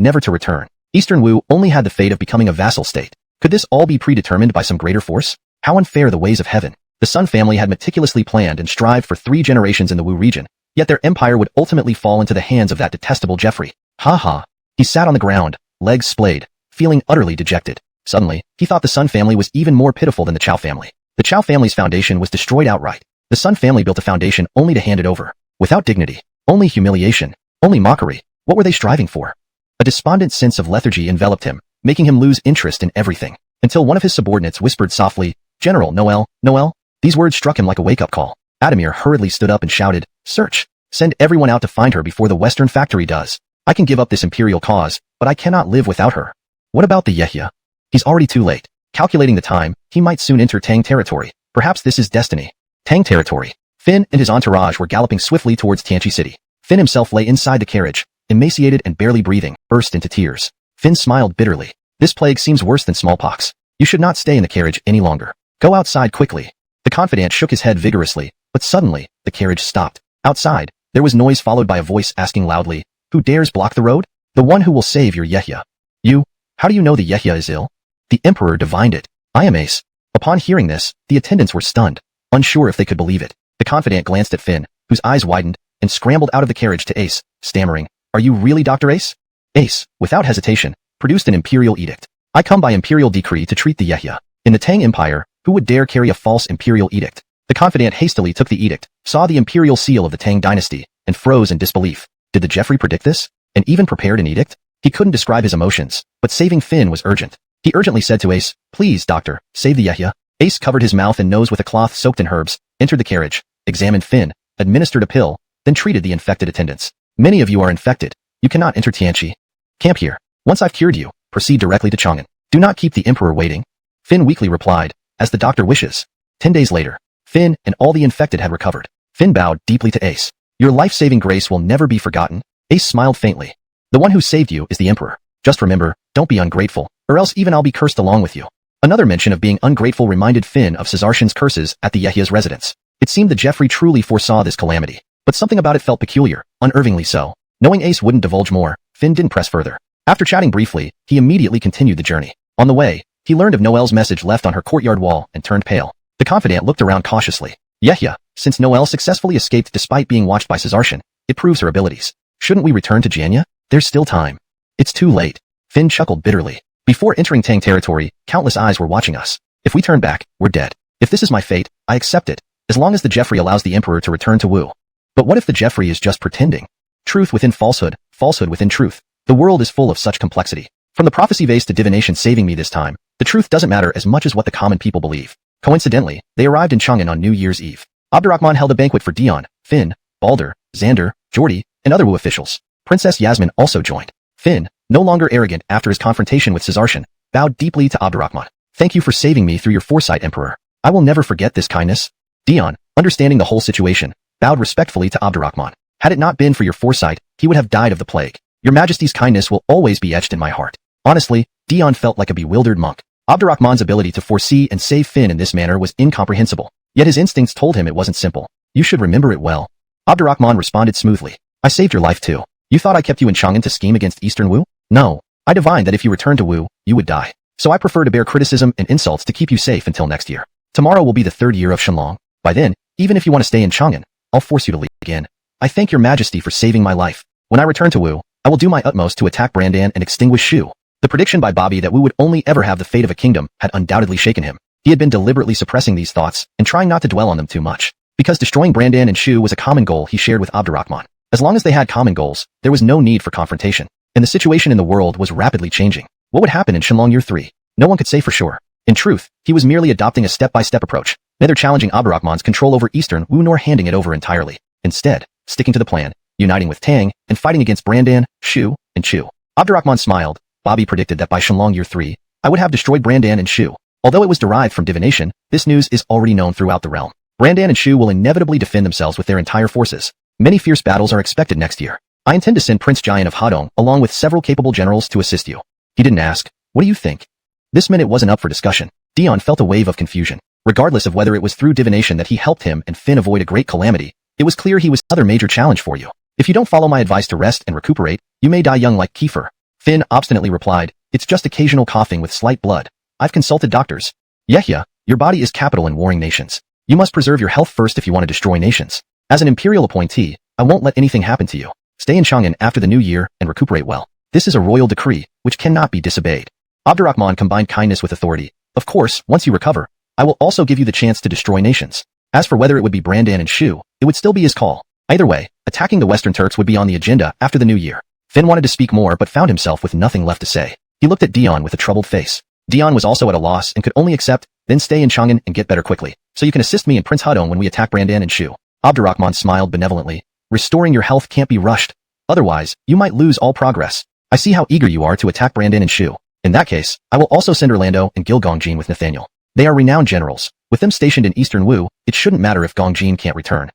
[SPEAKER 1] never to return. Eastern Wu only had the fate of becoming a vassal state. Could this all be predetermined by some greater force? How unfair the ways of heaven. The Sun family had meticulously planned and strived for 3 generations in the Wu region, yet their empire would ultimately fall into the hands of that detestable Jeffrey. Ha ha. He sat on the ground, legs splayed, feeling utterly dejected. Suddenly, he thought the Sun family was even more pitiful than the Chow family. The Chow family's foundation was destroyed outright. The Sun family built a foundation only to hand it over. Without dignity, only humiliation, only mockery. What were they striving for? A despondent sense of lethargy enveloped him, making him lose interest in everything, until one of his subordinates whispered softly, General Noel, Noel? These words struck him like a wake-up call. Adamir hurriedly stood up and shouted, Search! Send everyone out to find her before the Western factory does. I can give up this imperial cause, but I cannot live without her. What about the Yehya? He's already too late. Calculating the time, he might soon enter Tang territory. Perhaps this is destiny. Tang territory. Finn and his entourage were galloping swiftly towards Tianqi City. Finn himself lay inside the carriage, emaciated and barely breathing, burst into tears. Finn smiled bitterly. This plague seems worse than smallpox. You should not stay in the carriage any longer. Go outside quickly. The confidant shook his head vigorously, but suddenly, the carriage stopped. Outside, there was noise followed by a voice asking loudly, Who dares block the road? The one who will save your Yehya. You? How do you know the Yehya is ill? The Emperor divined it. I am Ace. Upon hearing this, the attendants were stunned, unsure if they could believe it. The confidant glanced at Finn, whose eyes widened, and scrambled out of the carriage to Ace, stammering, Are you really Dr. Ace? Ace, without hesitation, produced an imperial edict. I come by imperial decree to treat the Yehya. In the Tang Empire, who would dare carry a false imperial edict? The confidant hastily took the edict, saw the imperial seal of the Tang dynasty, and froze in disbelief. Did the Jeffrey predict this? And even prepared an edict? He couldn't describe his emotions, but saving Finn was urgent. He urgently said to Ace, Please, doctor, save the Yehya. Ace covered his mouth and nose with a cloth soaked in herbs, entered the carriage, examined Finn, administered a pill, then treated the infected attendants. Many of you are infected. You cannot enter Tianqi. Camp here. Once I've cured you, proceed directly to Chang'an. Do not keep the emperor waiting. Finn weakly replied, As the doctor wishes. 10 days later, Finn and all the infected had recovered. Finn bowed deeply to Ace. Your life-saving grace will never be forgotten. Ace smiled faintly. The one who saved you is the emperor. Just remember, don't be ungrateful, or else even I'll be cursed along with you. Another mention of being ungrateful reminded Finn of Caesarshan's curses at the Yehya's residence. It seemed that Jeffrey truly foresaw this calamity, but something about it felt peculiar, unnervingly so. Knowing Ace wouldn't divulge more, Finn didn't press further. After chatting briefly, he immediately continued the journey. On the way, he learned of Noelle's message left on her courtyard wall and turned pale. The confidant looked around cautiously. Yehya, since Noelle successfully escaped despite being watched by Caesarshan, it proves her abilities. Shouldn't we return to Janya? There's still time. It's too late. Finn chuckled bitterly. Before entering Tang territory, countless eyes were watching us. If we turn back, we're dead. If this is my fate, I accept it, as long as the Jeffrey allows the Emperor to return to Wu. But what if the Jeffrey is just pretending? Truth within falsehood, falsehood within truth. The world is full of such complexity. From the prophecy vase to divination saving me this time, the truth doesn't matter as much as what the common people believe. Coincidentally, they arrived in Chang'an on New Year's Eve. Abdurrahman held a banquet for Dion, Finn, Balder, Xander, Jordy, and other Wu officials. Princess Yasmin also joined. Finn, no longer arrogant after his confrontation with Caesarshan, bowed deeply to Abdurrahman. Thank you for saving me through your foresight, Emperor. I will never forget this kindness. Dion, understanding the whole situation, bowed respectfully to Abdurrahman. Had it not been for your foresight, he would have died of the plague. Your Majesty's kindness will always be etched in my heart. Honestly, Dion felt like a bewildered monk. Abdurrahman's ability to foresee and save Finn in this manner was incomprehensible. Yet his instincts told him it wasn't simple. You should remember it well. Abdurrahman responded smoothly. I saved your life too. You thought I kept you in Chang'an to scheme against Eastern Wu? No. I divined that if you returned to Wu, you would die. So I prefer to bear criticism and insults to keep you safe until next year. Tomorrow will be the 3rd year of Shenlong. By then, even if you want to stay in Chang'an, I'll force you to leave again. I thank your Majesty for saving my life. When I return to Wu, I will do my utmost to attack Brandan and extinguish Shu. The prediction by Bobby that Wu would only ever have the fate of a kingdom had undoubtedly shaken him. He had been deliberately suppressing these thoughts and trying not to dwell on them too much. Because destroying Brandan and Shu was a common goal he shared with Abdurrahman. As long as they had common goals, there was no need for confrontation. And the situation in the world was rapidly changing. What would happen in Shenlong Year 3? No one could say for sure. In truth, he was merely adopting a step-by-step approach, neither challenging Abdurrahman's control over Eastern Wu nor handing it over entirely. Instead, sticking to the plan, uniting with Tang, and fighting against Brandan, Shu, and Chu. Abdurrahman smiled. Bobby predicted that by Shenlong Year 3, I would have destroyed Brandan and Shu. Although it was derived from divination, this news is already known throughout the realm. Brandan and Shu will inevitably defend themselves with their entire forces. Many fierce battles are expected next year. I intend to send Prince Jian of Hadong along with several capable generals to assist you. He didn't ask, what do you think? This minute wasn't up for discussion. Dion felt a wave of confusion. Regardless of whether it was through divination that he helped him and Finn avoid a great calamity, it was clear he was another major challenge for you. If you don't follow my advice to rest and recuperate, you may die young like Kiefer. Finn obstinately replied, it's just occasional coughing with slight blood. I've consulted doctors. Yehia, your body is capital in warring nations. You must preserve your health first if you want to destroy nations. As an imperial appointee, I won't let anything happen to you. Stay in Chang'an after the new year and recuperate well. This is a royal decree, which cannot be disobeyed. Abdurrahman combined kindness with authority. Of course, once you recover, I will also give you the chance to destroy nations. As for whether it would be Brandan and Shu, it would still be his call. Either way, attacking the Western Turks would be on the agenda after the new year. Finn wanted to speak more but found himself with nothing left to say. He looked at Dion with a troubled face. Dion was also at a loss and could only accept, then stay in Chang'an and get better quickly, so you can assist me and Prince Hadong when we attack Brandan and Shu. Abdurrahman smiled benevolently. Restoring your health can't be rushed. Otherwise, you might lose all progress. I see how eager you are to attack Brandan and Shu. In that case, I will also send Orlando and Gil Gongjin with Nathaniel. They are renowned generals. With them stationed in Eastern Wu, it shouldn't matter if Gongjin can't return.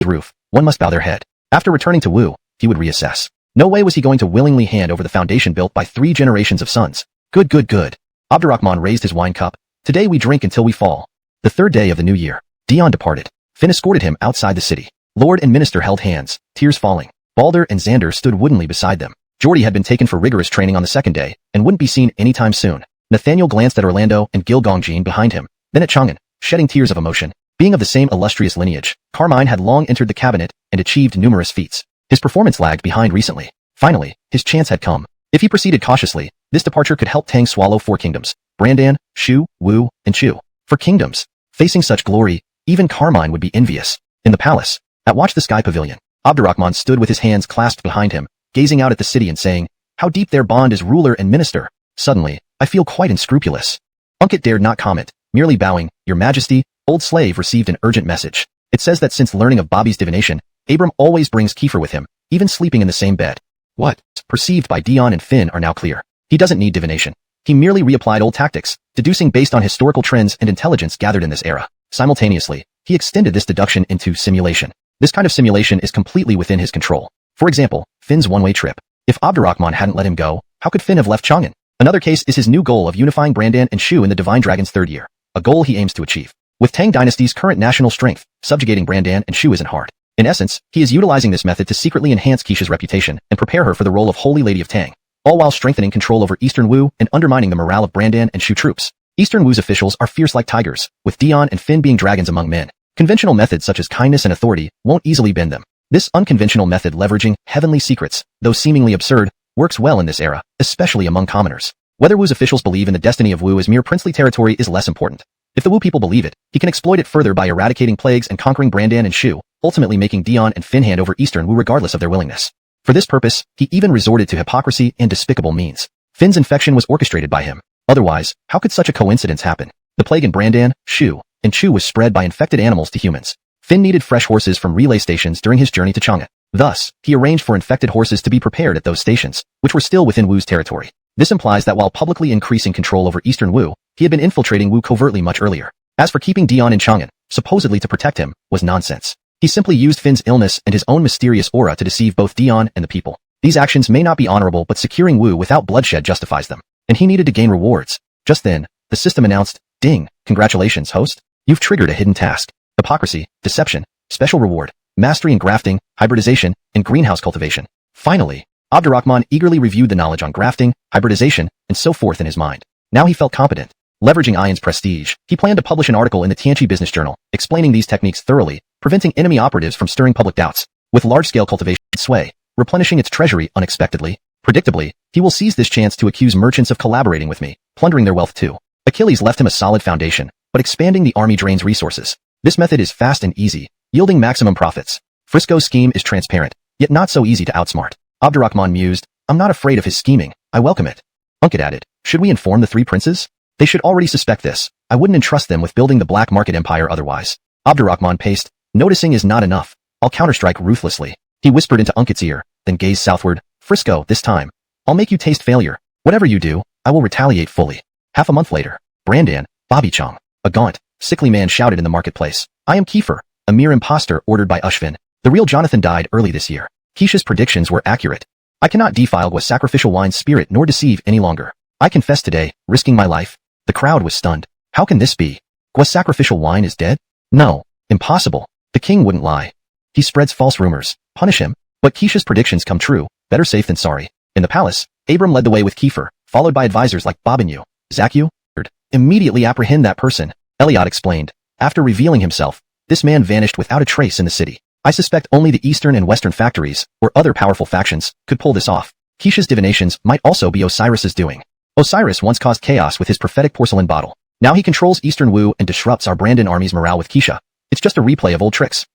[SPEAKER 1] Roof, one must bow their head. After returning to Wu, he would reassess. No way was he going to willingly hand over the foundation built by 3 generations of sons. Good, good, good. Abdurrahman raised his wine cup. Today we drink until we fall. The 3rd day of the new year. Dion departed. Finn escorted him outside the city. Lord and Minister held hands, tears falling. Balder and Xander stood woodenly beside them. Geordie had been taken for rigorous training on the 2nd day, and wouldn't be seen anytime soon. Nathaniel glanced at Orlando and Gil Gongjin behind him, then at Chang'an, shedding tears of emotion. Being of the same illustrious lineage, Carmine had long entered the cabinet and achieved numerous feats. His performance lagged behind recently. Finally, his chance had come. If he proceeded cautiously, this departure could help Tang swallow 4 kingdoms. Brandan, Shu, Wu, and Chu. 4 kingdoms. Facing such glory, even Carmine would be envious. In the palace, at Watch the Sky Pavilion, Abdurrahman stood with his hands clasped behind him, gazing out at the city and saying, how deep their bond is ruler and minister. Suddenly, I feel quite unscrupulous. Unkit dared not comment, merely bowing, Your Majesty, old slave received an urgent message. It says that since learning of Bobby's divination, Abram always brings Kiefer with him, even sleeping in the same bed. What? Perceived by Dion and Finn are now clear. He doesn't need divination. He merely reapplied old tactics, deducing based on historical trends and intelligence gathered in this era. Simultaneously, he extended this deduction into simulation. This kind of simulation is completely within his control. For example, Finn's one-way trip. If Abdurrahman hadn't let him go, how could Finn have left Chang'an? Another case is his new goal of unifying Brandan and Shu in the Divine Dragon's 3rd year, a goal he aims to achieve. With Tang Dynasty's current national strength, subjugating Brandan and Shu isn't hard. In essence, he is utilizing this method to secretly enhance Keisha's reputation and prepare her for the role of Holy Lady of Tang, all while strengthening control over Eastern Wu and undermining the morale of Brandan and Shu troops. Eastern Wu's officials are fierce like tigers, with Dion and Finn being dragons among men. Conventional methods such as kindness and authority won't easily bend them. This unconventional method leveraging heavenly secrets, though seemingly absurd, works well in this era, especially among commoners. Whether Wu's officials believe in the destiny of Wu as mere princely territory is less important. If the Wu people believe it, he can exploit it further by eradicating plagues and conquering Brandan and Shu, ultimately making Dion and Finn hand over Eastern Wu regardless of their willingness. For this purpose, he even resorted to hypocrisy and despicable means. Finn's infection was orchestrated by him. Otherwise, how could such a coincidence happen? The plague in Brandan, Shu, and Chu was spread by infected animals to humans. Finn needed fresh horses from relay stations during his journey to Chang'an. Thus, he arranged for infected horses to be prepared at those stations, which were still within Wu's territory. This implies that while publicly increasing control over Eastern Wu, he had been infiltrating Wu covertly much earlier. As for keeping Dion in Chang'an, supposedly to protect him, was nonsense. He simply used Finn's illness and his own mysterious aura to deceive both Dion and the people. These actions may not be honorable, but securing Wu without bloodshed justifies them. And he needed to gain rewards. Just then, the system announced, "Ding, congratulations, host. You've triggered a hidden task. Hypocrisy, deception, special reward, mastery in grafting, hybridization, and greenhouse cultivation." Finally, Abdurrahman eagerly reviewed the knowledge on grafting, hybridization, and so forth in his mind. Now he felt competent. Leveraging Ian's prestige, he planned to publish an article in the Tianqi Business Journal, explaining these techniques thoroughly, preventing enemy operatives from stirring public doubts. With large-scale cultivation sway, replenishing its treasury unexpectedly, Predictably, he will seize this chance to accuse merchants of collaborating with me, plundering their wealth too. Achilles left him a solid foundation, but expanding the army drains resources. This method is fast and easy, yielding maximum profits. Frisco's scheme is transparent, yet not so easy to outsmart. Abdurrahman mused, I'm not afraid of his scheming, I welcome it. Unkit added, should we inform the three princes? They should already suspect this. I wouldn't entrust them with building the black market empire otherwise. Abdurrahman paced, noticing is not enough. I'll counterstrike ruthlessly. He whispered into Unkit's ear, then gazed southward. Frisco, this time. I'll make you taste failure. Whatever you do, I will retaliate fully. Half a month later, Brandan, Bobby Chong, a gaunt, sickly man shouted in the marketplace. I am Kiefer, a mere imposter ordered by Ushvin. The real Jonathan died early this year. Keisha's predictions were accurate. I cannot defile Gua's sacrificial wine's spirit nor deceive any longer. I confess today, risking my life. The crowd was stunned. How can this be? Gua's sacrificial wine is dead? No. Impossible. The king wouldn't lie. He spreads false rumors. Punish him. But Keisha's predictions come true. Better safe than sorry. In the palace, Abram led the way with Kiefer, followed by advisors like Bob and Yu. Zakyu? Immediately apprehend that person, Elliot explained. After revealing himself, this man vanished without a trace in the city. I suspect only the eastern and western factories, or other powerful factions, could pull this off. Keisha's divinations might also be Osiris's doing. Osiris once caused chaos with his prophetic porcelain bottle. Now he controls Eastern Wu and disrupts our Brandan army's morale with Keisha. It's just a replay of old tricks.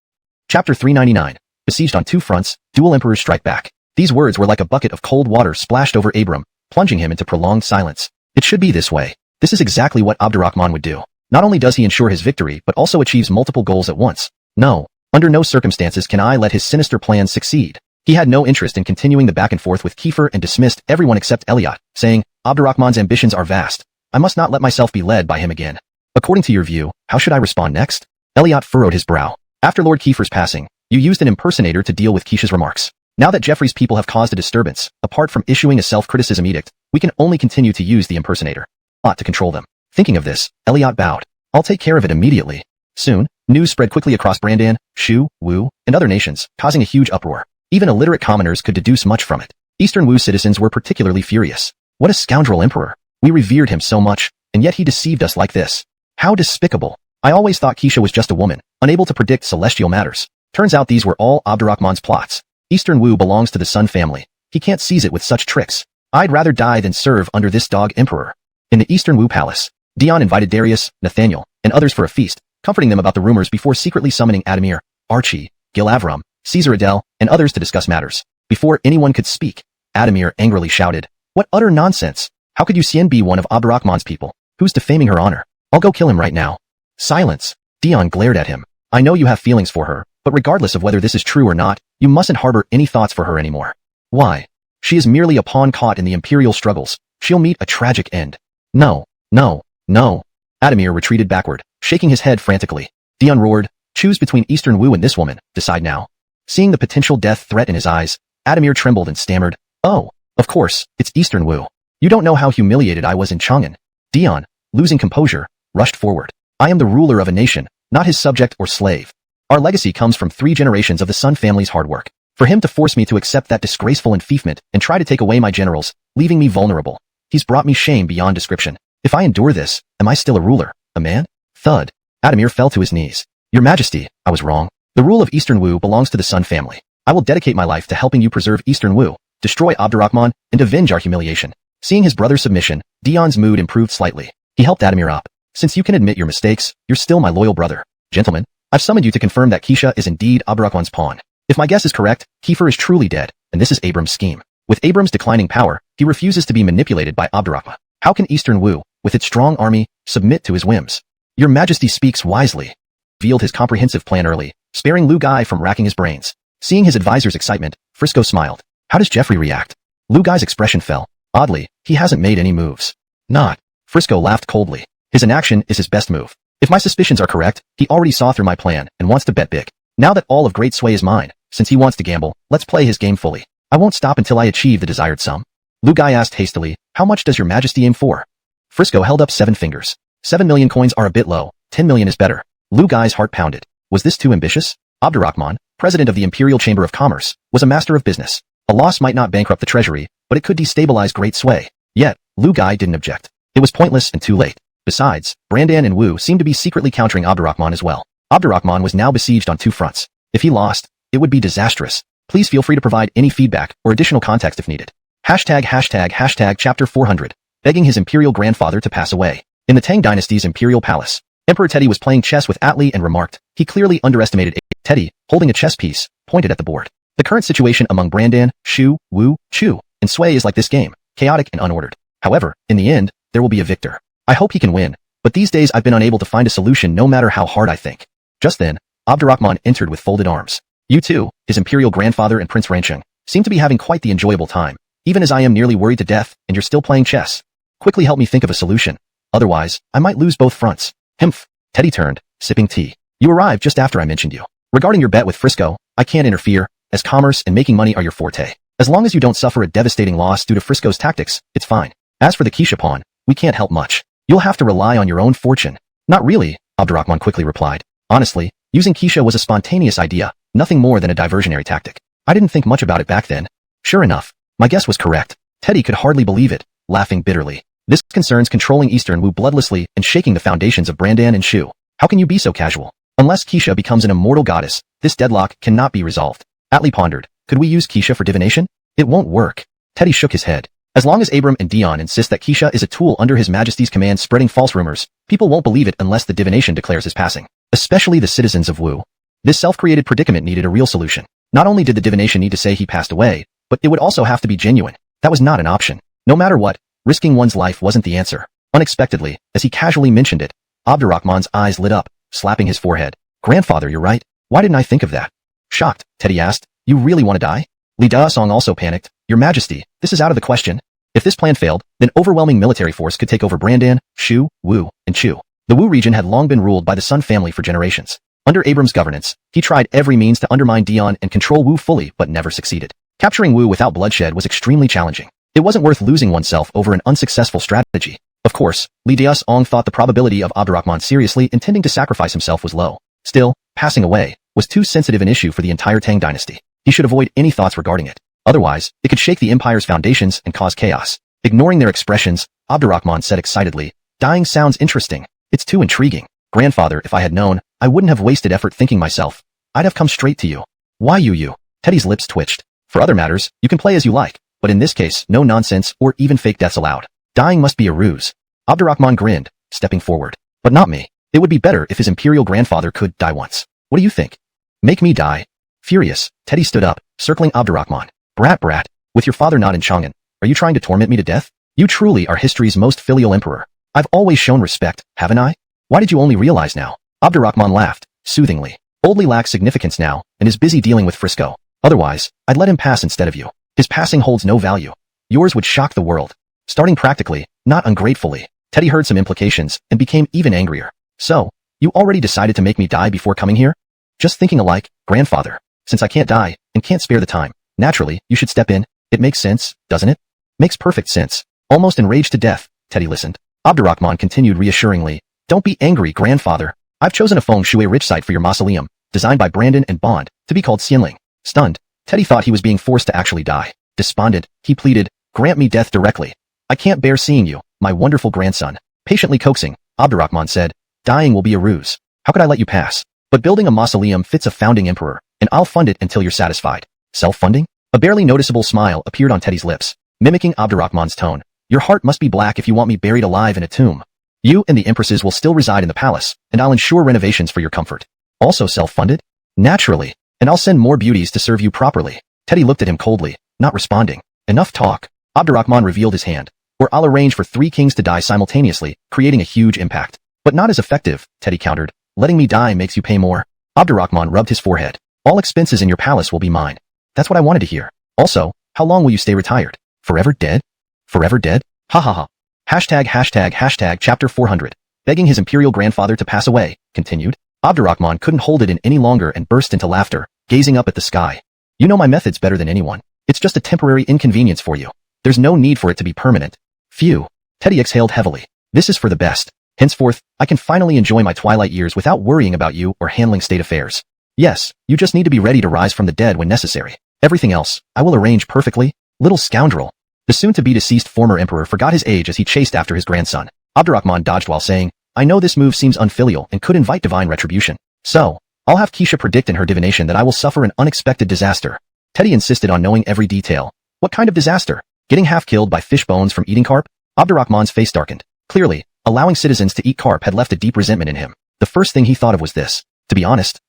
[SPEAKER 1] Chapter 399. Besieged on two fronts, dual emperors strike back. These words were like a bucket of cold water splashed over Abram, plunging him into prolonged silence. It should be this way. This is exactly what Abdurrahman would do. Not only does he ensure his victory but also achieves multiple goals at once. No. Under no circumstances can I let his sinister plans succeed. He had no interest in continuing the back and forth with Kiefer and dismissed everyone except Elliot, saying, Abdurrahman's ambitions are vast. I must not let myself be led by him again. According to your view, how should I respond next? Elliot furrowed his brow. After Lord Kiefer's passing, you used an impersonator to deal with Keisha's remarks. Now that Jeffrey's people have caused a disturbance, apart from issuing a self-criticism edict, we can only continue to use the impersonator. Ought to control them. Thinking of this, Elliot bowed. I'll take care of it immediately. Soon, news spread quickly across Brandan, Shu, Wu, and other nations, causing a huge uproar. Even illiterate commoners could deduce much from it. Eastern Wu citizens were particularly furious. What a scoundrel emperor. We revered him so much, and yet he deceived us like this. How despicable. I always thought Keisha was just a woman, unable to predict celestial matters. Turns out these were all Abdurrahman's plots. Eastern Wu belongs to the Sun family. He can't seize it with such tricks. I'd rather die than serve under this dog emperor. In the Eastern Wu palace, Dion invited Darius, Nathaniel, and others for a feast, comforting them about the rumors before secretly summoning Adamir, Archie, Gil Avram, Caesar Adel, and others to discuss matters. Before anyone could speak, Adamir angrily shouted, What utter nonsense! How could Yucien be one of Abdurrahman's people? Who's defaming her honor? I'll go kill him right now. Silence. Dion glared at him. I know you have feelings for her, but regardless of whether this is true or not, you mustn't harbor any thoughts for her anymore. Why? She is merely a pawn caught in the imperial struggles. She'll meet a tragic end. No, no, no. Adamir retreated backward, shaking his head frantically. Dion roared, choose between Eastern Wu and this woman, decide now. Seeing the potential death threat in his eyes, Adamir trembled and stammered, oh, of course, it's Eastern Wu. You don't know how humiliated I was in Chang'an. Dion, losing composure, rushed forward. I am the ruler of a nation, not his subject or slave. Our legacy comes from 3 generations of the Sun family's hard work. For him to force me to accept that disgraceful enfeoffment and try to take away my generals, leaving me vulnerable. He's brought me shame beyond description. If I endure this, am I still a ruler, a man? Thud. Adamir fell to his knees. Your Majesty, I was wrong. The rule of Eastern Wu belongs to the Sun family. I will dedicate my life to helping you preserve Eastern Wu, destroy Abdurrahman, and avenge our humiliation. Seeing his brother's submission, Dion's mood improved slightly. He helped Adamir up. Since you can admit your mistakes, you're still my loyal brother. Gentlemen, I've summoned you to confirm that Keisha is indeed Abdurrahman's pawn. If my guess is correct, Kiefer is truly dead, and this is Abram's scheme. With Abram's declining power, he refuses to be manipulated by Abdurrahman. How can Eastern Wu, with its strong army, submit to his whims? Your Majesty speaks wisely. Revealed his comprehensive plan early, sparing Lu Gai from racking his brains. Seeing his advisor's excitement, Frisco smiled. How does Jeffrey react? Lu Gai's expression fell. Oddly, he hasn't made any moves. Not. Frisco laughed coldly. His inaction is his best move. If my suspicions are correct, he already saw through my plan and wants to bet big. Now that all of Great Sway is mine, since he wants to gamble, let's play his game fully. I won't stop until I achieve the desired sum. Lu Gai asked hastily, how much does your Majesty aim for? Frisco held up 7 fingers. 7 million coins are a bit low, 10 million is better. Lu Gai's heart pounded. Was this too ambitious? Abdurrahman, president of the Imperial Chamber of Commerce, was a master of business. A loss might not bankrupt the treasury, but it could destabilize Great Sway. Yet, Lu Gai didn't object. It was pointless and too late. Besides, Brandan and Wu seemed to be secretly countering Abdurrahman as well. Abdurrahman was now besieged on 2 fronts. If he lost, it would be disastrous. Please feel free to provide any feedback or additional context if needed. Hashtag chapter 400. Begging his imperial grandfather to pass away. In the Tang dynasty's imperial palace, Emperor Teddy was playing chess with Atli and remarked, he clearly underestimated Teddy, holding a chess piece, pointed at the board. The current situation among Brandan, Shu, Wu, Chu, and Sui is like this game, chaotic and unordered. However, in the end, there will be a victor. I hope he can win, but these days I've been unable to find a solution no matter how hard I think. Just then, Abdurrahman entered with folded arms. You too, his imperial grandfather and Prince Rancheng, seem to be having quite the enjoyable time, even as I am nearly worried to death and you're still playing chess. Quickly help me think of a solution. Otherwise, I might lose both fronts. Himph. Teddy turned, sipping tea. You arrived just after I mentioned you. Regarding your bet with Frisco, I can't interfere, as commerce and making money are your forte. As long as you don't suffer a devastating loss due to Frisco's tactics, it's fine. As for the Keisha pawn, we can't help much. You'll have to rely on your own fortune. Not really, Abdurrahman quickly replied. Honestly, using Keisha was a spontaneous idea, nothing more than a diversionary tactic. I didn't think much about it back then. Sure enough, my guess was correct. Teddy could hardly believe it, laughing bitterly. This concerns controlling Eastern Wu bloodlessly and shaking the foundations of Brandan and Shu. How can you be so casual? Unless Keisha becomes an immortal goddess, this deadlock cannot be resolved. Atli pondered. Could we use Keisha for divination? It won't work. Teddy shook his head. As long as Abram and Dion insist that Keisha is a tool under His Majesty's command spreading false rumors, people won't believe it unless the divination declares his passing. Especially the citizens of Wu. This self-created predicament needed a real solution. Not only did the divination need to say he passed away, but it would also have to be genuine. That was not an option. No matter what, risking one's life wasn't the answer. Unexpectedly, as he casually mentioned it, Abdurrahman's eyes lit up, slapping his forehead. Grandfather, you're right. Why didn't I think of that? Shocked, Teddy asked, you really want to die? Li Daosong also panicked. Your Majesty, this is out of the question. If this plan failed, then overwhelming military force could take over Brandan, Shu, Wu, and Chu. The Wu region had long been ruled by the Sun family for generations. Under Abram's governance, he tried every means to undermine Dion and control Wu fully but never succeeded. Capturing Wu without bloodshed was extremely challenging. It wasn't worth losing oneself over an unsuccessful strategy. Of course, Li Daosong thought the probability of Abdurrahman seriously intending to sacrifice himself was low. Still, passing away was too sensitive an issue for the entire Tang dynasty. He should avoid any thoughts regarding it. Otherwise, it could shake the empire's foundations and cause chaos. Ignoring their expressions, Abdurrahman said excitedly, dying sounds interesting. It's too intriguing. Grandfather, if I had known, I wouldn't have wasted effort thinking myself. I'd have come straight to you. Why you? Teddy's lips twitched. For other matters, you can play as you like, but in this case, no nonsense or even fake deaths allowed. Dying must be a ruse. Abdurrahman grinned, stepping forward. But not me. It would be better if his imperial grandfather could die once. What do you think? Make me die. Furious, Teddy stood up, circling Abdurrahman. Brat, with your father not in Chang'an, are you trying to torment me to death? You truly are history's most filial emperor. I've always shown respect, haven't I? Why did you only realize now? Abdurrahman laughed, soothingly. Boldly lacks significance now, and is busy dealing with Frisco. Otherwise, I'd let him pass instead of you. His passing holds no value. Yours would shock the world. Starting practically, not ungratefully. Teddy heard some implications, and became even angrier. So, you already decided to make me die before coming here? Just thinking alike, grandfather. Since I can't die, and can't spare the time, naturally, you should step in. It makes sense, doesn't it? Makes perfect sense. Almost enraged to death, Teddy listened. Abdurrahman continued reassuringly. Don't be angry, grandfather. I've chosen a feng shui rich site for your mausoleum, designed by Brandan and Bond, to be called Xianling. Stunned, Teddy thought he was being forced to actually die. Despondent, he pleaded, grant me death directly. I can't bear seeing you, my wonderful grandson. Patiently coaxing, Abdurrahman said, dying will be a ruse. How could I let you pass? But building a mausoleum fits a founding emperor, and I'll fund it until you're satisfied. Self-funding? A barely noticeable smile appeared on Teddy's lips, mimicking Abdurrahman's tone. Your heart must be black if you want me buried alive in a tomb. You and the empresses will still reside in the palace, and I'll ensure renovations for your comfort. Also self-funded? Naturally. And I'll send more beauties to serve you properly. Teddy looked at him coldly, not responding. Enough talk. Abdurrahman revealed his hand. Or I'll arrange for 3 kings to die simultaneously, creating a huge impact. But not as effective, Teddy countered. Letting me die makes you pay more. Abdurrahman rubbed his forehead. All expenses in your palace will be mine. That's what I wanted to hear. Also, how long will you stay retired? Forever dead? Forever dead? Ha ha ha. Hashtag chapter 400. Begging his imperial grandfather to pass away, continued. Abdurrahman couldn't hold it in any longer and burst into laughter, gazing up at the sky. You know my methods better than anyone. It's just a temporary inconvenience for you. There's no need for it to be permanent. Phew. Teddy exhaled heavily. This is for the best. Henceforth, I can finally enjoy my twilight years without worrying about you or handling state affairs. Yes, you just need to be ready to rise from the dead when necessary. Everything else, I will arrange perfectly. Little scoundrel. The soon-to-be deceased former emperor forgot his age as he chased after his grandson. Abdurrahman dodged while saying, I know this move seems unfilial and could invite divine retribution. So, I'll have Keisha predict in her divination that I will suffer an unexpected disaster. Teddy insisted on knowing every detail. What kind of disaster? Getting half killed by fish bones from eating carp? Abdurrahman's face darkened. Clearly, allowing citizens to eat carp had left a deep resentment in him. The first thing he thought of was this. To be honest,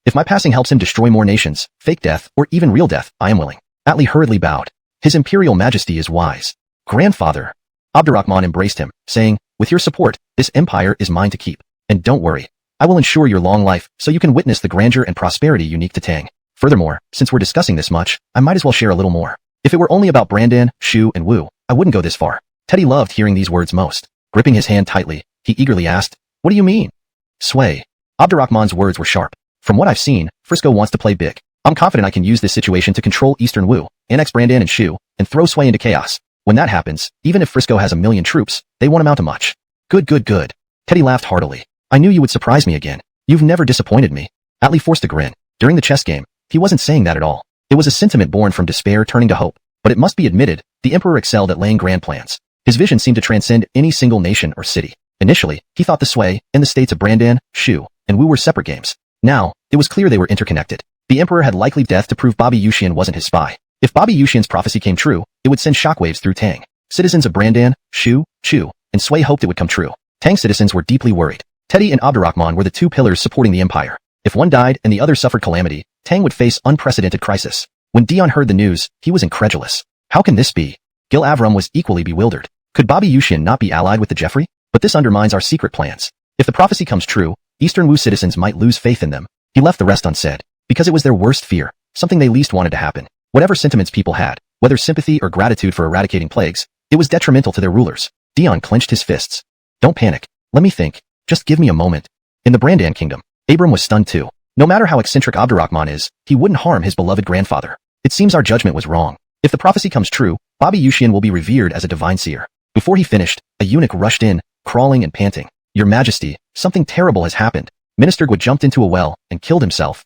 [SPEAKER 1] if my passing helps him destroy more nations, fake death, or even real death, I am willing. Atli hurriedly bowed. His Imperial Majesty is wise. Grandfather. Abdurrahman embraced him, saying, with your support, this empire is mine to keep. And don't worry. I will ensure your long life so you can witness the grandeur and prosperity unique to Tang. Furthermore, since we're discussing this much, I might as well share a little more. If it were only about Brandan, Shu, and Wu, I wouldn't go this far. Teddy loved hearing these words most. Gripping his hand tightly, he eagerly asked, what do you mean? Sway. Abdurrahman's words were sharp. From what I've seen, Frisco wants to play big. I'm confident I can use this situation to control Eastern Wu, annex Brandan and Shu, and throw Sway into chaos. When that happens, even if Frisco has 1,000,000 troops, they won't amount to much. Good. Teddy laughed heartily. I knew you would surprise me again. You've never disappointed me. Atli forced a grin. During the chess game, he wasn't saying that at all. It was a sentiment born from despair turning to hope. But it must be admitted, the Emperor excelled at laying grand plans. His vision seemed to transcend any single nation or city. Initially, he thought the Sway and the states of Brandan, Shu, and Wu were separate games. Now, it was clear they were interconnected. The Emperor had likely death to prove Bobby Yuxian wasn't his spy. If Bobby Yuxian's prophecy came true, it would send shockwaves through Tang. Citizens of Brandan, Shu, Chu, and Sway hoped it would come true. Tang citizens were deeply worried. Teddy and Abdurrahman were the two pillars supporting the empire. If one died and the other suffered calamity, Tang would face unprecedented crisis. When Dion heard the news, he was incredulous. How can this be? Gil Avram was equally bewildered. Could Bobby Yuxian not be allied with the Jeffrey? But this undermines our secret plans. If the prophecy comes true, Eastern Wu citizens might lose faith in them. He left the rest unsaid. Because it was their worst fear, something they least wanted to happen. Whatever sentiments people had, whether sympathy or gratitude for eradicating plagues, it was detrimental to their rulers. Dion clenched his fists. Don't panic. Let me think. Just give me a moment. In the Brandan kingdom, Abram was stunned too. No matter how eccentric Abdurrahman is, he wouldn't harm his beloved grandfather. It seems our judgment was wrong. If the prophecy comes true, Bobby Yuxian will be revered as a divine seer. Before he finished, a eunuch rushed in, crawling and panting. Your Majesty, something terrible has happened. Minister Gua jumped into a well and killed himself.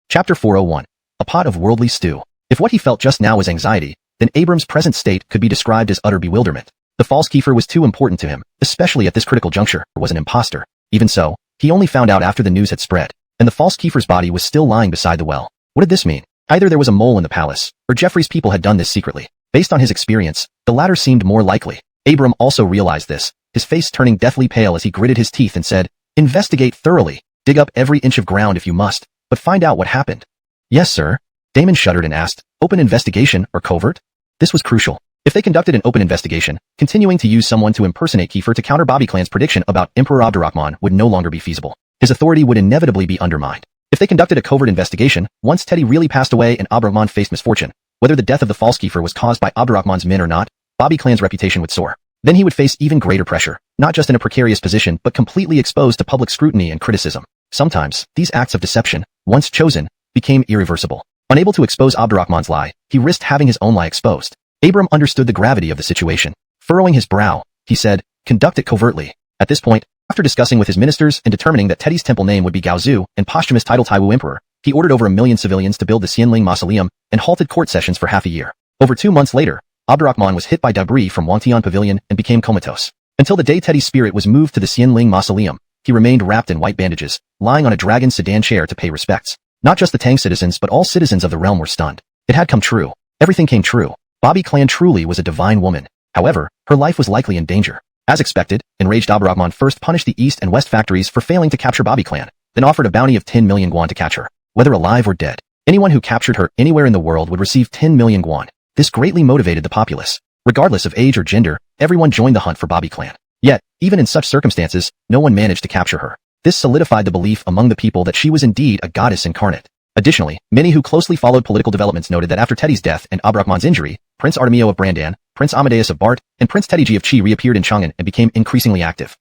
[SPEAKER 1] Chapter 401. A pot of worldly stew. If what he felt just now was anxiety, then Abram's present state could be described as utter bewilderment. The false Kiefer was too important to him, especially at this critical juncture, was an imposter. Even so, he only found out after the news had spread, and the false Kiefer's body was still lying beside the well. What did this mean? Either there was a mole in the palace, or Jeffrey's people had done this secretly. Based on his experience, the latter seemed more likely. Abram also realized this, his face turning deathly pale as he gritted his teeth and said, investigate thoroughly, dig up every inch of ground if you must, but find out what happened. Yes, sir. Damon shuddered and asked, open investigation or covert? This was crucial. If they conducted an open investigation, continuing to use someone to impersonate Kiefer to counter Bobby Clan's prediction about Emperor Abdurrahman would no longer be feasible. His authority would inevitably be undermined. If they conducted a covert investigation, once Teddy really passed away and Abdurrahman faced misfortune, whether the death of the false Kiefer was caused by Abdurrahman's men or not, Bobby Clan's reputation would soar. Then he would face even greater pressure, not just in a precarious position but completely exposed to public scrutiny and criticism. Sometimes, these acts of deception, once chosen, became irreversible. Unable to expose Abdurrahman's lie, he risked having his own lie exposed. Abram understood the gravity of the situation. Furrowing his brow, he said, conduct it covertly. At this point, after discussing with his ministers and determining that Teddy's temple name would be Gaozu and posthumous title Taiwu Emperor, he ordered over 1,000,000 civilians to build the Xianling Mausoleum and halted court sessions for half a year. Over 2 months later, Abdurrahman was hit by debris from Wangtian Pavilion and became comatose. Until the day Teddy's spirit was moved to the Xianling Mausoleum, he remained wrapped in white bandages, lying on a dragon sedan chair to pay respects. Not just the Tang citizens but all citizens of the realm were stunned. It had come true. Everything came true. Bobby Clan truly was a divine woman. However, her life was likely in danger. As expected, enraged Abdurrahman first punished the East and West factories for failing to capture Bobby Clan, then offered a bounty of 10 million guan to catch her. Whether alive or dead, anyone who captured her anywhere in the world would receive 10 million guan. This greatly motivated the populace. Regardless of age or gender, everyone joined the hunt for Bobby Clan. Yet, even in such circumstances, no one managed to capture her. This solidified the belief among the people that she was indeed a goddess incarnate. Additionally, many who closely followed political developments noted that after Teddy's death and Abdurrahman's injury, Prince Artemio of Brandan, Prince Amadeus of Bart, and Prince Teddy G of Qi reappeared in Chang'an and became increasingly active.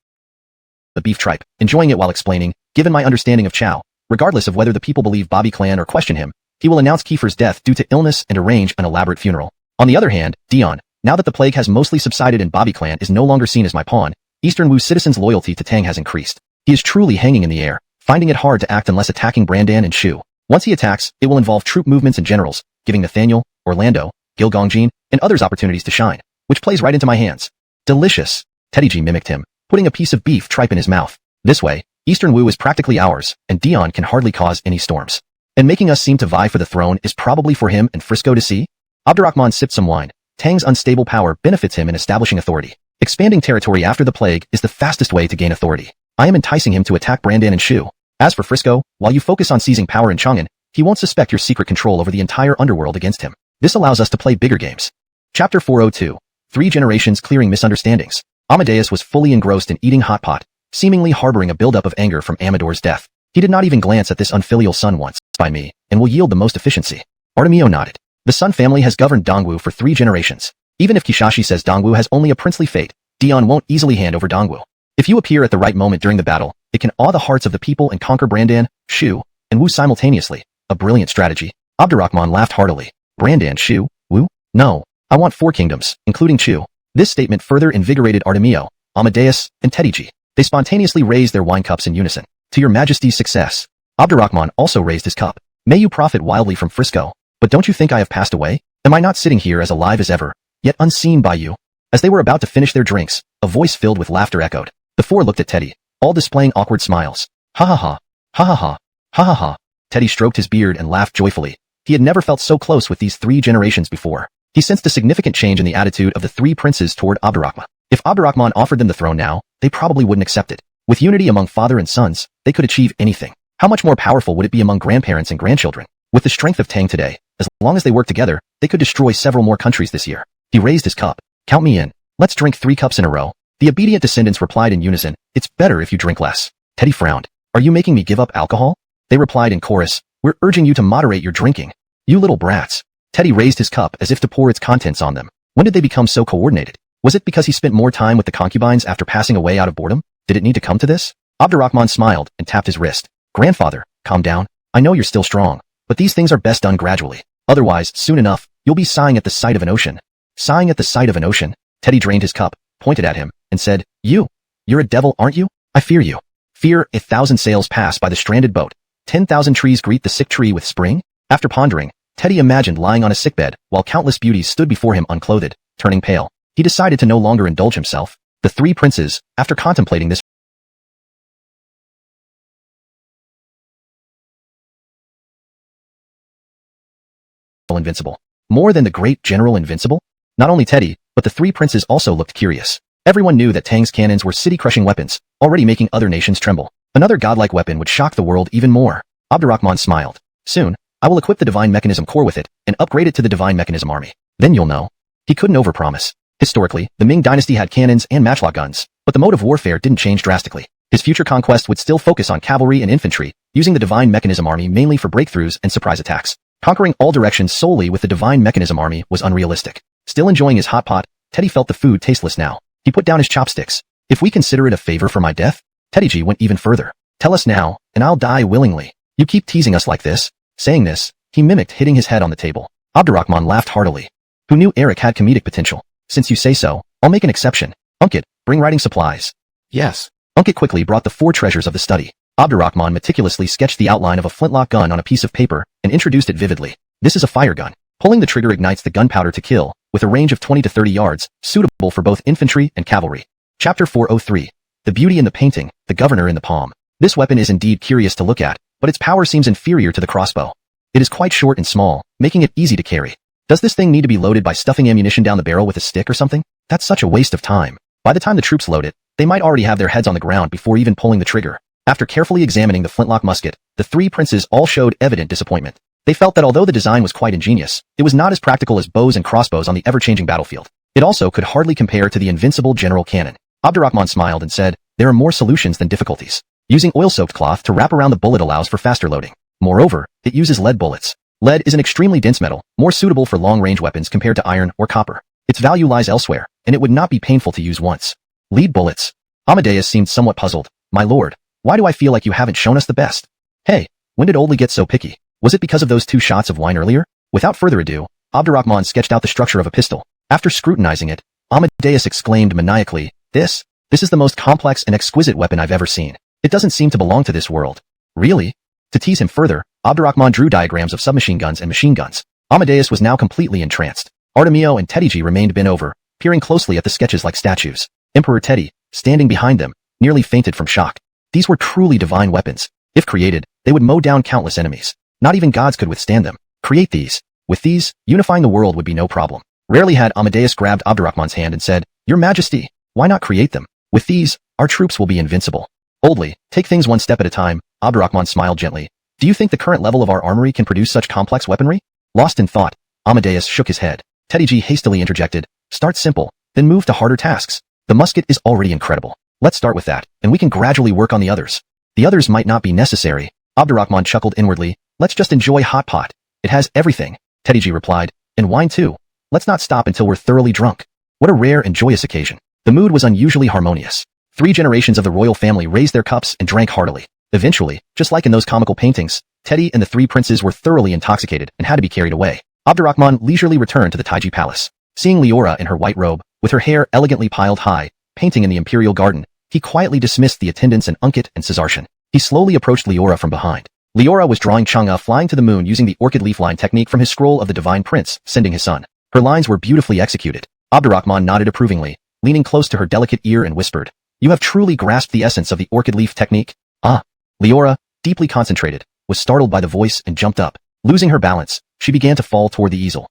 [SPEAKER 1] The beef tripe, enjoying it while explaining, given my understanding of Chow, regardless of whether the people believe Bobby Clan or question him, he will announce Kiefer's death due to illness and arrange an elaborate funeral. On the other hand, Dion, now that the plague has mostly subsided and Bobby Clan is no longer seen as my pawn, Eastern Wu citizens' loyalty to Tang has increased. He is truly hanging in the air, finding it hard to act unless attacking Brandan and Shu. Once he attacks, it will involve troop movements and generals, giving Nathaniel, Orlando, Gil Gongjin, and others opportunities to shine, which plays right into my hands. Delicious. Teddy G mimicked him, putting a piece of beef tripe in his mouth. This way, Eastern Wu is practically ours, and Dion can hardly cause any storms. And making us seem to vie for the throne is probably for him and Frisco to see? Abdurrahman sipped some wine, Tang's unstable power benefits him in establishing authority. Expanding territory after the plague is the fastest way to gain authority. I am enticing him to attack Brandan and Shu. As for Frisco, while you focus on seizing power in Chang'an, he won't suspect your secret control over the entire underworld against him. This allows us to play bigger games. Chapter 402. 3 Generations Clearing Misunderstandings. Amadeus was fully engrossed in eating hot pot, seemingly harboring a buildup of anger from Amador's death. He did not even glance at this unfilial son once, by me, and will yield the most efficiency. Artemio nodded. The Sun family has governed Donghua for 3 generations. Even if Kishashi says Donghua has only a princely fate, Dion won't easily hand over Donghua. If you appear at the right moment during the battle, it can awe the hearts of the people and conquer Brandan, Shu, and Wu simultaneously. A brilliant strategy. Abdurrahman laughed heartily. Brandan, Shu, Wu? No. I want 4 kingdoms, including Chu. This statement further invigorated Artemio, Amadeus, and Teddy. They spontaneously raised their wine cups in unison. To your majesty's success. Abdurrahman also raised his cup. May you profit wildly from Frisco. But don't you think I have passed away? Am I not sitting here as alive as ever, yet unseen by you? As they were about to finish their drinks, a voice filled with laughter echoed. The 4 looked at Teddy, all displaying awkward smiles. Ha ha ha. Ha ha ha. Ha ha ha. Teddy stroked his beard and laughed joyfully. He had never felt so close with these 3 generations before. He sensed a significant change in the attitude of the 3 princes toward Abdurrahman. If Abdurrahman offered them the throne now, they probably wouldn't accept it. With unity among father and sons, they could achieve anything. How much more powerful would it be among grandparents and grandchildren? With the strength of Tang today, as long as they work together, they could destroy several more countries this year. He raised his cup. Count me in. Let's drink 3 cups in a row. The obedient descendants replied in unison, it's better if you drink less. Teddy frowned. Are you making me give up alcohol? They replied in chorus, we're urging you to moderate your drinking. You little brats. Teddy raised his cup as if to pour its contents on them. When did they become so coordinated? Was it because he spent more time with the concubines after passing away out of boredom? Did it need to come to this? Abdurrahman smiled and tapped his wrist. Grandfather, calm down. I know you're still strong, but these things are best done gradually. Otherwise, soon enough, you'll be sighing at the sight of an ocean. Sighing at the sight of an ocean? Teddy drained his cup, pointed at him, and said, You're a devil, aren't you? I fear you. Fear, 1,000 sails pass by the stranded boat. 10,000 trees greet the sick tree with spring? After pondering, Teddy imagined lying on a sickbed while countless beauties stood before him unclothed, turning pale. He decided to no longer indulge himself. The 3 princes, after contemplating this Invincible. More than the great General Invincible? Not only Teddy, but the 3 princes also looked curious. Everyone knew that Tang's cannons were city-crushing weapons, already making other nations tremble. Another godlike weapon would shock the world even more. Abdurrahman smiled. Soon, I will equip the Divine Mechanism Core with it, and upgrade it to the Divine Mechanism Army. Then you'll know. He couldn't overpromise. Historically, the Ming dynasty had cannons and matchlock guns, but the mode of warfare didn't change drastically. His future conquest would still focus on cavalry and infantry, using the Divine Mechanism Army mainly for breakthroughs and surprise attacks. Conquering all directions solely with the Divine Mechanism Army was unrealistic. Still enjoying his hot pot, Teddy felt the food tasteless now. He put down his chopsticks. If we consider it a favor for my death? Teddy went even further. Tell us now, and I'll die willingly. You keep teasing us like this. Saying this, he mimicked hitting his head on the table. Abdurrahman laughed heartily. Who knew Eric had comedic potential? Since you say so, I'll make an exception. Unkit, bring writing supplies. Yes. Unkit quickly brought the 4 treasures of the study. Abdurrahman meticulously sketched the outline of a flintlock gun on a piece of paper and introduced it vividly. This is a fire gun. Pulling the trigger ignites the gunpowder to kill, with a range of 20 to 30 yards, suitable for both infantry and cavalry. Chapter 403. The beauty in the painting, the governor in the palm. This weapon is indeed curious to look at, but its power seems inferior to the crossbow. It is quite short and small, making it easy to carry. Does this thing need to be loaded by stuffing ammunition down the barrel with a stick or something? That's such a waste of time. By the time the troops load it, they might already have their heads on the ground before even pulling the trigger. After carefully examining the flintlock musket, the 3 princes all showed evident disappointment. They felt that although the design was quite ingenious, it was not as practical as bows and crossbows on the ever-changing battlefield. It also could hardly compare to the invincible general cannon. Abdurrahman smiled and said, there are more solutions than difficulties. Using oil-soaked cloth to wrap around the bullet allows for faster loading. Moreover, it uses lead bullets. Lead is an extremely dense metal, more suitable for long-range weapons compared to iron or copper. Its value lies elsewhere, and it would not be painful to use once. Lead bullets. Amadeus seemed somewhat puzzled. My lord, why do I feel like you haven't shown us the best? Hey, when did Oldley get so picky? Was it because of those 2 shots of wine earlier? Without further ado, Abdurrahman sketched out the structure of a pistol. After scrutinizing it, Amadeus exclaimed maniacally, This is the most complex and exquisite weapon I've ever seen. It doesn't seem to belong to this world. Really? To tease him further, Abdurrahman drew diagrams of submachine guns and machine guns. Amadeus was now completely entranced. Artemio and Teddy remained bent over, peering closely at the sketches like statues. Emperor Teddy, standing behind them, nearly fainted from shock. These were truly divine weapons. If created, they would mow down countless enemies. Not even gods could withstand them. Create these. With these, unifying the world would be no problem. Rarely had Amadeus grabbed Abdurrahman's hand and said, "Your Majesty, why not create them? With these, our troops will be invincible." Boldly, take things one step at a time, Abdurrahman smiled gently. "Do you think the current level of our armory can produce such complex weaponry?" Lost in thought, Amadeus shook his head. Teddy G hastily interjected, "Start simple, then move to harder tasks. The musket is already incredible. Let's start with that, and we can gradually work on the others." "The others might not be necessary." Abdurrahman chuckled inwardly. "Let's just enjoy Hot Pot. It has everything." Teddy G replied, "And wine too. Let's not stop until we're thoroughly drunk." What a rare and joyous occasion. The mood was unusually harmonious. 3 generations of the royal family raised their cups and drank heartily. Eventually, just like in those comical paintings, Teddy and the 3 princes were thoroughly intoxicated and had to be carried away. Abdurrahman leisurely returned to the Taiji palace. Seeing Leora in her white robe, with her hair elegantly piled high, painting in the imperial garden, he quietly dismissed the attendants and Unkit and Caesarshan. He slowly approached Leora from behind. Leora was drawing Chang'e flying to the moon using the orchid leaf line technique from his scroll of the divine prince, sending his son. Her lines were beautifully executed. Abdurrahman nodded approvingly, leaning close to her delicate ear and whispered, "You have truly grasped the essence of the orchid leaf technique." "Ah." Leora, deeply concentrated, was startled by the voice and jumped up. Losing her balance, she began to fall toward the easel.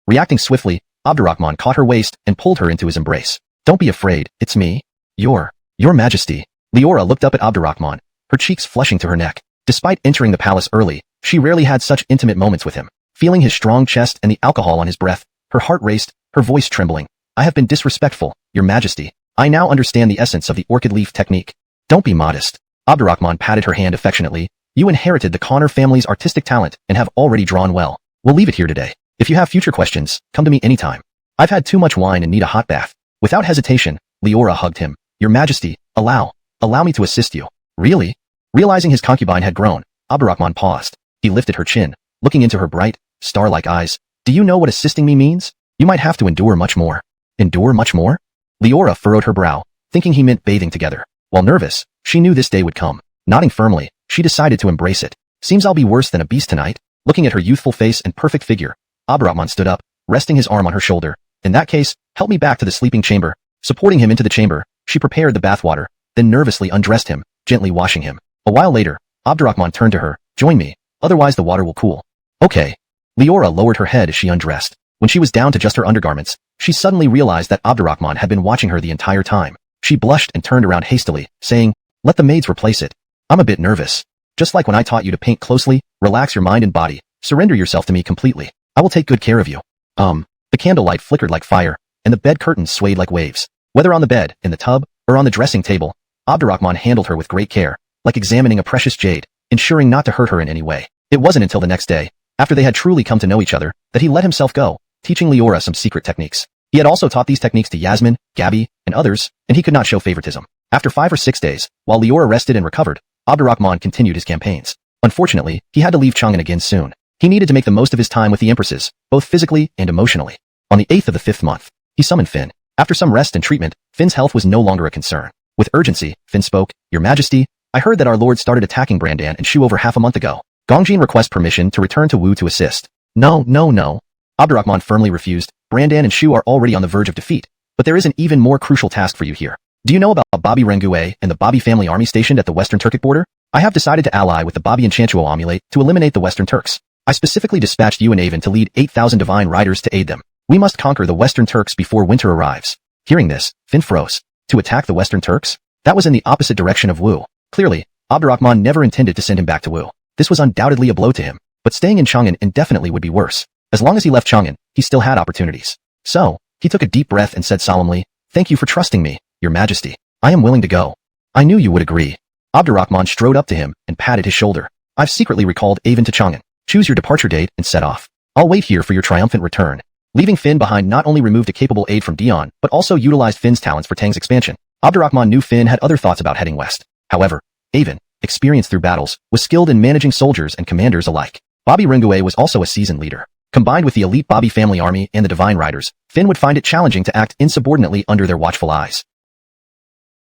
[SPEAKER 1] Reacting swiftly, Abdurrahman caught her waist and pulled her into his embrace. "Don't be afraid, it's me. Your Majesty." Leora looked up at Abdurrahman, her cheeks flushing to her neck. Despite entering the palace early, she rarely had such intimate moments with him. Feeling his strong chest and the alcohol on his breath, her heart raced, her voice trembling. "I have been disrespectful, Your Majesty. I now understand the essence of the orchid leaf technique." "Don't be modest." Abdurrahman patted her hand affectionately. "You inherited the Connor family's artistic talent and have already drawn well. We'll leave it here today. If you have future questions, come to me anytime. I've had too much wine and need a hot bath." Without hesitation, Leora hugged him. "Your Majesty, allow me to assist you." "Really?" Realizing his concubine had grown, Abdurrahman paused. He lifted her chin, looking into her bright, star-like eyes. "Do you know what assisting me means? You might have to endure much more." "Endure much more?" Leora furrowed her brow, thinking he meant bathing together. While nervous, she knew this day would come. Nodding firmly, she decided to embrace it. "Seems I'll be worse than a beast tonight." Looking at her youthful face and perfect figure, Abdurrahman stood up, resting his arm on her shoulder. "In that case, help me back to the sleeping chamber." Supporting him into the chamber, she prepared the bathwater, then nervously undressed him, gently washing him. A while later, Abdurrahman turned to her. "Join me, otherwise the water will cool." "Okay." Leora lowered her head as she undressed. When she was down to just her undergarments, she suddenly realized that Abdurrahman had been watching her the entire time. She blushed and turned around hastily, saying, "Let the maids replace it. I'm a bit nervous. Just like when I taught you to paint closely, relax your mind and body, surrender yourself to me completely. I will take good care of you." The candlelight flickered like fire, and the bed curtains swayed like waves. Whether on the bed, in the tub, or on the dressing table, Abdurrahman handled her with great care, like examining a precious jade, ensuring not to hurt her in any way. It wasn't until the next day, after they had truly come to know each other, that he let himself go, teaching Leora some secret techniques. He had also taught these techniques to Yasmin, Gabby, and others, and he could not show favoritism. After 5 or 6 days, while Leora rested and recovered, Abdurrahman continued his campaigns. Unfortunately, he had to leave Chang'an again soon. He needed to make the most of his time with the empresses, both physically and emotionally. On the 8th of the 5th month, he summoned Finn. After some rest and treatment, Finn's health was no longer a concern. With urgency, Finn spoke, "Your Majesty, I heard that our lord started attacking Brandan and Shu over half a month ago. Gongjin requests permission to return to Wu to assist." No. Abdurrahman firmly refused. "Brandan and Shu are already on the verge of defeat, but there is an even more crucial task for you here. Do you know about Babi Rengue and the Babi family army stationed at the western Turkic border? I have decided to ally with the Babi and Chanchuo Amulate to eliminate the western Turks. I specifically dispatched you and Avon to lead 8,000 divine riders to aid them. We must conquer the western Turks before winter arrives." Hearing this, Finn froze. To attack the western Turks? That was in the opposite direction of Wu. Clearly, Abdurrahman never intended to send him back to Wu. This was undoubtedly a blow to him, but staying in Chang'an indefinitely would be worse. As long as he left Chang'an, he still had opportunities. So, he took a deep breath and said solemnly, "Thank you for trusting me, Your Majesty. I am willing to go." "I knew you would agree." Abdurrahman strode up to him and patted his shoulder. "I've secretly recalled Avon to Chang'an. Choose your departure date and set off. I'll wait here for your triumphant return." Leaving Finn behind not only removed a capable aide from Dion, but also utilized Finn's talents for Tang's expansion. Abdurrahman knew Finn had other thoughts about heading west. However, Avon, experienced through battles, was skilled in managing soldiers and commanders alike. Babi Rengue was also a seasoned leader. Combined with the elite Babi family army and the divine riders, Finn would find it challenging to act insubordinately under their watchful eyes.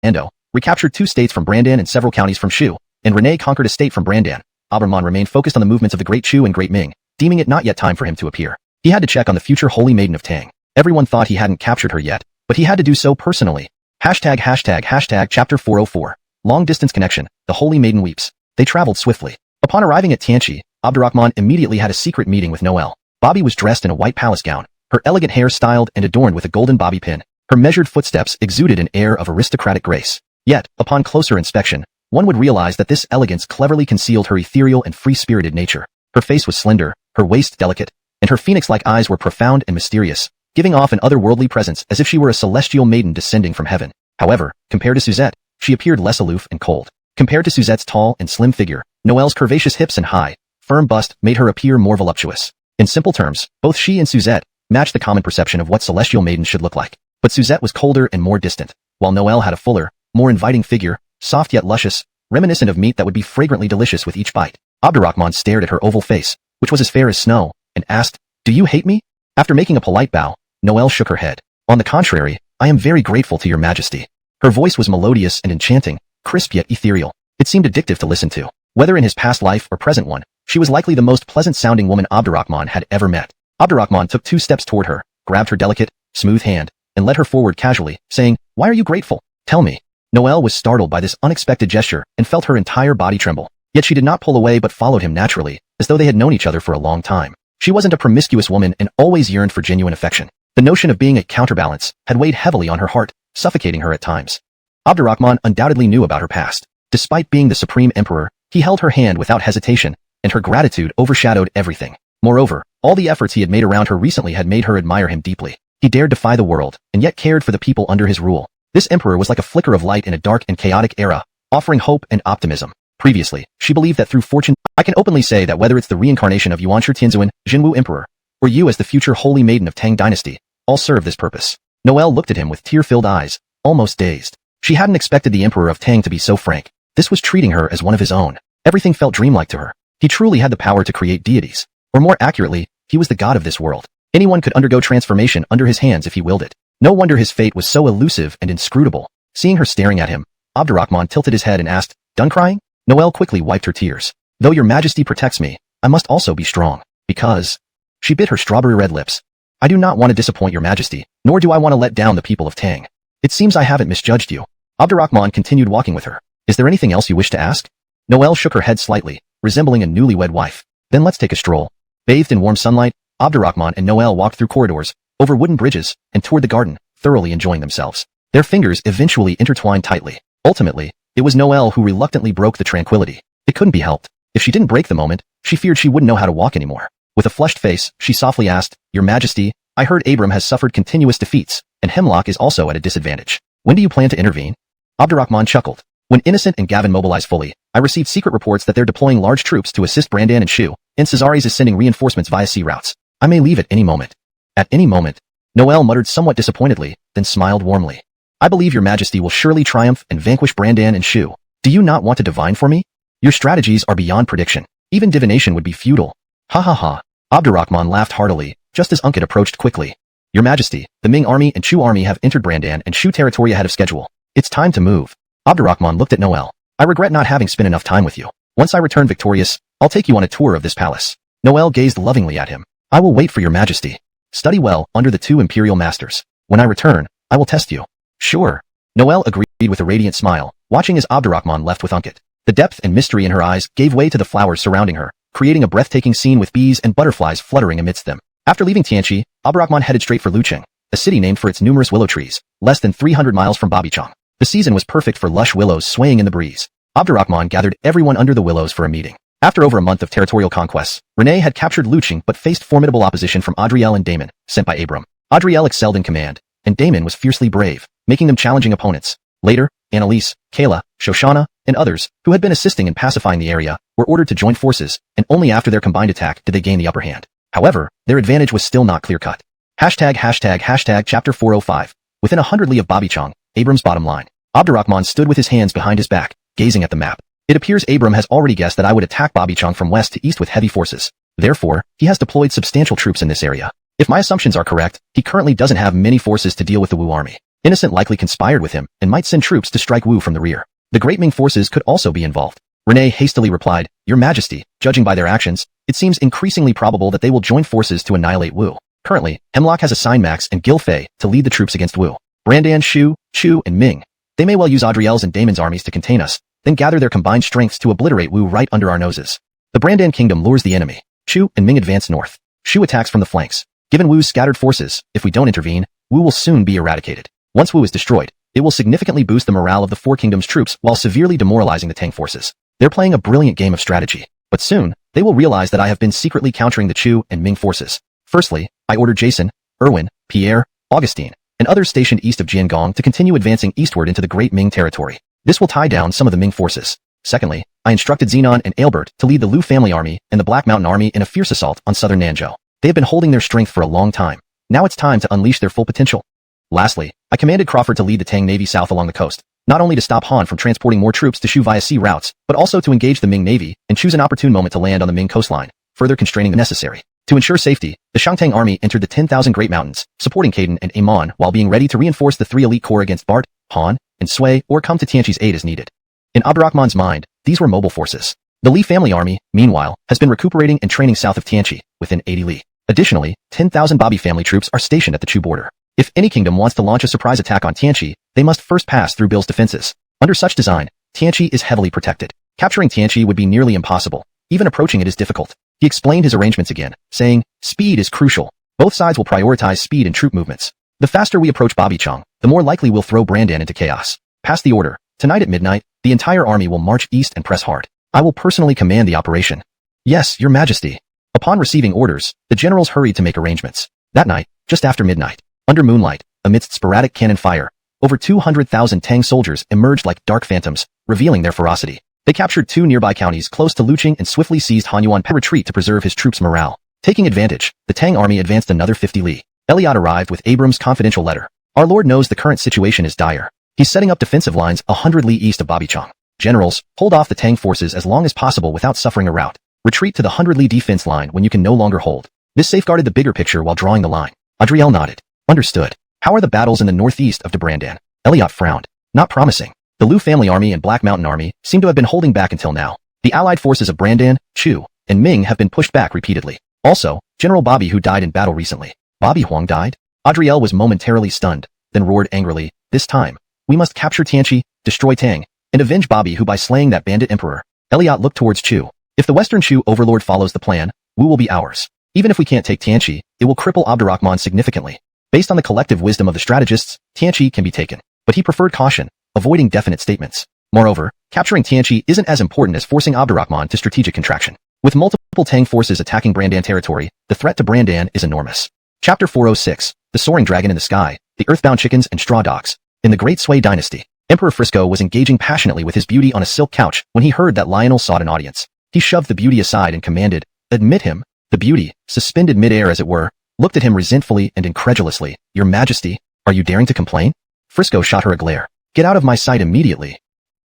[SPEAKER 1] Endo recaptured 2 states from Brandan and several counties from Shu, and Renee conquered a state from Brandan. Abdurrahman remained focused on the movements of the Great Chu and Great Ming, deeming it not yet time for him to appear. He had to check on the future Holy Maiden of Tang. Everyone thought he hadn't captured her yet, but he had to do so personally. Chapter 404. Long Distance Connection, the Holy Maiden Weeps. They traveled swiftly. Upon arriving at Tianchi, Abdurrahman immediately had a secret meeting with Noel. Bobby was dressed in a white palace gown, her elegant hair styled and adorned with a golden bobby pin. Her measured footsteps exuded an air of aristocratic grace. Yet, upon closer inspection, one would realize that this elegance cleverly concealed her ethereal and free-spirited nature. Her face was slender, her waist delicate, and her phoenix-like eyes were profound and mysterious, giving off an otherworldly presence as if she were a celestial maiden descending from heaven. However, compared to Suzette, she appeared less aloof and cold. Compared to Suzette's tall and slim figure, Noelle's curvaceous hips and high, firm bust made her appear more voluptuous. In simple terms, both she and Suzette matched the common perception of what celestial maidens should look like. But Suzette was colder and more distant, while Noelle had a fuller, more inviting figure, soft yet luscious, reminiscent of meat that would be fragrantly delicious with each bite. Abdurrahman stared at her oval face, which was as fair as snow, and asked, "Do you hate me?" After making a polite bow, Noelle shook her head. "On the contrary, I am very grateful to your majesty." Her voice was melodious and enchanting, crisp yet ethereal. It seemed addictive to listen to. Whether in his past life or present one, she was likely the most pleasant-sounding woman Abdurrahman had ever met. Abdurrahman took 2 steps toward her, grabbed her delicate, smooth hand, and led her forward casually, saying, "Why are you grateful? Tell me." Noelle was startled by this unexpected gesture and felt her entire body tremble. Yet she did not pull away but followed him naturally, as though they had known each other for a long time. She wasn't a promiscuous woman and always yearned for genuine affection. The notion of being a counterbalance had weighed heavily on her heart, suffocating her at times. Abdurrahman undoubtedly knew about her past. Despite being the supreme emperor, he held her hand without hesitation, and her gratitude overshadowed everything. Moreover, all the efforts he had made around her recently had made her admire him deeply. He dared defy the world, and yet cared for the people under his rule. This emperor was like a flicker of light in a dark and chaotic era, offering hope and optimism. Previously, she believed that through fortune, I can openly say that whether it's the reincarnation of Yuanshi Tianzuan, Jinwu Emperor, or you as the future holy maiden of Tang Dynasty, all serve this purpose. Noelle looked at him with tear-filled eyes, almost dazed. She hadn't expected the Emperor of Tang to be so frank. This was treating her as one of his own. Everything felt dreamlike to her. He truly had the power to create deities. Or more accurately, he was the god of this world. Anyone could undergo transformation under his hands if he willed it. No wonder his fate was so elusive and inscrutable. Seeing her staring at him, Abdurrahman tilted his head and asked, "Done crying?" Noelle quickly wiped her tears. "Though your majesty protects me, I must also be strong, because..." She bit her strawberry red lips. "I do not want to disappoint your majesty, nor do I want to let down the people of Tang. It seems I haven't misjudged you." Abdurrahman continued walking with her. "Is there anything else you wish to ask?" Noelle shook her head slightly, resembling a newlywed wife. "Then let's take a stroll." Bathed in warm sunlight, Abdurrahman and Noelle walked through corridors, over wooden bridges, and toward the garden, thoroughly enjoying themselves. Their fingers eventually intertwined tightly. Ultimately, it was Noelle who reluctantly broke the tranquility. It couldn't be helped. If she didn't break the moment, she feared she wouldn't know how to walk anymore. With a flushed face, she softly asked, "Your Majesty, I heard Abram has suffered continuous defeats, and Hemlock is also at a disadvantage. When do you plan to intervene?" Abdurrahman chuckled. "When Innocent and Gavin mobilize fully, I received secret reports that they're deploying large troops to assist Brandan and Shu, and Cesares is sending reinforcements via sea routes. I may leave at any moment." "At any moment?" Noelle muttered somewhat disappointedly, then smiled warmly. "I believe your majesty will surely triumph and vanquish Brandan and Shu. Do you not want to divine for me? Your strategies are beyond prediction. Even divination would be futile." "Ha ha ha." Abdurrahman laughed heartily, just as Unkit approached quickly. "Your majesty, the Ming army and Chu army have entered Brandan and Shu territory ahead of schedule. It's time to move." Abdurrahman looked at Noelle. "I regret not having spent enough time with you. Once I return victorious, I'll take you on a tour of this palace." Noelle gazed lovingly at him. "I will wait for your majesty. Study well under the 2 imperial masters. When I return, I will test you." "Sure." Noelle agreed with a radiant smile, watching as Abdurrahman left with Unkit. The depth and mystery in her eyes gave way to the flowers surrounding her, creating a breathtaking scene with bees and butterflies fluttering amidst them. After leaving Tianqi, Abdurrahman headed straight for Lucheng, a city named for its numerous willow trees, less than 300 miles from Babichang. The season was perfect for lush willows swaying in the breeze. Abdurrahman gathered everyone under the willows for a meeting. After over a month of territorial conquests, Renee had captured Lucheng but faced formidable opposition from Adriel and Damon, sent by Abram. Adriel excelled in command, and Damon was fiercely brave, making them challenging opponents. Later, Annalise, Kayla, Shoshana, and others, who had been assisting in pacifying the area, were ordered to join forces, and only after their combined attack did they gain the upper hand. However, their advantage was still not clear-cut. Chapter 405. Within 100 li of Babichang, Abram's bottom line. Abdurrahman stood with his hands behind his back, gazing at the map. "It appears Abram has already guessed that I would attack Babichang from west to east with heavy forces. Therefore, he has deployed substantial troops in this area. If my assumptions are correct, he currently doesn't have many forces to deal with the Wu army. Innocent likely conspired with him and might send troops to strike Wu from the rear. The Great Ming forces could also be involved." Renee hastily replied, "Your Majesty, judging by their actions, it seems increasingly probable that they will join forces to annihilate Wu. Currently, Hemlock has assigned Max and Gil Fei to lead the troops against Wu. Brandan, Shu, Chu, and Ming. They may well use Adriel's and Damon's armies to contain us, then gather their combined strengths to obliterate Wu right under our noses. The Brandan kingdom lures the enemy. Chu and Ming advance north. Shu attacks from the flanks. Given Wu's scattered forces, if we don't intervene, Wu will soon be eradicated. Once Wu is destroyed, it will significantly boost the morale of the Four Kingdoms troops while severely demoralizing the Tang forces. They're playing a brilliant game of strategy, but soon, they will realize that I have been secretly countering the Chu and Ming forces. Firstly, I ordered Jason, Erwin, Pierre, Augustine, and others stationed east of Jiangong to continue advancing eastward into the Great Ming territory. This will tie down some of the Ming forces. Secondly, I instructed Zenon and Aelbert to lead the Lu family army and the Black Mountain army in a fierce assault on southern Nanzhou. They have been holding their strength for a long time. Now it's time to unleash their full potential. Lastly, I commanded Crawford to lead the Tang Navy south along the coast, not only to stop Han from transporting more troops to Shu via sea routes, but also to engage the Ming Navy and choose an opportune moment to land on the Ming coastline, further constraining the necessary. To ensure safety, the Shangtang army entered the 10,000 Great Mountains, supporting Caden and Amon while being ready to reinforce the 3 elite corps against Bart, Han, and Sui or come to Tianqi's aid as needed. In Abdurrahman's mind, these were mobile forces. The Li family army, meanwhile, has been recuperating and training south of Tianqi, within 80 li. Additionally, 10,000 Bobby family troops are stationed at the Chu border. If any kingdom wants to launch a surprise attack on Tianqi, they must first pass through Bill's defenses. Under such design, Tianqi is heavily protected. Capturing Tianqi would be nearly impossible. Even approaching it is difficult. He explained his arrangements again, saying, speed is crucial. Both sides will prioritize speed and troop movements. The faster we approach Bobbychang, the more likely we'll throw Brandan into chaos. Pass the order. Tonight at midnight, the entire army will march east and press hard. I will personally command the operation. Yes, Your Majesty. Upon receiving orders, the generals hurried to make arrangements. That night, just after midnight, under moonlight, amidst sporadic cannon fire, over 200,000 Tang soldiers emerged like dark phantoms, revealing their ferocity. They captured 2 nearby counties close to Luqing and swiftly seized Hanyuan to retreat to preserve his troops' morale. Taking advantage, the Tang army advanced another 50 li. Eliot arrived with Abram's confidential letter. Our lord knows the current situation is dire. He's setting up defensive lines 100 li east of Bobbychang. Generals, hold off the Tang forces as long as possible without suffering a rout. Retreat to the 100 li defense line when you can no longer hold. This safeguarded the bigger picture while drawing the line. Adriel nodded. Understood. How are the battles in the northeast of Brandan? Eliot frowned. Not promising. The Lu family army and Black Mountain army seem to have been holding back until now. The allied forces of Brandan, Chu, and Ming have been pushed back repeatedly. Also, General Bobby who died in battle recently. Bobby Huang died? Adriel was momentarily stunned, then roared angrily, this time, we must capture Tianqi, destroy Tang, and avenge Bobby who by slaying that bandit emperor. Eliot looked towards Chu. If the Western Chu overlord follows the plan, Wu will be ours. Even if we can't take Tianqi, it will cripple Abdurrahman significantly. Based on the collective wisdom of the strategists, Tianqi can be taken. But he preferred caution, avoiding definite statements. Moreover, capturing Tianqi isn't as important as forcing Abdurrahman to strategic contraction. With multiple Tang forces attacking Brandan territory, the threat to Brandan is enormous. Chapter 406, The Soaring Dragon in the Sky, The Earthbound Chickens and Straw Dogs. In the Great Sui dynasty, Emperor Frisco was engaging passionately with his beauty on a silk couch when he heard that Lionel sought an audience. He shoved the beauty aside and commanded, admit him. The beauty, suspended mid-air as it were, looked at him resentfully and incredulously. Your Majesty, are you daring to complain? Frisco shot her a glare. Get out of my sight immediately.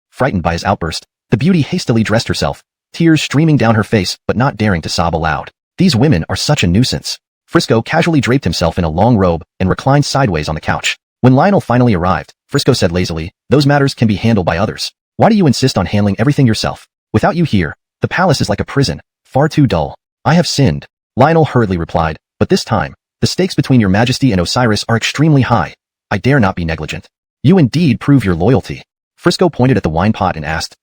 [SPEAKER 1] Frightened by his outburst, the beauty hastily dressed herself, tears streaming down her face but not daring to sob aloud. These women are such a nuisance. Frisco casually draped himself in a long robe and reclined sideways on the couch. When Lionel finally arrived, Frisco said lazily, those matters can be handled by others. Why do you insist on handling everything yourself? Without you here, the palace is like a prison, far too dull. I have sinned. Lionel hurriedly replied, but this time, the stakes between your Majesty and Osiris are extremely high. I dare not be negligent. You indeed prove your loyalty. Frisco pointed at the wine pot and asked,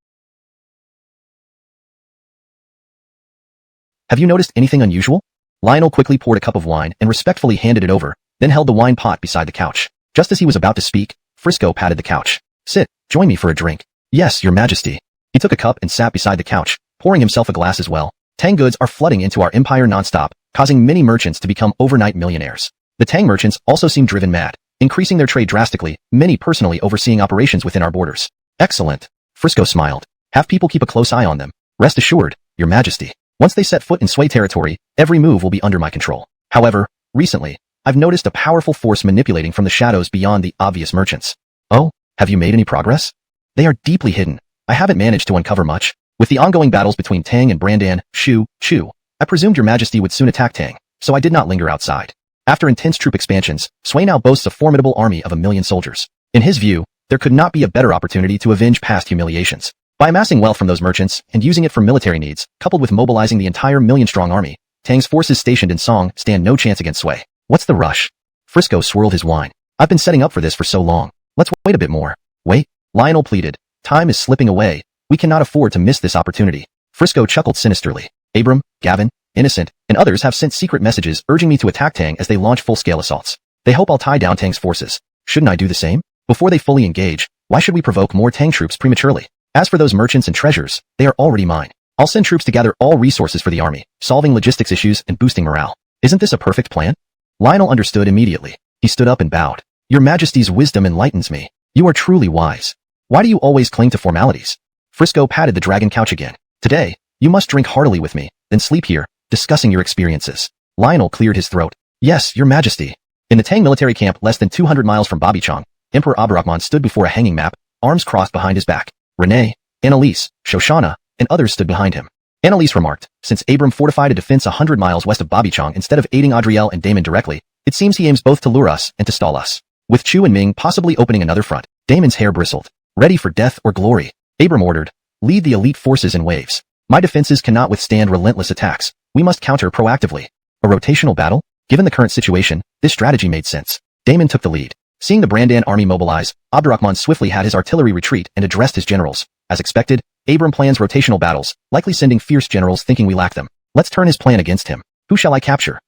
[SPEAKER 1] have you noticed anything unusual? Lionel quickly poured a cup of wine and respectfully handed it over, then held the wine pot beside the couch. Just as he was about to speak, Frisco patted the couch. Sit, join me for a drink. Yes, your Majesty. He took a cup and sat beside the couch, pouring himself a glass as well. Tang goods are flooding into our empire nonstop, causing many merchants to become overnight millionaires. The Tang merchants also seem driven mad, increasing their trade drastically, many personally overseeing operations within our borders. Excellent. Frisco smiled. Have people keep a close eye on them. Rest assured, your Majesty. Once they set foot in Sui territory, every move will be under my control. However, recently, I've noticed a powerful force manipulating from the shadows beyond the obvious merchants. Oh, have you made any progress? They are deeply hidden. I haven't managed to uncover much. With the ongoing battles between Tang and Brandan, Chu, I presumed your Majesty would soon attack Tang, so I did not linger outside. After intense troop expansions, Sui now boasts a formidable army of 1 million soldiers. In his view, there could not be a better opportunity to avenge past humiliations. By amassing wealth from those merchants and using it for military needs, coupled with mobilizing the entire million-strong army, Tang's forces stationed in Song stand no chance against Sui. What's the rush? Frisco swirled his wine. I've been setting up for this for so long. Let's wait a bit more. Wait, Lionel pleaded. Time is slipping away. We cannot afford to miss this opportunity. Frisco chuckled sinisterly. Abram, Gavin, innocent, and others have sent secret messages urging me to attack Tang as they launch full-scale assaults. They hope I'll tie down Tang's forces. Shouldn't I do the same? Before they fully engage, why should we provoke more Tang troops prematurely? As for those merchants and treasures, they are already mine. I'll send troops to gather all resources for the army, solving logistics issues and boosting morale. Isn't this a perfect plan? Lionel understood immediately. He stood up and bowed. Your Majesty's wisdom enlightens me. You are truly wise. Why do you always cling to formalities? Frisco patted the dragon couch again. Today, you must drink heartily with me, then sleep here, discussing your experiences. Lionel cleared his throat. Yes, Your Majesty. In the Tang military camp less than 200 miles from Babichang, Emperor Abdurrahman stood before a hanging map, arms crossed behind his back. Renee, Annalise, Shoshana, and others stood behind him. Annalise remarked, since Abram fortified a defense 100 miles west of Babichang instead of aiding Adriel and Damon directly, it seems he aims both to lure us and to stall us. With Chu and Ming possibly opening another front, Damon's hair bristled. Ready for death or glory, Abram ordered. Lead the elite forces in waves. My defenses cannot withstand relentless attacks. We must counter proactively. A rotational battle? Given the current situation, this strategy made sense. Damon took the lead. Seeing the Brandan army mobilize, Abdurrahman swiftly had his artillery retreat and addressed his generals. As expected, Abram plans rotational battles, likely sending fierce generals thinking we lack them. Let's turn his plan against him. Who shall I capture?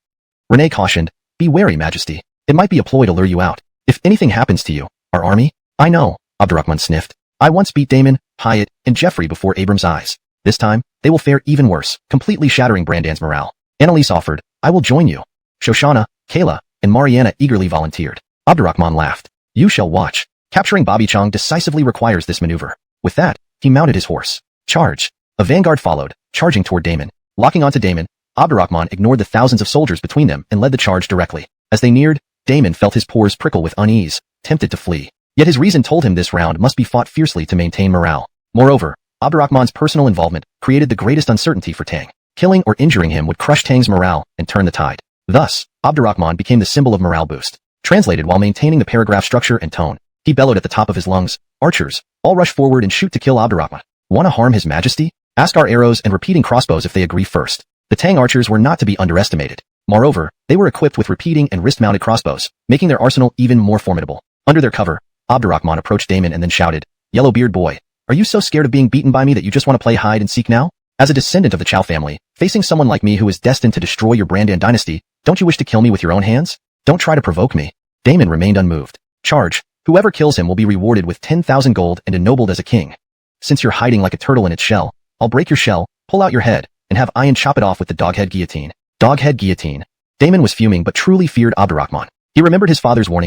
[SPEAKER 1] Renee cautioned. Be wary, Majesty. It might be a ploy to lure you out. If anything happens to you, our army? I know, Abdurrahman sniffed. I once beat Damon, Hyatt, and Jeffrey before Abram's eyes. This time, they will fare even worse, completely shattering Brandan's morale. Annalise offered, I will join you. Shoshana, Kayla, and Mariana eagerly volunteered. Abdurrahman laughed. You shall watch. Capturing Babichang decisively requires this maneuver. With that, he mounted his horse. Charge. A vanguard followed, charging toward Damon. Locking onto Damon, Abdurrahman ignored the thousands of soldiers between them and led the charge directly. As they neared, Damon felt his pores prickle with unease, tempted to flee. Yet his reason told him this round must be fought fiercely to maintain morale. Moreover, Abdurrahman's personal involvement created the greatest uncertainty for Tang. Killing or injuring him would crush Tang's morale and turn the tide. Thus, Abdurrahman became the symbol of morale boost. Translated while maintaining the paragraph structure and tone, he bellowed at the top of his lungs, Archers, all rush forward and shoot to kill Abdurrahman. Want to harm His Majesty? Ask our arrows and repeating crossbows if they agree first. The Tang archers were not to be underestimated. Moreover, they were equipped with repeating and wrist-mounted crossbows, making their arsenal even more formidable. Under their cover, Abdurrahman approached Damon and then shouted, Yellowbeard boy, are you so scared of being beaten by me that you just want to play hide and seek now? As a descendant of the Chow family, facing someone like me who is destined to destroy your Brandan dynasty, don't you wish to kill me with your own hands? Don't try to provoke me. Damon remained unmoved. Charge. Whoever kills him will be rewarded with 10,000 gold and ennobled as a king. Since you're hiding like a turtle in its shell, I'll break your shell, pull out your head, and have Ian chop it off with the doghead guillotine. Doghead guillotine. Damon was fuming but truly feared Abdurrahman. He remembered his father's warning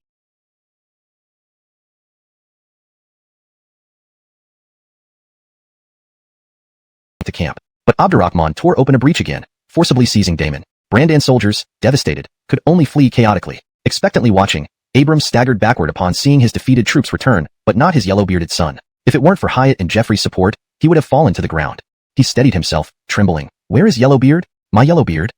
[SPEAKER 1] to camp. But Abdurrahman tore open a breach again, forcibly seizing Damon. Brandan soldiers, devastated, could only flee chaotically. Expectantly watching, Abram staggered backward upon seeing his defeated troops return, but not his yellow-bearded son. If it weren't for Hyatt and Jeffrey's support, he would have fallen to the ground. He steadied himself, trembling. Where is Yellowbeard? My Yellowbeard?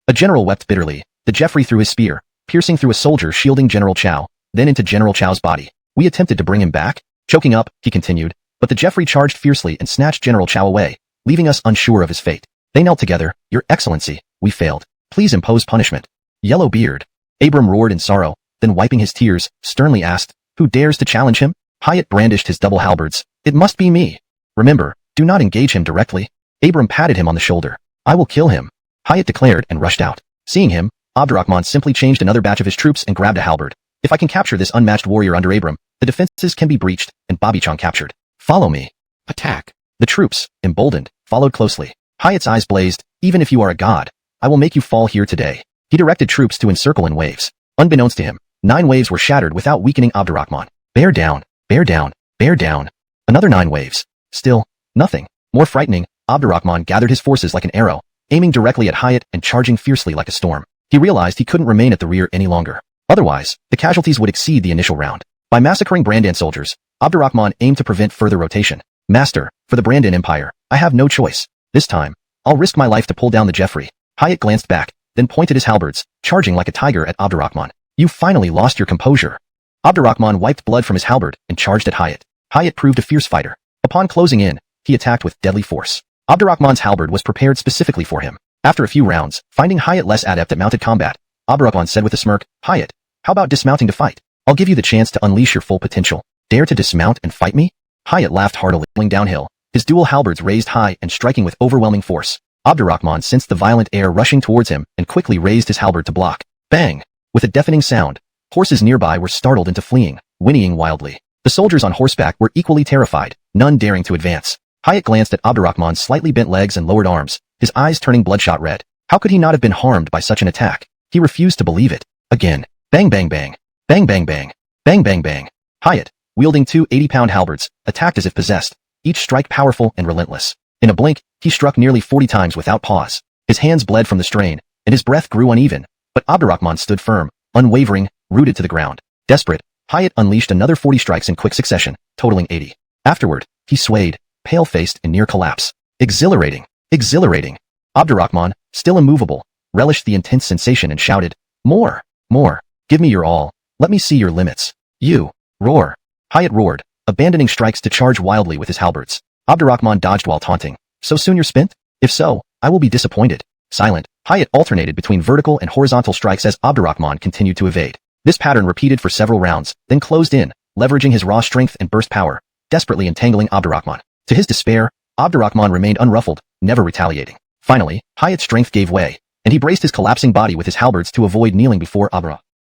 [SPEAKER 1] A general wept bitterly. The Jeffrey threw his spear, piercing through a soldier shielding General Chow, then into General Chow's body. We attempted to bring him back. Choking up, he continued, but the Jeffrey charged fiercely and snatched General Chow away, leaving us unsure of his fate. They knelt together. Your Excellency, we failed. Please impose punishment. Yellowbeard. Abram roared in sorrow, then wiping his tears, sternly asked, who dares to challenge him? Hyatt brandished his double halberds. It must be me. Remember, do not engage him directly. Abram patted him on the shoulder. I will kill him, Hyatt declared and rushed out. Seeing him, Abdurrahman simply changed another batch of his troops and grabbed a halberd. If I can capture this unmatched warrior under Abram, the defenses can be breached and Babichang captured. Follow me. Attack. The troops, emboldened, followed closely. Hyatt's eyes blazed. Even if you are a god, I will make you fall here today. He directed troops to encircle in waves. Unbeknownst to him, 9 waves were shattered without weakening Abdurrahman. Bear down, bear down, bear down. Another 9 waves. Still, nothing. More frightening, Abdurrahman gathered his forces like an arrow, aiming directly at Hyatt and charging fiercely like a storm. He realized he couldn't remain at the rear any longer. Otherwise, the casualties would exceed the initial round. By massacring Brandan soldiers, Abdurrahman aimed to prevent further rotation. Master, for the Brandan Empire, I have no choice. This time, I'll risk my life to pull down the Jeffrey. Hyatt glanced back, then pointed his halberds, charging like a tiger at Abdurrahman. You finally lost your composure. Abdurrahman wiped blood from his halberd and charged at Hyatt. Hyatt proved a fierce fighter. Upon closing in, he attacked with deadly force. Abdurrahman's halberd was prepared specifically for him. After a few rounds, finding Hyatt less adept at mounted combat, Abdurrahman said with a smirk, Hyatt, how about dismounting to fight? I'll give you the chance to unleash your full potential. Dare to dismount and fight me? Hyatt laughed heartily, going downhill, his dual halberds raised high and striking with overwhelming force. Abdurrahman sensed the violent air rushing towards him and quickly raised his halberd to block. Bang! With a deafening sound, horses nearby were startled into fleeing, whinnying wildly. The soldiers on horseback were equally terrified, none daring to advance. Hyatt glanced at Abdurrahman's slightly bent legs and lowered arms, his eyes turning bloodshot red. How could he not have been harmed by such an attack? He refused to believe it. Again. Bang bang bang. Bang bang bang. Bang bang bang. Hyatt, wielding two 80-pound halberds, attacked as if possessed, each strike powerful and relentless. In a blink, he struck nearly 40 times without pause. His hands bled from the strain, and his breath grew uneven, but Abdurrahman stood firm, unwavering, rooted to the ground. Desperate, Hyatt unleashed another 40 strikes in quick succession, totaling 80. Afterward, he swayed, pale-faced in near collapse. Exhilarating! Exhilarating! Abdurrahman, still immovable, relished the intense sensation and shouted, "More! More! Give me your all! Let me see your limits! You! Roar!" Hyatt roared, abandoning strikes to charge wildly with his halberds. Abdurrahman dodged while taunting. "So soon you're spent? If so, I will be disappointed." Silent, Hyatt alternated between vertical and horizontal strikes as Abdurrahman continued to evade. This pattern repeated for several rounds, then closed in, leveraging his raw strength and burst power, desperately entangling Abdurrahman. To his despair, Abdurrahman remained unruffled, never retaliating. Finally, Hyatt's strength gave way, and he braced his collapsing body with his halberds to avoid kneeling before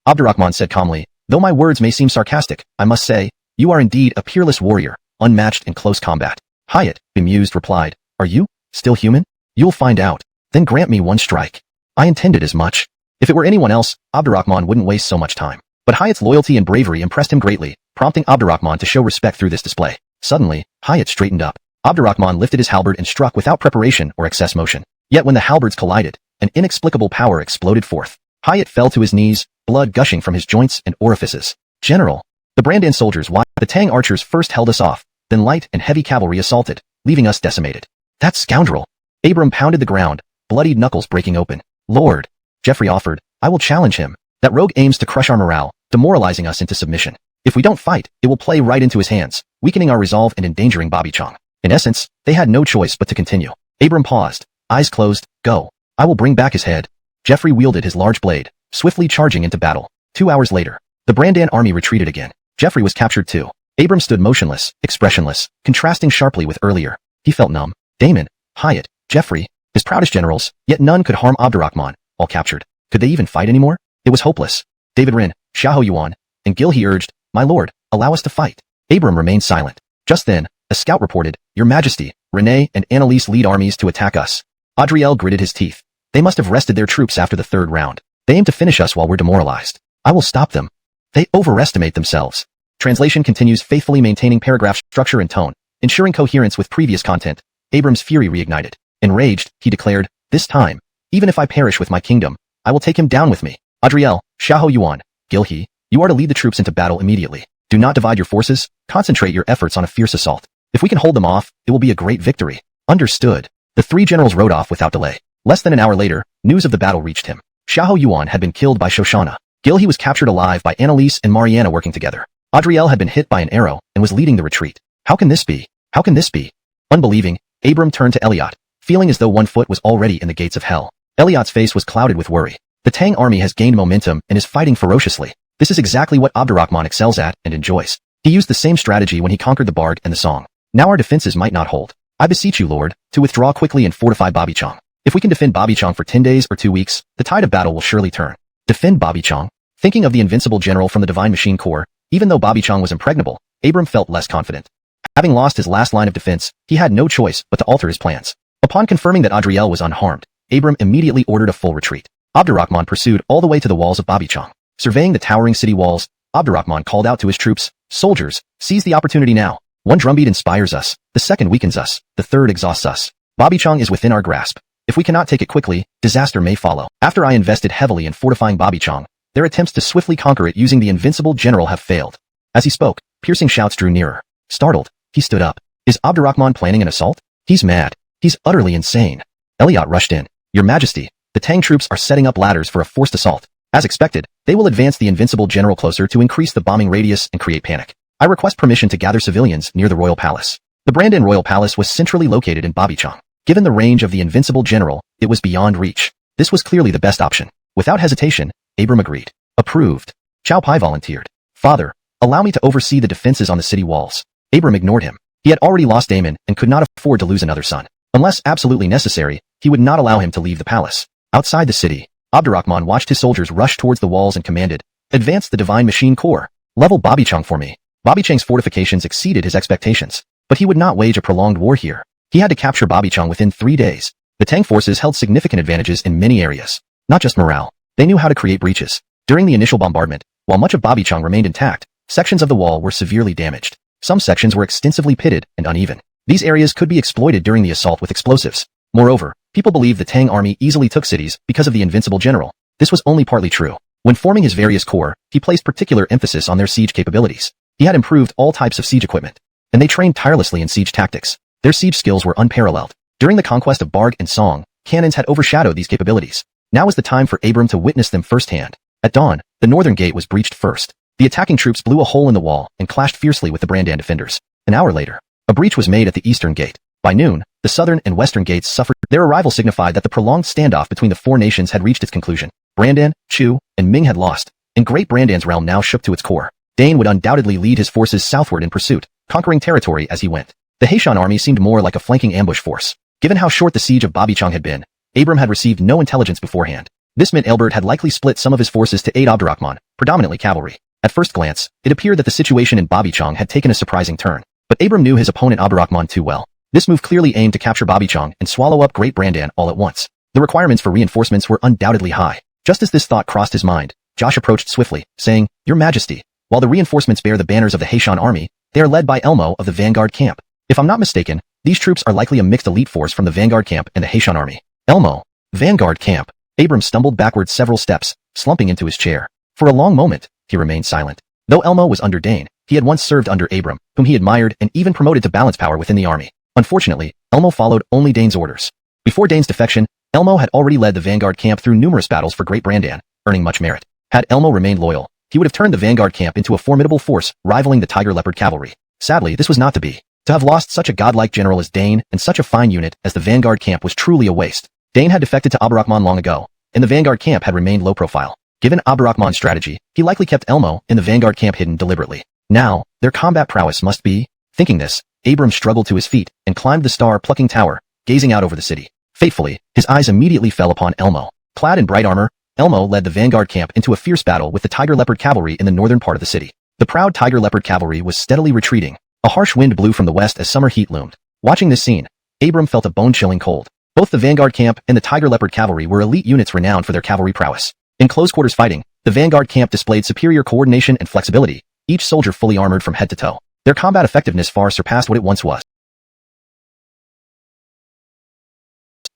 [SPEAKER 1] Abdurrahman said calmly, "Though my words may seem sarcastic, I must say, you are indeed a peerless warrior, unmatched in close combat." Hyatt, bemused, replied, "Are you still human? You'll find out. Then grant me one strike." "I intended as much." If it were anyone else, Abdurrahman wouldn't waste so much time. But Hyatt's loyalty and bravery impressed him greatly, prompting Abdurrahman to show respect through this display. Suddenly, Hyatt straightened up. Abdurrahman lifted his halberd and struck without preparation or excess motion. Yet when the halberds collided, an inexplicable power exploded forth. Hyatt fell to his knees, blood gushing from his joints and orifices. "General!" The Brandan soldiers watched. The Tang archers first held us off, then light and heavy cavalry assaulted, leaving us decimated. "That scoundrel!" Abram pounded the ground, bloodied knuckles breaking open. "Lord!" Jeffrey offered, "I will challenge him. That rogue aims to crush our morale, demoralizing us into submission. If we don't fight, it will play right into his hands, weakening our resolve and endangering Bobby Chong." In essence, they had no choice but to continue. Abram paused, eyes closed. "Go. I will bring back his head." Jeffrey wielded his large blade, swiftly charging into battle. 2 hours later, the Brandan army retreated again. Jeffrey was captured too. Abram stood motionless, expressionless, contrasting sharply with earlier. He felt numb. Damon, Hyatt, Jeffrey, his proudest generals, yet none could harm Abdurrahman, all captured. Could they even fight anymore? It was hopeless. David Rin, Xiahou Yuan, and Gil he urged, "My lord, allow us to fight." Abram remained silent. Just then, a scout reported, "Your Majesty, Renee and Annalise lead armies to attack us." Adriel gritted his teeth. They must have rested their troops after the third round. They aim to finish us while we're demoralized. I will stop them. They overestimate themselves. Translation continues, faithfully maintaining paragraph structure and tone, ensuring coherence with previous content. Abram's fury reignited. Enraged, he declared, "This time, even if I perish with my kingdom, I will take him down with me. Adriel, Xiahou Yuan, Gil he, you are to lead the troops into battle immediately. Do not divide your forces, concentrate your efforts on a fierce assault. If we can hold them off, it will be a great victory." Understood. The three generals rode off without delay. Less than an hour later, news of the battle reached him. Xiahou Yuan had been killed by Shoshana. Gil he was captured alive by Annalise and Mariana working together. Adriel had been hit by an arrow and was leading the retreat. How can this be? How can this be? Unbelieving, Abram turned to Elliot, feeling as though one foot was already in the gates of hell. Elliot's face was clouded with worry. The Tang army has gained momentum and is fighting ferociously. This is exactly what Abdurrahman excels at and enjoys. He used the same strategy when he conquered the Barg and the Song. Now our defenses might not hold. I beseech you, Lord, to withdraw quickly and fortify Bobby Chong. If we can defend Bobby Chong for 10 days or 2 weeks, the tide of battle will surely turn. Defend Bobby Chong? Thinking of the invincible general from the Divine Machine Corps, even though Bobby Chong was impregnable, Abram felt less confident. Having lost his last line of defense, he had no choice but to alter his plans. Upon confirming that Adriel was unharmed, Abram immediately ordered a full retreat. Abdurrahman pursued all the way to the walls of Bobby Chong. Surveying the towering city walls, Abdurrahman called out to his troops, "Soldiers, seize the opportunity now. One drumbeat inspires us, the second weakens us, the third exhausts us. Bobby Chong is within our grasp. If we cannot take it quickly, disaster may follow." After I invested heavily in fortifying Bobby Chong, their attempts to swiftly conquer it using the invincible general have failed. As he spoke, piercing shouts drew nearer. Startled, he stood up. Is Abdurrahman planning an assault? He's mad. He's utterly insane. Elliot rushed in. "Your Majesty, the Tang troops are setting up ladders for a forced assault. As expected, they will advance the invincible general closer to increase the bombing radius and create panic. I request permission to gather civilians near the royal palace." The Brandan royal palace was centrally located in Bobby Chong. Given the range of the invincible general, it was beyond reach. This was clearly the best option. Without hesitation, Abram agreed. Approved. Chow Pai volunteered. "Father, allow me to oversee the defenses on the city walls." Abram ignored him. He had already lost Damon and could not afford to lose another son. Unless absolutely necessary, he would not allow him to leave the palace. Outside the city, Abdurrahman watched his soldiers rush towards the walls and commanded, "Advance the Divine Machine Corps. Level Babichang for me." Babichang's fortifications exceeded his expectations, but he would not wage a prolonged war here. He had to capture Babichang within 3 days. The Tang forces held significant advantages in many areas. Not just morale, they knew how to create breaches. During the initial bombardment, while much of Babichang remained intact, sections of the wall were severely damaged. Some sections were extensively pitted and uneven. These areas could be exploited during the assault with explosives. Moreover, people believed the Tang army easily took cities because of the invincible general. This was only partly true. When forming his various corps, he placed particular emphasis on their siege capabilities. He had improved all types of siege equipment, and they trained tirelessly in siege tactics. Their siege skills were unparalleled. During the conquest of Barg and Song, cannons had overshadowed these capabilities. Now was the time for Abram to witness them firsthand. At dawn, the northern gate was breached first. The attacking troops blew a hole in the wall and clashed fiercely with the Brandan defenders. An hour later, a breach was made at the eastern gate. By noon, the southern and western gates suffered. Their arrival signified that the prolonged standoff between the four nations had reached its conclusion. Brandan, Chu, and Ming had lost, and Great Brandan's realm now shook to its core. Dane would undoubtedly lead his forces southward in pursuit, conquering territory as he went. The Haishan army seemed more like a flanking ambush force. Given how short the siege of Babichang had been, Abram had received no intelligence beforehand. This meant Elbert had likely split some of his forces to aid Abdurrahman, predominantly cavalry. At first glance, it appeared that the situation in Babichang had taken a surprising turn. But Abram knew his opponent Abdurrahman too well. This move clearly aimed to capture Babichang and swallow up Great Brandan all at once. The requirements for reinforcements were undoubtedly high. Just as this thought crossed his mind, Josh approached swiftly, saying, "Your Majesty, while the reinforcements bear the banners of the Haishan army, they are led by Elmo of the Vanguard camp. If I'm not mistaken, these troops are likely a mixed elite force from the Vanguard camp and the Haishan army." Elmo, Vanguard camp. Abram stumbled backward several steps, slumping into his chair. For a long moment, he remained silent. Though Elmo was under Dane, he had once served under Abram, whom he admired and even promoted to balance power within the army. Unfortunately, Elmo followed only Dane's orders. Before Dane's defection, Elmo had already led the Vanguard camp through numerous battles for Great Brandan, earning much merit. Had Elmo remained loyal, he would have turned the Vanguard camp into a formidable force, rivaling the Tiger Leopard cavalry. Sadly, this was not to be. To have lost such a godlike general as Dane and such a fine unit as the Vanguard camp was truly a waste. Dane had defected to Abdurrahman long ago, and the Vanguard camp had remained low profile. Given Abdurrahman's strategy, he likely kept Elmo in the Vanguard camp hidden deliberately. Now, their combat prowess must be. Thinking this, Abram struggled to his feet and climbed the star-plucking tower, gazing out over the city. Fatefully, his eyes immediately fell upon Elmo. Clad in bright armor, Elmo led the Vanguard camp into a fierce battle with the Tiger Leopard cavalry in the northern part of the city. The proud Tiger Leopard cavalry was steadily retreating. A harsh wind blew from the west as summer heat loomed. Watching this scene, Abram felt a bone-chilling cold. Both the Vanguard camp and the Tiger Leopard cavalry were elite units renowned for their cavalry prowess. In close-quarters fighting, the Vanguard camp displayed superior coordination and flexibility, each soldier fully armored from head to toe. Their combat effectiveness far surpassed what it once was.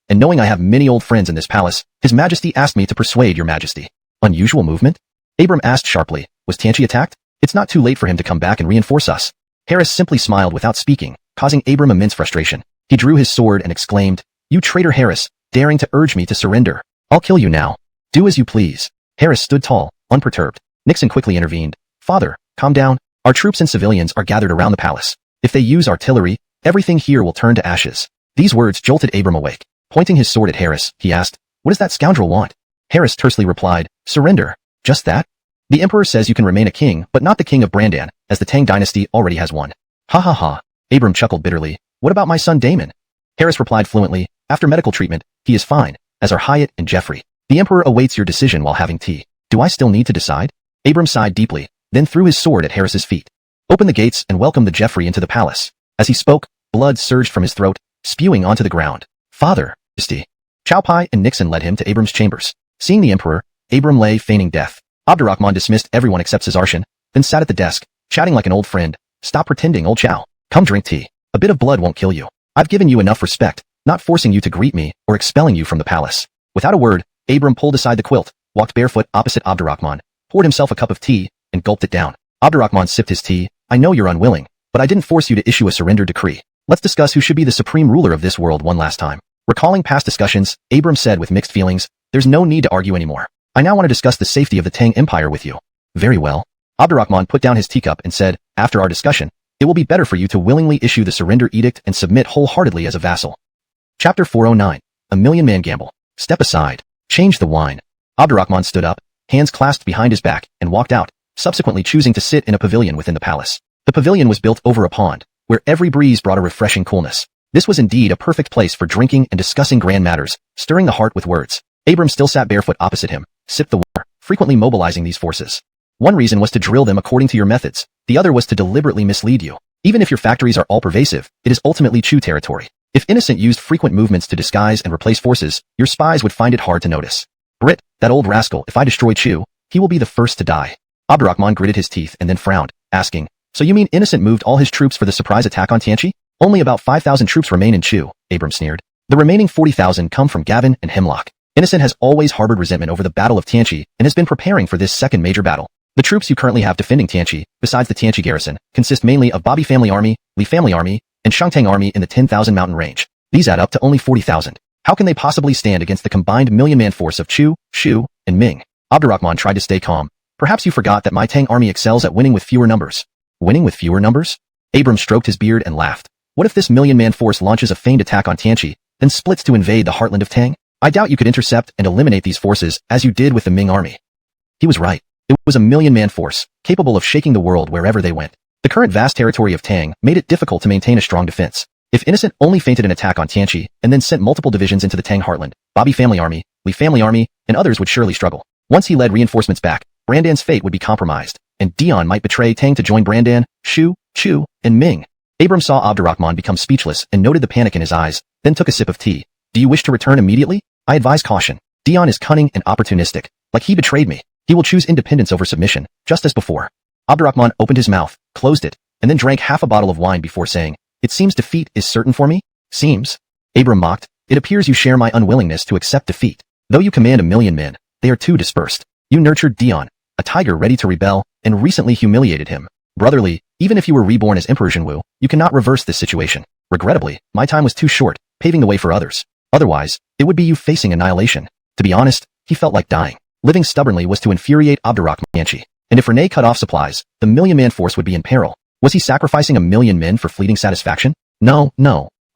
[SPEAKER 1] And knowing I have many old friends in this palace, His Majesty asked me to persuade Your Majesty. Unusual movement? Abram asked sharply. Was Tanchi attacked? It's not too late for him to come back and reinforce us. Harris simply smiled without speaking, causing Abram immense frustration. He drew his sword and exclaimed, "You traitor Harris, daring to urge me to surrender. I'll kill you now. Do as you please." Harris stood tall, unperturbed. Nixon quickly intervened. "Father, calm down. Our troops and civilians are gathered around the palace. If they use artillery, everything here will turn to ashes." These words jolted Abram awake. Pointing his sword at Harris, he asked, "What does that scoundrel want?" Harris tersely replied, "Surrender. Just that? The Emperor says you can remain a king, but not the king of Brandan, as the Tang dynasty already has one." "Ha ha ha." Abram chuckled bitterly. "What about my son Damon?" Harris replied fluently, "After medical treatment, he is fine, as are Hyatt and Jeffrey. The Emperor awaits your decision while having tea. Do I still need to decide?" Abram sighed deeply, then threw his sword at Harris's feet. "Open the gates and welcome the Jeffrey into the palace." As he spoke, blood surged from his throat, spewing onto the ground. "Father, Majesty." Chow Pai and Nixon led him to Abram's chambers. Seeing the Emperor, Abram lay feigning death. Abdurrahman dismissed everyone except Cesarshan, then sat at the desk, chatting like an old friend. "Stop pretending, old Chow. Come drink tea. A bit of blood won't kill you. I've given you enough respect, not forcing you to greet me or expelling you from the palace." Without a word, Abram pulled aside the quilt, walked barefoot opposite Abdurrahman, poured himself a cup of tea, and gulped it down. Abdurrahman sipped his tea. "I know you're unwilling, but I didn't force you to issue a surrender decree. Let's discuss who should be the supreme ruler of this world one last time." Recalling past discussions, Abram said with mixed feelings, "There's no need to argue anymore. I now want to discuss the safety of the Tang Empire with you." "Very well." Abdurrahman put down his teacup and said, "After our discussion, it will be better for you to willingly issue the surrender edict and submit wholeheartedly as a vassal." Chapter 409. A Million-Man Gamble. Step aside. Change the wine. Abdurrahman stood up, hands clasped behind his back, and walked out, subsequently choosing to sit in a pavilion within the palace. The pavilion was built over a pond, where every breeze brought a refreshing coolness. This was indeed a perfect place for drinking and discussing grand matters, stirring the heart with words. Abram still sat barefoot opposite him, sipped the water, frequently mobilizing these forces. One reason was to drill them according to your methods, the other was to deliberately mislead you. Even if your factories are all pervasive, it is ultimately Chu territory. If Innocent used frequent movements to disguise and replace forces, your spies would find it hard to notice. Brit, that old rascal, if I destroy Chu, he will be the first to die. Abdurrahman gritted his teeth and then frowned, asking, so you mean Innocent moved all his troops for the surprise attack on Tianqi? Only about 5,000 troops remain in Chu, Abram sneered. The remaining 40,000 come from Gavin and Hemlock. Innocent has always harbored resentment over the Battle of Tianqi and has been preparing for this second major battle. The troops you currently have defending Tianqi, besides the Tianqi garrison, consist mainly of Bobby family army, Li family army, and Shangtang army in the 10,000 mountain range. These add up to only 40,000. How can they possibly stand against the combined million-man force of Chu, Shu, and Ming? Abdurrahman tried to stay calm. Perhaps you forgot that my Tang army excels at winning with fewer numbers. Winning with fewer numbers? Abram stroked his beard and laughed. What if this million-man force launches a feigned attack on Tianqi, then splits to invade the heartland of Tang? I doubt you could intercept and eliminate these forces as you did with the Ming army. He was right. It was a million-man force, capable of shaking the world wherever they went. The current vast territory of Tang made it difficult to maintain a strong defense. If Innocent only feinted an attack on Tianqi and then sent multiple divisions into the Tang heartland, Bobby family army, Li family army, and others would surely struggle. Once he led reinforcements back, Brandan's fate would be compromised, and Dion might betray Tang to join Brandan, Shu, Chu, and Ming. Abram saw Abdurrahman become speechless and noted the panic in his eyes, then took a sip of tea. Do you wish to return immediately? I advise caution. Dion is cunning and opportunistic, like he betrayed me. He will choose independence over submission, just as before. Abdurrahman opened his mouth, closed it, and then drank half a bottle of wine before saying, it seems defeat is certain for me? Seems? Abram mocked. It appears you share my unwillingness to accept defeat. Though you command 1,000,000 men, they are too dispersed. You nurtured Dion, a tiger ready to rebel, and recently humiliated him. Brotherly, even if you were reborn as Emperor Zhenwu, you cannot reverse this situation. Regrettably, my time was too short, paving the way for others. Otherwise, it would be you facing annihilation. To be honest, he felt like dying. Living stubbornly was to infuriate Abdurrahman, and if Renee cut off supplies, the million-man force would be in peril. Was he sacrificing 1,000,000 men for fleeting satisfaction? No.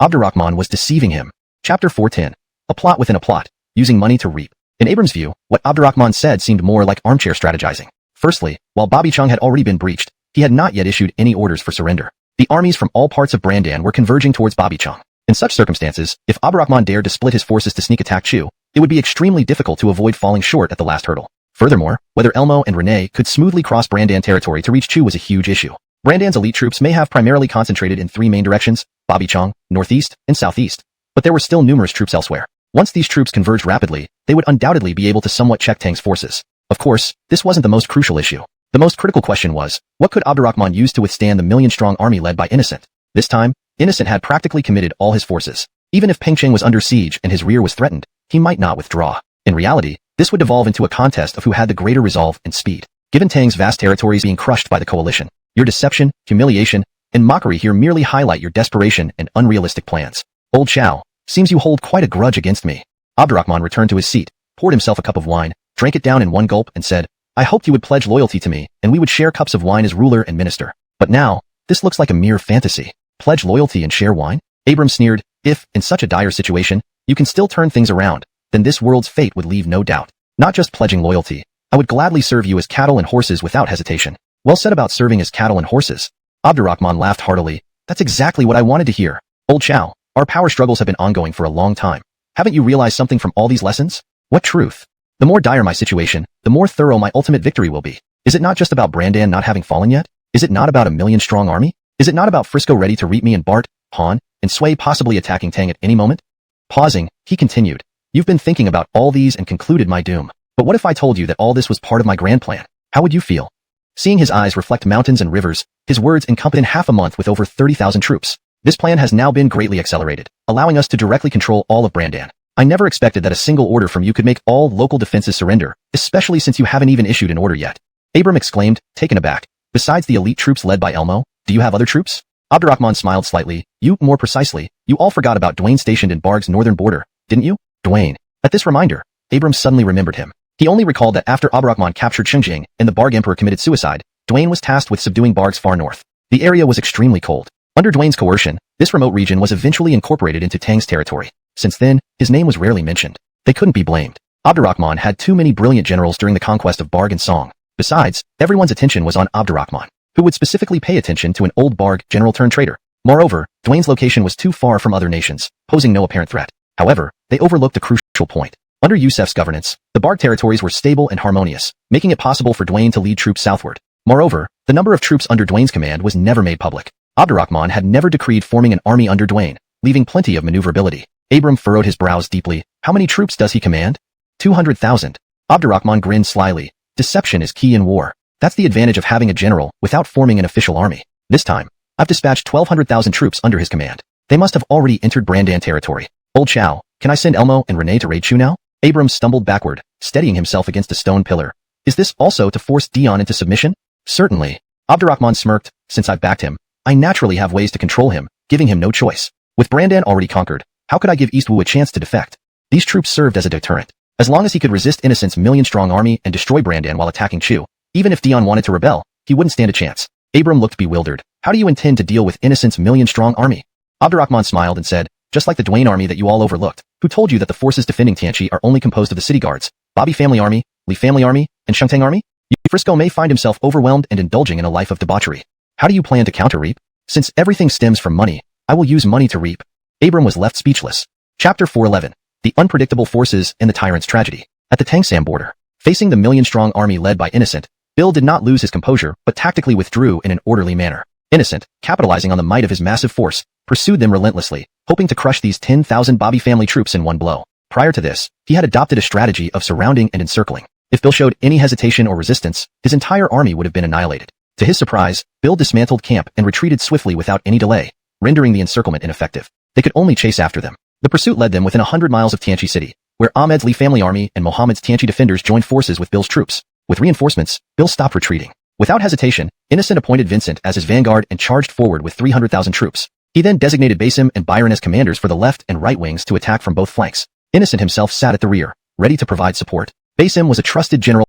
[SPEAKER 1] Abdurrahman was deceiving him. Chapter 410. A plot within a plot, using money to reap. In Abram's view, what Abdurrahman said seemed more like armchair strategizing. Firstly, while Bobby Chung had already been breached, he had not yet issued any orders for surrender. The armies from all parts of Brandan were converging towards Bobby Chung. In such circumstances, if Abdurrahman dared to split his forces to sneak attack Chu, it would be extremely difficult to avoid falling short at the last hurdle. Furthermore, whether Elmo and Renee could smoothly cross Brandan territory to reach Chu was a huge issue. Brandan's elite troops may have primarily concentrated in 3 main directions, Bobby Chung, northeast, and southeast. But there were still numerous troops elsewhere. Once these troops converged rapidly, they would undoubtedly be able to somewhat check Tang's forces. Of course, this wasn't the most crucial issue. The most critical question was, what could Abdurrahman use to withstand the 1,000,000-strong army led by Innocent? This time, Innocent had practically committed all his forces. Even if Pengcheng was under siege and his rear was threatened, he might not withdraw. In reality, this would devolve into a contest of who had the greater resolve and speed. Given Tang's vast territories being crushed by the coalition, your deception, humiliation, and mockery here merely highlight your desperation and unrealistic plans. Old Chow, seems you hold quite a grudge against me. Abdurrahman returned to his seat, poured himself a cup of wine, drank it down in one gulp, and said, I hoped you would pledge loyalty to me, and we would share cups of wine as ruler and minister. But now, this looks like a mere fantasy. Pledge loyalty and share wine? Abram sneered, if, in such a dire situation, you can still turn things around, then this world's fate would leave no doubt. Not just pledging loyalty. I would gladly serve you as cattle and horses without hesitation. Well said about serving as cattle and horses. Abdurrahman laughed heartily. That's exactly what I wanted to hear. Old Chow, our power struggles have been ongoing for a long time. Haven't you realized something from all these lessons? What truth? The more dire my situation, the more thorough my ultimate victory will be. Is it not just about Brandan not having fallen yet? Is it not about 1,000,000-strong army? Is it not about Frisco ready to reap me and Bart, Han, and Sway possibly attacking Tang at any moment? Pausing, he continued. You've been thinking about all these and concluded my doom. But what if I told you that all this was part of my grand plan? How would you feel? Seeing his eyes reflect mountains and rivers, his words encompassed in half a month with over 30,000 troops. This plan has now been greatly accelerated, allowing us to directly control all of Brandan. I never expected that a single order from you could make all local defenses surrender, especially since you haven't even issued an order yet. Abram exclaimed, taken aback. Besides the elite troops led by Elmo, do you have other troops? Abdurrahman smiled slightly. More precisely, you all forgot about Dwayne stationed in Barg's northern border, didn't you? Dwayne. At this reminder, Abram suddenly remembered him. He only recalled that after Abdurrahman captured Xinjiang and the Barg Emperor committed suicide, Dwayne was tasked with subduing Barg's far north. The area was extremely cold. Under Dwayne's coercion, this remote region was eventually incorporated into Tang's territory. Since then, his name was rarely mentioned. They couldn't be blamed. Abdurrahman had too many brilliant generals during the conquest of Barg and Song. Besides, everyone's attention was on Abdurrahman, who would specifically pay attention to an old Barg general turned traitor. Moreover, Dwayne's location was too far from other nations, posing no apparent threat. However, they overlooked a crucial point. Under Yusef's governance, the Barg territories were stable and harmonious, making it possible for Dwayne to lead troops southward. Moreover, the number of troops under Dwayne's command was never made public. Abdurrahman had never decreed forming an army under Dwayne, leaving plenty of maneuverability. Abram furrowed his brows deeply. How many troops does he command? 200,000. Abdurrahman grinned slyly. Deception is key in war. That's the advantage of having a general without forming an official army. This time, I've dispatched 1,200,000 troops under his command. They must have already entered Brandan territory. Old Chow, can I send Elmo and Renee to raid Chu now? Abram stumbled backward, steadying himself against a stone pillar. Is this also to force Dion into submission? Certainly. Abdurrahman smirked. Since I've backed him, I naturally have ways to control him, giving him no choice. With Brandan already conquered, how could I give Eastwu a chance to defect? These troops served as a deterrent. As long as he could resist Innocent's million-strong army and destroy Brandan while attacking Chu, even if Dion wanted to rebel, he wouldn't stand a chance. Abram looked bewildered. How do you intend to deal with Innocent's million-strong army? Abdurrahman smiled and said, just like the Dwayne army that you all overlooked. Who told you that the forces defending Tianchi are only composed of the city guards, Bobby family army, Li family army, and Shengtang army? Frisco may find himself overwhelmed and indulging in a life of debauchery. How do you plan to counter-reap? Since everything stems from money, I will use money to reap. Abram was left speechless. Chapter 411. The Unpredictable Forces and the Tyrant's Tragedy. At the Tangsam border, facing the million-strong army led by Innocent, Bill did not lose his composure but tactically withdrew in an orderly manner. Innocent, capitalizing on the might of his massive force, pursued them relentlessly, hoping to crush these 10,000 Bobby family troops in one blow. Prior to this, he had adopted a strategy of surrounding and encircling. If Bill showed any hesitation or resistance, his entire army would have been annihilated. To his surprise, Bill dismantled camp and retreated swiftly without any delay, rendering the encirclement ineffective. They could only chase after them. The pursuit led them within 100 miles of Tianchi City, where Ahmed's Li family army and Mohammed's Tianchi defenders joined forces with Bill's troops. With reinforcements, Bill stopped retreating. Without hesitation, Innocent appointed Vincent as his vanguard and charged forward with 300,000 troops. He then designated Basim and Byron as commanders for the left and right wings to attack from both flanks. Innocent himself sat at the rear, ready to provide support. Basim was a trusted general.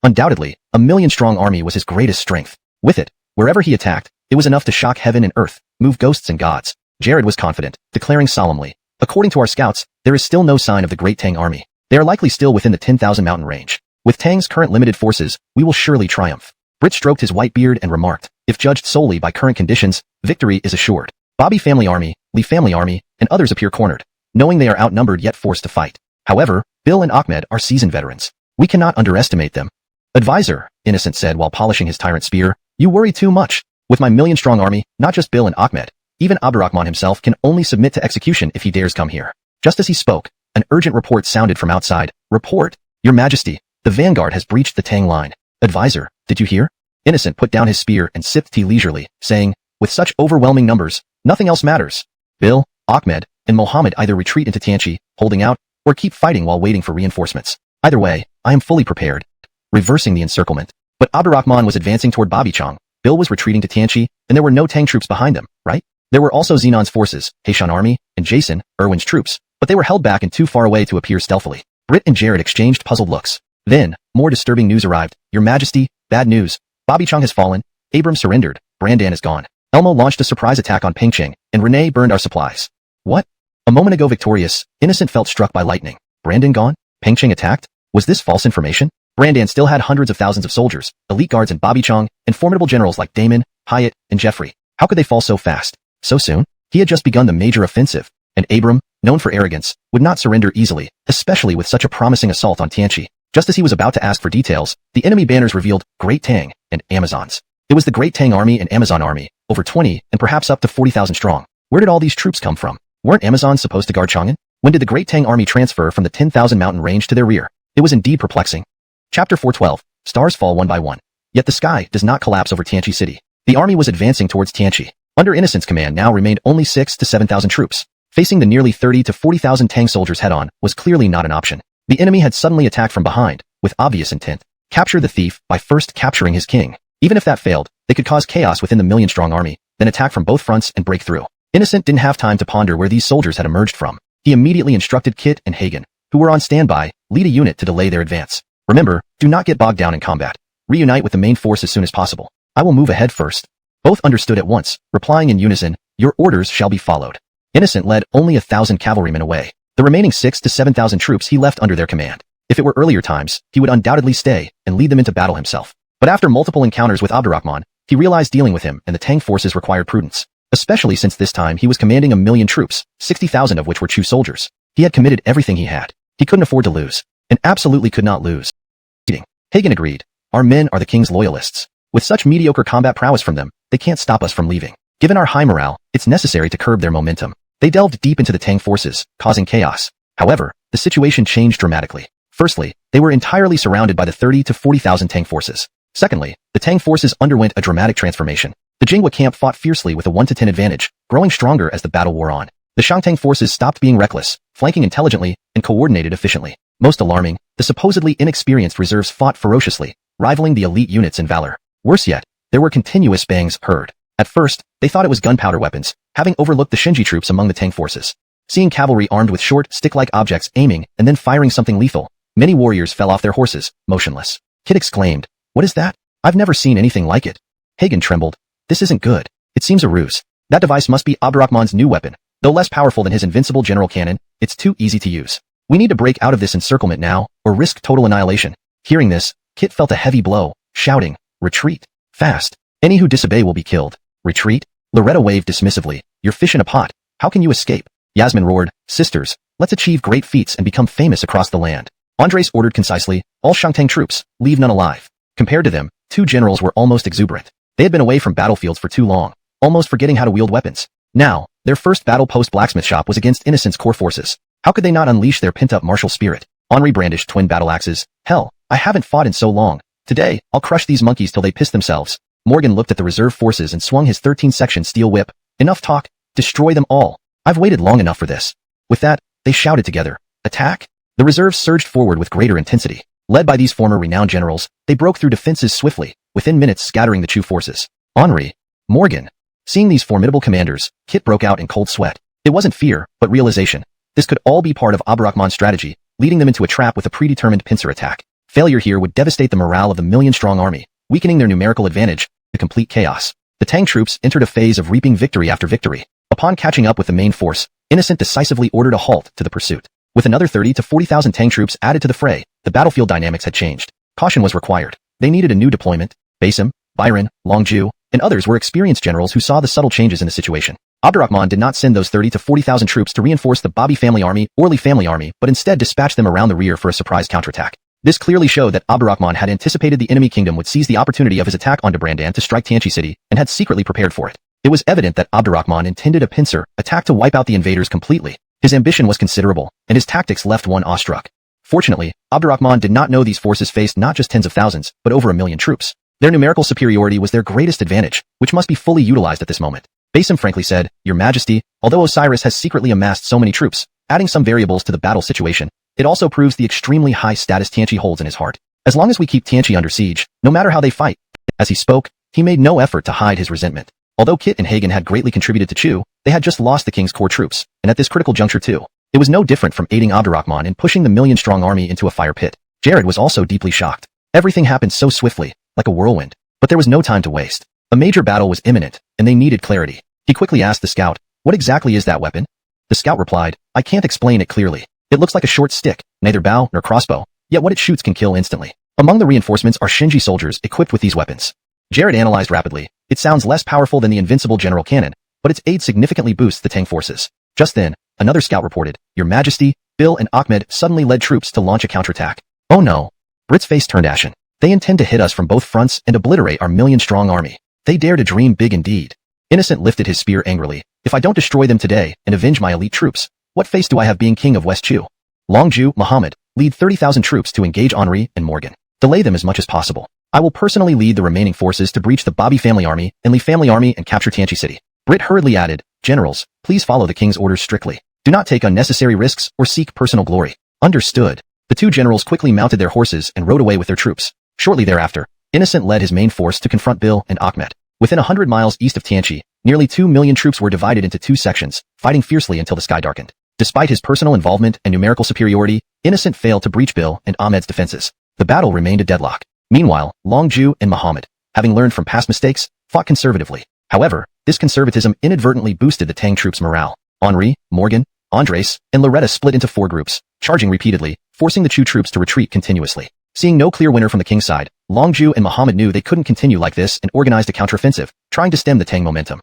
[SPEAKER 1] Undoubtedly, a million-strong army was his greatest strength. With it, wherever he attacked, it was enough to shock heaven and earth, move ghosts and gods. Jared was confident, declaring solemnly, according to our scouts, there is still no sign of the Great Tang army. They are likely still within the 10,000 mountain range. With Tang's current limited forces, we will surely triumph. Britt stroked his white beard and remarked, if judged solely by current conditions, victory is assured. Bobby family army, Li family army, and others appear cornered, knowing they are outnumbered yet forced to fight. However, Bill and Ahmed are seasoned veterans. We cannot underestimate them. Advisor, Innocent said while polishing his tyrant spear, you worry too much. With my million-strong army, not just Bill and Ahmed, even Abdurrahman himself can only submit to execution if he dares come here. Just as he spoke, an urgent report sounded from outside. Report, Your Majesty, the vanguard has breached the Tang line. Advisor, did you hear? Innocent put down his spear and sipped tea leisurely, saying, with such overwhelming numbers, nothing else matters. Bill, Ahmed, and Mohammed either retreat into Tianchi, holding out, or keep fighting while waiting for reinforcements. Either way, I am fully prepared. Reversing the encirclement. But Abdurrahman was advancing toward Babichang, Bill was retreating to Tianchi, and there were no Tang troops behind them, right? There were also Xenon's forces, Haishan army, and Jason, Irwin's troops, but they were held back and too far away to appear stealthily. Britt and Jared exchanged puzzled looks. Then, more disturbing news arrived. Your Majesty, bad news. Babichang has fallen, Abram surrendered, Brandan is gone. Elmo launched a surprise attack on Pingcheng, and Renee burned our supplies. What? A moment ago victorious, Innocent felt struck by lightning. Brandan gone? Pingcheng attacked? Was this false information? Brandan still had hundreds of thousands of soldiers, elite guards in Babichang, and formidable generals like Damon, Hyatt, and Jeffrey. How could they fall so fast? So soon? He had just begun the major offensive, and Abram, known for arrogance, would not surrender easily, especially with such a promising assault on Tianchi. Just as he was about to ask for details, the enemy banners revealed Great Tang and Amazons. It was the Great Tang army and Amazon army, over 20 and perhaps up to 40,000 strong. Where did all these troops come from? Weren't Amazons supposed to guard Chang'an? When did the Great Tang army transfer from the 10,000 mountain range to their rear? It was indeed perplexing. Chapter 412. Stars fall one by one. Yet the sky does not collapse over Tianchi City. The army was advancing towards Tianchi. Under Innocent's command now remained only 6,000 to 7,000 troops. Facing the nearly 30,000 to 40,000 Tang soldiers head-on was clearly not an option. The enemy had suddenly attacked from behind, with obvious intent. Capture the thief by first capturing his king. Even if that failed, they could cause chaos within the million-strong army, then attack from both fronts and break through. Innocent didn't have time to ponder where these soldiers had emerged from. He immediately instructed Kit and Hagen, who were on standby, lead a unit to delay their advance. Remember, do not get bogged down in combat. Reunite with the main force as soon as possible. I will move ahead first. Both understood at once, replying in unison, your orders shall be followed. Innocent led only 1,000 cavalrymen away. The remaining 6,000 to 7,000 troops he left under their command. If it were earlier times, he would undoubtedly stay and lead them into battle himself. But after multiple encounters with Abdurrahman, he realized dealing with him and the Tang forces required prudence. especially since this time he was commanding 1,000,000 troops, 60,000 of which were Chu soldiers. He had committed everything he had. He couldn't afford to lose, and absolutely could not lose. Hagen agreed. Our men are the king's loyalists. With such mediocre combat prowess from them, they can't stop us from leaving. Given our high morale, it's necessary to curb their momentum. They delved deep into the Tang forces, causing chaos. However, the situation changed dramatically. Firstly, they were entirely surrounded by the 30 to 40,000 Tang forces. Secondly, the Tang forces underwent a dramatic transformation. The Jinghua camp fought fiercely with a 1 to 10 advantage, growing stronger as the battle wore on. The Shangtang forces stopped being reckless, flanking intelligently, and coordinated efficiently. Most alarming, the supposedly inexperienced reserves fought ferociously, rivaling the elite units in valor. Worse yet, there were continuous bangs heard. At first, they thought it was gunpowder weapons, having overlooked the Shinji troops among the Tang forces. Seeing cavalry armed with short, stick-like objects aiming and then firing something lethal, many warriors fell off their horses, motionless. Kit exclaimed, "What is that? I've never seen anything like it." Hagen trembled. "This isn't good. It seems a ruse. That device must be Abdurrahman's new weapon. Though less powerful than his invincible general cannon, it's too easy to use. We need to break out of this encirclement now, or risk total annihilation." Hearing this, Kit felt a heavy blow, shouting, "Retreat! Fast! Any who disobey will be killed." "Retreat?" Loretta waved dismissively. "You're fish in a pot. How can you escape?" Yasmin roared, "Sisters, let's achieve great feats and become famous across the land." Andres ordered concisely, "All Shangtang troops, leave none alive." Compared to them, two generals were almost exuberant. They had been away from battlefields for too long, almost forgetting how to wield weapons. Now, their first battle post-blacksmith shop was against Innocent's core forces. How could they not unleash their pent-up martial spirit? Henri brandished twin battle axes. "Hell, I haven't fought in so long. Today, I'll crush these monkeys till they piss themselves." Morgan looked at the reserve forces and swung his 13-section steel whip. "Enough talk. Destroy them all. I've waited long enough for this." With that, they shouted together, "Attack!" The reserves surged forward with greater intensity. Led by these former renowned generals, they broke through defenses swiftly, within minutes scattering the Chu forces. Henri, Morgan. Seeing these formidable commanders, Kit broke out in cold sweat. It wasn't fear, but realization. This could all be part of Abdurrahman's strategy, leading them into a trap with a predetermined pincer attack. Failure here would devastate the morale of the 1,000,000-strong army, weakening their numerical advantage, to complete chaos. The Tang troops entered a phase of reaping victory after victory. Upon catching up with the main force, Innocent decisively ordered a halt to the pursuit. With another 30 to 40,000 Tang troops added to the fray, the battlefield dynamics had changed. Caution was required. They needed a new deployment. Basim, Byron, Longju, and others were experienced generals who saw the subtle changes in the situation. Abdurrahman did not send those 30 to 40,000 troops to reinforce the Bobby family army or Li family army, but instead dispatched them around the rear for a surprise counterattack. This clearly showed that Abdurrahman had anticipated the enemy kingdom would seize the opportunity of his attack on Brandan to strike Tianchi city, and had secretly prepared for it. It was evident that Abdurrahman intended a pincer attack to wipe out the invaders completely. His ambition was considerable, and his tactics left one awestruck. Fortunately, Abdurrahman did not know these forces faced not just tens of thousands, but over 1,000,000 troops. Their numerical superiority was their greatest advantage, which must be fully utilized at this moment. Basim frankly said, "Your Majesty, although Osiris has secretly amassed so many troops, adding some variables to the battle situation, it also proves the extremely high status Tianchi holds in his heart. As long as we keep Tianchi under siege, no matter how they fight." As he spoke, he made no effort to hide his resentment. Although Kit and Hagen had greatly contributed to Chu, they had just lost the king's core troops, and at this critical juncture too. It was no different from aiding Abdurrahman in pushing the 1,000,000-strong army into a fire pit. Jared was also deeply shocked. Everything happened so swiftly, like a whirlwind. But there was no time to waste. A major battle was imminent, and they needed clarity. He quickly asked the scout, "What exactly is that weapon?" The scout replied, "I can't explain it clearly. It looks like a short stick, neither bow nor crossbow, yet what it shoots can kill instantly. Among the reinforcements are Shinji soldiers equipped with these weapons." Jared analyzed rapidly. It sounds less powerful than the invincible general cannon, but its aid significantly boosts the Tang forces. Just then, another scout reported, "Your Majesty, Bill and Ahmed suddenly led troops to launch a counterattack." "Oh no." Brit's face turned ashen. "They intend to hit us from both fronts and obliterate our 1,000,000-strong army. They dare to dream big indeed." Innocent lifted his spear angrily. "If I don't destroy them today and avenge my elite troops, what face do I have being king of West Chu?" Longju, Muhammad, lead 30,000 troops to engage Henri and Morgan. Delay them as much as possible. I will personally lead the remaining forces to breach the Bobby family army and Li family army and capture Tianchi city. Brit hurriedly added, "Generals, please follow the king's orders strictly. Do not take unnecessary risks or seek personal glory." Understood. The two generals quickly mounted their horses and rode away with their troops. Shortly thereafter, Innocent led his main force to confront Bill and Ahmed. Within 100 miles east of Tianchi, nearly 2,000,000 troops were divided into two sections, fighting fiercely until the sky darkened. Despite his personal involvement and numerical superiority, Innocent failed to breach Bill and Ahmed's defenses. The battle remained a deadlock. Meanwhile, Longju and Muhammad, having learned from past mistakes, fought conservatively. However, this conservatism inadvertently boosted the Tang troops' morale. Henri, Morgan, Andres, and Loretta split into four groups, charging repeatedly, forcing the Chu troops to retreat continuously. Seeing no clear winner from the king's side, Longju and Muhammad knew they couldn't continue like this and organized a counteroffensive, trying to stem the Tang momentum.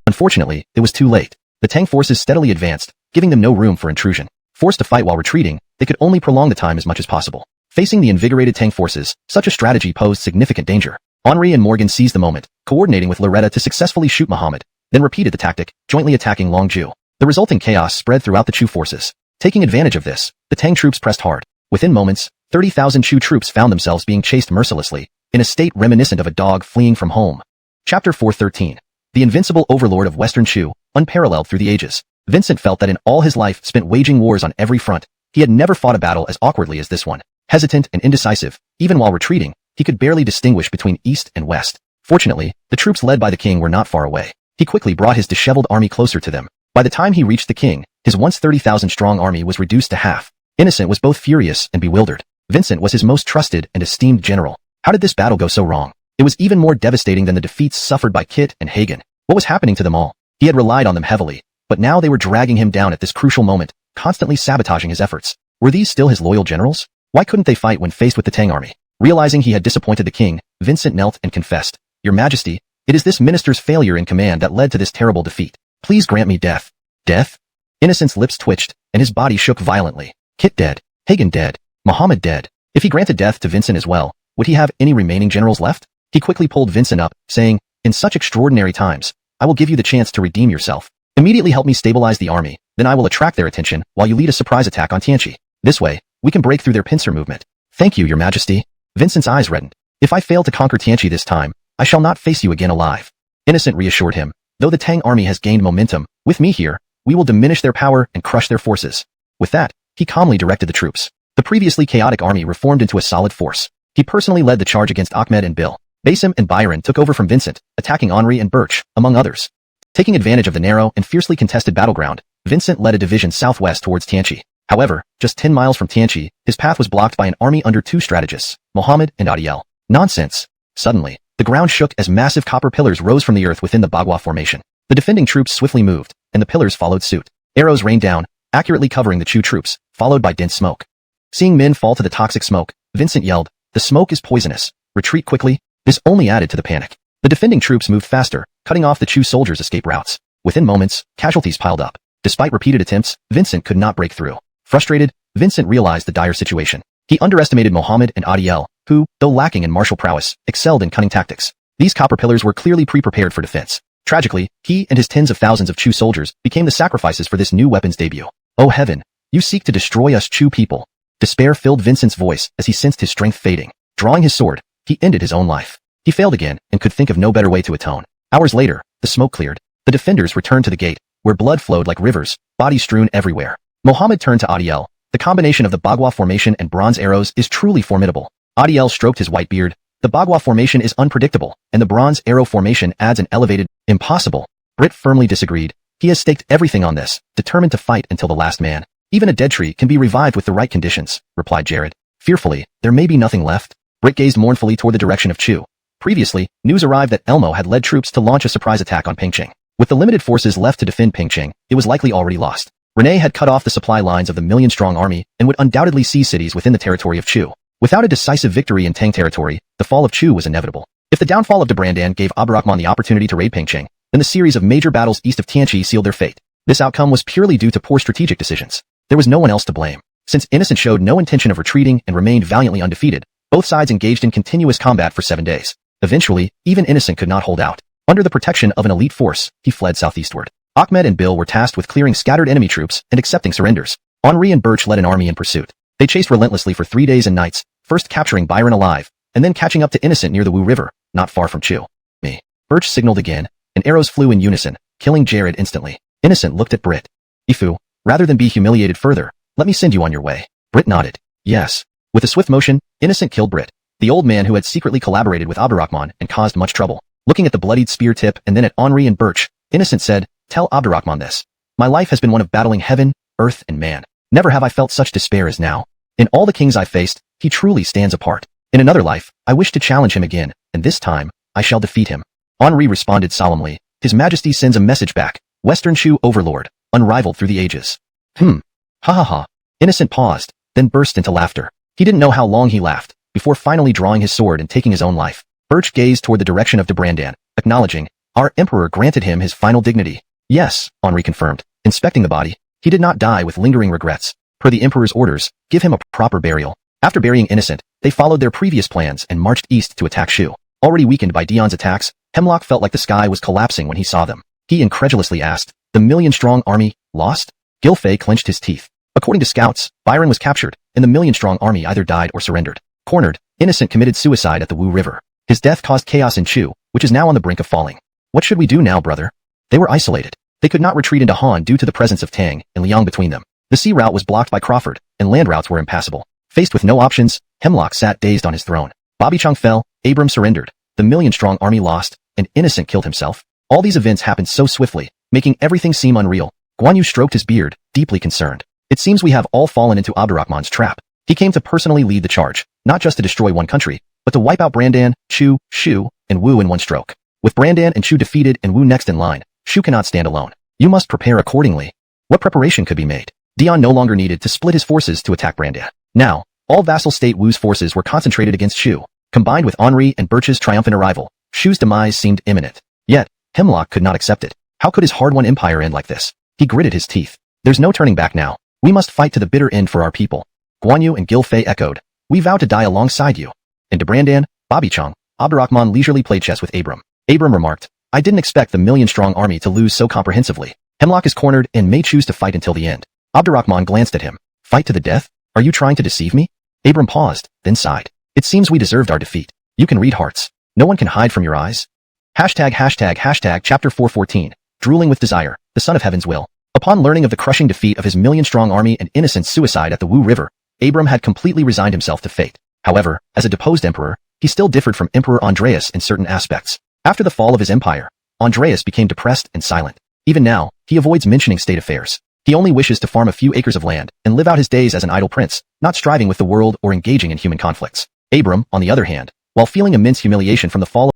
[SPEAKER 1] Unfortunately, it was too late. The Tang forces steadily advanced, giving them no room for intrusion. Forced to fight while retreating, they could only prolong the time as much as possible. Facing the invigorated Tang forces, such a strategy posed significant danger. Henri and Morgan seized the moment, coordinating with Loretta to successfully shoot Muhammad, then repeated the tactic, jointly attacking Longju. The resulting chaos spread throughout the Chu forces. Taking advantage of this, the Tang troops pressed hard. Within moments, 30,000 Chu troops found themselves being chased mercilessly, in a state reminiscent of a dog fleeing from home. Chapter 413. The invincible overlord of Western Chu, unparalleled through the ages. Vincent felt that in all his life spent waging wars on every front, he had never fought a battle as awkwardly as this one. Hesitant and indecisive, even while retreating, he could barely distinguish between east and west. Fortunately, the troops led by the king were not far away. He quickly brought his disheveled army closer to them. By the time he reached the king, his once 30,000-strong army was reduced to half. Innocent was both furious and bewildered. Vincent was his most trusted and esteemed general. How did this battle go so wrong? It was even more devastating than the defeats suffered by Kit and Hagen. What was happening to them all? He had relied on them heavily, but now they were dragging him down at this crucial moment, constantly sabotaging his efforts. Were these still his loyal generals? Why couldn't they fight when faced with the Tang army? Realizing he had disappointed the king, Vincent knelt and confessed, "Your Majesty, it is this minister's failure in command that led to this terrible defeat. Please grant me death." Death? Innocent's lips twitched, and his body shook violently. Kit dead. Hagen dead. Muhammad dead. If he granted death to Vincent as well, would he have any remaining generals left? He quickly pulled Vincent up, saying, "In such extraordinary times, I will give you the chance to redeem yourself. Immediately help me stabilize the army, then I will attract their attention while you lead a surprise attack on Tianqi. This way, we can break through their pincer movement." "Thank you, Your Majesty." Vincent's eyes reddened. "If I fail to conquer Tianqi this time, I shall not face you again alive." Innocent reassured him. "Though the Tang army has gained momentum, with me here, we will diminish their power and crush their forces." With that, he calmly directed the troops. The previously chaotic army reformed into a solid force. He personally led the charge against Ahmed and Bill. Basim and Byron took over from Vincent, attacking Henri and Birch, among others. Taking advantage of the narrow and fiercely contested battleground, Vincent led a division southwest towards Tianqi. However, just 10 miles from Tianqi, his path was blocked by an army under two strategists, Mohammed and Adiel. Nonsense. Suddenly, the ground shook as massive copper pillars rose from the earth within the Bagua formation. The defending troops swiftly moved, and the pillars followed suit. Arrows rained down, accurately covering the Chu troops, followed by dense smoke. Seeing men fall to the toxic smoke, Vincent yelled, "The smoke is poisonous. Retreat quickly." This only added to the panic. The defending troops moved faster, cutting off the Chu soldiers' escape routes. Within moments, casualties piled up. Despite repeated attempts, Vincent could not break through. Frustrated, Vincent realized the dire situation. He underestimated Mohammed and Adiel, who, though lacking in martial prowess, excelled in cunning tactics. These copper pillars were clearly pre-prepared for defense. Tragically, he and his tens of thousands of Chu soldiers became the sacrifices for this new weapon's debut. "Oh heaven, you seek to destroy us Chu people." Despair filled Vincent's voice as he sensed his strength fading. Drawing his sword, he ended his own life. He failed again and could think of no better way to atone. Hours later, the smoke cleared. The defenders returned to the gate, where blood flowed like rivers, bodies strewn everywhere. Mohammed turned to Adiel. "The combination of the Bagua formation and bronze arrows is truly formidable." Adiel stroked his white beard. "The Bagua formation is unpredictable, and the bronze arrow formation adds an elevated, impossible." Britt firmly disagreed. "He has staked everything on this, determined to fight until the last man. Even a dead tree can be revived with the right conditions," replied Jared. Fearfully, "There may be nothing left." Britt gazed mournfully toward the direction of Chu. Previously, news arrived that Elmo had led troops to launch a surprise attack on Pingcheng. With the limited forces left to defend Pingcheng, it was likely already lost. Renee had cut off the supply lines of the million-strong army and would undoubtedly seize cities within the territory of Chu. Without a decisive victory in Tang territory, the fall of Chu was inevitable. If the downfall of de Brandan gave Abdurrahman the opportunity to raid Pingcheng, then the series of major battles east of Tianqi sealed their fate. This outcome was purely due to poor strategic decisions. There was no one else to blame. Since Innocent showed no intention of retreating and remained valiantly undefeated, both sides engaged in continuous combat for 7 days. Eventually, even Innocent could not hold out. Under the protection of an elite force, he fled southeastward. Ahmed and Bill were tasked with clearing scattered enemy troops and accepting surrenders. Henri and Birch led an army in pursuit. They chased relentlessly for 3 days and nights, first capturing Byron alive, and then catching up to Innocent near the Wu River, not far from Chu. Me. Birch signaled again, and arrows flew in unison, killing Jared instantly. Innocent looked at Britt. "Ifu, rather than be humiliated further, let me send you on your way." Britt nodded. "Yes." With a swift motion, Innocent killed Britt, the old man who had secretly collaborated with Abdurrahman and caused much trouble. Looking at the bloodied spear tip and then at Henri and Birch, Innocent said, "Tell Abdurrahman this. My life has been one of battling heaven, earth, and man. Never have I felt such despair as now. In all the kings I faced, he truly stands apart. In another life, I wish to challenge him again, and this time, I shall defeat him." Henri responded solemnly. "His Majesty sends a message back. Western Chu overlord, unrivaled through the ages." Ha ha ha. Innocent paused, then burst into laughter. He didn't know how long he laughed, before finally drawing his sword and taking his own life. Birch gazed toward the direction of de Brandan, acknowledging, Our emperor granted him his final dignity. Yes, Henri confirmed, inspecting the body. He did not die with lingering regrets. Per the emperor's orders, give him a proper burial. After burying Innocent, they followed their previous plans and marched east to attack Shu. Already weakened by Dion's attacks, Hemlock felt like the sky was collapsing when he saw them. He incredulously asked, the million-strong army, lost? Gilfei clenched his teeth. According to scouts, Byron was captured, and the million-strong army either died or surrendered. Cornered, Innocent committed suicide at the Wu River. His death caused chaos in Chu, which is now on the brink of falling. What should we do now, brother? They were isolated. They could not retreat into Han due to the presence of Tang and Liang between them. The sea route was blocked by Crawford, and land routes were impassable. Faced with no options, Hemlock sat dazed on his throne. Bobby Chung fell, Abram surrendered, the million-strong army lost, and Innocent killed himself. All these events happened so swiftly, making everything seem unreal. Guan Yu stroked his beard, deeply concerned. It seems we have all fallen into Abdurrahman's trap. He came to personally lead the charge, not just to destroy one country, but to wipe out Brandan, Chu, Shu, and Wu in one stroke. With Brandan and Chu defeated and Wu next in line, Shu cannot stand alone. You must prepare accordingly. What preparation could be made? Dion no longer needed to split his forces to attack Brandan. Now, all vassal state Wu's forces were concentrated against Shu. Combined with Henri and Birch's triumphant arrival, Shu's demise seemed imminent. Yet, Hemlock could not accept it. How could his hard-won empire end like this? He gritted his teeth. There's no turning back now. We must fight to the bitter end for our people. Guan Yu and Gilfei echoed. We vow to die alongside you. And to Brandan, Bobby Chung, Abdurrahman leisurely played chess with Abram. Abram remarked, I didn't expect the million-strong army to lose so comprehensively. Hemlock is cornered and may choose to fight until the end. Abdurrahman glanced at him. Fight to the death? Are you trying to deceive me? Abram paused, then sighed. It seems we deserved our defeat. You can read hearts. No one can hide from your eyes. Chapter 414. Drooling with desire, the son of heaven's will. Upon learning of the crushing defeat of his million-strong army and Innocent's suicide at the Wu River, Abram had completely resigned himself to fate. However, as a deposed emperor, he still differed from Emperor Andreas in certain aspects. After the fall of his empire, Andreas became depressed and silent. Even now, he avoids mentioning state affairs. He only wishes to farm a few acres of land and live out his days as an idle prince, not striving with the world or engaging in human conflicts. Abram, on the other hand, while feeling immense humiliation from the fall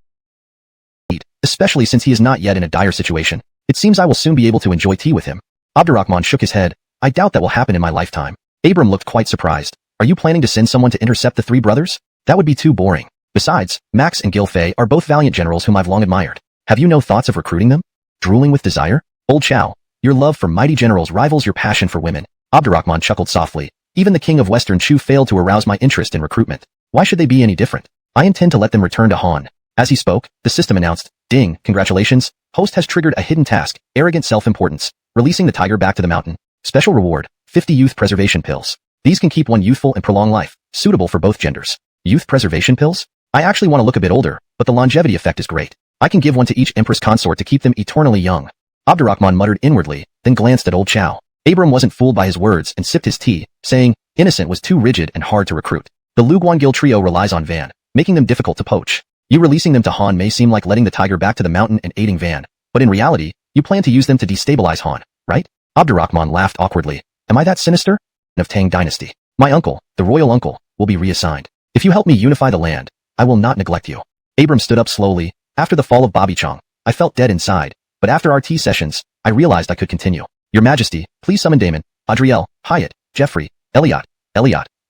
[SPEAKER 1] of especially since he is not yet in a dire situation, it seems I will soon be able to enjoy tea with him. Abdurrahman shook his head. I doubt that will happen in my lifetime. Abram looked quite surprised. Are you planning to send someone to intercept the three brothers? That would be too boring. Besides, Max and Gilfei are both valiant generals whom I've long admired. Have you no thoughts of recruiting them? Drooling with desire? Old Chow, your love for mighty generals rivals your passion for women. Abdurrahman chuckled softly. Even the king of Western Chu failed to arouse my interest in recruitment. Why should they be any different? I intend to let them return to Han. As he spoke, the system announced, Ding, congratulations, host has triggered a hidden task, arrogant self-importance, releasing the tiger back to the mountain. Special reward, 50 youth preservation pills. These can keep one youthful and prolong life, suitable for both genders. Youth preservation pills? I actually want to look a bit older, but the longevity effect is great. I can give one to each empress consort to keep them eternally young. Abdurrahman muttered inwardly, then glanced at old Chow. Abram wasn't fooled by his words and sipped his tea, saying, Innocent was too rigid and hard to recruit. The Luguangil trio relies on Van, making them difficult to poach. You releasing them to Han may seem like letting the tiger back to the mountain and aiding Van, but in reality, you plan to use them to destabilize Han, right? Abdurrahman laughed awkwardly. Am I that sinister? Of Tang dynasty. My uncle, the royal uncle, will be reassigned. If you help me unify the land, I will not neglect you. Abram stood up slowly. After the fall of Bobby Chong, I felt dead inside, but after our tea sessions, I realized I could continue. Your Majesty, please summon Damon, Adriel, Hyatt, Jeffrey, Elliot,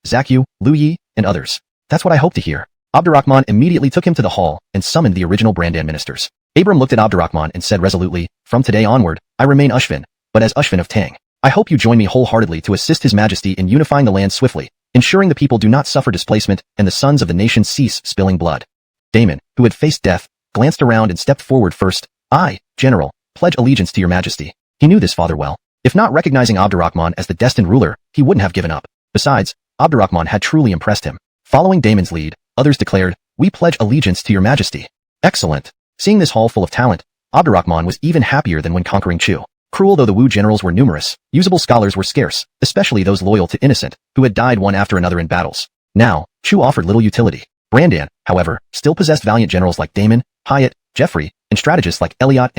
[SPEAKER 1] Zach Yu, Lu Yi, and others. That's what I hope to hear. Abdurrahman immediately took him to the hall and summoned the original Brandan ministers. Abram looked at Abdurrahman and said resolutely, From today onward, I remain Ushvin, but as Ushvin of Tang. I hope you join me wholeheartedly to assist His Majesty in unifying the land swiftly, ensuring the people do not suffer displacement and the sons of the nation cease spilling blood. Damon, who had faced death, glanced around and stepped forward first. I, General, pledge allegiance to your Majesty. He knew this father well. If not recognizing Abdurrahman as the destined ruler, he wouldn't have given up. Besides, Abdurrahman had truly impressed him. Following Damon's lead, others declared, We pledge allegiance to your Majesty. Excellent. Seeing this hall full of talent, Abdurrahman was even happier than when conquering Chu. Cruel though the Wu generals were numerous, usable scholars were scarce, especially those loyal to Innocent, who had died one after another in battles. Now, Chu offered little utility. Brandan, however, still possessed valiant generals like Damon, Hyatt, Jeffrey, and strategists like Elliot,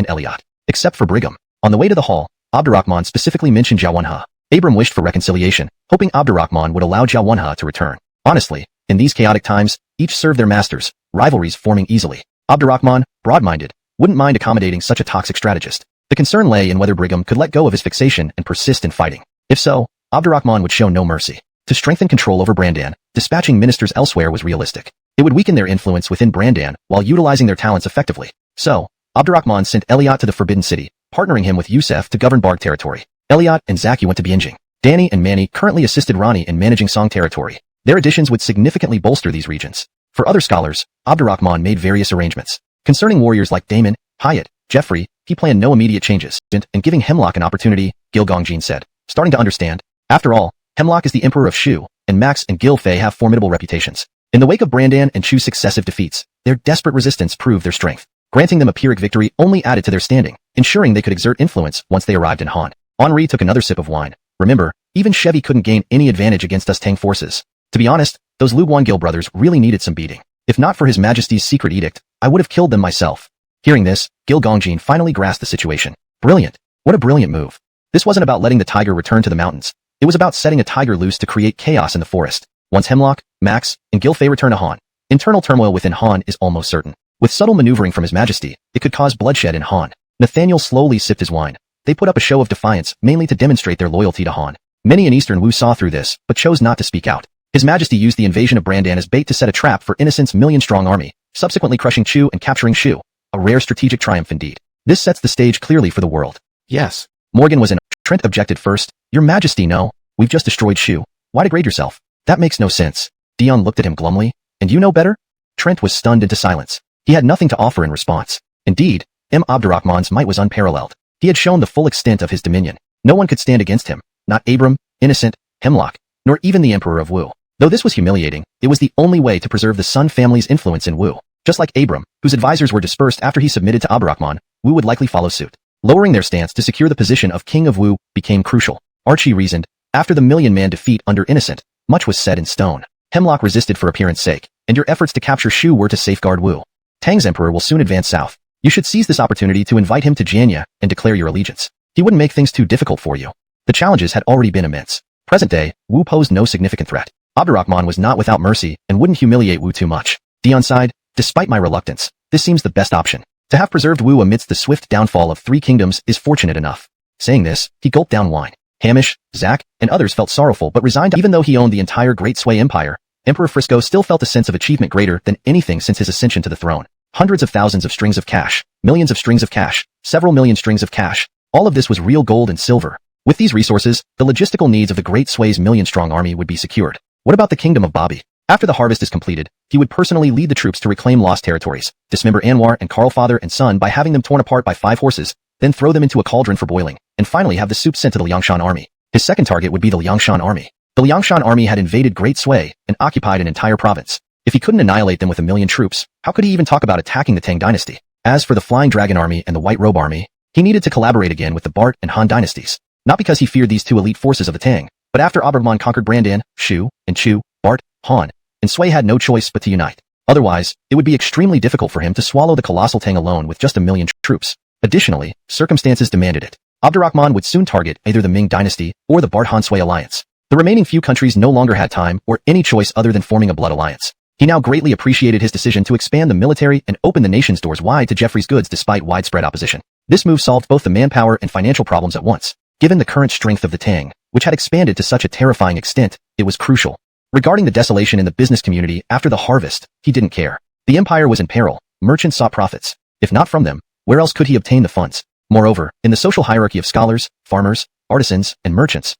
[SPEAKER 1] except for Brigham. On the way to the hall, Abdurrahman specifically mentioned Zhao Wenhe. Abram wished for reconciliation, hoping Abdurrahman would allow Zhao Wenhe to return. Honestly, in these chaotic times, each served their masters, rivalries forming easily. Abdurrahman, broad-minded, wouldn't mind accommodating such a toxic strategist. The concern lay in whether Brigham could let go of his fixation and persist in fighting. If so, Abdurrahman would show no mercy. To strengthen control over Brandan, dispatching ministers elsewhere was realistic. It would weaken their influence within Brandan while utilizing their talents effectively. So, Abdurrahman sent Eliot to the Forbidden City, partnering him with Yusef to govern Barg territory. Eliot and Zaki went to Bianjing. Danny and Manny currently assisted Ronnie in managing Song territory. Their additions would significantly bolster these regions. For other scholars, Abdurrahman made various arrangements. Concerning warriors like Damon, Hyatt, Jeffrey, he planned no immediate changes, and giving Hemlock an opportunity, Gil Gongjin said. Starting to understand. After all, Hemlock is the emperor of Shu, and Max and Gil Fei have formidable reputations. In the wake of Brandan and Chu's successive defeats, their desperate resistance proved their strength. Granting them a Pyrrhic victory only added to their standing, ensuring they could exert influence once they arrived in Han. Henri took another sip of wine. Remember, even Chevy couldn't gain any advantage against us Tang forces. To be honest, those Lu Guangil brothers really needed some beating. If not for His Majesty's secret edict, I would have killed them myself. Hearing this, Gil Gongjin finally grasped the situation. Brilliant. What a brilliant move. This wasn't about letting the tiger return to the mountains. It was about setting a tiger loose to create chaos in the forest. Once Hemlock, Max, and Gil Fei return to Han, internal turmoil within Han is almost certain. With subtle maneuvering from His Majesty, it could cause bloodshed in Han. Nathaniel slowly sipped his wine. They put up a show of defiance, mainly to demonstrate their loyalty to Han. Many in Eastern Wu saw through this, but chose not to speak out. His Majesty used the invasion of Brandan as bait to set a trap for Innocent's million-strong army, subsequently crushing Chu and capturing Shu. A rare strategic triumph indeed. This sets the stage clearly for the world. Yes. Morgan was in. Trent objected first. Your Majesty, no. We've just destroyed Shu. Why degrade yourself? That makes no sense. Dion looked at him glumly. And you know better? Trent was stunned into silence. He had nothing to offer in response. Indeed, Abdurrahman's might was unparalleled. He had shown the full extent of his dominion. No one could stand against him. Not Abram, Innocent, Hemlock, nor even the Emperor of Wu. Though this was humiliating, it was the only way to preserve the Sun family's influence in Wu. Just like Abram, whose advisors were dispersed after he submitted to Abdurrahman, Wu would likely follow suit. Lowering their stance to secure the position of King of Wu became crucial. Archie reasoned, after the million-man defeat under Innocent, much was set in stone. Hemlock resisted for appearance sake, and your efforts to capture Shu were to safeguard Wu. Tang's emperor will soon advance south. You should seize this opportunity to invite him to Jianya and declare your allegiance. He wouldn't make things too difficult for you. The challenges had already been immense. Present day, Wu posed no significant threat. Abdurrahman was not without mercy and wouldn't humiliate Wu too much. Dion sighed, despite my reluctance, this seems the best option. To have preserved Wu amidst the swift downfall of 3 kingdoms is fortunate enough. Saying this, he gulped down wine. Hamish, Zach, and others felt sorrowful but resigned. Even though he owned the entire Great Sway Empire, Emperor Frisco still felt a sense of achievement greater than anything since his ascension to the throne. Hundreds of thousands of strings of cash, millions of strings of cash, several million strings of cash. All of this was real gold and silver. With these resources, the logistical needs of the Great Sway's million-strong army would be secured. What about the kingdom of Bobby? After the harvest is completed, he would personally lead the troops to reclaim lost territories, dismember Anwar and Karl father and son by having them torn apart by 5 horses, then throw them into a cauldron for boiling, and finally have the soup sent to the Liangshan army. His second target would be the Liangshan army. The Liangshan army had invaded Great Sway and occupied an entire province. If he couldn't annihilate them with 1,000,000 troops, how could he even talk about attacking the Tang dynasty? As for the Flying Dragon army and the White Robe army, he needed to collaborate again with the Bart and Han dynasties. Not because he feared these 2 elite forces of the Tang, but after Abdurrahman conquered Brandan, Shu, and Chu, Bart, Han, and Sui had no choice but to unite. Otherwise, it would be extremely difficult for him to swallow the colossal Tang alone with just 1,000,000 troops. Additionally, circumstances demanded it. Abdurrahman would soon target either the Ming dynasty or the Bart-Han-Sui alliance. The remaining few countries no longer had time or any choice other than forming a blood alliance. He now greatly appreciated his decision to expand the military and open the nation's doors wide to Geoffrey's goods despite widespread opposition. This move solved both the manpower and financial problems at once. Given the current strength of the Tang, which had expanded to such a terrifying extent, it was crucial. Regarding the desolation in the business community after the harvest, he didn't care. The empire was in peril. Merchants sought profits. If not from them, where else could he obtain the funds? Moreover, in the social hierarchy of scholars, farmers, artisans, and merchants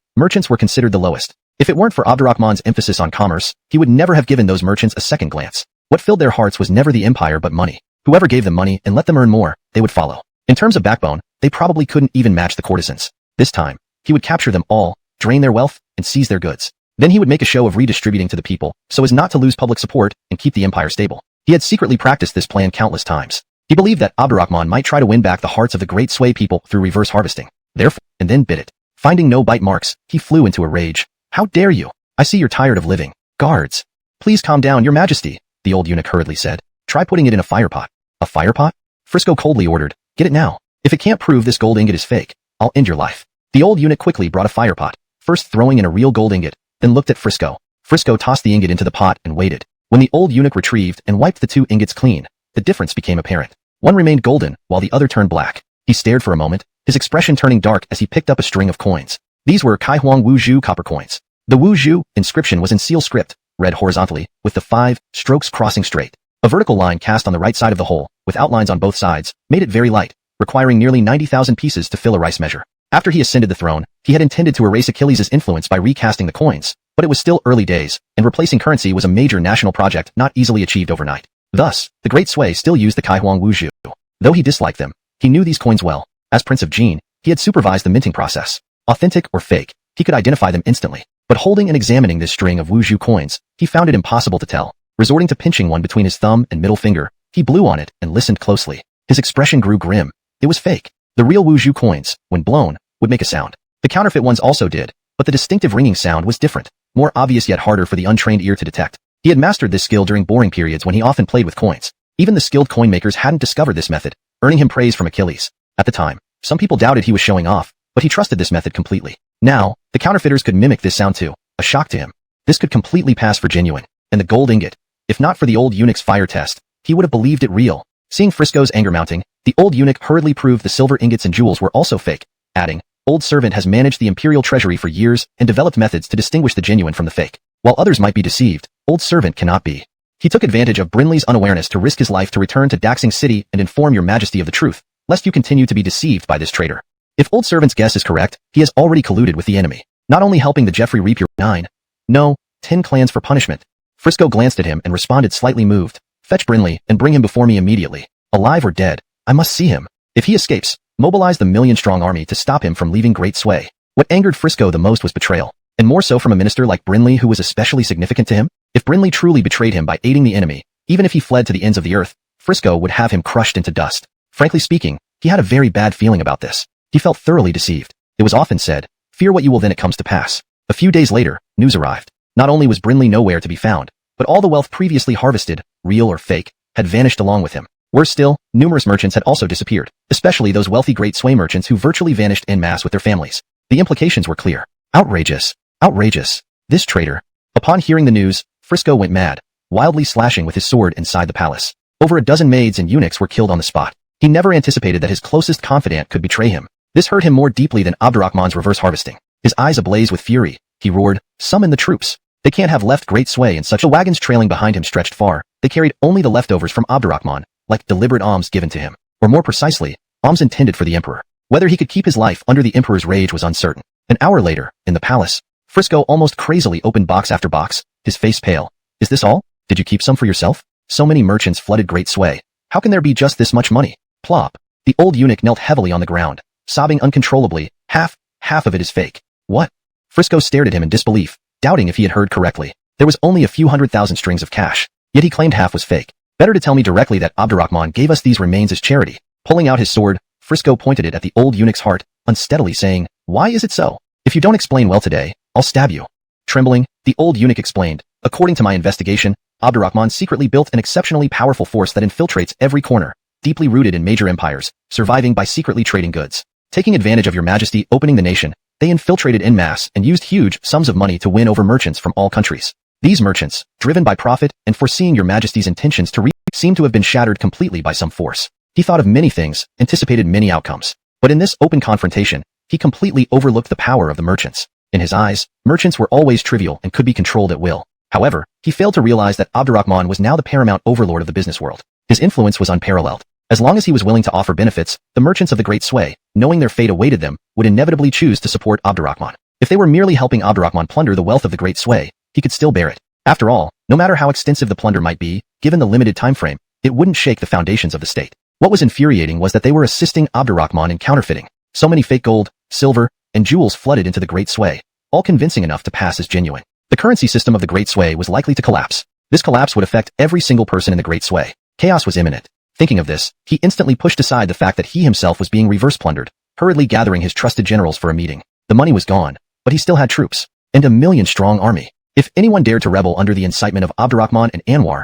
[SPEAKER 1] were considered the lowest. If it weren't for Abdurrahman's emphasis on commerce, he would never have given those merchants a second glance. What filled their hearts was never the empire but money. Whoever gave them money and let them earn more, they would follow. In terms of backbone, they probably couldn't even match the courtesans. This time, he would capture them all, drain their wealth, and seize their goods. Then he would make a show of redistributing to the people, so as not to lose public support and keep the empire stable. He had secretly practiced this plan countless times. He believed that Abdurrahman might try to win back the hearts of the Great Sway people through reverse harvesting. Therefore, and then bit it. Finding no bite marks, he flew into a rage. How dare you? I see you're tired of living. Guards. Please calm down, your majesty, the old eunuch hurriedly said. Try putting it in a firepot. A firepot? Frisco coldly ordered. Get it now. If it can't prove this gold ingot is fake, I'll end your life. The old eunuch quickly brought a firepot, first throwing in a real gold ingot, then looked at Frisco. Frisco tossed the ingot into the pot and waited. When the old eunuch retrieved and wiped the 2 ingots clean, the difference became apparent. One remained golden, while the other turned black. He stared for a moment, his expression turning dark as he picked up a string of coins. These were Kai Huang Wu Zhu copper coins. The Wu Zhu inscription was in seal script, read horizontally, with the 5 strokes crossing straight. A vertical line cast on the right side of the hole, with outlines on both sides, made it very light, requiring nearly 90,000 pieces to fill a rice measure. After he ascended the throne, he had intended to erase Achilles' influence by recasting the coins, but it was still early days, and replacing currency was a major national project not easily achieved overnight. Thus, the Great Sui still used the Kaihuang Wuzhu. Though he disliked them, he knew these coins well. As Prince of Jin, he had supervised the minting process. Authentic or fake, he could identify them instantly. But holding and examining this string of Wuzhu coins, he found it impossible to tell. Resorting to pinching one between his thumb and middle finger, he blew on it and listened closely. His expression grew grim. It was fake. The real Wuzhu coins, when blown, would make a sound. The counterfeit ones also did, but the distinctive ringing sound was different, more obvious yet harder for the untrained ear to detect. He had mastered this skill during boring periods when he often played with coins. Even the skilled coin makers hadn't discovered this method, earning him praise from Achilles. At the time, some people doubted he was showing off, but he trusted this method completely. Now, the counterfeiters could mimic this sound too, a shock to him. This could completely pass for genuine. And the gold ingot, if not for the old eunuch's fire test, he would have believed it real. Seeing Frisco's anger mounting, the old eunuch hurriedly proved the silver ingots and jewels were also fake, adding, "Old servant has managed the imperial treasury for years and developed methods to distinguish the genuine from the fake. While others might be deceived, old servant cannot be." He took advantage of Brinley's unawareness to risk his life to return to Daxing City and inform your majesty of the truth, lest you continue to be deceived by this traitor. If old servant's guess is correct, he has already colluded with the enemy, not only helping the Jeffrey reap your 10 clans for punishment. Frisco glanced at him and responded slightly moved. "Fetch Brinley and bring him before me immediately. Alive or dead, I must see him. If he escapes, mobilize the million-strong army to stop him from leaving Great Sway." What angered Frisco the most was betrayal, and more so from a minister like Brinley who was especially significant to him. If Brinley truly betrayed him by aiding the enemy, even if he fled to the ends of the earth, Frisco would have him crushed into dust. Frankly speaking, he had a very bad feeling about this. He felt thoroughly deceived. It was often said, "Fear what you will then it comes to pass." A few days later, news arrived. Not only was Brinley nowhere to be found, but all the wealth previously harvested, real or fake, had vanished along with him. Worse still, numerous merchants had also disappeared, especially those wealthy Great Sway merchants who virtually vanished en masse with their families. The implications were clear. Outrageous. Outrageous. This traitor. Upon hearing the news, Frisco went mad, wildly slashing with his sword inside the palace. Over a dozen maids and eunuchs were killed on the spot. He never anticipated that his closest confidant could betray him. This hurt him more deeply than Abdurrahman's reverse harvesting. His eyes ablaze with fury, he roared, "Summon the troops. They can't have left Great Sway and such." The wagons trailing behind him stretched far. They carried only the leftovers from Abdurrahman, like deliberate alms given to him. Or more precisely, alms intended for the emperor. Whether he could keep his life under the emperor's rage was uncertain. An hour later, in the palace, Frisco almost crazily opened box after box, his face pale. "Is this all? Did you keep some for yourself? So many merchants flooded Great Sway. How can there be just this much money?" Plop. The old eunuch knelt heavily on the ground, sobbing uncontrollably. Half of it is fake." "What?" Frisco stared at him in disbelief, doubting if he had heard correctly. There was only a few 100,000 strings of cash, yet he claimed half was fake. "Better to tell me directly that Abdurrahman gave us these remains as charity." Pulling out his sword, Frisco pointed it at the old eunuch's heart, unsteadily saying, "Why is it so? If you don't explain well today, I'll stab you." Trembling, the old eunuch explained, "According to my investigation, Abdurrahman secretly built an exceptionally powerful force that infiltrates every corner, deeply rooted in major empires, surviving by secretly trading goods. Taking advantage of your majesty opening the nation, they infiltrated en masse and used huge sums of money to win over merchants from all countries. These merchants, driven by profit and foreseeing your majesty's intentions to seem to have been shattered completely by some force. He thought of many things, anticipated many outcomes. But in this open confrontation, he completely overlooked the power of the merchants. In his eyes, merchants were always trivial and could be controlled at will. However, he failed to realize that Abdurrahman was now the paramount overlord of the business world. His influence was unparalleled. As long as he was willing to offer benefits, the merchants of the Great Sway, knowing their fate awaited them, would inevitably choose to support Abdurrahman. If they were merely helping Abdurrahman plunder the wealth of the Great Sway, he could still bear it. After all, no matter how extensive the plunder might be, given the limited time frame, it wouldn't shake the foundations of the state. What was infuriating was that they were assisting Abdurrahman in counterfeiting. So many fake gold, silver, and jewels flooded into the Great Sway, all convincing enough to pass as genuine. The currency system of the Great Sway was likely to collapse. This collapse would affect every single person in the Great Sway. Chaos was imminent. Thinking of this, he instantly pushed aside the fact that he himself was being reverse plundered, hurriedly gathering his trusted generals for a meeting. The money was gone, but he still had troops, and a million-strong army. If anyone dared to rebel under the incitement of Abdurrahman and Anwar,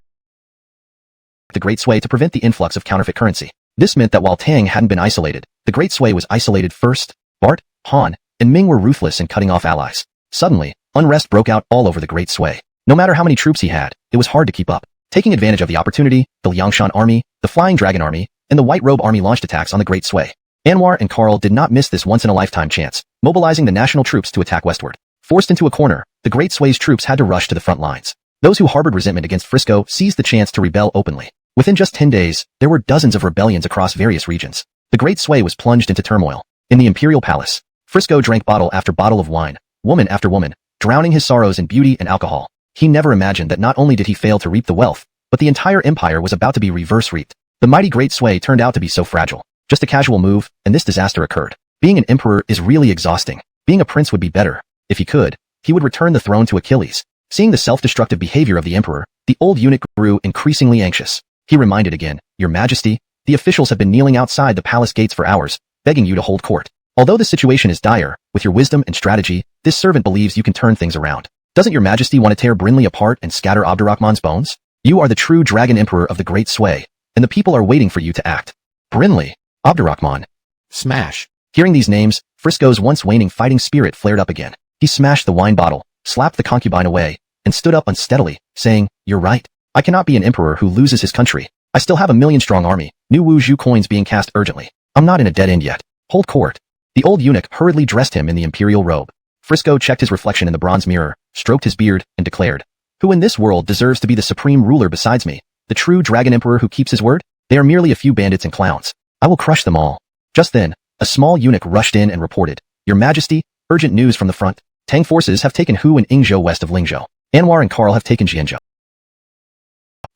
[SPEAKER 1] the Great Sway to prevent the influx of counterfeit currency. This meant that while Tang hadn't been isolated, the Great Sway was isolated first. Bart, Han, and Ming were ruthless in cutting off allies. Suddenly, unrest broke out all over the Great Sway. No matter how many troops he had, it was hard to keep up. Taking advantage of the opportunity, the Liangshan army, the Flying Dragon army, and the White Robe army launched attacks on the Great Sway. Anwar and Karl did not miss this once-in-a-lifetime chance, mobilizing the national troops to attack westward. Forced into a corner, the Great Sway's troops had to rush to the front lines. Those who harbored resentment against Frisco seized the chance to rebel openly. Within just 10 days, there were dozens of rebellions across various regions. The Great Sway was plunged into turmoil. In the imperial palace, Frisco drank bottle after bottle of wine, woman after woman, drowning his sorrows in beauty and alcohol. He never imagined that not only did he fail to reap the wealth, but the entire empire was about to be reverse reaped. The mighty Great Sway turned out to be so fragile. Just a casual move, and this disaster occurred. Being an emperor is really exhausting. Being a prince would be better. If he could, he would return the throne to Achilles. Seeing the self-destructive behavior of the emperor, the old eunuch grew increasingly anxious. He reminded again, "Your Majesty, the officials have been kneeling outside the palace gates for hours, begging you to hold court. Although the situation is dire, with your wisdom and strategy, this servant believes you can turn things around. Doesn't your Majesty want to tear Brinley apart and scatter Abdurrahman's bones? You are the true dragon emperor of the Great Sway, and the people are waiting for you to act." Brinley, Abdurrahman.
[SPEAKER 2] Smash.
[SPEAKER 1] Hearing these names, Frisco's once waning fighting spirit flared up again. He smashed the wine bottle, slapped the concubine away, and stood up unsteadily, saying, "You're right. I cannot be an emperor who loses his country. I still have a million-strong army, new Wu Zhu coins being cast urgently. I'm not in a dead end yet. Hold court." The old eunuch hurriedly dressed him in the imperial robe. Frisco checked his reflection in the bronze mirror, stroked his beard, and declared, "Who in this world deserves to be the supreme ruler besides me? The true dragon emperor who keeps his word? They are merely a few bandits and clowns. I will crush them all." Just then, a small eunuch rushed in and reported, "Your Majesty, urgent news from the front. Tang forces have taken Hu and Ingzhou west of Lingzhou. Anwar and Karl have taken Jianzhou."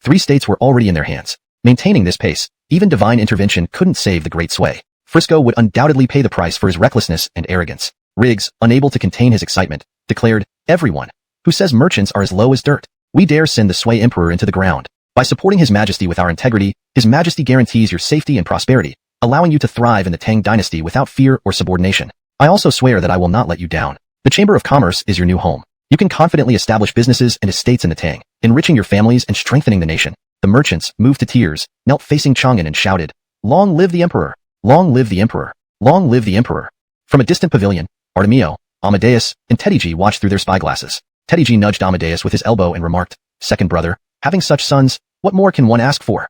[SPEAKER 1] 3 states were already in their hands. Maintaining this pace, even divine intervention couldn't save the Great Sway. Frisco would undoubtedly pay the price for his recklessness and arrogance. Riggs, unable to contain his excitement, declared, "Everyone who says merchants are as low as dirt, we dare send the Sway Emperor into the ground. By supporting His Majesty with our integrity, His Majesty guarantees your safety and prosperity, allowing you to thrive in the Tang dynasty without fear or subordination. I also swear that I will not let you down. The Chamber of Commerce is your new home. You can confidently establish businesses and estates in the Tang, enriching your families and strengthening the nation." The merchants, moved to tears, knelt facing Chang'an and shouted, "Long live the Emperor! Long live the Emperor! Long live the Emperor!" From a distant pavilion, Artemio, Amadeus, and Teddy watched through their spyglasses. Teddy nudged Amadeus with his elbow and remarked, "Second brother, having such sons, what more can one ask for?"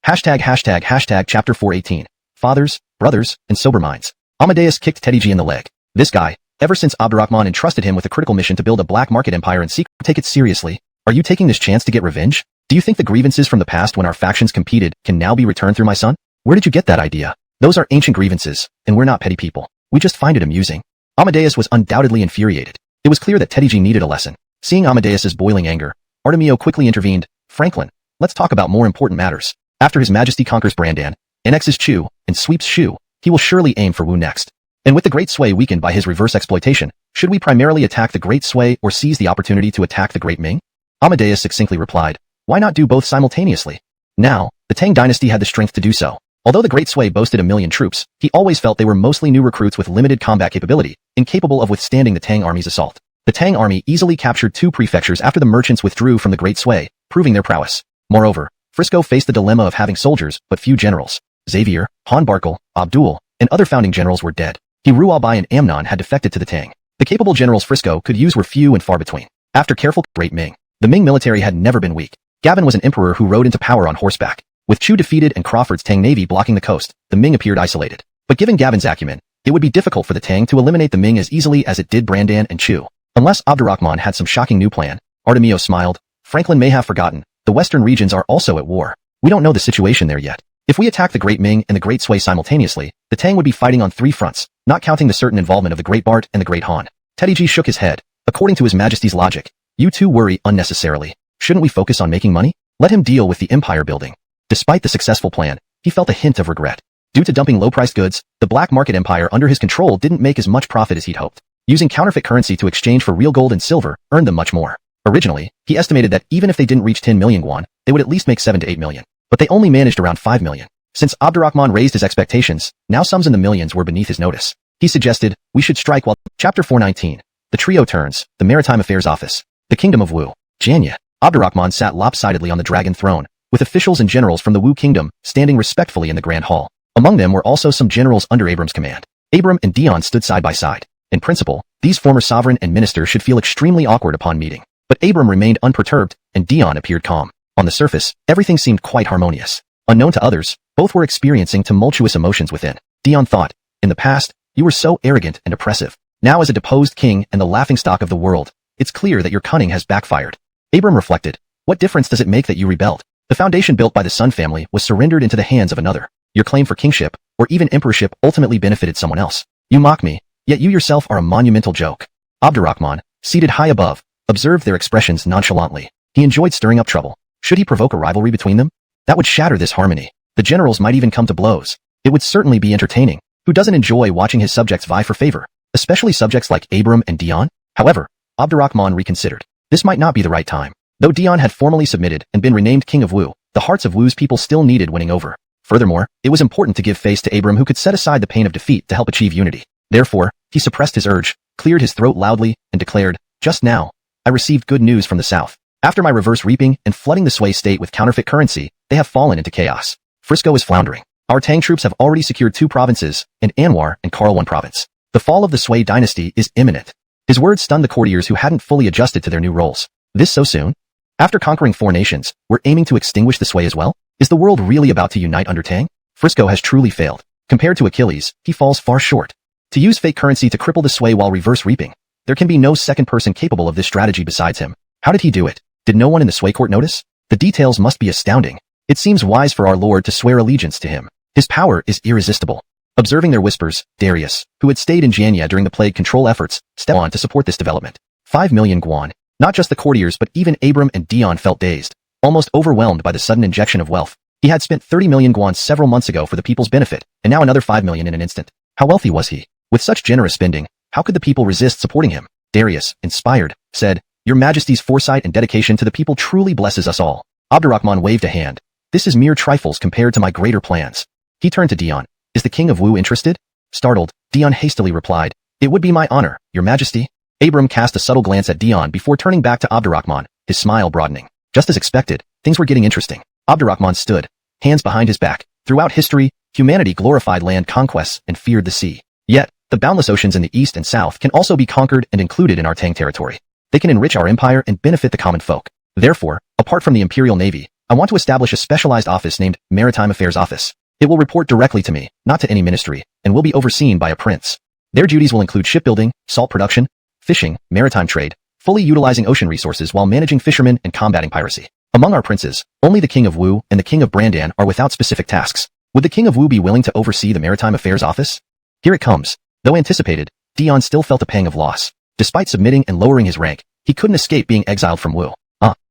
[SPEAKER 1] Chapter 418. Fathers, brothers, and sober minds. Amadeus kicked Teddy in the leg. This guy, ever since Abdurrahman entrusted him with a critical mission to build a black market empire and seek, take it seriously. Are you taking this chance to get revenge? Do you think the grievances from the past when our factions competed can now be returned through my son? Where did you get that idea? Those are ancient grievances, and we're not petty people. We just find it amusing." Amadeus was undoubtedly infuriated. It was clear that Teddy needed a lesson. Seeing Amadeus's boiling anger, Artemio quickly intervened, "Franklin, let's talk about more important matters. After His Majesty conquers Brandan, annexes Chu, and sweeps Shu, he will surely aim for Wu next. And with the Great Sway weakened by his reverse exploitation, should we primarily attack the Great Sway or seize the opportunity to attack the Great Ming?" Amadeus succinctly replied, "Why not do both simultaneously?" Now, the Tang dynasty had the strength to do so. Although the Great Sway boasted 1,000,000 troops, he always felt they were mostly new recruits with limited combat capability, incapable of withstanding the Tang army's assault. The Tang army easily captured 2 prefectures after the merchants withdrew from the Great Sway, proving their prowess. Moreover, Frisco faced the dilemma of having soldiers, but few generals. Xavier, Han Barkel, Abdul, and other founding generals were dead. He Ruabai and Amnon had defected to the Tang. The capable generals Frisco could use were few and far between. After careful Great Ming, the Ming military had never been weak. Gavin was an emperor who rode into power on horseback. With Chu defeated and Crawford's Tang navy blocking the coast, the Ming appeared isolated. But given Gavin's acumen, it would be difficult for the Tang to eliminate the Ming as easily as it did Brandan and Chu. Unless Abdurrahman had some shocking new plan. Artemio smiled. "Franklin may have forgotten. The western regions are also at war. We don't know the situation there yet. If we attack the Great Ming and the Great Sway simultaneously, the Tang would be fighting on 3 fronts, not counting the certain involvement of the Great Bart and the Great Han." Teddy shook his head. "According to His Majesty's logic, you two worry unnecessarily. Shouldn't we focus on making money? Let him deal with the empire building." Despite the successful plan, he felt a hint of regret. Due to dumping low-priced goods, the black market empire under his control didn't make as much profit as he'd hoped. Using counterfeit currency to exchange for real gold and silver earned them much more. Originally, he estimated that even if they didn't reach 10 million yuan, they would at least make 7 to 8 million. But they only managed around 5 million. Since Abdurrahman raised his expectations, now sums in the millions were beneath his notice. He suggested, "We should strike while..." Chapter 419. The trio turns, the Maritime Affairs Office. The Kingdom of Wu. Jianya. Abdurrahman sat lopsidedly on the dragon throne, with officials and generals from the Wu Kingdom standing respectfully in the Grand Hall. Among them were also some generals under Abram's command. Abram and Dion stood side by side. In principle, these former sovereign and minister should feel extremely awkward upon meeting. But Abram remained unperturbed, and Dion appeared calm. On the surface, everything seemed quite harmonious. Unknown to others, both were experiencing tumultuous emotions within. Dion thought, "In the past, you were so arrogant and oppressive. Now as a deposed king and the laughingstock of the world, it's clear that your cunning has backfired." Abram reflected, "What difference does it make that you rebelled? The foundation built by the Sun family was surrendered into the hands of another. Your claim for kingship, or even emperorship, ultimately benefited someone else. You mock me, yet you yourself are a monumental joke. Abdurrahman, seated high above, observed their expressions nonchalantly. He enjoyed stirring up trouble. Should he provoke a rivalry between them? That would shatter this harmony. The generals might even come to blows. It would certainly be entertaining. Who doesn't enjoy watching his subjects vie for favor, especially subjects like Abram and Dion? However, Abdurrahman reconsidered. This might not be the right time. Though Dion had formally submitted and been renamed King of Wu, the hearts of Wu's people still needed winning over. Furthermore, it was important to give face to Abram, who could set aside the pain of defeat to help achieve unity. Therefore, he suppressed his urge, cleared his throat loudly, and declared, "Just now, I received good news from the south. After my reverse reaping and flooding the Sui state with counterfeit currency, they have fallen into chaos. Frisco is floundering. Our Tang troops have already secured 2 provinces, and Anwar and Karl 1 province. The fall of the Sui dynasty is imminent." His words stunned the courtiers who hadn't fully adjusted to their new roles. This so soon? After conquering 4 nations, we're aiming to extinguish the Sui as well? Is the world really about to unite under Tang? Frisco has truly failed. Compared to Achilles, he falls far short. To use fake currency to cripple the Sui while reverse reaping, there can be no second person capable of this strategy besides him. How did he do it? Did no one in the Sui court notice? The details must be astounding. It seems wise for our lord to swear allegiance to him. His power is irresistible. Observing their whispers, Darius, who had stayed in Jianya during the plague control efforts, stepped on to support this development. 5 million guan. Not just the courtiers but even Abram and Dion felt dazed, almost overwhelmed by the sudden injection of wealth. He had spent 30 million guan several months ago for the people's benefit, and now another 5 million in an instant. How wealthy was he? With such generous spending, how could the people resist supporting him? Darius, inspired, said, "Your Majesty's foresight and dedication to the people truly blesses us all." Abdurrahman waved a hand. "This is mere trifles compared to my greater plans." He turned to Dion. "Is the King of Wu interested?" Startled, Dion hastily replied, "It would be my honor, Your Majesty." Abram cast a subtle glance at Dion before turning back to Abdurrahman, his smile broadening. Just as expected, things were getting interesting. Abdurrahman stood, hands behind his back. Throughout history, humanity glorified land conquests and feared the sea. Yet, the boundless oceans in the east and south can also be conquered and included in our Tang territory. They can enrich our empire and benefit the common folk. Therefore, apart from the Imperial Navy, I want to establish a specialized office named Maritime Affairs Office. It will report directly to me, not to any ministry, and will be overseen by a prince. Their duties will include shipbuilding, salt production, fishing, maritime trade, fully utilizing ocean resources while managing fishermen and combating piracy. Among our princes, only the King of Wu and the King of Brandan are without specific tasks. Would the King of Wu be willing to oversee the Maritime Affairs Office? Here it comes. Though anticipated, Dion still felt a pang of loss. Despite submitting and lowering his rank, he couldn't escape being exiled from Wu.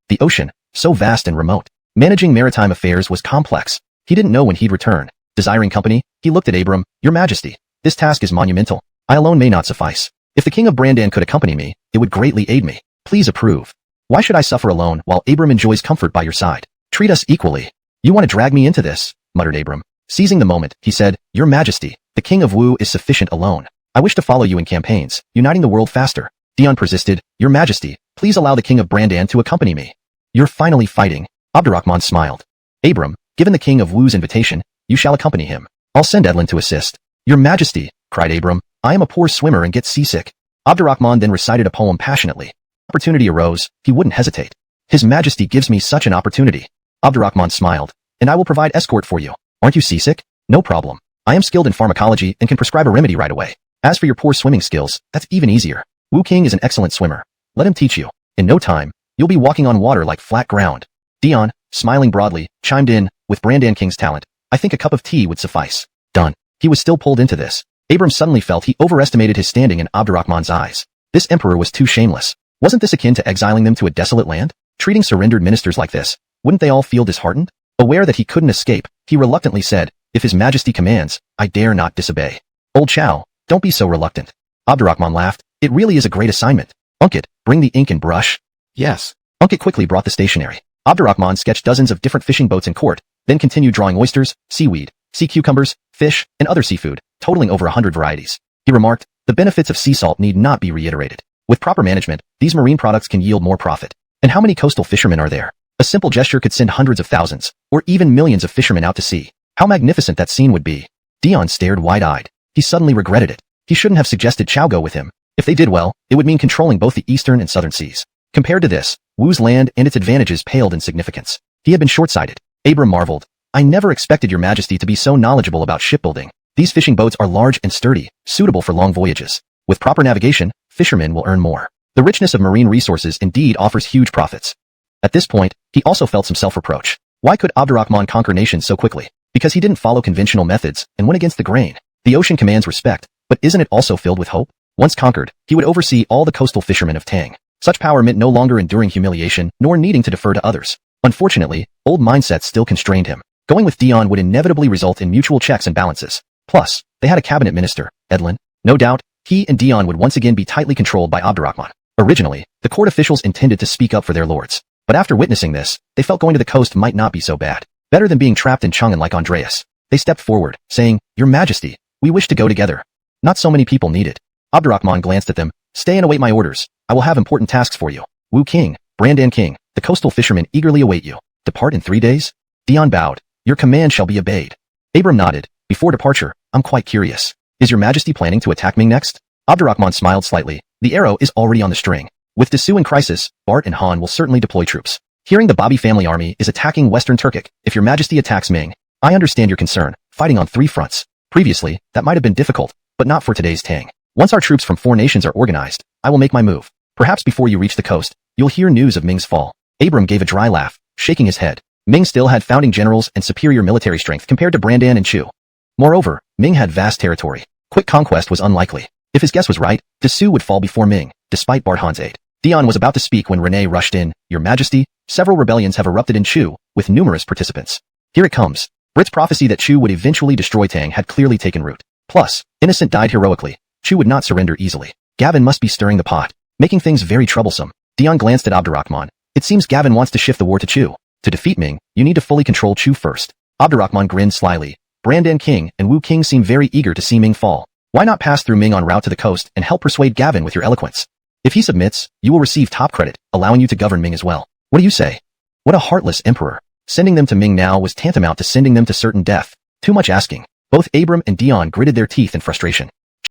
[SPEAKER 1] The ocean, so vast and remote. Managing maritime affairs was complex. He didn't know when he'd return. Desiring company, he looked at Abram. "Your Majesty, this task is monumental. I alone may not suffice. If the King of Brandan could accompany me, it would greatly aid me. Please approve. Why should I suffer alone while Abram enjoys comfort by your side? Treat us equally." "You want to drag me into this?" muttered Abram. Seizing the moment, he said, "Your Majesty, the King of Wu is sufficient alone. I wish to follow you in campaigns, uniting the world faster." Dion persisted, "Your Majesty, please allow the King of Brandan to accompany me." "You're finally fighting." Abdurrahman smiled. "Abram, given the King of Wu's invitation, you shall accompany him. I'll send Edlin to assist." "Your Majesty," cried Abram, "I am a poor swimmer and get seasick." Abdurrahman then recited a poem passionately. Opportunity arose, he wouldn't hesitate. "His Majesty gives me such an opportunity." Abdurrahman smiled. "And I will provide escort for you. Aren't you seasick? No problem. I am skilled in pharmacology and can prescribe a remedy right away. As for your poor swimming skills, that's even easier. Wu King is an excellent swimmer. Let him teach you. In no time, you'll be walking on water like flat ground." Dion, smiling broadly, chimed in, "With Brandan King's talent, I think a cup of tea would suffice." Done. He was still pulled into this. Abram suddenly felt he overestimated his standing in Abdurrahman's eyes. This emperor was too shameless. Wasn't this akin to exiling them to a desolate land? Treating surrendered ministers like this, wouldn't they all feel disheartened? Aware that he couldn't escape, he reluctantly said, "If His Majesty commands, I dare not disobey." "Old Chow, don't be so reluctant." Abdurrahman laughed. "It really is a great assignment. Unkit, bring the ink and brush." "Yes." Unkit quickly brought the stationery. Abdurrahman sketched dozens of different fishing boats in court, then continued drawing oysters, seaweed, sea cucumbers, fish, and other seafood, totaling over 100 varieties. He remarked, "The benefits of sea salt need not be reiterated. With proper management, these marine products can yield more profit. And how many coastal fishermen are there? A simple gesture could send hundreds of thousands, or even millions of fishermen out to sea. How magnificent that scene would be." Dion stared wide-eyed. He suddenly regretted it. He shouldn't have suggested Chow go with him. If they did well, it would mean controlling both the eastern and southern seas. Compared to this, Wu's land and its advantages paled in significance. He had been short-sighted. Abram marveled. "I never expected Your Majesty to be so knowledgeable about shipbuilding. These fishing boats are large and sturdy, suitable for long voyages. With proper navigation, fishermen will earn more. The richness of marine resources indeed offers huge profits." At this point, he also felt some self-reproach. Why could Abdurrahman conquer nations so quickly? Because he didn't follow conventional methods and went against the grain. The ocean commands respect, but isn't it also filled with hope? Once conquered, he would oversee all the coastal fishermen of Tang. Such power meant no longer enduring humiliation nor needing to defer to others. Unfortunately, old mindsets still constrained him. Going with Dion would inevitably result in mutual checks and balances. Plus, they had a cabinet minister, Edlin. No doubt, he and Dion would once again be tightly controlled by Abdurrahman. Originally, the court officials intended to speak up for their lords. But after witnessing this, they felt going to the coast might not be so bad. Better than being trapped in Chang'an like Andreas. They stepped forward, saying, "Your Majesty, we wish to go together." Not so many people needed. Abdurrahman glanced at them. "Stay and await my orders. I will have important tasks for you. Wu King, Brandan King, the coastal fishermen eagerly await you. Depart in 3 days?" Dion bowed. "Your command shall be obeyed." Abram nodded. "Before departure, I'm quite curious. Is your Majesty planning to attack Ming next?" Abdurrahman smiled slightly. "The arrow is already on the string. With Dessou in crisis, Bart and Han will certainly deploy troops. Hearing the Bobby family army is attacking Western Turkic, if your Majesty attacks Ming, I understand your concern, fighting on 3 fronts. Previously, that might have been difficult, but not for today's Tang. Once our troops from 4 nations are organized, I will make my move. Perhaps before you reach the coast, you'll hear news of Ming's fall." Abram gave a dry laugh, shaking his head. Ming still had founding generals and superior military strength compared to Brandan and Chu. Moreover, Ming had vast territory. Quick conquest was unlikely. If his guess was right, Dessou would fall before Ming, despite Bart Han's aid. Dion was about to speak when Renee rushed in. "Your Majesty, several rebellions have erupted in Chu, with numerous participants. Here it comes." Brit's prophecy that Chu would eventually destroy Tang had clearly taken root. Plus, Innocent died heroically. Chu would not surrender easily. Gavin must be stirring the pot, making things very troublesome. Dion glanced at Abdurrahman. "It seems Gavin wants to shift the war to Chu. To defeat Ming, you need to fully control Chu first." Abdurrahman grinned slyly. Brandan King and Wu King seem very eager to see Ming fall. Why not pass through Ming en route to the coast and help persuade Gavin with your eloquence? If he submits, you will receive top credit, allowing you to govern Ming as well. What do you say? What a heartless emperor. Sending them to Ming now was tantamount to sending them to certain death. Too much asking. Both Abram and Dion gritted their teeth in frustration.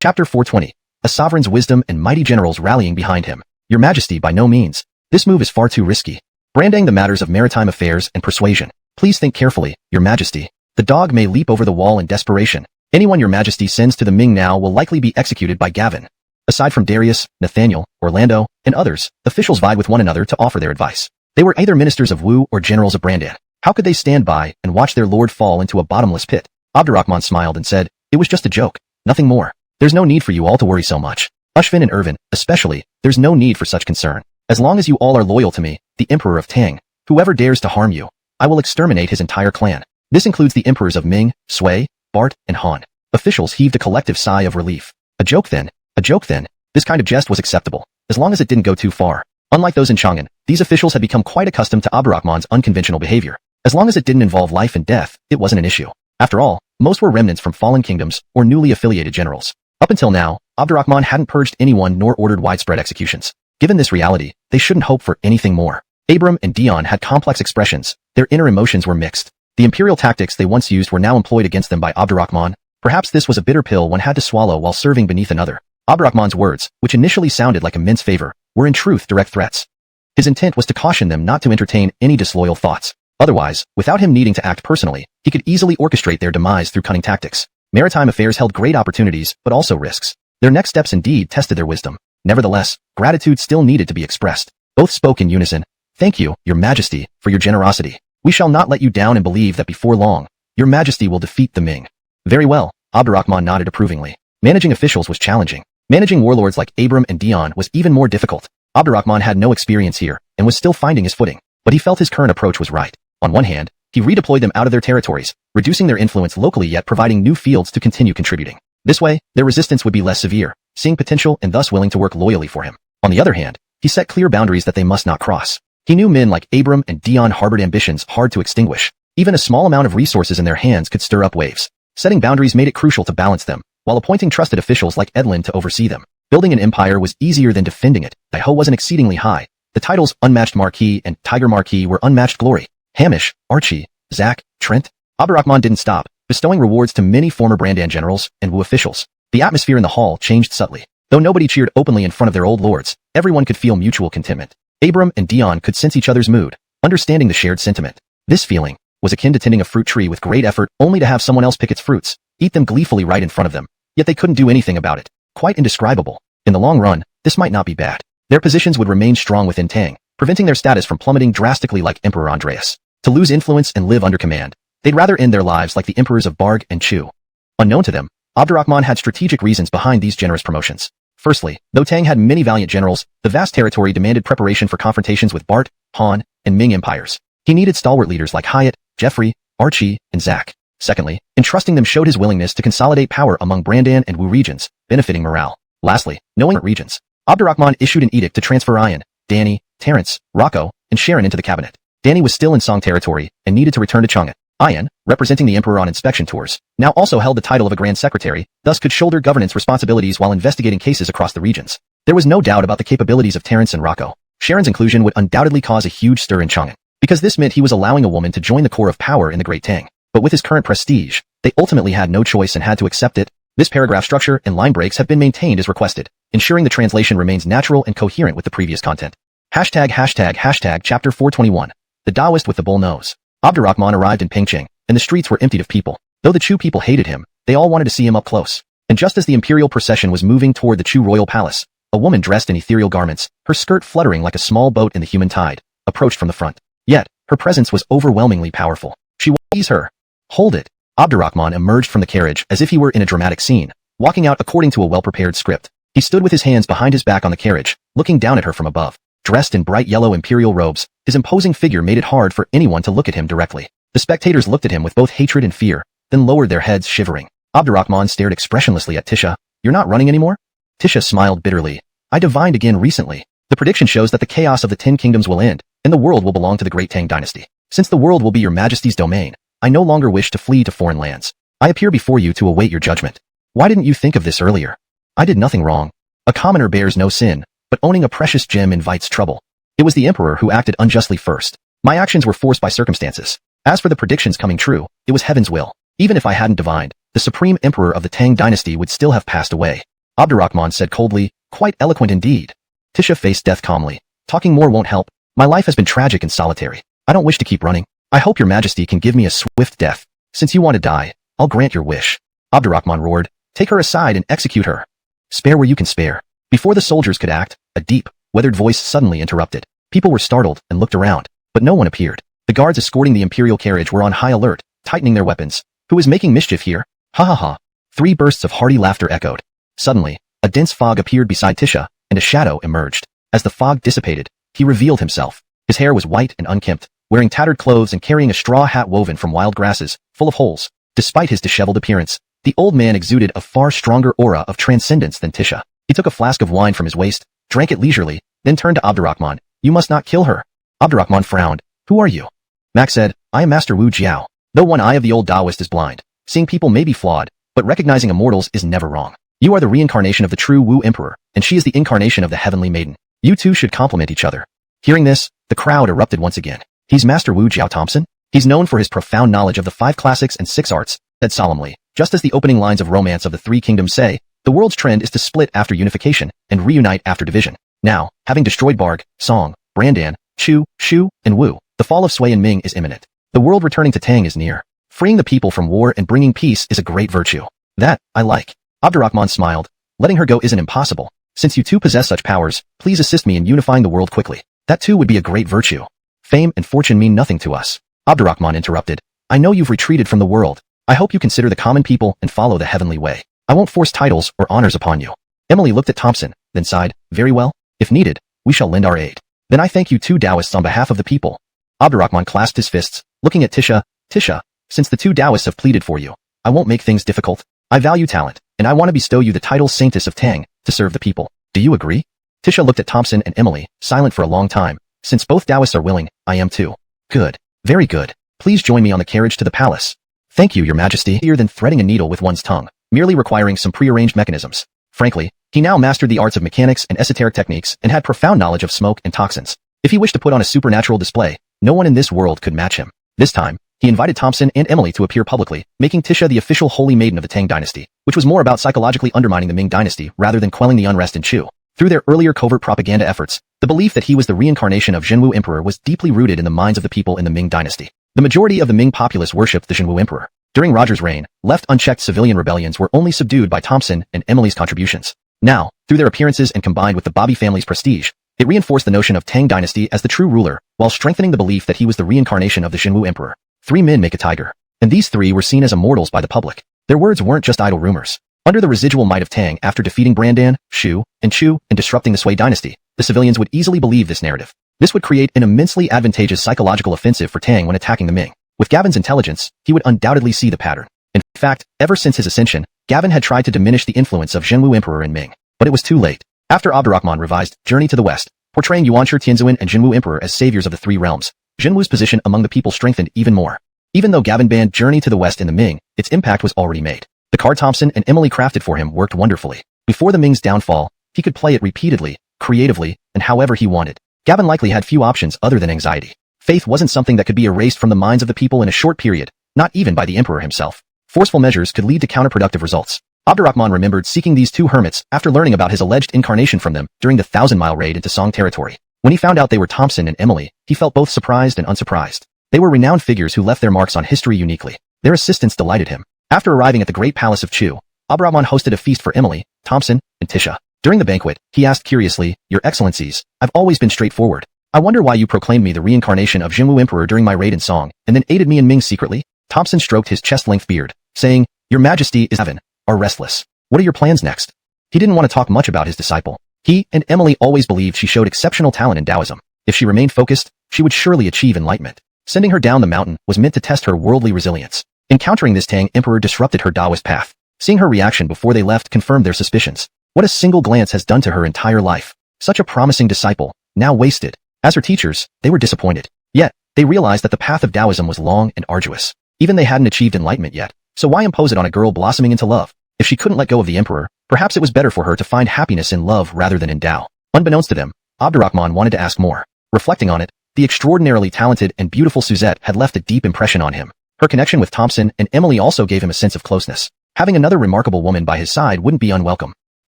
[SPEAKER 1] Chapter 420. A sovereign's wisdom and mighty generals rallying behind him. Your Majesty, by no means. This move is far too risky. Branding the matters of maritime affairs and persuasion. Please think carefully, Your Majesty. The dog may leap over the wall in desperation. Anyone Your Majesty sends to the Ming now will likely be executed by Gavin. Aside from Darius, Nathaniel, Orlando, and others, officials vied with one another to offer their advice. They were either ministers of Wu or generals of Brandan. How could they stand by and watch their lord fall into a bottomless pit? Abdurrahman smiled and said, "It was just a joke. Nothing more. There's no need for you all to worry so much. Ushvin and Irvin, especially, there's no need for such concern. As long as you all are loyal to me, the Emperor of Tang, whoever dares to harm you, I will exterminate his entire clan. This includes the emperors of Ming, Sui, Bart, and Han." Officials heaved a collective sigh of relief. A joke then. A joke then. This kind of jest was acceptable, as long as it didn't go too far. Unlike those in Chang'an, these officials had become quite accustomed to Abdurrahman's unconventional behavior. As long as it didn't involve life and death, it wasn't an issue. After all, most were remnants from fallen kingdoms or newly affiliated generals. Up until now, Abdurrahman hadn't purged anyone nor ordered widespread executions. Given this reality, they shouldn't hope for anything more. Abram and Dion had complex expressions. Their inner emotions were mixed. The imperial tactics they once used were now employed against them by Abdurrahman. Perhaps this was a bitter pill one had to swallow while serving beneath another. Abdurrahman's words, which initially sounded like immense favor, were in truth direct threats. His intent was to caution them not to entertain any disloyal thoughts. Otherwise, without him needing to act personally, he could easily orchestrate their demise through cunning tactics. Maritime affairs held great opportunities, but also risks. Their next steps indeed tested their wisdom. Nevertheless, gratitude still needed to be expressed. Both spoke in unison. "Thank you, Your Majesty, for your generosity. We shall not let you down and believe that before long, Your Majesty will defeat the Ming." "Very well," Abdurrahman nodded approvingly. Managing officials was challenging. Managing warlords like Abram and Dion was even more difficult. Abdurrahman had no experience here, and was still finding his footing, but he felt his current approach was right. On one hand, he redeployed them out of their territories, reducing their influence locally yet providing new fields to continue contributing. This way, their resistance would be less severe, seeing potential and thus willing to work loyally for him. On the other hand, he set clear boundaries that they must not cross. He knew men like Abram and Dion harbored ambitions hard to extinguish. Even a small amount of resources in their hands could stir up waves. Setting boundaries made it crucial to balance them, while appointing trusted officials like Edlin to oversee them. Building an empire was easier than defending it. Daiho wasn't exceedingly high. The titles Unmatched Marquis and Tiger Marquis were unmatched glory. Hamish, Archie, Zach, Trent. Abdurrahman didn't stop, bestowing rewards to many former Brandan generals and Wu officials. The atmosphere in the hall changed subtly. Though nobody cheered openly in front of their old lords, everyone could feel mutual contentment. Abram and Dion could sense each other's mood, understanding the shared sentiment. This feeling was akin to tending a fruit tree with great effort only to have someone else pick its fruits, eat them gleefully right in front of them. Yet they couldn't do anything about it. Quite indescribable. In the long run, this might not be bad. Their positions would remain strong within Tang, preventing their status from plummeting drastically like Emperor Andreas. to lose influence and live under command. They'd rather end their lives like the emperors of Barg and Chu. Unknown to them, Abdurrahman had strategic reasons behind these generous promotions. Firstly, though Tang had many valiant generals, the vast territory demanded preparation for confrontations with Bart, Han, and Ming empires. He needed stalwart leaders like Hyatt, Jeffrey, Archie, and Zach. Secondly, entrusting them showed his willingness to consolidate power among Brandan and Wu regions, benefiting morale. Lastly, knowing regions, Abdurrahman issued an edict to transfer Ian, Danny, Terrence, Rocco, and Sharon into the cabinet. Danny was still in Song territory and needed to return to Chang'an. Ian, representing the emperor on inspection tours, now also held the title of a grand secretary, thus could shoulder governance responsibilities while investigating cases across the regions. There was no doubt about the capabilities of Terrence and Rocco. Sharon's inclusion would undoubtedly cause a huge stir in Chang'an, because this meant he was allowing a woman to join the core of power in the Great Tang. But with his current prestige, they ultimately had no choice and had to accept it. This paragraph structure and line breaks have been maintained as requested, ensuring the translation remains natural and coherent with the previous content. ####Chapter 421. The Taoist with the Bull Nose. Abdurrahman arrived in Pengcheng, and the streets were emptied of people. Though the Chu people hated him, they all wanted to see him up close. And just as the imperial procession was moving toward the Chu royal palace, a woman dressed in ethereal garments, her skirt fluttering like a small boat in the human tide, approached from the front. Yet, her presence was overwhelmingly powerful. She will seize her. Hold it. Abdurrahman emerged from the carriage as if he were in a dramatic scene, walking out according to a well-prepared script. He stood with his hands behind his back on the carriage, looking down at her from above. Dressed in bright yellow imperial robes, his imposing figure made it hard for anyone to look at him directly. The spectators looked at him with both hatred and fear, then lowered their heads shivering. Abdurrahman stared expressionlessly at Tisha. "You're not running anymore?" Tisha smiled bitterly. "I divined again recently. The prediction shows that the chaos of the 10 kingdoms will end, and the world will belong to the Great Tang dynasty. Since the world will be your majesty's domain, I no longer wish to flee to foreign lands. I appear before you to await your judgment. Why didn't you think of this earlier? I did nothing wrong. A commoner bears no sin, but owning a precious gem invites trouble. It was the emperor who acted unjustly first. My actions were forced by circumstances. As for the predictions coming true, it was heaven's will. Even if I hadn't divined, the supreme emperor of the Tang dynasty would still have passed away." Abdurrahman said coldly, "Quite eloquent indeed." Tisha faced death calmly. "Talking more won't help. My life has been tragic and solitary. I don't wish to keep running. I hope your majesty can give me a swift death. Since you want to die, I'll grant your wish." Abdurrahman roared, "Take her aside and execute her. Spare where you can spare." Before the soldiers could act, a deep, weathered voice suddenly interrupted. People were startled and looked around, but no one appeared. The guards escorting the imperial carriage were on high alert, tightening their weapons. "Who is making mischief here? Ha ha ha." 3 bursts of hearty laughter echoed. Suddenly, a dense fog appeared beside Tisha, and a shadow emerged. As the fog dissipated, he revealed himself. His hair was white and unkempt, wearing tattered clothes and carrying a straw hat woven from wild grasses, full of holes. Despite his disheveled appearance, the old man exuded a far stronger aura of transcendence than Tisha. He took a flask of wine from his waist, drank it leisurely, then turned to Abdurrahman. "You must not kill her." Abdurrahman frowned. "Who are you?" Max said, "I am Master Wu Jiao. Though one eye of the old Taoist is blind, seeing people may be flawed, but recognizing immortals is never wrong. You are the reincarnation of the true Wu Emperor, and she is the incarnation of the Heavenly Maiden. You two should complement each other." Hearing this, the crowd erupted once again. "He's Master Wu Jiao Thompson? He's known for his profound knowledge of the 5 classics and 6 arts," said solemnly. "Just as the opening lines of Romance of the 3 Kingdoms say, the world's trend is to split after unification and reunite after division. Now, having destroyed Barg, Song, Brandan, Chu, Shu, and Wu, the fall of Sui and Ming is imminent. The world returning to Tang is near. Freeing the people from war and bringing peace is a great virtue. That, I like." Abdurrahman smiled. "Letting her go isn't impossible. Since you two possess such powers, please assist me in unifying the world quickly. That too would be a great virtue. Fame and fortune mean nothing to us." Abdurrahman interrupted. "I know you've retreated from the world. I hope you consider the common people and follow the heavenly way. I won't force titles or honors upon you." Emily looked at Thompson, then sighed. "Very well. If needed, we shall lend our aid. Then I thank you two Taoists on behalf of the people." Abdurrahman clasped his fists, looking at Tisha. "Tisha, since the 2 Taoists have pleaded for you, I won't make things difficult. I value talent, and I want to bestow you the title Saintess of Tang to serve the people. Do you agree?" Tisha looked at Thompson and Emily, silent for a long time. "Since both Taoists are willing, I am too." "Good. Very good. Please join me on the carriage to the palace." "Thank you, your majesty." Easier than threading a needle with one's tongue, merely requiring some prearranged mechanisms. Frankly, he now mastered the arts of mechanics and esoteric techniques and had profound knowledge of smoke and toxins. If he wished to put on a supernatural display, no one in this world could match him. This time, he invited Thompson and Emily to appear publicly, making Tisha the official holy maiden of the Tang dynasty, which was more about psychologically undermining the Ming dynasty rather than quelling the unrest in Chu. Through their earlier covert propaganda efforts, the belief that he was the reincarnation of Zhenwu Emperor was deeply rooted in the minds of the people in the Ming dynasty. The majority of the Ming populace worshipped the Zhenwu Emperor. During Roger's reign, left unchecked civilian rebellions were only subdued by Thompson and Emily's contributions. Now, through their appearances and combined with the Bobby family's prestige, It reinforced the notion of Tang dynasty as the true ruler, while strengthening the belief that he was the reincarnation of the Xinwu emperor. 3 men make a tiger. And these 3 were seen as immortals by the public. Their words weren't just idle rumors. Under the residual might of Tang after defeating Brandan, Shu, and Chu and disrupting the Sui dynasty, the civilians would easily believe this narrative. This would create an immensely advantageous psychological offensive for Tang when attacking the Ming. With Gavin's intelligence, he would undoubtedly see the pattern. In fact, ever since his ascension, Gavin had tried to diminish the influence of Xinwu emperor in Ming. But it was too late. After Abdurrahman revised Journey to the West, portraying Yuanshi Tianzuan and Xinwu emperor as saviors of the 3 realms, Xinwu's position among the people strengthened even more. Even though Gavin banned Journey to the West in the Ming, its impact was already made. The card Thompson and Emily crafted for him worked wonderfully. Before the Ming's downfall, he could play it repeatedly, creatively, and however he wanted. Gavin likely had few options other than anxiety. Faith wasn't something that could be erased from the minds of the people in a short period, not even by the emperor himself. Forceful measures could lead to counterproductive results. Abdurrahman remembered seeking these 2 hermits after learning about his alleged incarnation from them during the 1,000-mile raid into Song territory. When he found out they were Thompson and Emily, he felt both surprised and unsurprised. They were renowned figures who left their marks on history uniquely. Their assistance delighted him. After arriving at the great palace of Chu, Abdurrahman hosted a feast for Emily, Thompson, and Tisha. During the banquet, he asked curiously, "Your Excellencies, I've always been straightforward. I wonder why you proclaimed me the reincarnation of Xinwu emperor during my raid in Song, and then aided me in Ming secretly?" Thompson stroked his chest-length beard, saying, "Your Majesty is are restless. What are your plans next?" He didn't want to talk much about his disciple. He and Emily always believed she showed exceptional talent in Taoism. If she remained focused, she would surely achieve enlightenment. Sending her down the mountain was meant to test her worldly resilience. Encountering this Tang emperor disrupted her Taoist path. Seeing her reaction before they left confirmed their suspicions. What a single glance has done to her entire life. Such a promising disciple, now wasted. As her teachers, they were disappointed. Yet, they realized that the path of Taoism was long and arduous. Even they hadn't achieved enlightenment yet, so why impose it on a girl blossoming into love? If she couldn't let go of the emperor, perhaps it was better for her to find happiness in love rather than in Tao. Unbeknownst to them, Abdurrahman wanted to ask more. Reflecting on it, the extraordinarily talented and beautiful Suzette had left a deep impression on him. Her connection with Thompson and Emily also gave him a sense of closeness. Having another remarkable woman by his side wouldn't be unwelcome.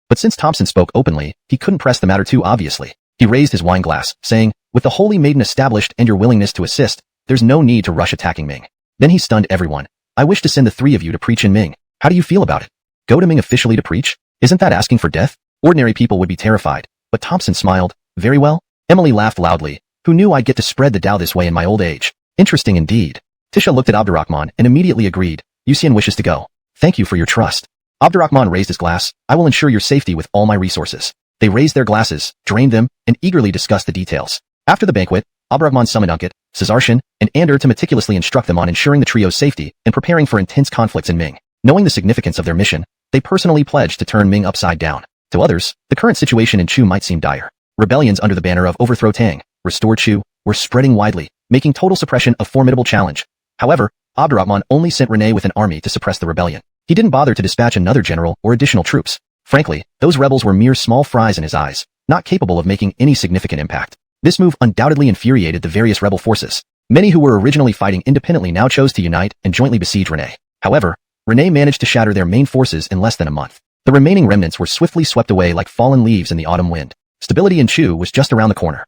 [SPEAKER 1] But since Thompson spoke openly, he couldn't press the matter too obviously. He raised his wine glass, saying, "With the Holy Maiden established and your willingness to assist, there's no need to rush attacking Ming." Then he stunned everyone. "I wish to send the 3 of you to preach in Ming. How do you feel about it? Go to Ming officially to preach? Isn't that asking for death?" Ordinary people would be terrified, but Thompson smiled. "Very well." Emily laughed loudly. "Who knew I'd get to spread the Tao this way in my old age? Interesting indeed." Tisha looked at Abdurrahman and immediately agreed. "Yusian wishes to go. Thank you for your trust." Abdurrahman raised his glass. "I will ensure your safety with all my resources." They raised their glasses, drained them, and eagerly discussed the details. After the banquet, Abdurrahman summoned Unkit, Caesarshan, and Ander to meticulously instruct them on ensuring the trio's safety and preparing for intense conflicts in Ming. Knowing the significance of their mission, they personally pledged to turn Ming upside down. To others, the current situation in Chu might seem dire. Rebellions under the banner of Overthrow Tang, Restore Chu, were spreading widely, making total suppression a formidable challenge. However, Abdurrahman only sent Rene with an army to suppress the rebellion. He didn't bother to dispatch another general or additional troops. Frankly, those rebels were mere small fries in his eyes, not capable of making any significant impact. This move undoubtedly infuriated the various rebel forces. Many who were originally fighting independently now chose to unite and jointly besiege Rene. However, Rene managed to shatter their main forces in less than a month. The remaining remnants were swiftly swept away like fallen leaves in the autumn wind. Stability in Chu was just around the corner.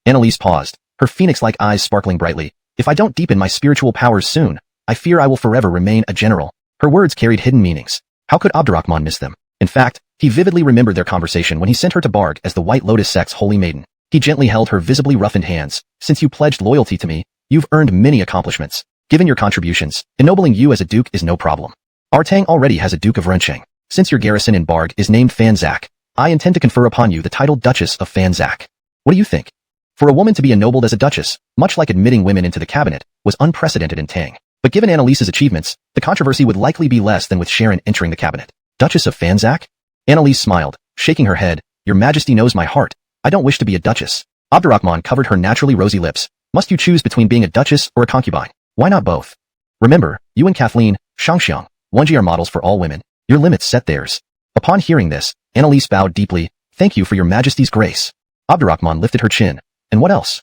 [SPEAKER 1] Annalise paused, her phoenix-like eyes sparkling brightly. "If I don't deepen my spiritual powers soon, I fear I will forever remain a general." Her words carried hidden meanings. How could Abdurrahman miss them? In fact, he vividly remembered their conversation when he sent her to Barg as the White Lotus sect's holy maiden. He gently held her visibly roughened hands. "Since you pledged loyalty to me, you've earned many accomplishments. Given your contributions, ennobling you as a duke is no problem. Our Tang already has a Duke of Rencheng. Since your garrison in Barg is named Fan Zak, I intend to confer upon you the title Duchess of Fan Zak. What do you think?" For a woman to be ennobled as a duchess, much like admitting women into the cabinet, was unprecedented in Tang. But given Annalise's achievements, the controversy would likely be less than with Sharon entering the cabinet. "Duchess of Fan Zak?" Annalise smiled, shaking her head. "Your Majesty knows my heart. I don't wish to be a duchess." Abdurrahman covered her naturally rosy lips. "Must you choose between being a duchess or a concubine? Why not both? Remember, you and Kathleen, Shangxiang, Wenji are models for all women. Your limits set theirs." Upon hearing this, Annalise bowed deeply. "Thank you for your Majesty's grace." Abdurrahman lifted her chin. "And what else?"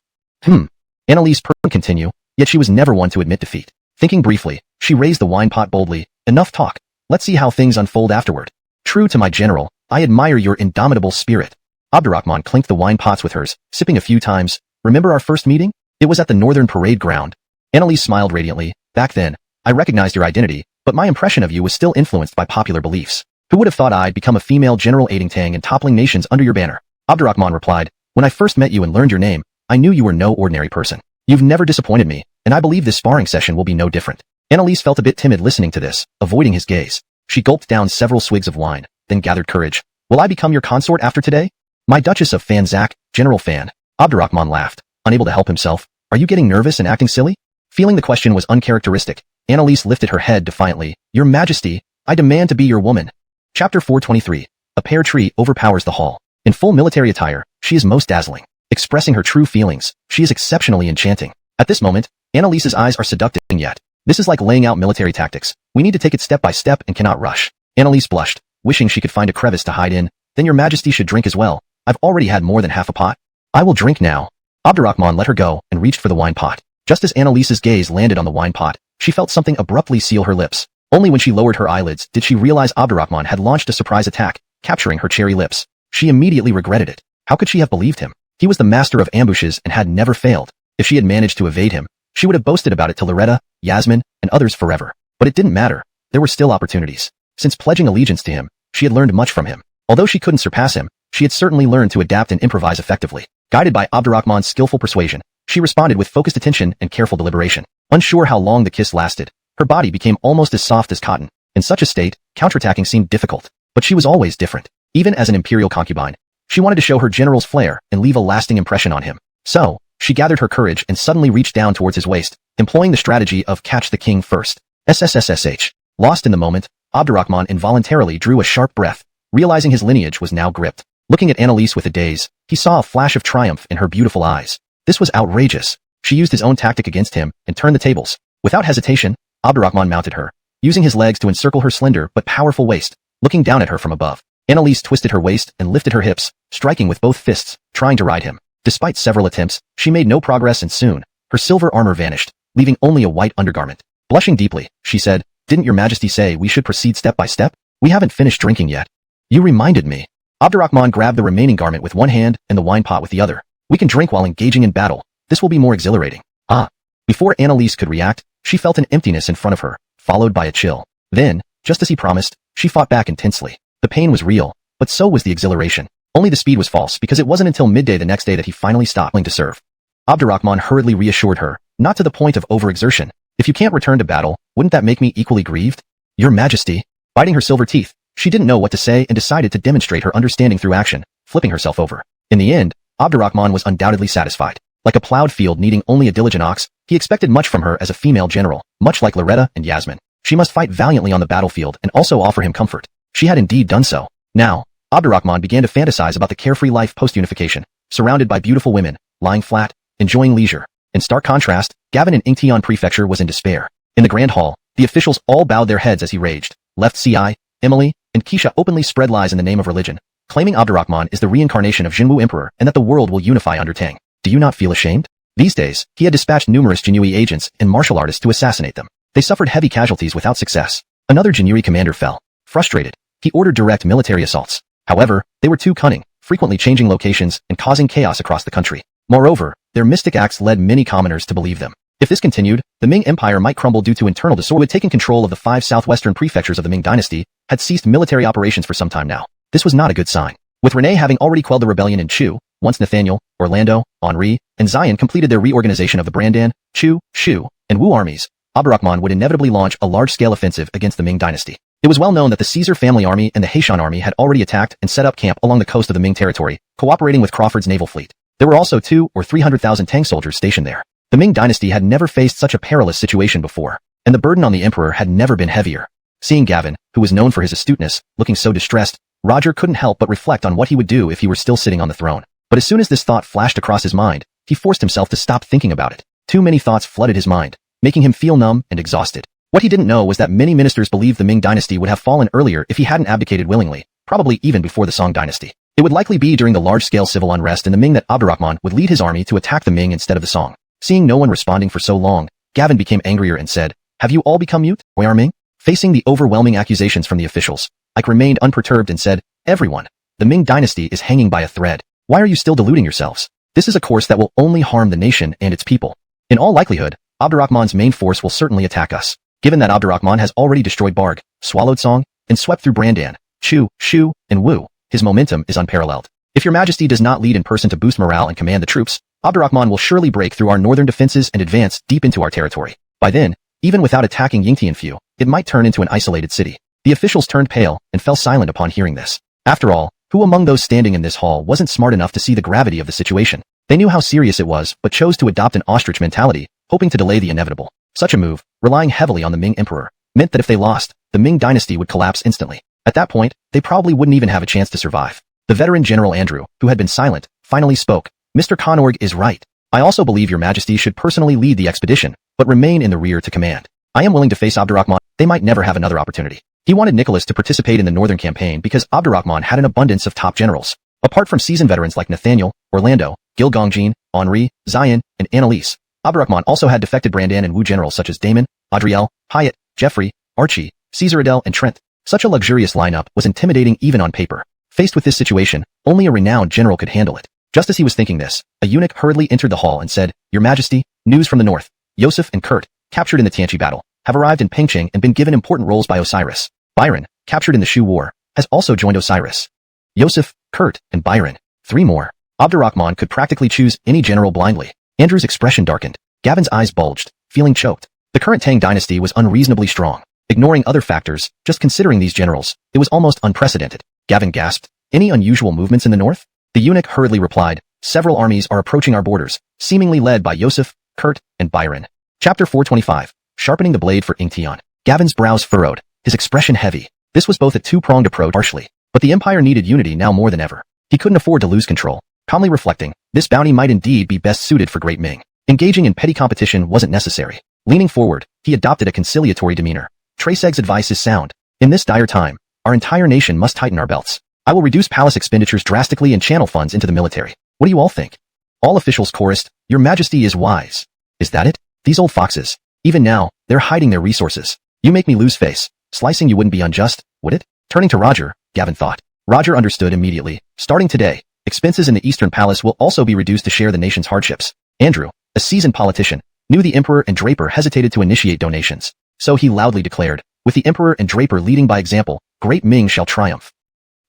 [SPEAKER 1] Annalise couldn't continue, yet she was never one to admit defeat. Thinking briefly, she raised the wine pot boldly. "Enough talk. Let's see how things unfold afterward. True to my general, I admire your indomitable spirit." Abdurrahman clinked the wine pots with hers, sipping a few times. "Remember our first meeting? It was at the Northern Parade Ground." Annalise smiled radiantly. "Back then, I recognized your identity, but my impression of you was still influenced by popular beliefs. Who would have thought I'd become a female general aiding Tang and toppling nations under your banner?" Abdurrahman replied, When I first met you and learned your name, I knew you were no ordinary person. You've never disappointed me, and I believe this sparring session will be no different. Annalise felt a bit timid listening to this, avoiding his gaze. She gulped down several swigs of wine, then gathered courage. Will I become your consort after today? My Duchess of Fanzak, General Fan. Abdurrahman laughed, unable to help himself. Are you getting nervous and acting silly? Feeling the question was uncharacteristic, Annalise lifted her head defiantly. Your Majesty, I demand to be your woman. Chapter 423. A pear tree overpowers the hall. In full military attire, she is most dazzling. Expressing her true feelings, she is exceptionally enchanting. At this moment, Annalise's eyes are seductive yet. This is like laying out military tactics. We need to take it step by step and cannot rush. Annalise blushed, wishing she could find a crevice to hide in. Then your Majesty should drink as well. I've already had more than half a pot. I will drink now. Abdurrahman let her go and reached for the wine pot. Just as Annalise's gaze landed on the wine pot, she felt something abruptly seal her lips. Only when she lowered her eyelids did she realize Abdurrahman had launched a surprise attack, capturing her cherry lips. She immediately regretted it. How could she have believed him? He was the master of ambushes and had never failed. If she had managed to evade him, she would have boasted about it to Loretta, Yasmin, and others forever. But it didn't matter. There were still opportunities. Since pledging allegiance to him, she had learned much from him. Although she couldn't surpass him, she had certainly learned to adapt and improvise effectively. Guided by Abdurrahman's skillful persuasion, she responded with focused attention and careful deliberation. Unsure how long the kiss lasted, her body became almost as soft as cotton. In such a state, counterattacking seemed difficult. But she was always different. Even as an imperial concubine, she wanted to show her general's flair and leave a lasting impression on him. So, she gathered her courage and suddenly reached down towards his waist, employing the strategy of catch the king first. SSSSH. Lost in the moment, Abdurrahman involuntarily drew a sharp breath, realizing his lineage was now gripped. Looking at Annalise with a daze, he saw a flash of triumph in her beautiful eyes. This was outrageous. She used his own tactic against him and turned the tables. Without hesitation, Abdurrahman mounted her, using his legs to encircle her slender but powerful waist. Looking down at her from above, Annalise twisted her waist and lifted her hips, striking with both fists, trying to ride him. Despite several attempts, she made no progress and soon, her silver armor vanished, leaving only a white undergarment. Blushing deeply, she said, Didn't your Majesty say we should proceed step by step? We haven't finished drinking yet. You reminded me. Abdurrahman grabbed the remaining garment with one hand and the wine pot with the other. We can drink while engaging in battle. This will be more exhilarating. Ah. Before Annalise could react, she felt an emptiness in front of her, followed by a chill. Then, just as he promised, she fought back intensely. The pain was real, but so was the exhilaration. Only the speed was false because it wasn't until midday the next day that he finally stopped willing to serve. Abdurrahman hurriedly reassured her, not to the point of overexertion. If you can't return to battle, wouldn't that make me equally grieved? Your Majesty. Biting her silver teeth, she didn't know what to say and decided to demonstrate her understanding through action, flipping herself over. In the end, Abdurrahman was undoubtedly satisfied. Like a plowed field needing only a diligent ox, he expected much from her as a female general, much like Loretta and Yasmin. She must fight valiantly on the battlefield and also offer him comfort. She had indeed done so. Now, Abdurrahman began to fantasize about the carefree life post-unification, surrounded by beautiful women, lying flat, enjoying leisure. In stark contrast, Gavin in Ingtian Prefecture was in despair. In the Grand Hall, the officials all bowed their heads as he raged. Left Ci, Emily, and Keisha openly spread lies in the name of religion, claiming Abdurrahman is the reincarnation of Jinwu Emperor and that the world will unify under Tang. Do you not feel ashamed? These days, he had dispatched numerous Jinui agents and martial artists to assassinate them. They suffered heavy casualties without success. Another Jinui commander fell. Frustrated, he ordered direct military assaults. However, they were too cunning, frequently changing locations and causing chaos across the country. Moreover, their mystic acts led many commoners to believe them. If this continued, the Ming Empire might crumble due to internal disorder. Who had taken control of the 5 southwestern prefectures of the Ming dynasty, had ceased military operations for some time now. This was not a good sign. With Renee having already quelled the rebellion in Chu, once Nathaniel, Orlando, Henri, and Zion completed their reorganization of the Brandan, Chu, Shu, and Wu armies, Abdurrahman would inevitably launch a large-scale offensive against the Ming dynasty. It was well known that the Caesar family army and the Haitian army had already attacked and set up camp along the coast of the Ming territory, cooperating with Crawford's naval fleet. There were also 200,000 or 300,000 Tang soldiers stationed there. The Ming dynasty had never faced such a perilous situation before, and the burden on the emperor had never been heavier. Seeing Gavin, who was known for his astuteness, looking so distressed, Roger couldn't help but reflect on what he would do if he were still sitting on the throne. But as soon as this thought flashed across his mind, he forced himself to stop thinking about it. Too many thoughts flooded his mind, making him feel numb and exhausted. What he didn't know was that many ministers believed the Ming dynasty would have fallen earlier if he hadn't abdicated willingly, probably even before the Song dynasty. It would likely be during the large-scale civil unrest in the Ming that Abdurrahman would lead his army to attack the Ming instead of the Song. Seeing no one responding for so long, Gavin became angrier and said, Have you all become mute, Oyar Ming? Facing the overwhelming accusations from the officials, Ike remained unperturbed and said, Everyone, the Ming dynasty is hanging by a thread. Why are you still deluding yourselves? This is a course that will only harm the nation and its people. In all likelihood, Abdurrahman's main force will certainly attack us. Given that Abdurrahman has already destroyed Barg, swallowed Song, and swept through Brandan, Chu, Shu, and Wu, his momentum is unparalleled. If your majesty does not lead in person to boost morale and command the troops, Abdurrahman will surely break through our northern defenses and advance deep into our territory. By then, even without attacking Yingtianfu, it might turn into an isolated city. The officials turned pale and fell silent upon hearing this. After all, who among those standing in this hall wasn't smart enough to see the gravity of the situation? They knew how serious it was, but chose to adopt an ostrich mentality, hoping to delay the inevitable. Such a move, relying heavily on the Ming emperor, meant that if they lost, the Ming dynasty would collapse instantly. At that point, they probably wouldn't even have a chance to survive. The veteran General Andrew, who had been silent, finally spoke. Mr. Conorg is right. I also believe your majesty should personally lead the expedition, but remain in the rear to command. I am willing to face Abdurrahman. They might never have another opportunity. He wanted Nicholas to participate in the northern campaign because Abdurrahman had an abundance of top generals. Apart from seasoned veterans like Nathaniel, Orlando, Gil Gongjin, Henri, Zion, and Annalise, Abdurrahman also had defected Brandan and Wu generals such as Damon, Adriel, Hyatt, Jeffrey, Archie, Caesar Adel, and Trent. Such a luxurious lineup was intimidating even on paper. Faced with this situation, only a renowned general could handle it. Just as he was thinking this, a eunuch hurriedly entered the hall and said, Your Majesty, news from the north. Yosef and Kurt, captured in the Tianchi battle, have arrived in Pengcheng and been given important roles by Osiris. Byron, captured in the Shu War, has also joined Osiris. Yosef, Kurt, and Byron. 3 more. Abdurrahman could practically choose any general blindly. Andrew's expression darkened. Gavin's eyes bulged, feeling choked. The current Tang dynasty was unreasonably strong. Ignoring other factors, just considering these generals, it was almost unprecedented. Gavin gasped. Any unusual movements in the north? The eunuch hurriedly replied, Several armies are approaching our borders, seemingly led by Yosef, Kurt, and Byron. Chapter 425. Sharpening the blade for Yingtian. Gavin's brows furrowed, his expression heavy. This was both a two-pronged approach harshly, but the empire needed unity now more than ever. He couldn't afford to lose control. Calmly reflecting, this bounty might indeed be best suited for Great Ming. Engaging in petty competition wasn't necessary. Leaning forward, he adopted a conciliatory demeanor. Trayseg's advice is sound. In this dire time, our entire nation must tighten our belts. I will reduce palace expenditures drastically and channel funds into the military. What do you all think? All officials chorused, Your Majesty is wise. Is that it? These old foxes. Even now, they're hiding their resources. You make me lose face. Slicing you wouldn't be unjust, would it? Turning to Roger, Gavin thought. Roger understood immediately. Starting today, expenses in the Eastern Palace will also be reduced to share the nation's hardships. Andrew, a seasoned politician, knew the Emperor and Draper hesitated to initiate donations. So he loudly declared, with the Emperor and Draper leading by example, Great Ming shall triumph.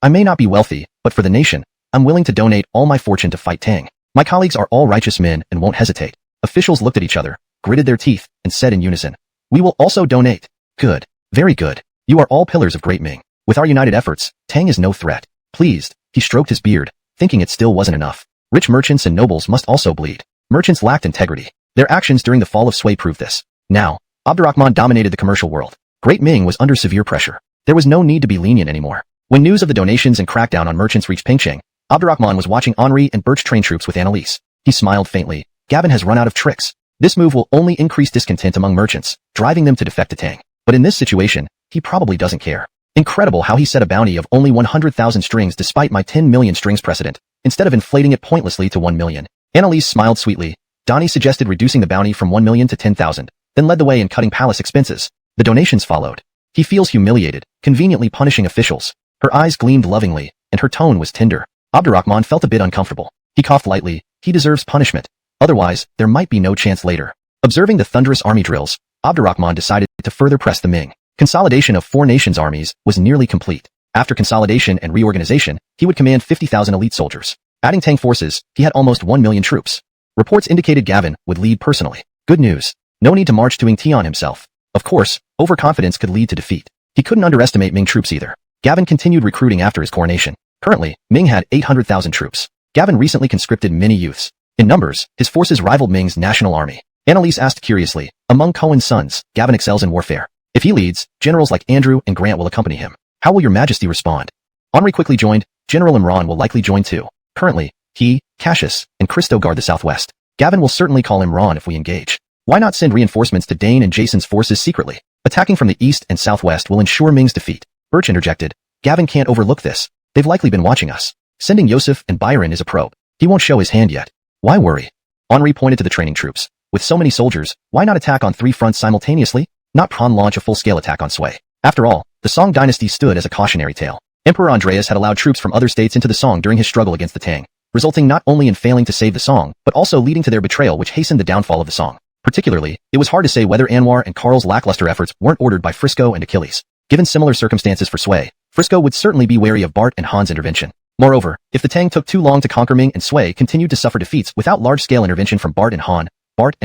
[SPEAKER 1] I may not be wealthy, but for the nation, I'm willing to donate all my fortune to fight Tang. My colleagues are all righteous men and won't hesitate. Officials looked at each other, gritted their teeth, and said in unison, We will also donate. Good. Very good. You are all pillars of Great Ming. With our united efforts, Tang is no threat. Pleased, he stroked his beard, thinking it still wasn't enough. Rich merchants and nobles must also bleed. Merchants lacked integrity. Their actions during the fall of Sui proved this. Now, Abdurrahman dominated the commercial world. Great Ming was under severe pressure. There was no need to be lenient anymore. When news of the donations and crackdown on merchants reached Pengcheng, Abdurrahman was watching Henri and Birch train troops with Annalise. He smiled faintly. Gavin has run out of tricks. This move will only increase discontent among merchants, driving them to defect to Tang. But in this situation, he probably doesn't care. Incredible how he set a bounty of only 100,000 strings despite my 10 million strings precedent, instead of inflating it pointlessly to 1 million. Annalise smiled sweetly. Donnie suggested reducing the bounty from 1 million to 10,000, then led the way in cutting palace expenses. The donations followed. He feels humiliated, conveniently punishing officials. Her eyes gleamed lovingly, and her tone was tender. Abdurrahman felt a bit uncomfortable. He coughed lightly. He deserves punishment. Otherwise, there might be no chance later. Observing the thunderous army drills, Abdurrahman decided to further press the Ming. Consolidation of 4 nations' armies was nearly complete. After consolidation and reorganization, he would command 50,000 elite soldiers. Adding Tang forces, he had almost 1 million troops. Reports indicated Gavin would lead personally. Good news. No need to march to Yingtian himself. Of course, overconfidence could lead to defeat. He couldn't underestimate Ming troops either. Gavin continued recruiting after his coronation. Currently, Ming had 800,000 troops. Gavin recently conscripted many youths. In numbers, his forces rivaled Ming's national army. Annalise asked curiously, among Cohen's sons, Gavin excels in warfare. If he leads, generals like Andrew and Grant will accompany him. How will your majesty respond? Henri quickly joined. General Imran will likely join too. Currently, he, Cassius, and Christo guard the southwest. Gavin will certainly call Imran if we engage. Why not send reinforcements to Dane and Jason's forces secretly? Attacking from the east and southwest will ensure Ming's defeat. Birch interjected. Gavin can't overlook this. They've likely been watching us. Sending Yosef and Byron is a probe. He won't show his hand yet. Why worry? Henri pointed to the training troops. With so many soldiers, why not attack on 3 fronts simultaneously? Not launch a full-scale attack on Sui. After all, the Song dynasty stood as a cautionary tale. Emperor Andreas had allowed troops from other states into the Song during his struggle against the Tang, resulting not only in failing to save the Song, but also leading to their betrayal, which hastened the downfall of the Song. Particularly, it was hard to say whether Anwar and Karl's lackluster efforts weren't ordered by Frisco and Achilles. Given similar circumstances for Sui, Frisco would certainly be wary of Bart and Han's intervention. Moreover, if the Tang took too long to conquer, Ming and Sui continued to suffer defeats without large-scale intervention from Bart and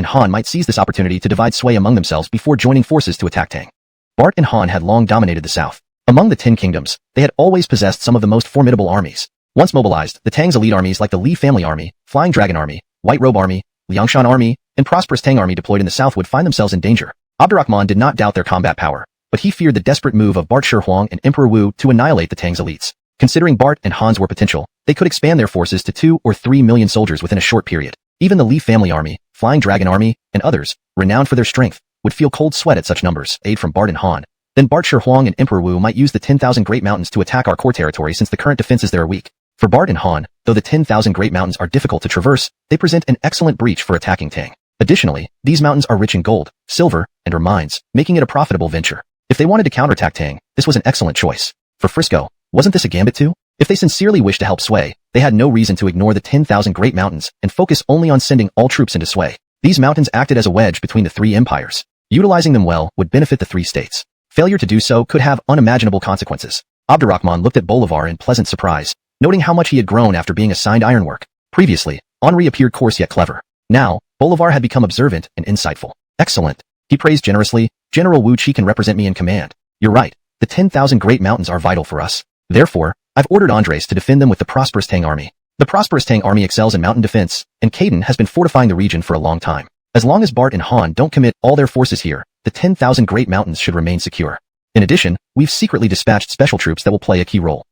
[SPEAKER 1] Han might seize this opportunity to divide Sui among themselves before joining forces to attack Tang. Bart and Han had long dominated the south. Among the 10 kingdoms, they had always possessed some of the most formidable armies. Once mobilized, the Tang's elite armies like the Li Family Army, Flying Dragon Army, White Robe Army, Liangshan Army, and prosperous Tang Army deployed in the south would find themselves in danger. Abdurrahman did not doubt their combat power, but he feared the desperate move of Bart Shi and Emperor Wu to annihilate the Tang's elites. Considering Bart and Han's war potential, they could expand their forces to 2 or 3 million soldiers within a short period. Even the Li Family Army, Flying Dragon Army, and others, renowned for their strength, would feel cold sweat at such numbers. Aid from Bart and Han. Then Bart Shi and Emperor Wu might use the 10,000 Great Mountains to attack our core territory since the current defenses there are weak. For Bart and Han, though the 10,000 Great Mountains are difficult to traverse, they present an excellent breach for attacking Tang. Additionally, these mountains are rich in gold, silver, and mines, making it a profitable venture. If they wanted to counterattack Tang, this was an excellent choice. For Frisco, wasn't this a gambit too? If they sincerely wished to help Sui, they had no reason to ignore the 10,000 Great Mountains and focus only on sending all troops into Sui. These mountains acted as a wedge between the 3 empires. Utilizing them well would benefit the 3 states. Failure to do so could have unimaginable consequences. Abdurrahman looked at Bolivar in pleasant surprise, noting how much he had grown after being assigned ironwork. Previously, Henri appeared coarse yet clever. Now, Bolivar had become observant and insightful. Excellent. He praised generously. General Wu Qi can represent me in command. You're right. The 10,000 Great Mountains are vital for us. Therefore, I've ordered Andres to defend them with the prosperous Tang Army. The prosperous Tang Army excels in mountain defense, and Caden has been fortifying the region for a long time. As long as Bart and Han don't commit all their forces here, the 10,000 Great Mountains should remain secure. In addition, we've secretly dispatched special troops that will play a key role.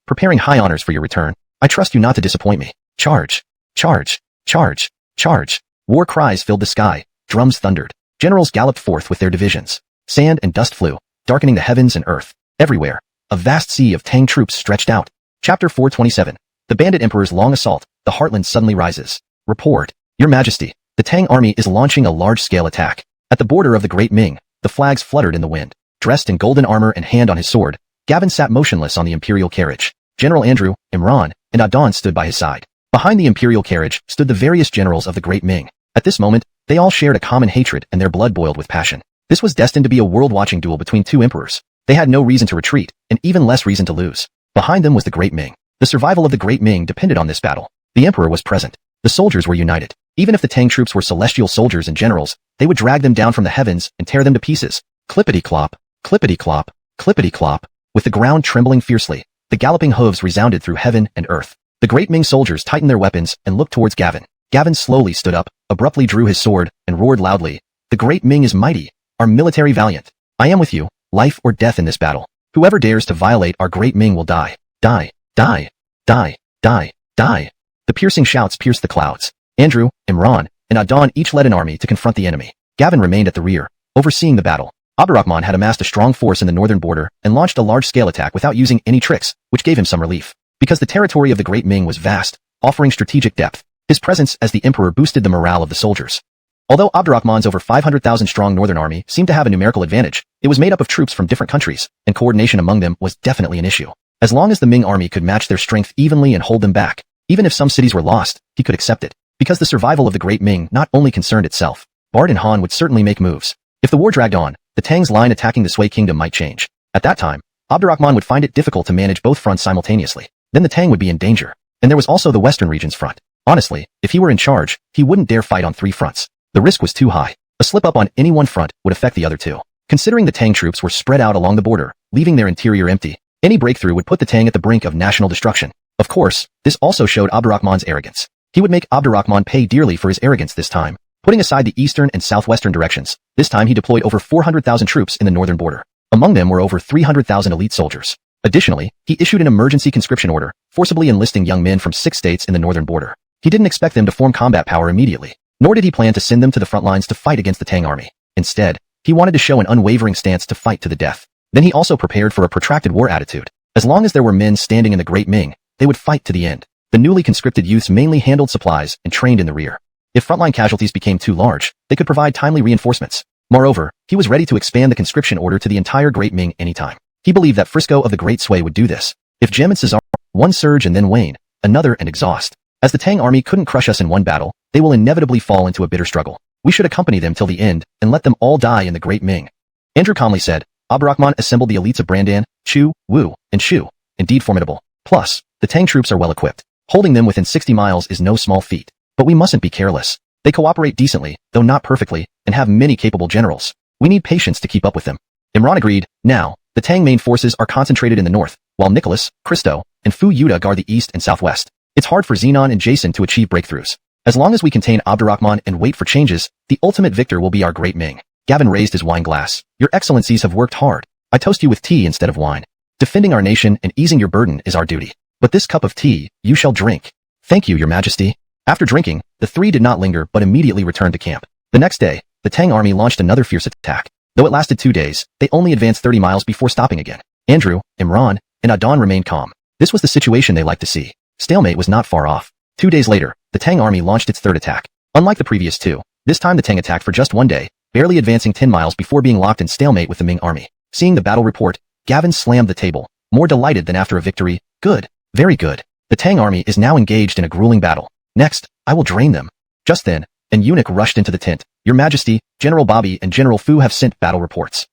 [SPEAKER 1] Preparing high honors for your return. I trust you not to disappoint me. Charge! Charge! Charge! Charge! War cries filled the sky. Drums thundered. Generals galloped forth with their divisions. Sand and dust flew, darkening the heavens and earth. Everywhere, a vast sea of Tang troops stretched out. Chapter 427. The Bandit Emperor's long assault. The heartland suddenly rises. Report. Your Majesty, the Tang army is launching a large-scale attack. At the border of the Great Ming, the flags fluttered in the wind. Dressed in golden armor and hand on his sword, Gavin sat motionless on the imperial carriage. General Andrew, Imran, and Adon stood by his side. Behind the imperial carriage stood the various generals of the Great Ming. At this moment, they all shared a common hatred and their blood boiled with passion. This was destined to be a world-watching duel between 2 emperors. They had no reason to retreat, and even less reason to lose. Behind them was the Great Ming. The survival of the Great Ming depended on this battle. The emperor was present. The soldiers were united. Even if the Tang troops were celestial soldiers and generals, they would drag them down from the heavens and tear them to pieces. Clippity-clop, clippity-clop, clippity-clop. With the ground trembling fiercely, the galloping hooves resounded through heaven and earth. The Great Ming soldiers tightened their weapons and looked towards Gavin. Gavin slowly stood up, abruptly drew his sword, and roared loudly. The Great Ming is mighty, our military valiant. I am with you, life or death in this battle. Whoever dares to violate our Great Ming will die. Die, die, die, die, die. The piercing shouts pierced the clouds. Andrew, Imran, and Adon each led an army to confront the enemy. Gavin remained at the rear, overseeing the battle. Abdurrahman had amassed a strong force in the northern border and launched a large-scale attack without using any tricks, which gave him some relief. Because the territory of the Great Ming was vast, offering strategic depth, his presence as the emperor boosted the morale of the soldiers. Although Abdurrahman's over 500,000-strong northern army seemed to have a numerical advantage, it was made up of troops from different countries, and coordination among them was definitely an issue. As long as the Ming army could match their strength evenly and hold them back, even if some cities were lost, he could accept it. Because the survival of the Great Ming not only concerned itself, Bart and Han would certainly make moves. If the war dragged on, the Tang's line attacking the Sui kingdom might change. At that time, Abdurrahman would find it difficult to manage both fronts simultaneously. Then the Tang would be in danger. And there was also the western region's front. Honestly, if he were in charge, he wouldn't dare fight on 3 fronts. The risk was too high. A slip-up on any one front would affect the other 2. Considering the Tang troops were spread out along the border, leaving their interior empty, any breakthrough would put the Tang at the brink of national destruction. Of course, this also showed Abdurrahman's arrogance. He would make Abdurrahman pay dearly for his arrogance this time. Putting aside the eastern and southwestern directions, this time he deployed over 400,000 troops in the northern border. Among them were over 300,000 elite soldiers. Additionally, he issued an emergency conscription order, forcibly enlisting young men from 6 states in the northern border. He didn't expect them to form combat power immediately, nor did he plan to send them to the front lines to fight against the Tang army. Instead, he wanted to show an unwavering stance to fight to the death. Then he also prepared for a protracted war attitude. As long as there were men standing in the Great Ming, they would fight to the end. The newly conscripted youths mainly handled supplies and trained in the rear. If frontline casualties became too large, they could provide timely reinforcements. Moreover, he was ready to expand the conscription order to the entire Great Ming anytime. He believed that Frisco of the Great Sui would do this. If Jem and Cesar, one surge and then wane, another and exhaust. As the Tang army couldn't crush us in one battle, they will inevitably fall into a bitter struggle. We should accompany them till the end and let them all die in the Great Ming. Andrew calmly said. Abdurrahman assembled the elites of Brandan, Chu, Wu, and Shu. Indeed formidable. Plus, The Tang troops are well equipped. Holding them within 60 miles is no small feat. But we mustn't be careless. They cooperate decently, though not perfectly, and have many capable generals. We need patience to keep up with them. Imran agreed. Now, the Tang main forces are concentrated in the north, while Nicholas, Christo, and Fu Yuda guard the east and southwest. It's hard for Xenon and Jason to achieve breakthroughs. As long as we contain Abdurrahman and wait for changes, the ultimate victor will be our great Ming. Gavin raised his wine glass. Your excellencies have worked hard. I toast you with tea instead of wine. Defending our nation and easing your burden is our duty. But this cup of tea, you shall drink. Thank you, your majesty. After drinking, the three did not linger but immediately returned to camp. The next day, the Tang army launched another fierce attack. Though it lasted 2 days, they only advanced 30 miles before stopping again. Andrew, Imran, and Adan remained calm. This was the situation they liked to see. Stalemate was not far off. 2 days later, the Tang army launched its third attack. Unlike the previous two, this time the Tang attacked for just 1 day, barely advancing 10 miles before being locked in stalemate with the Ming army. Seeing the battle report, Gavin slammed the table, more delighted than after a victory. Good. Very good. The Tang army is now engaged in a grueling battle. Next, I will drain them. Just then, an eunuch rushed into the tent. Your Majesty, General Bobby and General Fu have sent battle reports.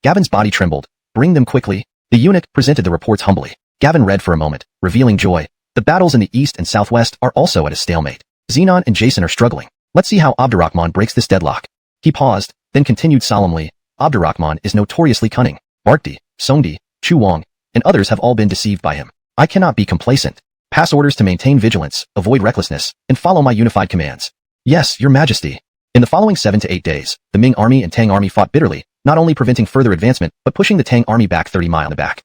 [SPEAKER 1] Gavin's body trembled. Bring them quickly. The eunuch presented the reports humbly. Gavin read for a moment, revealing joy. The battles in the east and southwest are also at a stalemate. Xenon and Jason are struggling. Let's see how Abdurrahman breaks this deadlock. He paused, then continued solemnly. Abdurrahman is notoriously cunning. Barkdi, Songdi, Chu Wang, and others have all been deceived by him. I cannot be complacent. Pass orders to maintain vigilance, avoid recklessness, and follow my unified commands. Yes, your majesty. In the following 7 to 8 days, the Ming army and Tang army fought bitterly, not only preventing further advancement, but pushing the Tang army back 30 miles in the back.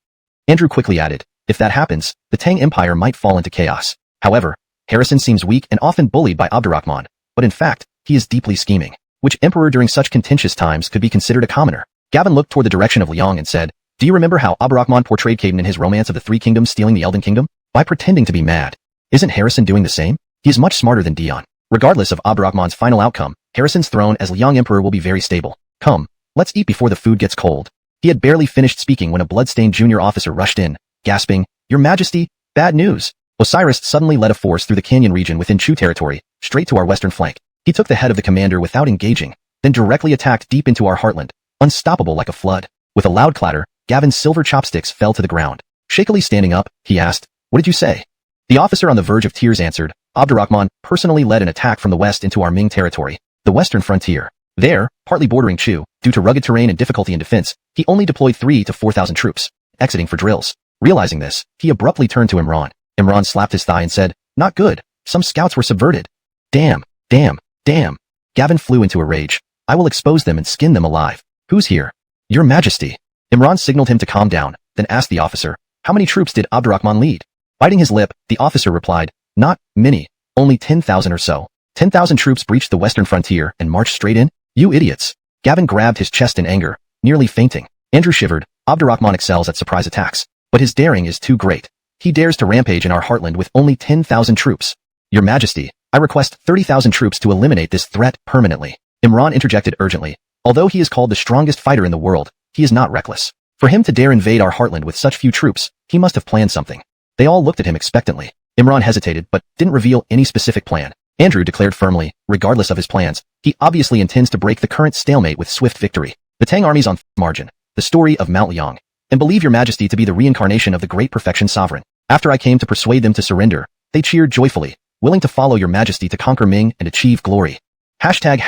[SPEAKER 1] Andrew quickly added, if that happens, the Tang Empire might fall into chaos. However, Harrison seems weak and often bullied by Abdurrahman, but in fact, he is deeply scheming. Which emperor during such contentious times could be considered a commoner? Gavin looked toward the direction of Liang and said, do you remember how Abdurrahman portrayed Caden in his romance of the Three Kingdoms stealing the Elden Kingdom? By pretending to be mad. Isn't Harrison doing the same? He is much smarter than Dion. Regardless of Abdurrahman's final outcome, Harrison's throne as Liang Emperor will be very stable. Come, let's eat before the food gets cold. He had barely finished speaking when a blood-stained junior officer rushed in, gasping, Your Majesty, bad news. Osiris suddenly led a force through the canyon region within Chu territory, straight to our western flank. He took the head of the commander without engaging, then directly attacked deep into our heartland, unstoppable like a flood. With a loud clatter, Gavin's silver chopsticks fell to the ground. Shakily standing up, he asked, What did you say? The officer on the verge of tears answered, Abdurrahman personally led an attack from the west into our Ming territory, the western frontier. There, partly bordering Chu, due to rugged terrain and difficulty in defense, he only deployed 3,000 to 4,000 troops, exiting for drills. Realizing this, he abruptly turned to Imran. Imran slapped his thigh and said, Not good. Some scouts were subverted. Damn, damn, damn. Gavin flew into a rage. I will expose them and skin them alive. Who's here? Your Majesty. Imran signaled him to calm down, then asked the officer, How many troops did Abdurrahman lead? Biting his lip, the officer replied, Not many, only 10,000 or so. 10,000 troops breached the western frontier and marched straight in? You idiots. Gavin grabbed his chest in anger, nearly fainting. Andrew shivered. Abdurrahman excels at surprise attacks, but his daring is too great. He dares to rampage in our heartland with only 10,000 troops. Your Majesty, I request 30,000 troops to eliminate this threat permanently. Imran interjected urgently. Although he is called the strongest fighter in the world, he is not reckless. For him to dare invade our heartland with such few troops, he must have planned something. They all looked at him expectantly. Imran hesitated but didn't reveal any specific plan. Andrew declared firmly, regardless of his plans, he obviously intends to break the current stalemate with swift victory. The Tang army's on margin, the story of Mount Liang, and believe your Majesty to be the reincarnation of the great perfection sovereign. After I came to persuade them to surrender, they cheered joyfully, willing to follow your Majesty to conquer Ming and achieve glory. Hashtag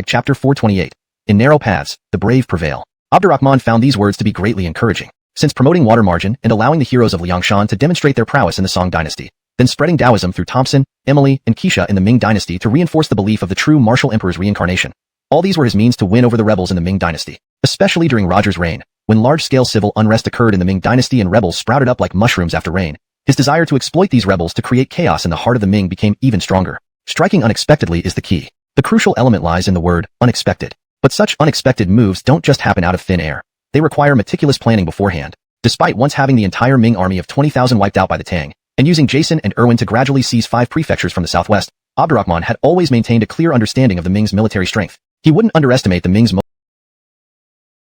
[SPEAKER 1] chapter 428. In narrow paths, the brave prevail. Abdurrahman found these words to be greatly encouraging, since promoting water margin and allowing the heroes of Liangshan to demonstrate their prowess in the Song dynasty, then spreading Taoism through Thompson, Emily, and Keisha in the Ming dynasty to reinforce the belief of the true martial emperor's reincarnation. All these were his means to win over the rebels in the Ming dynasty, especially during Roger's reign, when large-scale civil unrest occurred in the Ming dynasty and rebels sprouted up like mushrooms after rain. His desire to exploit these rebels to create chaos in the heart of the Ming became even stronger. Striking unexpectedly is the key. The crucial element lies in the word unexpected. But such unexpected moves don't just happen out of thin air. They require meticulous planning beforehand. Despite once having the entire Ming army of 20,000 wiped out by the Tang, and using Jason and Erwin to gradually seize 5 prefectures from the southwest, Abdurrahman had always maintained a clear understanding of the Ming's military strength. He wouldn't underestimate the Ming's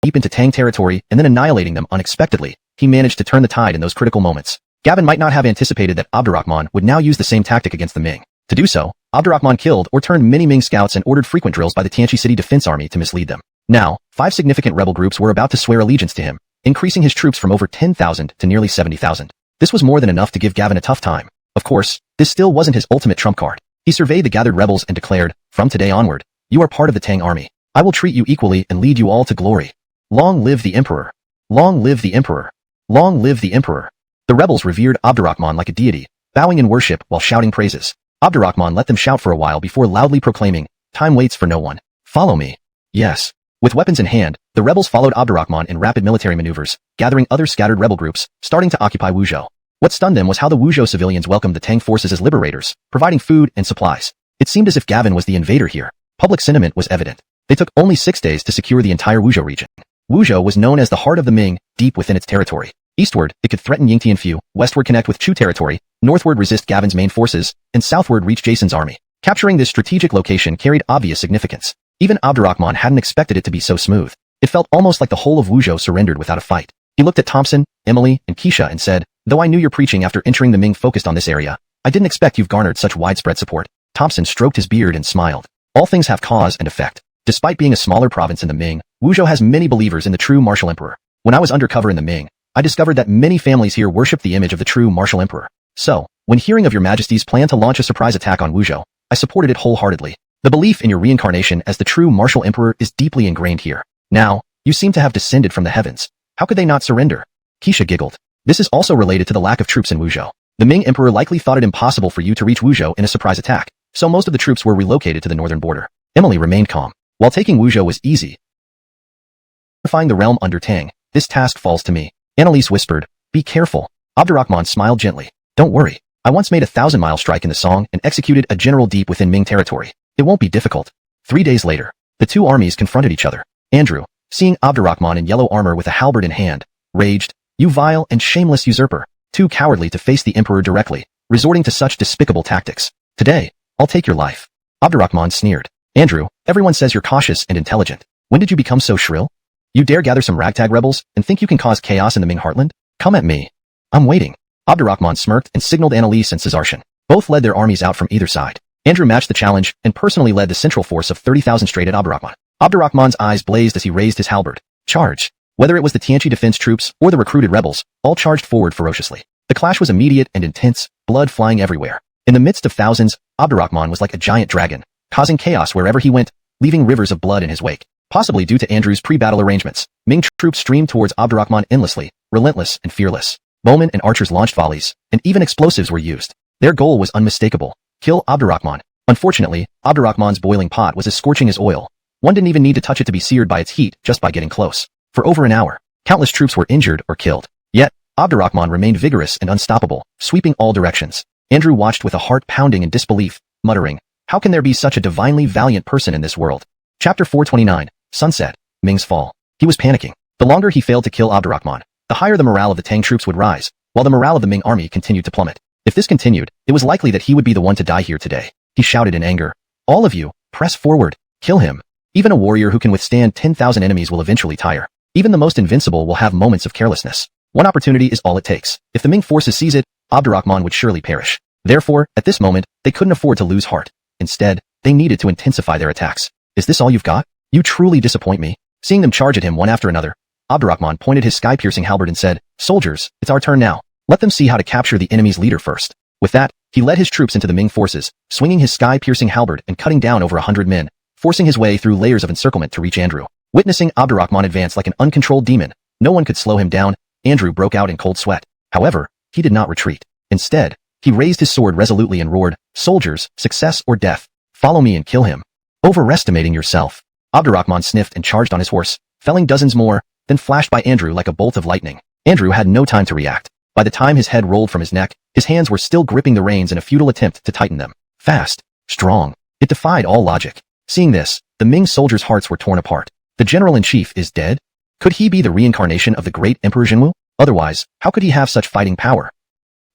[SPEAKER 1] deep into Tang territory and then annihilating them unexpectedly. He managed to turn the tide in those critical moments. Gavin might not have anticipated that Abdurrahman would now use the same tactic against the Ming. To do so, Abdurrahman killed or turned many Ming scouts and ordered frequent drills by the Tianchi City Defense Army to mislead them. Now, 5 significant rebel groups were about to swear allegiance to him, increasing his troops from over 10,000 to nearly 70,000. This was more than enough to give Gavin a tough time. Of course, this still wasn't his ultimate trump card. He surveyed the gathered rebels and declared, "From today onward, you are part of the Tang army. I will treat you equally and lead you all to glory. Long live the Emperor! Long live the Emperor! Long live the Emperor!" The rebels revered Abdurrahman like a deity, bowing in worship while shouting praises. Abdurrahman let them shout for a while before loudly proclaiming, "Time waits for no one. Follow me." Yes. With weapons in hand, the rebels followed Abdurrahman in rapid military maneuvers, gathering other scattered rebel groups, starting to occupy Wuzhou. What stunned them was how the Wuzhou civilians welcomed the Tang forces as liberators, providing food and supplies. It seemed as if Gavin was the invader here. Public sentiment was evident. They took only 6 days to secure the entire Wuzhou region. Wuzhou was known as the heart of the Ming, deep within its territory. Eastward, it could threaten Yingtianfu, westward connect with Chu territory, northward resist Gavin's main forces, and southward reach Jason's army. Capturing this strategic location carried obvious significance. Even Abdurrahman hadn't expected it to be so smooth. It felt almost like the whole of Wuzhou surrendered without a fight. He looked at Thompson, Emily, and Keisha and said, "Though I knew your preaching after entering the Ming focused on this area, I didn't expect you've garnered such widespread support." Thompson stroked his beard and smiled. All things have cause and effect. Despite being a smaller province in the Ming, Wuzhou has many believers in the true martial emperor. When I was undercover in the Ming, I discovered that many families here worship the image of the true martial emperor. So, when hearing of your majesty's plan to launch a surprise attack on Wuzhou, I supported it wholeheartedly. The belief in your reincarnation as the true martial emperor is deeply ingrained here. Now, you seem to have descended from the heavens. How could they not surrender? Keisha giggled. This is also related to the lack of troops in Wuzhou. The Ming emperor likely thought it impossible for you to reach Wuzhou in a surprise attack, so most of the troops were relocated to the northern border. Emily remained calm. While taking Wuzhou was easy, unifying the realm under Tang, this task falls to me. Annalise whispered, "Be careful." Abdurrahman smiled gently. "Don't worry. I once made a 1,000-mile strike in the Song and executed a general deep within Ming territory. It won't be difficult." 3 days later, the two armies confronted each other. Andrew, seeing Abdurrahman in yellow armor with a halberd in hand, raged, "You vile and shameless usurper, too cowardly to face the emperor directly, resorting to such despicable tactics. Today, I'll take your life." Abdurrahman sneered. "Andrew, everyone says you're cautious and intelligent. When did you become so shrill? You dare gather some ragtag rebels and think you can cause chaos in the Ming heartland? Come at me. I'm waiting." Abdurrahman smirked and signaled Annalise and Caesarshan. Both led their armies out from either side. Andrew matched the challenge and personally led the central force of 30,000 straight at Abdurrahman. Abdurrahman's eyes blazed as he raised his halberd. Charge! Whether it was the Tianchi defense troops or the recruited rebels, all charged forward ferociously. The clash was immediate and intense, blood flying everywhere. In the midst of thousands, Abdurrahman was like a giant dragon, causing chaos wherever he went, leaving rivers of blood in his wake. Possibly due to Andrew's pre-battle arrangements, Ming troops streamed towards Abdurrahman endlessly, relentless and fearless. Bowmen and archers launched volleys, and even explosives were used. Their goal was unmistakable: kill Abdurrahman. Unfortunately, Abdurrahman's boiling pot was as scorching as oil. One didn't even need to touch it to be seared by its heat just by getting close. For over an hour, countless troops were injured or killed. Yet, Abdurrahman remained vigorous and unstoppable, sweeping all directions. Andrew watched with a heart pounding in disbelief, muttering, "How can there be such a divinely valiant person in this world?" Chapter 429, Sunset, Ming's Fall. He was panicking. The longer he failed to kill Abdurrahman, the higher the morale of the Tang troops would rise, while the morale of the Ming army continued to plummet. If this continued, it was likely that he would be the one to die here today. He shouted in anger, "All of you, press forward, kill him." Even a warrior who can withstand 10,000 enemies will eventually tire. Even the most invincible will have moments of carelessness. One opportunity is all it takes. If the Ming forces seize it, Abdurrahman would surely perish. Therefore, at this moment, they couldn't afford to lose heart. Instead, they needed to intensify their attacks. "Is this all you've got? You truly disappoint me." Seeing them charge at him one after another, Abdurrahman pointed his sky-piercing halberd and said, "Soldiers, it's our turn now. Let them see how to capture the enemy's leader first." With that, he led his troops into the Ming forces, swinging his sky-piercing halberd and cutting down over 100 men, forcing his way through layers of encirclement to reach Andrew. Witnessing Abdurrahman advance like an uncontrolled demon, no one could slow him down. Andrew broke out in cold sweat. However, he did not retreat. Instead, he raised his sword resolutely and roared, "Soldiers, success or death. Follow me and kill him." Overestimating yourself. Abdurrahman sniffed and charged on his horse, felling dozens more, then flashed by Andrew like a bolt of lightning. Andrew had no time to react. By the time his head rolled from his neck, his hands were still gripping the reins in a futile attempt to tighten them. Fast, strong. It defied all logic. Seeing this, the Ming soldiers' hearts were torn apart. The general-in-chief is dead? Could he be the reincarnation of the great Emperor Jinwu? Otherwise, how could he have such fighting power?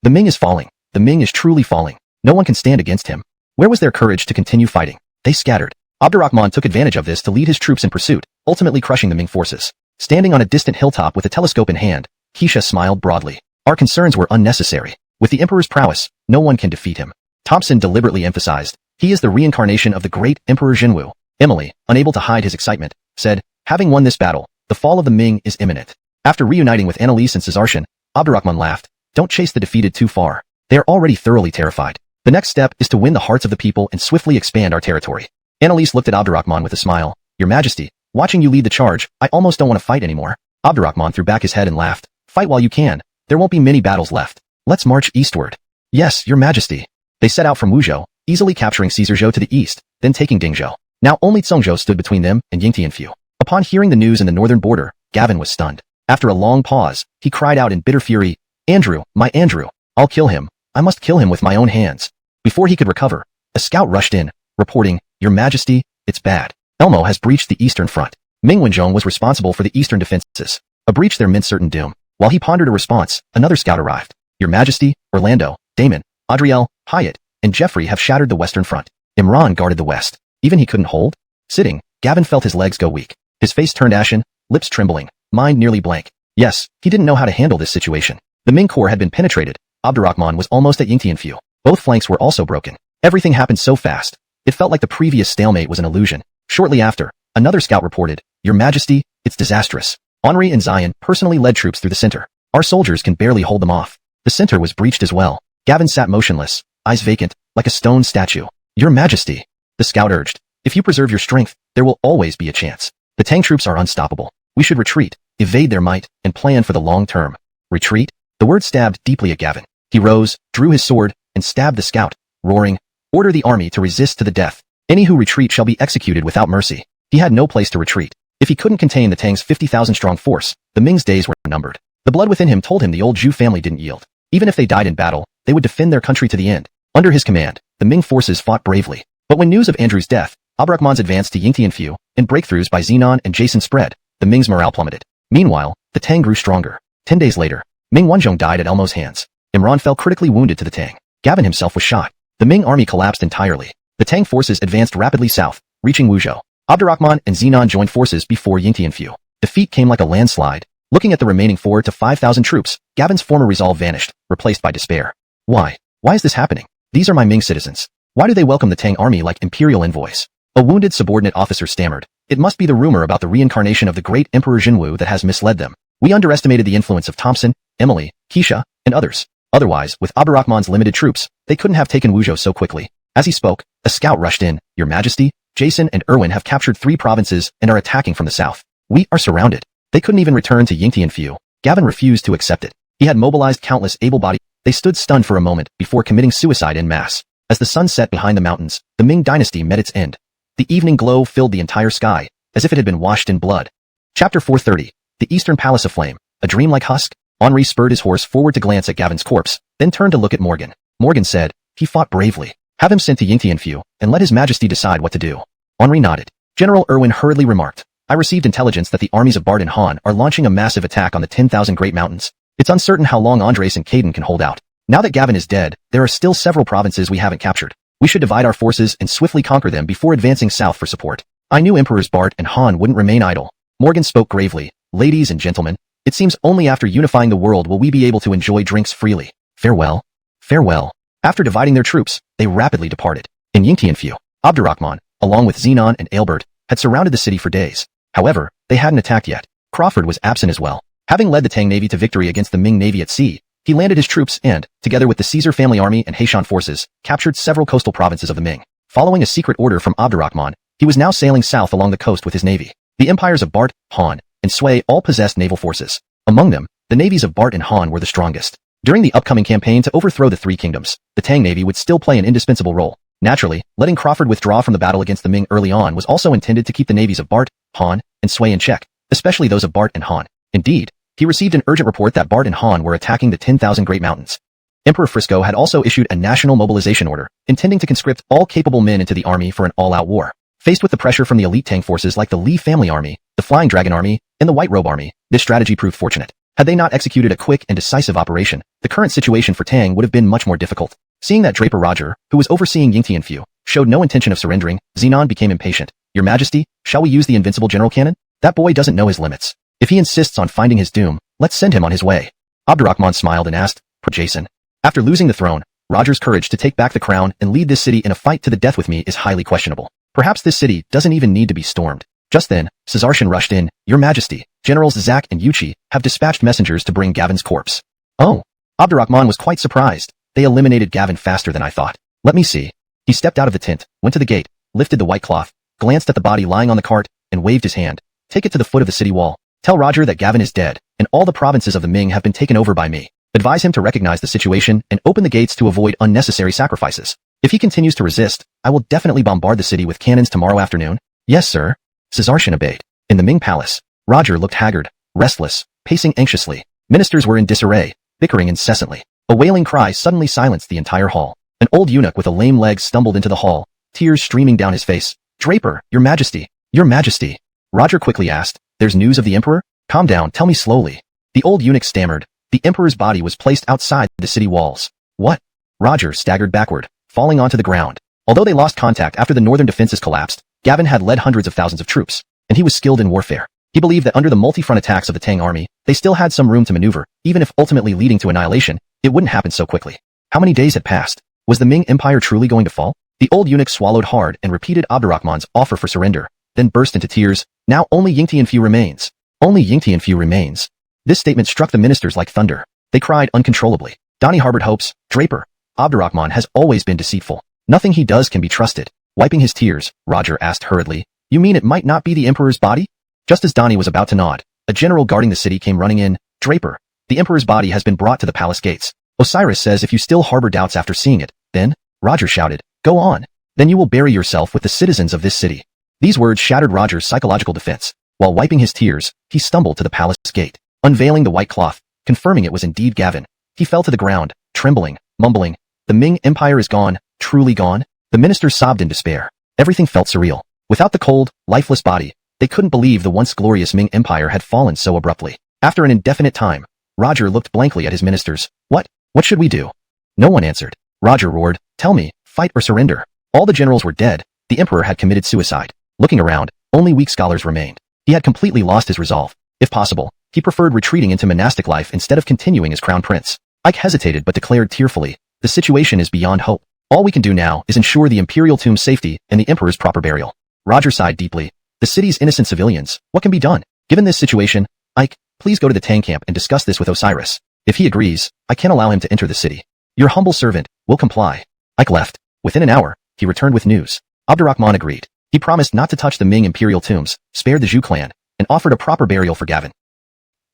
[SPEAKER 1] The Ming is falling. The Ming is truly falling. No one can stand against him. Where was their courage to continue fighting? They scattered. Abdurrahman took advantage of this to lead his troops in pursuit, ultimately crushing the Ming forces. Standing on a distant hilltop with a telescope in hand, Keisha smiled broadly. "Our concerns were unnecessary. With the Emperor's prowess, no one can defeat him." Thompson deliberately emphasized, "He is the reincarnation of the great Emperor Jinwu." Emily, unable to hide his excitement, said, "Having won this battle, the fall of the Ming is imminent." After reuniting with Annalise and Caesarshan, Abdurrahman laughed, Don't chase the defeated too far. They are already thoroughly terrified. The next step is to win the hearts of the people and swiftly expand our territory. Annalise looked at Abdurrahman with a smile. Your Majesty, watching you lead the charge, I almost don't want to fight anymore. Abdurrahman threw back his head and laughed. Fight while you can. There won't be many battles left. Let's march eastward. Yes, Your Majesty. They set out from Wuzhou, easily capturing Caesarzhou to the east, then taking Dingzhou. Now only Congzhou stood between them and Yingtianfu. Upon hearing the news in the northern border, Gavin was stunned. After a long pause, he cried out in bitter fury, Andrew, my Andrew, I'll kill him. I must kill him with my own hands. Before he could recover, a scout rushed in, reporting, Your Majesty, it's bad. Elmo has breached the eastern front. Ming Wanzhong was responsible for the eastern defenses. A breach there meant certain doom. While he pondered a response, another scout arrived. Your Majesty, Orlando, Damon, Adriel, Hyatt, and Jeffrey have shattered the western front. Imran guarded the west. Even he couldn't hold? Sitting, Gavin felt his legs go weak. His face turned ashen, lips trembling, mind nearly blank. Yes, he didn't know how to handle this situation. The Ming corps had been penetrated. Abdurrahman was almost at Yingtianfu. Both flanks were also broken. Everything happened so fast. It felt like the previous stalemate was an illusion. Shortly after, another scout reported, Your Majesty, it's disastrous. Henri and Zion personally led troops through the center. Our soldiers can barely hold them off. The center was breached as well. Gavin sat motionless, eyes vacant, like a stone statue. Your Majesty, the scout urged, if you preserve your strength, there will always be a chance. The Tang troops are unstoppable. We should retreat, evade their might, and plan for the long term. Retreat? The word stabbed deeply at Gavin. He rose, drew his sword, and stabbed the scout, roaring, Order the army to resist to the death. Any who retreat shall be executed without mercy. He had no place to retreat. If he couldn't contain the Tang's 50,000-strong force, the Ming's days were numbered. The blood within him told him the old Zhou family didn't yield. Even if they died in battle, they would defend their country to the end. Under his command, the Ming forces fought bravely. But when news of Andrew's death, Abdurrahman's advance to Yingtianfu, and breakthroughs by Zenon and Jason spread, the Ming's morale plummeted. Meanwhile, the Tang grew stronger. 10 days later, Ming Wanzhong died at Elmo's hands. Imran fell critically wounded to the Tang. Gavin himself was shot. The Ming army collapsed entirely. The Tang forces advanced rapidly south, reaching Wuzhou. Abdurrahman and Zenon joined forces before Yingtianfu. Defeat came like a landslide. Looking at the remaining 4,000 to 5,000 troops, Gavin's former resolve vanished, replaced by despair. Why? Why is this happening? These are my Ming citizens. Why do they welcome the Tang army like imperial envoys? A wounded subordinate officer stammered. It must be the rumor about the reincarnation of the great Emperor Jinwu that has misled them. We underestimated the influence of Thompson, Emily, Keisha, and others. Otherwise, with Abdurrahman's limited troops, they couldn't have taken Wuzhou so quickly. As he spoke, a scout rushed in. Your Majesty, Jason and Erwin have captured 3 provinces and are attacking from the south. We are surrounded. They couldn't even return to Yingtianfu. Gavin refused to accept it. He had mobilized countless able-bodied. They stood stunned for a moment before committing suicide en masse. As the sun set behind the mountains, the Ming dynasty met its end. The evening glow filled the entire sky, as if it had been washed in blood. Chapter 430. The Eastern Palace of Flame. A dream like husk? Henri spurred his horse forward to glance at Gavin's corpse, then turned to look at Morgan. Morgan said, he fought bravely. Have him sent to Yingtianfu, and let His Majesty decide what to do. Henri nodded. General Erwin hurriedly remarked, I received intelligence that the armies of Bart and Han are launching a massive attack on the 10,000 Great Mountains. It's uncertain how long Andres and Caden can hold out. Now that Gavin is dead, there are still several provinces we haven't captured. We should divide our forces and swiftly conquer them before advancing south for support. I knew Emperors Bart and Han wouldn't remain idle. Morgan spoke gravely. Ladies and gentlemen, it seems only after unifying the world will we be able to enjoy drinks freely. Farewell. Farewell. After dividing their troops, they rapidly departed. In Yingtianfu, Abdurrahman, along with Zenon and Aelbert, had surrounded the city for days. However, they hadn't attacked yet. Crawford was absent as well. Having led the Tang Navy to victory against the Ming Navy at sea, he landed his troops and, together with the Caesar family army and Haishan forces, captured several coastal provinces of the Ming. Following a secret order from Abdurrahman, he was now sailing south along the coast with his navy. The empires of Bart, Han, and Sui all possessed naval forces. Among them, the navies of Bart and Han were the strongest. During the upcoming campaign to overthrow the 3 kingdoms, the Tang Navy would still play an indispensable role. Naturally, letting Crawford withdraw from the battle against the Ming early on was also intended to keep the navies of Bart, Han, and Sui in check, especially those of Bart and Han. Indeed, he received an urgent report that Bart and Han were attacking the 10,000 Great Mountains. Emperor Frisco had also issued a national mobilization order, intending to conscript all capable men into the army for an all-out war. Faced with the pressure from the elite Tang forces like the Li family army, the Flying Dragon army, and the White Robe army, this strategy proved fortunate. Had they not executed a quick and decisive operation, the current situation for Tang would have been much more difficult. Seeing that Draper Roger, who was overseeing Yingtianfu, showed no intention of surrendering, Zenon became impatient. Your Majesty, shall we use the invincible general cannon? That boy doesn't know his limits. If he insists on finding his doom, let's send him on his way. Abdurrahman smiled and asked, for Jason. After losing the throne, Roger's courage to take back the crown and lead this city in a fight to the death with me is highly questionable. Perhaps this city doesn't even need to be stormed. Just then, Caesarshan rushed in. Your Majesty, Generals Zack and Yuchi have dispatched messengers to bring Gavin's corpse. Oh, Abdurrahman was quite surprised. They eliminated Gavin faster than I thought. Let me see. He stepped out of the tent, went to the gate, lifted the white cloth, glanced at the body lying on the cart, and waved his hand. Take it to the foot of the city wall. Tell Roger that Gavin is dead, and all the provinces of the Ming have been taken over by me. Advise him to recognize the situation and open the gates to avoid unnecessary sacrifices. If he continues to resist, I will definitely bombard the city with cannons tomorrow afternoon. Yes, sir. Caesarshin obeyed. In the Ming palace, Roger looked haggard, restless, pacing anxiously. Ministers were in disarray, bickering incessantly. A wailing cry suddenly silenced the entire hall. An old eunuch with a lame leg stumbled into the hall, tears streaming down his face. Draper, your majesty, your majesty. Roger quickly asked, there's news of the emperor? Calm down, tell me slowly. The old eunuch stammered. The emperor's body was placed outside the city walls. What? Roger staggered backward, falling onto the ground. Although they lost contact after the northern defenses collapsed, Gavin had led hundreds of thousands of troops, and he was skilled in warfare. He believed that under the multi-front attacks of the Tang army, they still had some room to maneuver, even if ultimately leading to annihilation, it wouldn't happen so quickly. How many days had passed? Was the Ming Empire truly going to fall? The old eunuch swallowed hard and repeated Abdurrahman's offer for surrender, then burst into tears. Now only Yingtianfu remains. Only Yingtianfu remains. This statement struck the ministers like thunder. They cried uncontrollably. Donnie harbored hopes. Draper, Abdurrahman has always been deceitful. Nothing he does can be trusted. Wiping his tears, Roger asked hurriedly, you mean it might not be the emperor's body? Just as Donnie was about to nod, a general guarding the city came running in. Draper, the emperor's body has been brought to the palace gates. Osiris says if you still harbor doubts after seeing it, then, Roger shouted, go on. Then you will bury yourself with the citizens of this city. These words shattered Roger's psychological defense. While wiping his tears, he stumbled to the palace gate, unveiling the white cloth, confirming it was indeed Gavin. He fell to the ground, trembling, mumbling, the Ming Empire is gone, truly gone. The ministers sobbed in despair. Everything felt surreal. Without the cold, lifeless body, they couldn't believe the once glorious Ming Empire had fallen so abruptly. After an indefinite time, Roger looked blankly at his ministers. What should we do? No one answered. Roger roared, tell me, fight or surrender. All the generals were dead. The emperor had committed suicide. Looking around, only weak scholars remained. He had completely lost his resolve. If possible, he preferred retreating into monastic life instead of continuing as crown prince. Ike hesitated but declared tearfully, the situation is beyond hope. All we can do now is ensure the imperial tomb's safety and the emperor's proper burial. Roger sighed deeply. The city's innocent civilians, what can be done? Given this situation, Ike, please go to the Tang camp and discuss this with Osiris. If he agrees, I can't allow him to enter the city. Your humble servant will comply. Ike left. Within an hour, he returned with news. Abdurrahman agreed. He promised not to touch the Ming imperial tombs, spared the Zhou clan, and offered a proper burial for Gavin.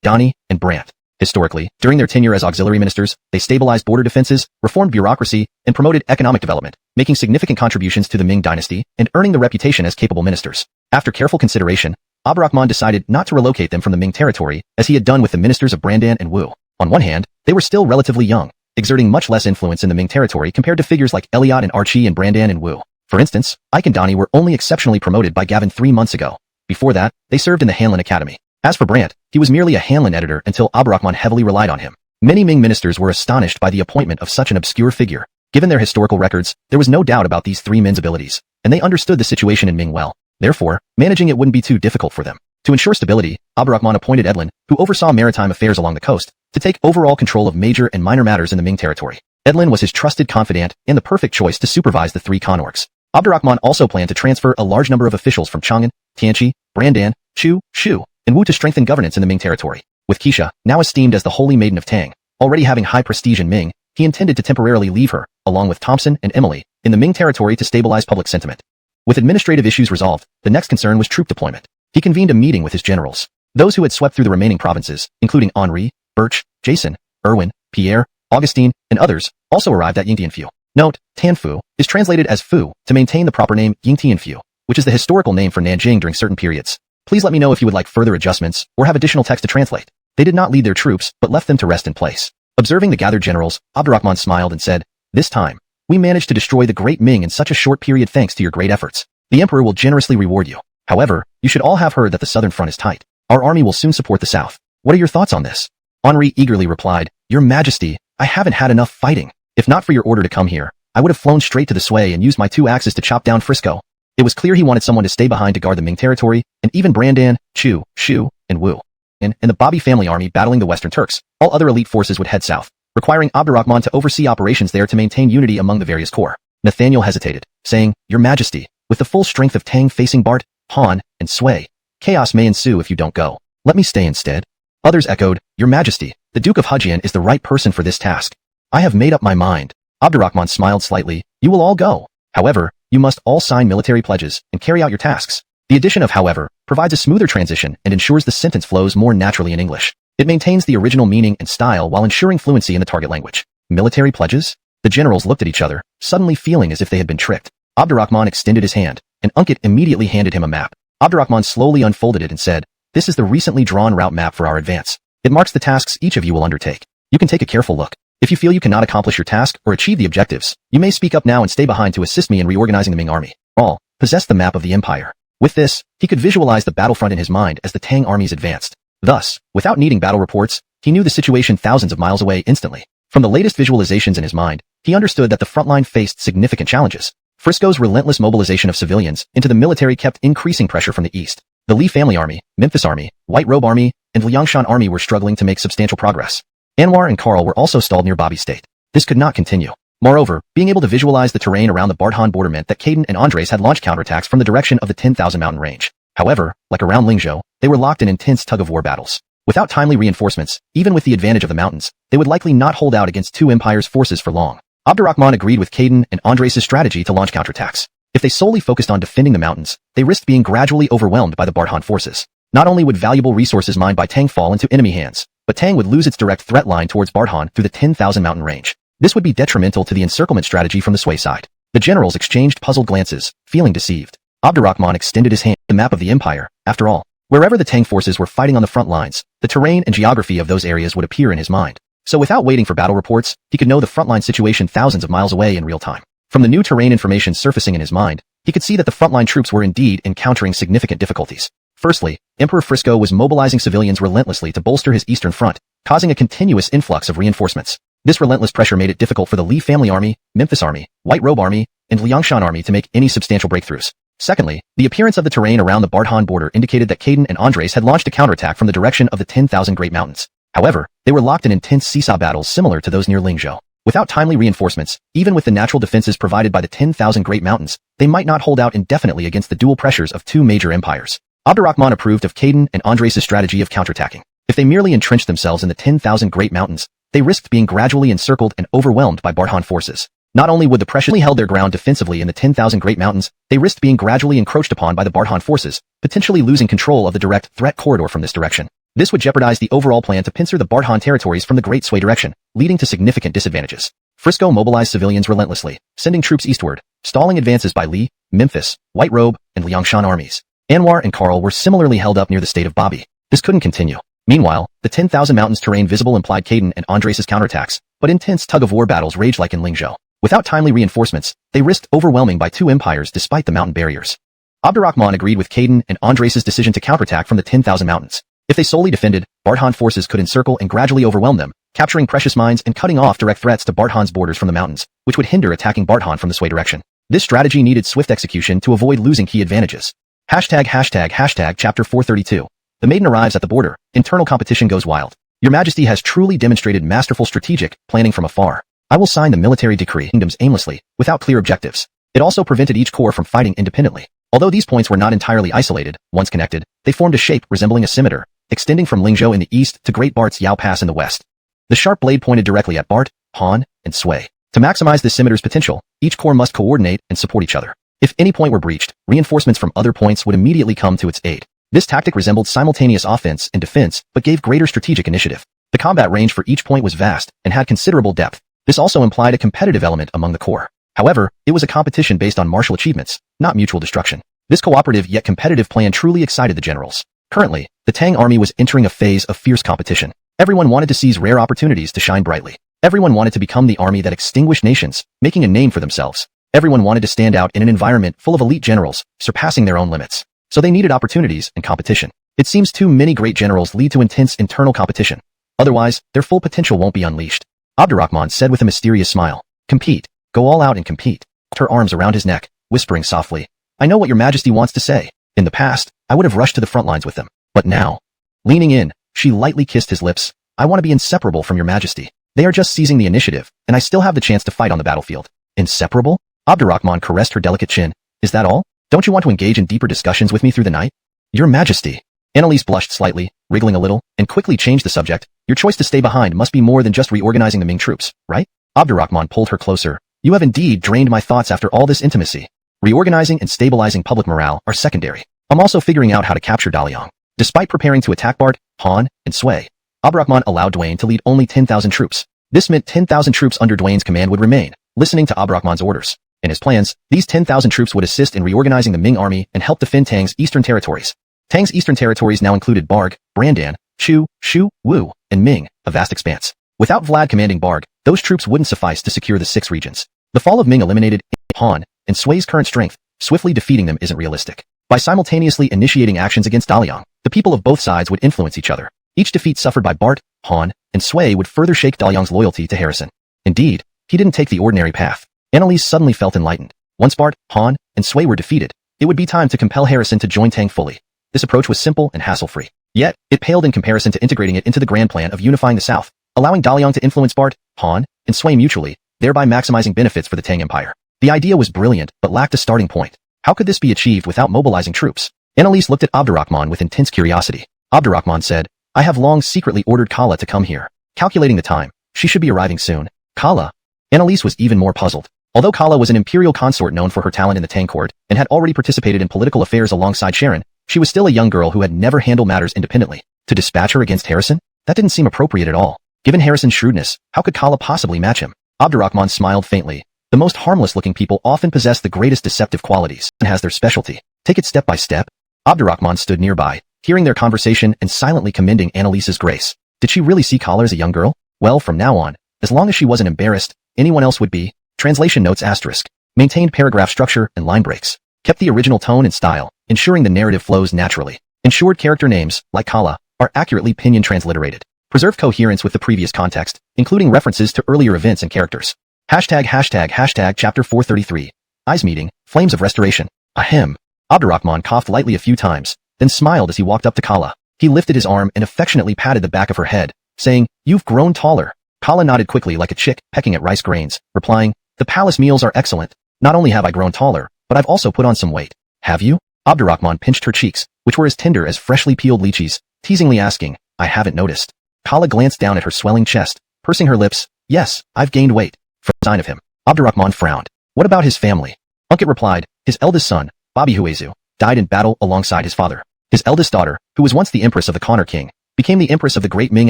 [SPEAKER 1] Donnie and Brandt. Historically, during their tenure as auxiliary ministers, they stabilized border defenses, reformed bureaucracy, and promoted economic development, making significant contributions to the Ming dynasty and earning the reputation as capable ministers. After careful consideration, Abdurrahman decided not to relocate them from the Ming territory, as he had done with the ministers of Brandan and Wu. On one hand, they were still relatively young, exerting much less influence in the Ming territory compared to figures like Eliot and Archie and Brandan and Wu. For instance, Ike and Donnie were only exceptionally promoted by Gavin 3 months ago. Before that, they served in the Hanlin Academy. As for Brandt, he was merely a Hanlin editor until Abdurrahman heavily relied on him. Many Ming ministers were astonished by the appointment of such an obscure figure. Given their historical records, there was no doubt about these 3 men's abilities, and they understood the situation in Ming well. Therefore, managing it wouldn't be too difficult for them. To ensure stability, Abdurrahman appointed Edlin, who oversaw maritime affairs along the coast, to take overall control of major and minor matters in the Ming territory. Edlin was his trusted confidant and the perfect choice to supervise the 3 Conorks. Abdurrahman also planned to transfer a large number of officials from Chang'an, Tianqi, Brandan, Chu, Shu, and Wu to strengthen governance in the Ming territory. With Keisha, now esteemed as the Holy Maiden of Tang, already having high prestige in Ming, he intended to temporarily leave her, along with Thompson and Emily, in the Ming territory to stabilize public sentiment. With administrative issues resolved, the next concern was troop deployment. He convened a meeting with his generals. Those who had swept through the remaining provinces, including Henri, Birch, Jason, Irwin, Pierre, Augustine, and others, also arrived at Yingtianfu. Note, Tanfu is translated as Fu to maintain the proper name Yingtianfu, which is the historical name for Nanjing during certain periods. Please let me know if you would like further adjustments or have additional text to translate. They did not lead their troops, but left them to rest in place. Observing the gathered generals, Abdurrahman smiled and said, this time, we managed to destroy the great Ming in such a short period thanks to your great efforts. The emperor will generously reward you. However, you should all have heard that the southern front is tight. Our army will soon support the south. What are your thoughts on this? Henri eagerly replied, Your Majesty, I haven't had enough fighting. If not for your order to come here, I would have flown straight to the Sway and used my 2 axes to chop down Frisco. It was clear he wanted someone to stay behind to guard the Ming territory, and even Brandan, Chu, Shu, and Wu. And the Bobby family army battling the Western Turks, all other elite forces would head south, requiring Abdurrahman to oversee operations there to maintain unity among the various corps. Nathaniel hesitated, saying, Your Majesty, with the full strength of Tang facing Bart, Han, and Sway, chaos may ensue if you don't go. Let me stay instead. Others echoed, Your Majesty, the Duke of Hujian is the right person for this task. I have made up my mind. Abdurrahman smiled slightly. You will all go. However, you must all sign military pledges and carry out your tasks. The addition of however provides a smoother transition and ensures the sentence flows more naturally in English. It maintains the original meaning and style while ensuring fluency in the target language. Military pledges? The generals looked at each other, suddenly feeling as if they had been tricked. Abdurrahman extended his hand, and Ankit immediately handed him a map. Abdurrahman slowly unfolded it and said, This is the recently drawn route map for our advance. It marks the tasks each of you will undertake. You can take a careful look. If you feel you cannot accomplish your task or achieve the objectives, you may speak up now and stay behind to assist me in reorganizing the Ming army. All possessed the map of the empire. With this, he could visualize the battlefront in his mind as the Tang armies advanced. Thus, without needing battle reports, he knew the situation thousands of miles away instantly. From the latest visualizations in his mind, he understood that the front line faced significant challenges. Frisco's relentless mobilization of civilians into the military kept increasing pressure from the east. The Li family army, Memphis army, White Robe army, and Liangshan army were struggling to make substantial progress. Anwar and Karl were also stalled near Bobby State. This could not continue. Moreover, being able to visualize the terrain around the Bardhan border meant that Caden and Andres had launched counterattacks from the direction of the 10,000 mountain range. However, like around Lingzhou, they were locked in intense tug-of-war battles. Without timely reinforcements, even with the advantage of the mountains, they would likely not hold out against two empires' forces for long. Abdurrahman agreed with Caden and Andres' strategy to launch counterattacks. If they solely focused on defending the mountains, they risked being gradually overwhelmed by the Bardhan forces. Not only would valuable resources mined by Tang fall into enemy hands, but Tang would lose its direct threat line towards Bardhan through the 10,000 mountain range. This would be detrimental to the encirclement strategy from the Sui side. The generals exchanged puzzled glances, feeling deceived. Abdurrahman extended his hand, the map of the empire. After all, wherever the Tang forces were fighting on the front lines, the terrain and geography of those areas would appear in his mind. So without waiting for battle reports, he could know the frontline situation thousands of miles away in real time. From the new terrain information surfacing in his mind, he could see that the frontline troops were indeed encountering significant difficulties. Firstly, Emperor Frisco was mobilizing civilians relentlessly to bolster his eastern front, causing a continuous influx of reinforcements. This relentless pressure made it difficult for the Li family army, Memphis army, White Robe army, and Liangshan army to make any substantial breakthroughs. Secondly, the appearance of the terrain around the Bardhan border indicated that Caden and Andres had launched a counterattack from the direction of the 10,000 Great Mountains. However, they were locked in intense seesaw battles similar to those near Lingzhou. Without timely reinforcements, even with the natural defenses provided by the 10,000 Great Mountains, they might not hold out indefinitely against the dual pressures of two major empires. Abdurrahman approved of Caden and Andres' strategy of counterattacking. If they merely entrenched themselves in the 10,000 Great Mountains, they risked being gradually encircled and overwhelmed by Bardhan forces. Not only would the preciously held their ground defensively in the 10,000 Great Mountains, they risked being gradually encroached upon by the Bardhan forces, potentially losing control of the direct threat corridor from this direction. This would jeopardize the overall plan to pincer the Bardhan territories from the Great Sui direction, leading to significant disadvantages. Frisco mobilized civilians relentlessly, sending troops eastward, stalling advances by Li, Memphis, White Robe, and Liangshan armies. Anwar and Karl were similarly held up near the state of Bobby. This couldn't continue. Meanwhile, the 10,000 mountains terrain visible implied Caden and Andres' counterattacks, but intense tug-of-war battles raged like in Lingzhou. Without timely reinforcements, they risked overwhelming by two empires despite the mountain barriers. Abdurrahman agreed with Caden and Andres' decision to counterattack from the 10,000 mountains. If they solely defended, Bardhan forces could encircle and gradually overwhelm them, capturing precious mines and cutting off direct threats to Bardhan's borders from the mountains, which would hinder attacking Bardhan from the Sui direction. This strategy needed swift execution to avoid losing key advantages. Chapter 432. The maiden arrives at the border. Internal competition goes wild. Your Majesty has truly demonstrated masterful strategic planning from afar. I will sign the military decree kingdoms aimlessly, without clear objectives. It also prevented each corps from fighting independently. Although these points were not entirely isolated, once connected, they formed a shape resembling a scimitar, extending from Lingzhou in the east to Great Bart's Yao Pass in the west. The sharp blade pointed directly at Bart, Han, and Sui. To maximize this scimitar's potential, each corps must coordinate and support each other. If any point were breached, reinforcements from other points would immediately come to its aid. This tactic resembled simultaneous offense and defense, but gave greater strategic initiative. The combat range for each point was vast and had considerable depth. This also implied a competitive element among the corps. However, it was a competition based on martial achievements, not mutual destruction. This cooperative yet competitive plan truly excited the generals. Currently, the Tang army was entering a phase of fierce competition. Everyone wanted to seize rare opportunities to shine brightly. Everyone wanted to become the army that extinguished nations, making a name for themselves. Everyone wanted to stand out in an environment full of elite generals, surpassing their own limits. So they needed opportunities and competition. It seems too many great generals lead to intense internal competition. Otherwise, their full potential won't be unleashed. Abdurrahman said with a mysterious smile. Compete. Go all out and compete. Her arms around his neck, whispering softly. I know what your Majesty wants to say. In the past, I would have rushed to the front lines with them. But now, leaning in, she lightly kissed his lips. I want to be inseparable from your Majesty. They are just seizing the initiative, and I still have the chance to fight on the battlefield. Inseparable? Abdurrahman caressed her delicate chin. Is that all? Don't you want to engage in deeper discussions with me through the night? Your Majesty. Annalise blushed slightly, wriggling a little, and quickly changed the subject. Your choice to stay behind must be more than just reorganizing the Ming troops, right? Abdurrahman pulled her closer. You have indeed drained my thoughts after all this intimacy. Reorganizing and stabilizing public morale are secondary. I'm also figuring out how to capture Daliang. Despite preparing to attack Bart, Han, and Sui, Abdurrahman allowed Dwayne to lead only 10,000 troops. This meant 10,000 troops under Dwayne's command would remain, listening to Abdurrahman's orders. In his plans, these 10,000 troops would assist in reorganizing the Ming army and help defend Tang's eastern territories. Tang's eastern territories now included Barg, Brandan, Chu, Shu, Wu, and Ming, a vast expanse. Without Vlad commanding Barg, those troops wouldn't suffice to secure the 6 regions. The fall of Ming eliminated Han and Sui's current strength. Swiftly defeating them isn't realistic. By simultaneously initiating actions against Daliang, the people of both sides would influence each other. Each defeat suffered by Bart, Han, and Sui would further shake Daliang's loyalty to Harrison. Indeed, he didn't take the ordinary path. Annalise suddenly felt enlightened. Once Bart, Han, and Sui were defeated, it would be time to compel Harrison to join Tang fully. This approach was simple and hassle-free. Yet, it paled in comparison to integrating it into the grand plan of unifying the South, allowing Daliang to influence Bart, Han, and Sui mutually, thereby maximizing benefits for the Tang Empire. The idea was brilliant but lacked a starting point. How could this be achieved without mobilizing troops? Annalise looked at Abdurrahman with intense curiosity. Abdurrahman said, I have long secretly ordered Kala to come here. Calculating the time, she should be arriving soon. Kala? Annalise was even more puzzled. Although Kala was an imperial consort known for her talent in the Tang court and had already participated in political affairs alongside Sharon, she was still a young girl who had never handled matters independently. To dispatch her against Harrison? That didn't seem appropriate at all. Given Harrison's shrewdness, how could Kala possibly match him? Abdurrahman smiled faintly. The most harmless-looking people often possess the greatest deceptive qualities and has their specialty. Take it step by step. Abdurrahman stood nearby, hearing their conversation and silently commending Annalise's grace. Did she really see Kala as a young girl? Well, from now on, as long as she wasn't embarrassed, anyone else would be. Translation notes asterisk. Maintained paragraph structure and line breaks. Kept the original tone and style, ensuring the narrative flows naturally. Ensured character names, like Kala, are accurately pinyin transliterated. Preserved coherence with the previous context, including references to earlier events and characters. Hashtag chapter 433. Eyes meeting, flames of restoration. Ahem. Abdurrahman coughed lightly a few times, then smiled as he walked up to Kala. He lifted his arm and affectionately patted the back of her head, saying, You've grown taller. Kala nodded quickly like a chick pecking at rice grains, replying, The palace meals are excellent. Not only have I grown taller, but I've also put on some weight. Have you? Abdurrahman pinched her cheeks, which were as tender as freshly peeled lychees, teasingly asking, I haven't noticed. Kala glanced down at her swelling chest, pursing her lips. Yes, I've gained weight. For a sign of him. Abdurrahman frowned. What about his family? Unkit replied, his eldest son, Bobby Huezu, died in battle alongside his father. His eldest daughter, who was once the empress of the Connor King, became the empress of the Great Ming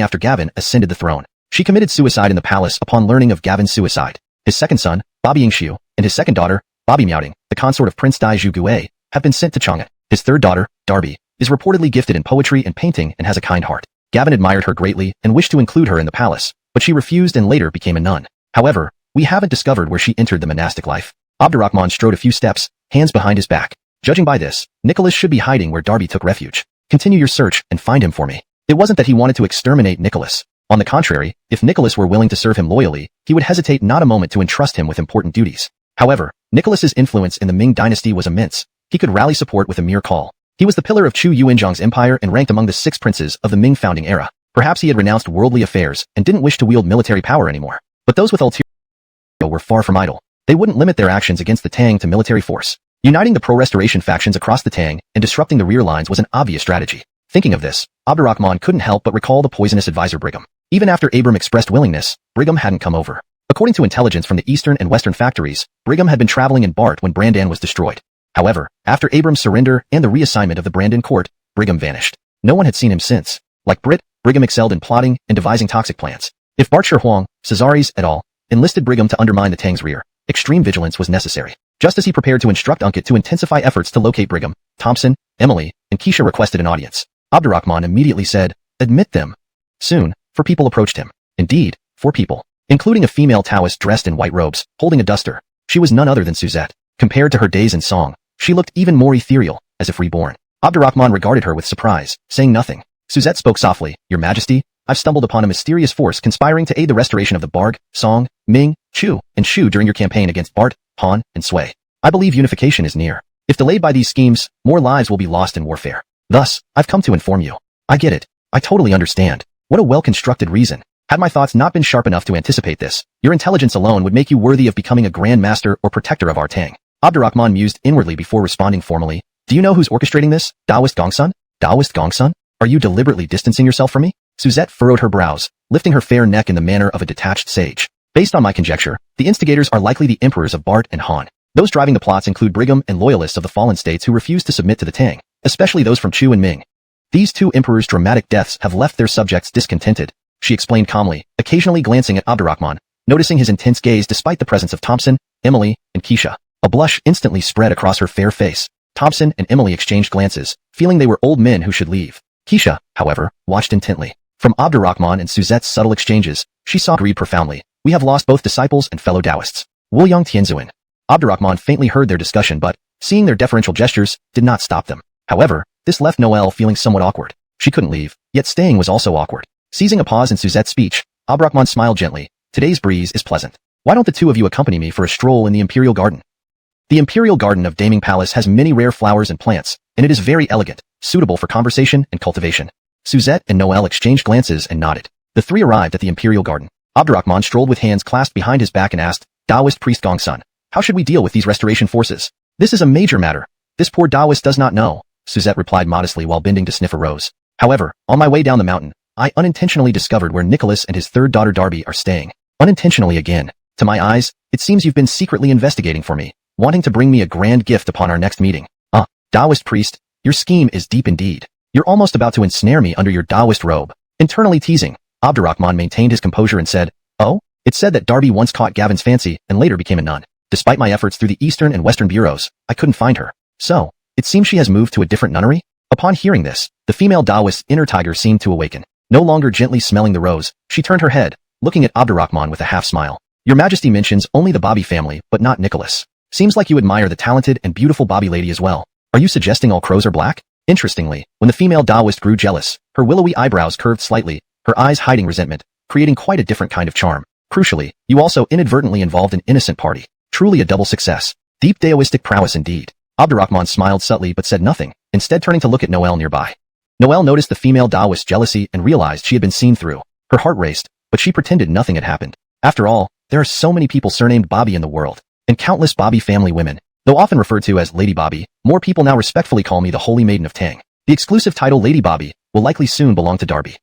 [SPEAKER 1] after Gavin ascended the throne. She committed suicide in the palace upon learning of Gavin's suicide. His second son, Bobby Yingshu, and his second daughter, Bobby Miaoting, the consort of Prince Dai Zhugue, have been sent to Chang'an. His third daughter, Darby, is reportedly gifted in poetry and painting and has a kind heart. Gavin admired her greatly and wished to include her in the palace, but she refused and later became a nun. However, we haven't discovered where she entered the monastic life. Abdurrahman strode a few steps, hands behind his back. Judging by this, Nicholas should be hiding where Darby took refuge. Continue your search and find him for me. It wasn't that he wanted to exterminate Nicholas. On the contrary, if Nicholas were willing to serve him loyally, he would hesitate not a moment to entrust him with important duties. However, Nicholas's influence in the Ming dynasty was immense. He could rally support with a mere call. He was the pillar of Chu Yuanzhang's empire and ranked among the 6 princes of the Ming founding era. Perhaps he had renounced worldly affairs and didn't wish to wield military power anymore. But those with ulterior were far from idle. They wouldn't limit their actions against the Tang to military force. Uniting the pro-restoration factions across the Tang and disrupting the rear lines was an obvious strategy. Thinking of this, Abdurrahman couldn't help but recall the poisonous advisor Brigham. Even after Abram expressed willingness, Brigham hadn't come over. According to intelligence from the eastern and western factories, Brigham had been traveling in Bart when Brandan was destroyed. However, after Abram's surrender and the reassignment of the Brandan court, Brigham vanished. No one had seen him since. Like Brit, Brigham excelled in plotting and devising toxic plans. If Bart Huang, Cesares et al. Enlisted Brigham to undermine the Tang's rear, extreme vigilance was necessary. Just as he prepared to instruct Unkit to intensify efforts to locate Brigham, Thompson, Emily, and Keisha requested an audience. Abdurrahman immediately said, Admit them. Soon, 4 people approached him. Indeed, 4 people, including a female Taoist dressed in white robes, holding a duster. She was none other than Suzette. Compared to her days in song, she looked even more ethereal, as if reborn. Abdurrahman regarded her with surprise, saying nothing. Suzette spoke softly, Your Majesty, I've stumbled upon a mysterious force conspiring to aid the restoration of the Barg, Song, Ming, Chu, and Shu during your campaign against Bart, Han, and Sui. I believe unification is near. If delayed by these schemes, more lives will be lost in warfare. Thus, I've come to inform you. I get it. I totally understand. What a well-constructed reason. Had my thoughts not been sharp enough to anticipate this, your intelligence alone would make you worthy of becoming a Grand Master or Protector of our Tang. Abdurrahman mused inwardly before responding formally. Do you know who's orchestrating this? Daoist Gongsun? Daoist Gongsun? Are you deliberately distancing yourself from me? Suzette furrowed her brows, lifting her fair neck in the manner of a detached sage. Based on my conjecture, the instigators are likely the emperors of Bart and Han. Those driving the plots include Brigham and loyalists of the fallen states who refuse to submit to the Tang, especially those from Chu and Ming. These two emperors' dramatic deaths have left their subjects discontented, she explained calmly, occasionally glancing at Abdurrahman, noticing his intense gaze despite the presence of Thompson, Emily, and Keisha. A blush instantly spread across her fair face. Thompson and Emily exchanged glances, feeling they were old men who should leave. Keisha, however, watched intently. From Abdurrahman and Suzette's subtle exchanges, she saw greed profoundly. We have lost both disciples and fellow Taoists. Wuliang Tianzuan. Abdurrahman faintly heard their discussion but, seeing their deferential gestures, did not stop them. However, this left Noelle feeling somewhat awkward. She couldn't leave, yet staying was also awkward. Seizing a pause in Suzette's speech, Abdurrahman smiled gently. Today's breeze is pleasant. Why don't the two of you accompany me for a stroll in the Imperial Garden? The Imperial Garden of Daming Palace has many rare flowers and plants, and it is very elegant, suitable for conversation and cultivation. Suzette and Noelle exchanged glances and nodded. The three arrived at the Imperial Garden. Abdurrahman strolled with hands clasped behind his back and asked, Taoist priest Gongsun, how should we deal with these restoration forces? This is a major matter. This poor Taoist does not know, Suzette replied modestly while bending to sniff a rose. However, on my way down the mountain, I unintentionally discovered where Nicholas and his third daughter Darby are staying. Unintentionally again. To my eyes, it seems you've been secretly investigating for me, wanting to bring me a grand gift upon our next meeting. Taoist priest, your scheme is deep indeed. You're almost about to ensnare me under your Taoist robe. Internally teasing, Abdurrahman maintained his composure and said, Oh, it's said that Darby once caught Gavin's fancy and later became a nun. Despite my efforts through the Eastern and Western bureaus, I couldn't find her. So, it seems she has moved to a different nunnery? Upon hearing this, the female Taoist's inner tiger seemed to awaken. No longer gently smelling the rose, she turned her head, looking at Abdurrahman with a half-smile. Your Majesty mentions only the Bobby family, but not Nicholas. Seems like you admire the talented and beautiful Bobby lady as well. Are you suggesting all crows are black? Interestingly, when the female Taoist grew jealous, her willowy eyebrows curved slightly, her eyes hiding resentment, creating quite a different kind of charm. Crucially, you also inadvertently involved an innocent party. Truly a double success. Deep Taoistic prowess indeed. Abdurrahman smiled subtly but said nothing, instead turning to look at Noelle nearby. Noelle noticed the female Taoist's jealousy and realized she had been seen through. Her heart raced, but she pretended nothing had happened. After all, there are so many people surnamed Bobby in the world, and countless Bobby family women. Though often referred to as Lady Bobby, more people now respectfully call me the Holy Maiden of Tang. The exclusive title Lady Bobby will likely soon belong to Darby.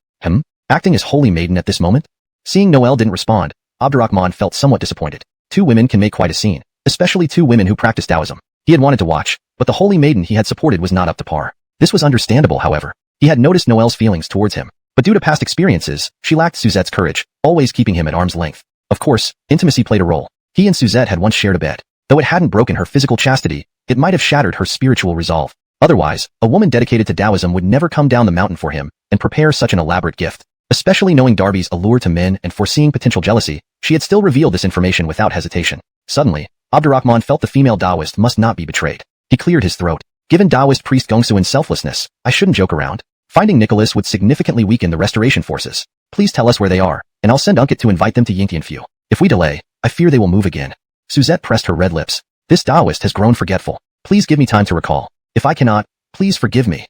[SPEAKER 1] Acting as Holy Maiden at this moment? Seeing Noelle didn't respond, Abdurrahman felt somewhat disappointed. Two women can make quite a scene, especially two women who practice Taoism. He had wanted to watch, but the Holy Maiden he had supported was not up to par. This was understandable, however. He had noticed Noelle's feelings towards him, but due to past experiences, she lacked Suzette's courage, always keeping him at arm's length. Of course, intimacy played a role. He and Suzette had once shared a bed. Though it hadn't broken her physical chastity, it might have shattered her spiritual resolve. Otherwise, a woman dedicated to Taoism would never come down the mountain for him and prepare such an elaborate gift. Especially knowing Darby's allure to men and foreseeing potential jealousy, she had still revealed this information without hesitation. Suddenly, Abdurrahman felt the female Taoist must not be betrayed. He cleared his throat. Given Taoist priest Gongsuin's selflessness, I shouldn't joke around. Finding Nicholas would significantly weaken the restoration forces. Please tell us where they are, and I'll send Unkit to invite them to Yingtianfu. If we delay, I fear they will move again. Suzette pressed her red lips. This Taoist has grown forgetful. Please give me time to recall. If I cannot, please forgive me.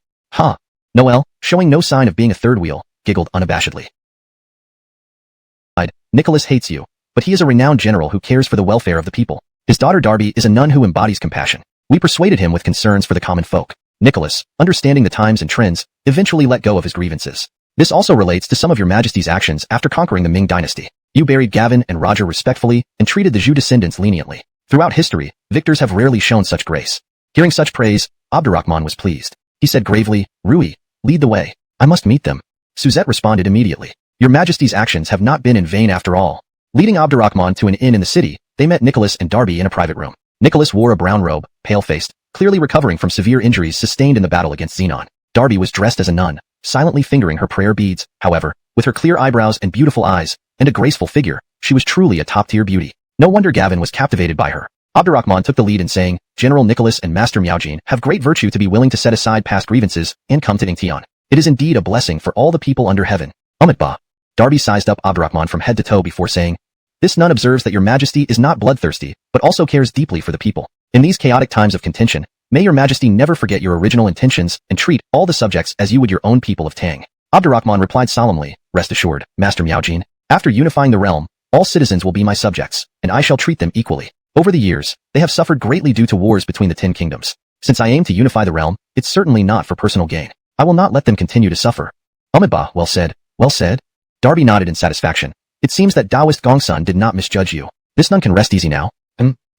[SPEAKER 1] Noelle, showing no sign of being a third wheel, giggled unabashedly. Nicholas hates you, but he is a renowned general who cares for the welfare of the people. His daughter Darby is a nun who embodies compassion. We persuaded him with concerns for the common folk. Nicholas, understanding the times and trends, eventually let go of his grievances. This also relates to some of your Majesty's actions after conquering the Ming dynasty. You buried Gavin and Roger respectfully and treated the Zhou descendants leniently. Throughout history, victors have rarely shown such grace. Hearing such praise, Abdurrahman was pleased. He said gravely, Rui, lead the way. I must meet them. Suzette responded immediately. Your Majesty's actions have not been in vain after all. Leading Abdurrahman to an inn in the city, they met Nicholas and Darby in a private room. Nicholas wore a brown robe, pale-faced, clearly recovering from severe injuries sustained in the battle against Xenon. Darby was dressed as a nun, silently fingering her prayer beads. However, with her clear eyebrows and beautiful eyes, and a graceful figure, she was truly a top-tier beauty. No wonder Gavin was captivated by her. Abdurrahman took the lead in saying, General Nicholas and Master Miaojin have great virtue to be willing to set aside past grievances and come to Yingtian. It is indeed a blessing for all the people under heaven. Ba. Darby sized up Abdurrahman from head to toe before saying, This nun observes that your Majesty is not bloodthirsty, but also cares deeply for the people. In these chaotic times of contention, may your Majesty never forget your original intentions and treat all the subjects as you would your own people of Tang. Abdurrahman replied solemnly, Rest assured, Master Miaojin, after unifying the realm, all citizens will be my subjects, and I shall treat them equally. Over the years, they have suffered greatly due to wars between the 10 kingdoms. Since I aim to unify the realm, it's certainly not for personal gain. I will not let them continue to suffer. Umidba, well said, well said. Darby nodded in satisfaction. It seems that Taoist Gongsun did not misjudge you. This nun can rest easy now.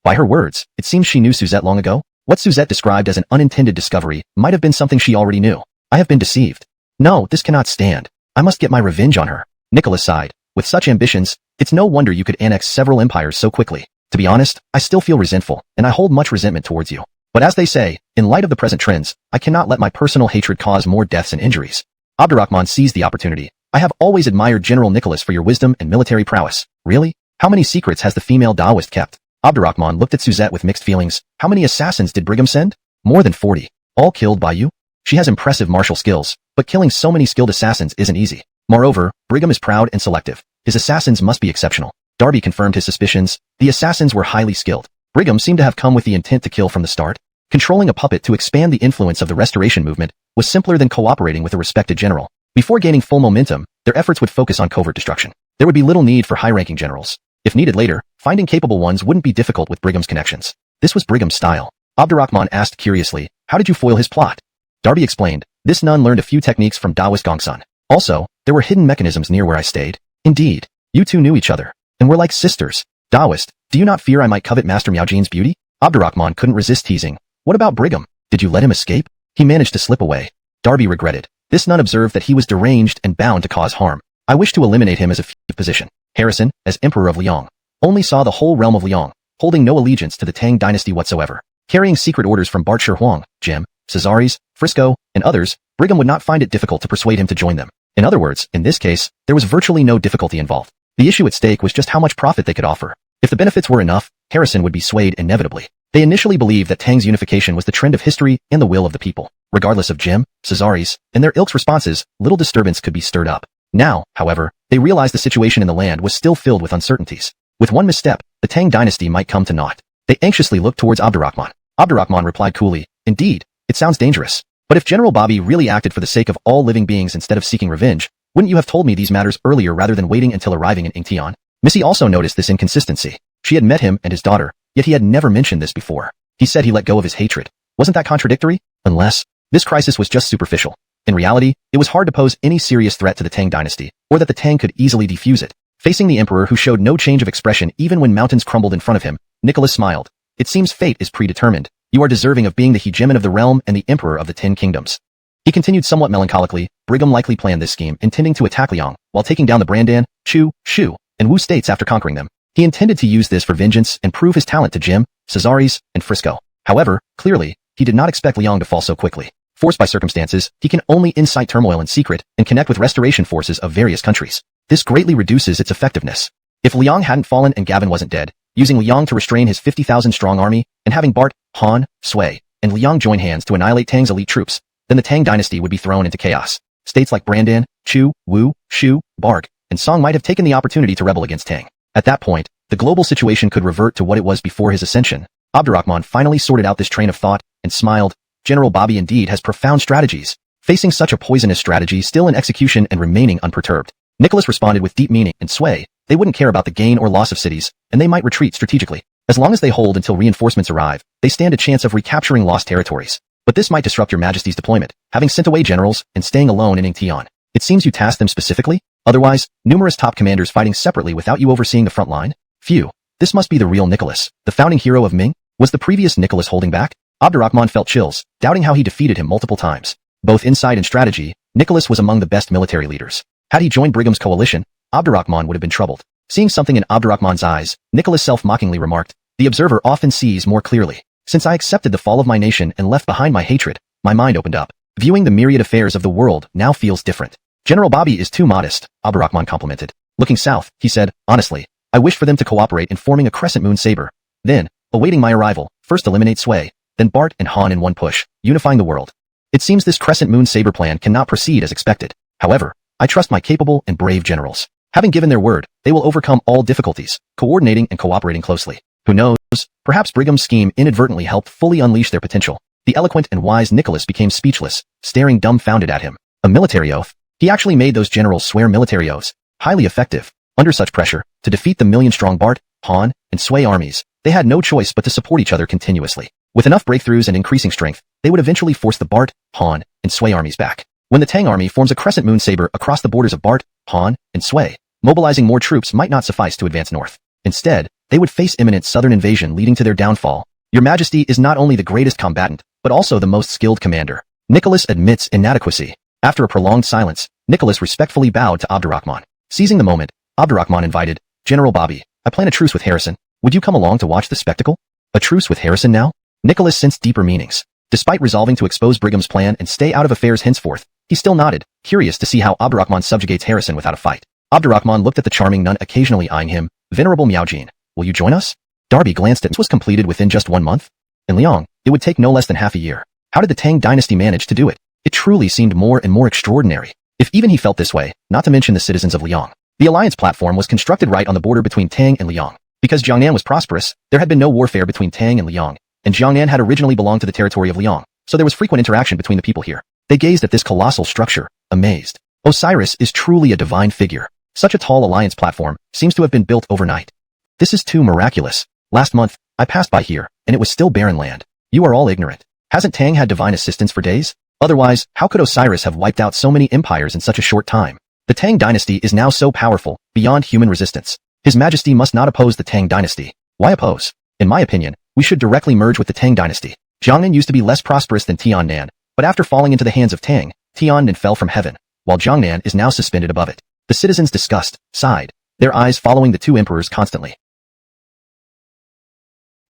[SPEAKER 1] By her words, it seems she knew Suzette long ago. What Suzette described as an unintended discovery might have been something she already knew. I have been deceived. No, this cannot stand. I must get my revenge on her. Nicholas sighed. With such ambitions, it's no wonder you could annex several empires so quickly. To be honest, I still feel resentful, and I hold much resentment towards you. But as they say, in light of the present trends, I cannot let my personal hatred cause more deaths and injuries. Abdurrahman seized the opportunity. I have always admired General Nicholas for your wisdom and military prowess. Really? How many secrets has the female Taoist kept? Abdurrahman looked at Suzette with mixed feelings. How many assassins did Brigham send? More than 40. All killed by you? She has impressive martial skills, but killing so many skilled assassins isn't easy. Moreover, Brigham is proud and selective. His assassins must be exceptional. Darby confirmed his suspicions. The assassins were highly skilled. Brigham seemed to have come with the intent to kill from the start. Controlling a puppet to expand the influence of the Restoration movement was simpler than cooperating with a respected general. Before gaining full momentum, their efforts would focus on covert destruction. There would be little need for high-ranking generals. If needed later, finding capable ones wouldn't be difficult with Brigham's connections. This was Brigham's style. Abdurrahman asked curiously, how did you foil his plot? Darby explained, this nun learned a few techniques from Taoist Gongsun. Also, there were hidden mechanisms near where I stayed. Indeed, you two knew each other, and were like sisters. Taoist, do you not fear I might covet Master Miaojin's beauty? Abdurrahman couldn't resist teasing. What about Brigham? Did you let him escape? He managed to slip away. Darby regretted. This nun observed that he was deranged and bound to cause harm. I wish to eliminate him as a fugitive position. Harrison, as Emperor of Liang, only saw the whole realm of Liang, holding no allegiance to the Tang dynasty whatsoever. Carrying secret orders from Bartshire Huang, Jim, Cesares, Frisco, and others, Brigham would not find it difficult to persuade him to join them. In other words, in this case, there was virtually no difficulty involved. The issue at stake was just how much profit they could offer. If the benefits were enough, Harrison would be swayed inevitably. They initially believed that Tang's unification was the trend of history and the will of the people. Regardless of Jim, Cesares, and their ilk's responses, little disturbance could be stirred up. Now, however, they realized the situation in the land was still filled with uncertainties. With one misstep, the Tang dynasty might come to naught. They anxiously looked towards Abdurrahman. Abdurrahman replied coolly, indeed, it sounds dangerous. But if General Bobby really acted for the sake of all living beings instead of seeking revenge, wouldn't you have told me these matters earlier rather than waiting until arriving in Ingtian? Missy also noticed this inconsistency. She had met him and his daughter, yet he had never mentioned this before. He said he let go of his hatred. Wasn't that contradictory? Unless this crisis was just superficial. In reality, it was hard to pose any serious threat to the Tang dynasty, or that the Tang could easily defuse it. Facing the emperor who showed no change of expression even when mountains crumbled in front of him, Nicholas smiled. It seems fate is predetermined. You are deserving of being the hegemon of the realm and the emperor of the 10 kingdoms. He continued somewhat melancholically. Brigham likely planned this scheme intending to attack Liang, while taking down the Brandan, Chu, Shu, and Wu states after conquering them. He intended to use this for vengeance and prove his talent to Jim, Cesares, and Frisco. However, clearly, he did not expect Liang to fall so quickly. Forced by circumstances, he can only incite turmoil in secret and connect with restoration forces of various countries. This greatly reduces its effectiveness. If Liang hadn't fallen and Gavin wasn't dead, using Liang to restrain his 50,000-strong army, and having Bart, Han, Sui, and Liang join hands to annihilate Tang's elite troops, then the Tang dynasty would be thrown into chaos. States like Brandan, Chu, Wu, Shu, Bark, and Song might have taken the opportunity to rebel against Tang. At that point, the global situation could revert to what it was before his ascension. Abdurrahman finally sorted out this train of thought and smiled. General Bobby indeed has profound strategies. Facing such a poisonous strategy still in execution and remaining unperturbed, Nicholas responded with deep meaning and sway. They wouldn't care about the gain or loss of cities, and they might retreat strategically. As long as they hold until reinforcements arrive, they stand a chance of recapturing lost territories. But this might disrupt your majesty's deployment, having sent away generals and staying alone in Ingtian. It seems you tasked them specifically? Otherwise, numerous top commanders fighting separately without you overseeing the front line? Phew. This must be the real Nicholas, the founding hero of Ming. Was the previous Nicholas holding back? Abdurrahman felt chills, doubting how he defeated him multiple times. Both insight and strategy, Nicholas was among the best military leaders. Had he joined Brigham's coalition, Abdurrahman would have been troubled. Seeing something in Abdurrahman's eyes, Nicholas self-mockingly remarked, the observer often sees more clearly. Since I accepted the fall of my nation and left behind my hatred, my mind opened up. Viewing the myriad affairs of the world now feels different. General Bobby is too modest, Abdurrahman complimented. Looking south, he said, honestly, I wish for them to cooperate in forming a crescent moon saber. Then, awaiting my arrival, first eliminate Sui, then Bart and Han in one push, unifying the world. It seems this crescent moon saber plan cannot proceed as expected. However, I trust my capable and brave generals. Having given their word, they will overcome all difficulties, coordinating and cooperating closely. Who knows, perhaps Brigham's scheme inadvertently helped fully unleash their potential. The eloquent and wise Nicholas became speechless, staring dumbfounded at him. A military oath? He actually made those generals swear military oaths. Highly effective. Under such pressure, to defeat the million-strong Bart, Han, and Sui armies, they had no choice but to support each other continuously. With enough breakthroughs and increasing strength, they would eventually force the Bart, Han, and Sui armies back. When the Tang army forms a crescent moon saber across the borders of Bart, Han, and Sui, mobilizing more troops might not suffice to advance north. Instead, they would face imminent southern invasion leading to their downfall. Your Majesty is not only the greatest combatant, but also the most skilled commander. Nicholas admits inadequacy. After a prolonged silence, Nicholas respectfully bowed to Abdurrahman. Seizing the moment, Abdurrahman invited, General Bobby, I plan a truce with Harrison. Would you come along to watch the spectacle? A truce with Harrison now? Nicholas sensed deeper meanings. Despite resolving to expose Brigham's plan and stay out of affairs henceforth, he still nodded, curious to see how Abdurrahman subjugates Harrison without a fight. Abdurrahman looked at the charming nun occasionally eyeing him. Venerable Miaojin, will you join us? Darby glanced at it. This was completed within just 1 month? In Liang, it would take no less than half a year. How did the Tang dynasty manage to do it? It truly seemed more and more extraordinary. If even he felt this way, not to mention the citizens of Liang. The alliance platform was constructed right on the border between Tang and Liang. Because Jiangnan was prosperous, there had been no warfare between Tang and Liang, and Jiangnan had originally belonged to the territory of Liang, so there was frequent interaction between the people here. They gazed at this colossal structure, amazed. Osiris is truly a divine figure. Such a tall alliance platform seems to have been built overnight. This is too miraculous. Last month, I passed by here, and it was still barren land. You are all ignorant. Hasn't Tang had divine assistance for days? Otherwise, how could Osiris have wiped out so many empires in such a short time? The Tang dynasty is now so powerful, beyond human resistance. His Majesty must not oppose the Tang dynasty. Why oppose? In my opinion, we should directly merge with the Tang dynasty. Jiangnan used to be less prosperous than Tiannan, but after falling into the hands of Tang, Tiannan fell from heaven, while Jiangnan is now suspended above it. The citizens discussed, sighed, their eyes following the two emperors constantly.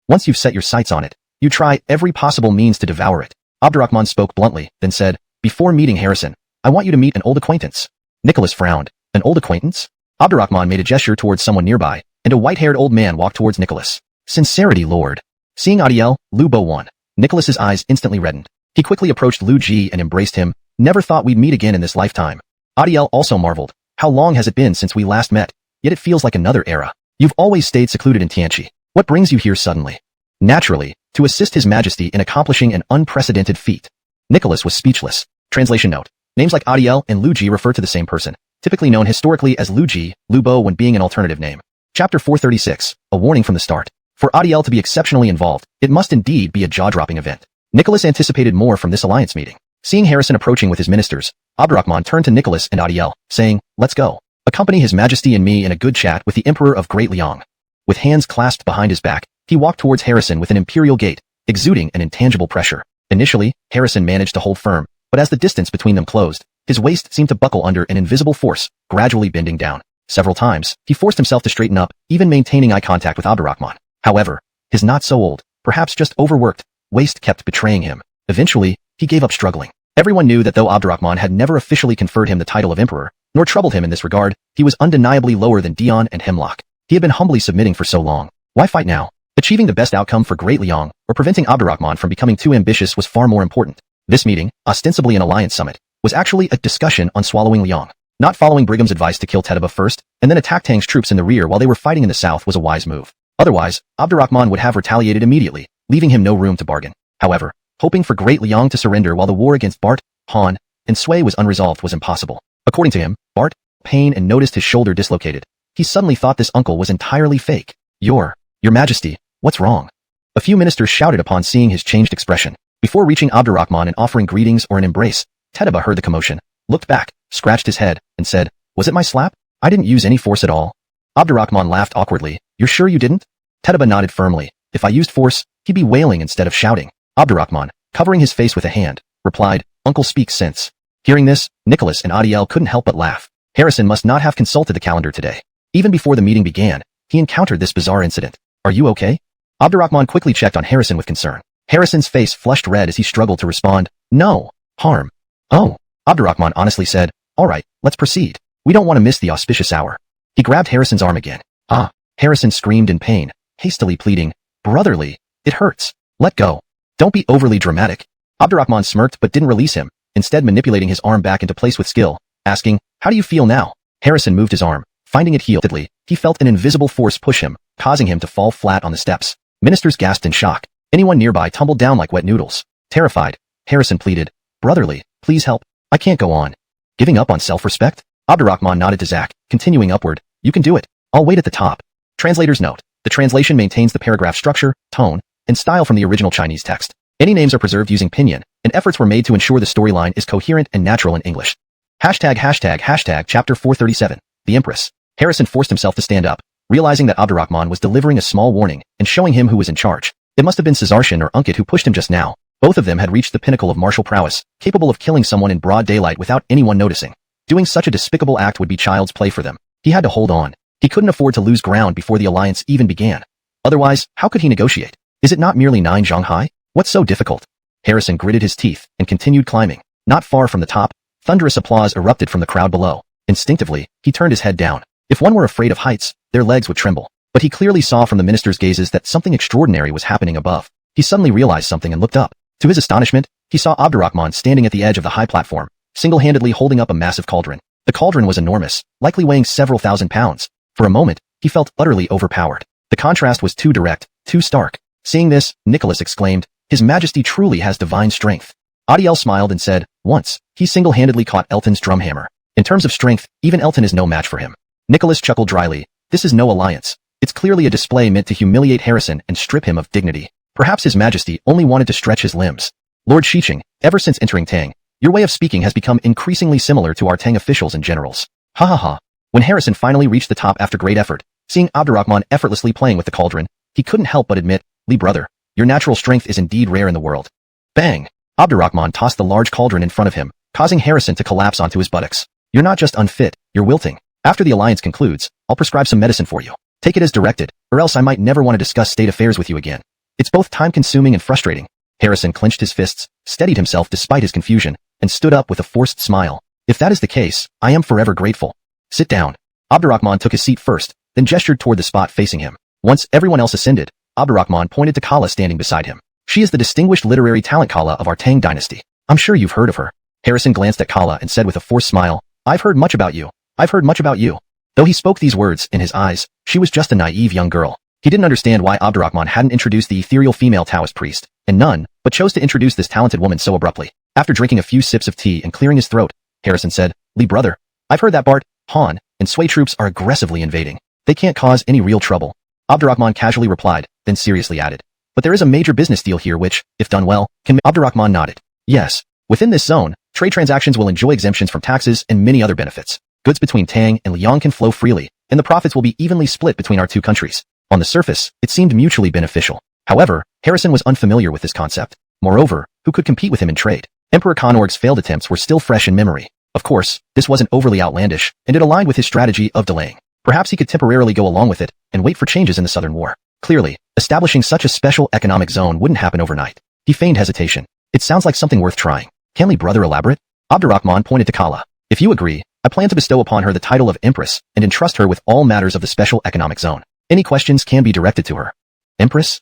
[SPEAKER 1] Once you've set your sights on it, you try every possible means to devour it. Abdurrahman spoke bluntly, then said, before meeting Harrison, I want you to meet an old acquaintance. Nicholas frowned. An old acquaintance? Abdurrahman made a gesture towards someone nearby, and a white-haired old man walked towards Nicholas. Sincerity, Lord. Seeing Adiel, Lu Bo won. Nicholas's eyes instantly reddened. He quickly approached Lu Ji and embraced him. Never thought we'd meet again in this lifetime. Adiel also marveled. How long has it been since we last met? Yet it feels like another era. You've always stayed secluded in Tianqi. What brings you here suddenly? Naturally, to assist His Majesty in accomplishing an unprecedented feat. Nicholas was speechless. Translation note. Names like Adiel and Lu Ji refer to the same person, typically known historically as Lu Ji, Lu Bo when being an alternative name. Chapter 436, a warning from the start. For Adiel to be exceptionally involved, it must indeed be a jaw-dropping event. Nicholas anticipated more from this alliance meeting. Seeing Harrison approaching with his ministers, Abdurrahman turned to Nicholas and Adiel, saying, let's go. Accompany His Majesty and me in a good chat with the Emperor of Great Liang. With hands clasped behind his back, he walked towards Harrison with an imperial gait, exuding an intangible pressure. Initially, Harrison managed to hold firm, but as the distance between them closed, his waist seemed to buckle under an invisible force, gradually bending down. Several times, he forced himself to straighten up, even maintaining eye contact with Abdurrahman. However, his not so old, perhaps just overworked, waist kept betraying him. Eventually, he gave up struggling. Everyone knew that though Abdurrahman had never officially conferred him the title of emperor, nor troubled him in this regard, he was undeniably lower than Dion and Hemlock. He had been humbly submitting for so long. Why fight now? Achieving the best outcome for Great Liang, or preventing Abdurrahman from becoming too ambitious was far more important. This meeting, ostensibly an alliance summit, was actually a discussion on swallowing Liang. Not following Brigham's advice to kill Tetaba first, and then attack Tang's troops in the rear while they were fighting in the south was a wise move. Otherwise, Abdurrahman would have retaliated immediately, leaving him no room to bargain. However, hoping for Great Liang to surrender while the war against Bart, Han, and Sui was unresolved was impossible. According to him, Bart, pain and noticed his shoulder dislocated. He suddenly thought this uncle was entirely fake. Your Majesty, what's wrong? A few ministers shouted upon seeing his changed expression. Before reaching Abdurrahman and offering greetings or an embrace, Tetaba heard the commotion, looked back, scratched his head, and said, was it my slap? I didn't use any force at all. Abdurrahman laughed awkwardly. You're sure you didn't? Tetaba nodded firmly. If I used force, he'd be wailing instead of shouting. Abdurrahman, covering his face with a hand, replied, Uncle speaks sense. Hearing this, Nicholas and Adiel couldn't help but laugh. Harrison must not have consulted the calendar today. Even before the meeting began, he encountered this bizarre incident. Are you okay? Abdurrahman quickly checked on Harrison with concern. Harrison's face flushed red as he struggled to respond. No harm. Oh, Abdurrahman honestly said, all right, let's proceed. We don't want to miss the auspicious hour. He grabbed Harrison's arm again. Ah, Harrison screamed in pain, hastily pleading, brotherly, it hurts. Let go. Don't be overly dramatic. Abdurrahman smirked but didn't release him, instead manipulating his arm back into place with skill, asking, how do you feel now? Harrison moved his arm. Finding it healed, he felt an invisible force push him, causing him to fall flat on the steps. Ministers gasped in shock. Anyone nearby tumbled down like wet noodles. Terrified, Harrison pleaded, brotherly, please help. I can't go on. Giving up on self-respect? Abdurrahman nodded to Zach, continuing upward. You can do it. I'll wait at the top. Translator's note. The translation maintains the paragraph structure, tone, and style from the original Chinese text. Any names are preserved using pinyin, and efforts were made to ensure the storyline is coherent and natural in English. Chapter 437. The Empress. Harrison forced himself to stand up, realizing that Abdurrahman was delivering a small warning and showing him who was in charge. It must have been Cazarshan or Unkit who pushed him just now. Both of them had reached the pinnacle of martial prowess, capable of killing someone in broad daylight without anyone noticing. Doing such a despicable act would be child's play for them. He had to hold on. He couldn't afford to lose ground before the alliance even began. Otherwise, how could he negotiate? Is it not merely 9 zhang high? What's so difficult? Harrison gritted his teeth and continued climbing. Not far from the top, thunderous applause erupted from the crowd below. Instinctively, he turned his head down. If one were afraid of heights, their legs would tremble. But he clearly saw from the minister's gazes that something extraordinary was happening above. He suddenly realized something and looked up. To his astonishment, he saw Abdurrahman standing at the edge of the high platform, single-handedly holding up a massive cauldron. The cauldron was enormous, likely weighing several thousand pounds. For a moment, he felt utterly overpowered. The contrast was too direct, too stark. Seeing this, Nicholas exclaimed, "His Majesty truly has divine strength." Adiel smiled and said, "Once, he single-handedly caught Elton's drumhammer. In terms of strength, even Elton is no match for him." Nicholas chuckled dryly. "This is no alliance. It's clearly a display meant to humiliate Harrison and strip him of dignity. Perhaps His Majesty only wanted to stretch his limbs." Lord Shicheng, ever since entering Tang, your way of speaking has become increasingly similar to our Tang officials and generals. Ha ha ha. When Harrison finally reached the top after great effort, seeing Abdurrahman effortlessly playing with the cauldron, he couldn't help but admit, "Li brother, your natural strength is indeed rare in the world." Bang! Abdurrahman tossed the large cauldron in front of him, causing Harrison to collapse onto his buttocks. "You're not just unfit, you're wilting. After the alliance concludes, I'll prescribe some medicine for you. Take it as directed, or else I might never want to discuss state affairs with you again. It's both time-consuming and frustrating." Harrison clenched his fists, steadied himself despite his confusion, and stood up with a forced smile. "If that is the case, I am forever grateful. Sit down." Abdurrahman took his seat first, then gestured toward the spot facing him. Once everyone else ascended, Abdurrahman pointed to Kala standing beside him. "She is the distinguished literary talent Kala of our Tang dynasty. I'm sure you've heard of her." Harrison glanced at Kala and said with a forced smile, "I've heard much about you. I've heard much about you." Though he spoke these words, in his eyes, she was just a naive young girl. He didn't understand why Abdurrahman hadn't introduced the ethereal female Taoist priest, and none, but chose to introduce this talented woman so abruptly. After drinking a few sips of tea and clearing his throat, Harrison said, "Li brother, I've heard that Bart, Han, and Sui troops are aggressively invading. They can't cause any real trouble." Abdurrahman casually replied, then seriously added, "But there is a major business deal here which, if done well, can..." Abdurrahman nodded. "Yes. Within this zone, trade transactions will enjoy exemptions from taxes and many other benefits. Goods between Tang and Liang can flow freely, and the profits will be evenly split between our two countries." On the surface, it seemed mutually beneficial. However, Harrison was unfamiliar with this concept. Moreover, who could compete with him in trade? Emperor Conorg's failed attempts were still fresh in memory. Of course, this wasn't overly outlandish, and it aligned with his strategy of delaying. Perhaps he could temporarily go along with it and wait for changes in the Southern War. Clearly, establishing such a special economic zone wouldn't happen overnight. He feigned hesitation. "It sounds like something worth trying. Can Li brother elaborate?" Abdurrahman pointed to Kala. "If you agree, I plan to bestow upon her the title of Empress and entrust her with all matters of the special economic zone. Any questions can be directed to her." Empress?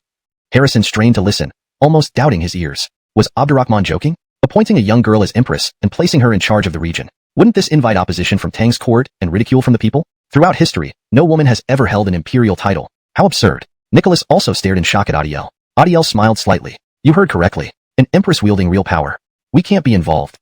[SPEAKER 1] Harrison strained to listen, almost doubting his ears. Was Abdurrahman joking? Appointing a young girl as Empress and placing her in charge of the region. Wouldn't this invite opposition from Tang's court and ridicule from the people? Throughout history, no woman has ever held an imperial title. How absurd. Nicholas also stared in shock at Adiel. Adiel smiled slightly. "You heard correctly. An Empress wielding real power. We can't be involved."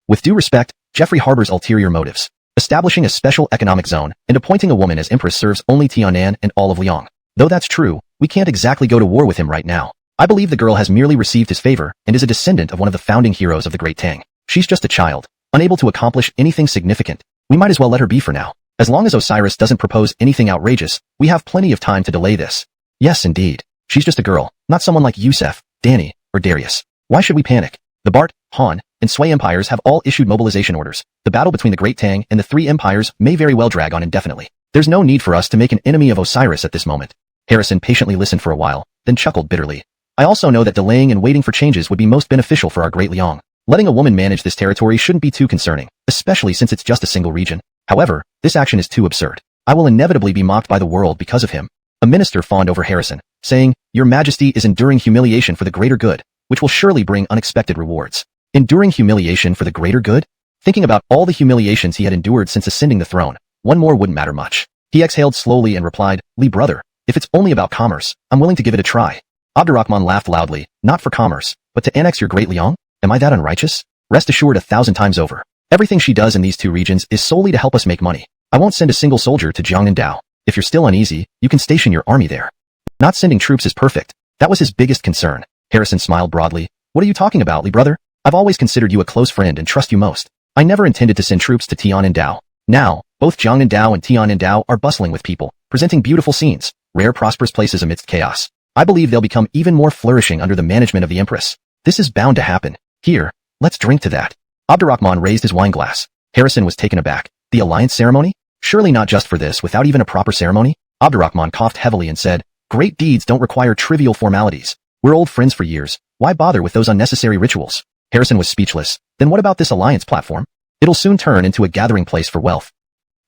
[SPEAKER 1] With due respect, Jeffrey harbors ulterior motives. Establishing a special economic zone and appointing a woman as Empress serves only Tianan and all of Liang. Though that's true, we can't exactly go to war with him right now. I believe the girl has merely received his favor and is a descendant of one of the founding heroes of the Great Tang. She's just a child, unable to accomplish anything significant. We might as well let her be for now. As long as Osiris doesn't propose anything outrageous, we have plenty of time to delay this. Yes, indeed. She's just a girl, not someone like Yusef, Danny, or Darius. Why should we panic? The Bart, Han, and Sui empires have all issued mobilization orders. The battle between the Great Tang and the three empires may very well drag on indefinitely. There's no need for us to make an enemy of Osiris at this moment. Harrison patiently listened for a while, then chuckled bitterly. I also know that delaying and waiting for changes would be most beneficial for our Great Liang. Letting a woman manage this territory shouldn't be too concerning, especially since it's just a single region. However, this action is too absurd. I will inevitably be mocked by the world because of him. A minister fawned over Harrison, saying, "Your Majesty is enduring humiliation for the greater good, which will surely bring unexpected rewards." Enduring humiliation for the greater good? Thinking about all the humiliations he had endured since ascending the throne, one more wouldn't matter much. He exhaled slowly and replied, "Li brother, if it's only about commerce, I'm willing to give it a try." Abdurrahman laughed loudly, "Not for commerce, but to annex your Great Liang? Am I that unrighteous? Rest assured 1,000 times over. Everything she does in these two regions is solely to help us make money. I won't send a single soldier to Jiangnan. If you're still uneasy, you can station your army there." Not sending troops is perfect. That was his biggest concern. Harrison smiled broadly. "What are you talking about, Li brother? I've always considered you a close friend and trust you most. I never intended to send troops to Tian and Dao. Now, both Jiang and Dao and Tian and Dao are bustling with people, presenting beautiful scenes, rare prosperous places amidst chaos. I believe they'll become even more flourishing under the management of the Empress. This is bound to happen. Here, let's drink to that. Abdurrahman raised his wine glass. Harrison was taken aback. The alliance ceremony? Surely not just for this without even a proper ceremony? Abdurrahman coughed heavily and said, great deeds don't require trivial formalities. We're old friends for years. Why bother with those unnecessary rituals? Harrison was speechless. Then what about this alliance platform? It'll soon turn into a gathering place for wealth.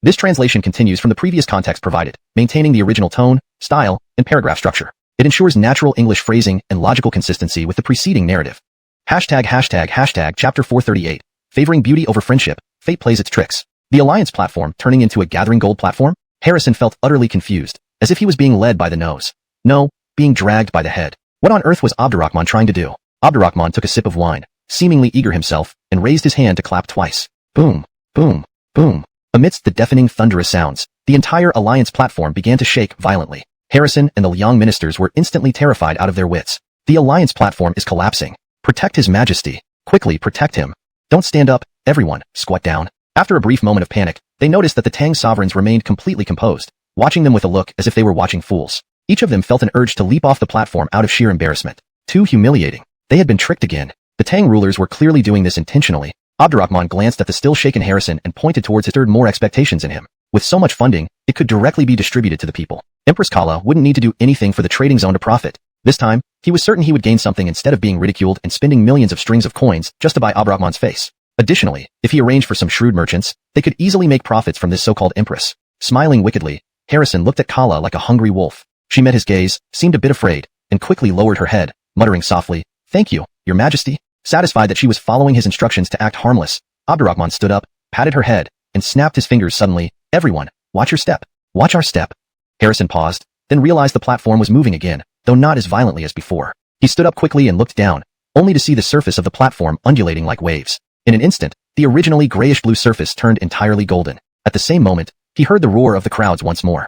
[SPEAKER 1] This translation continues from the previous context provided, maintaining the original tone, style, and paragraph structure. It ensures natural English phrasing and logical consistency with the preceding narrative. Hashtag chapter 438. Favoring beauty over friendship, fate plays its tricks. The alliance platform turning into a gathering gold platform? Harrison felt utterly confused, as if he was being led by the nose. No, being dragged by the head. What on earth was Abdurrahman trying to do? Abdurrahman took a sip of wine, seemingly eager himself, and raised his hand to clap twice. Boom, boom, boom. Amidst the deafening thunderous sounds, the entire alliance platform began to shake violently. Harrison and the Liang ministers were instantly terrified out of their wits. The alliance platform is collapsing. Protect His Majesty. Quickly protect him. Don't stand up, everyone, squat down. After a brief moment of panic, they noticed that the Tang sovereigns remained completely composed, watching them with a look as if they were watching fools. Each of them felt an urge to leap off the platform out of sheer embarrassment. Too humiliating. They had been tricked again. The Tang rulers were clearly doing this intentionally. Abdurrahman glanced at the still shaken Harrison and pointed towards his stirred more expectations in him. With so much funding, it could directly be distributed to the people. Empress Kala wouldn't need to do anything for the trading zone to profit. This time, he was certain he would gain something instead of being ridiculed and spending millions of strings of coins just to buy Abdurrahman's face. Additionally, if he arranged for some shrewd merchants, they could easily make profits from this so-called empress. Smiling wickedly, Harrison looked at Kala like a hungry wolf. She met his gaze, seemed a bit afraid, and quickly lowered her head, muttering softly, "Thank you, Your Majesty." Satisfied that she was following his instructions to act harmless, Abdurrahman stood up, patted her head, and snapped his fingers suddenly. "Everyone, watch your step. Watch our step." Harrison paused, then realized the platform was moving again, though not as violently as before. He stood up quickly and looked down, only to see the surface of the platform undulating like waves. In an instant, the originally grayish-blue surface turned entirely golden. At the same moment, he heard the roar of the crowds once more.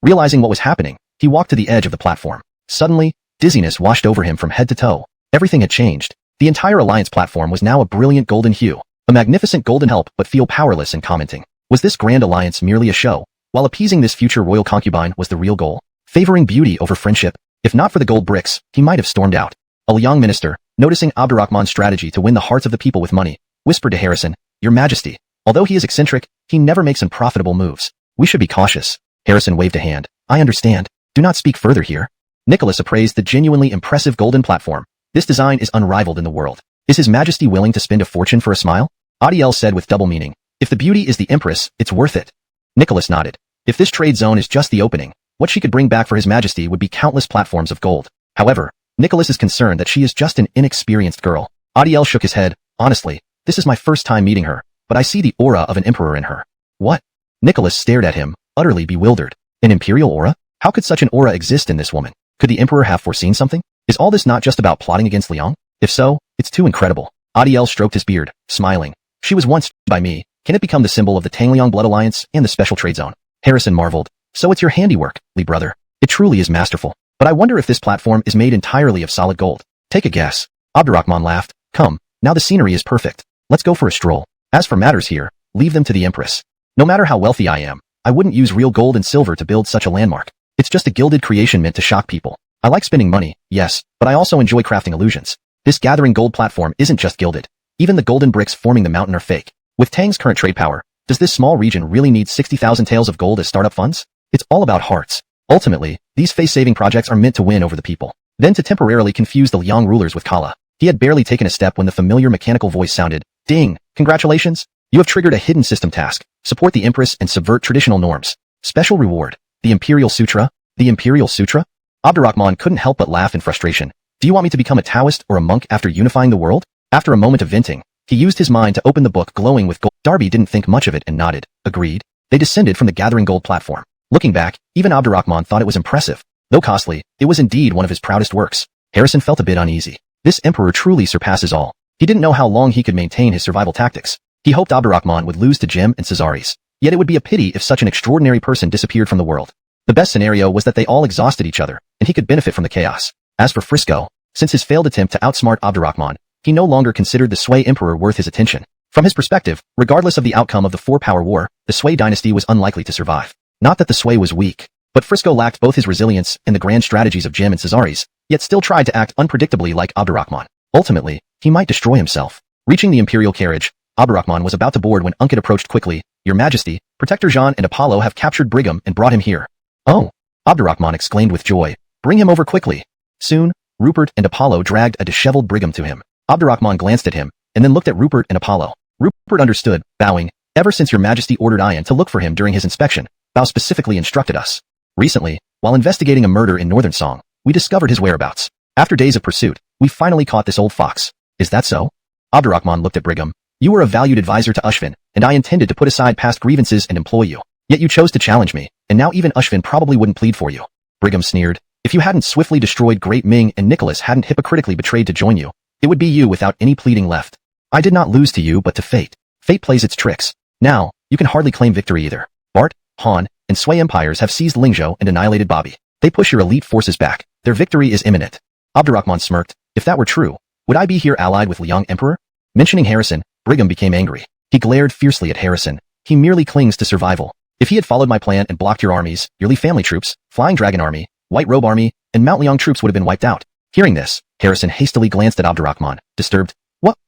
[SPEAKER 1] Realizing what was happening, he walked to the edge of the platform. Suddenly, dizziness washed over him from head to toe. Everything had changed. The entire alliance platform was now a brilliant golden hue. A magnificent golden help but feel powerless and commenting. Was this grand alliance merely a show, while appeasing this future royal concubine was the real goal? Favoring beauty over friendship? If not for the gold bricks, he might have stormed out. A Liang minister, noticing Abdurrahman's strategy to win the hearts of the people with money, whispered to Harrison, "Your Majesty, although he is eccentric, he never makes unprofitable moves. We should be cautious." Harrison waved a hand. "I understand. Do not speak further here." Nicholas appraised the genuinely impressive golden platform. "This design is unrivaled in the world. Is His Majesty willing to spend a fortune for a smile?" Adiel said with double meaning, "If the beauty is the Empress, it's worth it." Nicholas nodded. If this trade zone is just the opening, what she could bring back for His Majesty would be countless platforms of gold. However, Nicholas is concerned that she is just an inexperienced girl. Adiel shook his head. "Honestly, this is my first time meeting her, but I see the aura of an emperor in her." "What?" Nicholas stared at him, utterly bewildered. An imperial aura? How could such an aura exist in this woman? Could the emperor have foreseen something? Is all this not just about plotting against Liang? If so, it's too incredible. Adiel stroked his beard, smiling. "She was once by me. Can it become the symbol of the Tangliang blood alliance and the special trade zone?" Harrison marveled. "So it's your handiwork, Li brother. It truly is masterful. But I wonder if this platform is made entirely of solid gold. Take a guess." Abdurrahman laughed. "Come, now the scenery is perfect. Let's go for a stroll. As for matters here, leave them to the Empress. No matter how wealthy I am, I wouldn't use real gold and silver to build such a landmark. It's just a gilded creation meant to shock people. I like spending money, yes, but I also enjoy crafting illusions. This gathering gold platform isn't just gilded. Even the golden bricks forming the mountain are fake. With Tang's current trade power, does this small region really need 60,000 taels of gold as startup funds? It's all about hearts. Ultimately, these face-saving projects are meant to win over the people, then to temporarily confuse the Liang rulers with Kala." He had barely taken a step when the familiar mechanical voice sounded. "Ding! Congratulations! You have triggered a hidden system task. Support the Empress and subvert traditional norms. Special reward. The Imperial Sutra?" "The Imperial Sutra?" Abdurrahman couldn't help but laugh in frustration. "Do you want me to become a Taoist or a monk after unifying the world?" After a moment of venting, he used his mind to open the book glowing with gold. Darby didn't think much of it and nodded. Agreed. They descended from the gathering gold platform. Looking back, even Abdurrahman thought it was impressive. Though costly, it was indeed one of his proudest works. Harrison felt a bit uneasy. This emperor truly surpasses all. He didn't know how long he could maintain his survival tactics. He hoped Abdurrahman would lose to Jim and Cesaris. Yet it would be a pity if such an extraordinary person disappeared from the world. The best scenario was that they all exhausted each other, and he could benefit from the chaos. As for Frisco, since his failed attempt to outsmart Abdurrahman, he no longer considered the Sui emperor worth his attention. From his perspective, regardless of the outcome of the four-power war, the Sui dynasty was unlikely to survive. Not that the Sui was weak, but Frisco lacked both his resilience and the grand strategies of Jim and Cesares, yet still tried to act unpredictably like Abdurrahman. Ultimately, he might destroy himself. Reaching the imperial carriage, Abdurrahman was about to board when Unkit approached quickly. "Your Majesty, Protector Jean and Apollo have captured Brigham and brought him here." "Oh!" Abdurrahman exclaimed with joy. "Bring him over quickly." Soon, Rupert and Apollo dragged a disheveled Brigham to him. Abdurrahman glanced at him, and then looked at Rupert and Apollo. Rupert understood, bowing. "Ever since your Majesty ordered Ian to look for him during his inspection, Bao specifically instructed us. Recently, while investigating a murder in Northern Song, we discovered his whereabouts. After days of pursuit, we finally caught this old fox. Is that so?" Abdurrahman looked at Brigham. "You were a valued advisor to Ushvin, and I intended to put aside past grievances and employ you. Yet you chose to challenge me, and now even Ushvin probably wouldn't plead for you." Brigham sneered. "If you hadn't swiftly destroyed Great Ming and Nicholas hadn't hypocritically betrayed to join you, it would be you without any pleading left. I did not lose to you but to fate. Fate plays its tricks. Now, you can hardly claim victory either. Bart, Han, and Sui empires have seized Lingzhou and annihilated Bobby. They push your elite forces back. Their victory is imminent." Abdurrahman smirked. "If that were true, would I be here allied with Liang Emperor?" Mentioning Harrison, Brigham became angry. He glared fiercely at Harrison. "He merely clings to survival. If he had followed my plan and blocked your armies, your Li family troops, Flying Dragon Army, White Robe Army, and Mount Liang troops would have been wiped out." Hearing this, Harrison hastily glanced at Abdurrahman, disturbed.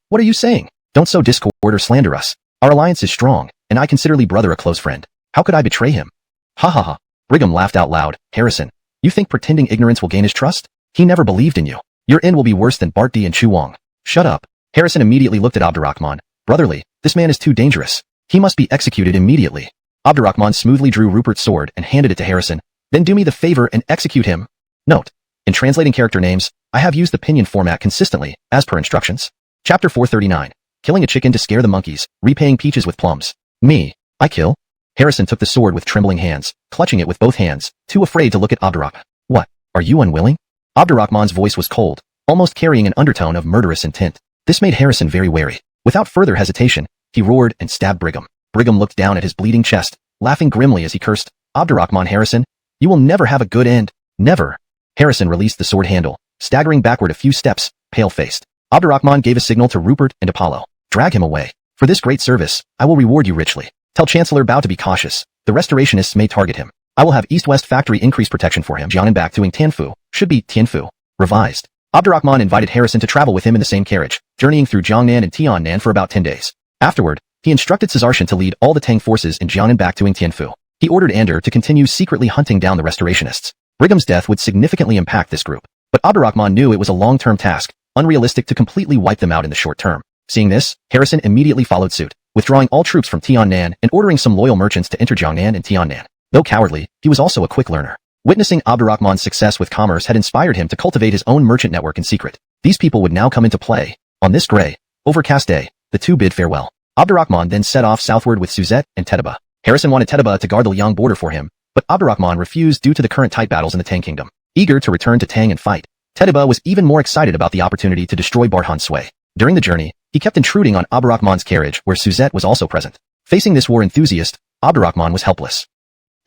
[SPEAKER 1] What are you saying? Don't sow discord or slander us. Our alliance is strong, and I consider Li brother a close friend. How could I betray him?" "Ha ha ha." Brigham laughed out loud. "Harrison, you think pretending ignorance will gain his trust? He never believed in you. Your end will be worse than Bart D and Chu Wang." "Shut up." Harrison immediately looked at Abdurrahman. "Brotherly, this man is too dangerous. He must be executed immediately." Abdurrahman smoothly drew Rupert's sword and handed it to Harrison. "Then do me the favor and execute him." Note: in translating character names, I have used the pinyin format consistently, as per instructions. Chapter 439. Killing a chicken to scare the monkeys, repaying peaches with plums. "Me. I kill?" Harrison took the sword with trembling hands, clutching it with both hands, too afraid to look at Abdurrahman. "What? Are you unwilling?" Abdurrahman's voice was cold, almost carrying an undertone of murderous intent. This made Harrison very wary. Without further hesitation, he roared and stabbed Brigham. Brigham looked down at his bleeding chest, laughing grimly as he cursed. "Abdurrahman Harrison, you will never have a good end. Never." Harrison released the sword handle, staggering backward a few steps, pale-faced. Abdurrahman gave a signal to Rupert and Apollo. "Drag him away. For this great service, I will reward you richly. Tell Chancellor Bao to be cautious. The restorationists may target him. I will have East-West Factory increase protection for him. Jianan back to Tianfu. Should be Tianfu. Revised." Abdurrahman invited Harrison to travel with him in the same carriage, journeying through Jiangnan and Tiannan for about 10 days. Afterward, he instructed Caesartian to lead all the Tang forces in Jianan back to Tianfu. He ordered Ander to continue secretly hunting down the restorationists. Brigham's death would significantly impact this group, but Abdurrahman knew it was a long-term task, unrealistic to completely wipe them out in the short term. Seeing this, Harrison immediately followed suit, withdrawing all troops from Tiannan and ordering some loyal merchants to enter Jiangnan and Tiannan. Though cowardly, he was also a quick learner. Witnessing Abdurrahman's success with commerce had inspired him to cultivate his own merchant network in secret. These people would now come into play. On this gray, overcast day, the two bid farewell. Abdurrahman then set off southward with Suzette and Tetiba. Harrison wanted Tetiba to guard the Liang border for him, but Abdurrahman refused due to the current tight battles in the Tang kingdom. Eager to return to Tang and fight, Tetiba was even more excited about the opportunity to destroy Barhan Sui. During the journey, he kept intruding on Abdurrahman's carriage where Suzette was also present. Facing this war enthusiast, Abdurrahman was helpless.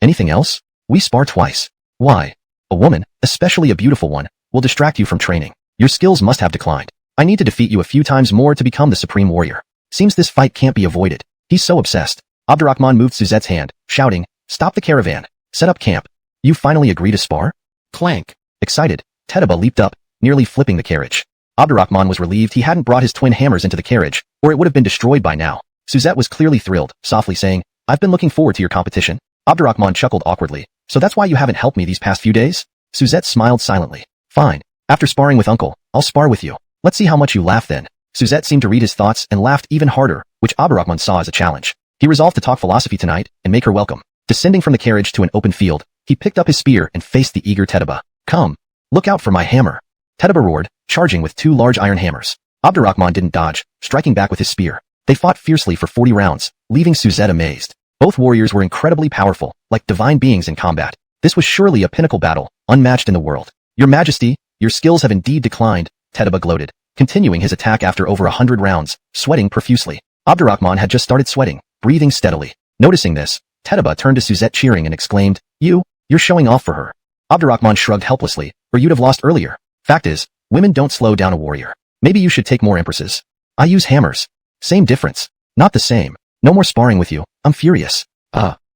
[SPEAKER 1] "Anything else? We spar twice. Why? A woman, especially a beautiful one, will distract you from training. Your skills must have declined. I need to defeat you a few times more to become the supreme warrior. Seems this fight can't be avoided." He's so obsessed. Abdurrahman moved Suzette's hand, shouting, "Stop the caravan. Set up camp. You finally agree to spar?" Clank. Excited, Tetiba leaped up, nearly flipping the carriage. Abdurrahman was relieved he hadn't brought his twin hammers into the carriage, or it would have been destroyed by now. Suzette was clearly thrilled, softly saying, "I've been looking forward to your competition." Abdurrahman chuckled awkwardly. "So that's why you haven't helped me these past few days?" Suzette smiled silently. "Fine. After sparring with Uncle, I'll spar with you. Let's see how much you laugh then." Suzette seemed to read his thoughts and laughed even harder, which Abdurrahman saw as a challenge. He resolved to talk philosophy tonight and make her welcome. Descending from the carriage to an open field, he picked up his spear and faced the eager Tetiba. "Come. Look out for my hammer." Tetiba roared, charging with two large iron hammers. Abdurrahman didn't dodge, striking back with his spear. They fought fiercely for 40 rounds, leaving Suzette amazed. Both warriors were incredibly powerful, like divine beings in combat. This was surely a pinnacle battle, unmatched in the world. "Your Majesty, your skills have indeed declined," Tetiba gloated, continuing his attack after over 100 rounds, sweating profusely. Abdurrahman had just started sweating, breathing steadily. Noticing this, Tetiba turned to Suzette cheering and exclaimed, You're showing off for her." Abdurrahman shrugged helplessly, "Or you'd have lost earlier. Fact is, women don't slow down a warrior. Maybe you should take more empresses. I use hammers. Same difference. Not the same. No more sparring with you. I'm furious.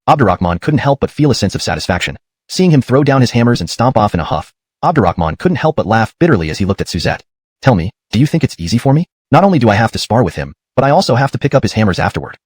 [SPEAKER 1] Abdurrahman couldn't help but feel a sense of satisfaction. Seeing him throw down his hammers and stomp off in a huff, Abdurrahman couldn't help but laugh bitterly as he looked at Suzette. Tell me, do you think it's easy for me? Not only do I have to spar with him, but I also have to pick up his hammers afterward.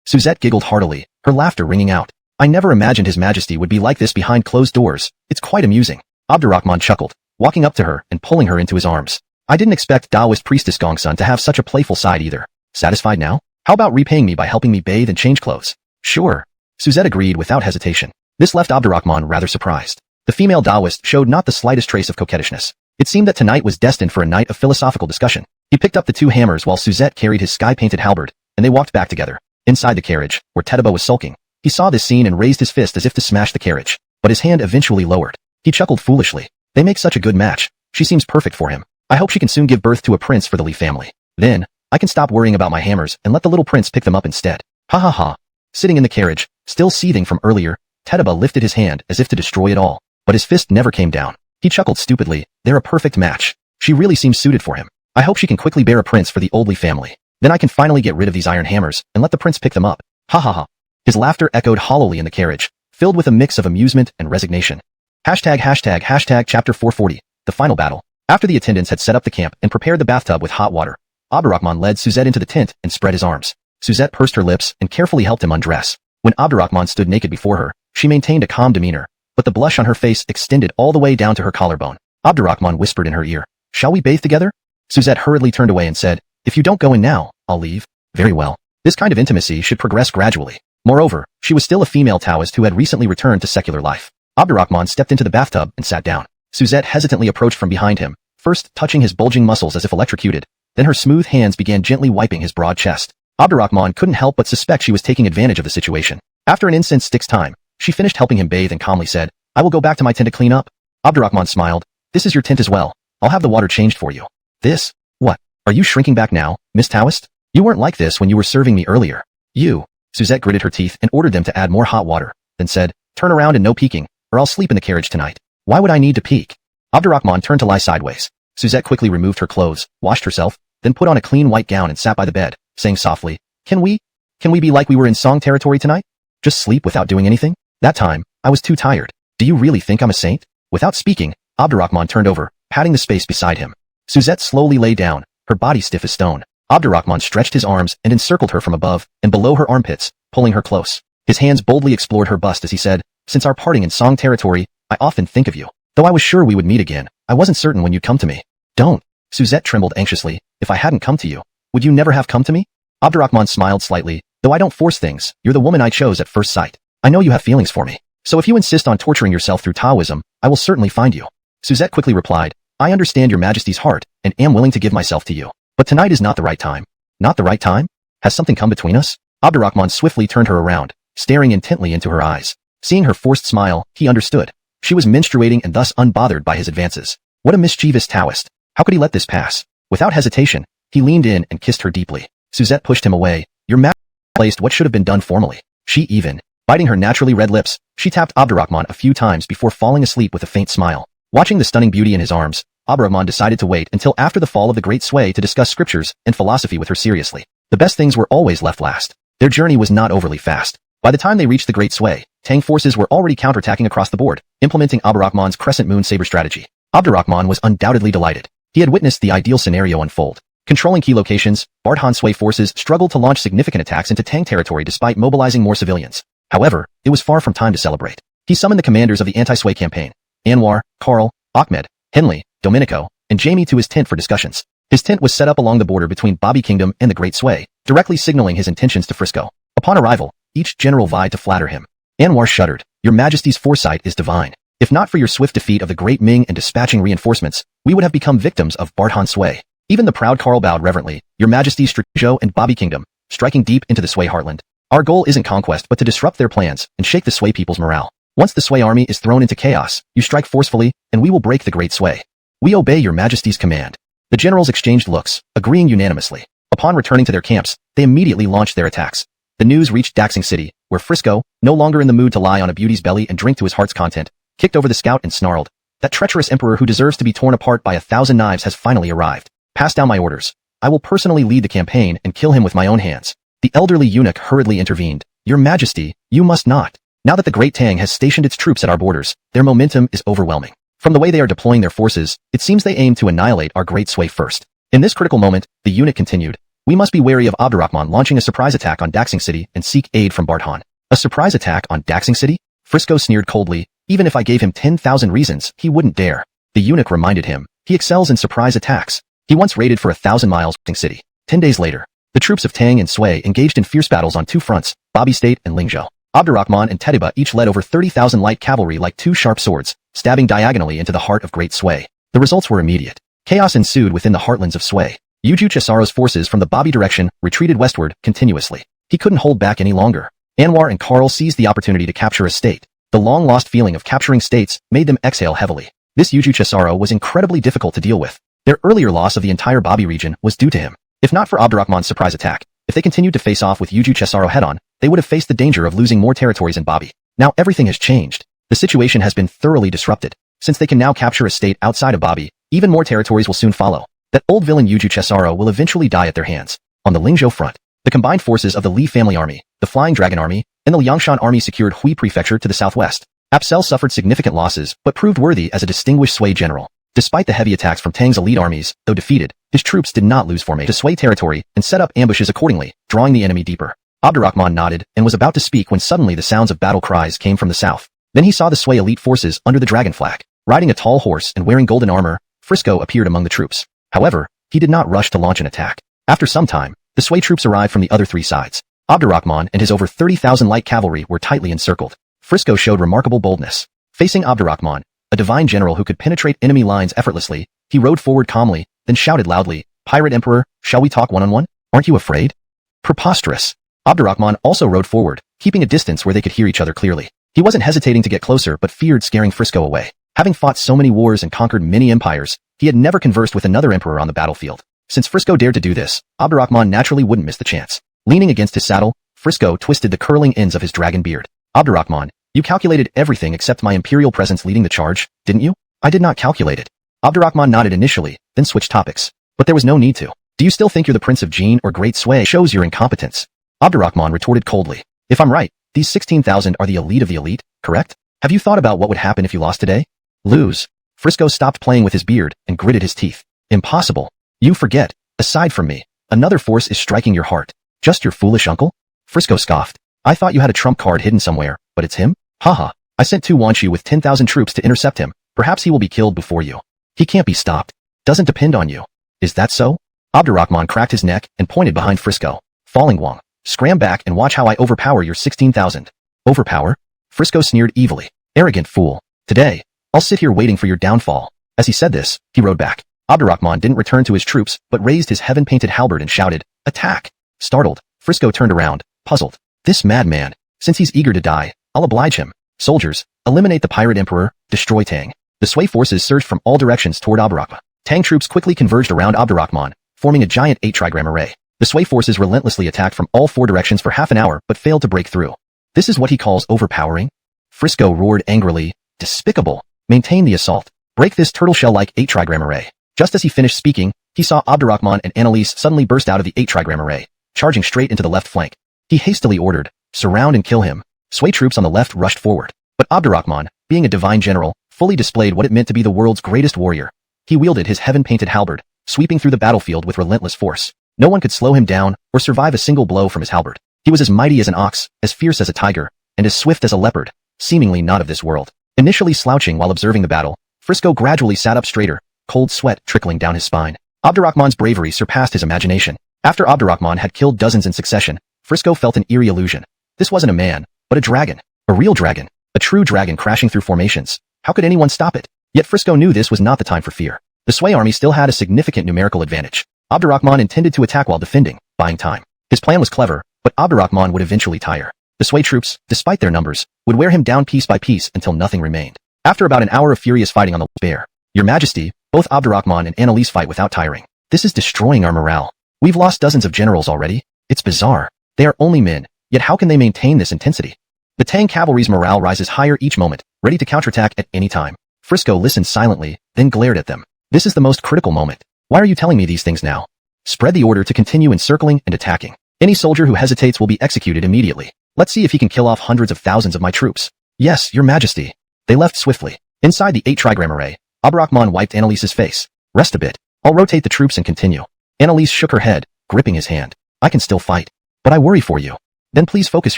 [SPEAKER 1] Suzette giggled heartily, her laughter ringing out. I never imagined His Majesty would be like this behind closed doors. It's quite amusing. Abdurrahman chuckled, walking up to her and pulling her into his arms. I didn't expect Taoist priestess Gongsun to have such a playful side either. Satisfied now? How about repaying me by helping me bathe and change clothes? Sure. Suzette agreed without hesitation. This left Abdurrahman rather surprised. The female Taoist showed not the slightest trace of coquettishness. It seemed that tonight was destined for a night of philosophical discussion. He picked up the two hammers while Suzette carried his sky-painted halberd, and they walked back together. Inside the carriage, where Tedaba was sulking, he saw this scene and raised his fist as if to smash the carriage, but his hand eventually lowered. He chuckled foolishly. They make such a good match. She seems perfect for him. I hope she can soon give birth to a prince for the Li family. Then, I can stop worrying about my hammers and let the little prince pick them up instead. Ha ha ha. Sitting in the carriage, still seething from earlier, Tedaba lifted his hand as if to destroy it all, but his fist never came down. He chuckled stupidly. They're a perfect match. She really seems suited for him. I hope she can quickly bear a prince for the old Li family. Then I can finally get rid of these iron hammers and let the prince pick them up. Ha ha ha. His laughter echoed hollowly in the carriage, filled with a mix of amusement and resignation. Hashtag chapter 440, the final battle. After the attendants had set up the camp and prepared the bathtub with hot water, Abdurrahman led Suzette into the tent and spread his arms. Suzette pursed her lips and carefully helped him undress. When Abdurrahman stood naked before her, she maintained a calm demeanor, but the blush on her face extended all the way down to her collarbone. Abdurrahman whispered in her ear, "Shall we bathe together?" Suzette hurriedly turned away and said, "If you don't go in now, I'll leave." Very well. This kind of intimacy should progress gradually. Moreover, she was still a female Taoist who had recently returned to secular life. Abdurrahman stepped into the bathtub and sat down. Suzette hesitantly approached from behind him, first touching his bulging muscles as if electrocuted, then her smooth hands began gently wiping his broad chest. Abdurrahman couldn't help but suspect she was taking advantage of the situation. After an incense stick's time, she finished helping him bathe and calmly said, "I will go back to my tent to clean up." Abdurrahman smiled. "This is your tent as well. I'll have the water changed for you." "This? What? Are you shrinking back now, Miss Taoist? You weren't like this when you were serving me earlier." "You." Suzette gritted her teeth and ordered them to add more hot water, then said, "Turn around and no peeking, or I'll sleep in the carriage tonight." "Why would I need to peek?" Abdurrahman turned to lie sideways. Suzette quickly removed her clothes, washed herself, then put on a clean white gown and sat by the bed, saying softly, Can we be like we were in Song territory tonight? Just sleep without doing anything?" "That time, I was too tired. Do you really think I'm a saint?" Without speaking, Abdurrahman turned over, patting the space beside him. Suzette slowly lay down, her body stiff as stone. Abdurrahman stretched his arms and encircled her from above and below her armpits, pulling her close. His hands boldly explored her bust as he said, "Since our parting in Song territory, I often think of you. Though I was sure we would meet again, I wasn't certain when you'd come to me." "Don't." Suzette trembled anxiously. "If I hadn't come to you, would you never have come to me?" Abdurrahman smiled slightly. "Though I don't force things, you're the woman I chose at first sight. I know you have feelings for me. So if you insist on torturing yourself through Taoism, I will certainly find you." Suzette quickly replied, "I understand your Majesty's heart and am willing to give myself to you. But tonight is not the right time." "Not the right time? Has something come between us?" Abdurrahman swiftly turned her around, staring intently into her eyes. Seeing her forced smile, he understood. She was menstruating and thus unbothered by his advances. What a mischievous Taoist. How could he let this pass? Without hesitation, he leaned in and kissed her deeply. Suzette pushed him away. "Your Majesty placed what should have been done formally." She even, biting her naturally red lips, she tapped Abdurrahman a few times before falling asleep with a faint smile. Watching the stunning beauty in his arms, Abdurrahman decided to wait until after the fall of the Great Sway to discuss scriptures and philosophy with her seriously. The best things were always left last. Their journey was not overly fast. By the time they reached the Great Sway, Tang forces were already counterattacking across the board, implementing Abdurrahman's crescent moon saber strategy. Abdurrahman was undoubtedly delighted. He had witnessed the ideal scenario unfold. Controlling key locations, Bardhan Sway forces struggled to launch significant attacks into Tang territory despite mobilizing more civilians. However, it was far from time to celebrate. He summoned the commanders of the anti-Sway campaign, Anwar, Karl, Ahmed, Henley, Domenico, and Jamie to his tent for discussions. His tent was set up along the border between Bobby Kingdom and the Great Sway, directly signaling his intentions to Frisco. Upon arrival, each general vied to flatter him. Anwar shuddered. "Your Majesty's foresight is divine. If not for your swift defeat of the Great Ming and dispatching reinforcements, we would have become victims of Bardhan Sway." Even the proud Karl bowed reverently. "Your Majesty's Zhou and Bobby Kingdom, striking deep into the Sway heartland. Our goal isn't conquest but to disrupt their plans and shake the Sway people's morale. Once the Sway army is thrown into chaos, you strike forcefully, and we will break the Great Sway. We obey your Majesty's command." The generals exchanged looks, agreeing unanimously. Upon returning to their camps, they immediately launched their attacks. The news reached Daxing City, where Frisco, no longer in the mood to lie on a beauty's belly and drink to his heart's content, kicked over the scout and snarled, "That treacherous emperor who deserves to be torn apart by 1,000 knives has finally arrived." Pass down my orders. I will personally lead the campaign and kill him with my own hands. The elderly eunuch hurriedly intervened. Your Majesty, you must not. Now that the Great Tang has stationed its troops at our borders, their momentum is overwhelming. From the way they are deploying their forces, it seems they aim to annihilate our great sway first. In this critical moment, the eunuch continued, we must be wary of Abdurrahman launching a surprise attack on Daxing City and seek aid from Barthan. A surprise attack on Daxing City? Frisco sneered coldly. Even if I gave him 10,000 reasons, he wouldn't dare. The eunuch reminded him, he excels in surprise attacks. He once raided for 1,000 miles Daxing City. 10 days later, the troops of Tang and Sui engaged in fierce battles on two fronts, Babi State and Lingzhou. Abdurrahman and Tetiba each led over 30,000 light cavalry like two sharp swords, stabbing diagonally into the heart of Great Sui. The results were immediate. Chaos ensued within the heartlands of Sui. Yuju Chesaro's forces from the Babi direction retreated westward continuously. He couldn't hold back any longer. Anwar and Karl seized the opportunity to capture a state. The long-lost feeling of capturing states made them exhale heavily. This Yuju Cesaro was incredibly difficult to deal with. Their earlier loss of the entire Babi region was due to him. If not for Abdurrahman's surprise attack, if they continued to face off with Yuju Cesaro head-on, they would have faced the danger of losing more territories in Babi. Now everything has changed. The situation has been thoroughly disrupted. Since they can now capture a state outside of Babi, even more territories will soon follow. That old villain Yuju Cesaro will eventually die at their hands. On the Lingzhou front, the combined forces of the Li family army, the Flying Dragon army, and the Liangshan army secured Hui prefecture to the southwest. Apsel suffered significant losses, but proved worthy as a distinguished Sui general. Despite the heavy attacks from Tang's elite armies, though defeated, his troops did not lose formation to Sui territory and set up ambushes accordingly, drawing the enemy deeper. Abdurrahman nodded and was about to speak when suddenly the sounds of battle cries came from the south. Then he saw the Sui elite forces under the dragon flag. Riding a tall horse and wearing golden armor, Frisco appeared among the troops. However, he did not rush to launch an attack. After some time, the Sui troops arrived from the other three sides. Abdurrahman and his over 30,000 light cavalry were tightly encircled. Frisco showed remarkable boldness. Facing Abdurrahman, a divine general who could penetrate enemy lines effortlessly, he rode forward calmly, then shouted loudly, Pirate Emperor, shall we talk one-on-one? Aren't you afraid? Preposterous. Abdurrahman also rode forward, keeping a distance where they could hear each other clearly. He wasn't hesitating to get closer but feared scaring Frisco away. Having fought so many wars and conquered many empires, he had never conversed with another emperor on the battlefield. Since Frisco dared to do this, Abdurrahman naturally wouldn't miss the chance. Leaning against his saddle, Frisco twisted the curling ends of his dragon beard. Abdurrahman, you calculated everything except my imperial presence leading the charge, didn't you? I did not calculate it. Abdurrahman nodded initially, then switched topics. But there was no need to. Do you still think you're the Prince of Jin or Great Sui? Shows your incompetence. Abdurrahman retorted coldly. If I'm right, these 16,000 are the elite of the elite, correct? Have you thought about what would happen if you lost today? Lose. Frisco stopped playing with his beard and gritted his teeth. Impossible. You forget. Aside from me, another force is striking your heart. Just your foolish uncle? Frisco scoffed. I thought you had a trump card hidden somewhere, but it's him? Haha. I sent Tu Wanshu with 10,000 troops to intercept him. Perhaps he will be killed before you. He can't be stopped. Doesn't depend on you. Is that so? Abdurrahman cracked his neck and pointed behind Frisco. Falling Wang, scram back and watch how I overpower your 16,000. Overpower? Frisco sneered evilly. Arrogant fool. Today, I'll sit here waiting for your downfall. As he said this, he rode back. Abdurrahman didn't return to his troops, but raised his heaven-painted halberd and shouted, Attack! Startled, Frisco turned around, puzzled. This madman. Since he's eager to die, I'll oblige him. Soldiers, eliminate the pirate emperor, destroy Tang. The Sui forces surged from all directions toward Abdurrahman. Tang troops quickly converged around Abdurrahman, forming a giant 8-trigram array. The Sui forces relentlessly attacked from all four directions for half an hour but failed to break through. This is what he calls overpowering? Frisco roared angrily, Despicable. Maintain the assault. Break this turtle shell-like 8-trigram array. Just as he finished speaking, he saw Abdurrahman and Annalise suddenly burst out of the 8-trigram array, charging straight into the left flank. He hastily ordered, surround and kill him. Sui troops on the left rushed forward. But Abdurrahman, being a divine general, fully displayed what it meant to be the world's greatest warrior. He wielded his heaven-painted halberd, sweeping through the battlefield with relentless force. No one could slow him down or survive a single blow from his halberd. He was as mighty as an ox, as fierce as a tiger, and as swift as a leopard, seemingly not of this world. Initially slouching while observing the battle, Frisco gradually sat up straighter, cold sweat trickling down his spine. Abdurrahman's bravery surpassed his imagination. After Abdurrahman had killed dozens in succession, Frisco felt an eerie illusion. This wasn't a man, but a dragon. A real dragon. A true dragon crashing through formations. How could anyone stop it? Yet Frisco knew this was not the time for fear. The Sui army still had a significant numerical advantage. Abdurrahman intended to attack while defending, buying time. His plan was clever, but Abdurrahman would eventually tire. The Sui troops, despite their numbers, would wear him down piece by piece until nothing remained. After about an hour of furious fighting on the bear, Your Majesty, both Abdurrahman and Annalise fight without tiring. This is destroying our morale. We've lost dozens of generals already. It's bizarre. They are only men, yet how can they maintain this intensity? The Tang cavalry's morale rises higher each moment, ready to counterattack at any time. Frisco listened silently, then glared at them. This is the most critical moment. Why are you telling me these things now? Spread the order to continue encircling and attacking. Any soldier who hesitates will be executed immediately. Let's see if he can kill off hundreds of thousands of my troops. Yes, your majesty. They left swiftly. Inside the 8 trigram array, Abdurrahman wiped Annalise's face. Rest a bit. I'll rotate the troops and continue. Annalise shook her head, gripping his hand. I can still fight. But I worry for you. Then please focus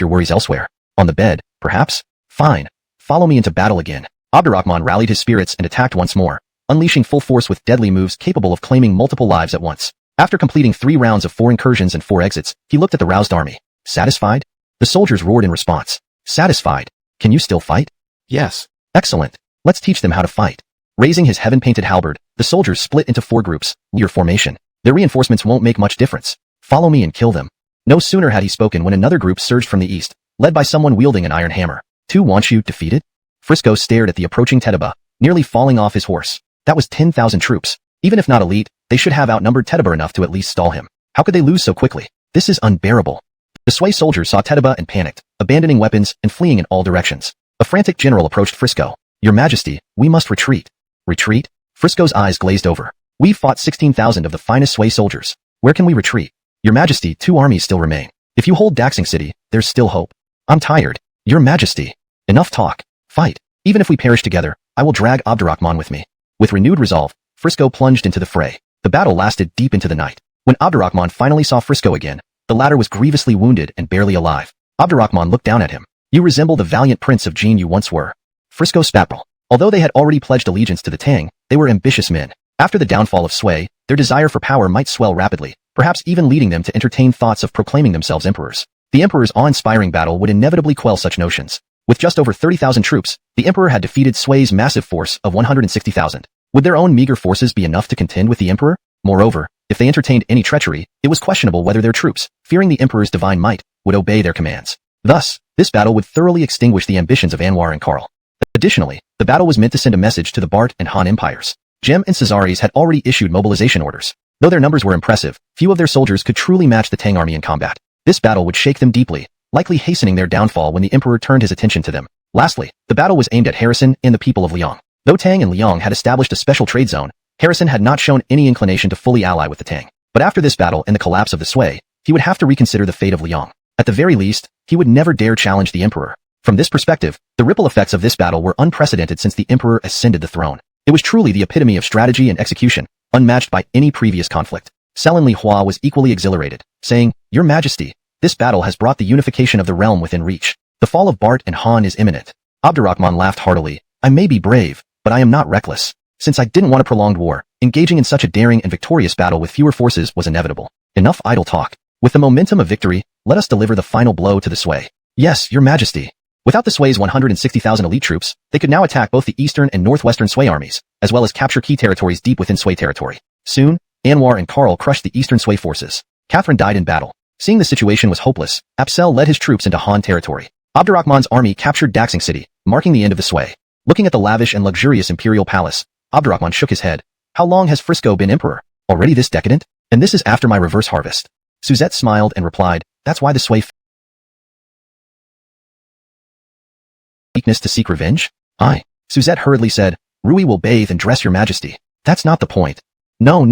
[SPEAKER 1] your worries elsewhere. On the bed, perhaps? Fine. Follow me into battle again. Abdurrahman rallied his spirits and attacked once more, unleashing full force with deadly moves capable of claiming multiple lives at once. After completing 3 rounds of 4 incursions and 4 exits, he looked at the roused army. Satisfied? The soldiers roared in response. Satisfied? Can you still fight? Yes. Excellent. Let's teach them how to fight. Raising his heaven-painted halberd, the soldiers split into 4 groups, your formation. Their reinforcements won't make much difference. Follow me and kill them. No sooner had he spoken when another group surged from the east, led by someone wielding an iron hammer. 2 want you defeated? Frisco stared at the approaching Tedaba, nearly falling off his horse. That was 10,000 troops. Even if not elite, they should have outnumbered Tedaba enough to at least stall him. How could they lose so quickly? This is unbearable. The Sway soldiers saw Tedaba and panicked, abandoning weapons and fleeing in all directions. A frantic general approached Frisco. Your Majesty, we must retreat. Retreat? Frisco's eyes glazed over. We've fought 16,000 of the finest Sway soldiers. Where can we retreat? Your Majesty, 2 armies still remain. If you hold Daxing City, there's still hope. I'm tired. Your Majesty. Enough talk. Fight. Even if we perish together, I will drag Abdurrahman with me. With renewed resolve, Frisco plunged into the fray. The battle lasted deep into the night. When Abdurrahman finally saw Frisco again, the latter was grievously wounded and barely alive. Abdurrahman looked down at him. You resemble the valiant prince of Jin you once were. Frisco spat. Although they had already pledged allegiance to the Tang, they were ambitious men. After the downfall of Sway, their desire for power might swell rapidly, perhaps even leading them to entertain thoughts of proclaiming themselves emperors. The emperor's awe-inspiring battle would inevitably quell such notions. With just over 30,000 troops, the emperor had defeated Sway's massive force of 160,000. Would their own meager forces be enough to contend with the emperor? Moreover, if they entertained any treachery, it was questionable whether their troops, fearing the emperor's divine might, would obey their commands. Thus, this battle would thoroughly extinguish the ambitions of Anwar and Karl. Additionally, the battle was meant to send a message to the Bart and Han empires. Jem and Caesares had already issued mobilization orders. Though their numbers were impressive, few of their soldiers could truly match the Tang army in combat. This battle would shake them deeply, likely hastening their downfall when the emperor turned his attention to them. Lastly, the battle was aimed at Harrison and the people of Liang. Though Tang and Liang had established a special trade zone, Harrison had not shown any inclination to fully ally with the Tang. But after this battle and the collapse of the Sway, he would have to reconsider the fate of Liang. At the very least, he would never dare challenge the emperor. From this perspective, the ripple effects of this battle were unprecedented since the emperor ascended the throne. It was truly the epitome of strategy and execution, unmatched by any previous conflict. Selen Li Hua was equally exhilarated, saying, Your Majesty, this battle has brought the unification of the realm within reach. The fall of Bart and Han is imminent. Abdurrahman laughed heartily. I may be brave, but I am not reckless. Since I didn't want a prolonged war, engaging in such a daring and victorious battle with fewer forces was inevitable. Enough idle talk. With the momentum of victory, let us deliver the final blow to the Sway. Yes, Your Majesty. Without the Sway's 160,000 elite troops, they could now attack both the eastern and northwestern Sway armies, as well as capture key territories deep within Sway territory. Soon, Anwar and Karl crushed the eastern Sway forces. Catherine died in battle. Seeing the situation was hopeless, Apsel led his troops into Han territory. Abdurrahman's army captured Daxing City, marking the end of the Sway. Looking at the lavish and luxurious imperial palace, Abdurrahman shook his head. How long has Frisco been emperor? Already this decadent? And this is after my reverse harvest. Suzette smiled and replied, that's why the Sway weakness to seek revenge? Aye. Suzette hurriedly said, Rui will bathe and dress Your Majesty. That's not the point. No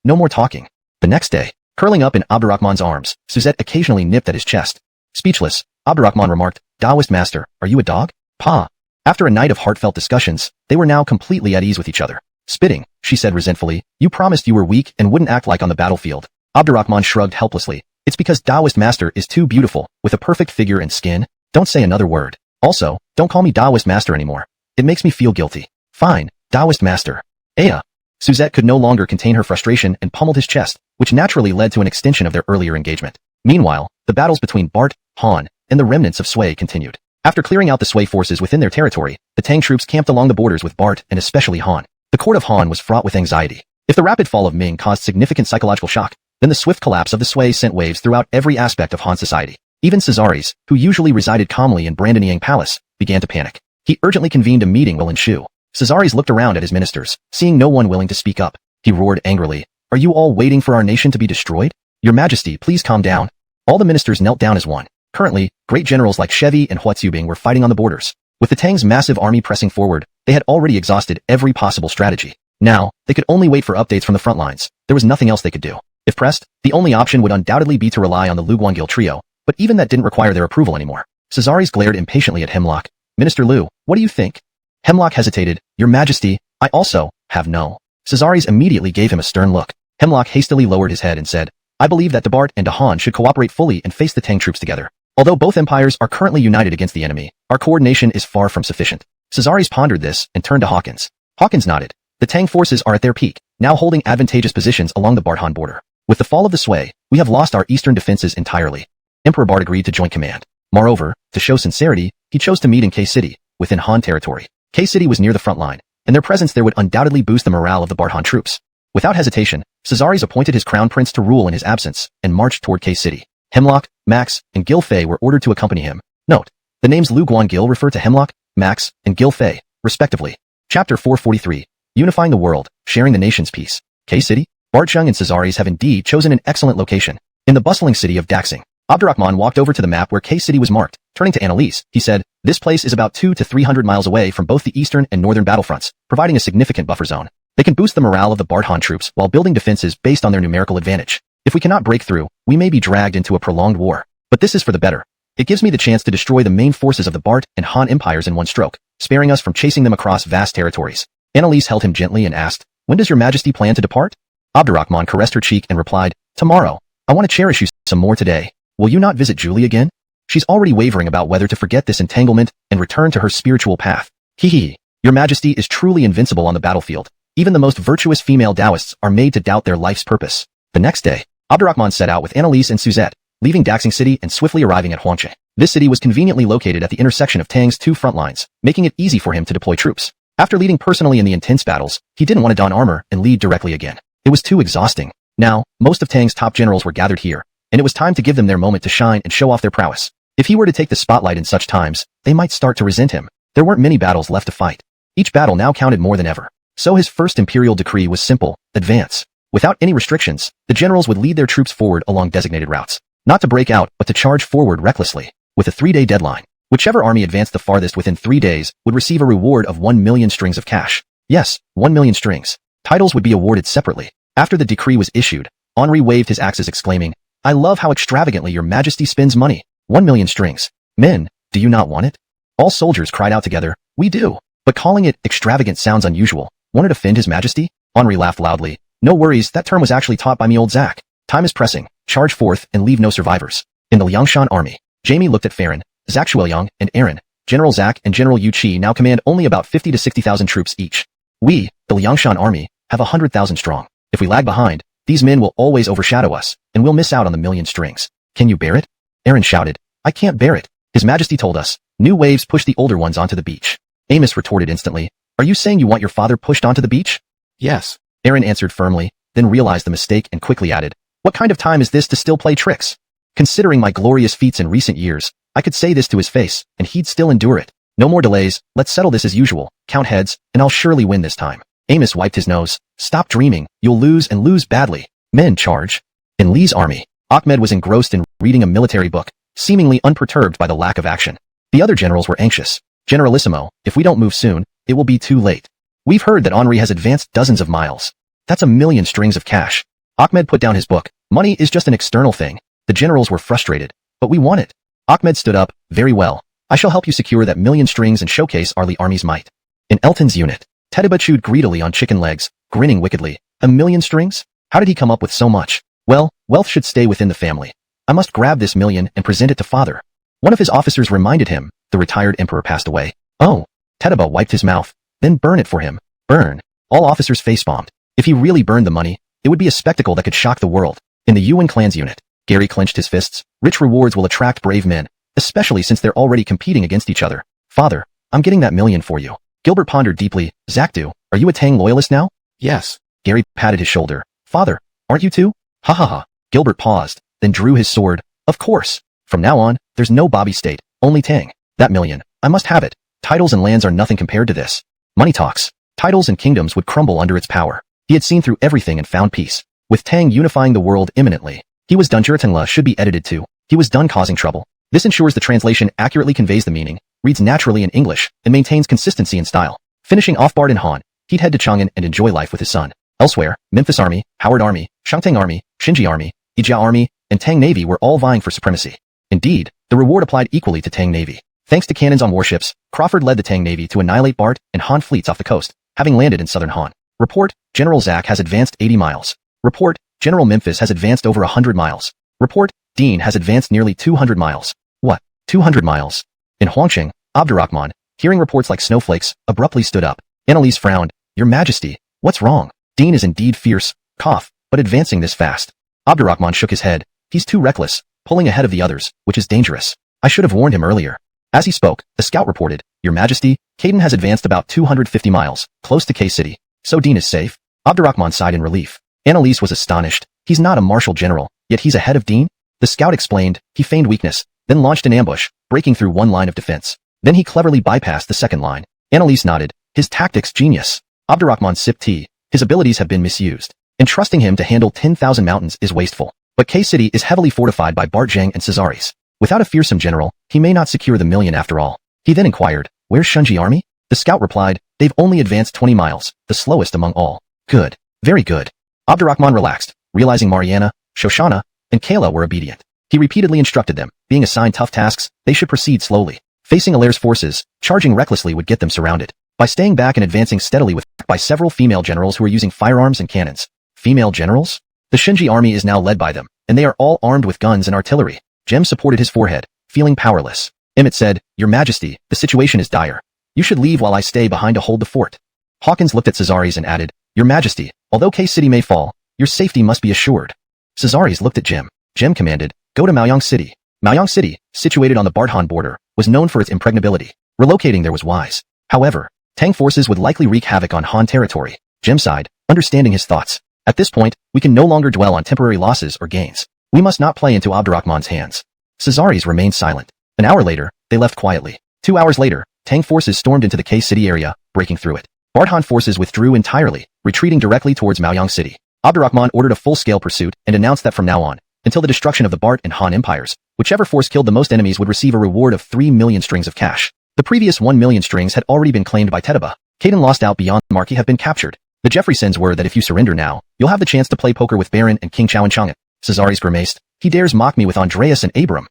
[SPEAKER 1] more talking. The next day, curling up in Abdurrahman's arms, Suzette occasionally nipped at his chest. Speechless, Abdurrahman remarked, Taoist master, are you a dog? Pa. After a night of heartfelt discussions, they were now completely at ease with each other. Spitting, she said resentfully, you promised you were weak and wouldn't act like on the battlefield. Abdurrahman shrugged helplessly. It's because Taoist master is too beautiful, with a perfect figure and skin. Don't say another word. Also, don't call me Taoist master anymore. It makes me feel guilty. Fine, Taoist master. Aya. Suzette could no longer contain her frustration and pummeled his chest, which naturally led to an extension of their earlier engagement. Meanwhile, the battles between Bart, Han, and the remnants of Sway continued. After clearing out the Sway forces within their territory, the Tang troops camped along the borders with Bart and especially Han. The court of Han was fraught with anxiety. If the rapid fall of Ming caused significant psychological shock, then the swift collapse of the Sway sent waves throughout every aspect of Han society. Even Caesares, who usually resided calmly in Brandoniang Palace, began to panic. He urgently convened a meeting will ensue. Caesares looked around at his ministers, seeing no one willing to speak up. He roared angrily, Are you all waiting for our nation to be destroyed? Your Majesty, please calm down. All the ministers knelt down as one. Currently, great generals like Chevy and Huatsubing were fighting on the borders. With the Tang's massive army pressing forward, they had already exhausted every possible strategy. Now, they could only wait for updates from the front lines. There was nothing else they could do. If pressed, the only option would undoubtedly be to rely on the Lu Guangil trio, but even that didn't require their approval anymore. Cesares glared impatiently at Hemlock. Minister Lu, what do you think? Hemlock hesitated. Your Majesty, I also have no. Cesares immediately gave him a stern look. Hemlock hastily lowered his head and said, I believe that Debart and Dahan should cooperate fully and face the Tang troops together. Although both empires are currently united against the enemy, our coordination is far from sufficient. Cesares pondered this and turned to Hawkins. Hawkins nodded. The Tang forces are at their peak, now holding advantageous positions along the Bart-Han border. With the fall of the Sui, we have lost our eastern defenses entirely. Emperor Bart agreed to join command. Moreover, to show sincerity, he chose to meet in K-City, within Han territory. K-City was near the front line, and their presence there would undoubtedly boost the morale of the Bart-Han troops. Without hesitation, Cesares appointed his crown prince to rule in his absence and marched toward K-City. Hemlock, Max, and Gil Fei were ordered to accompany him. Note: the names Lu Guangil refer to Hemlock, Max, and Gil Fei, respectively. Chapter 443. Unifying the world, sharing the nation's peace. K-City? Barchung and Cesares have indeed chosen an excellent location. In the bustling city of Daxing, Abdurrahman walked over to the map where K-City was marked. Turning to Annalise, he said, this place is about 200 to 300 miles away from both the eastern and northern battlefronts, providing a significant buffer zone. They can boost the morale of the Bart-Han troops while building defenses based on their numerical advantage. If we cannot break through, we may be dragged into a prolonged war. But this is for the better. It gives me the chance to destroy the main forces of the Bart and Han empires in one stroke, sparing us from chasing them across vast territories. Annalise held him gently and asked, when does your Majesty plan to depart? Abdurrahman caressed her cheek and replied, tomorrow. I want to cherish you some more today. Will you not visit Julie again? She's already wavering about whether to forget this entanglement and return to her spiritual path. Hee. Your Majesty is truly invincible on the battlefield. Even the most virtuous female Taoists are made to doubt their life's purpose. The next day, Abdurrahman set out with Annalise and Suzette, leaving Daxing City and swiftly arriving at Huangche. This city was conveniently located at the intersection of Tang's two front lines, making it easy for him to deploy troops. After leading personally in the intense battles, he didn't want to don armor and lead directly again. It was too exhausting. Now, most of Tang's top generals were gathered here, and it was time to give them their moment to shine and show off their prowess. If he were to take the spotlight in such times, they might start to resent him. There weren't many battles left to fight. Each battle now counted more than ever. So his first imperial decree was simple: advance. Without any restrictions, the generals would lead their troops forward along designated routes. Not to break out, but to charge forward recklessly. With a 3-day deadline, whichever army advanced the farthest within 3 days would receive a reward of 1 million strings of cash. Yes, 1 million strings. Titles would be awarded separately. After the decree was issued, Henri waved his axes exclaiming, I love how extravagantly your Majesty spends money. 1 million strings. Men, do you not want it? All soldiers cried out together, we do. But calling it extravagant sounds unusual. Won't it offend His Majesty? Henri laughed loudly. No worries, that term was actually taught by me old Zach. Time is pressing. Charge forth and leave no survivors. In the Liangshan army, Jamie looked at Farron, Zach Shuoyang, and Aaron. General Zach and General Yu Qi now command only about 50 to 60,000 troops each. We, the Liangshan army, have 100,000 strong. If we lag behind, these men will always overshadow us, and we'll miss out on the million strings. Can you bear it? Aaron shouted. I can't bear it. His Majesty told us. New waves push the older ones onto the beach. Amos retorted instantly. Are you saying you want your father pushed onto the beach? Yes. Aaron answered firmly, then realized the mistake and quickly added, what kind of time is this to still play tricks? Considering my glorious feats in recent years, I could say this to his face, and he'd still endure it. No more delays, let's settle this as usual, count heads, and I'll surely win this time. Amos wiped his nose. Stop dreaming, you'll lose and lose badly. Men charge. In Li's army, Ahmed was engrossed in reading a military book, seemingly unperturbed by the lack of action. The other generals were anxious. Generalissimo, if we don't move soon, it will be too late. We've heard that Henri has advanced dozens of miles. That's 1 million strings of cash. Ahmed put down his book. Money is just an external thing. The generals were frustrated. But we want it. Ahmed stood up. Very well. I shall help you secure that 1 million strings and showcase our Li army's might. In Elton's unit, Tediba chewed greedily on chicken legs, grinning wickedly. 1 million strings? How did he come up with so much? Well, wealth should stay within the family. I must grab this million and present it to father. One of his officers reminded him, the retired emperor passed away. Oh. Tediba wiped his mouth. Then burn it for him. Burn. All officers face-bombed. If he really burned the money, it would be a spectacle that could shock the world. In the Yuan clan's unit, Gary clenched his fists. Rich rewards will attract brave men, especially since they're already competing against each other. Father, I'm getting that million for you. Gilbert pondered deeply. Zakdu, are you a Tang loyalist now? Yes. Gary patted his shoulder. Father, aren't you too? Ha ha ha. Gilbert paused, then drew his sword. Of course. From now on, there's no Bobby state, only Tang. That million, I must have it. Titles and lands are nothing compared to this. Money talks. Titles and kingdoms would crumble under its power. He had seen through everything and found peace. With Tang unifying the world imminently, he was done. Jiratengla should be edited too. He was done causing trouble. This ensures the translation accurately conveys the meaning, reads naturally in English, and maintains consistency in style. Finishing off Bart and Han, He'd head to Chang'an and enjoy life with his son. Elsewhere, Memphis Army, Howard Army, Shangtang Army, Xinji Army, Yijiao Army, and Tang Navy were all vying for supremacy. Indeed, the reward applied equally to Tang Navy. Thanks to cannons on warships, Crawford led the Tang Navy to annihilate Bart and Han fleets off the coast, having landed in southern Han. Report, General Zach has advanced 80 miles. Report, General Memphis has advanced over 100 miles. Report, Dean has advanced nearly 200 miles. What? 200 miles? In Huangqing, Abdurrahman, hearing reports like snowflakes, abruptly stood up. Annalise frowned. Your Majesty, what's wrong? Dean is indeed fierce, but advancing this fast. Abdurrahman shook his head. He's too reckless, pulling ahead of the others, which is dangerous. I should have warned him earlier. As he spoke, the scout reported, Your Majesty, Caden has advanced about 250 miles, close to K-City. So Dean is safe? Abdurrahman sighed in relief. Annalise was astonished. He's not a martial general, yet he's ahead of Dean? The scout explained. He feigned weakness, then launched an ambush, breaking through one line of defense. Then he cleverly bypassed the second line. Annalise nodded. His tactics genius. Abdurrahman sipped tea. His abilities have been misused. Entrusting him to handle 10,000 mountains is wasteful. But K-City is heavily fortified by Bart Zhang and Cesares. Without a fearsome general, he may not secure the million after all. He then inquired, Where's Shunji Army? The scout replied, They've only advanced 20 miles, the slowest among all. Good. Very good. Abdurrahman relaxed, realizing Mariana, Shoshana, and Kayla were obedient. He repeatedly instructed them, being assigned tough tasks, they should proceed slowly. Facing Alaire's forces, charging recklessly would get them surrounded. By staying back and advancing steadily by several female generals who are using firearms and cannons. Female generals? The Shinji army is now led by them, and they are all armed with guns and artillery. Jem supported his forehead, feeling powerless. Emmett said, Your Majesty, the situation is dire. You should leave while I stay behind to hold the fort. Hawkins looked at Cesares and added, Your Majesty, although K-City may fall, your safety must be assured. Cesares looked at Jem. Jem commanded, Go to Maoyang City. Maoyang City, situated on the Bart-Han border, was known for its impregnability. Relocating there was wise. However, Tang forces would likely wreak havoc on Han territory. Jem sighed, understanding his thoughts. At this point, we can no longer dwell on temporary losses or gains. We must not play into Abdurrahman's hands. Cesares remained silent. An hour later, they left quietly. 2 hours later, Tang forces stormed into the K-City area, breaking through it. Bart-Han forces withdrew entirely, retreating directly towards Maoyang City. Abdurrahman ordered a full-scale pursuit and announced that from now on, until the destruction of the Bart and Han empires, whichever force killed the most enemies would receive a reward of 3 million strings of cash. The previous 1 million strings had already been claimed by Tetaba. Caden lost out beyond the marquee have been captured. The Jeffreysons were that if you surrender now, you'll have the chance to play poker with Baron and King Chao and Chang'an. Cesares grimaced. He dares mock me with Andreas and Abram.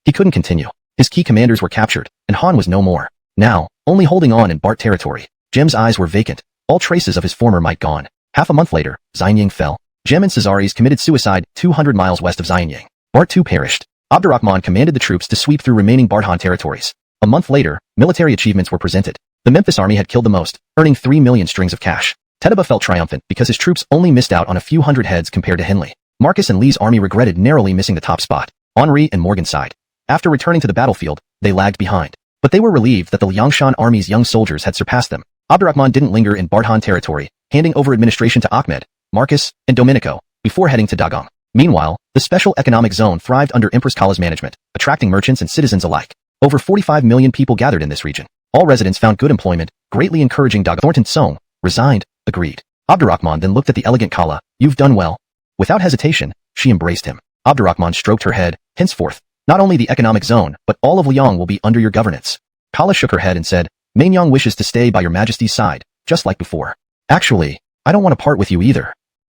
[SPEAKER 1] He couldn't continue. His key commanders were captured, and Han was no more. Now, only holding on in Bart territory. Jem's eyes were vacant, all traces of his former might gone. Half a month later, Xianying fell. Jem and Cesares committed suicide 200 miles west of Xianying. Bart too perished. Abdurrahman commanded the troops to sweep through remaining Bart-Han territories. A month later, military achievements were presented. The Memphis army had killed the most, earning 3 million strings of cash. Tetaba felt triumphant because his troops only missed out on a few hundred heads compared to Henley. Marcus and Lee's army regretted narrowly missing the top spot. Henri and Morgan sighed. After returning to the battlefield, they lagged behind. But they were relieved that the Liangshan army's young soldiers had surpassed them. Abdurrahman didn't linger in Bart-Han territory, handing over administration to Ahmed, Marcus, and Domenico, before heading to Dagong. Meanwhile, the Special Economic Zone thrived under Empress Kala's management, attracting merchants and citizens alike. Over 45 million people gathered in this region. All residents found good employment, greatly encouraging Dagong. Thornton Song, resigned, agreed. Abdurrahman then looked at the elegant Kala. You've done well. Without hesitation, she embraced him. Abdurrahman stroked her head. Henceforth, not only the economic zone, but all of Liang will be under your governance. Kala shook her head and said, Mainyang wishes to stay by your majesty's side, just like before. Actually, I don't want to part with you either.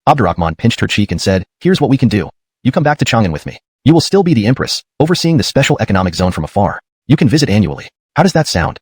[SPEAKER 1] Abdurrahman pinched her cheek and said, Here's what we can do. You come back to Chang'an with me. You will still be the empress, overseeing the special economic zone from afar. You can visit annually. How does that sound?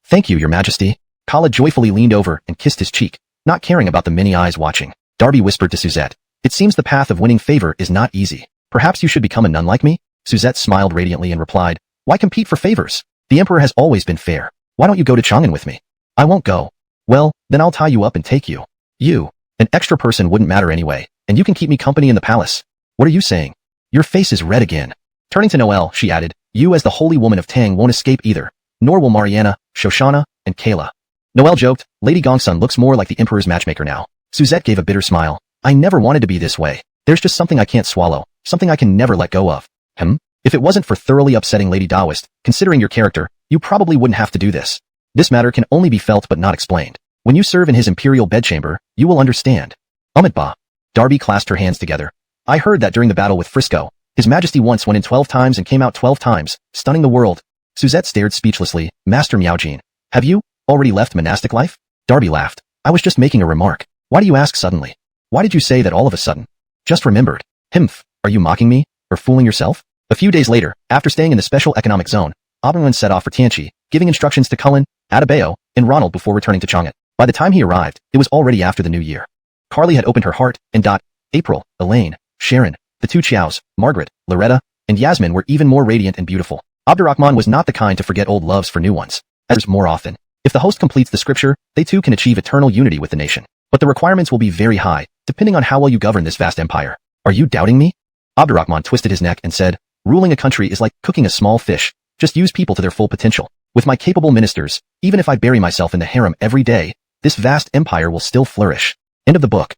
[SPEAKER 1] Thank you, your majesty. Kala joyfully leaned over and kissed his cheek, not caring about the many eyes watching. Darby whispered to Suzette, It seems the path of winning favor is not easy. Perhaps you should become a nun like me? Suzette smiled radiantly and replied, Why compete for favors? The emperor has always been fair. Why don't you go to Chang'an with me? I won't go. Well, then I'll tie you up and take you. You. An extra person wouldn't matter anyway, and you can keep me company in the palace. What are you saying? Your face is red again. Turning to Noelle, she added, You as the holy woman of Tang won't escape either, nor will Mariana, Shoshana, and Kayla. Noelle joked, Lady Gongsun looks more like the emperor's matchmaker now. Suzette gave a bitter smile. I never wanted to be this way. There's just something I can't swallow, something I can never let go of. If it wasn't for thoroughly upsetting Lady Daoist, considering your character, you probably wouldn't have to do this. This matter can only be felt but not explained. When you serve in his imperial bedchamber, you will understand. Ba. Darby clasped her hands together. I heard that during the battle with Frisco, His Majesty once went in 12 times and came out 12 times, stunning the world. Suzette stared speechlessly. Master Miaojin, have you already left monastic life? Darby laughed. I was just making a remark. Why do you ask suddenly? Why did you say that all of a sudden? Just remembered. Himph, are you mocking me? Or fooling yourself? A few days later, after staying in the special economic zone, Oberlin set off for Tianchi, giving instructions to Cullen, Adebayo, and Ronald before returning to Chang'an. By the time he arrived, it was already after the new year. Carly had opened her heart, and April, Elaine, Sharon, the two Chiaos, Margaret, Loretta, and Yasmin were even more radiant and beautiful. Abdurrahman was not the kind to forget old loves for new ones. As more often. If the host completes the scripture, they too can achieve eternal unity with the nation. But the requirements will be very high, depending on how well you govern this vast empire. Are you doubting me? Abdurrahman twisted his neck and said, ruling a country is like cooking a small fish. Just use people to their full potential. With my capable ministers, even if I bury myself in the harem every day, this vast empire will still flourish. End of the book.